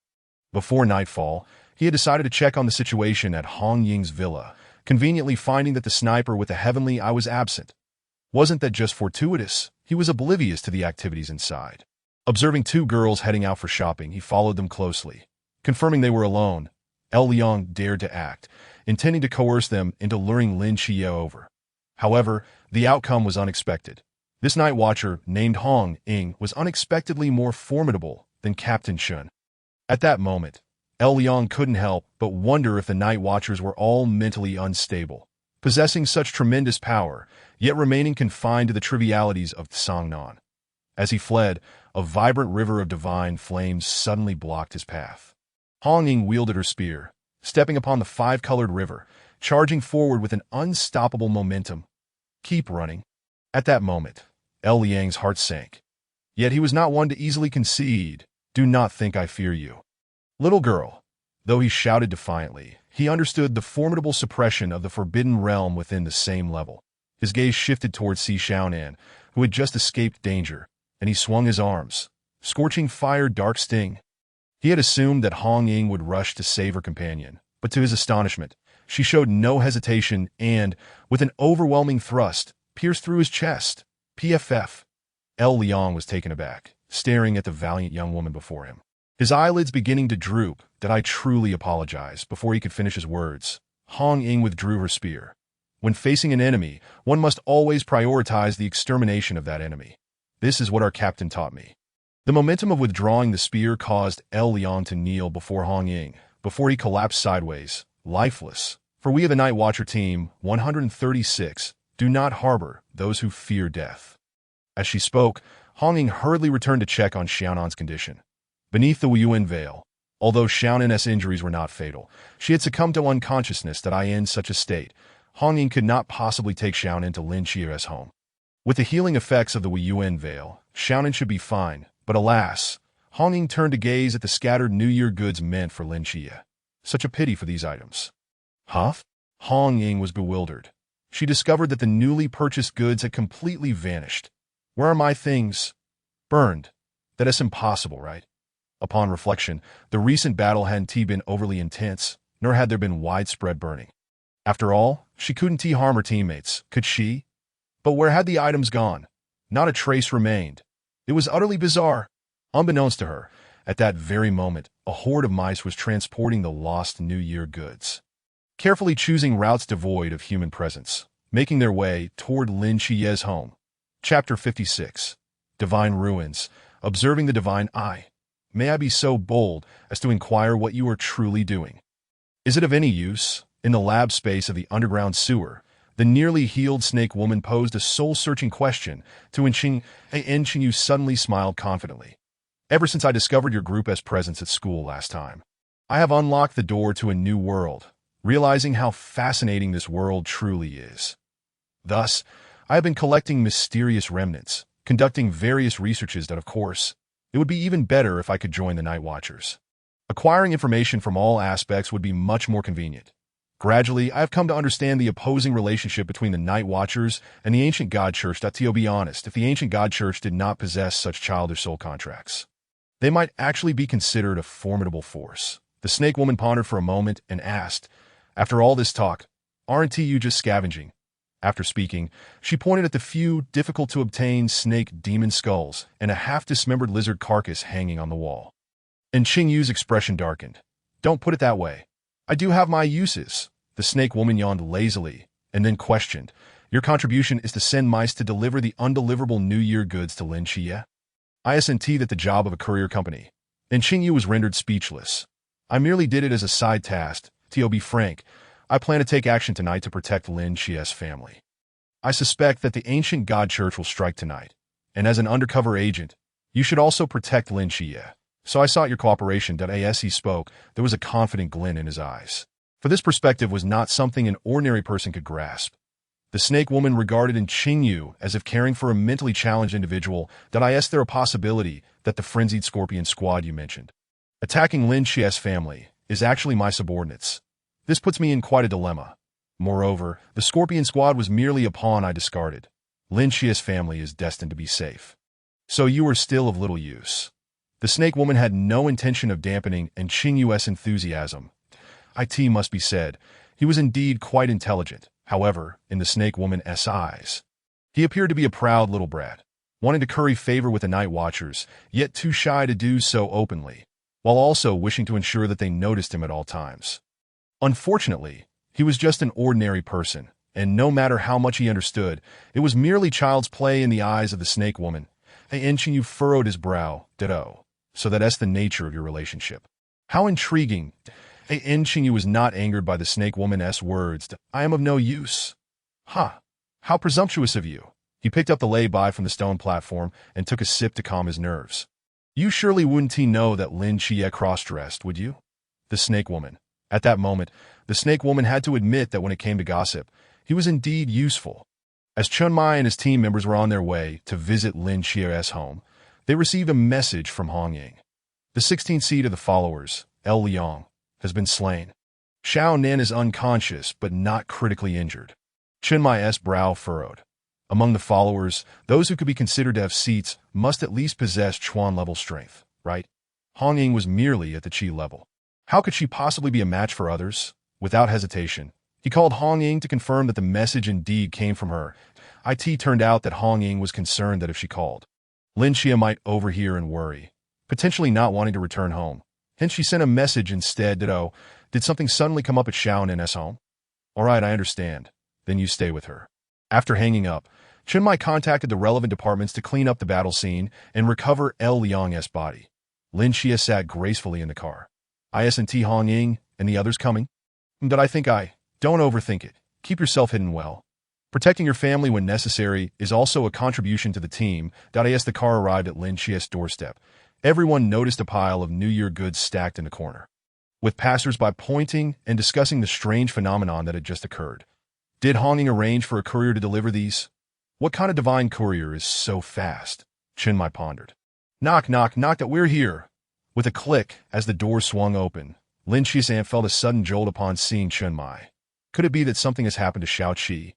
S1: Before nightfall, he had decided to check on the situation at Hong Ying's villa, conveniently finding that the sniper with the heavenly eye was absent. Wasn't that just fortuitous? He was oblivious to the activities inside. Observing two girls heading out for shopping, he followed them closely. Confirming they were alone, Liang dared to act, intending to coerce them into luring Lin Chiye over. However, the outcome was unexpected. This night watcher, named Hong Ying, was unexpectedly more formidable than Captain Shun. At that moment, Liang couldn't help but wonder if the night watchers were all mentally unstable, possessing such tremendous power, yet remaining confined to the trivialities of Sangnan. As he fled, a vibrant river of divine flames suddenly blocked his path. Hong Ying wielded her spear, stepping upon the five-colored river, charging forward with an unstoppable momentum. Keep running. At that moment, Liang's heart sank. Yet he was not one to easily concede. Do not think I fear you. Little girl. Though he shouted defiantly, he understood the formidable suppression of the forbidden realm within the same level. His gaze shifted towards Si Xiaonan, who had just escaped danger, and he swung his arms. Scorching fire, dark sting. He had assumed that Hong Ying would rush to save her companion, but to his astonishment, she showed no hesitation and, with an overwhelming thrust, pierced through his chest. PFF. Liang was taken aback, staring at the valiant young woman before him. His eyelids beginning to droop. That I truly apologize. Before he could finish his words, Hong Ying withdrew her spear. When facing an enemy, one must always prioritize the extermination of that enemy. This is what our captain taught me. The momentum of withdrawing the spear caused Liang to kneel before Hong Ying, before he collapsed sideways, lifeless. For we of the Night Watcher Team 136 do not harbor those who fear death. As she spoke, Hong Ying hurriedly returned to check on Xiaonan's condition. Beneath the Yuan veil, although Xiaonan's injuries were not fatal, she had succumbed to unconsciousness. That in such a state, Hong Ying could not possibly take Xiaonan to Lin Chiye's home. With the healing effects of the Yuan veil, Xiaonan should be fine, but alas, Hong Ying turned to gaze at the scattered New Year goods meant for Lin Chiye. Such a pity for these items. Huh? Hong Ying was bewildered. She discovered that the newly purchased goods had completely vanished. Where are my things? Burned. That is impossible, right? Upon reflection, the recent battle hadn't been overly intense, nor had there been widespread burning. After all, she couldn't harm her teammates, could she? But where had the items gone? Not a trace remained. It was utterly bizarre. Unbeknownst to her, at that very moment, a horde of mice was transporting the lost New Year goods, carefully choosing routes devoid of human presence, making their way toward Lin Chiye's home. Chapter 56. Divine Ruins. Observing the Divine Eye. May I be so bold as to inquire what you are truly doing? Is it of any use? In the lab space of the underground sewer, the nearly healed snake woman posed a soul-searching question to Yu suddenly smiled confidently. Ever since I discovered your group as presence at school last time, I have unlocked the door to a new world, realizing how fascinating this world truly is. Thus, I have been collecting mysterious remnants, conducting various researches that, of course, it would be even better if I could join the Night Watchers. Acquiring information from all aspects would be much more convenient. Gradually, I have come to understand the opposing relationship between the Night Watchers and the Ancient God Church. To be honest, if the Ancient God Church did not possess such childish soul contracts, they might actually be considered a formidable force. The Snake Woman pondered for a moment and asked, after all this talk, aren't you just scavenging? After speaking, she pointed at the few difficult-to-obtain snake demon skulls and a half-dismembered lizard carcass hanging on the wall. And Yu's expression darkened. Don't put it that way. I do have my uses. The snake woman yawned lazily, and then questioned, your contribution is to send mice to deliver the undeliverable New Year goods to Lin Chiye? I assent that the job of a courier company. And Yu was rendered speechless. I merely did it as a side task. To be frank, I plan to take action tonight to protect Lin Chiye's family. I suspect that the ancient god church will strike tonight, and as an undercover agent, you should also protect Lin Xie. So I sought your cooperation. As he spoke, there was a confident glint in his eyes. For this perspective was not something an ordinary person could grasp. The snake woman regarded Qingyu as if caring for a mentally challenged individual. Is there a possibility that the frenzied scorpion squad you mentioned, attacking Lin Xie's family, is actually my subordinates? This puts me in quite a dilemma. Moreover, the scorpion squad was merely a pawn I discarded. Lin Xie's family is destined to be safe. So you are still of little use. The snake woman had no intention of dampening Qingyu's enthusiasm. It must be said, he was indeed quite intelligent. However, in the snake woman's eyes, he appeared to be a proud little brat, wanting to curry favor with the night watchers, yet too shy to do so openly, while also wishing to ensure that they noticed him at all times. Unfortunately, he was just an ordinary person, and no matter how much he understood, it was merely child's play in the eyes of the snake woman. Qingyu furrowed his brow. So that's the nature of your relationship. How intriguing. Qingyu was not angered by the snake woman's words. I am of no use. Ha! How presumptuous of you. He picked up the lay-by from the stone platform and took a sip to calm his nerves. You surely wouldn't know that Lin Xie cross-dressed, would you? The snake woman. At that moment, the snake woman had to admit that when it came to gossip, he was indeed useful. As Chun Mai and his team members were on their way to visit Lin Xie's home, they received a message from Hong Ying. The 16th seed of the followers, El Liang, has been slain. Xiao Nen is unconscious but not critically injured. Chun Mai's brow furrowed. Among the followers, those who could be considered to have seats must at least possess Chuan-level strength, right? Hong Ying was merely at the Qi level. How could she possibly be a match for others? Without hesitation, he called Hong Ying to confirm that the message indeed came from her. It turned out that Hong Ying was concerned that if she called, Lin Xie might overhear and worry, potentially not wanting to return home. Hence she sent a message instead. Did something suddenly come up at Xiao Nen's home? All right, I understand. Then you stay with her. After hanging up, Chun Mai contacted the relevant departments to clean up the battle scene and recover El Liang's body. Lin Xie sat gracefully in the car. Isn't Hong Ying and the others coming? Don't overthink it. Keep yourself hidden well. Protecting your family when necessary is also a contribution to the team. As the car arrived at Lin Xie's doorstep, everyone noticed a pile of New Year goods stacked in a corner, with passers-by pointing and discussing the strange phenomenon that had just occurred. Did Hong Ying arrange for a courier to deliver these? What kind of divine courier is so fast? Chun Mai pondered. Knock, knock, knock, that we're here. With a click, as the door swung open, Lin Xi's aunt felt a sudden jolt upon seeing Chun Mai. Could it be that something has happened to Xiao Qi?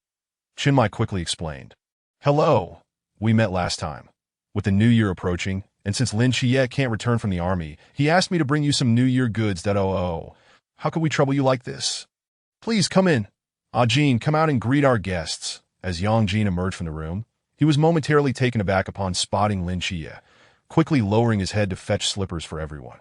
S1: Chun Mai quickly explained. Hello. We met last time. With the New Year approaching, and since Lin Xie can't return from the army, he asked me to bring you some New Year goods. How could we trouble you like this? Please come in. Jin, come out and greet our guests. As Yang Jin emerged from the room, he was momentarily taken aback upon spotting Lin Xie, quickly lowering his head to fetch slippers for everyone.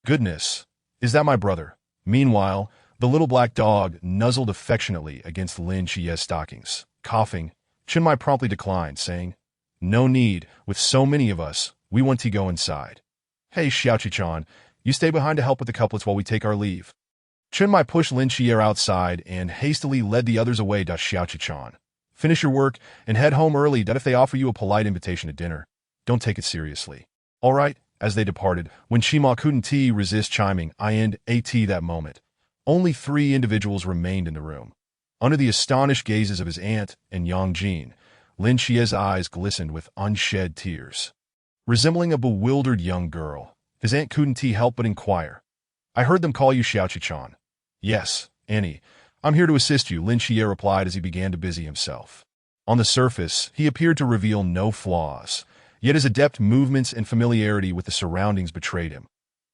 S1: Goodness, is that my brother? Meanwhile, the little black dog nuzzled affectionately against Lin Xie's stockings. Coughing, Chun Mai promptly declined, saying, No need, with so many of us, we want to go inside. Hey Xiaoqi-chan, you stay behind to help with the couplets while we take our leave. Chun Mai pushed Lin Xie outside and hastily led the others away. Xiaoqi-chan, finish your work and head home early. If they offer you a polite invitation to dinner, don't take it seriously. All right. As they departed, when Shima couldn't resist chiming, that moment, only 3 individuals remained in the room. Under the astonished gazes of his aunt and Yang Jin, Lin Xie's eyes glistened with unshed tears. Resembling a bewildered young girl, his aunt couldn't help but inquire. I heard them call you Xiaoqi-chan. Yes, Annie. I'm here to assist you, Lin Xie replied as he began to busy himself. On the surface, he appeared to reveal no flaws, yet his adept movements and familiarity with the surroundings betrayed him.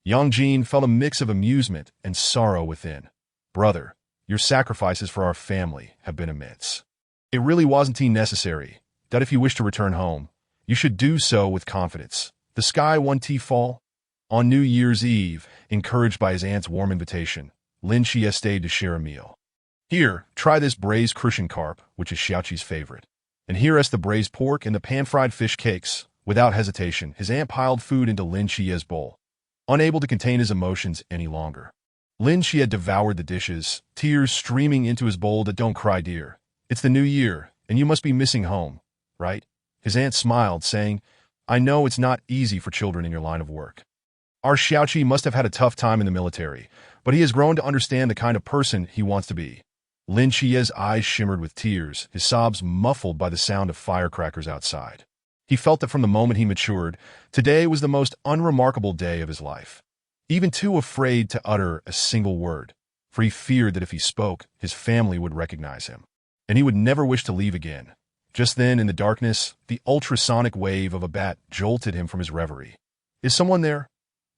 S1: Yang Jin felt a mix of amusement and sorrow within. Brother, your sacrifices for our family have been immense. It really wasn't necessary that if you wish to return home, you should do so with confidence. The sky won't fall. On New Year's Eve, encouraged by his aunt's warm invitation, Lin Xie stayed to share a meal. Here, try this braised Crucian carp, which is Xiaoqi's favorite. And here is the braised pork and the pan-fried fish cakes. Without hesitation, his aunt piled food into Lin Xie's bowl, unable to contain his emotions any longer. Lin Xie devoured the dishes, tears streaming into his bowl. Don't cry, dear. It's the new year, and you must be missing home, right? His aunt smiled, saying, I know it's not easy for children in your line of work. Our Xiaoqi must have had a tough time in the military, but he has grown to understand the kind of person he wants to be. Lin Chie's eyes shimmered with tears, his sobs muffled by the sound of firecrackers outside. He felt that from the moment he matured, today was the most unremarkable day of his life. Even too afraid to utter a single word, for he feared that if he spoke, his family would recognize him, and he would never wish to leave again. Just then, in the darkness, the ultrasonic wave of a bat jolted him from his reverie. Is someone there?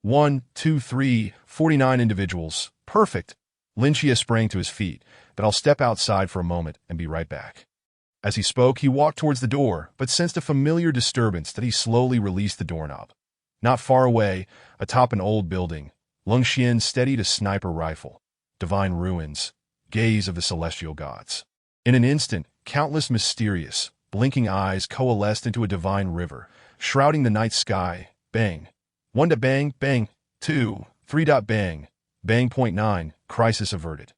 S1: 1, 2, 3, 49 individuals. Perfect. Lin Chia sprang to his feet, but I'll step outside for a moment and be right back. As he spoke, he walked towards the door, but sensed a familiar disturbance that he slowly released the doorknob. Not far away, atop an old building, Lung Xian steadied a sniper rifle. Divine ruins, gaze of the celestial gods. In an instant, countless mysterious, blinking eyes coalesced into a divine river, shrouding the night sky. Bang. 1. Bang, bang. 2, 3. Bang. Bang. Point 9. Crisis averted.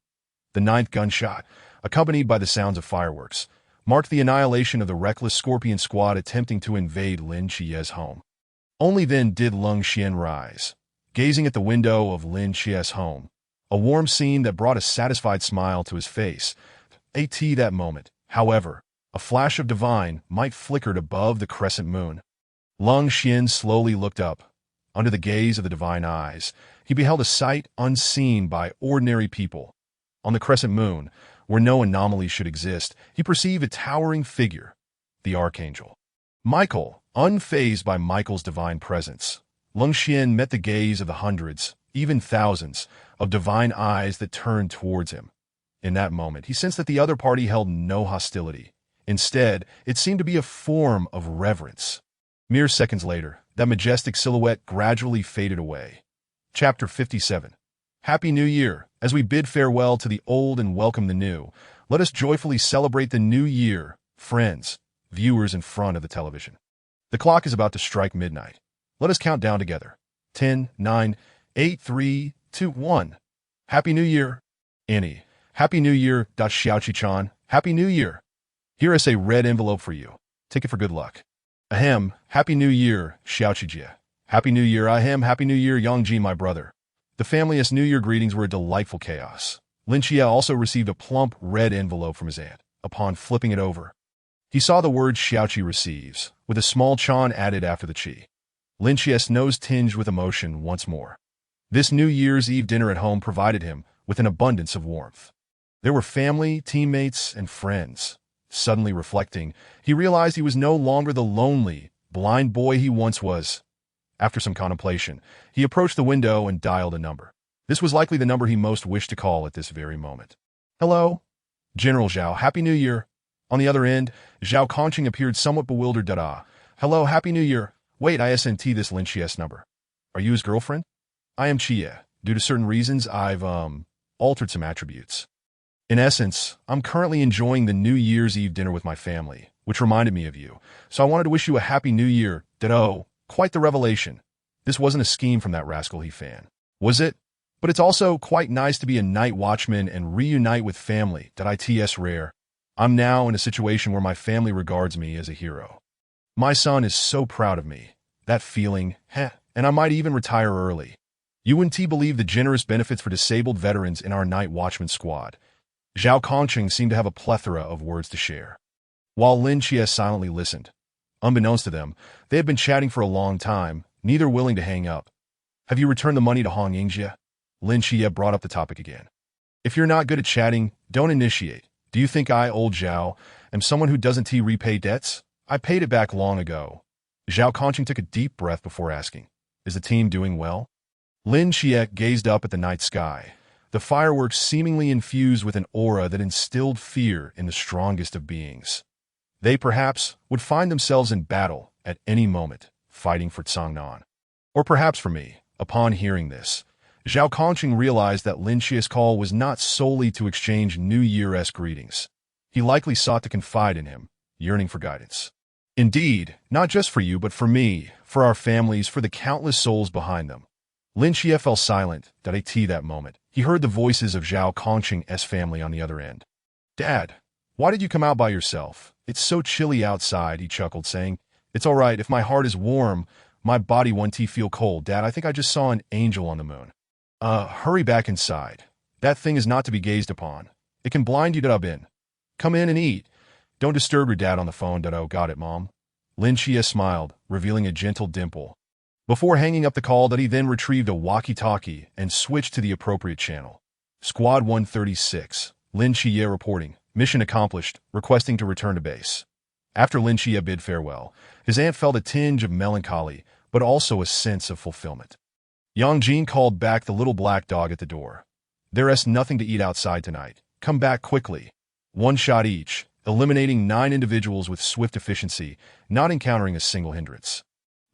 S1: The 9th gunshot, accompanied by the sounds of fireworks, marked the annihilation of the reckless Scorpion squad attempting to invade Lin Chie's home. Only then did Lung Xian rise, gazing at the window of Lin Chie's home, a warm scene that brought a satisfied smile to his face. At that moment, however, a flash of divine might flickered above the crescent moon. Lung Xian slowly looked up. Under the gaze of the divine eyes, he beheld a sight unseen by ordinary people. On the crescent moon, where no anomaly should exist, he perceived a towering figure, the Archangel. Michael, unfazed by Michael's divine presence, Lung Xian met the gaze of the hundreds, even thousands, of divine eyes that turned towards him. In that moment, he sensed that the other party held no hostility. Instead, it seemed to be a form of reverence. Mere seconds later, that majestic silhouette gradually faded away. Chapter 57. Happy New Year! As we bid farewell to the old and welcome the new, let us joyfully celebrate the new year, friends, viewers in front of the television. The clock is about to strike midnight. Let us count down together. 10, 9, 8, 3, 2, 1. Happy New Year! Annie. Happy New Year, Xiaoqi-chan. Happy New Year! Here is a red envelope for you. Take it for good luck. Ahem. Happy New Year, Xiaoqi-jie. Happy New Year, Ahem. Happy New Year, Yangji, my brother. The family's New Year greetings were a delightful chaos. Lin Chia also received a plump red envelope from his aunt. Upon flipping it over, he saw the word Xiaoqi receives, with a small chan added after the chi. Lin Chia's nose tinged with emotion once more. This New Year's Eve dinner at home provided him with an abundance of warmth. There were family, teammates, and friends. Suddenly reflecting, he realized he was no longer the lonely, blind boy he once was. After some contemplation, he approached the window and dialed a number. This was likely the number he most wished to call at this very moment. Hello? General Zhao, Happy New Year. On the other end, Zhao Conching appeared somewhat bewildered. Hello, Happy New Year. Wait, ISNT this Lin Chia's number. Are you his girlfriend? I am Chia. Due to certain reasons, I've, altered some attributes. In essence, I'm currently enjoying the New Year's Eve dinner with my family, which reminded me of you. So I wanted to wish you a Happy New Year. Ditto. Quite the revelation. This wasn't a scheme from that rascal he fan. Was it? But it's also quite nice to be a night watchman and reunite with family. It's rare. I'm now in a situation where my family regards me as a hero. My son is so proud of me. That feeling, and I might even retire early. You wouldn't believe the generous benefits for disabled veterans in our night watchman squad. Zhao Conching seemed to have a plethora of words to share. While Lin Chia silently listened. Unbeknownst to them, they had been chatting for a long time, neither willing to hang up. Have you returned the money to Hong Yingjie? Lin Chia brought up the topic again. If you're not good at chatting, don't initiate. Do you think I, old Zhao, am someone who doesn't repay debts? I paid it back long ago. Zhao Conching took a deep breath before asking, is the team doing well? Lin Chia gazed up at the night sky, the fireworks seemingly infused with an aura that instilled fear in the strongest of beings. They perhaps would find themselves in battle at any moment, fighting for Cangnan. Or perhaps for me. Upon hearing this, Zhao Conching realized that Lin Chia's call was not solely to exchange New Year-esque greetings. He likely sought to confide in him, yearning for guidance. Indeed, not just for you, but for me, for our families, for the countless souls behind them. Lin Chia fell silent. At that moment, he heard the voices of Zhao Conching's family on the other end. Dad, Why did you come out by yourself? It's so chilly outside, he chuckled, saying, It's all right. If my heart is warm, my body won't feel cold. Dad, I think I just saw an angel on the moon. Hurry back inside. That thing is not to be gazed upon. It can blind you, Bin. Come in and eat. Don't disturb your dad on the phone, Oh, got it, Mom. Lin Chia smiled, revealing a gentle dimple. Before hanging up the call, he then retrieved a walkie-talkie and switched to the appropriate channel. Squad 136, Lin Chia reporting, mission accomplished, requesting to return to base. After Lin Chia bid farewell, his aunt felt a tinge of melancholy, but also a sense of fulfillment. Yang Jin called back the little black dog at the door. There's nothing to eat outside tonight. Come back quickly. One shot each, eliminating 9 individuals with swift efficiency, not encountering a single hindrance.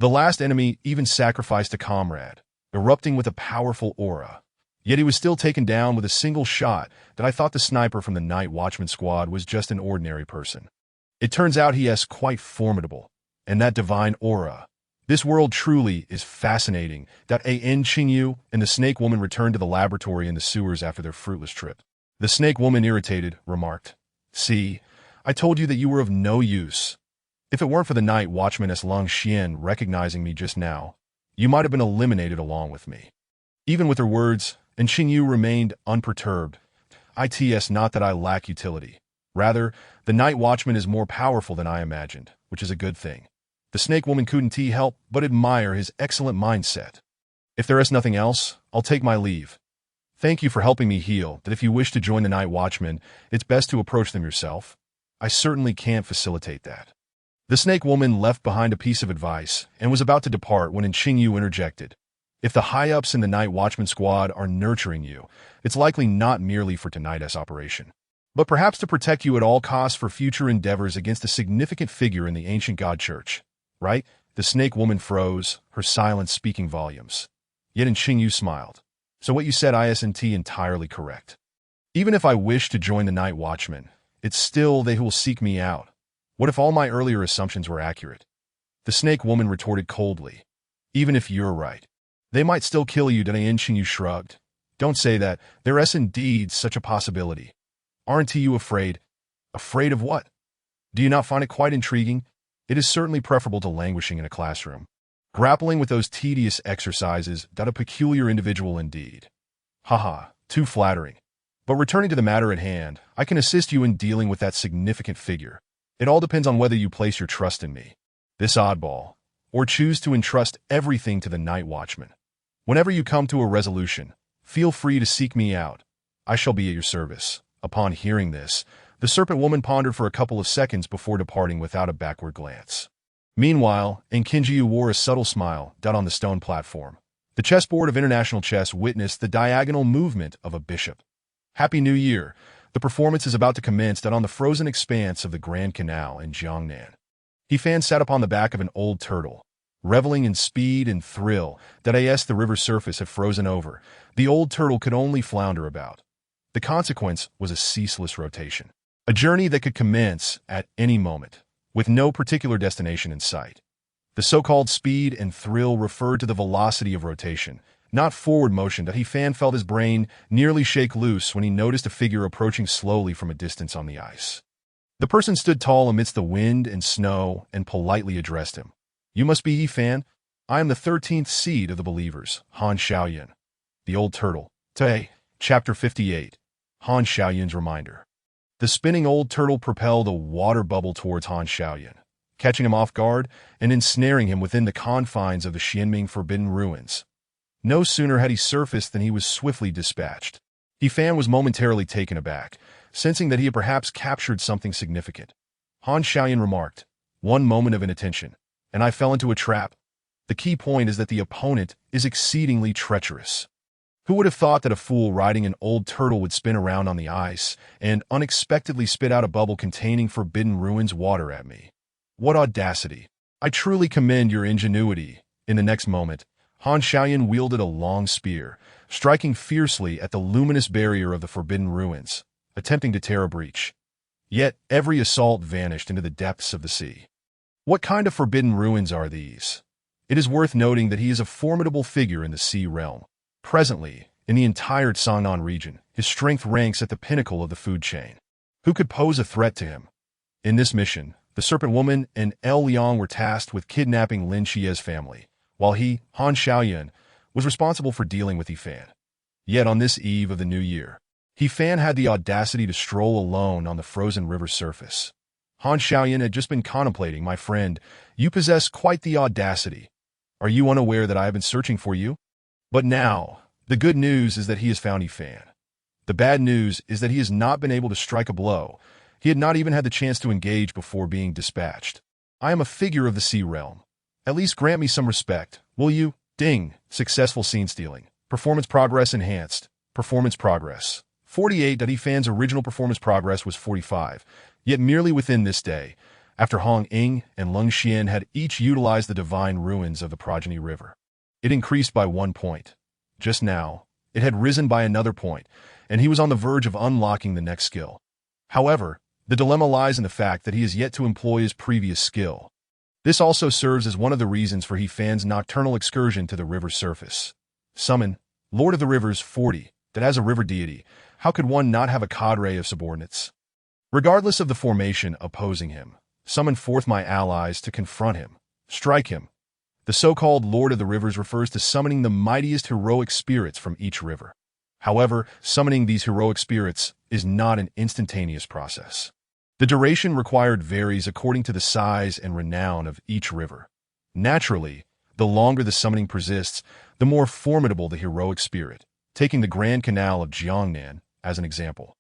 S1: The last enemy even sacrificed a comrade, erupting with a powerful aura. Yet he was still taken down with a single shot that I thought the sniper from the Night Watchman squad was just an ordinary person. It turns out he is quite formidable, and that divine aura. This world truly is fascinating. An Qingyu and the Snake Woman returned to the laboratory in the sewers after their fruitless trip. The Snake Woman, irritated, remarked, See, I told you that you were of no use. If it weren't for the Night Watchmaness Long Xian recognizing me just now, you might have been eliminated along with me. Even with her words, and Qingyu remained unperturbed. It's not that I lack utility. Rather, the Night Watchman is more powerful than I imagined, which is a good thing. The Snake Woman couldn't help but admire his excellent mindset. If there is nothing else, I'll take my leave. Thank you for helping me heal. That if you wish to join the Night Watchman, it's best to approach them yourself. I certainly can't facilitate that. The Snake Woman left behind a piece of advice and was about to depart when Qingyu interjected. If the high-ups in the Night Watchman squad are nurturing you, it's likely not merely for tonight's operation, but perhaps to protect you at all costs for future endeavors against a significant figure in the ancient God Church. Right? The Snake Woman froze, her silence speaking volumes. Yet Qingyu smiled. So what you said isn't entirely correct. Even if I wish to join the Night Watchman, it's still they who will seek me out. What if all my earlier assumptions were accurate? The Snake Woman retorted coldly. Even if you're right, they might still kill you. Qingyu shrugged. Don't say that. There is indeed such a possibility. Aren't you afraid? Afraid of what? Do you not find it quite intriguing? It is certainly preferable to languishing in a classroom, grappling with those tedious exercises. A peculiar individual indeed. Haha, too flattering. But returning to the matter at hand, I can assist you in dealing with that significant figure. It all depends on whether you place your trust in me, this oddball, or choose to entrust everything to the Night Watchman. Whenever you come to a resolution, feel free to seek me out. I shall be at your service. Upon hearing this, the Serpent Woman pondered for a couple of seconds before departing without a backward glance. Meanwhile, Qingyu wore a subtle smile on the stone platform. The chessboard of international chess witnessed the diagonal movement of a bishop. Happy New Year! The performance is about to commence on the frozen expanse of the Grand Canal in Jiangnan. He-Fan sat upon the back of an old turtle, reveling in speed and thrill. As the river surface had frozen over, the old turtle could only flounder about. The consequence was a ceaseless rotation, a journey that could commence at any moment, with no particular destination in sight. The so-called speed and thrill referred to the velocity of rotation, not forward motion. He-Fan felt his brain nearly shake loose when he noticed a figure approaching slowly from a distance on the ice. The person stood tall amidst the wind and snow and politely addressed him. You must be Yi-Fan. I am the 13th seed of the believers, Han Xiaoyan. The Old Turtle. Chapter 58. Han Xiaoyan's Reminder. The spinning old turtle propelled a water bubble towards Han Xiaoyan, catching him off guard and ensnaring him within the confines of the Xianming Forbidden Ruins. No sooner had he surfaced than he was swiftly dispatched. Yi-Fan was momentarily taken aback, sensing that he had perhaps captured something significant. Han Xiaoyan remarked, "One moment of inattention, and I fell into a trap. The key point is that the opponent is exceedingly treacherous. Who would have thought that a fool riding an old turtle would spin around on the ice and unexpectedly spit out a bubble containing Forbidden Ruins water at me? What audacity! I truly commend your ingenuity." In the next moment, Han Xiaoyan wielded a long spear, striking fiercely at the luminous barrier of the Forbidden Ruins, attempting to tear a breach. Yet every assault vanished into the depths of the sea. What kind of Forbidden Ruins are these? It is worth noting that he is a formidable figure in the sea realm. Presently, in the entire Sangnan region, his strength ranks at the pinnacle of the food chain. Who could pose a threat to him? In this mission, the Serpent Woman and El Liang were tasked with kidnapping Lin Xie's family, while he, Han Xiaoyun, was responsible for dealing with Yifan. Yet on this eve of the new year, Yifan had the audacity to stroll alone on the frozen river's surface. Han Xiaoyun had just been contemplating, "My friend, you possess quite the audacity. Are you unaware that I have been searching for you?" But now, the good news is that he has found Yifan. The bad news is that he has not been able to strike a blow. He had not even had the chance to engage before being dispatched. "I am a figure of the sea realm. At least grant me some respect, will you?" Ding. Successful scene stealing. Performance progress enhanced. Performance progress. 48. Yifan's original performance progress was 45. Yet merely within this day, after Hong Ying and Leng Xian had each utilized the divine ruins of the Progeny River, it increased by 1 point. Just now, it had risen by another point, and he was on the verge of unlocking the next skill. However, the dilemma lies in the fact that he has yet to employ his previous skill. This also serves as one of the reasons for Yifan's nocturnal excursion to the river's surface. Summon, Lord of the Rivers 40, that as a river deity, how could one not have a cadre of subordinates? Regardless of the formation opposing him, summon forth my allies to confront him, strike him. The so-called Lord of the Rivers refers to summoning the mightiest heroic spirits from each river. However, summoning these heroic spirits is not an instantaneous process. The duration required varies according to the size and renown of each river. Naturally, the longer the summoning persists, the more formidable the heroic spirit, taking the Grand Canal of Jiangnan as an example.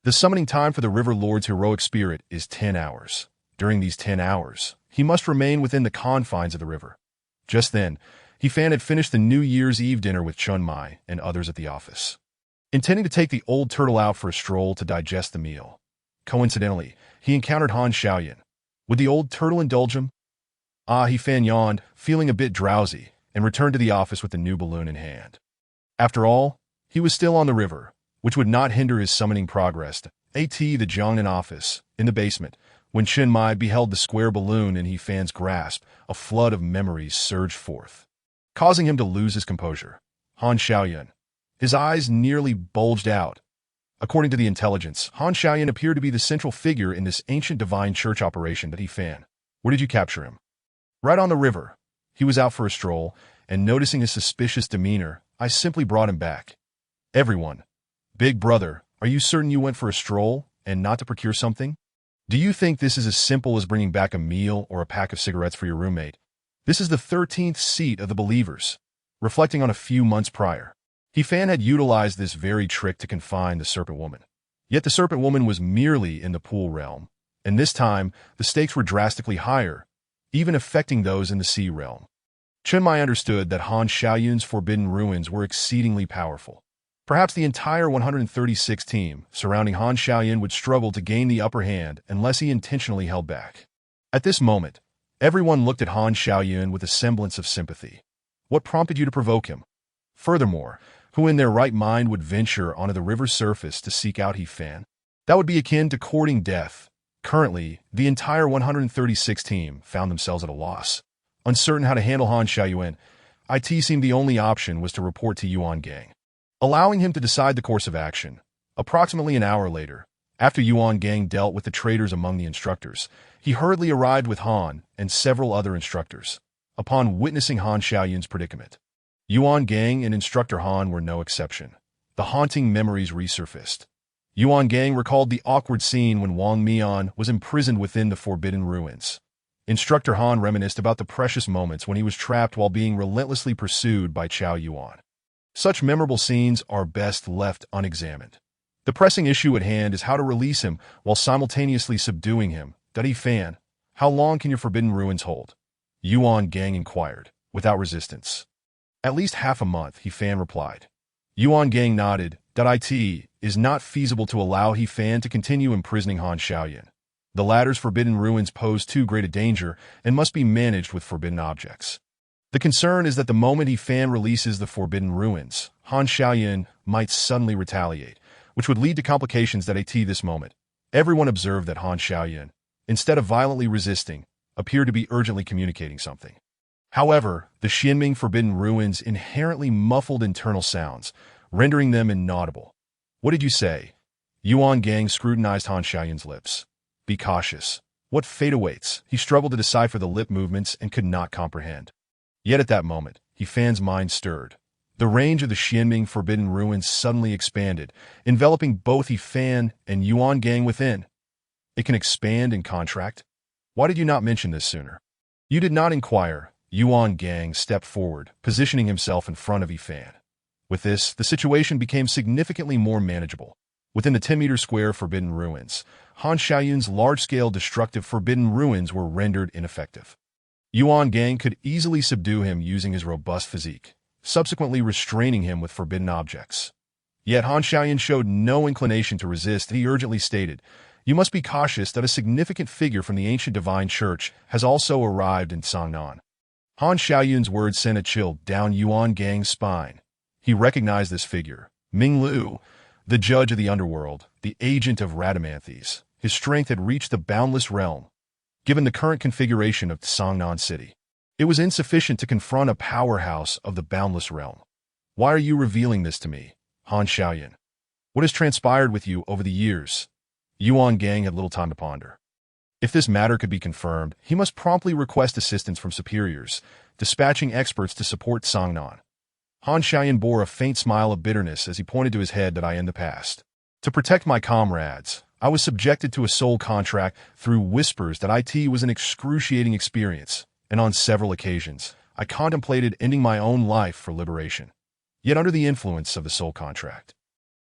S1: The summoning time for the River Lord's heroic spirit is 10 hours. During these 10 hours, he must remain within the confines of the river. Just then, Yifan had finished the New Year's Eve dinner with Chun Mai and others at the office, intending to take the old turtle out for a stroll to digest the meal. Coincidentally, he encountered Han Xiaoyun. Would the old turtle indulge him? Yifan yawned, feeling a bit drowsy, and returned to the office with the new balloon in hand. After all, he was still on the river, which would not hinder his summoning progress. The Jiangnan office, in the basement, when Chen Mai beheld the square balloon in Yifan's grasp, a flood of memories surged forth, causing him to lose his composure. Han Xiaoyun. His eyes nearly bulged out. According to the intelligence, Han Xiaoyun appeared to be the central figure in this ancient divine church operation that Yifan. Where did you capture him? Right on the river. He was out for a stroll, and noticing his suspicious demeanor, I simply brought him back. Everyone. Big brother, are you certain you went for a stroll and not to procure something? Do you think this is as simple as bringing back a meal or a pack of cigarettes for your roommate? This is the 13th seat of the believers. Reflecting on a few months prior, Yifan had utilized this very trick to confine the Serpent Woman. Yet the Serpent Woman was merely in the pool realm, and this time the stakes were drastically higher, even affecting those in the sea realm. Chen Mai understood that Han Xiaoyun's forbidden ruins were exceedingly powerful. Perhaps the entire 136 team surrounding Han Xiaoyun would struggle to gain the upper hand unless he intentionally held back. At this moment, everyone looked at Han Xiaoyun with a semblance of sympathy. What prompted you to provoke him? Furthermore, who in their right mind would venture onto the river's surface to seek out Yifan? That would be akin to courting death. Currently, the entire 136 team found themselves at a loss. Uncertain how to handle Han Xiaoyun, it seemed the only option was to report to Yuan Gang, allowing him to decide the course of action. Approximately an hour later, after Yuan Gang dealt with the traitors among the instructors, he hurriedly arrived with Han and several other instructors. Upon witnessing Han Xiaoyun's predicament, Yuan Gang and Instructor Han were no exception. The haunting memories resurfaced. Yuan Gang recalled the awkward scene when Wang Mian was imprisoned within the forbidden ruins. Instructor Han reminisced about the precious moments when he was trapped while being relentlessly pursued by Chao Yuan. Such memorable scenes are best left unexamined. The pressing issue at hand is how to release him while simultaneously subduing him. Yifan, how long can your forbidden ruins hold? Yuan Gang inquired, without resistance. At least half a month, Yifan replied. Yuan Gang nodded. It is not feasible to allow Yifan to continue imprisoning Han Xiaoyun. The latter's forbidden ruins pose too great a danger and must be managed with forbidden objects. The concern is that the moment Yifan releases the forbidden ruins, Han Xiaoyun might suddenly retaliate, which would lead to complications. At this moment, everyone observed that Han Xiaoyun, instead of violently resisting, appeared to be urgently communicating something. However, the Xianming forbidden ruins inherently muffled internal sounds, rendering them inaudible. What did you say? Yuan Gang scrutinized Han Xiaoyun's lips. Be cautious. What fate awaits? He struggled to decipher the lip movements and could not comprehend. Yet at that moment, He Fan's mind stirred. The range of the Xianming Forbidden Ruins suddenly expanded, enveloping both He Fan and Yuan Gang within. It can expand and contract? Why did you not mention this sooner? You did not inquire. Yuan Gang stepped forward, positioning himself in front of He Fan. With this, the situation became significantly more manageable. Within the 10-meter square Forbidden Ruins, Han Xiaoyun's large-scale destructive Forbidden Ruins were rendered ineffective. Yuan Gang could easily subdue him using his robust physique, subsequently restraining him with forbidden objects. Yet Han Xiaoyun showed no inclination to resist. He urgently stated, "You must be cautious that a significant figure from the ancient divine church has also arrived in Sangnan." Han Xiaoyun's words sent a chill down Yuan Gang's spine. He recognized this figure, Ming Lu, the judge of the underworld, the agent of Rhadamanthys. His strength had reached the boundless realm. Given the current configuration of Sangnan City, it was insufficient to confront a powerhouse of the boundless realm. Why are you revealing this to me, Han Xiaoyun? What has transpired with you over the years? Yuan Gang had little time to ponder. If this matter could be confirmed, he must promptly request assistance from superiors, dispatching experts to support Sangnan. Han Xiaoyun bore a faint smile of bitterness as he pointed to his head that I in the past. To protect my comrades, I was subjected to a soul contract through whispers that IT was an excruciating experience, and on several occasions, I contemplated ending my own life for liberation. Yet under the influence of the soul contract,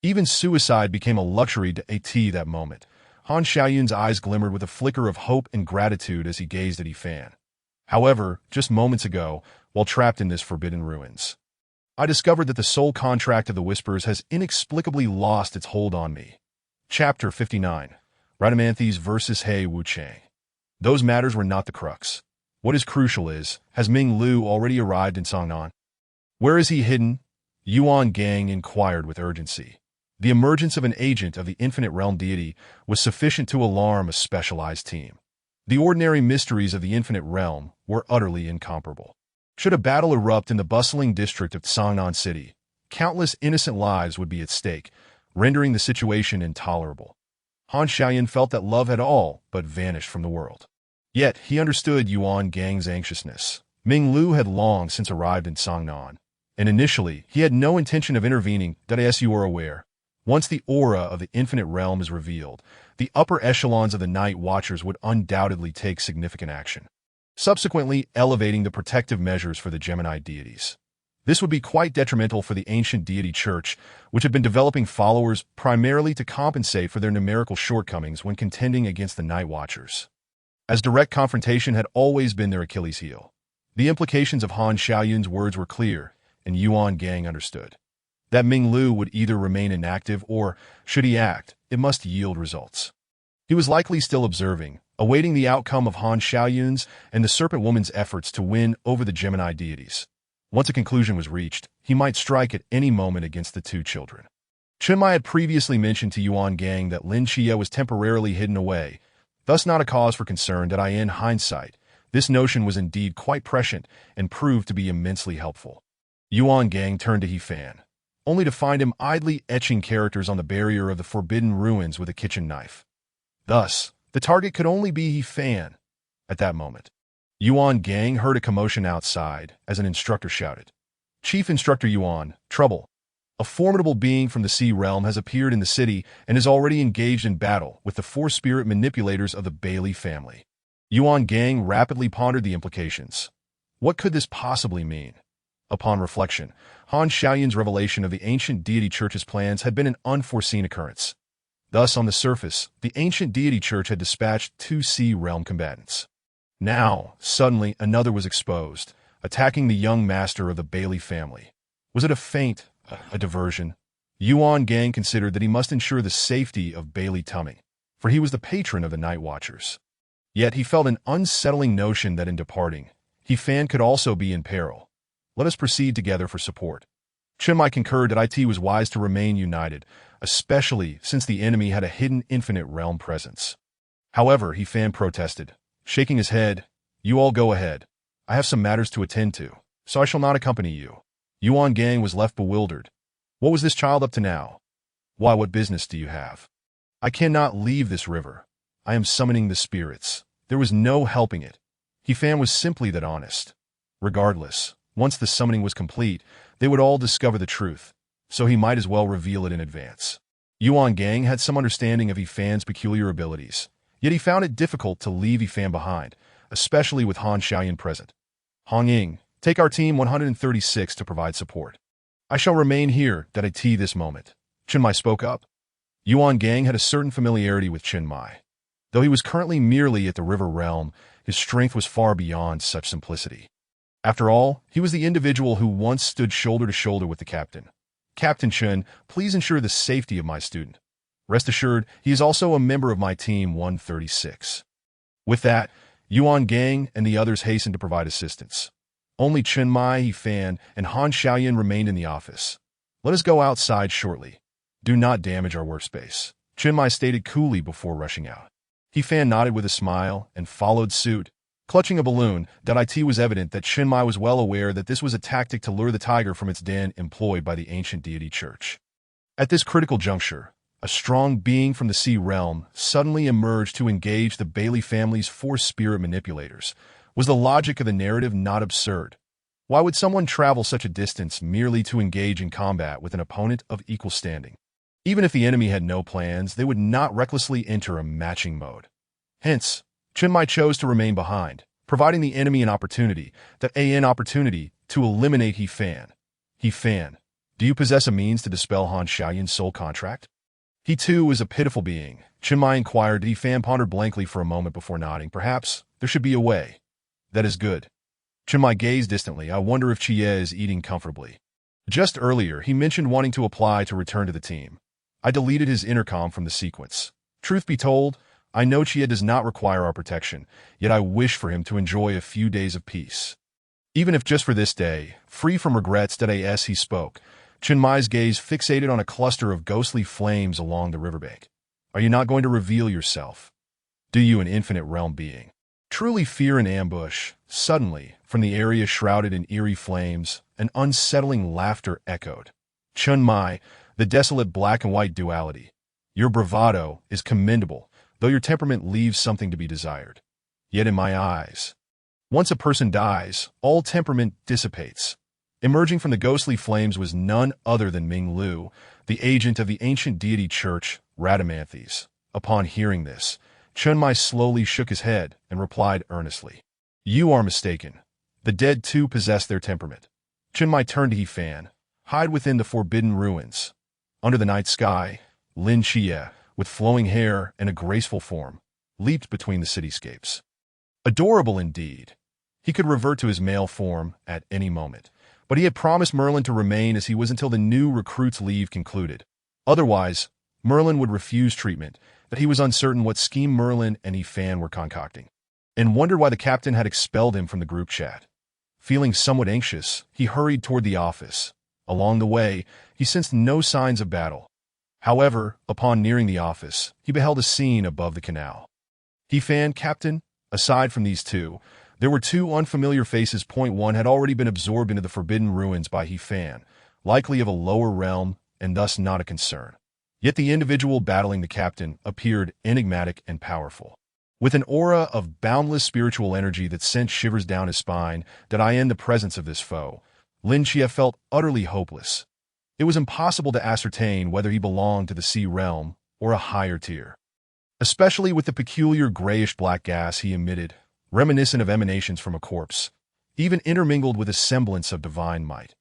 S1: even suicide became a luxury to AT that moment. Han Xiaoyun's eyes glimmered with a flicker of hope and gratitude as he gazed at He Fan. However, just moments ago, while trapped in this forbidden ruins, I discovered that the soul contract of the Whispers has inexplicably lost its hold on me. Chapter 59. Rhadamanthys versus He Wuchang. Those matters were not the crux. What is crucial is, has Ming Lu already arrived in Sangnan? Where is he hidden? Yuan Gang inquired with urgency. The emergence of an agent of the infinite realm deity was sufficient to alarm a specialized team. The ordinary mysteries of the infinite realm were utterly incomparable. Should a battle erupt in the bustling district of Sangnan City, countless innocent lives would be at stake, rendering the situation intolerable. Han Xiaoyun felt that love had all but vanished from the world. Yet he understood Yuan Gang's anxiousness. Ming Lu had long since arrived in Sangnan, and initially he had no intention of intervening. As you are aware, once the aura of the infinite realm is revealed, the upper echelons of the Night Watchers would undoubtedly take significant action, subsequently elevating the protective measures for the Gemini deities. This would be quite detrimental for the ancient deity church, which had been developing followers primarily to compensate for their numerical shortcomings when contending against the Night Watchers, as direct confrontation had always been their Achilles heel. The implications of Han Xiaoyun's words were clear, and Yuan Gang understood that Ming Lu would either remain inactive or, should he act, it must yield results. He was likely still observing, awaiting the outcome of Han Xiaoyun's and the Serpent Woman's efforts to win over the Gemini deities. Once a conclusion was reached, he might strike at any moment against the two children. Chen Mai had previously mentioned to Yuan Gang that Lin Xie was temporarily hidden away, thus not a cause for concern. In hindsight, this notion was indeed quite prescient and proved to be immensely helpful. Yuan Gang turned to He Fan, only to find him idly etching characters on the barrier of the forbidden ruins with a kitchen knife. Thus, the target could only be He Fan. At that moment, Yuan Gang heard a commotion outside as an instructor shouted, "Chief Instructor Yuan, trouble. A formidable being from the Sea Realm has appeared in the city and is already engaged in battle with the four spirit manipulators of the Bailey family." Yuan Gang rapidly pondered the implications. What could this possibly mean? Upon reflection, Han Xiaoyun's revelation of the ancient deity church's plans had been an unforeseen occurrence. Thus, on the surface, the ancient deity church had dispatched 2 Sea Realm combatants. Now, suddenly, another was exposed, attacking the young master of the Bailey family. Was it a feint, a diversion? Yuan Gang considered that he must ensure the safety of Bailey Tummy, for he was the patron of the Night Watchers. Yet he felt an unsettling notion that in departing, He Fan could also be in peril. Let us proceed together for support. Chen Mai concurred that IT was wise to remain united, especially since the enemy had a hidden infinite realm presence. However, He Fan protested, shaking his head, "You all go ahead. I have some matters to attend to, so I shall not accompany you." Yuan Gang was left bewildered. What was this child up to now? Why, what business do you have? I cannot leave this river. I am summoning the spirits. There was no helping it. He-Fan was simply that honest. Regardless, once the summoning was complete, they would all discover the truth, so he might as well reveal it in advance. Yuan Gang had some understanding of He-Fan's peculiar abilities, yet he found it difficult to leave He-Fan behind, especially with Han Xiaoyan present. Hong Ying, take our team 136 to provide support. I shall remain here that I tea this moment. Chen Mai spoke up. Yuan Gang had a certain familiarity with Chen Mai. Though he was currently merely at the river realm, his strength was far beyond such simplicity. After all, he was the individual who once stood shoulder to shoulder with the captain. Captain Chen, please ensure the safety of my student. Rest assured, he is also a member of my team 136. With that, Yuan Gang and the others hastened to provide assistance. Only Chen Mai, He-Fan, and Han Xiaoyan remained in the office. Let us go outside shortly. Do not damage our workspace, Chen Mai stated coolly before rushing out. He-Fan nodded with a smile and followed suit. Clutching a balloon, it was evident that Chen Mai was well aware that this was a tactic to lure the tiger from its den employed by the ancient deity church. At this critical juncture, a strong being from the sea realm suddenly emerged to engage the Bailey family's four spirit manipulators. Was the logic of the narrative not absurd? Why would someone travel such a distance merely to engage in combat with an opponent of equal standing? Even if the enemy had no plans, they would not recklessly enter a matching mode. Hence, Chen Mai chose to remain behind, providing the enemy an opportunity to eliminate He-Fan. He-Fan, do you possess a means to dispel Han Xiaoyan's soul contract? He too is a pitiful being, Chen Mai inquired. He-Fan pondered blankly for a moment before nodding. Perhaps there should be a way. That is good. Chen Mai gazed distantly. I wonder if Chie is eating comfortably. Just earlier, he mentioned wanting to apply to return to the team. I deleted his intercom from the sequence. Truth be told, I know Chie does not require our protection, yet I wish for him to enjoy a few days of peace. Even if just for this day, free from regrets. As he spoke, Chen Mai's gaze fixated on a cluster of ghostly flames along the riverbank. Are you not going to reveal yourself? Do you, an infinite realm being, truly fear an ambush? Suddenly, from the area shrouded in eerie flames, an unsettling laughter echoed. Chen Mai, the desolate black and white duality. Your bravado is commendable, though your temperament leaves something to be desired. Yet in my eyes, once a person dies, all temperament dissipates. Emerging from the ghostly flames was none other than Ming Lu, the agent of the ancient deity church, Rhadamanthys. Upon hearing this, Chen Mai slowly shook his head and replied earnestly. You are mistaken. The dead too possess their temperament. Chen Mai turned to He-Fan. Hide within the forbidden ruins. Under the night sky, Lin Xie, with flowing hair and a graceful form, leaped between the cityscapes. Adorable indeed. He could revert to his male form at any moment, but he had promised Merlin to remain as he was until the new recruit's leave concluded. Otherwise, Merlin would refuse treatment, that he was uncertain what scheme Merlin and He-Fan were concocting, and wondered why the captain had expelled him from the group chat. Feeling somewhat anxious, he hurried toward the office. Along the way, he sensed no signs of battle. However, upon nearing the office, he beheld a scene above the canal. He-Fan, Captain, aside from these two, there were two unfamiliar faces. Point one had already been absorbed into the forbidden ruins by He-Fan, likely of a lower realm and thus not a concern. Yet the individual battling the captain appeared enigmatic and powerful. With an aura of boundless spiritual energy that sent shivers down his spine, in the presence of this foe, Lin Xie felt utterly hopeless. It was impossible to ascertain whether he belonged to the sea realm or a higher tier, especially with the peculiar grayish-black gas he emitted, reminiscent of emanations from a corpse, even intermingled with a semblance of divine might.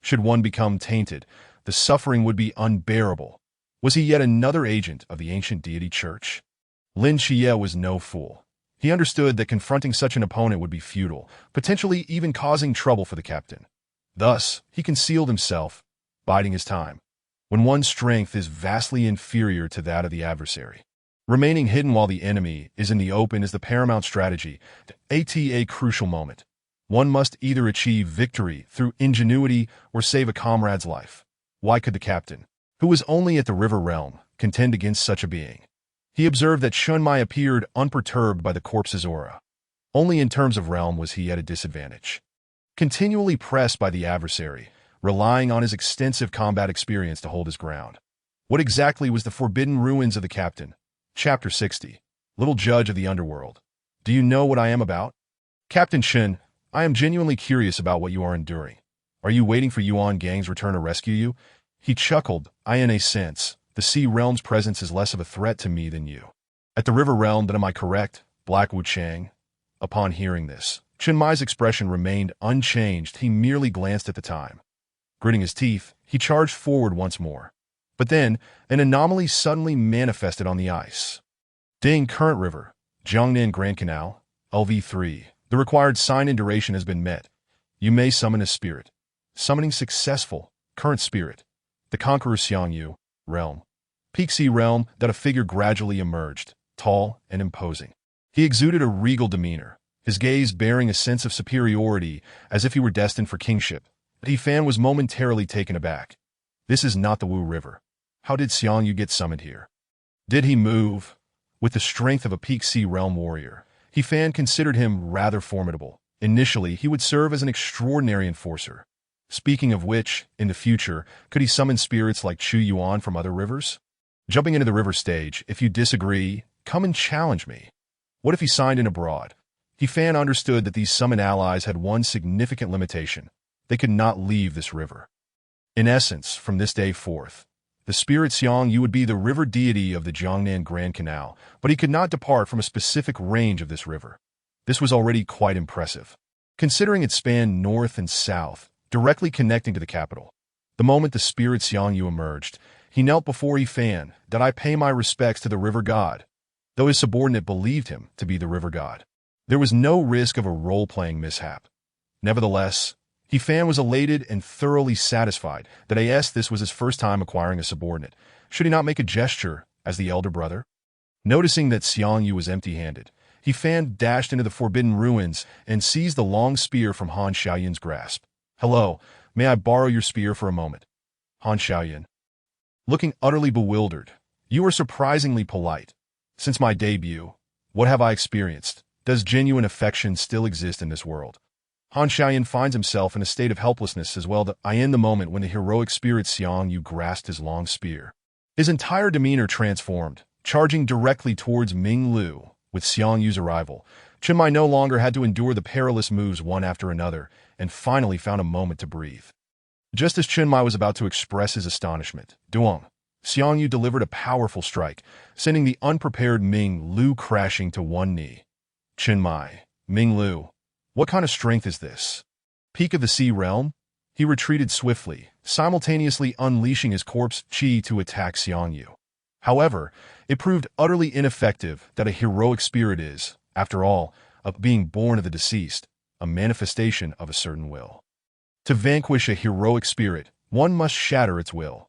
S1: Should one become tainted, the suffering would be unbearable. Was he yet another agent of the ancient deity church? Lin Xie was no fool. He understood that confronting such an opponent would be futile, potentially even causing trouble for the captain. Thus, he concealed himself, biding his time, when one's strength is vastly inferior to that of the adversary. Remaining hidden while the enemy is in the open is the paramount strategy. At a crucial moment, one must either achieve victory through ingenuity or save a comrade's life. Why could the captain, who was only at the river realm, contend against such a being? He observed that Chen Mai appeared unperturbed by the corpse's aura. Only in terms of realm was he at a disadvantage. Continually pressed by the adversary, relying on his extensive combat experience to hold his ground. What exactly was the forbidden ruins of the captain? Chapter 60. Little Judge of the Underworld. Do you know what I am about? Captain Shin, I am genuinely curious about what you are enduring. Are you waiting for Yuan Gang's return to rescue you? He chuckled. In a sense, the sea realm's presence is less of a threat to me than you. At the river realm, then am I correct, Black Wu Chang? Upon hearing this, Chen Mai's expression remained unchanged. He merely glanced at the time. Gritting his teeth, he charged forward once more. But then, an anomaly suddenly manifested on the ice. Ding Current River, Jiangnan Grand Canal, LV3. The required sign and duration has been met. You may summon a spirit. Summoning successful. Current spirit. The Conqueror Xiangyu, realm. Peak Sea realm that a figure gradually emerged, tall and imposing. He exuded a regal demeanor, his gaze bearing a sense of superiority as if he were destined for kingship. But He Fan was momentarily taken aback. This is not the Wu River. How did Xiangyu get summoned here? Did he move? With the strength of a Peak Sea realm warrior, He Fan considered him rather formidable. Initially, he would serve as an extraordinary enforcer. Speaking of which, in the future, could he summon spirits like Chu Yuan from other rivers? Jumping into the river stage, if you disagree, come and challenge me. What if he signed in abroad? He Fan understood that these summoned allies had one significant limitation. They could not leave this river. In essence, from this day forth, the spirit Xiangyu would be the river deity of the Jiangnan Grand Canal, but he could not depart from a specific range of this river. This was already quite impressive, considering it spanned north and south, directly connecting to the capital. The moment the spirit Xiangyu emerged, he knelt before He Fan. Did I pay my respects to the river god? Though his subordinate believed him to be the river god, there was no risk of a role-playing mishap. Nevertheless, He Fan was elated and thoroughly satisfied that this was his first time acquiring a subordinate. Should he not make a gesture as the elder brother? Noticing that Xiangyu was empty-handed, He Fan dashed into the forbidden ruins and seized the long spear from Han Xiaoyan's grasp. Hello, may I borrow your spear for a moment? Han Xiaoyan. Looking utterly bewildered, you are surprisingly polite. Since my debut, what have I experienced? Does genuine affection still exist in this world? Han Xiaoyan finds himself in a state of helplessness as well in the moment when the heroic spirit Xiangyu grasped his long spear. His entire demeanor transformed, charging directly towards Ming Lu. With Xiangyu's arrival, Chen Mai no longer had to endure the perilous moves one after another, and finally found a moment to breathe. Just as Chen Mai was about to express his astonishment, Duong, Xiangyu delivered a powerful strike, sending the unprepared Ming Lu crashing to one knee. Chen Mai, Ming Lu, what kind of strength is this? Peak of the Sea realm? He retreated swiftly, simultaneously unleashing his corpse chi to attack Xiangyu. However, it proved utterly ineffective. That a heroic spirit is, after all, a being born of the deceased, a manifestation of a certain will. To vanquish a heroic spirit, one must shatter its will.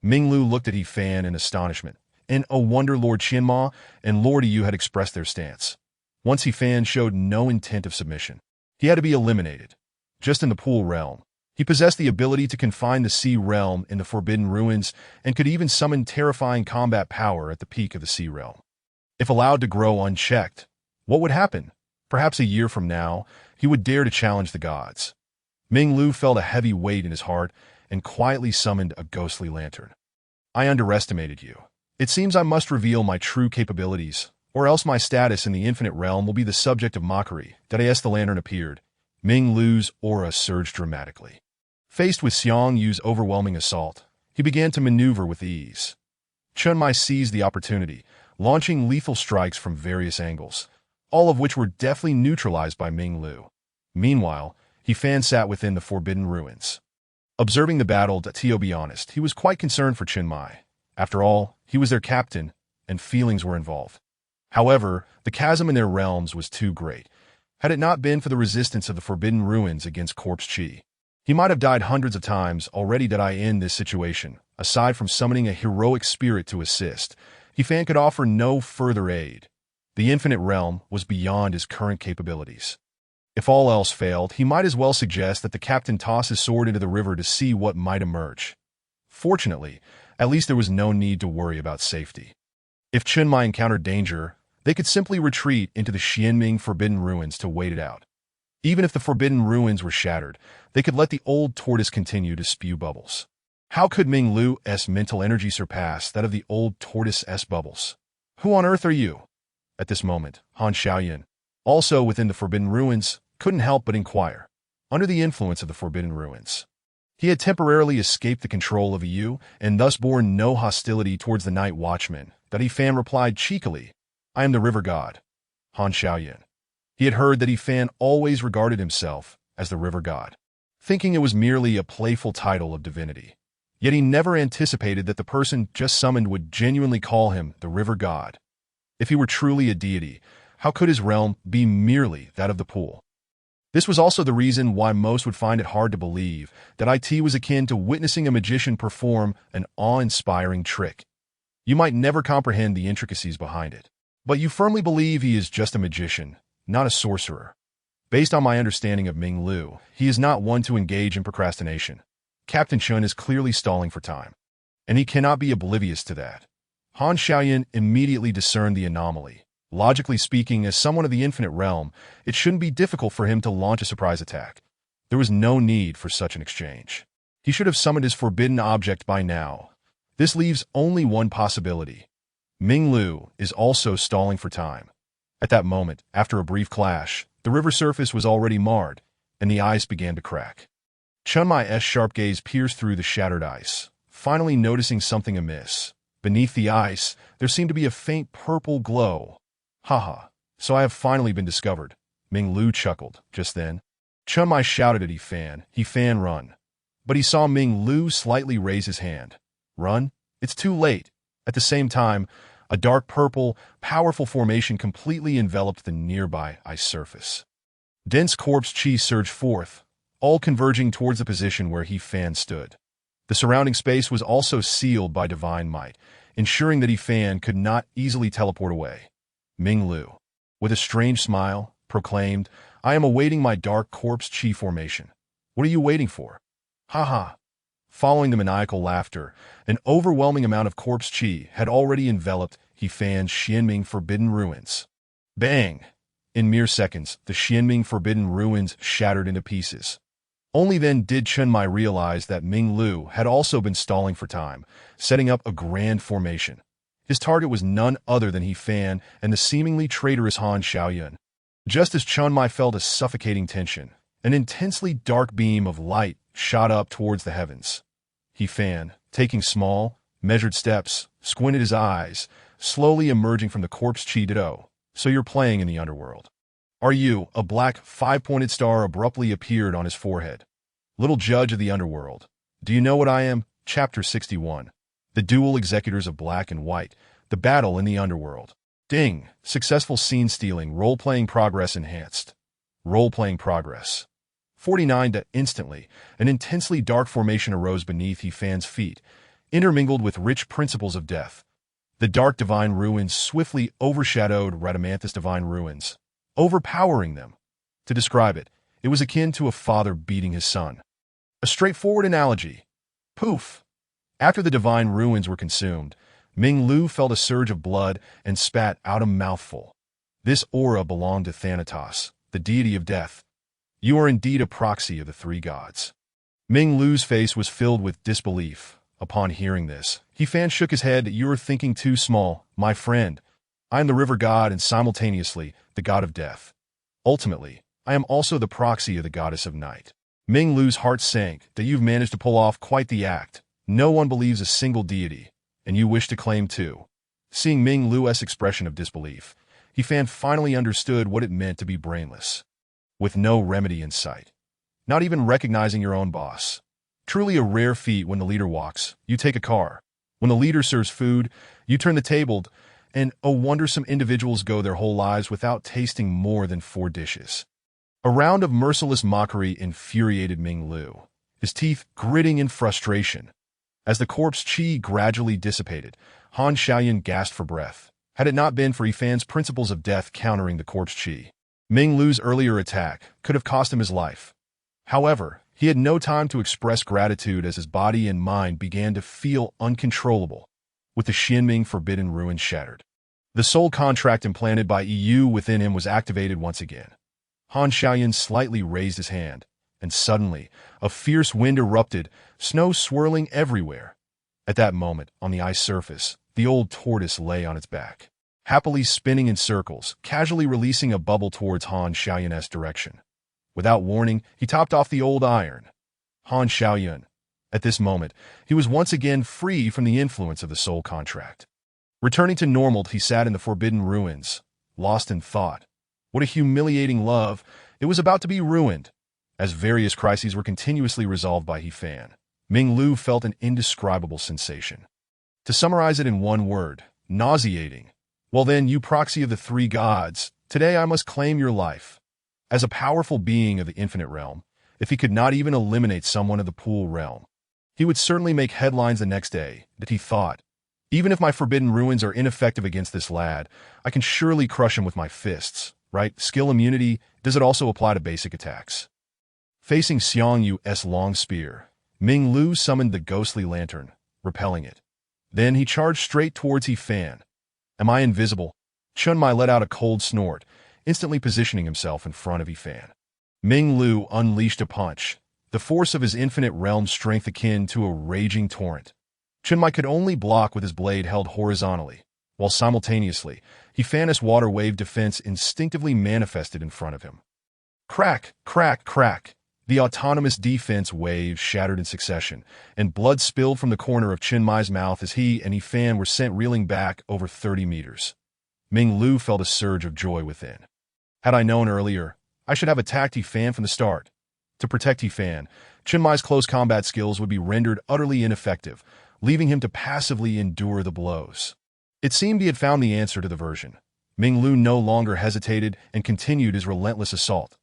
S1: Ming Lu looked at He Fan in astonishment, and a wonder Lord Qianma and Lord Yu had expressed their stance. Once He Fan showed no intent of submission, he had to be eliminated. Just in the pool realm, he possessed the ability to confine the sea realm in the forbidden ruins and could even summon terrifying combat power at the peak of the sea realm. If allowed to grow unchecked, what would happen? Perhaps a year from now, he would dare to challenge the gods. Ming Lu felt a heavy weight in his heart and quietly summoned a ghostly lantern. I underestimated you. It seems I must reveal my true capabilities, or else my status in the infinite realm will be the subject of mockery. The lantern appeared. Ming Lu's aura surged dramatically. Faced with Xiangyu's overwhelming assault, he began to maneuver with ease. Chen Mai seized the opportunity, launching lethal strikes from various angles, all of which were deftly neutralized by Ming Lu. Meanwhile, He Fan sat within the forbidden ruins. Observing the battle, to be honest, he was quite concerned for Chen Mai. After all, he was their captain, and feelings were involved. However, the chasm in their realms was too great. Had it not been for the resistance of the forbidden ruins against corpse chi, he might have died hundreds of times already. In this situation, aside from summoning a heroic spirit to assist, He Fan could offer no further aid. The infinite realm was beyond his current capabilities. If all else failed, he might as well suggest that the captain toss his sword into the river to see what might emerge. Fortunately, at least there was no need to worry about safety. If Chen Mai encountered danger, they could simply retreat into the Xianming forbidden ruins to wait it out. Even if the forbidden ruins were shattered, they could let the old tortoise continue to spew bubbles. How could Ming Lu's mental energy surpass that of the old tortoise bubbles? Who on earth are you? At this moment, Han Xiaoyan, also within the Forbidden Ruins, couldn't help but inquire. Under the influence of the Forbidden Ruins, he had temporarily escaped the control of Yu and thus borne no hostility towards the Night Watchman. That Fan replied cheekily, I am the River God, Han Xiaoyan. He had heard that Fan always regarded himself as the River God, thinking it was merely a playful title of divinity. Yet he never anticipated that the person just summoned would genuinely call him the River God. If he were truly a deity, how could his realm be merely that of the pool? This was also the reason why most would find it hard to believe that it was akin to witnessing a magician perform an awe-inspiring trick. You might never comprehend the intricacies behind it, but you firmly believe he is just a magician, not a sorcerer. Based on my understanding of Ming Lu, he is not one to engage in procrastination. Captain Chun is clearly stalling for time, and he cannot be oblivious to that. Han Xiaoyan immediately discerned the anomaly. Logically speaking, as someone of the infinite realm, it shouldn't be difficult for him to launch a surprise attack. There was no need for such an exchange. He should have summoned his forbidden object by now. This leaves only one possibility. Ming Lu is also stalling for time. At that moment, after a brief clash, the river surface was already marred, and the ice began to crack. Chun Mai's sharp gaze pierced through the shattered ice, finally noticing something amiss. Beneath the ice, there seemed to be a faint purple glow. Haha, so I have finally been discovered. Ming Lu chuckled. Just then, Chun Mai shouted at Fan, run. But he saw Ming Lu slightly raise his hand. Run? It's too late. At the same time, a dark purple, powerful formation completely enveloped the nearby ice surface. Dense corpse chi surged forth, all converging towards the position where Fan stood. The surrounding space was also sealed by divine might, ensuring that Fan could not easily teleport away. Ming Lu, with a strange smile, proclaimed, I am awaiting my dark corpse chi formation. What are you waiting for? Ha ha. Following the maniacal laughter, an overwhelming amount of corpse chi had already enveloped Fan's Xianming Forbidden Ruins. Bang! In mere seconds, the Xianming Forbidden Ruins shattered into pieces. Only then did Chun Mai realize that Ming Lu had also been stalling for time, setting up a grand formation. His target was none other than Fan and the seemingly traitorous Han Xiaoyan. Just as Chun Mai felt a suffocating tension, an intensely dark beam of light shot up towards the heavens. Fan, taking small, measured steps, squinted his eyes, slowly emerging from the corpse chi ditto. So you're playing in the underworld. Are you? A black, five-pointed star abruptly appeared on his forehead. Little judge of the underworld. Do you know what I am? Chapter 61. The dual executors of black and white. The battle in the underworld. Ding. Successful scene stealing. Role-playing progress enhanced. Role-playing progress. 49. Instantly, an intensely dark formation arose beneath Fan's feet, intermingled with rich principles of death. The dark divine ruins swiftly overshadowed Radamanthus divine ruins, overpowering them. To describe it, it was akin to a father beating his son. A straightforward analogy. Poof! After the divine ruins were consumed, Ming Lu felt a surge of blood and spat out a mouthful. This aura belonged to Thanatos, the deity of death. You are indeed a proxy of the three gods. Ming Lu's face was filled with disbelief. Upon hearing this, Fan shook his head. You are thinking too small, my friend. I am the river god and simultaneously the god of death. Ultimately, I am also the proxy of the goddess of night. Ming Lu's heart sank that you've managed to pull off quite the act. No one believes a single deity, and you wish to claim too. Seeing Ming Lu's expression of disbelief, Fan finally understood what it meant to be brainless. With no remedy in sight. Not even recognizing your own boss. Truly a rare feat. When the leader walks, you take a car. When the leader serves food, you turn the table, and oh wonder some individuals go their whole lives without tasting more than 4 dishes. A round of merciless mockery infuriated Ming Lu, his teeth gritting in frustration. As the corpse chi gradually dissipated, Han Xiaoyan gasped for breath. Had it not been for Fan's principles of death countering the corpse chi, Ming Lu's earlier attack could have cost him his life. However, he had no time to express gratitude as his body and mind began to feel uncontrollable, with the Xianming Forbidden Ruins shattered. The soul contract implanted by Yu within him was activated once again. Han Xiaoyan slightly raised his hand. and suddenly, a fierce wind erupted, snow swirling everywhere. At that moment, on the ice surface, the old tortoise lay on its back, happily spinning in circles, casually releasing a bubble towards Han Xiaoyun's direction. Without warning, he topped off the old iron. Han Xiaoyun. At this moment, he was once again free from the influence of the soul contract. Returning to normal, he sat in the forbidden ruins, lost in thought. What a humiliating love! It was about to be ruined. As various crises were continuously resolved by He Fan, Ming Lu felt an indescribable sensation. To summarize it in one word, nauseating. Well then, you proxy of the three gods, today I must claim your life. As a powerful being of the infinite realm, if he could not even eliminate someone of the pool realm, he would certainly make headlines the next day, that he thought. Even if my forbidden ruins are ineffective against this lad, I can surely crush him with my fists, right? Skill immunity, does it also apply to basic attacks? Facing Xiang Yu's long spear, Ming Lu summoned the ghostly lantern, repelling it. Then he charged straight towards He Fan. Am I invisible? Chun Mai let out a cold snort, instantly positioning himself in front of He Fan. Ming Lu unleashed a punch, the force of his infinite realm's strength akin to a raging torrent. Chun Mai could only block with his blade held horizontally, while simultaneously, He Fan's water wave defense instinctively manifested in front of him. Crack, crack, crack. The autonomous defense waves shattered in succession, and blood spilled from the corner of Chun Mai's mouth as he and He Fan were sent reeling back over 30 meters. Ming Lu felt a surge of joy within. Had I known earlier, I should have attacked He Fan from the start. To protect He Fan, Chun Mai's close combat skills would be rendered utterly ineffective, leaving him to passively endure the blows. It seemed he had found the answer to the version. Ming Lu no longer hesitated and continued his relentless assault.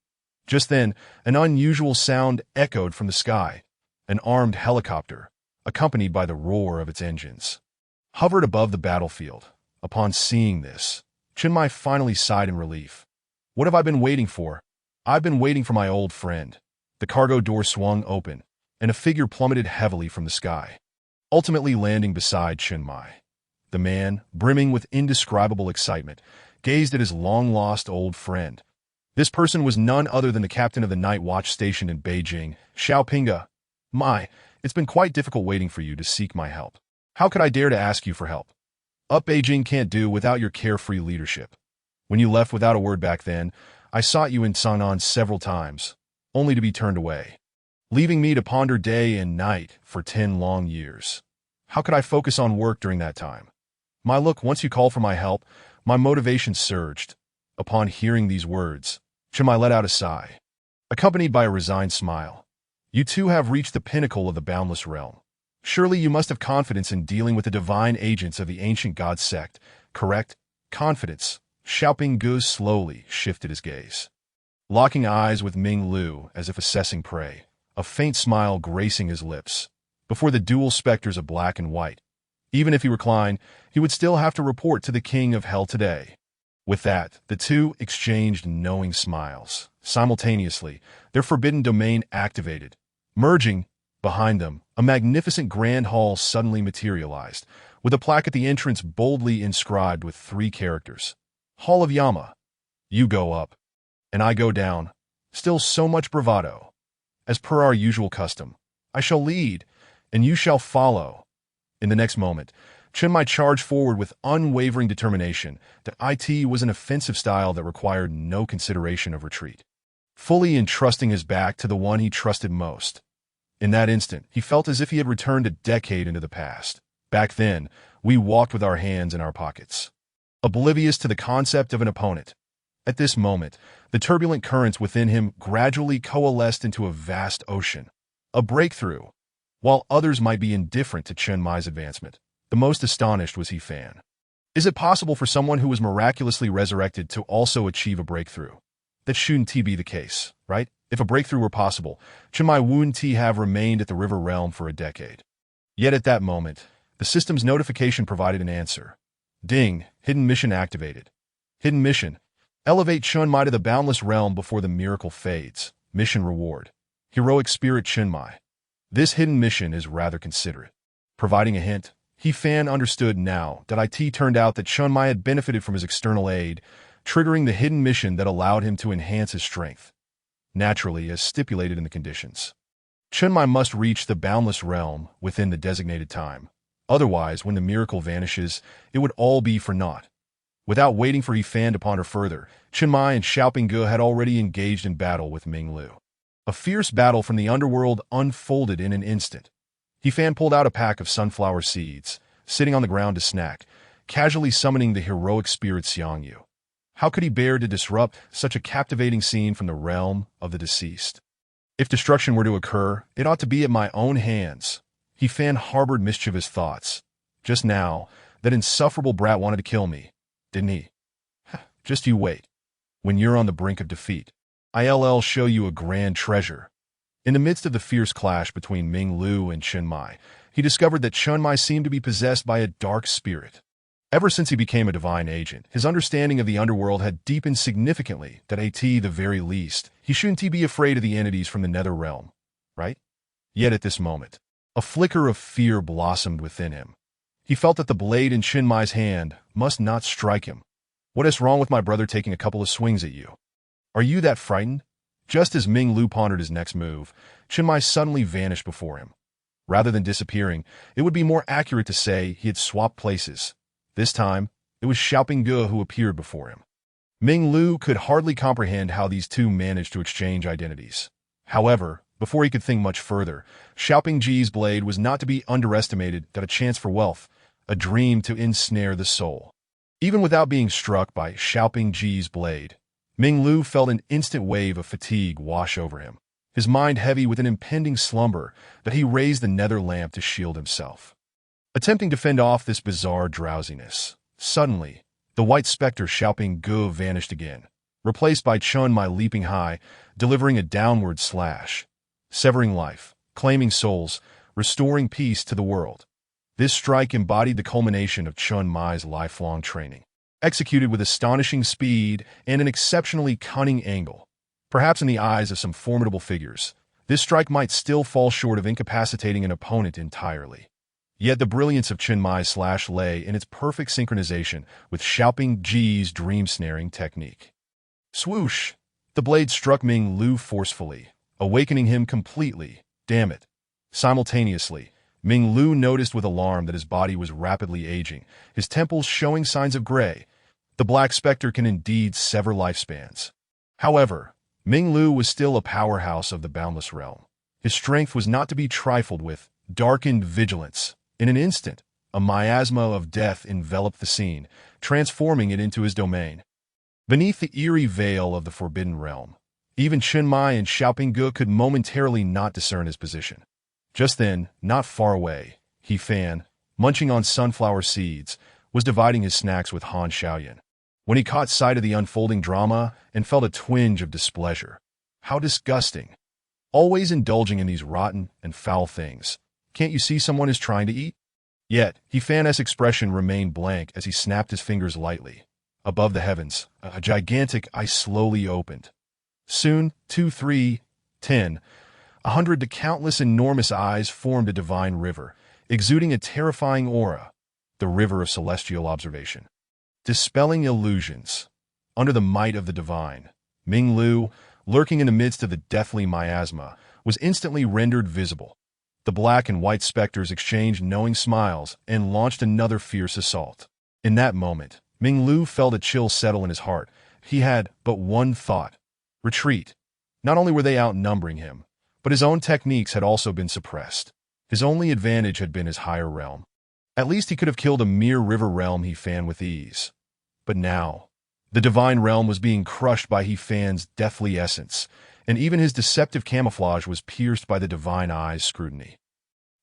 S1: Just then, an unusual sound echoed from the sky. An armed helicopter, accompanied by the roar of its engines, hovered above the battlefield. Upon seeing this, Chun Mai finally sighed in relief. What have I been waiting for? I've been waiting for my old friend. The cargo door swung open, and a figure plummeted heavily from the sky, ultimately landing beside Chun Mai. The man, brimming with indescribable excitement, gazed at his long-lost old friend. This person was none other than the captain of the night watch stationed in Beijing, Xiaopinga. My, it's been quite difficult waiting for you to seek my help. How could I dare to ask you for help? Beijing can't do without your carefree leadership. When you left without a word back then, I sought you in Sangnan several times, only to be turned away, leaving me to ponder day and night for 10 long years. How could I focus on work during that time? My look, once you called for my help, my motivation surged. Upon hearing these words, Chun Mai let out a sigh, accompanied by a resigned smile. You too have reached the pinnacle of the boundless realm. Surely you must have confidence in dealing with the divine agents of the ancient god sect, correct? Confidence. Xiaoping slowly shifted his gaze, locking eyes with Ming Lu as if assessing prey, a faint smile gracing his lips, before the dual specters of black and white. Even if he reclined, he would still have to report to the king of hell today. With that, the two exchanged knowing smiles. Simultaneously, their forbidden domain activated. Merging, behind them, a magnificent grand hall suddenly materialized, with a plaque at the entrance boldly inscribed with 3 characters. Hall of Yama. You go up, and I go down. Still so much bravado. As per our usual custom, I shall lead, and you shall follow. In the next moment, Chun Mai charged forward with unwavering determination that it was an offensive style that required no consideration of retreat, fully entrusting his back to the one he trusted most. In that instant, he felt as if he had returned a decade into the past. Back then, we walked with our hands in our pockets, oblivious to the concept of an opponent. At this moment, the turbulent currents within him gradually coalesced into a vast ocean, a breakthrough. While others might be indifferent to Chun Mai's advancement, the most astonished was He Fan. Is it possible for someone who was miraculously resurrected to also achieve a breakthrough? That shouldn't be the case, right? If a breakthrough were possible, Chun Mai wouldn't have remained at the River Realm for a decade. Yet at that moment, the system's notification provided an answer. Ding, hidden mission activated. Hidden mission. Elevate Chun Mai to the boundless realm before the miracle fades. Mission reward. Heroic spirit Chun Mai. This hidden mission is rather considerate. Providing a hint, He Fan understood now that it turned out that Chun Mai had benefited from his external aid, triggering the hidden mission that allowed him to enhance his strength. naturally as stipulated in the conditions. Chunmai must reach the boundless realm within the designated time. Otherwise, when the miracle vanishes, it would all be for naught. Without waiting for Yifan to ponder further, Chunmai and Xiaopingge had already engaged in battle with Minglu. A fierce battle from the underworld unfolded in an instant. Yifan pulled out a pack of sunflower seeds, sitting on the ground to snack, casually summoning the heroic spirit Xiangyu. How could he bear to disrupt such a captivating scene from the realm of the deceased? If destruction were to occur, it ought to be at my own hands. Yifan harbored mischievous thoughts. Just now, that insufferable brat wanted to kill me, didn't he? Just you wait. When you're on the brink of defeat, I'll show you a grand treasure. In the midst of the fierce clash between Ming Lu and Chunmai, he discovered that Chunmai seemed to be possessed by a dark spirit. Ever since he became a divine agent, his understanding of the underworld had deepened significantly that at the very least, he shouldn't be afraid of the entities from the nether realm, right? Yet at this moment, a flicker of fear blossomed within him. He felt that the blade in Chunmai's hand must not strike him. What is wrong with my brother taking a couple of swings at you? Are you that frightened? Just as Ming Lu pondered his next move, Chunmai suddenly vanished before him. Rather than disappearing, it would be more accurate to say he had swapped places. This time, it was Xiaopingge who appeared before him. Ming Lu could hardly comprehend how these two managed to exchange identities. However, before he could think much further, Xiaopingge's blade was not to be underestimated that a chance for wealth, a dream to ensnare the soul. Even without being struck by Xiaopingge's blade, Ming Lu felt an instant wave of fatigue wash over him, his mind heavy with an impending slumber that he raised the nether lamp to shield himself. Attempting to fend off this bizarre drowsiness, suddenly, the white specter Xiaopingge vanished again, replaced by Chunmai leaping high, delivering a downward slash, severing life, claiming souls, restoring peace to the world. This strike embodied the culmination of Chunmai's lifelong training, executed with astonishing speed and an exceptionally cunning angle. Perhaps in the eyes of some formidable figures, this strike might still fall short of incapacitating an opponent entirely. Yet the brilliance of Chunmai's slash lay in its perfect synchronization with Xiaopingge's dream-snaring technique. Swoosh! The blade struck Ming Lu forcefully, awakening him completely. Damn it! Simultaneously, Ming Lu noticed with alarm that his body was rapidly aging, his temples showing signs of gray. The black specter can indeed sever lifespans. However, Ming Lu was still a powerhouse of the boundless realm. His strength was not to be trifled with. Darkened vigilance. In an instant, a miasma of death enveloped the scene, transforming it into his domain. Beneath the eerie veil of the forbidden realm, even Chunmai and Xiaopingge could momentarily not discern his position. Just then, not far away, Yifan, munching on sunflower seeds, was dividing his snacks with Han Xiaoyan. When he caught sight of the unfolding drama and felt a twinge of displeasure. How disgusting! Always indulging in these rotten and foul things. Can't you see someone is trying to eat? Yet, Yifan's expression remained blank as he snapped his fingers lightly. Above the heavens, a gigantic eye slowly opened. Soon, 2, 3, 10, 100 to countless enormous eyes formed a divine river, exuding a terrifying aura, the river of celestial observation. Dispelling illusions. Under the might of the divine, Ming Lu, lurking in the midst of the deathly miasma, was instantly rendered visible. The black and white specters exchanged knowing smiles and launched another fierce assault. In that moment, Ming Lu felt a chill settle in his heart. He had but one thought: retreat. Not only were they outnumbering him, but his own techniques had also been suppressed. His only advantage had been his higher realm. At least he could have killed a mere river realm Yifan with ease. But now, the divine realm was being crushed by Yifan's deathly essence, and even his deceptive camouflage was pierced by the divine eye's scrutiny.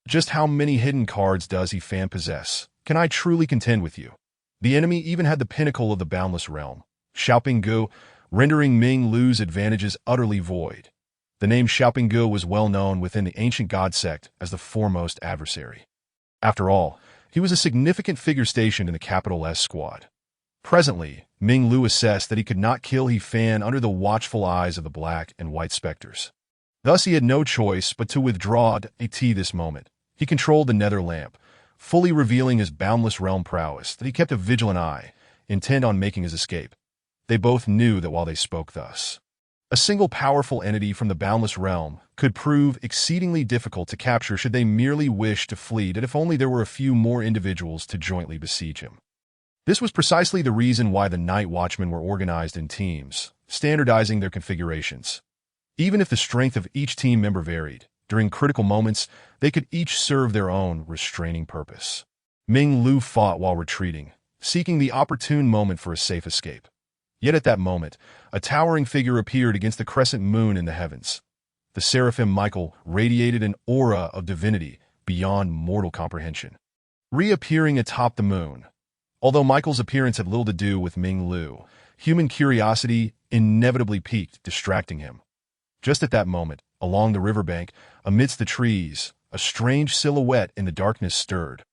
S1: Just how many hidden cards does Yifan possess? Can I truly contend with you? The enemy even had the pinnacle of the boundless realm, Xiaopingge, rendering Ming Lu's advantages utterly void. The name Xiaopingge was well known within the ancient god sect as the foremost adversary. After all, he was a significant figure stationed in the capital S squad. Presently, Ming Lu assessed that he could not kill Yifan under the watchful eyes of the black and white specters. Thus he had no choice but to withdraw at this moment. He controlled the nether lamp, fully revealing his boundless realm prowess, that he kept a vigilant eye, intent on making his escape. They both knew that while they spoke thus, A single powerful entity from the boundless realm could prove exceedingly difficult to capture should they merely wish to flee, that if only there were a few more individuals to jointly besiege him. This was precisely the reason why the Night Watchmen were organized in teams, standardizing their configurations. Even if the strength of each team member varied, during critical moments, they could each serve their own restraining purpose. Ming Lu fought while retreating, seeking the opportune moment for a safe escape. Yet at that moment, a towering figure appeared against the crescent moon in the heavens. The seraphim Michael radiated an aura of divinity beyond mortal comprehension. Reappearing atop the moon. Although Michael's appearance had little to do with Ming Lu, human curiosity inevitably piqued, distracting him. Just at that moment, along the riverbank, amidst the trees, a strange silhouette in the darkness stirred.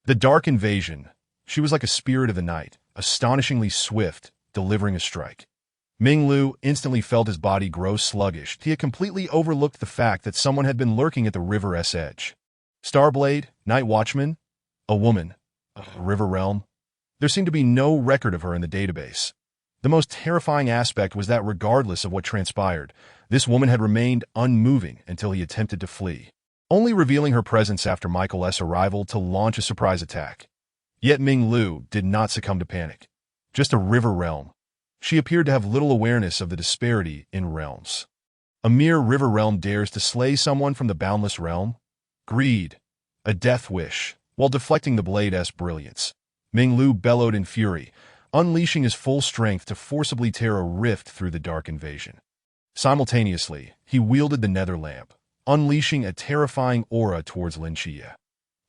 S1: The Dark Invasion. She was like a spirit of the night, astonishingly swift, delivering a strike. Ming Lu instantly felt his body grow sluggish. He had completely overlooked the fact that someone had been lurking at the river's edge. Starblade, Night Watchman, a woman, a river realm. There seemed to be no record of her in the database. The most terrifying aspect was that regardless of what transpired, this woman had remained unmoving until he attempted to flee, only revealing her presence after Michael's arrival to launch a surprise attack. Yet Ming Lu did not succumb to panic. Just a river realm. She appeared to have little awareness of the disparity in realms. A mere river realm dares to slay someone from the boundless realm? Greed. A death wish. While deflecting the blade's brilliance, Ming Lu bellowed in fury, unleashing his full strength to forcibly tear a rift through the Dark Invasion. Simultaneously, he wielded the nether lamp, unleashing a terrifying aura towards Lin Xie.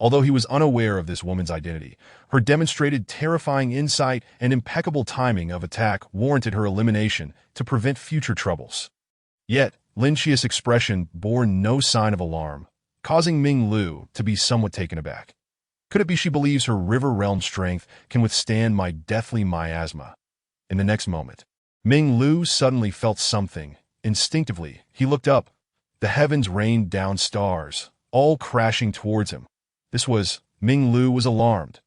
S1: Although he was unaware of this woman's identity, her demonstrated terrifying insight and impeccable timing of attack warranted her elimination to prevent future troubles. Yet, Lin Xie's expression bore no sign of alarm, causing Ming Lu to be somewhat taken aback. Could it be she believes her river realm strength can withstand my deathly miasma? In the next moment, Ming Lu suddenly felt something. Instinctively, he looked up. The heavens rained down stars, all crashing towards him. Ming Lu was alarmed.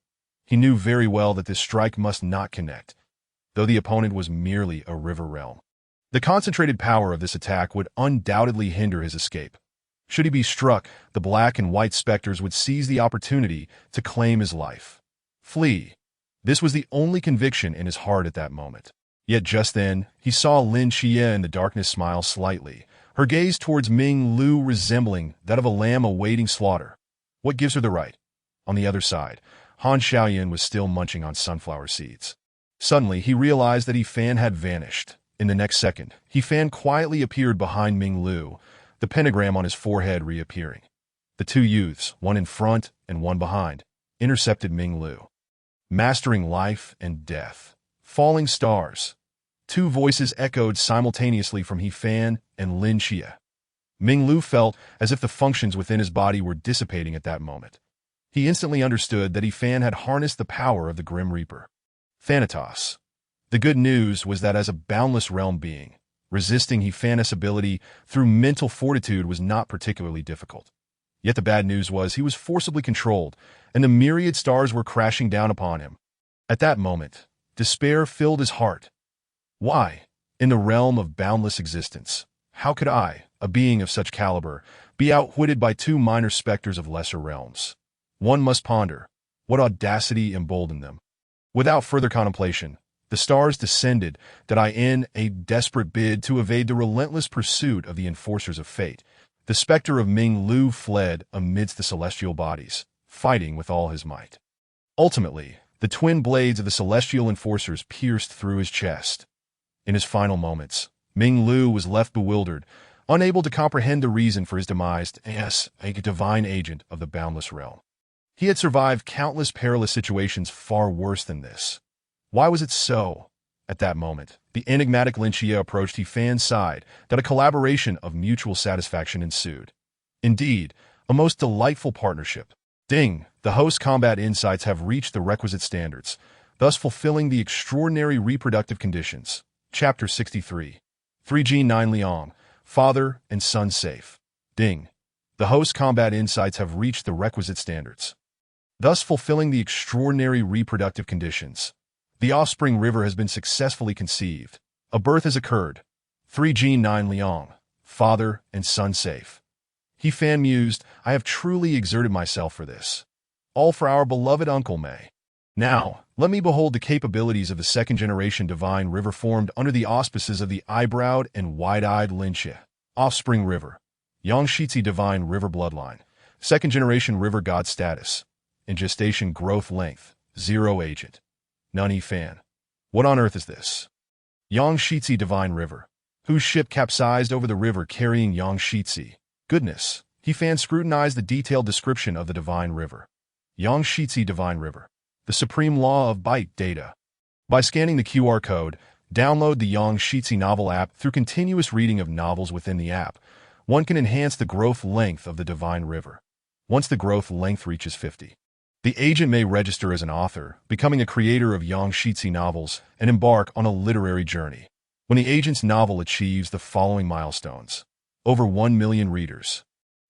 S1: He knew very well that this strike must not connect, though the opponent was merely a river realm. The concentrated power of this attack would undoubtedly hinder his escape. Should he be struck, the black and white specters would seize the opportunity to claim his life. Flee. This was the only conviction in his heart at that moment. Yet just then, he saw Lin Xie in the darkness smile slightly, her gaze towards Ming Lu resembling that of a lamb awaiting slaughter. What gives her the right? On the other side, Han Xiaoyan was still munching on sunflower seeds. Suddenly, he realized that He Fan had vanished. In the next second, He Fan quietly appeared behind Ming Lu, the pentagram on his forehead reappearing. The two youths, one in front and one behind, intercepted Ming Lu. Mastering life and death. Falling stars. Two voices echoed simultaneously from He Fan and Lin Xie. Ming Lu felt as if the functions within his body were dissipating at that moment. He instantly understood that He Fan had harnessed the power of the Grim Reaper. Thanatos. The good news was that as a boundless realm being, resisting He Fan's ability through mental fortitude was not particularly difficult. Yet the bad news was he was forcibly controlled, and the myriad stars were crashing down upon him. At that moment, despair filled his heart. Why, in the realm of boundless existence, how could I, a being of such caliber, be outwitted by two minor specters of lesser realms? One must ponder, what audacity emboldened them? Without further contemplation, the stars descended, that in a desperate bid to evade the relentless pursuit of the enforcers of fate. The specter of Ming Lu fled amidst the celestial bodies, fighting with all his might. Ultimately, the twin blades of the celestial enforcers pierced through his chest. In his final moments, Ming Lu was left bewildered, unable to comprehend the reason for his demise as a divine agent of the boundless realm. He had survived countless perilous situations far worse than this. Why was it so? At that moment, the enigmatic Lin Xie approached He Fan's side, that a collaboration of mutual satisfaction ensued. Indeed, a most delightful partnership. Ding, the host combat insights have reached the requisite standards, thus fulfilling the extraordinary reproductive conditions. Chapter 63. 3G9 Liang, Father and Son Safe. Ding, the host combat insights have reached the requisite standards, thus fulfilling the extraordinary reproductive conditions. The offspring river has been successfully conceived. A birth has occurred. 3G9 Liang, father and son safe. He fan mused, I have truly exerted myself for this. All for our beloved Uncle May. Now, let me behold the capabilities of the second-generation divine river formed under the auspices of the eyebrowed and wide-eyed Linxia, offspring river, Yangshitzi divine river bloodline, second-generation river god status, in gestation growth length, 0 agent. None fan. What on earth is this? Yangshitzi divine river. Whose ship capsized over the river carrying Yangshitzi? Goodness. He fan scrutinized the detailed description of the divine river. Yangshitzi divine river. The supreme law of byte data. By scanning the QR code, download the Yangshitzi novel app. Through continuous reading of novels within the app, one can enhance the growth length of the divine river. Once the growth length reaches 50, the agent may register as an author, becoming a creator of Yangshitzi novels, and embark on a literary journey. When the agent's novel achieves the following milestones: over 1 million readers,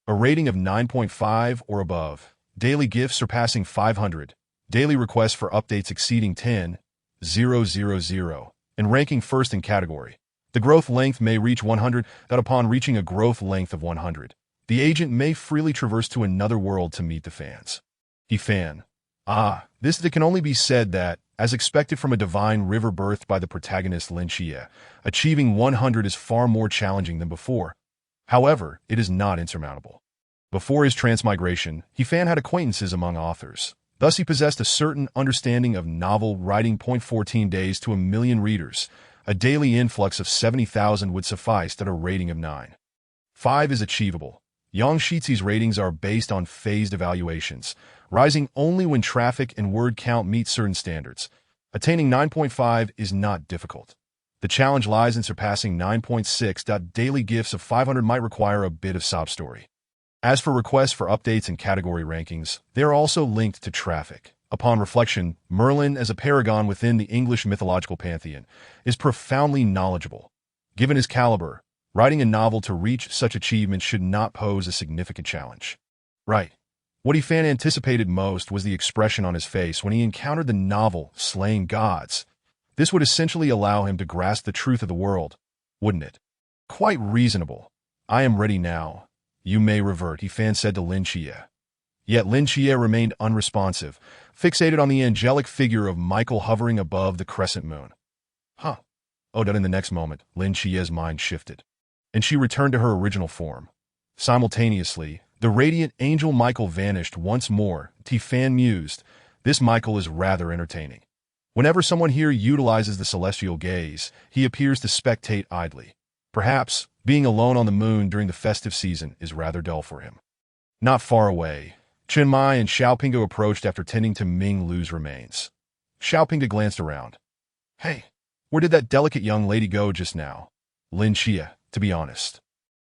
S1: a rating of 9.5 or above, daily gifts surpassing 500, daily requests for updates exceeding 10,000, and ranking first in category. The growth length may reach 100, that upon reaching a growth length of 100, the agent may freely traverse to another world to meet the fans. He fan. This can only be said that, as expected from a divine river birthed by the protagonist Linxia, achieving 100 is far more challenging than before. However, it is not insurmountable. Before his transmigration, he fan had acquaintances among authors. Thus he possessed a certain understanding of novel writing. 14 days to 1 million readers. A daily influx of 70,000 would suffice at a rating of 9.5 is achievable. Yangshitzi's ratings are based on phased evaluations, rising only when traffic and word count meet certain standards. Attaining 9.5 is not difficult. The challenge lies in surpassing 9.6. Daily gifts of 500 might require a bit of sob story. As for requests for updates and category rankings, they are also linked to traffic. Upon reflection, Merlin, as a paragon within the English mythological pantheon, is profoundly knowledgeable. Given his caliber, writing a novel to reach such achievements should not pose a significant challenge. Right. What he fan anticipated most was the expression on his face when he encountered the novel Slaying Gods. This would essentially allow him to grasp the truth of the world, wouldn't it? Quite reasonable. I am ready now. You may revert, he fan said to Linxia. Yet Linxia remained unresponsive, fixated on the angelic figure of Michael hovering above the crescent moon. Then in the next moment, Linxia's mind shifted, and she returned to her original form. Simultaneously, the radiant angel Michael vanished once more. Fan mused, this Michael is rather entertaining. Whenever someone here utilizes the celestial gaze, he appears to spectate idly. Perhaps, being alone on the moon during the festive season is rather dull for him. Not far away, Chen Mai and Xiaopinga approached after tending to Ming Lu's remains. Xiaopinga glanced around. Hey, where did that delicate young lady go just now? Linxia, to be honest.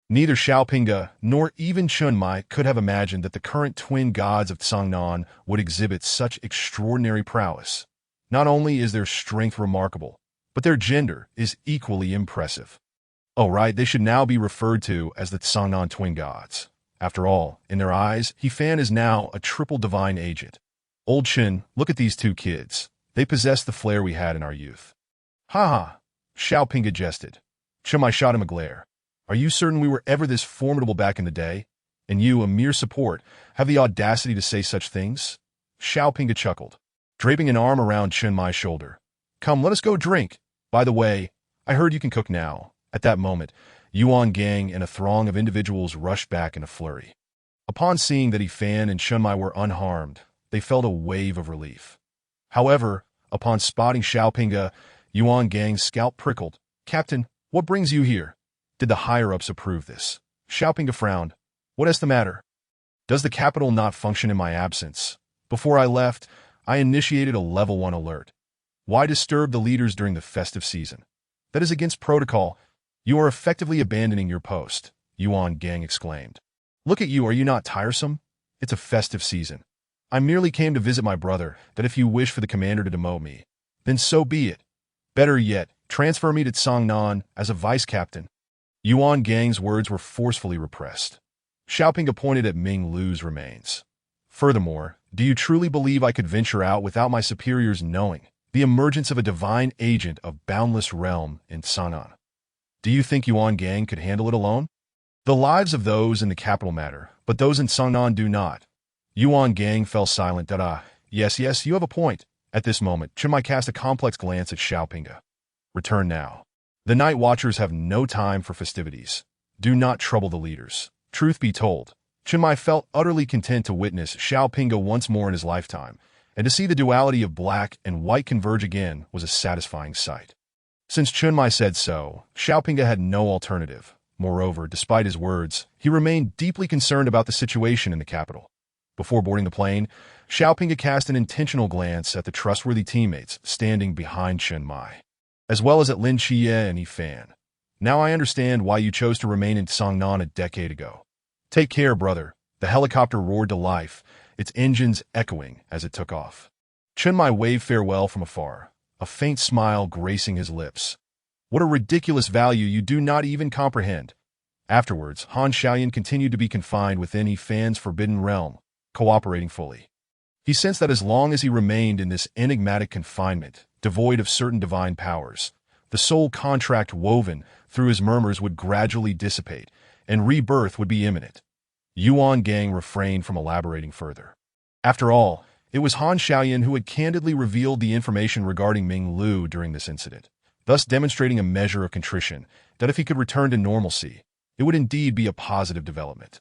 S1: Neither Xiaopinga nor even Chen Mai could have imagined that the current twin gods of Cangnan would exhibit such extraordinary prowess. Not only is their strength remarkable, but their gender is equally impressive. Oh right, they should now be referred to as the Cangnan twin gods. After all, in their eyes, he fan is now a triple divine agent. Old Chen, look at these two kids. They possess the flair we had in our youth. Ha! Xiaopinga jested. Chen Mai shot him a glare. Are you certain we were ever this formidable back in the day? And you, a mere support, have the audacity to say such things? Xiaopinga chuckled, draping an arm around Chen Mai's shoulder. Come, let us go drink. By the way, I heard you can cook now. At that moment, Yuan Gang and a throng of individuals rushed back in a flurry. Upon seeing that he fan and Chen Mai were unharmed, they felt a wave of relief. However, upon spotting Xiaopinga, Yuan Gang's scalp prickled. Captain, what brings you here? Did the higher-ups approve this? Xiaopinga frowned. What is the matter? Does the capital not function in my absence? Before I left, I initiated a level 1 alert. Why disturb the leaders during the festive season? That is against protocol. You are effectively abandoning your post, Yuan Gang exclaimed. Look at you, are you not tiresome? It's a festive season. I merely came to visit my brother, that if you wish for the commander to demote me, then so be it. Better yet, transfer me to Cangnan as a vice-captain. Yuan Gang's words were forcefully repressed. Xiaopinga pointed at Ming Lu's remains. Furthermore, do you truly believe I could venture out without my superiors knowing the emergence of a divine agent of boundless realm in Cangnan? Do you think Yuan Gang could handle it alone? The lives of those in the capital matter, but those in Sangnan do not. Yuan Gang fell silent. Yes, you have a point. At this moment, Chen Mai cast a complex glance at Xiaopinga. Return now. The Night Watchers have no time for festivities. Do not trouble the leaders. Truth be told, Chen Mai felt utterly content to witness Xiaopinga once more in his lifetime, and to see the duality of black and white converge again was a satisfying sight. Since Chen Mai said so, Xiaopinga had no alternative. Moreover, despite his words, he remained deeply concerned about the situation in the capital. Before boarding the plane, Xiaopinga cast an intentional glance at the trustworthy teammates standing behind Chen Mai, as well as at Lin Qiye and Yi Fan. Now I understand why you chose to remain in Sangnan a decade ago. Take care, brother. The helicopter roared to life, its engines echoing as it took off. Chen Mai waved farewell from afar, a faint smile gracing his lips. What a ridiculous value you do not even comprehend. Afterwards, Han Xiaoyan continued to be confined within Yi Fan's forbidden realm, cooperating fully. He sensed that as long as he remained in this enigmatic confinement, devoid of certain divine powers, the soul contract woven through his murmurs would gradually dissipate, and rebirth would be imminent. Yuan Gang refrained from elaborating further. After all, it was Han Xiaoyan who had candidly revealed the information regarding Ming Lu during this incident, thus demonstrating a measure of contrition that if he could return to normalcy, it would indeed be a positive development.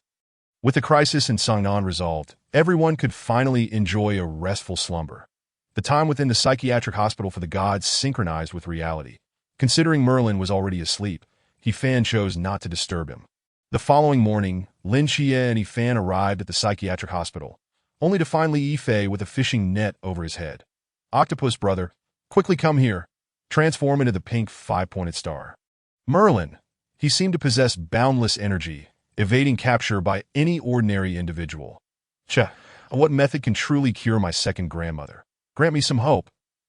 S1: With the crisis in Sangnan resolved, everyone could finally enjoy a restful slumber. The time within the psychiatric hospital for the gods synchronized with reality. Considering Merlin was already asleep, Yi Fan chose not to disturb him. The following morning, Lin Qiye and Yi Fan arrived at the psychiatric hospital, only to find Li Yifei with a fishing net over his head. Octopus brother, quickly come here. Transform into the pink five-pointed star. Merlin. He seemed to possess boundless energy, evading capture by any ordinary individual. What method can truly cure my second grandmother? Grant me some hope.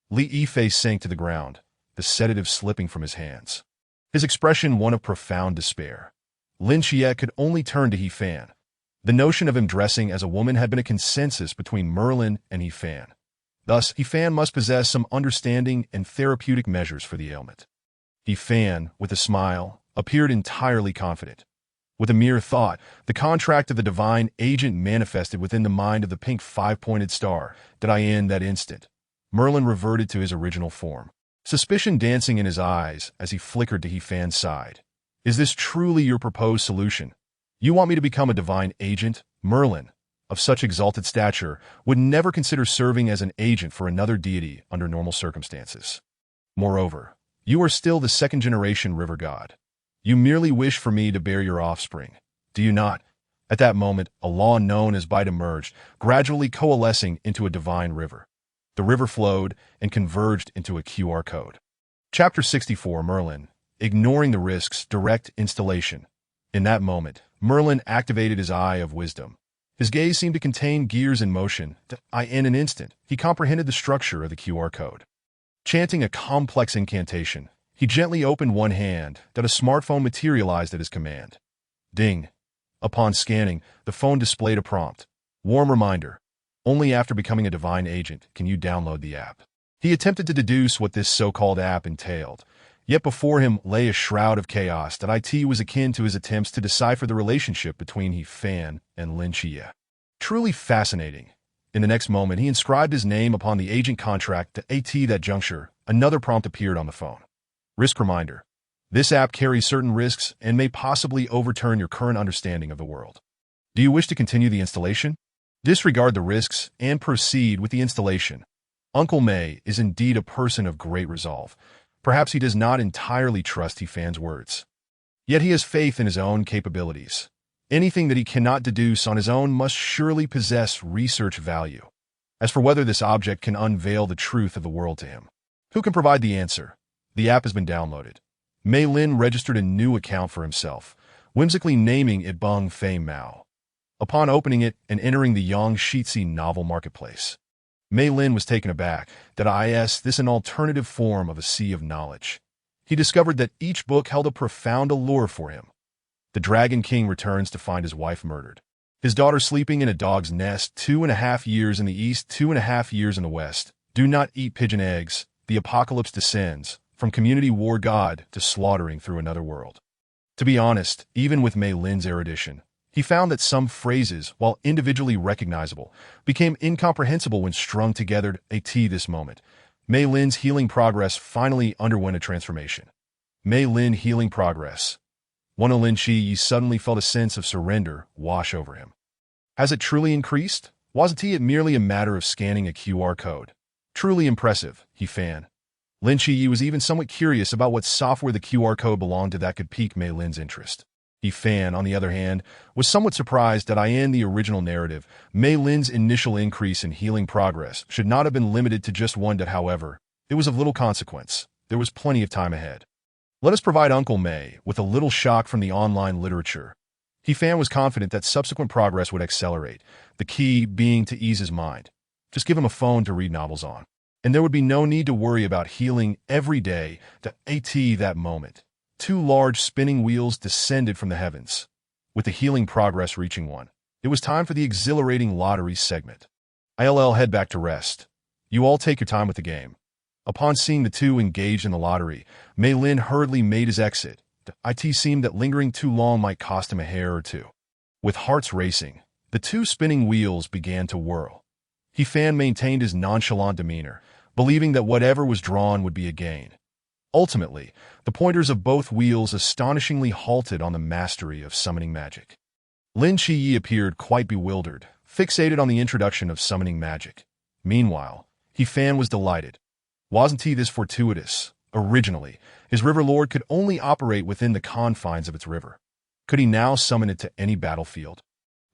S1: Li Yifei sank to the ground, the sedative slipping from his hands. His expression one of profound despair. Lin Qiye could only turn to Yi Fan. The notion of him dressing as a woman had been a consensus between Merlin and Yi Fan. Thus, Yi Fan must possess some understanding and therapeutic measures for the ailment. Yi Fan, with a smile, appeared entirely confident. With a mere thought, the contract of the divine agent manifested within the mind of the pink five-pointed star that in that instant, Merlin reverted to his original form, suspicion dancing in his eyes as he flickered to Yi Fan's side. Is this truly your proposed solution? You want me to become a divine agent? Merlin, of such exalted stature, would never consider serving as an agent for another deity under normal circumstances. Moreover, you are still the second-generation river god. You merely wish for me to bear your offspring, do you not? At that moment, a law known as Bite emerged, gradually coalescing into a divine river. The river flowed and converged into a QR code. Chapter 64, Merlin, ignoring the risks, direct installation. In that moment, Merlin activated his eye of wisdom. His gaze seemed to contain gears in motion. In an instant, he comprehended the structure of the QR code. Chanting a complex incantation, he gently opened one hand, that a smartphone materialized at his command. Ding. Upon scanning, the phone displayed a prompt. Warm reminder. Only after becoming a divine agent can you download the app. He attempted to deduce what this so-called app entailed, yet before him lay a shroud of chaos that was akin to his attempts to decipher the relationship between Yi Fan and Lin Qiye. Truly fascinating. In the next moment, he inscribed his name upon the agent contract to that juncture. Another prompt appeared on the phone. Risk reminder. This app carries certain risks and may possibly overturn your current understanding of the world. Do you wish to continue the installation? Disregard the risks and proceed with the installation. Uncle May is indeed a person of great resolve. Perhaps he does not entirely trust Yi Fan's words. Yet he has faith in his own capabilities. Anything that he cannot deduce on his own must surely possess research value. As for whether this object can unveil the truth of the world to him, who can provide the answer? The app has been downloaded. Mei Lin registered a new account for himself, whimsically naming it Beng Fei Mao. Upon opening it and entering the Yang Shixi novel marketplace, Mei Lin was taken aback that this an alternative form of a sea of knowledge. He discovered that each book held a profound allure for him. The Dragon King returns to find his wife murdered. His daughter sleeping in a dog's nest, 2.5 years in the east, 2.5 years in the west. Do not eat pigeon eggs. The apocalypse descends. from community war god to slaughtering through another world. To be honest, even with Mei Lin's erudition, he found that some phrases, while individually recognizable, became incomprehensible when strung together at this moment. Mei Lin's healing progress finally underwent a transformation. Mei Lin healing progress. Lin Shi suddenly felt a sense of surrender wash over him. Has it truly increased? Wasn't it merely a matter of scanning a QR code? Truly impressive, he fanned. Lin Shi was even somewhat curious about what software the QR code belonged to that could pique Mei Lin's interest. He fan, on the other hand, was somewhat surprised that in the original narrative, Mei Lin's initial increase in healing progress should not have been limited to just one that, however, it was of little consequence. There was plenty of time ahead. Let us provide Uncle Mei with a little shock from the online literature. He fan was confident that subsequent progress would accelerate, the key being to ease his mind. Just give him a phone to read novels on. And there would be no need to worry about healing every day to that moment. 2 large spinning wheels descended from the heavens. With the healing progress reaching 1, it was time for the exhilarating lottery segment. I'll head back to rest. You all take your time with the game. Upon seeing the 2 engaged in the lottery, Mei Lin hurriedly made his exit. It seemed that lingering too long might cost him a hair or two. With hearts racing, the 2 spinning wheels began to whirl. He fan maintained his nonchalant demeanor, believing that whatever was drawn would be a gain. Ultimately, the pointers of both wheels astonishingly halted on the mastery of summoning magic. Lin Shi appeared quite bewildered, fixated on the introduction of summoning magic. Meanwhile, he fan was delighted. Wasn't he this fortuitous? Originally, his river lord could only operate within the confines of its river. Could he now summon it to any battlefield?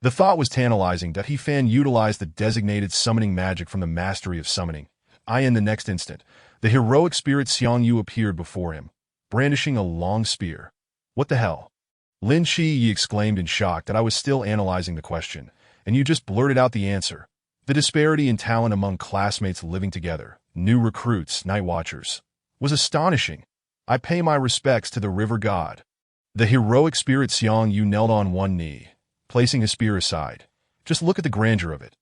S1: The thought was tantalizing that he fan utilized the designated summoning magic from the mastery of summoning. In the next instant, the heroic spirit Xiang Yu appeared before him, brandishing a long spear. What the hell? Lin Shi exclaimed in shock that I was still analyzing the question, and you just blurted out the answer. The disparity in talent among classmates living together, new recruits, night watchers, was astonishing. I pay my respects to the river god. The heroic spirit Xiang Yu knelt on one knee, placing his spear aside. Just look at the grandeur of it.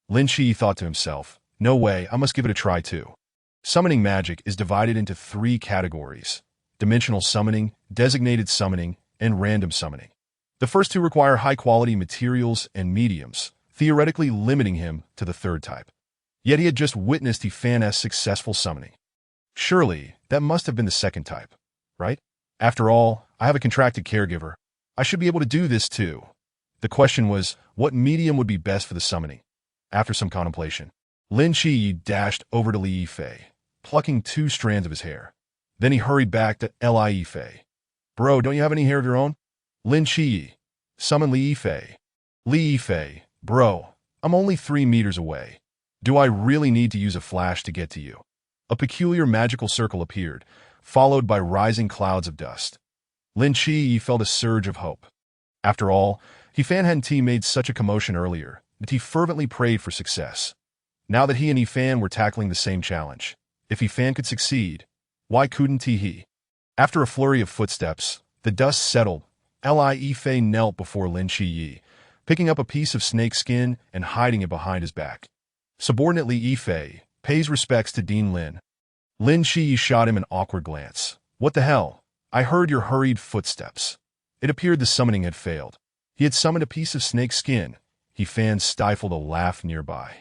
S1: Lin Shi thought to himself, no way, I must give it a try too. Summoning magic is divided into 3 categories: dimensional summoning, designated summoning, and random summoning. The first 2 require high-quality materials and mediums, theoretically limiting him to the 3rd type. Yet he had just witnessed Fan's successful summoning. Surely, that must have been the 2nd type, right? After all, I have a contracted caregiver. I should be able to do this too. The question was, what medium would be best for the summoning? After some contemplation, Lin Shi dashed over to Li Yifei, plucking 2 strands of his hair. Then he hurried back to Li Yifei. Bro, don't you have any hair of your own? Lin Shi, summon Li Yifei. Li Yifei, bro, I'm only 3 meters away. Do I really need to use a flash to get to you? A peculiar magical circle appeared, followed by rising clouds of dust. Lin Shi felt a surge of hope. After all, Fan hadn't made such a commotion earlier that he fervently prayed for success. Now that he and Fan were tackling the same challenge, if Fan could succeed, why couldn't he? After a flurry of footsteps, the dust settled. Li Yifei knelt before Lin Shi, picking up a piece of snake skin and hiding it behind his back. Subordinately, Yifei pays respects to Dean Lin. Lin Shi shot him an awkward glance. What the hell? I heard your hurried footsteps. It appeared the summoning had failed. He had summoned a piece of snake skin. Fan stifled a laugh nearby.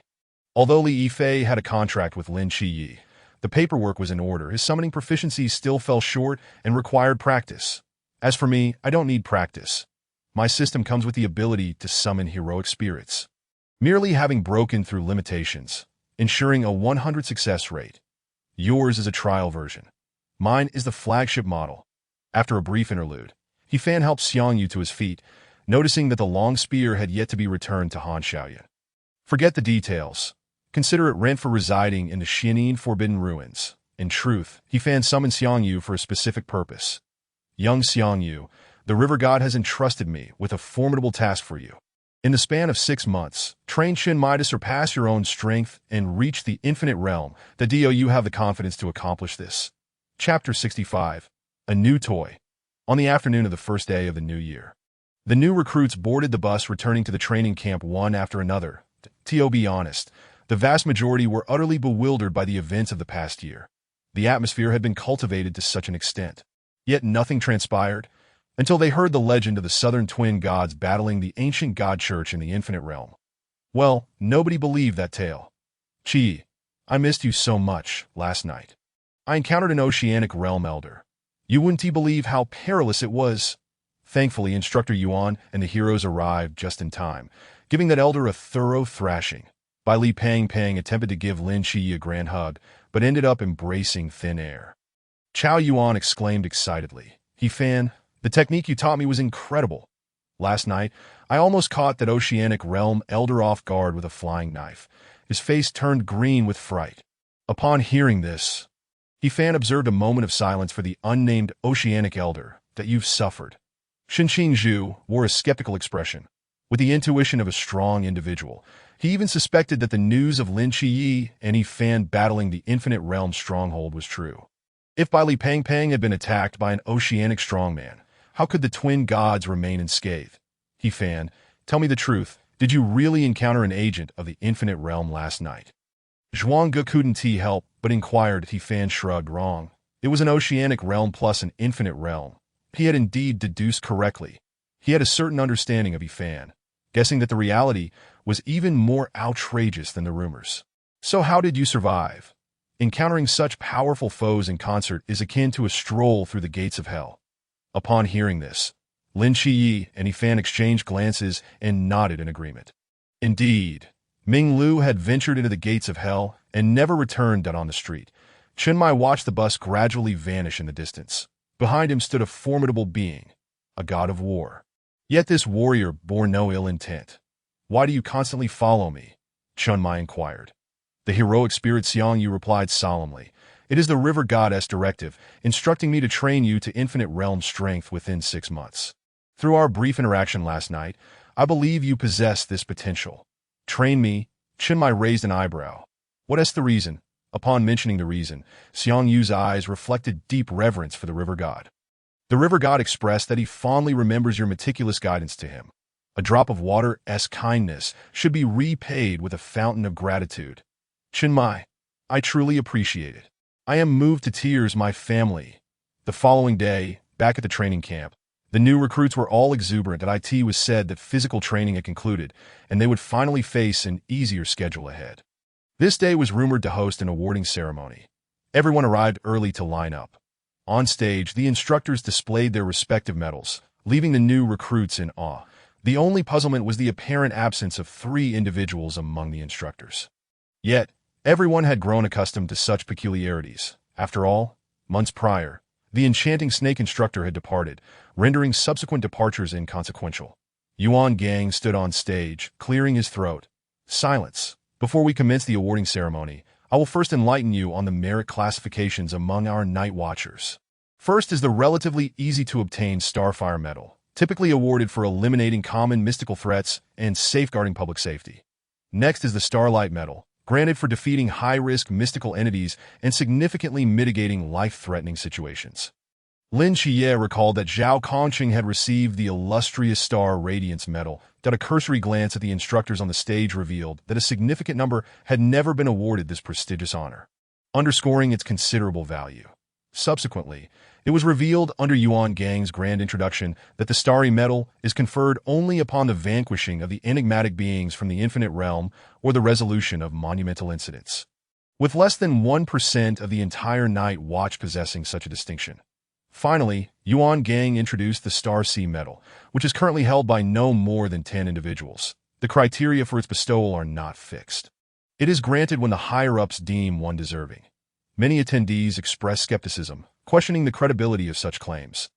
S1: Although Li Yifei had a contract with Lin Shi, the paperwork was in order. His summoning proficiency still fell short and required practice. As for me, I don't need practice. My system comes with the ability to summon heroic spirits. Merely having broken through limitations, ensuring a 100 success rate. Yours is a trial version. Mine is the flagship model. After a brief interlude, Fan helped Xiang Yu to his feet, noticing that the long spear had yet to be returned to Han Xiaoyan. Forget the details. Consider it rent for residing in the Xianin Forbidden Ruins. In truth, Fan summoned Xiang Yu for a specific purpose. Young Xiang Yu, the river god has entrusted me with a formidable task for you. In the span of 6 months, train Shin Mai to surpass your own strength and reach the infinite realm. Do you have the confidence to accomplish this? Chapter 65. A New Toy. On the afternoon of the first day of the new year, the new recruits boarded the bus returning to the training camp one after another. To be honest, the vast majority were utterly bewildered by the events of the past year. The atmosphere had been cultivated to such an extent. Yet nothing transpired until they heard the legend of the southern twin gods battling the ancient god church in the infinite realm. Well, nobody believed that tale. Chi, I missed you so much last night. I encountered an oceanic realm elder. You wouldn't believe how perilous it was. Thankfully, Instructor Yuan and the heroes arrived just in time, giving that elder a thorough thrashing. Bai Li Pang attempted to give Lin Qi a grand hug, but ended up embracing thin air. Chao Yuan exclaimed excitedly. He fan, the technique you taught me was incredible. Last night, I almost caught that oceanic realm elder off guard with a flying knife. His face turned green with fright. Upon hearing this, He fan observed a moment of silence for the unnamed oceanic elder that you've suffered. Shinqing Zhu wore a skeptical expression. With the intuition of a strong individual, he even suspected that the news of Lin Qiyi and He fan battling the infinite realm stronghold was true. If Bai Li Pang had been attacked by an oceanic strongman, how could the twin gods remain unscathed? He fan, tell me the truth, did you really encounter an agent of the infinite realm last night? Zhuangge couldn't help but inquired. He fan shrugged. Wrong. It was an oceanic realm plus an infinite realm. He had indeed deduced correctly. He had a certain understanding of He fan, guessing that the reality was even more outrageous than the rumors. So how did you survive? Encountering such powerful foes in concert is akin to a stroll through the gates of hell. Upon hearing this, Lin Qiyi and He fan exchanged glances and nodded in agreement. Indeed, Ming Lu had ventured into the gates of hell and never returned out on the street. Chen Mai watched the bus gradually vanish in the distance. Behind him stood a formidable being, a god of war. Yet this warrior bore no ill intent. Why do you constantly follow me? Chen Mai inquired. The heroic spirit Xiang Yu replied solemnly. It is the river goddess directive, instructing me to train you to infinite realm strength within 6 months. Through our brief interaction last night, I believe you possess this potential. Train me. Chen Mai raised an eyebrow. What is the reason? Upon mentioning the reason, Xiang Yu's eyes reflected deep reverence for the river god. The river god expressed that he fondly remembers your meticulous guidance to him. A drop of water's kindness should be repaid with a fountain of gratitude. Chen Mai, I truly appreciate it. I am moved to tears, my family. The following day, back at the training camp, the new recruits were all exuberant. At IT was said that physical training had concluded, and they would finally face an easier schedule ahead. This day was rumored to host an awarding ceremony. Everyone arrived early to line up. On stage, the instructors displayed their respective medals, leaving the new recruits in awe. The only puzzlement was the apparent absence of 3 individuals among the instructors. Yet, everyone had grown accustomed to such peculiarities. After all, months prior, the enchanting snake instructor had departed, rendering subsequent departures inconsequential. Yuan Gang stood on stage, clearing his throat. Silence. Before we commence the awarding ceremony, I will first enlighten you on the merit classifications among our Night Watchers. First is the relatively easy-to-obtain Starfire Medal, typically awarded for eliminating common mystical threats and safeguarding public safety. Next is the Starlight Medal, granted for defeating high-risk mystical entities and significantly mitigating life-threatening situations. Lin Qiye recalled that Zhao Kongqing had received the illustrious Star Radiance Medal. A cursory glance at the instructors on the stage revealed that a significant number had never been awarded this prestigious honor, underscoring its considerable value. Subsequently, it was revealed under Yuan Gang's grand introduction that the Starry Medal is conferred only upon the vanquishing of the enigmatic beings from the infinite realm or the resolution of monumental incidents. With less than 1% of the entire Night Watch possessing such a distinction. Finally, Yuan Gang introduced the Star Sea Medal, which is currently held by no more than 10 individuals. The criteria for its bestowal are not fixed. It is granted when the higher-ups deem one deserving. Many attendees expressed skepticism, questioning the credibility of such claims.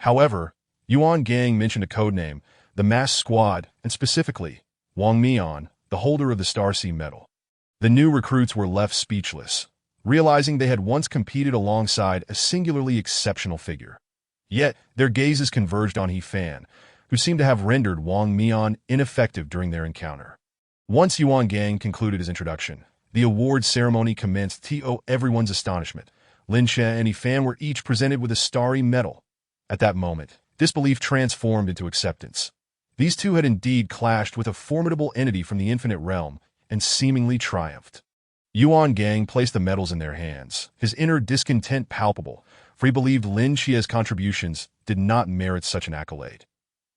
S1: However, Yuan Gang mentioned a codename, the Mass Squad, and specifically, Wang Mian, the holder of the Star Sea Medal. The new recruits were left speechless, realizing they had once competed alongside a singularly exceptional figure. Yet, their gazes converged on He fan, who seemed to have rendered Wang Mian ineffective during their encounter. Once Yuan Gang concluded his introduction, the award ceremony commenced. To everyone's astonishment, Lin Che and He fan were each presented with a starry medal. At that moment, disbelief transformed into acceptance. These two had indeed clashed with a formidable entity from the infinite realm and seemingly triumphed. Yuan Gang placed the medals in their hands, his inner discontent palpable, for he believed Lin Xie's contributions did not merit such an accolade.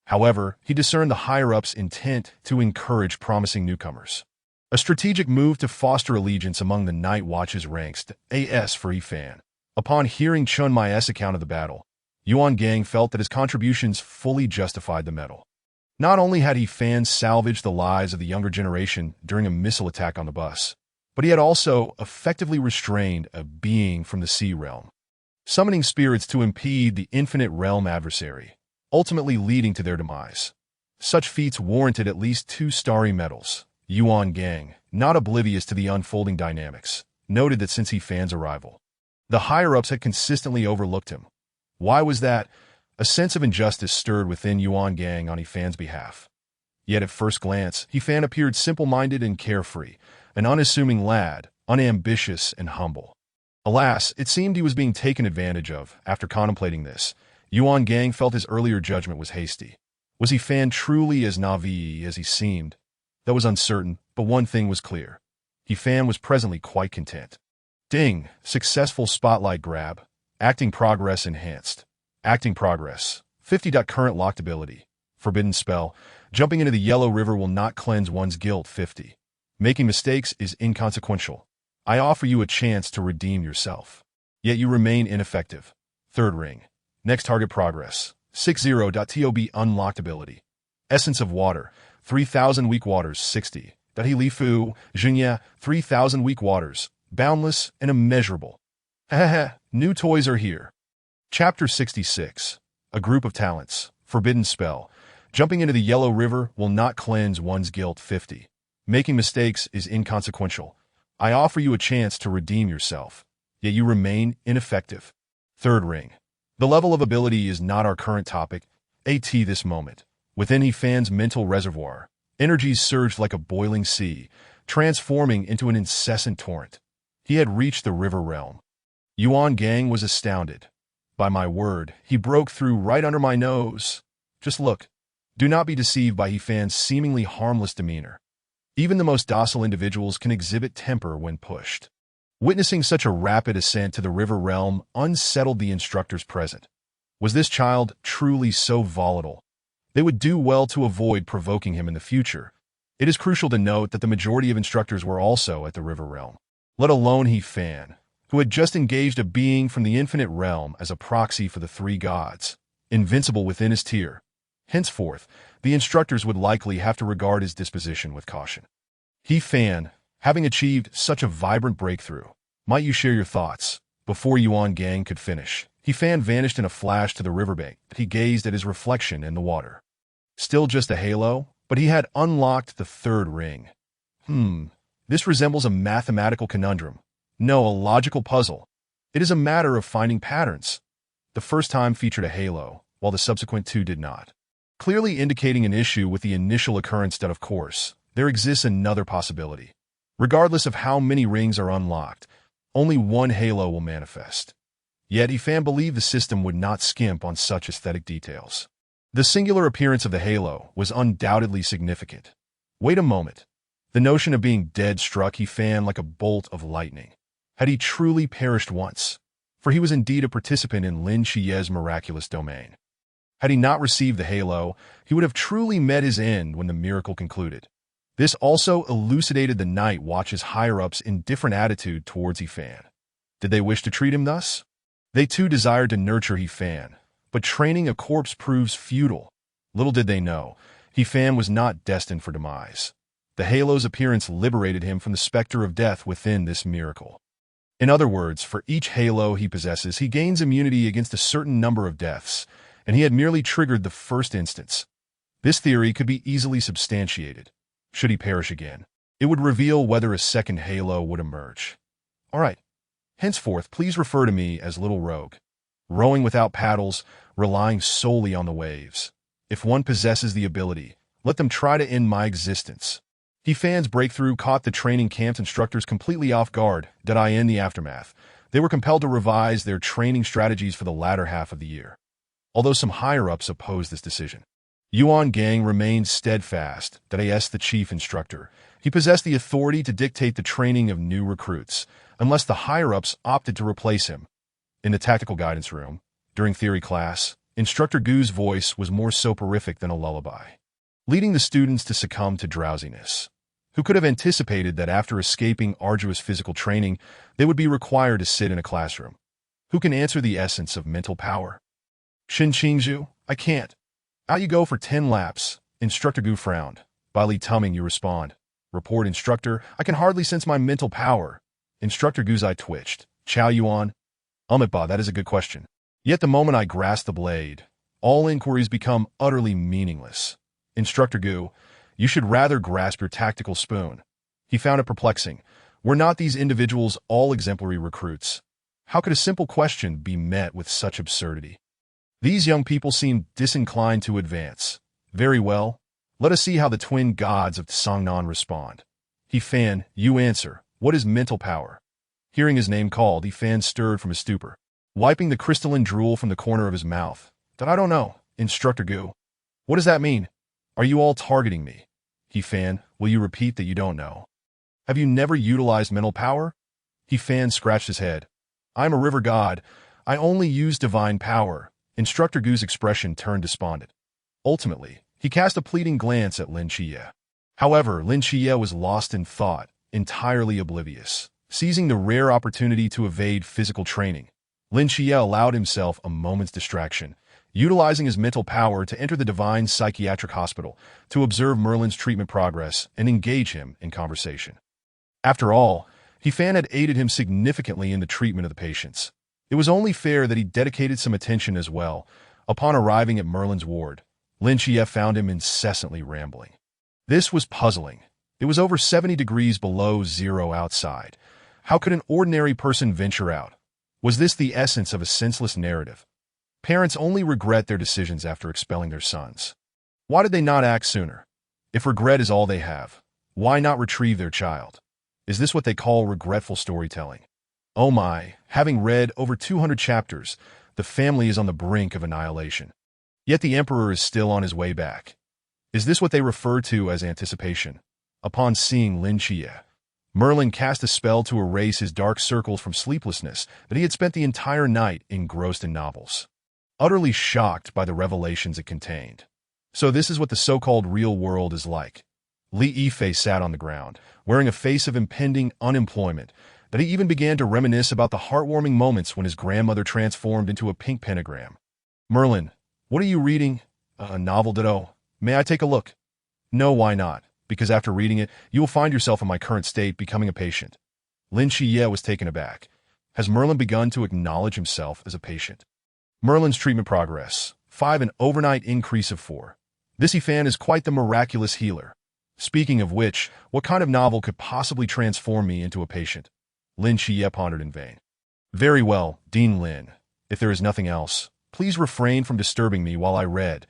S1: However, he discerned the higher-ups' intent to encourage promising newcomers. A strategic move to foster allegiance among the Night Watch's ranks, AS for Yifan. Upon hearing Chun Mai's account of the battle, Yuan Gang felt that his contributions fully justified the medal. Not only had Yifan salvaged the lives of the younger generation during a missile attack on the bus, but he had also effectively restrained a being from the sea realm, summoning spirits to impede the infinite realm adversary, ultimately leading to their demise. Such feats warranted at least 2 starry medals. Yuan Gang, not oblivious to the unfolding dynamics, noted that since Yifan's arrival, the higher-ups had consistently overlooked him. Why was that? A sense of injustice stirred within Yuan Gang on Yifan's behalf. Yet at first glance, Yifan appeared simple-minded and carefree, an unassuming lad, unambitious and humble. Alas, it seemed he was being taken advantage of. After contemplating this, Yuan Gang felt his earlier judgment was hasty. Was Yifan truly as naive as he seemed? That was uncertain, but one thing was clear. Yifan was presently quite content. Ding! Successful spotlight grab. Acting progress enhanced. Acting progress. 50. Current locked ability. Forbidden spell. Jumping into the Yellow River will not cleanse one's guilt. 50. Making mistakes is inconsequential. I offer you a chance to redeem yourself. Yet you remain ineffective. Third ring. Next target progress. 60. Tob unlocked ability. Essence of water. 3,000 weak waters. 60. Lifu, Junya, 3,000 weak waters. Boundless and immeasurable. Haha, new toys are here. Chapter 66. A group of talents. Forbidden spell. Jumping into the Yellow River will not cleanse one's guilt. 50. Making mistakes is inconsequential. I offer you a chance to redeem yourself. Yet you remain ineffective. Third ring. The level of ability is not our current topic. This moment. Within Yifan's mental reservoir, energies surged like a boiling sea, transforming into an incessant torrent. He had reached the river realm. Yuan Gang was astounded. By my word, he broke through right under my nose. Just look. Do not be deceived by Yifan's seemingly harmless demeanor. Even the most docile individuals can exhibit temper when pushed. Witnessing such a rapid ascent to the river realm unsettled the instructors present. Was this child truly so volatile? They would do well to avoid provoking him in the future. It is crucial to note that the majority of instructors were also at the river realm, let alone Yifan, who had just engaged a being from the infinite realm as a proxy for the 3 gods, invincible within his tier. Henceforth, the instructors would likely have to regard his disposition with caution. Yifan, having achieved such a vibrant breakthrough, might you share your thoughts? Before Yuan Gang could finish, Yifan vanished in a flash to the riverbank. He gazed at his reflection in the water. Still just a halo, but he had unlocked the 3rd ring. This resembles a mathematical conundrum. No, a logical puzzle. It is a matter of finding patterns. The first time featured a halo, while the subsequent 2 did not, clearly indicating an issue with the initial occurrence that, of course, there exists another possibility. Regardless of how many rings are unlocked, only one halo will manifest. Yet Yifan believed the system would not skimp on such aesthetic details. The singular appearance of the halo was undoubtedly significant. Wait a moment. The notion of being dead struck Yifan like a bolt of lightning. Had he truly perished once? For he was indeed a participant in Lin Xie's miraculous domain. Had he not received the halo, he would have truly met his end when the miracle concluded. This also elucidated the Night Watch's higher-ups' indifferent attitude towards Yifan. Did they wish to treat him thus? They too desired to nurture Yifan, but training a corpse proves futile. Little did they know, Yifan was not destined for demise. The halo's appearance liberated him from the specter of death within this miracle. In other words, for each halo he possesses, he gains immunity against a certain number of deaths, and he had merely triggered the first instance. This theory could be easily substantiated. Should he perish again, it would reveal whether a second halo would emerge. All right. Henceforth, please refer to me as Little Rogue. Rowing without paddles, relying solely on the waves. If one possesses the ability, let them try to end my existence. Yifan's breakthrough caught the training camp's instructors completely off guard. In the aftermath, they were compelled to revise their training strategies for the latter half of the year. Although some higher-ups opposed this decision, Yuan Gang remained steadfast. The chief instructor. He possessed the authority to dictate the training of new recruits, unless the higher-ups opted to replace him. In the tactical guidance room, during theory class, Instructor Gu's voice was more soporific than a lullaby, leading the students to succumb to drowsiness. Who could have anticipated that after escaping arduous physical training, they would be required to sit in a classroom? Who can answer the essence of mental power? Shin Qingzhu, I can't. Out you go for 10 laps. Instructor Gu frowned. By Li Tuming, you respond. Report, instructor. I can hardly sense my mental power. Instructor Gu's eye twitched. Chao Yuan? Ba, that is a good question. Yet the moment I grasp the blade, all inquiries become utterly meaningless. Instructor Gu, you should rather grasp your tactical spoon. He found it perplexing. Were not these individuals all exemplary recruits? How could a simple question be met with such absurdity? These young people seemed disinclined to advance. Very well. Let us see how the twin gods of Tsangnan respond. He Fan, you answer. What is mental power? Hearing his name called, He Fan stirred from his stupor, wiping the crystalline drool from the corner of his mouth. That I don't know, Instructor Gu. What does that mean? Are you all targeting me? He Fan, will you repeat that you don't know? Have you never utilized mental power? He Fan scratched his head. I'm a river god. I only use divine power. Instructor Gu's expression turned despondent. Ultimately, he cast a pleading glance at Lin Chiye. However, Lin Chiye was lost in thought, entirely oblivious. Seizing the rare opportunity to evade physical training, Lin Chiye allowed himself a moment's distraction, utilizing his mental power to enter the Divine Psychiatric Hospital to observe Merlin's treatment progress and engage him in conversation. After all, He Fan had aided him significantly in the treatment of the patients. It was only fair that he dedicated some attention as well. Upon arriving at Merlin's ward, Lin Chiye found him incessantly rambling. This was puzzling. It was over 70 degrees below zero outside. How could an ordinary person venture out? Was this the essence of a senseless narrative? Parents only regret their decisions after expelling their sons. Why did they not act sooner? If regret is all they have, why not retrieve their child? Is this what they call regretful storytelling? Oh my, having read over 200 chapters, the family is on the brink of annihilation. Yet the emperor is still on his way back. Is this what they refer to as anticipation? Upon seeing Lin Chiye, Merlin cast a spell to erase his dark circles from sleeplessness that he had spent the entire night engrossed in novels, utterly shocked by the revelations it contained. So this is what the so-called real world is like. Li Yifei sat on the ground, wearing a face of impending unemployment, that he even began to reminisce about the heartwarming moments when his grandmother transformed into a pink pentagram. Merlin, what are you reading? A novel, ditto. May I take a look? No, why not? Because after reading it, you will find yourself in my current state becoming a patient. Lin Chiye was taken aback. Has Merlin begun to acknowledge himself as a patient? Merlin's treatment progress. 5, an overnight increase of 4. This He Fan is quite the miraculous healer. Speaking of which, what kind of novel could possibly transform me into a patient? Lin Chiye pondered in vain. Very well, Dean Lin. If there is nothing else, please refrain from disturbing me while I read.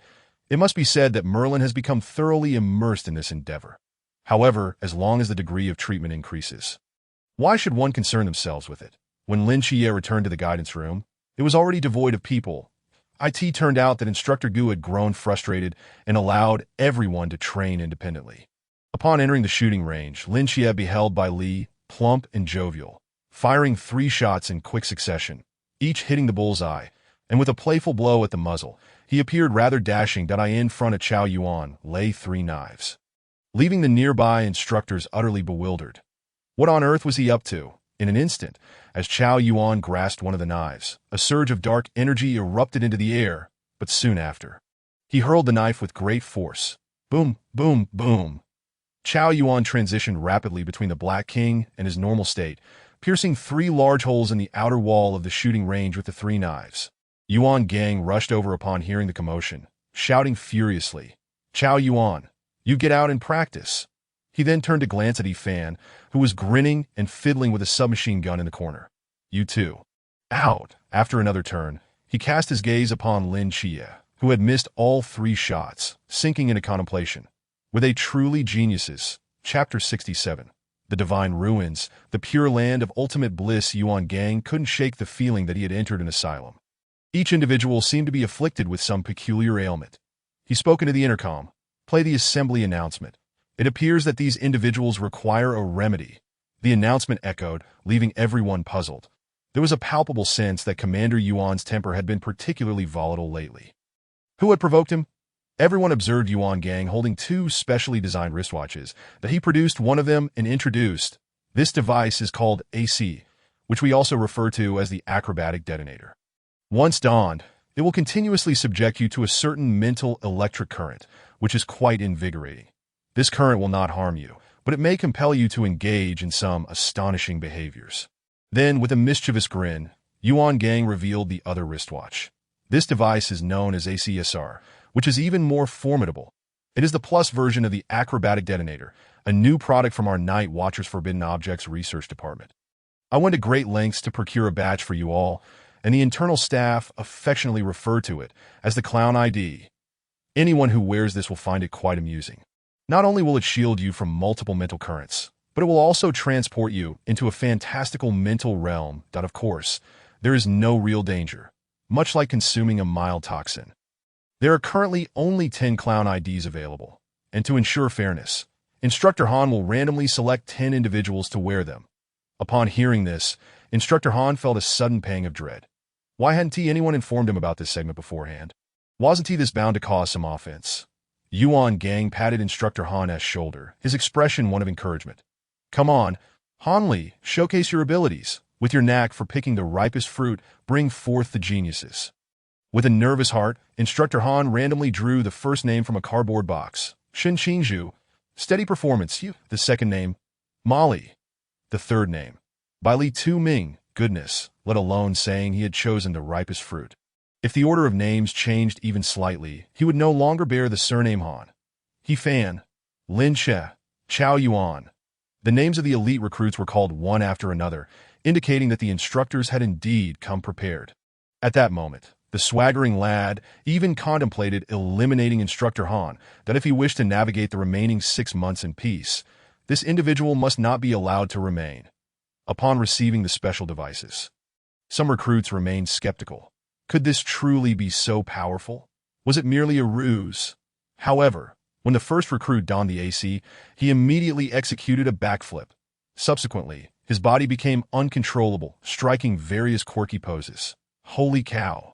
S1: It must be said that Merlin has become thoroughly immersed in this endeavor. However, as long as the degree of treatment increases, why should one concern themselves with it? When Lin Chiye returned to the guidance room, it was already devoid of people. It turned out that Instructor Gu had grown frustrated and allowed everyone to train independently. Upon entering the shooting range, Lin Chiye beheld Bai Li, plump and jovial, firing 3 shots in quick succession, each hitting the bullseye, and with a playful blow at the muzzle, he appeared rather dashing that in front of Chao Yuan lay 3 knives, leaving the nearby instructors utterly bewildered. What on earth was he up to? In an instant, as Chao Yuan grasped one of the knives, a surge of dark energy erupted into the air, but soon after, he hurled the knife with great force. Boom, boom, boom. Chao Yuan transitioned rapidly between the Black King and his normal state, piercing 3 large holes in the outer wall of the shooting range with the 3 knives. Yuan Gang rushed over upon hearing the commotion, shouting furiously, Chao Yuan, you get out and practice. He then turned to glance at He Fan, who was grinning and fiddling with a submachine gun in the corner. You too. Out. After another turn, he cast his gaze upon Lin Chiye, who had missed all 3 shots, sinking into contemplation. Were they truly geniuses? Chapter 67. The Divine Ruins, the pure land of ultimate bliss. Yuan Gang couldn't shake the feeling that he had entered an asylum. Each individual seemed to be afflicted with some peculiar ailment. He spoke into the intercom. Play the assembly announcement. It appears that these individuals require a remedy. The announcement echoed, leaving everyone puzzled. There was a palpable sense that Commander Yuan's temper had been particularly volatile lately. Who had provoked him? Everyone observed Yuan Gang holding two specially designed wristwatches that he produced one of them and introduced. This device is called AC, which we also refer to as the acrobatic detonator. Once donned, it will continuously subject you to a certain mental electric current, which is quite invigorating. This current will not harm you, but it may compel you to engage in some astonishing behaviors. Then, with a mischievous grin, Yuan Gang revealed the other wristwatch. This device is known as ACSR, which is even more formidable. It is the plus version of the acrobatic detonator, a new product from our Night Watchers Forbidden Objects Research Department. I went to great lengths to procure a batch for you all, and the internal staff affectionately refer to it as the Clown ID. Anyone who wears this will find it quite amusing. Not only will it shield you from multiple mental currents, but it will also transport you into a fantastical mental realm that, of course, there is no real danger, much like consuming a mild toxin. There are currently only 10 Clown IDs available, and to ensure fairness, Instructor Han will randomly select 10 individuals to wear them. Upon hearing this, Instructor Han felt a sudden pang of dread. Why hadn't anyone informed him about this segment beforehand? Wasn't this bound to cause some offense? Yuan Gang patted Instructor Han's shoulder, his expression one of encouragement. Come on, Hanli, showcase your abilities. With your knack for picking the ripest fruit, bring forth the geniuses. With a nervous heart, Instructor Han randomly drew the first name from a cardboard box. Shin Qingzhu. Steady performance. You. The second name. Molly. The third name. Bai Li Tu Ming. Goodness, let alone saying he had chosen the ripest fruit. If the order of names changed even slightly, he would no longer bear the surname Han. He Fan. Lin Che. Chao Yuan. The names of the elite recruits were called one after another, indicating that the instructors had indeed come prepared. At that moment, the swaggering lad even contemplated eliminating Instructor Han, that if he wished to navigate the remaining 6 months in peace, this individual must not be allowed to remain. Upon receiving the special devices, some recruits remained skeptical. Could this truly be so powerful? Was it merely a ruse? However, when the first recruit donned the AC, he immediately executed a backflip. Subsequently, his body became uncontrollable, striking various quirky poses. Holy cow!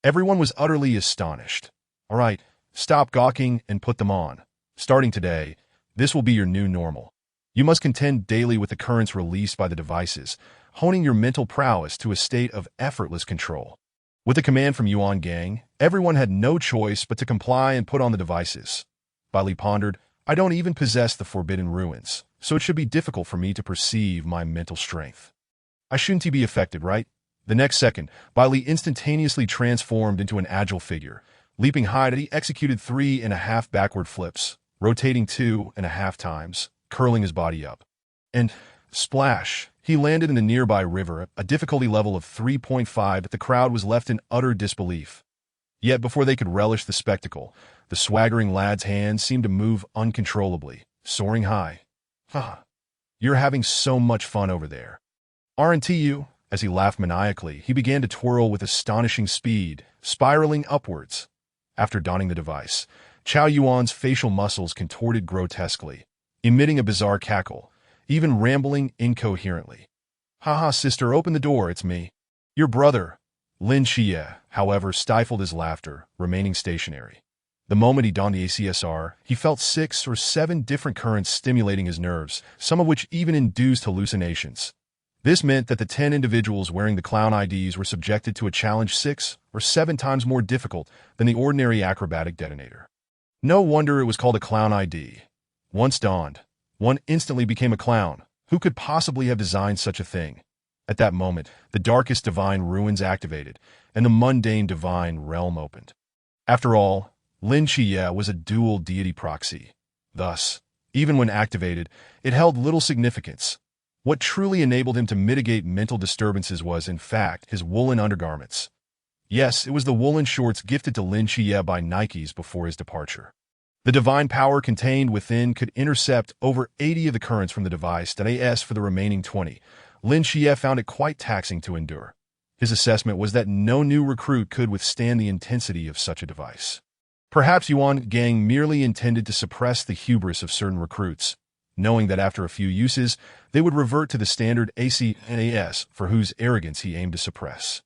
S1: Everyone was utterly astonished. All right, stop gawking and put them on. Starting today, this will be your new normal. You must contend daily with the currents released by the devices, honing your mental prowess to a state of effortless control. With a command from Yuan Gang, everyone had no choice but to comply and put on the devices. Bali pondered, I don't even possess the forbidden ruins, so it should be difficult for me to perceive my mental strength. I shouldn't be affected, right? The next second, Bali instantaneously transformed into an agile figure. Leaping high, he executed 3.5 backward flips, rotating 2.5 times, curling his body up. And, splash, he landed in the nearby river, a difficulty level of 3.5 that the crowd was left in utter disbelief. Yet before they could relish the spectacle, the swaggering lad's hands seemed to move uncontrollably, soaring high. You're having so much fun over there. Aren't you? As he laughed maniacally, he began to twirl with astonishing speed, spiraling upwards. After donning the device, Chao Yuan's facial muscles contorted grotesquely, emitting a bizarre cackle, even rambling incoherently. Haha, sister, open the door, it's me. Your brother. Lin Xie, however, stifled his laughter, remaining stationary. The moment he donned the ACSR, he felt 6 or 7 different currents stimulating his nerves, some of which even induced hallucinations. This meant that the 10 individuals wearing the Clown IDs were subjected to a challenge 6 or 7 times more difficult than the ordinary acrobatic detonator. No wonder it was called a Clown ID. Once donned, one instantly became a clown. Who could possibly have designed such a thing? At that moment, the darkest divine ruins activated, and the mundane divine realm opened. After all, Lin Xie was a dual deity proxy. Thus, even when activated, it held little significance. What truly enabled him to mitigate mental disturbances was, in fact, his woolen undergarments. Yes, it was the woolen shorts gifted to Lin Xie by Nikes before his departure. The divine power contained within could intercept over 80 of the currents from the device that AS for the remaining 20. Lin Xie found it quite taxing to endure. His assessment was that no new recruit could withstand the intensity of such a device. Perhaps Yuan Gang merely intended to suppress the hubris of certain recruits, knowing that after a few uses, they would revert to the standard ACNAS for whose arrogance he aimed to suppress.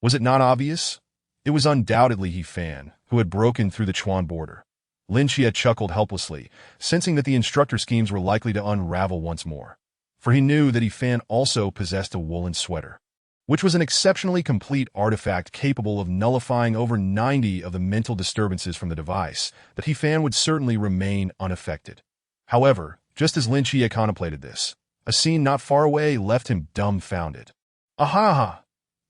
S1: Was it not obvious? It was undoubtedly He Fan, who had broken through the Chuan border. Lin Xie chuckled helplessly, sensing that the instructor schemes were likely to unravel once more. For he knew that He Fan also possessed a woolen sweater, which was an exceptionally complete artifact capable of nullifying over 90 of the mental disturbances from the device, that He Fan would certainly remain unaffected. However, just as Lin Xie contemplated this, a scene not far away left him dumbfounded. Aha!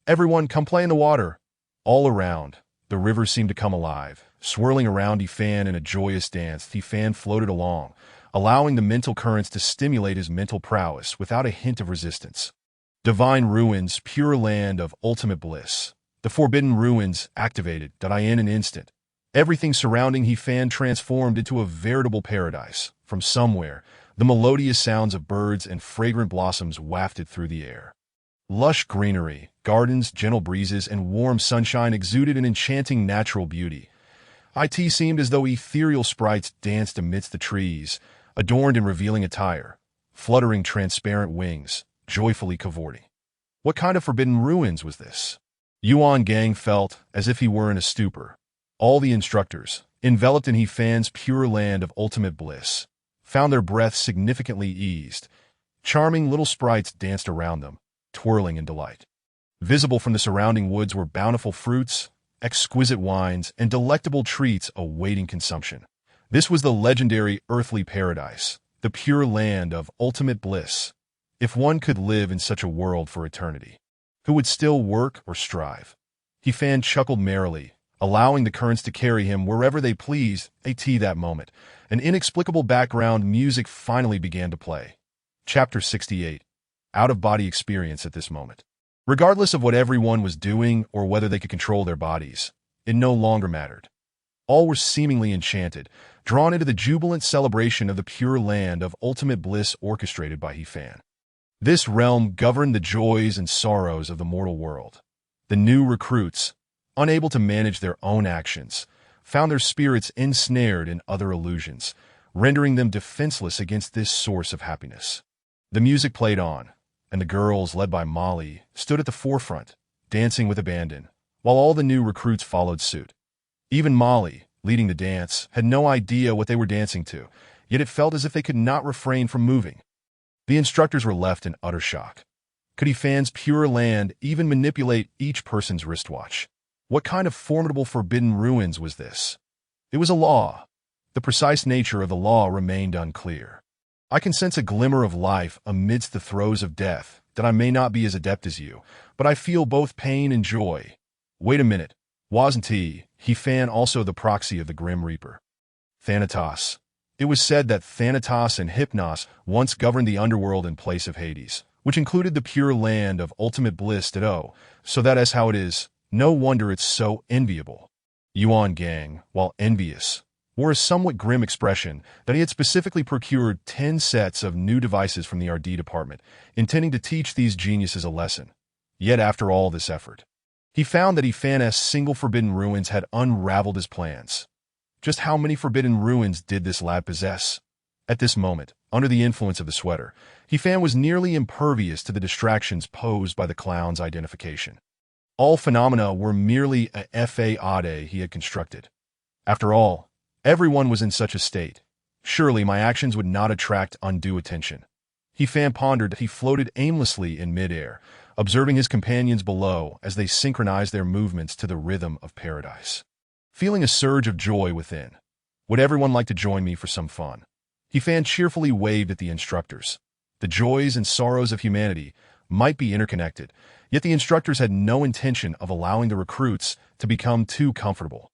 S1: Everyone come play in the water! All around, the river seemed to come alive. Swirling around He Fan in a joyous dance, He Fan floated along, allowing the mental currents to stimulate his mental prowess without a hint of resistance. Divine ruins, pure land of ultimate bliss. The forbidden ruins activated, in an instant. Everything surrounding He Fan transformed into a veritable paradise. From somewhere, the melodious sounds of birds and fragrant blossoms wafted through the air. Lush greenery, gardens, gentle breezes, and warm sunshine exuded an enchanting natural beauty. It seemed as though ethereal sprites danced amidst the trees, adorned in revealing attire, fluttering transparent wings, joyfully cavorting. What kind of forbidden ruins was this? Yuan Gang felt as if he were in a stupor. All the instructors, enveloped in He Fan's pure land of ultimate bliss, found their breaths significantly eased. Charming little sprites danced around them, twirling in delight. Visible from the surrounding woods were bountiful fruits, exquisite wines, and delectable treats awaiting consumption. This was the legendary earthly paradise, the pure land of ultimate bliss. If one could live in such a world for eternity, who would still work or strive? He Fan chuckled merrily, allowing the currents to carry him wherever they pleased. That moment, an inexplicable background music finally began to play. Chapter 68. Out-of-body experience at this moment. Regardless of what everyone was doing or whether they could control their bodies, it no longer mattered. All were seemingly enchanted, drawn into the jubilant celebration of the pure land of ultimate bliss orchestrated by He Fan. This realm governed the joys and sorrows of the mortal world. The new recruits, unable to manage their own actions, found their spirits ensnared in other illusions, rendering them defenseless against this source of happiness. The music played on, and the girls, led by Molly, stood at the forefront, dancing with abandon, while all the new recruits followed suit. Even Molly, leading the dance, had no idea what they were dancing to, yet it felt as if they could not refrain from moving. The instructors were left in utter shock. Could He Fan's pure land even manipulate each person's wristwatch? What kind of formidable forbidden ruins was this? It was a law. The precise nature of the law remained unclear. I can sense a glimmer of life amidst the throes of death, that I may not be as adept as you, but I feel both pain and joy. Wait a minute. Wasn't He Fan also the proxy of the Grim Reaper? Thanatos. It was said that Thanatos and Hypnos once governed the underworld in place of Hades, which included the pure land of ultimate bliss so that is how it is. No wonder it's so enviable. Yuan Gang, while envious, wore a somewhat grim expression that he had specifically procured 10 sets of new devices from the R&D department, intending to teach these geniuses a lesson. Yet after all this effort, he found that He Fan's single forbidden ruins had unraveled his plans. Just how many forbidden ruins did this lad possess? At this moment, under the influence of the sweater, He Fan was nearly impervious to the distractions posed by the clown's identification. All phenomena were merely a fade he had constructed. After all, everyone was in such a state. Surely my actions would not attract undue attention. He Fan pondered. He floated aimlessly in midair, observing his companions below as they synchronized their movements to the rhythm of paradise. Feeling a surge of joy within. Would everyone like to join me for some fun? He Fan cheerfully waved at the instructors. The joys and sorrows of humanity might be interconnected, yet the instructors had no intention of allowing the recruits to become too comfortable.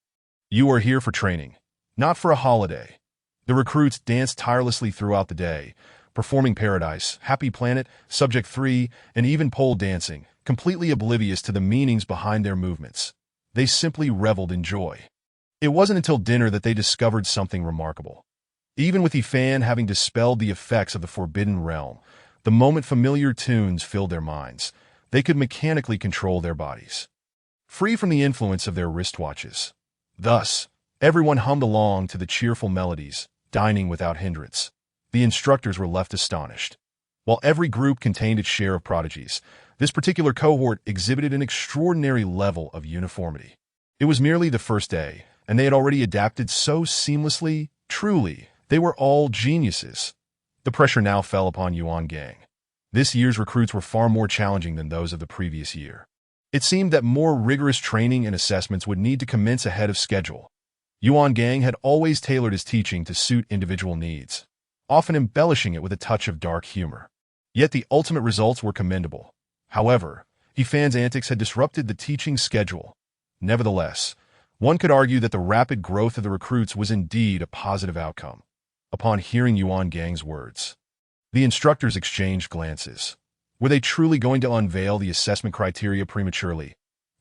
S1: You are here for training, not for a holiday. The recruits danced tirelessly throughout the day, performing Paradise, Happy Planet, Subject 3, and even pole dancing, completely oblivious to the meanings behind their movements. They simply reveled in joy. It wasn't until dinner that they discovered something remarkable. Even with He Fan having dispelled the effects of the Forbidden Realm, the moment familiar tunes filled their minds, they could mechanically control their bodies, free from the influence of their wristwatches. Thus, Everyone hummed along to the cheerful melodies, dining without hindrance. The instructors were left astonished. While every group contained its share of prodigies, this particular cohort exhibited an extraordinary level of uniformity. It was merely the first day, and they had already adapted so seamlessly. Truly, they were all geniuses. The pressure now fell upon Yuan Gang. This year's recruits were far more challenging than those of the previous year. It seemed that more rigorous training and assessments would need to commence ahead of schedule. Yuan Gang had always tailored his teaching to suit individual needs, often embellishing it with a touch of dark humor. Yet the ultimate results were commendable. However, Yifan's antics had disrupted the teaching schedule. Nevertheless, one could argue that the rapid growth of the recruits was indeed a positive outcome. Upon hearing Yuan Gang's words, the instructors exchanged glances. Were they truly going to unveil the assessment criteria prematurely?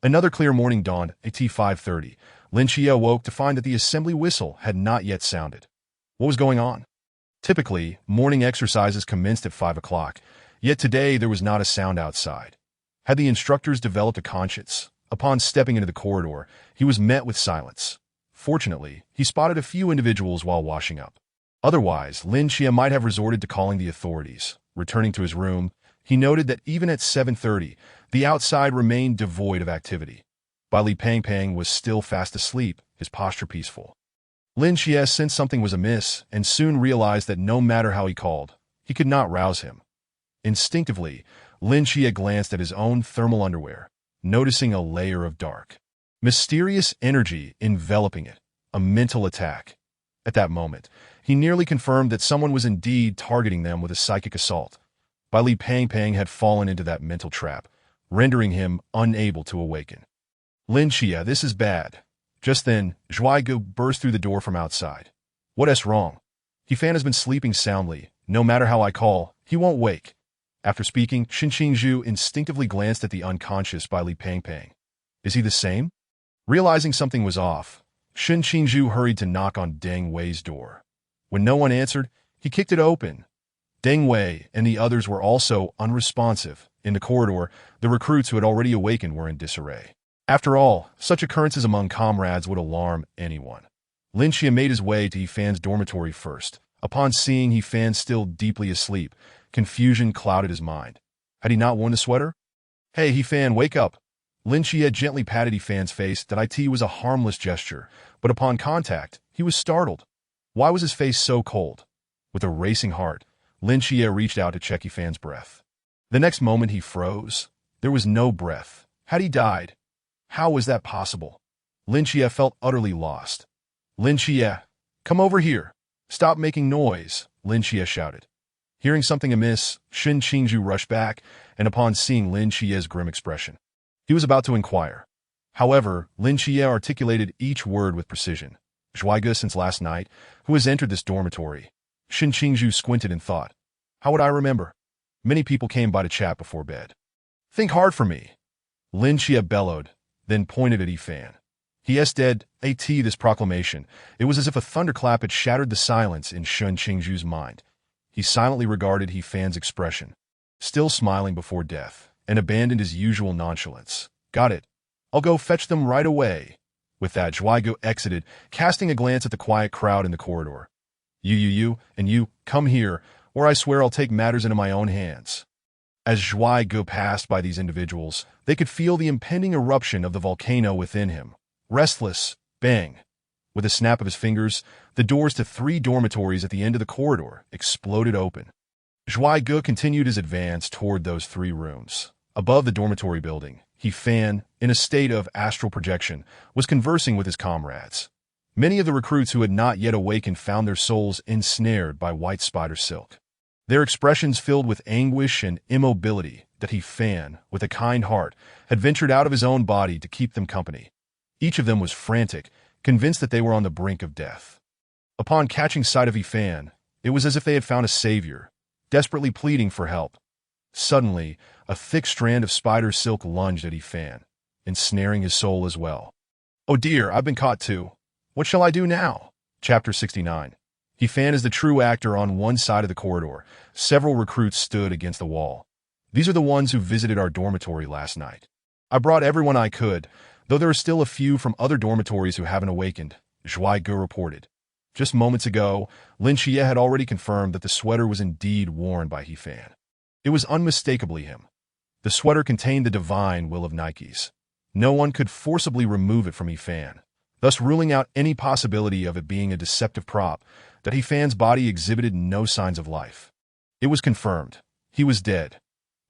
S1: Another clear morning dawned at 5:30. Lin Xie awoke to find that the assembly whistle had not yet sounded. What was going on? Typically, morning exercises commenced at 5 o'clock, yet today there was not a sound outside. Had the instructors developed a conscience? Upon stepping into the corridor, he was met with silence. Fortunately, he spotted a few individuals while washing up. Otherwise, Lin Xie might have resorted to calling the authorities. Returning to his room, he noted that even at 7:30, the outside remained devoid of activity. While Li Pangpang was still fast asleep, his posture peaceful. Lin Xie sensed something was amiss and soon realized that no matter how he called, he could not rouse him. Instinctively, Lin Xie glanced at his own thermal underwear, noticing a layer of dark, mysterious energy enveloping it, a mental attack. At that moment, he nearly confirmed that someone was indeed targeting them with a psychic assault. But Li Pangpang had fallen into that mental trap, rendering him unable to awaken. Lin Xie, this is bad. Just then, Zhuaigu burst through the door from outside. What's wrong? Yifan has been sleeping soundly. No matter how I call, he won't wake. After speaking, Shen Qingzhu instinctively glanced at the unconscious by Li Pangpang. Is he the same? Realizing something was off, Shen Qingzhu hurried to knock on Deng Wei's door. When no one answered, he kicked it open. Deng Wei and the others were also unresponsive. In the corridor, the recruits who had already awakened were in disarray. After all, such occurrences among comrades would alarm anyone. Lin Xie made his way to Yifan's dormitory first. Upon seeing Yifan still deeply asleep, confusion clouded his mind. Had he not worn the sweater? Hey, Yifan, wake up. Lin Xie gently patted Yifan's face. That it was a harmless gesture, but upon contact, he was startled. Why was his face so cold? With a racing heart, Lin Xie reached out to check Yifan's breath. The next moment he froze. There was no breath. Had he died? How was that possible? Lin Xie felt utterly lost. Lin Xie, come over here. Stop making noise, Lin Xie shouted. Hearing something amiss, Shen Qingzhu rushed back, and upon seeing Lin Xie's grim expression, he was about to inquire. However, Lin Xie articulated each word with precision. Zhuaigu since last night, who has entered this dormitory. Shen Qingzhu squinted and thought. How would I remember? Many people came by to chat before bed. Think hard for me. Lin Xie bellowed, then pointed at Yifan. He dead this proclamation. It was as if a thunderclap had shattered the silence in Shen Qingzhu's mind. He silently regarded Yifan's expression, still smiling before death, and abandoned his usual nonchalance. Got it. I'll go fetch them right away. With that, Zhuaigu exited, casting a glance at the quiet crowd in the corridor. You, and you, come here, or I swear I'll take matters into my own hands. As Zhuaigu passed by these individuals, they could feel the impending eruption of the volcano within him. Restless, bang. With a snap of his fingers, the doors to 3 dormitories at the end of the corridor exploded open. Zhuaigu continued his advance toward those 3 rooms. Above the dormitory building, Yifan, in a state of astral projection, was conversing with his comrades. Many of the recruits who had not yet awakened found their souls ensnared by white spider silk. Their expressions filled with anguish and immobility that Yifan, with a kind heart, had ventured out of his own body to keep them company. Each of them was frantic, convinced that they were on the brink of death. Upon catching sight of Yifan, it was as if they had found a savior, desperately pleading for help. Suddenly, a thick strand of spider silk lunged at Yifan, ensnaring his soul as well. Oh dear, I've been caught too. What shall I do now? Chapter 69. Yifan is the true actor on one side of the corridor. Several recruits stood against the wall. These are the ones who visited our dormitory last night. I brought everyone I could, though there are still a few from other dormitories who haven't awakened. Zhuai reported. Just moments ago, Lin Xie had already confirmed that the sweater was indeed worn by He Fan. It was unmistakably him. The sweater contained the divine will of Nikes. No one could forcibly remove it from He Fan, thus ruling out any possibility of it being a deceptive prop, that He Fan's body exhibited no signs of life. It was confirmed. He was dead.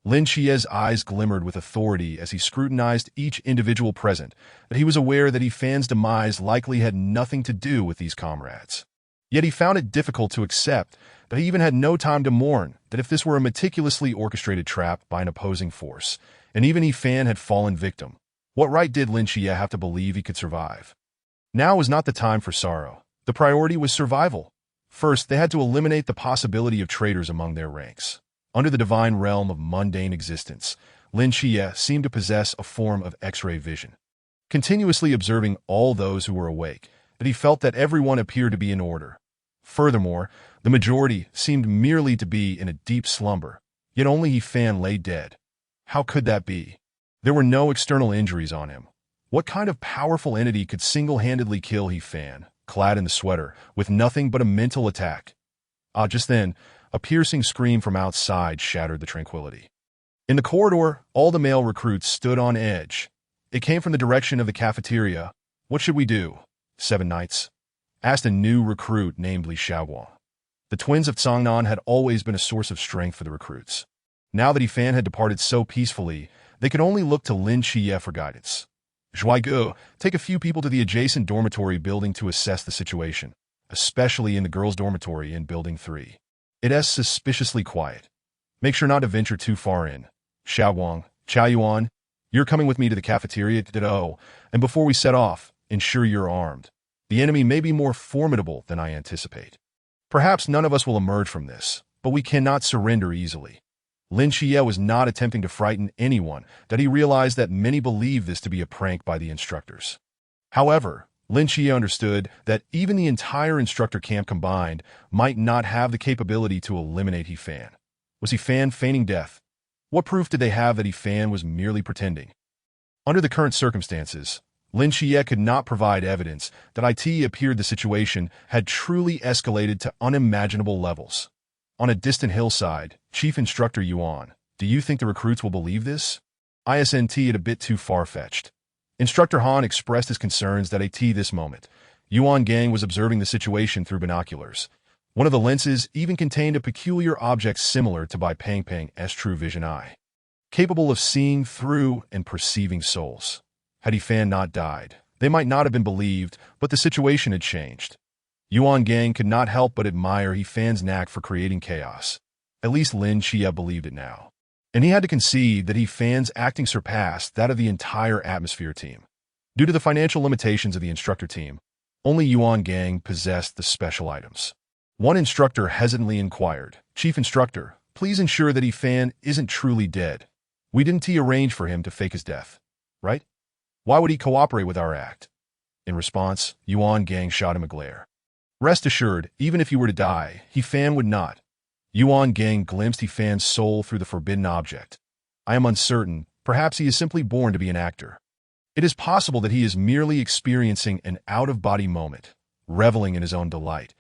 S1: Lin Xie's eyes glimmered with authority as he scrutinized each individual present, that he was aware that He Fan's demise likely had nothing to do with these comrades. Yet he found it difficult to accept that he even had no time to mourn that if this were a meticulously orchestrated trap by an opposing force, and even He Fan had fallen victim, what right did Lin Xie have to believe he could survive? Now was not the time for sorrow. The priority was survival. First, they had to eliminate the possibility of traitors among their ranks. Under the divine realm of mundane existence, Lin Xie seemed to possess a form of X-ray vision. Continuously observing all those who were awake, that he felt that everyone appeared to be in order. Furthermore, the majority seemed merely to be in a deep slumber, yet only He Fan lay dead. How could that be? There were no external injuries on him. What kind of powerful entity could single-handedly kill He Fan, clad in the sweater, with nothing but a mental attack? Just then, a piercing scream from outside shattered the tranquility. In the corridor, all the male recruits stood on edge. It came from the direction of the cafeteria. "What should we do, 7 Knights?" asked a new recruit named Li Xiaowang. The twins of Cangnan had always been a source of strength for the recruits. Now that He Fan had departed so peacefully, they could only look to Lin Xie for guidance. "Zhuai, take a few people to the adjacent dormitory building to assess the situation, especially in the girls' dormitory in Building 3. It is suspiciously quiet. Make sure not to venture too far in. Xiaowang, Chaoyuan, you're coming with me to the cafeteria, and before we set off, ensure you're armed. The enemy may be more formidable than I anticipate. Perhaps none of us will emerge from this, but we cannot surrender easily." Lin Xie was not attempting to frighten anyone, that he realized that many believed this to be a prank by the instructors. However, Lin Xie understood that even the entire instructor camp combined might not have the capability to eliminate He Fan. Was He Fan feigning death? What proof did they have that He Fan was merely pretending? Under the current circumstances, Lin Xie could not provide evidence that it appeared the situation had truly escalated to unimaginable levels. On a distant hillside, Chief Instructor Yuan, do you think the recruits will believe this? Isn't it a bit too far-fetched? Instructor Han expressed his concerns that at this moment, Yuan Gang was observing the situation through binoculars. One of the lenses even contained a peculiar object similar to Bai Pang's true vision eye, capable of seeing through and perceiving souls. Had He Fan not died, they might not have been believed, but the situation had changed. Yuan Gang could not help but admire He Fan's knack for creating chaos. At least Lin Xie believed it now. And he had to concede that He Fan's acting surpassed that of the entire atmosphere team. Due to the financial limitations of the instructor team, only Yuan Gang possessed the special items. One instructor hesitantly inquired, "Chief Instructor, please ensure that He Fan isn't truly dead. We didn't arrange for him to fake his death, right? Why would he cooperate with our act?" In response, Yuan Gang shot him a glare. "Rest assured, even if you were to die, He Fan would not." Yuan Gang glimpsed He Fan's soul through the forbidden object. "I am uncertain. Perhaps he is simply born to be an actor. It is possible that he is merely experiencing an out-of-body moment, reveling in his own delight."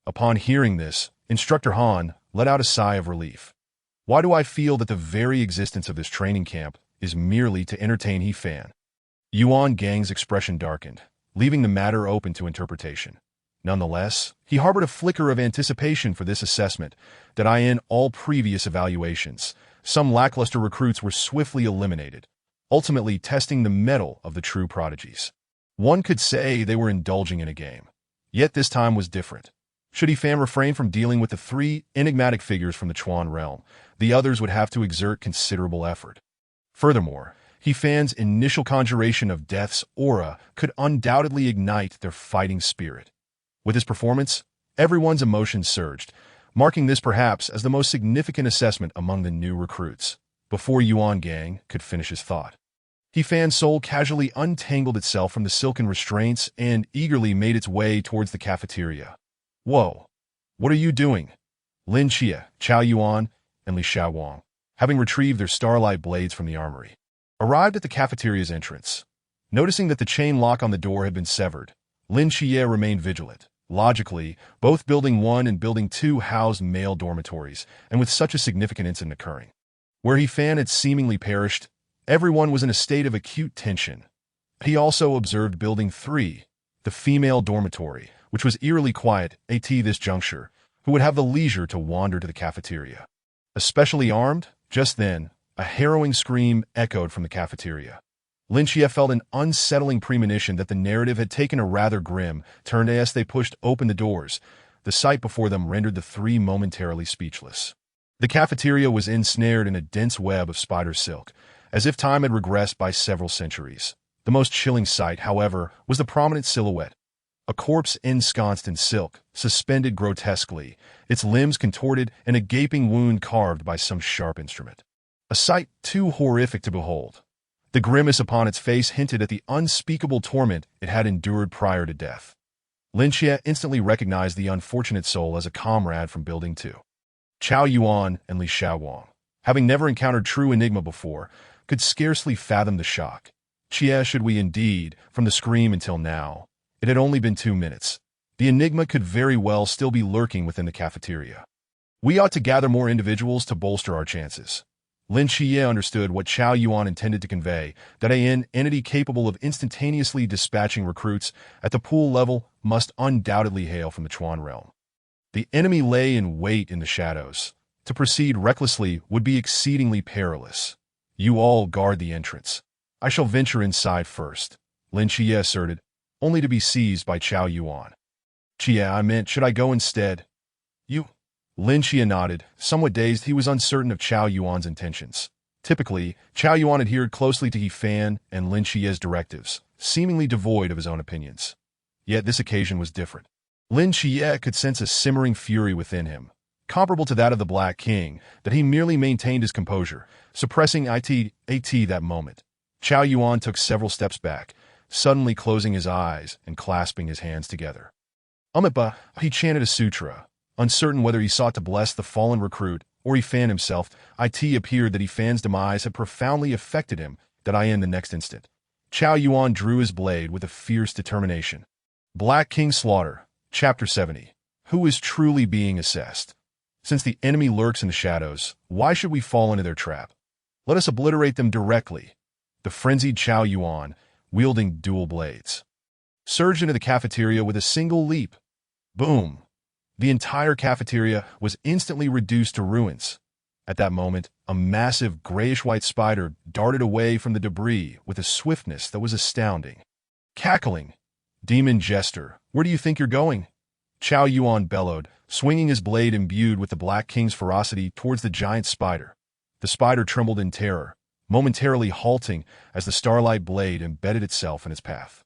S1: Upon hearing this, Instructor Han let out a sigh of relief. Why do I feel that the very existence of this training camp is merely to entertain He Fan? Yuan Gang's expression darkened, leaving the matter open to interpretation. Nonetheless, he harbored a flicker of anticipation for this assessment that in all previous evaluations, some lackluster recruits were swiftly eliminated, ultimately testing the mettle of the true prodigies. One could say they were indulging in a game. Yet this time was different. Should He Fan refrain from dealing with the 3 enigmatic figures from the Chuan realm, the others would have to exert considerable effort. Furthermore, He Fan's initial conjuration of Death's aura could undoubtedly ignite their fighting spirit. With his performance, everyone's emotions surged, marking this perhaps as the most significant assessment among the new recruits. Before Yuan Gang could finish his thought, He Fan's soul casually untangled itself from the silken restraints and eagerly made its way towards the cafeteria. "Whoa! What are you doing?" Lin Xie, Chaoyuan, and Li Xiaowang, having retrieved their starlight blades from the armory, arrived at the cafeteria's entrance. Noticing that the chain lock on the door had been severed, Lin Xie remained vigilant. Logically, both Building 1 and Building 2 housed male dormitories, and with such a significant incident occurring, where He Fan had seemingly perished, everyone was in a state of acute tension. He also observed Building 3, the female dormitory, which was eerily quiet at this juncture, who would have the leisure to wander to the cafeteria. Especially armed, just then, a harrowing scream echoed from the cafeteria. Lin Xie felt an unsettling premonition that the narrative had taken a rather grim turn as they pushed open the doors. The sight before them rendered the three momentarily speechless. The cafeteria was ensnared in a dense web of spider silk, as if time had regressed by several centuries. The most chilling sight, however, was the prominent silhouette. A corpse ensconced in silk, suspended grotesquely, its limbs contorted and a gaping wound carved by some sharp instrument. A sight too horrific to behold. The grimace upon its face hinted at the unspeakable torment it had endured prior to death. Lin Xie instantly recognized the unfortunate soul as a comrade from Building 2. Chao Yuan and Li Xiaowang, having never encountered true enigma before, could scarcely fathom the shock. Xie, should we indeed, from the scream until now, it had only been 2 minutes. The enigma could very well still be lurking within the cafeteria. We ought to gather more individuals to bolster our chances. Lin Xie understood what Chao Yuan intended to convey, that an entity capable of instantaneously dispatching recruits at the pool level must undoubtedly hail from the Chuan realm. The enemy lay in wait in the shadows. To proceed recklessly would be exceedingly perilous. You all guard the entrance. I shall venture inside first, Lin Xie asserted, only to be seized by Chao Yuan. Xie, I meant, should I go instead? You? Lin Xie nodded. Somewhat dazed, he was uncertain of Chao Yuan's intentions. Typically, Chao Yuan adhered closely to He Fan and Lin Xie's directives, seemingly devoid of his own opinions. Yet this occasion was different. Lin Xie could sense a simmering fury within him, comparable to that of the Black King, that he merely maintained his composure, suppressing that moment. Chao Yuan took several steps back, suddenly closing his eyes and clasping his hands together. Amipa, he chanted a sutra. Uncertain whether he sought to bless the fallen recruit or He Fan himself, it appeared that He Fan's demise had profoundly affected him, in the next instant. Chao Yuan drew his blade with a fierce determination. Black King Slaughter, Chapter 70. Who is truly being assessed? Since the enemy lurks in the shadows, why should we fall into their trap? Let us obliterate them directly. The frenzied Chao Yuan, wielding dual blades, surged into the cafeteria with a single leap. Boom! The entire cafeteria was instantly reduced to ruins. At that moment, a massive grayish-white spider darted away from the debris with a swiftness that was astounding. Cackling, "Demon Jester, where do you think you're going?" Chao Yuan bellowed, swinging his blade imbued with the Black King's ferocity towards the giant spider. The spider trembled in terror, momentarily halting as the starlight blade embedded itself in its path,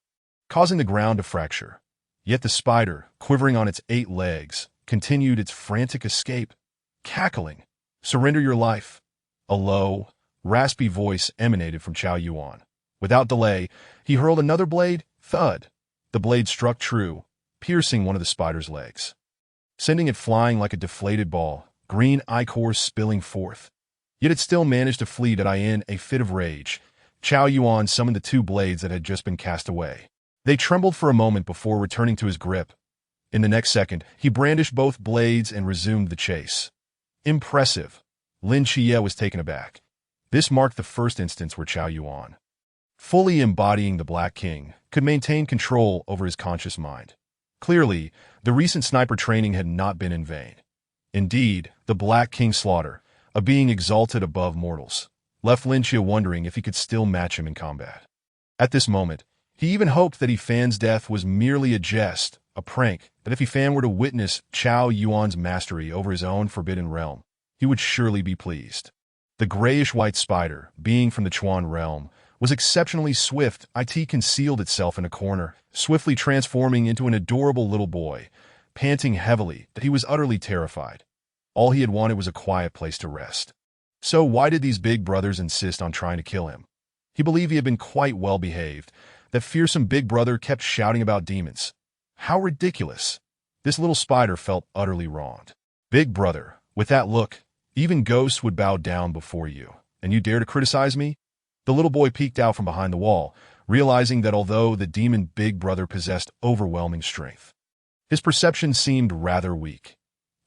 S1: causing the ground to fracture. Yet the spider, quivering on its 8 legs, continued its frantic escape, cackling, "Surrender your life." A low, raspy voice emanated from Chao Yuan. Without delay, he hurled another blade. Thud! The blade struck true, piercing one of the spider's legs, sending it flying like a deflated ball, green ichor spilling forth. Yet it still managed to flee in a fit of rage. Chao Yuan summoned the 2 blades that had just been cast away. They trembled for a moment before returning to his grip. In the next second, he brandished both blades and resumed the chase. Impressive. Lin Xie was taken aback. This marked the first instance where Chao Yuan, fully embodying the Black King, could maintain control over his conscious mind. Clearly, the recent sniper training had not been in vain. Indeed, the Black King Slaughter, a being exalted above mortals, left Lin Xie wondering if he could still match him in combat. At this moment, he even hoped that He Fan's death was merely a jest, a prank, that if He Fan were to witness Chao Yuan's mastery over his own forbidden realm, he would surely be pleased. The grayish-white spider, being from the Chuan realm, was exceptionally swift. It concealed itself in a corner, swiftly transforming into an adorable little boy, panting heavily that he was utterly terrified. All he had wanted was a quiet place to rest. So why did these big brothers insist on trying to kill him? He believed he had been quite well behaved. That fearsome big brother kept shouting about demons. How ridiculous. This little spider felt utterly wronged. Big brother, with that look, even ghosts would bow down before you, and you dare to criticize me? The little boy peeked out from behind the wall, realizing that although the demon Big Brother possessed overwhelming strength, his perception seemed rather weak.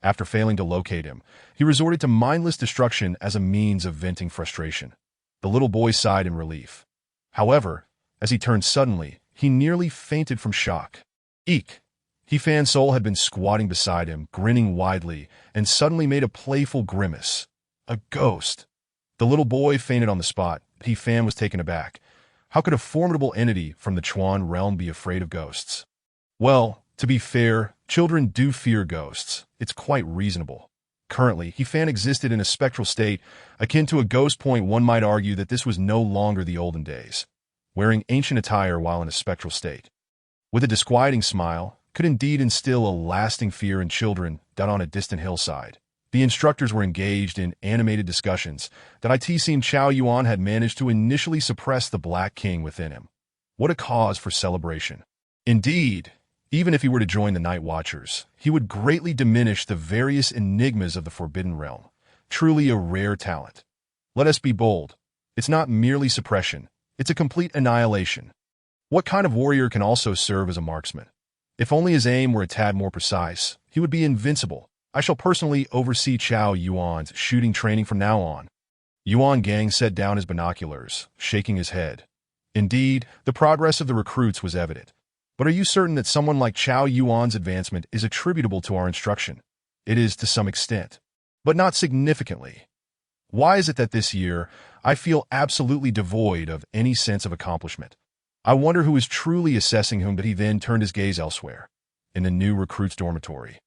S1: After failing to locate him, he resorted to mindless destruction as a means of venting frustration. The little boy sighed in relief. However, as he turned suddenly, he nearly fainted from shock. Eek! He-Fan's soul had been squatting beside him, grinning widely, and suddenly made a playful grimace. A ghost! The little boy fainted on the spot. He-Fan was taken aback. How could a formidable entity from the Chuan realm be afraid of ghosts? Well, to be fair, children do fear ghosts. It's quite reasonable. Currently, He-Fan existed in a spectral state, akin to a ghost. One might argue that this was no longer the olden days, wearing ancient attire while in a spectral state. With a disquieting smile, could indeed instill a lasting fear in children down on a distant hillside. The instructors were engaged in animated discussions that it seemed Chao Yuan had managed to initially suppress the Black King within him. What a cause for celebration. Indeed, even if he were to join the Night Watchers, he would greatly diminish the various enigmas of the Forbidden Realm. Truly a rare talent. Let us be bold. It's not merely suppression. It's a complete annihilation. What kind of warrior can also serve as a marksman? If only his aim were a tad more precise, he would be invincible. I shall personally oversee Chao Yuan's shooting training from now on. Yuan Gang set down his binoculars, shaking his head. Indeed, the progress of the recruits was evident. But are you certain that someone like Chao Yuan's advancement is attributable to our instruction? It is to some extent, but not significantly. Why is it that this year I feel absolutely devoid of any sense of accomplishment? I wonder who is truly assessing whom. But he then turned his gaze elsewhere, in the new recruit's dormitory.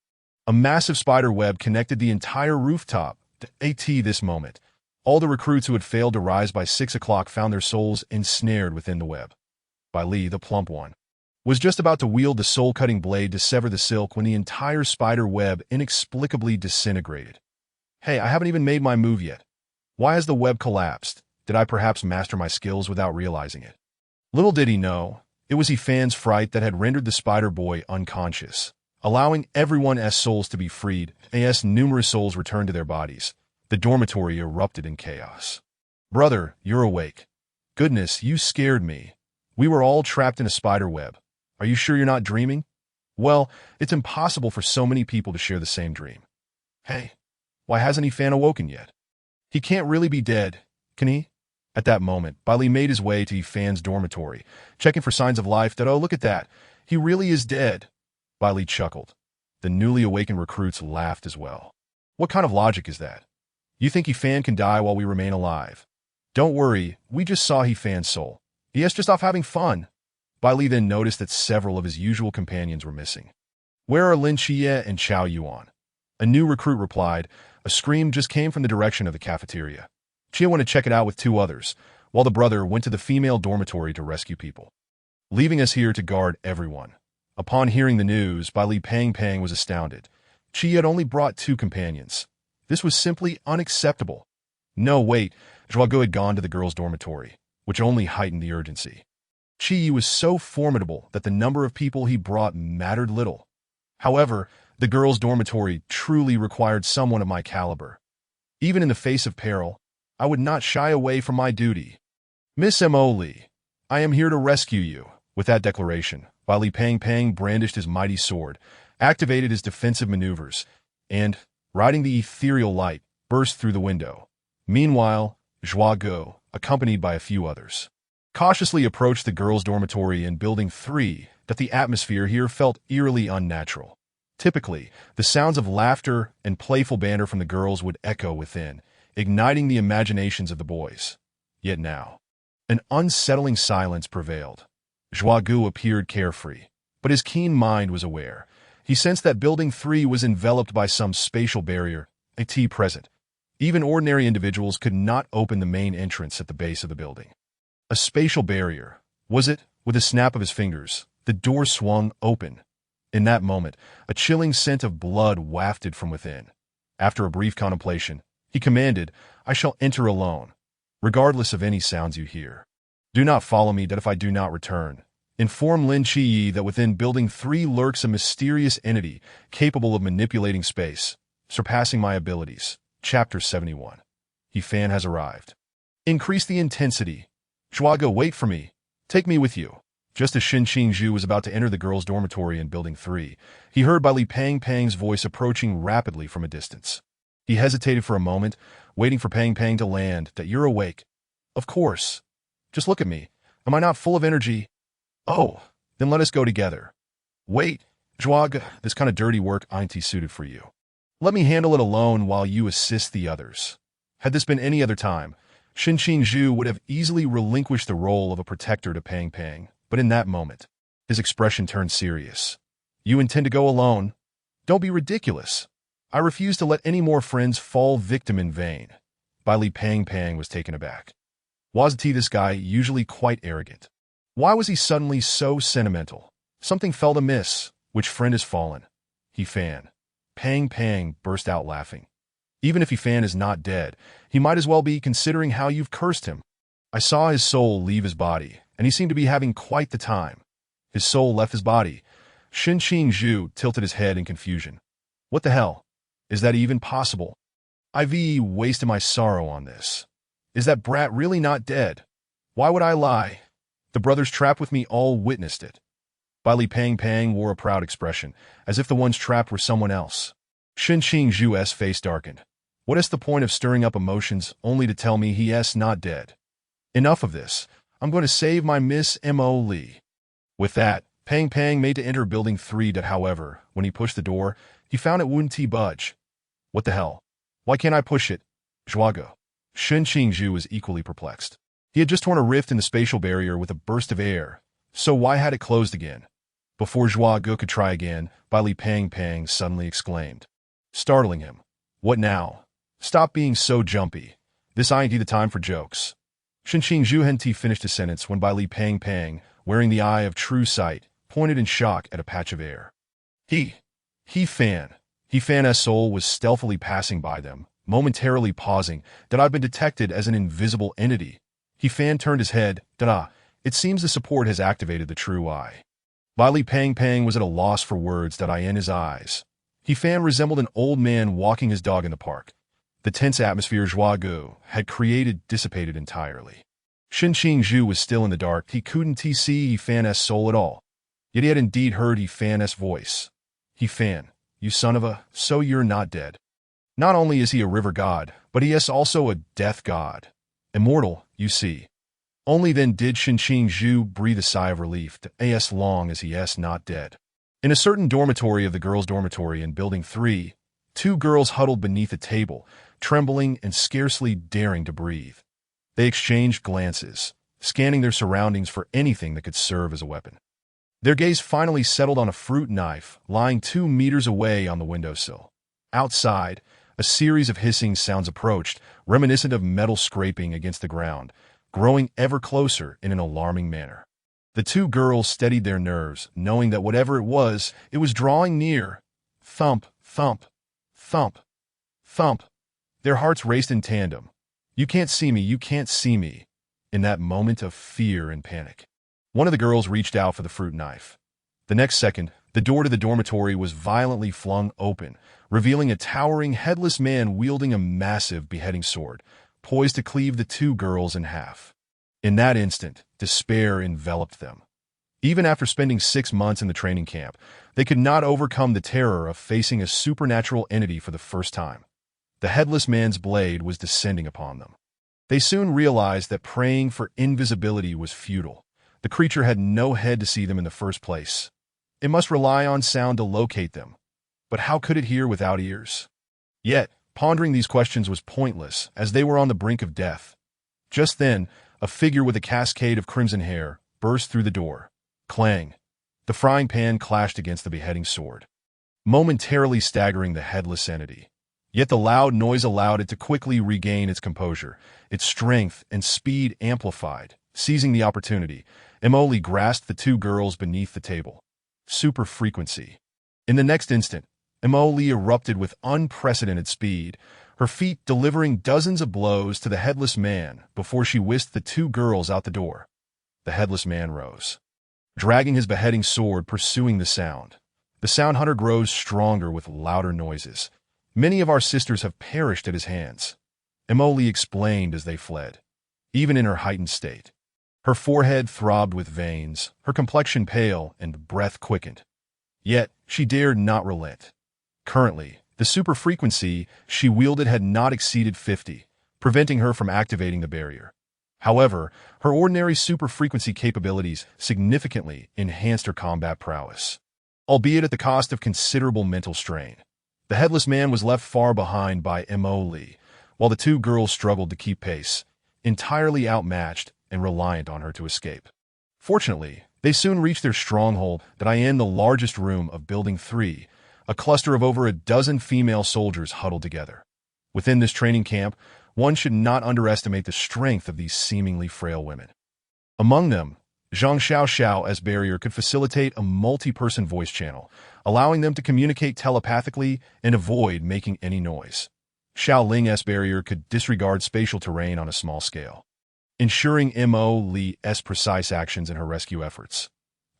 S1: A massive spider web connected the entire rooftop. This moment, all the recruits who had failed to rise by 6 o'clock found their souls ensnared within the web. Bai Li, the plump one, was just about to wield the soul-cutting blade to sever the silk when the entire spider web inexplicably disintegrated. Hey, I haven't even made my move yet. Why has the web collapsed? Did I perhaps master my skills without realizing it? Little did he know, it was He-Fan's fright that had rendered the spider boy unconscious, allowing everyone's souls to be freed. As numerous souls returned to their bodies, the dormitory erupted in chaos. Brother, you're awake. Goodness, you scared me. We were all trapped in a spider web. Are you sure you're not dreaming? Well, it's impossible for so many people to share the same dream. Hey, why hasn't He-Fan awoken yet? He can't really be dead, can he? At that moment, Bai Li made his way to He-Fan's dormitory, checking for signs of life. Oh, look at that. He really is dead. Bai Li chuckled. The newly awakened recruits laughed as well. What kind of logic is that? You think He-Fan can die while we remain alive? Don't worry, we just saw He-Fan's soul. He is just off having fun. Bai Li then noticed that several of his usual companions were missing. Where are Lin Xie and Chao Yuan? A new recruit replied. A scream just came from the direction of the cafeteria. Chia went to check it out with 2 others, while the brother went to the female dormitory to rescue people, leaving us here to guard everyone. Upon hearing the news, Bai Li Pang was astounded. Chia had only brought 2 companions. This was simply unacceptable. No, wait, Zhuagu had gone to the girls' dormitory, which only heightened the urgency. Chi was so formidable that the number of people he brought mattered little. However, the girls' dormitory truly required someone of my caliber. Even in the face of peril, I would not shy away from my duty. Miss M.O. Li, I am here to rescue you. With that declaration, Bai Li Pang brandished his mighty sword, activated his defensive maneuvers, and, riding the ethereal light, burst through the window. Meanwhile, Zhuagu, accompanied by a few others, cautiously approached the girls' dormitory in Building 3. That the atmosphere here felt eerily unnatural. Typically, the sounds of laughter and playful banter from the girls would echo within, igniting the imaginations of the boys. Yet now, an unsettling silence prevailed. Zhuagu appeared carefree, but his keen mind was aware. He sensed that Building 3 was enveloped by some spatial barrier, present. Even ordinary individuals could not open the main entrance at the base of the building. A spatial barrier, was it? With a snap of his fingers, the door swung open. In that moment, a chilling scent of blood wafted from within. After a brief contemplation, he commanded, I shall enter alone, regardless of any sounds you hear. Do not follow me, that if I do not return, inform Lin Qi that within Building 3 lurks a mysterious entity capable of manipulating space, surpassing my abilities. Chapter 71. He-Fan has arrived. Increase the intensity. Zhuagu, wait for me. Take me with you. Just as Shin Qingzhu was about to enter the girls' dormitory in Building 3, he heard Li Pang Pang's voice approaching rapidly from a distance. He hesitated for a moment, waiting for Pang Pang to land. That you're awake. Of course. Just look at me. Am I not full of energy? Oh, then let us go together. Wait, Zhuag, this kind of dirty work ain't suited for you. Let me handle it alone while you assist the others. Had this been any other time, Shin Qingzhu would have easily relinquished the role of a protector to Pang Pang, but in that moment, his expression turned serious. You intend to go alone? Don't be ridiculous. I refuse to let any more friends fall victim in vain. Li Pang Pang was taken aback. Wasn't he this guy usually quite arrogant? Why was he suddenly so sentimental? Something felt amiss. Which friend has fallen? He Fan. Pang Pang burst out laughing. Even if He Fan is not dead, he might as well be, considering how you've cursed him. I saw his soul leave his body, and he seemed to be having quite the time. His soul left his body. Shin Qingzhu tilted his head in confusion. What the hell? Is that even possible? I've wasted my sorrow on this. Is that brat really not dead? Why would I lie? The brothers trapped with me all witnessed it. Li Pang Pang wore a proud expression, as if the ones trapped were someone else. Shin Qingzhu's face darkened. What is the point of stirring up emotions only to tell me he's not dead? Enough of this. I'm going to save my Miss Mo Lee. With that, Pang Pang made to enter Building 3. However, when he pushed the door, he found it wouldn't budge. What the hell? Why can't I push it? Zhuago. Shin Qingzhu was equally perplexed. He had just torn a rift in the spatial barrier with a burst of air, so why had it closed again? Before Zhuago could try again, Li Pang Pang suddenly exclaimed, startling him. What now? Stop being so jumpy. This ain't the time for jokes. Shin Qingzhu hadn't finished his sentence when Li Pang Pang, wearing the eye of true sight, pointed in shock at a patch of air. He Fan's soul was stealthily passing by them, momentarily pausing. That I've been detected as an invisible entity. He Fan turned his head. It seems the support has activated the true eye. Li Pang Pang was at a loss for words. In his eyes. He Fan resembled an old man walking his dog in the park. The tense atmosphere Zhuagu had created dissipated entirely. Shin Qingzhu was still in the dark. He couldn't see He Fan's soul at all. Yet he had indeed heard He Fan's voice. He Fan, you son of a, so you're not dead. Not only is he a river god, but he is also a death god. Immortal, you see. Only then did Shin Qingzhu breathe a sigh of relief, as long as he is not dead. In a certain dormitory of the girls' dormitory in Building 3, two girls huddled beneath a table, trembling and scarcely daring to breathe. They exchanged glances, scanning their surroundings for anything that could serve as a weapon. Their gaze finally settled on a fruit knife lying 2 meters away on the windowsill. Outside, a series of hissing sounds approached, reminiscent of metal scraping against the ground, growing ever closer in an alarming manner. The two girls steadied their nerves, knowing that whatever it was drawing near. Thump, thump, thump, thump. Their hearts raced in tandem. You can't see me, you can't see me. In that moment of fear and panic, one of the girls reached out for the fruit knife. The next second, the door to the dormitory was violently flung open, revealing a towering, headless man wielding a massive beheading sword, poised to cleave the two girls in half. In that instant, despair enveloped them. Even after spending 6 months in the training camp, they could not overcome the terror of facing a supernatural entity for the first time. The headless man's blade was descending upon them. They soon realized that praying for invisibility was futile. The creature had no head to see them in the first place. It must rely on sound to locate them. But how could it hear without ears? Yet, pondering these questions was pointless, as they were on the brink of death. Just then, a figure with a cascade of crimson hair burst through the door. Clang! The frying pan clashed against the beheading sword, momentarily staggering the headless entity. Yet the loud noise allowed it to quickly regain its composure, its strength and speed amplified. Seizing the opportunity, Emily grasped the two girls beneath the table. Super frequency. In the next instant, Emily erupted with unprecedented speed, her feet delivering dozens of blows to the headless man before she whisked the two girls out the door. The headless man rose, dragging his beheading sword, pursuing the sound. The sound hunter grows stronger with louder noises. Many of our sisters have perished at his hands, Emily explained as they fled. Even in her heightened state, Her forehead throbbed with veins, her complexion pale, and breath quickened. Yet, she dared not relent. Currently, the super frequency she wielded had not exceeded 50, preventing her from activating the barrier. However, her ordinary super frequency capabilities significantly enhanced her combat prowess, albeit at the cost of considerable mental strain. The headless man was left far behind by Mo Lee, while the two girls struggled to keep pace, entirely outmatched and reliant on her to escape. Fortunately, they soon reached their stronghold that I in the largest room of Building 3, a cluster of over a dozen female soldiers huddled together. Within this training camp, one should not underestimate the strength of these seemingly frail women. Among them, Zhang Xiao's barrier could facilitate a multi-person voice channel, allowing them to communicate telepathically and avoid making any noise. Xiao Ling's barrier could disregard spatial terrain on a small scale, ensuring Mo Lee's precise actions in her rescue efforts.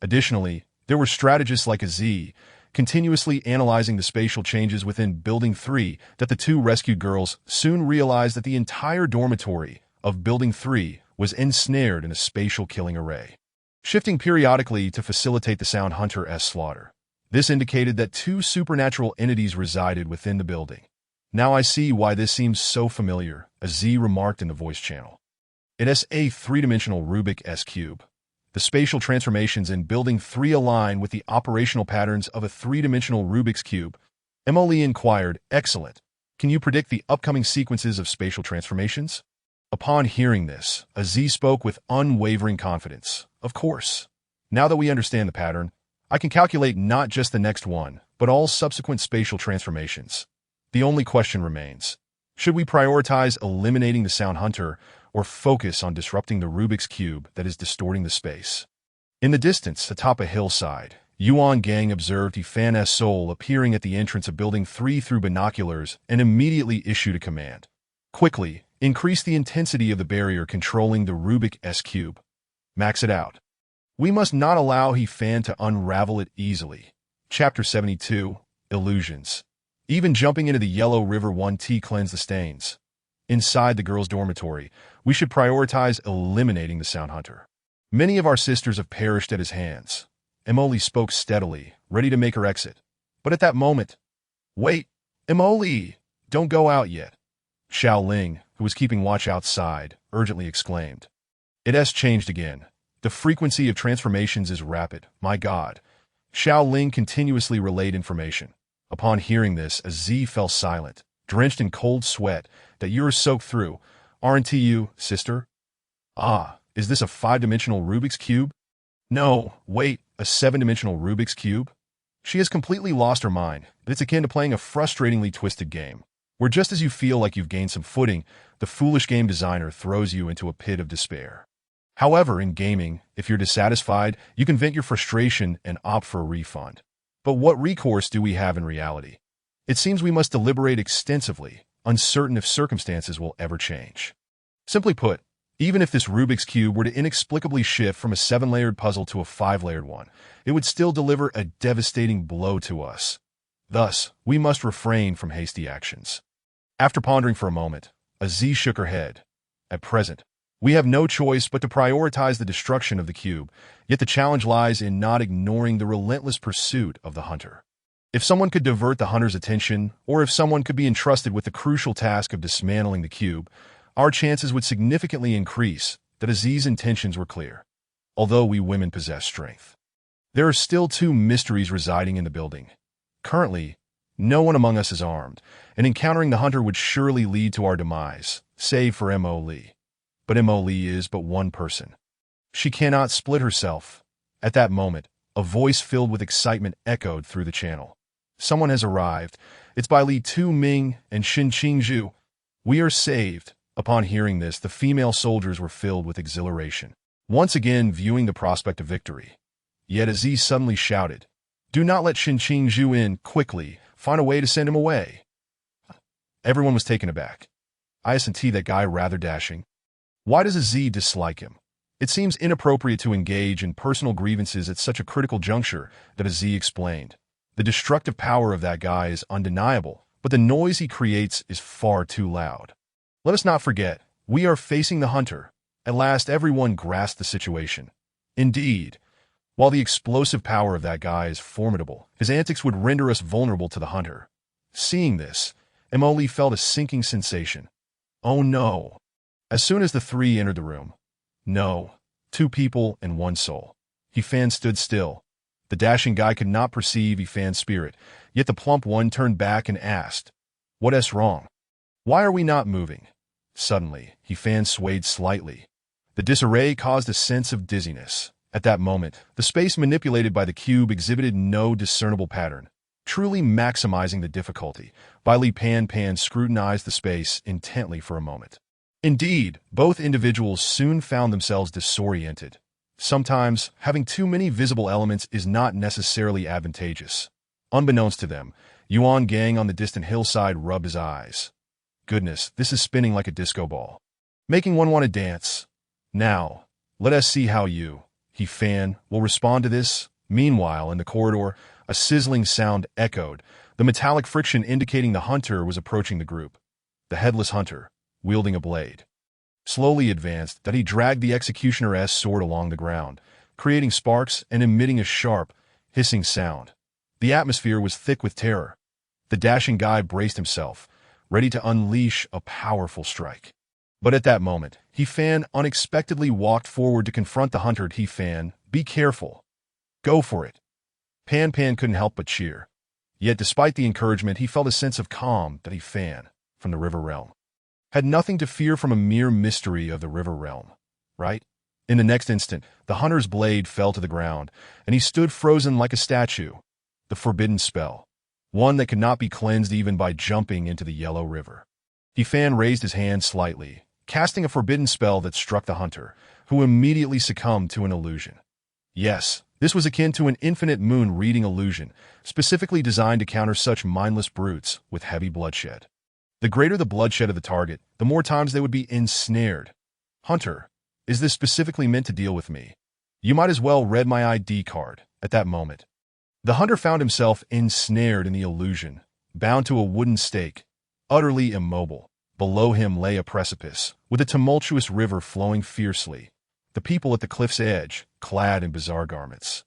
S1: Additionally, there were strategists like Z, continuously analyzing the spatial changes within Building 3 that the two rescued girls soon realized that the entire dormitory of Building 3 was ensnared in a spatial killing array, shifting periodically to facilitate the Sound Hunter's slaughter. This indicated that two supernatural entities resided within the building. Now I see why this seems so familiar, as Z remarked in the voice channel. It is a three-dimensional Rubik's Cube. The spatial transformations in Building 3 align with the operational patterns of a three-dimensional Rubik's Cube. Emily inquired, "Excellent. Can you predict the upcoming sequences of spatial transformations?" Upon hearing this, Aziz spoke with unwavering confidence. "Of course. Now that we understand the pattern, I can calculate not just the next one, but all subsequent spatial transformations. The only question remains. Should we prioritize eliminating the Sound Hunter or focus on disrupting the Rubik's Cube that is distorting the space?" In the distance, atop a hillside, Yuan Gang observed Yifan's soul appearing at the entrance of Building 3 through binoculars and immediately issued a command. "Quickly, increase the intensity of the barrier controlling the Rubik's Cube. Max it out. We must not allow Yifan to unravel it easily." Chapter 72, Illusions. Even jumping into the Yellow River 1T cleanse the stains. Inside the girls' dormitory, we should prioritize eliminating the Sound Hunter. Many of our sisters have perished at his hands. Emily spoke steadily, ready to make her exit. But at that moment, "Wait, Emily, don't go out yet." Xiao Ling, who was keeping watch outside, urgently exclaimed. "It has changed again. The frequency of transformations is rapid. My God." Xiao Ling continuously relayed information. Upon hearing this, Z fell silent, drenched in cold sweat that you're soaked through. "Aren't you, sister?" "Ah, is this a 5-dimensional Rubik's Cube?" "No, wait, a 7-dimensional Rubik's Cube?" She has completely lost her mind, but it's akin to playing a frustratingly twisted game, where just as you feel like you've gained some footing, the foolish game designer throws you into a pit of despair. However, in gaming, if you're dissatisfied, you can vent your frustration and opt for a refund. But what recourse do we have in reality? It seems we must deliberate extensively, uncertain if circumstances will ever change. Simply put, even if this Rubik's Cube were to inexplicably shift from a 7-layered puzzle to a 5-layered one, it would still deliver a devastating blow to us. Thus, we must refrain from hasty actions. After pondering for a moment, Aziz shook her head. At present, we have no choice but to prioritize the destruction of the cube, yet the challenge lies in not ignoring the relentless pursuit of the hunter. If someone could divert the hunter's attention, or if someone could be entrusted with the crucial task of dismantling the cube, our chances would significantly increase that Aziz's intentions were clear. Although we women possess strength, there are still two mysteries residing in the building. Currently, no one among us is armed, and encountering the hunter would surely lead to our demise, save for Mo Lee. But Mo Lee is but one person. She cannot split herself. At that moment, a voice filled with excitement echoed through the channel. "Someone has arrived. It's by Li Tu Ming and Xin Qingzhu. We are saved." Upon hearing this, the female soldiers were filled with exhilaration, once again viewing the prospect of victory. Yet Aziz suddenly shouted, "Do not let Xin Qingzhu in. Quickly, find a way to send him away." Everyone was taken aback. Isn't that guy rather dashing? Why does Aziz dislike him? It seems inappropriate to engage in personal grievances at such a critical juncture, that Aziz explained. The destructive power of that guy is undeniable, but the noise he creates is far too loud. Let us not forget, we are facing the hunter. At last, everyone grasped the situation. Indeed, while the explosive power of that guy is formidable, his antics would render us vulnerable to the hunter. Seeing this, Emily felt a sinking sensation. Oh no. As soon as the three entered the room. No. 2 people and 1 soul. He-Fan stood still. The dashing guy could not perceive He-Fan's spirit, yet the plump one turned back and asked, "What's wrong? Why are we not moving?" Suddenly, He-Fan swayed slightly. The disarray caused a sense of dizziness. At that moment, the space manipulated by the cube exhibited no discernible pattern, truly maximizing the difficulty. Li Pan scrutinized the space intently for a moment. Indeed, both individuals soon found themselves disoriented. Sometimes, having too many visible elements is not necessarily advantageous. Unbeknownst to them, Yuan Gang on the distant hillside rubbed his eyes. Goodness, this is spinning like a disco ball, making one want to dance. Now, let us see how you, He-Fan, will respond to this. Meanwhile, in the corridor, a sizzling sound echoed, the metallic friction indicating the hunter was approaching the group. The headless hunter, wielding a blade, slowly advanced that he dragged the executioner's sword along the ground, creating sparks and emitting a sharp, hissing sound. The atmosphere was thick with terror. The dashing guy braced himself, ready to unleash a powerful strike. But at that moment, He-Fan unexpectedly walked forward to confront the hunter. He-Fan, be careful. Go for it. Pan couldn't help but cheer. Yet despite the encouragement, he felt a sense of calm that He-Fan, from the river realm, had nothing to fear from a mere mystery of the river realm, right? In the next instant, the hunter's blade fell to the ground, and he stood frozen like a statue. The forbidden spell, one that could not be cleansed even by jumping into the yellow river. He-Fan raised his hand slightly, casting a forbidden spell that struck the hunter, who immediately succumbed to an illusion. Yes, this was akin to an infinite moon reading illusion, specifically designed to counter such mindless brutes with heavy bloodshed. The greater the bloodshed of the target, the more times they would be ensnared. Hunter, is this specifically meant to deal with me? You might as well read my ID card. At that moment, the hunter found himself ensnared in the illusion, bound to a wooden stake, utterly immobile. Below him lay a precipice, with a tumultuous river flowing fiercely. The people at the cliff's edge, clad in bizarre garments,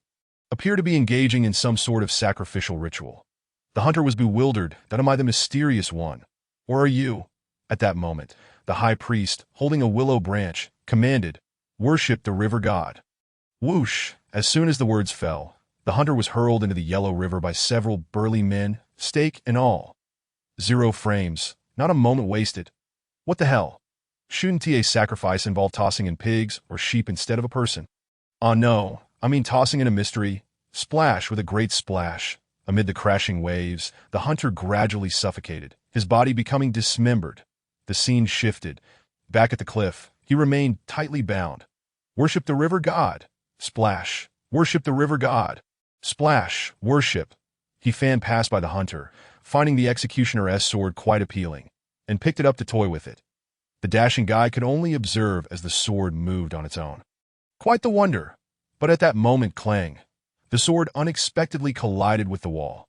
S1: appear to be engaging in some sort of sacrificial ritual. The hunter was bewildered. That am I the mysterious one? Or are you? At that moment, the high priest, holding a willow branch, commanded, "Worship the river god." Whoosh! As soon as the words fell, the hunter was hurled into the yellow river by several burly men, stake and all. 0 frames, not a moment wasted. What the hell? Shouldn't a sacrifice involve tossing in pigs or sheep instead of a person? No, I mean tossing in a mystery. Splash with a great splash. Amid the crashing waves, the hunter gradually suffocated, his body becoming dismembered. The scene shifted. Back at the cliff, he remained tightly bound. Worship the river god. Splash. Worship the river god. Splash. Worship. He-Fan passed by the hunter, finding the executioner's sword quite appealing, and picked it up to toy with it. The dashing guy could only observe as the sword moved on its own. Quite the wonder. But at that moment, clang, the sword unexpectedly collided with the wall.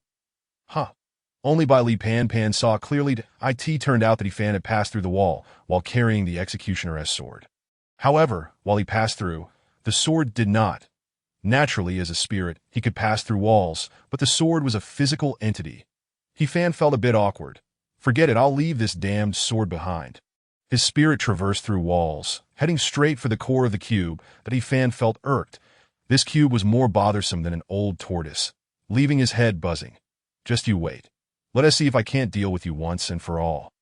S1: Only by Li Pan saw clearly it turned out that He-Fan had passed through the wall while carrying the executioner's sword. However, while he passed through, the sword did not. Naturally, as a spirit, he could pass through walls, but the sword was a physical entity. He-Fan felt a bit awkward. Forget it, I'll leave this damned sword behind. His spirit traversed through walls, heading straight for the core of the cube that He-Fan felt irked. This cube was more bothersome than an old tortoise, leaving his head buzzing. Just you wait. Let us see if I can't deal with you once and for all.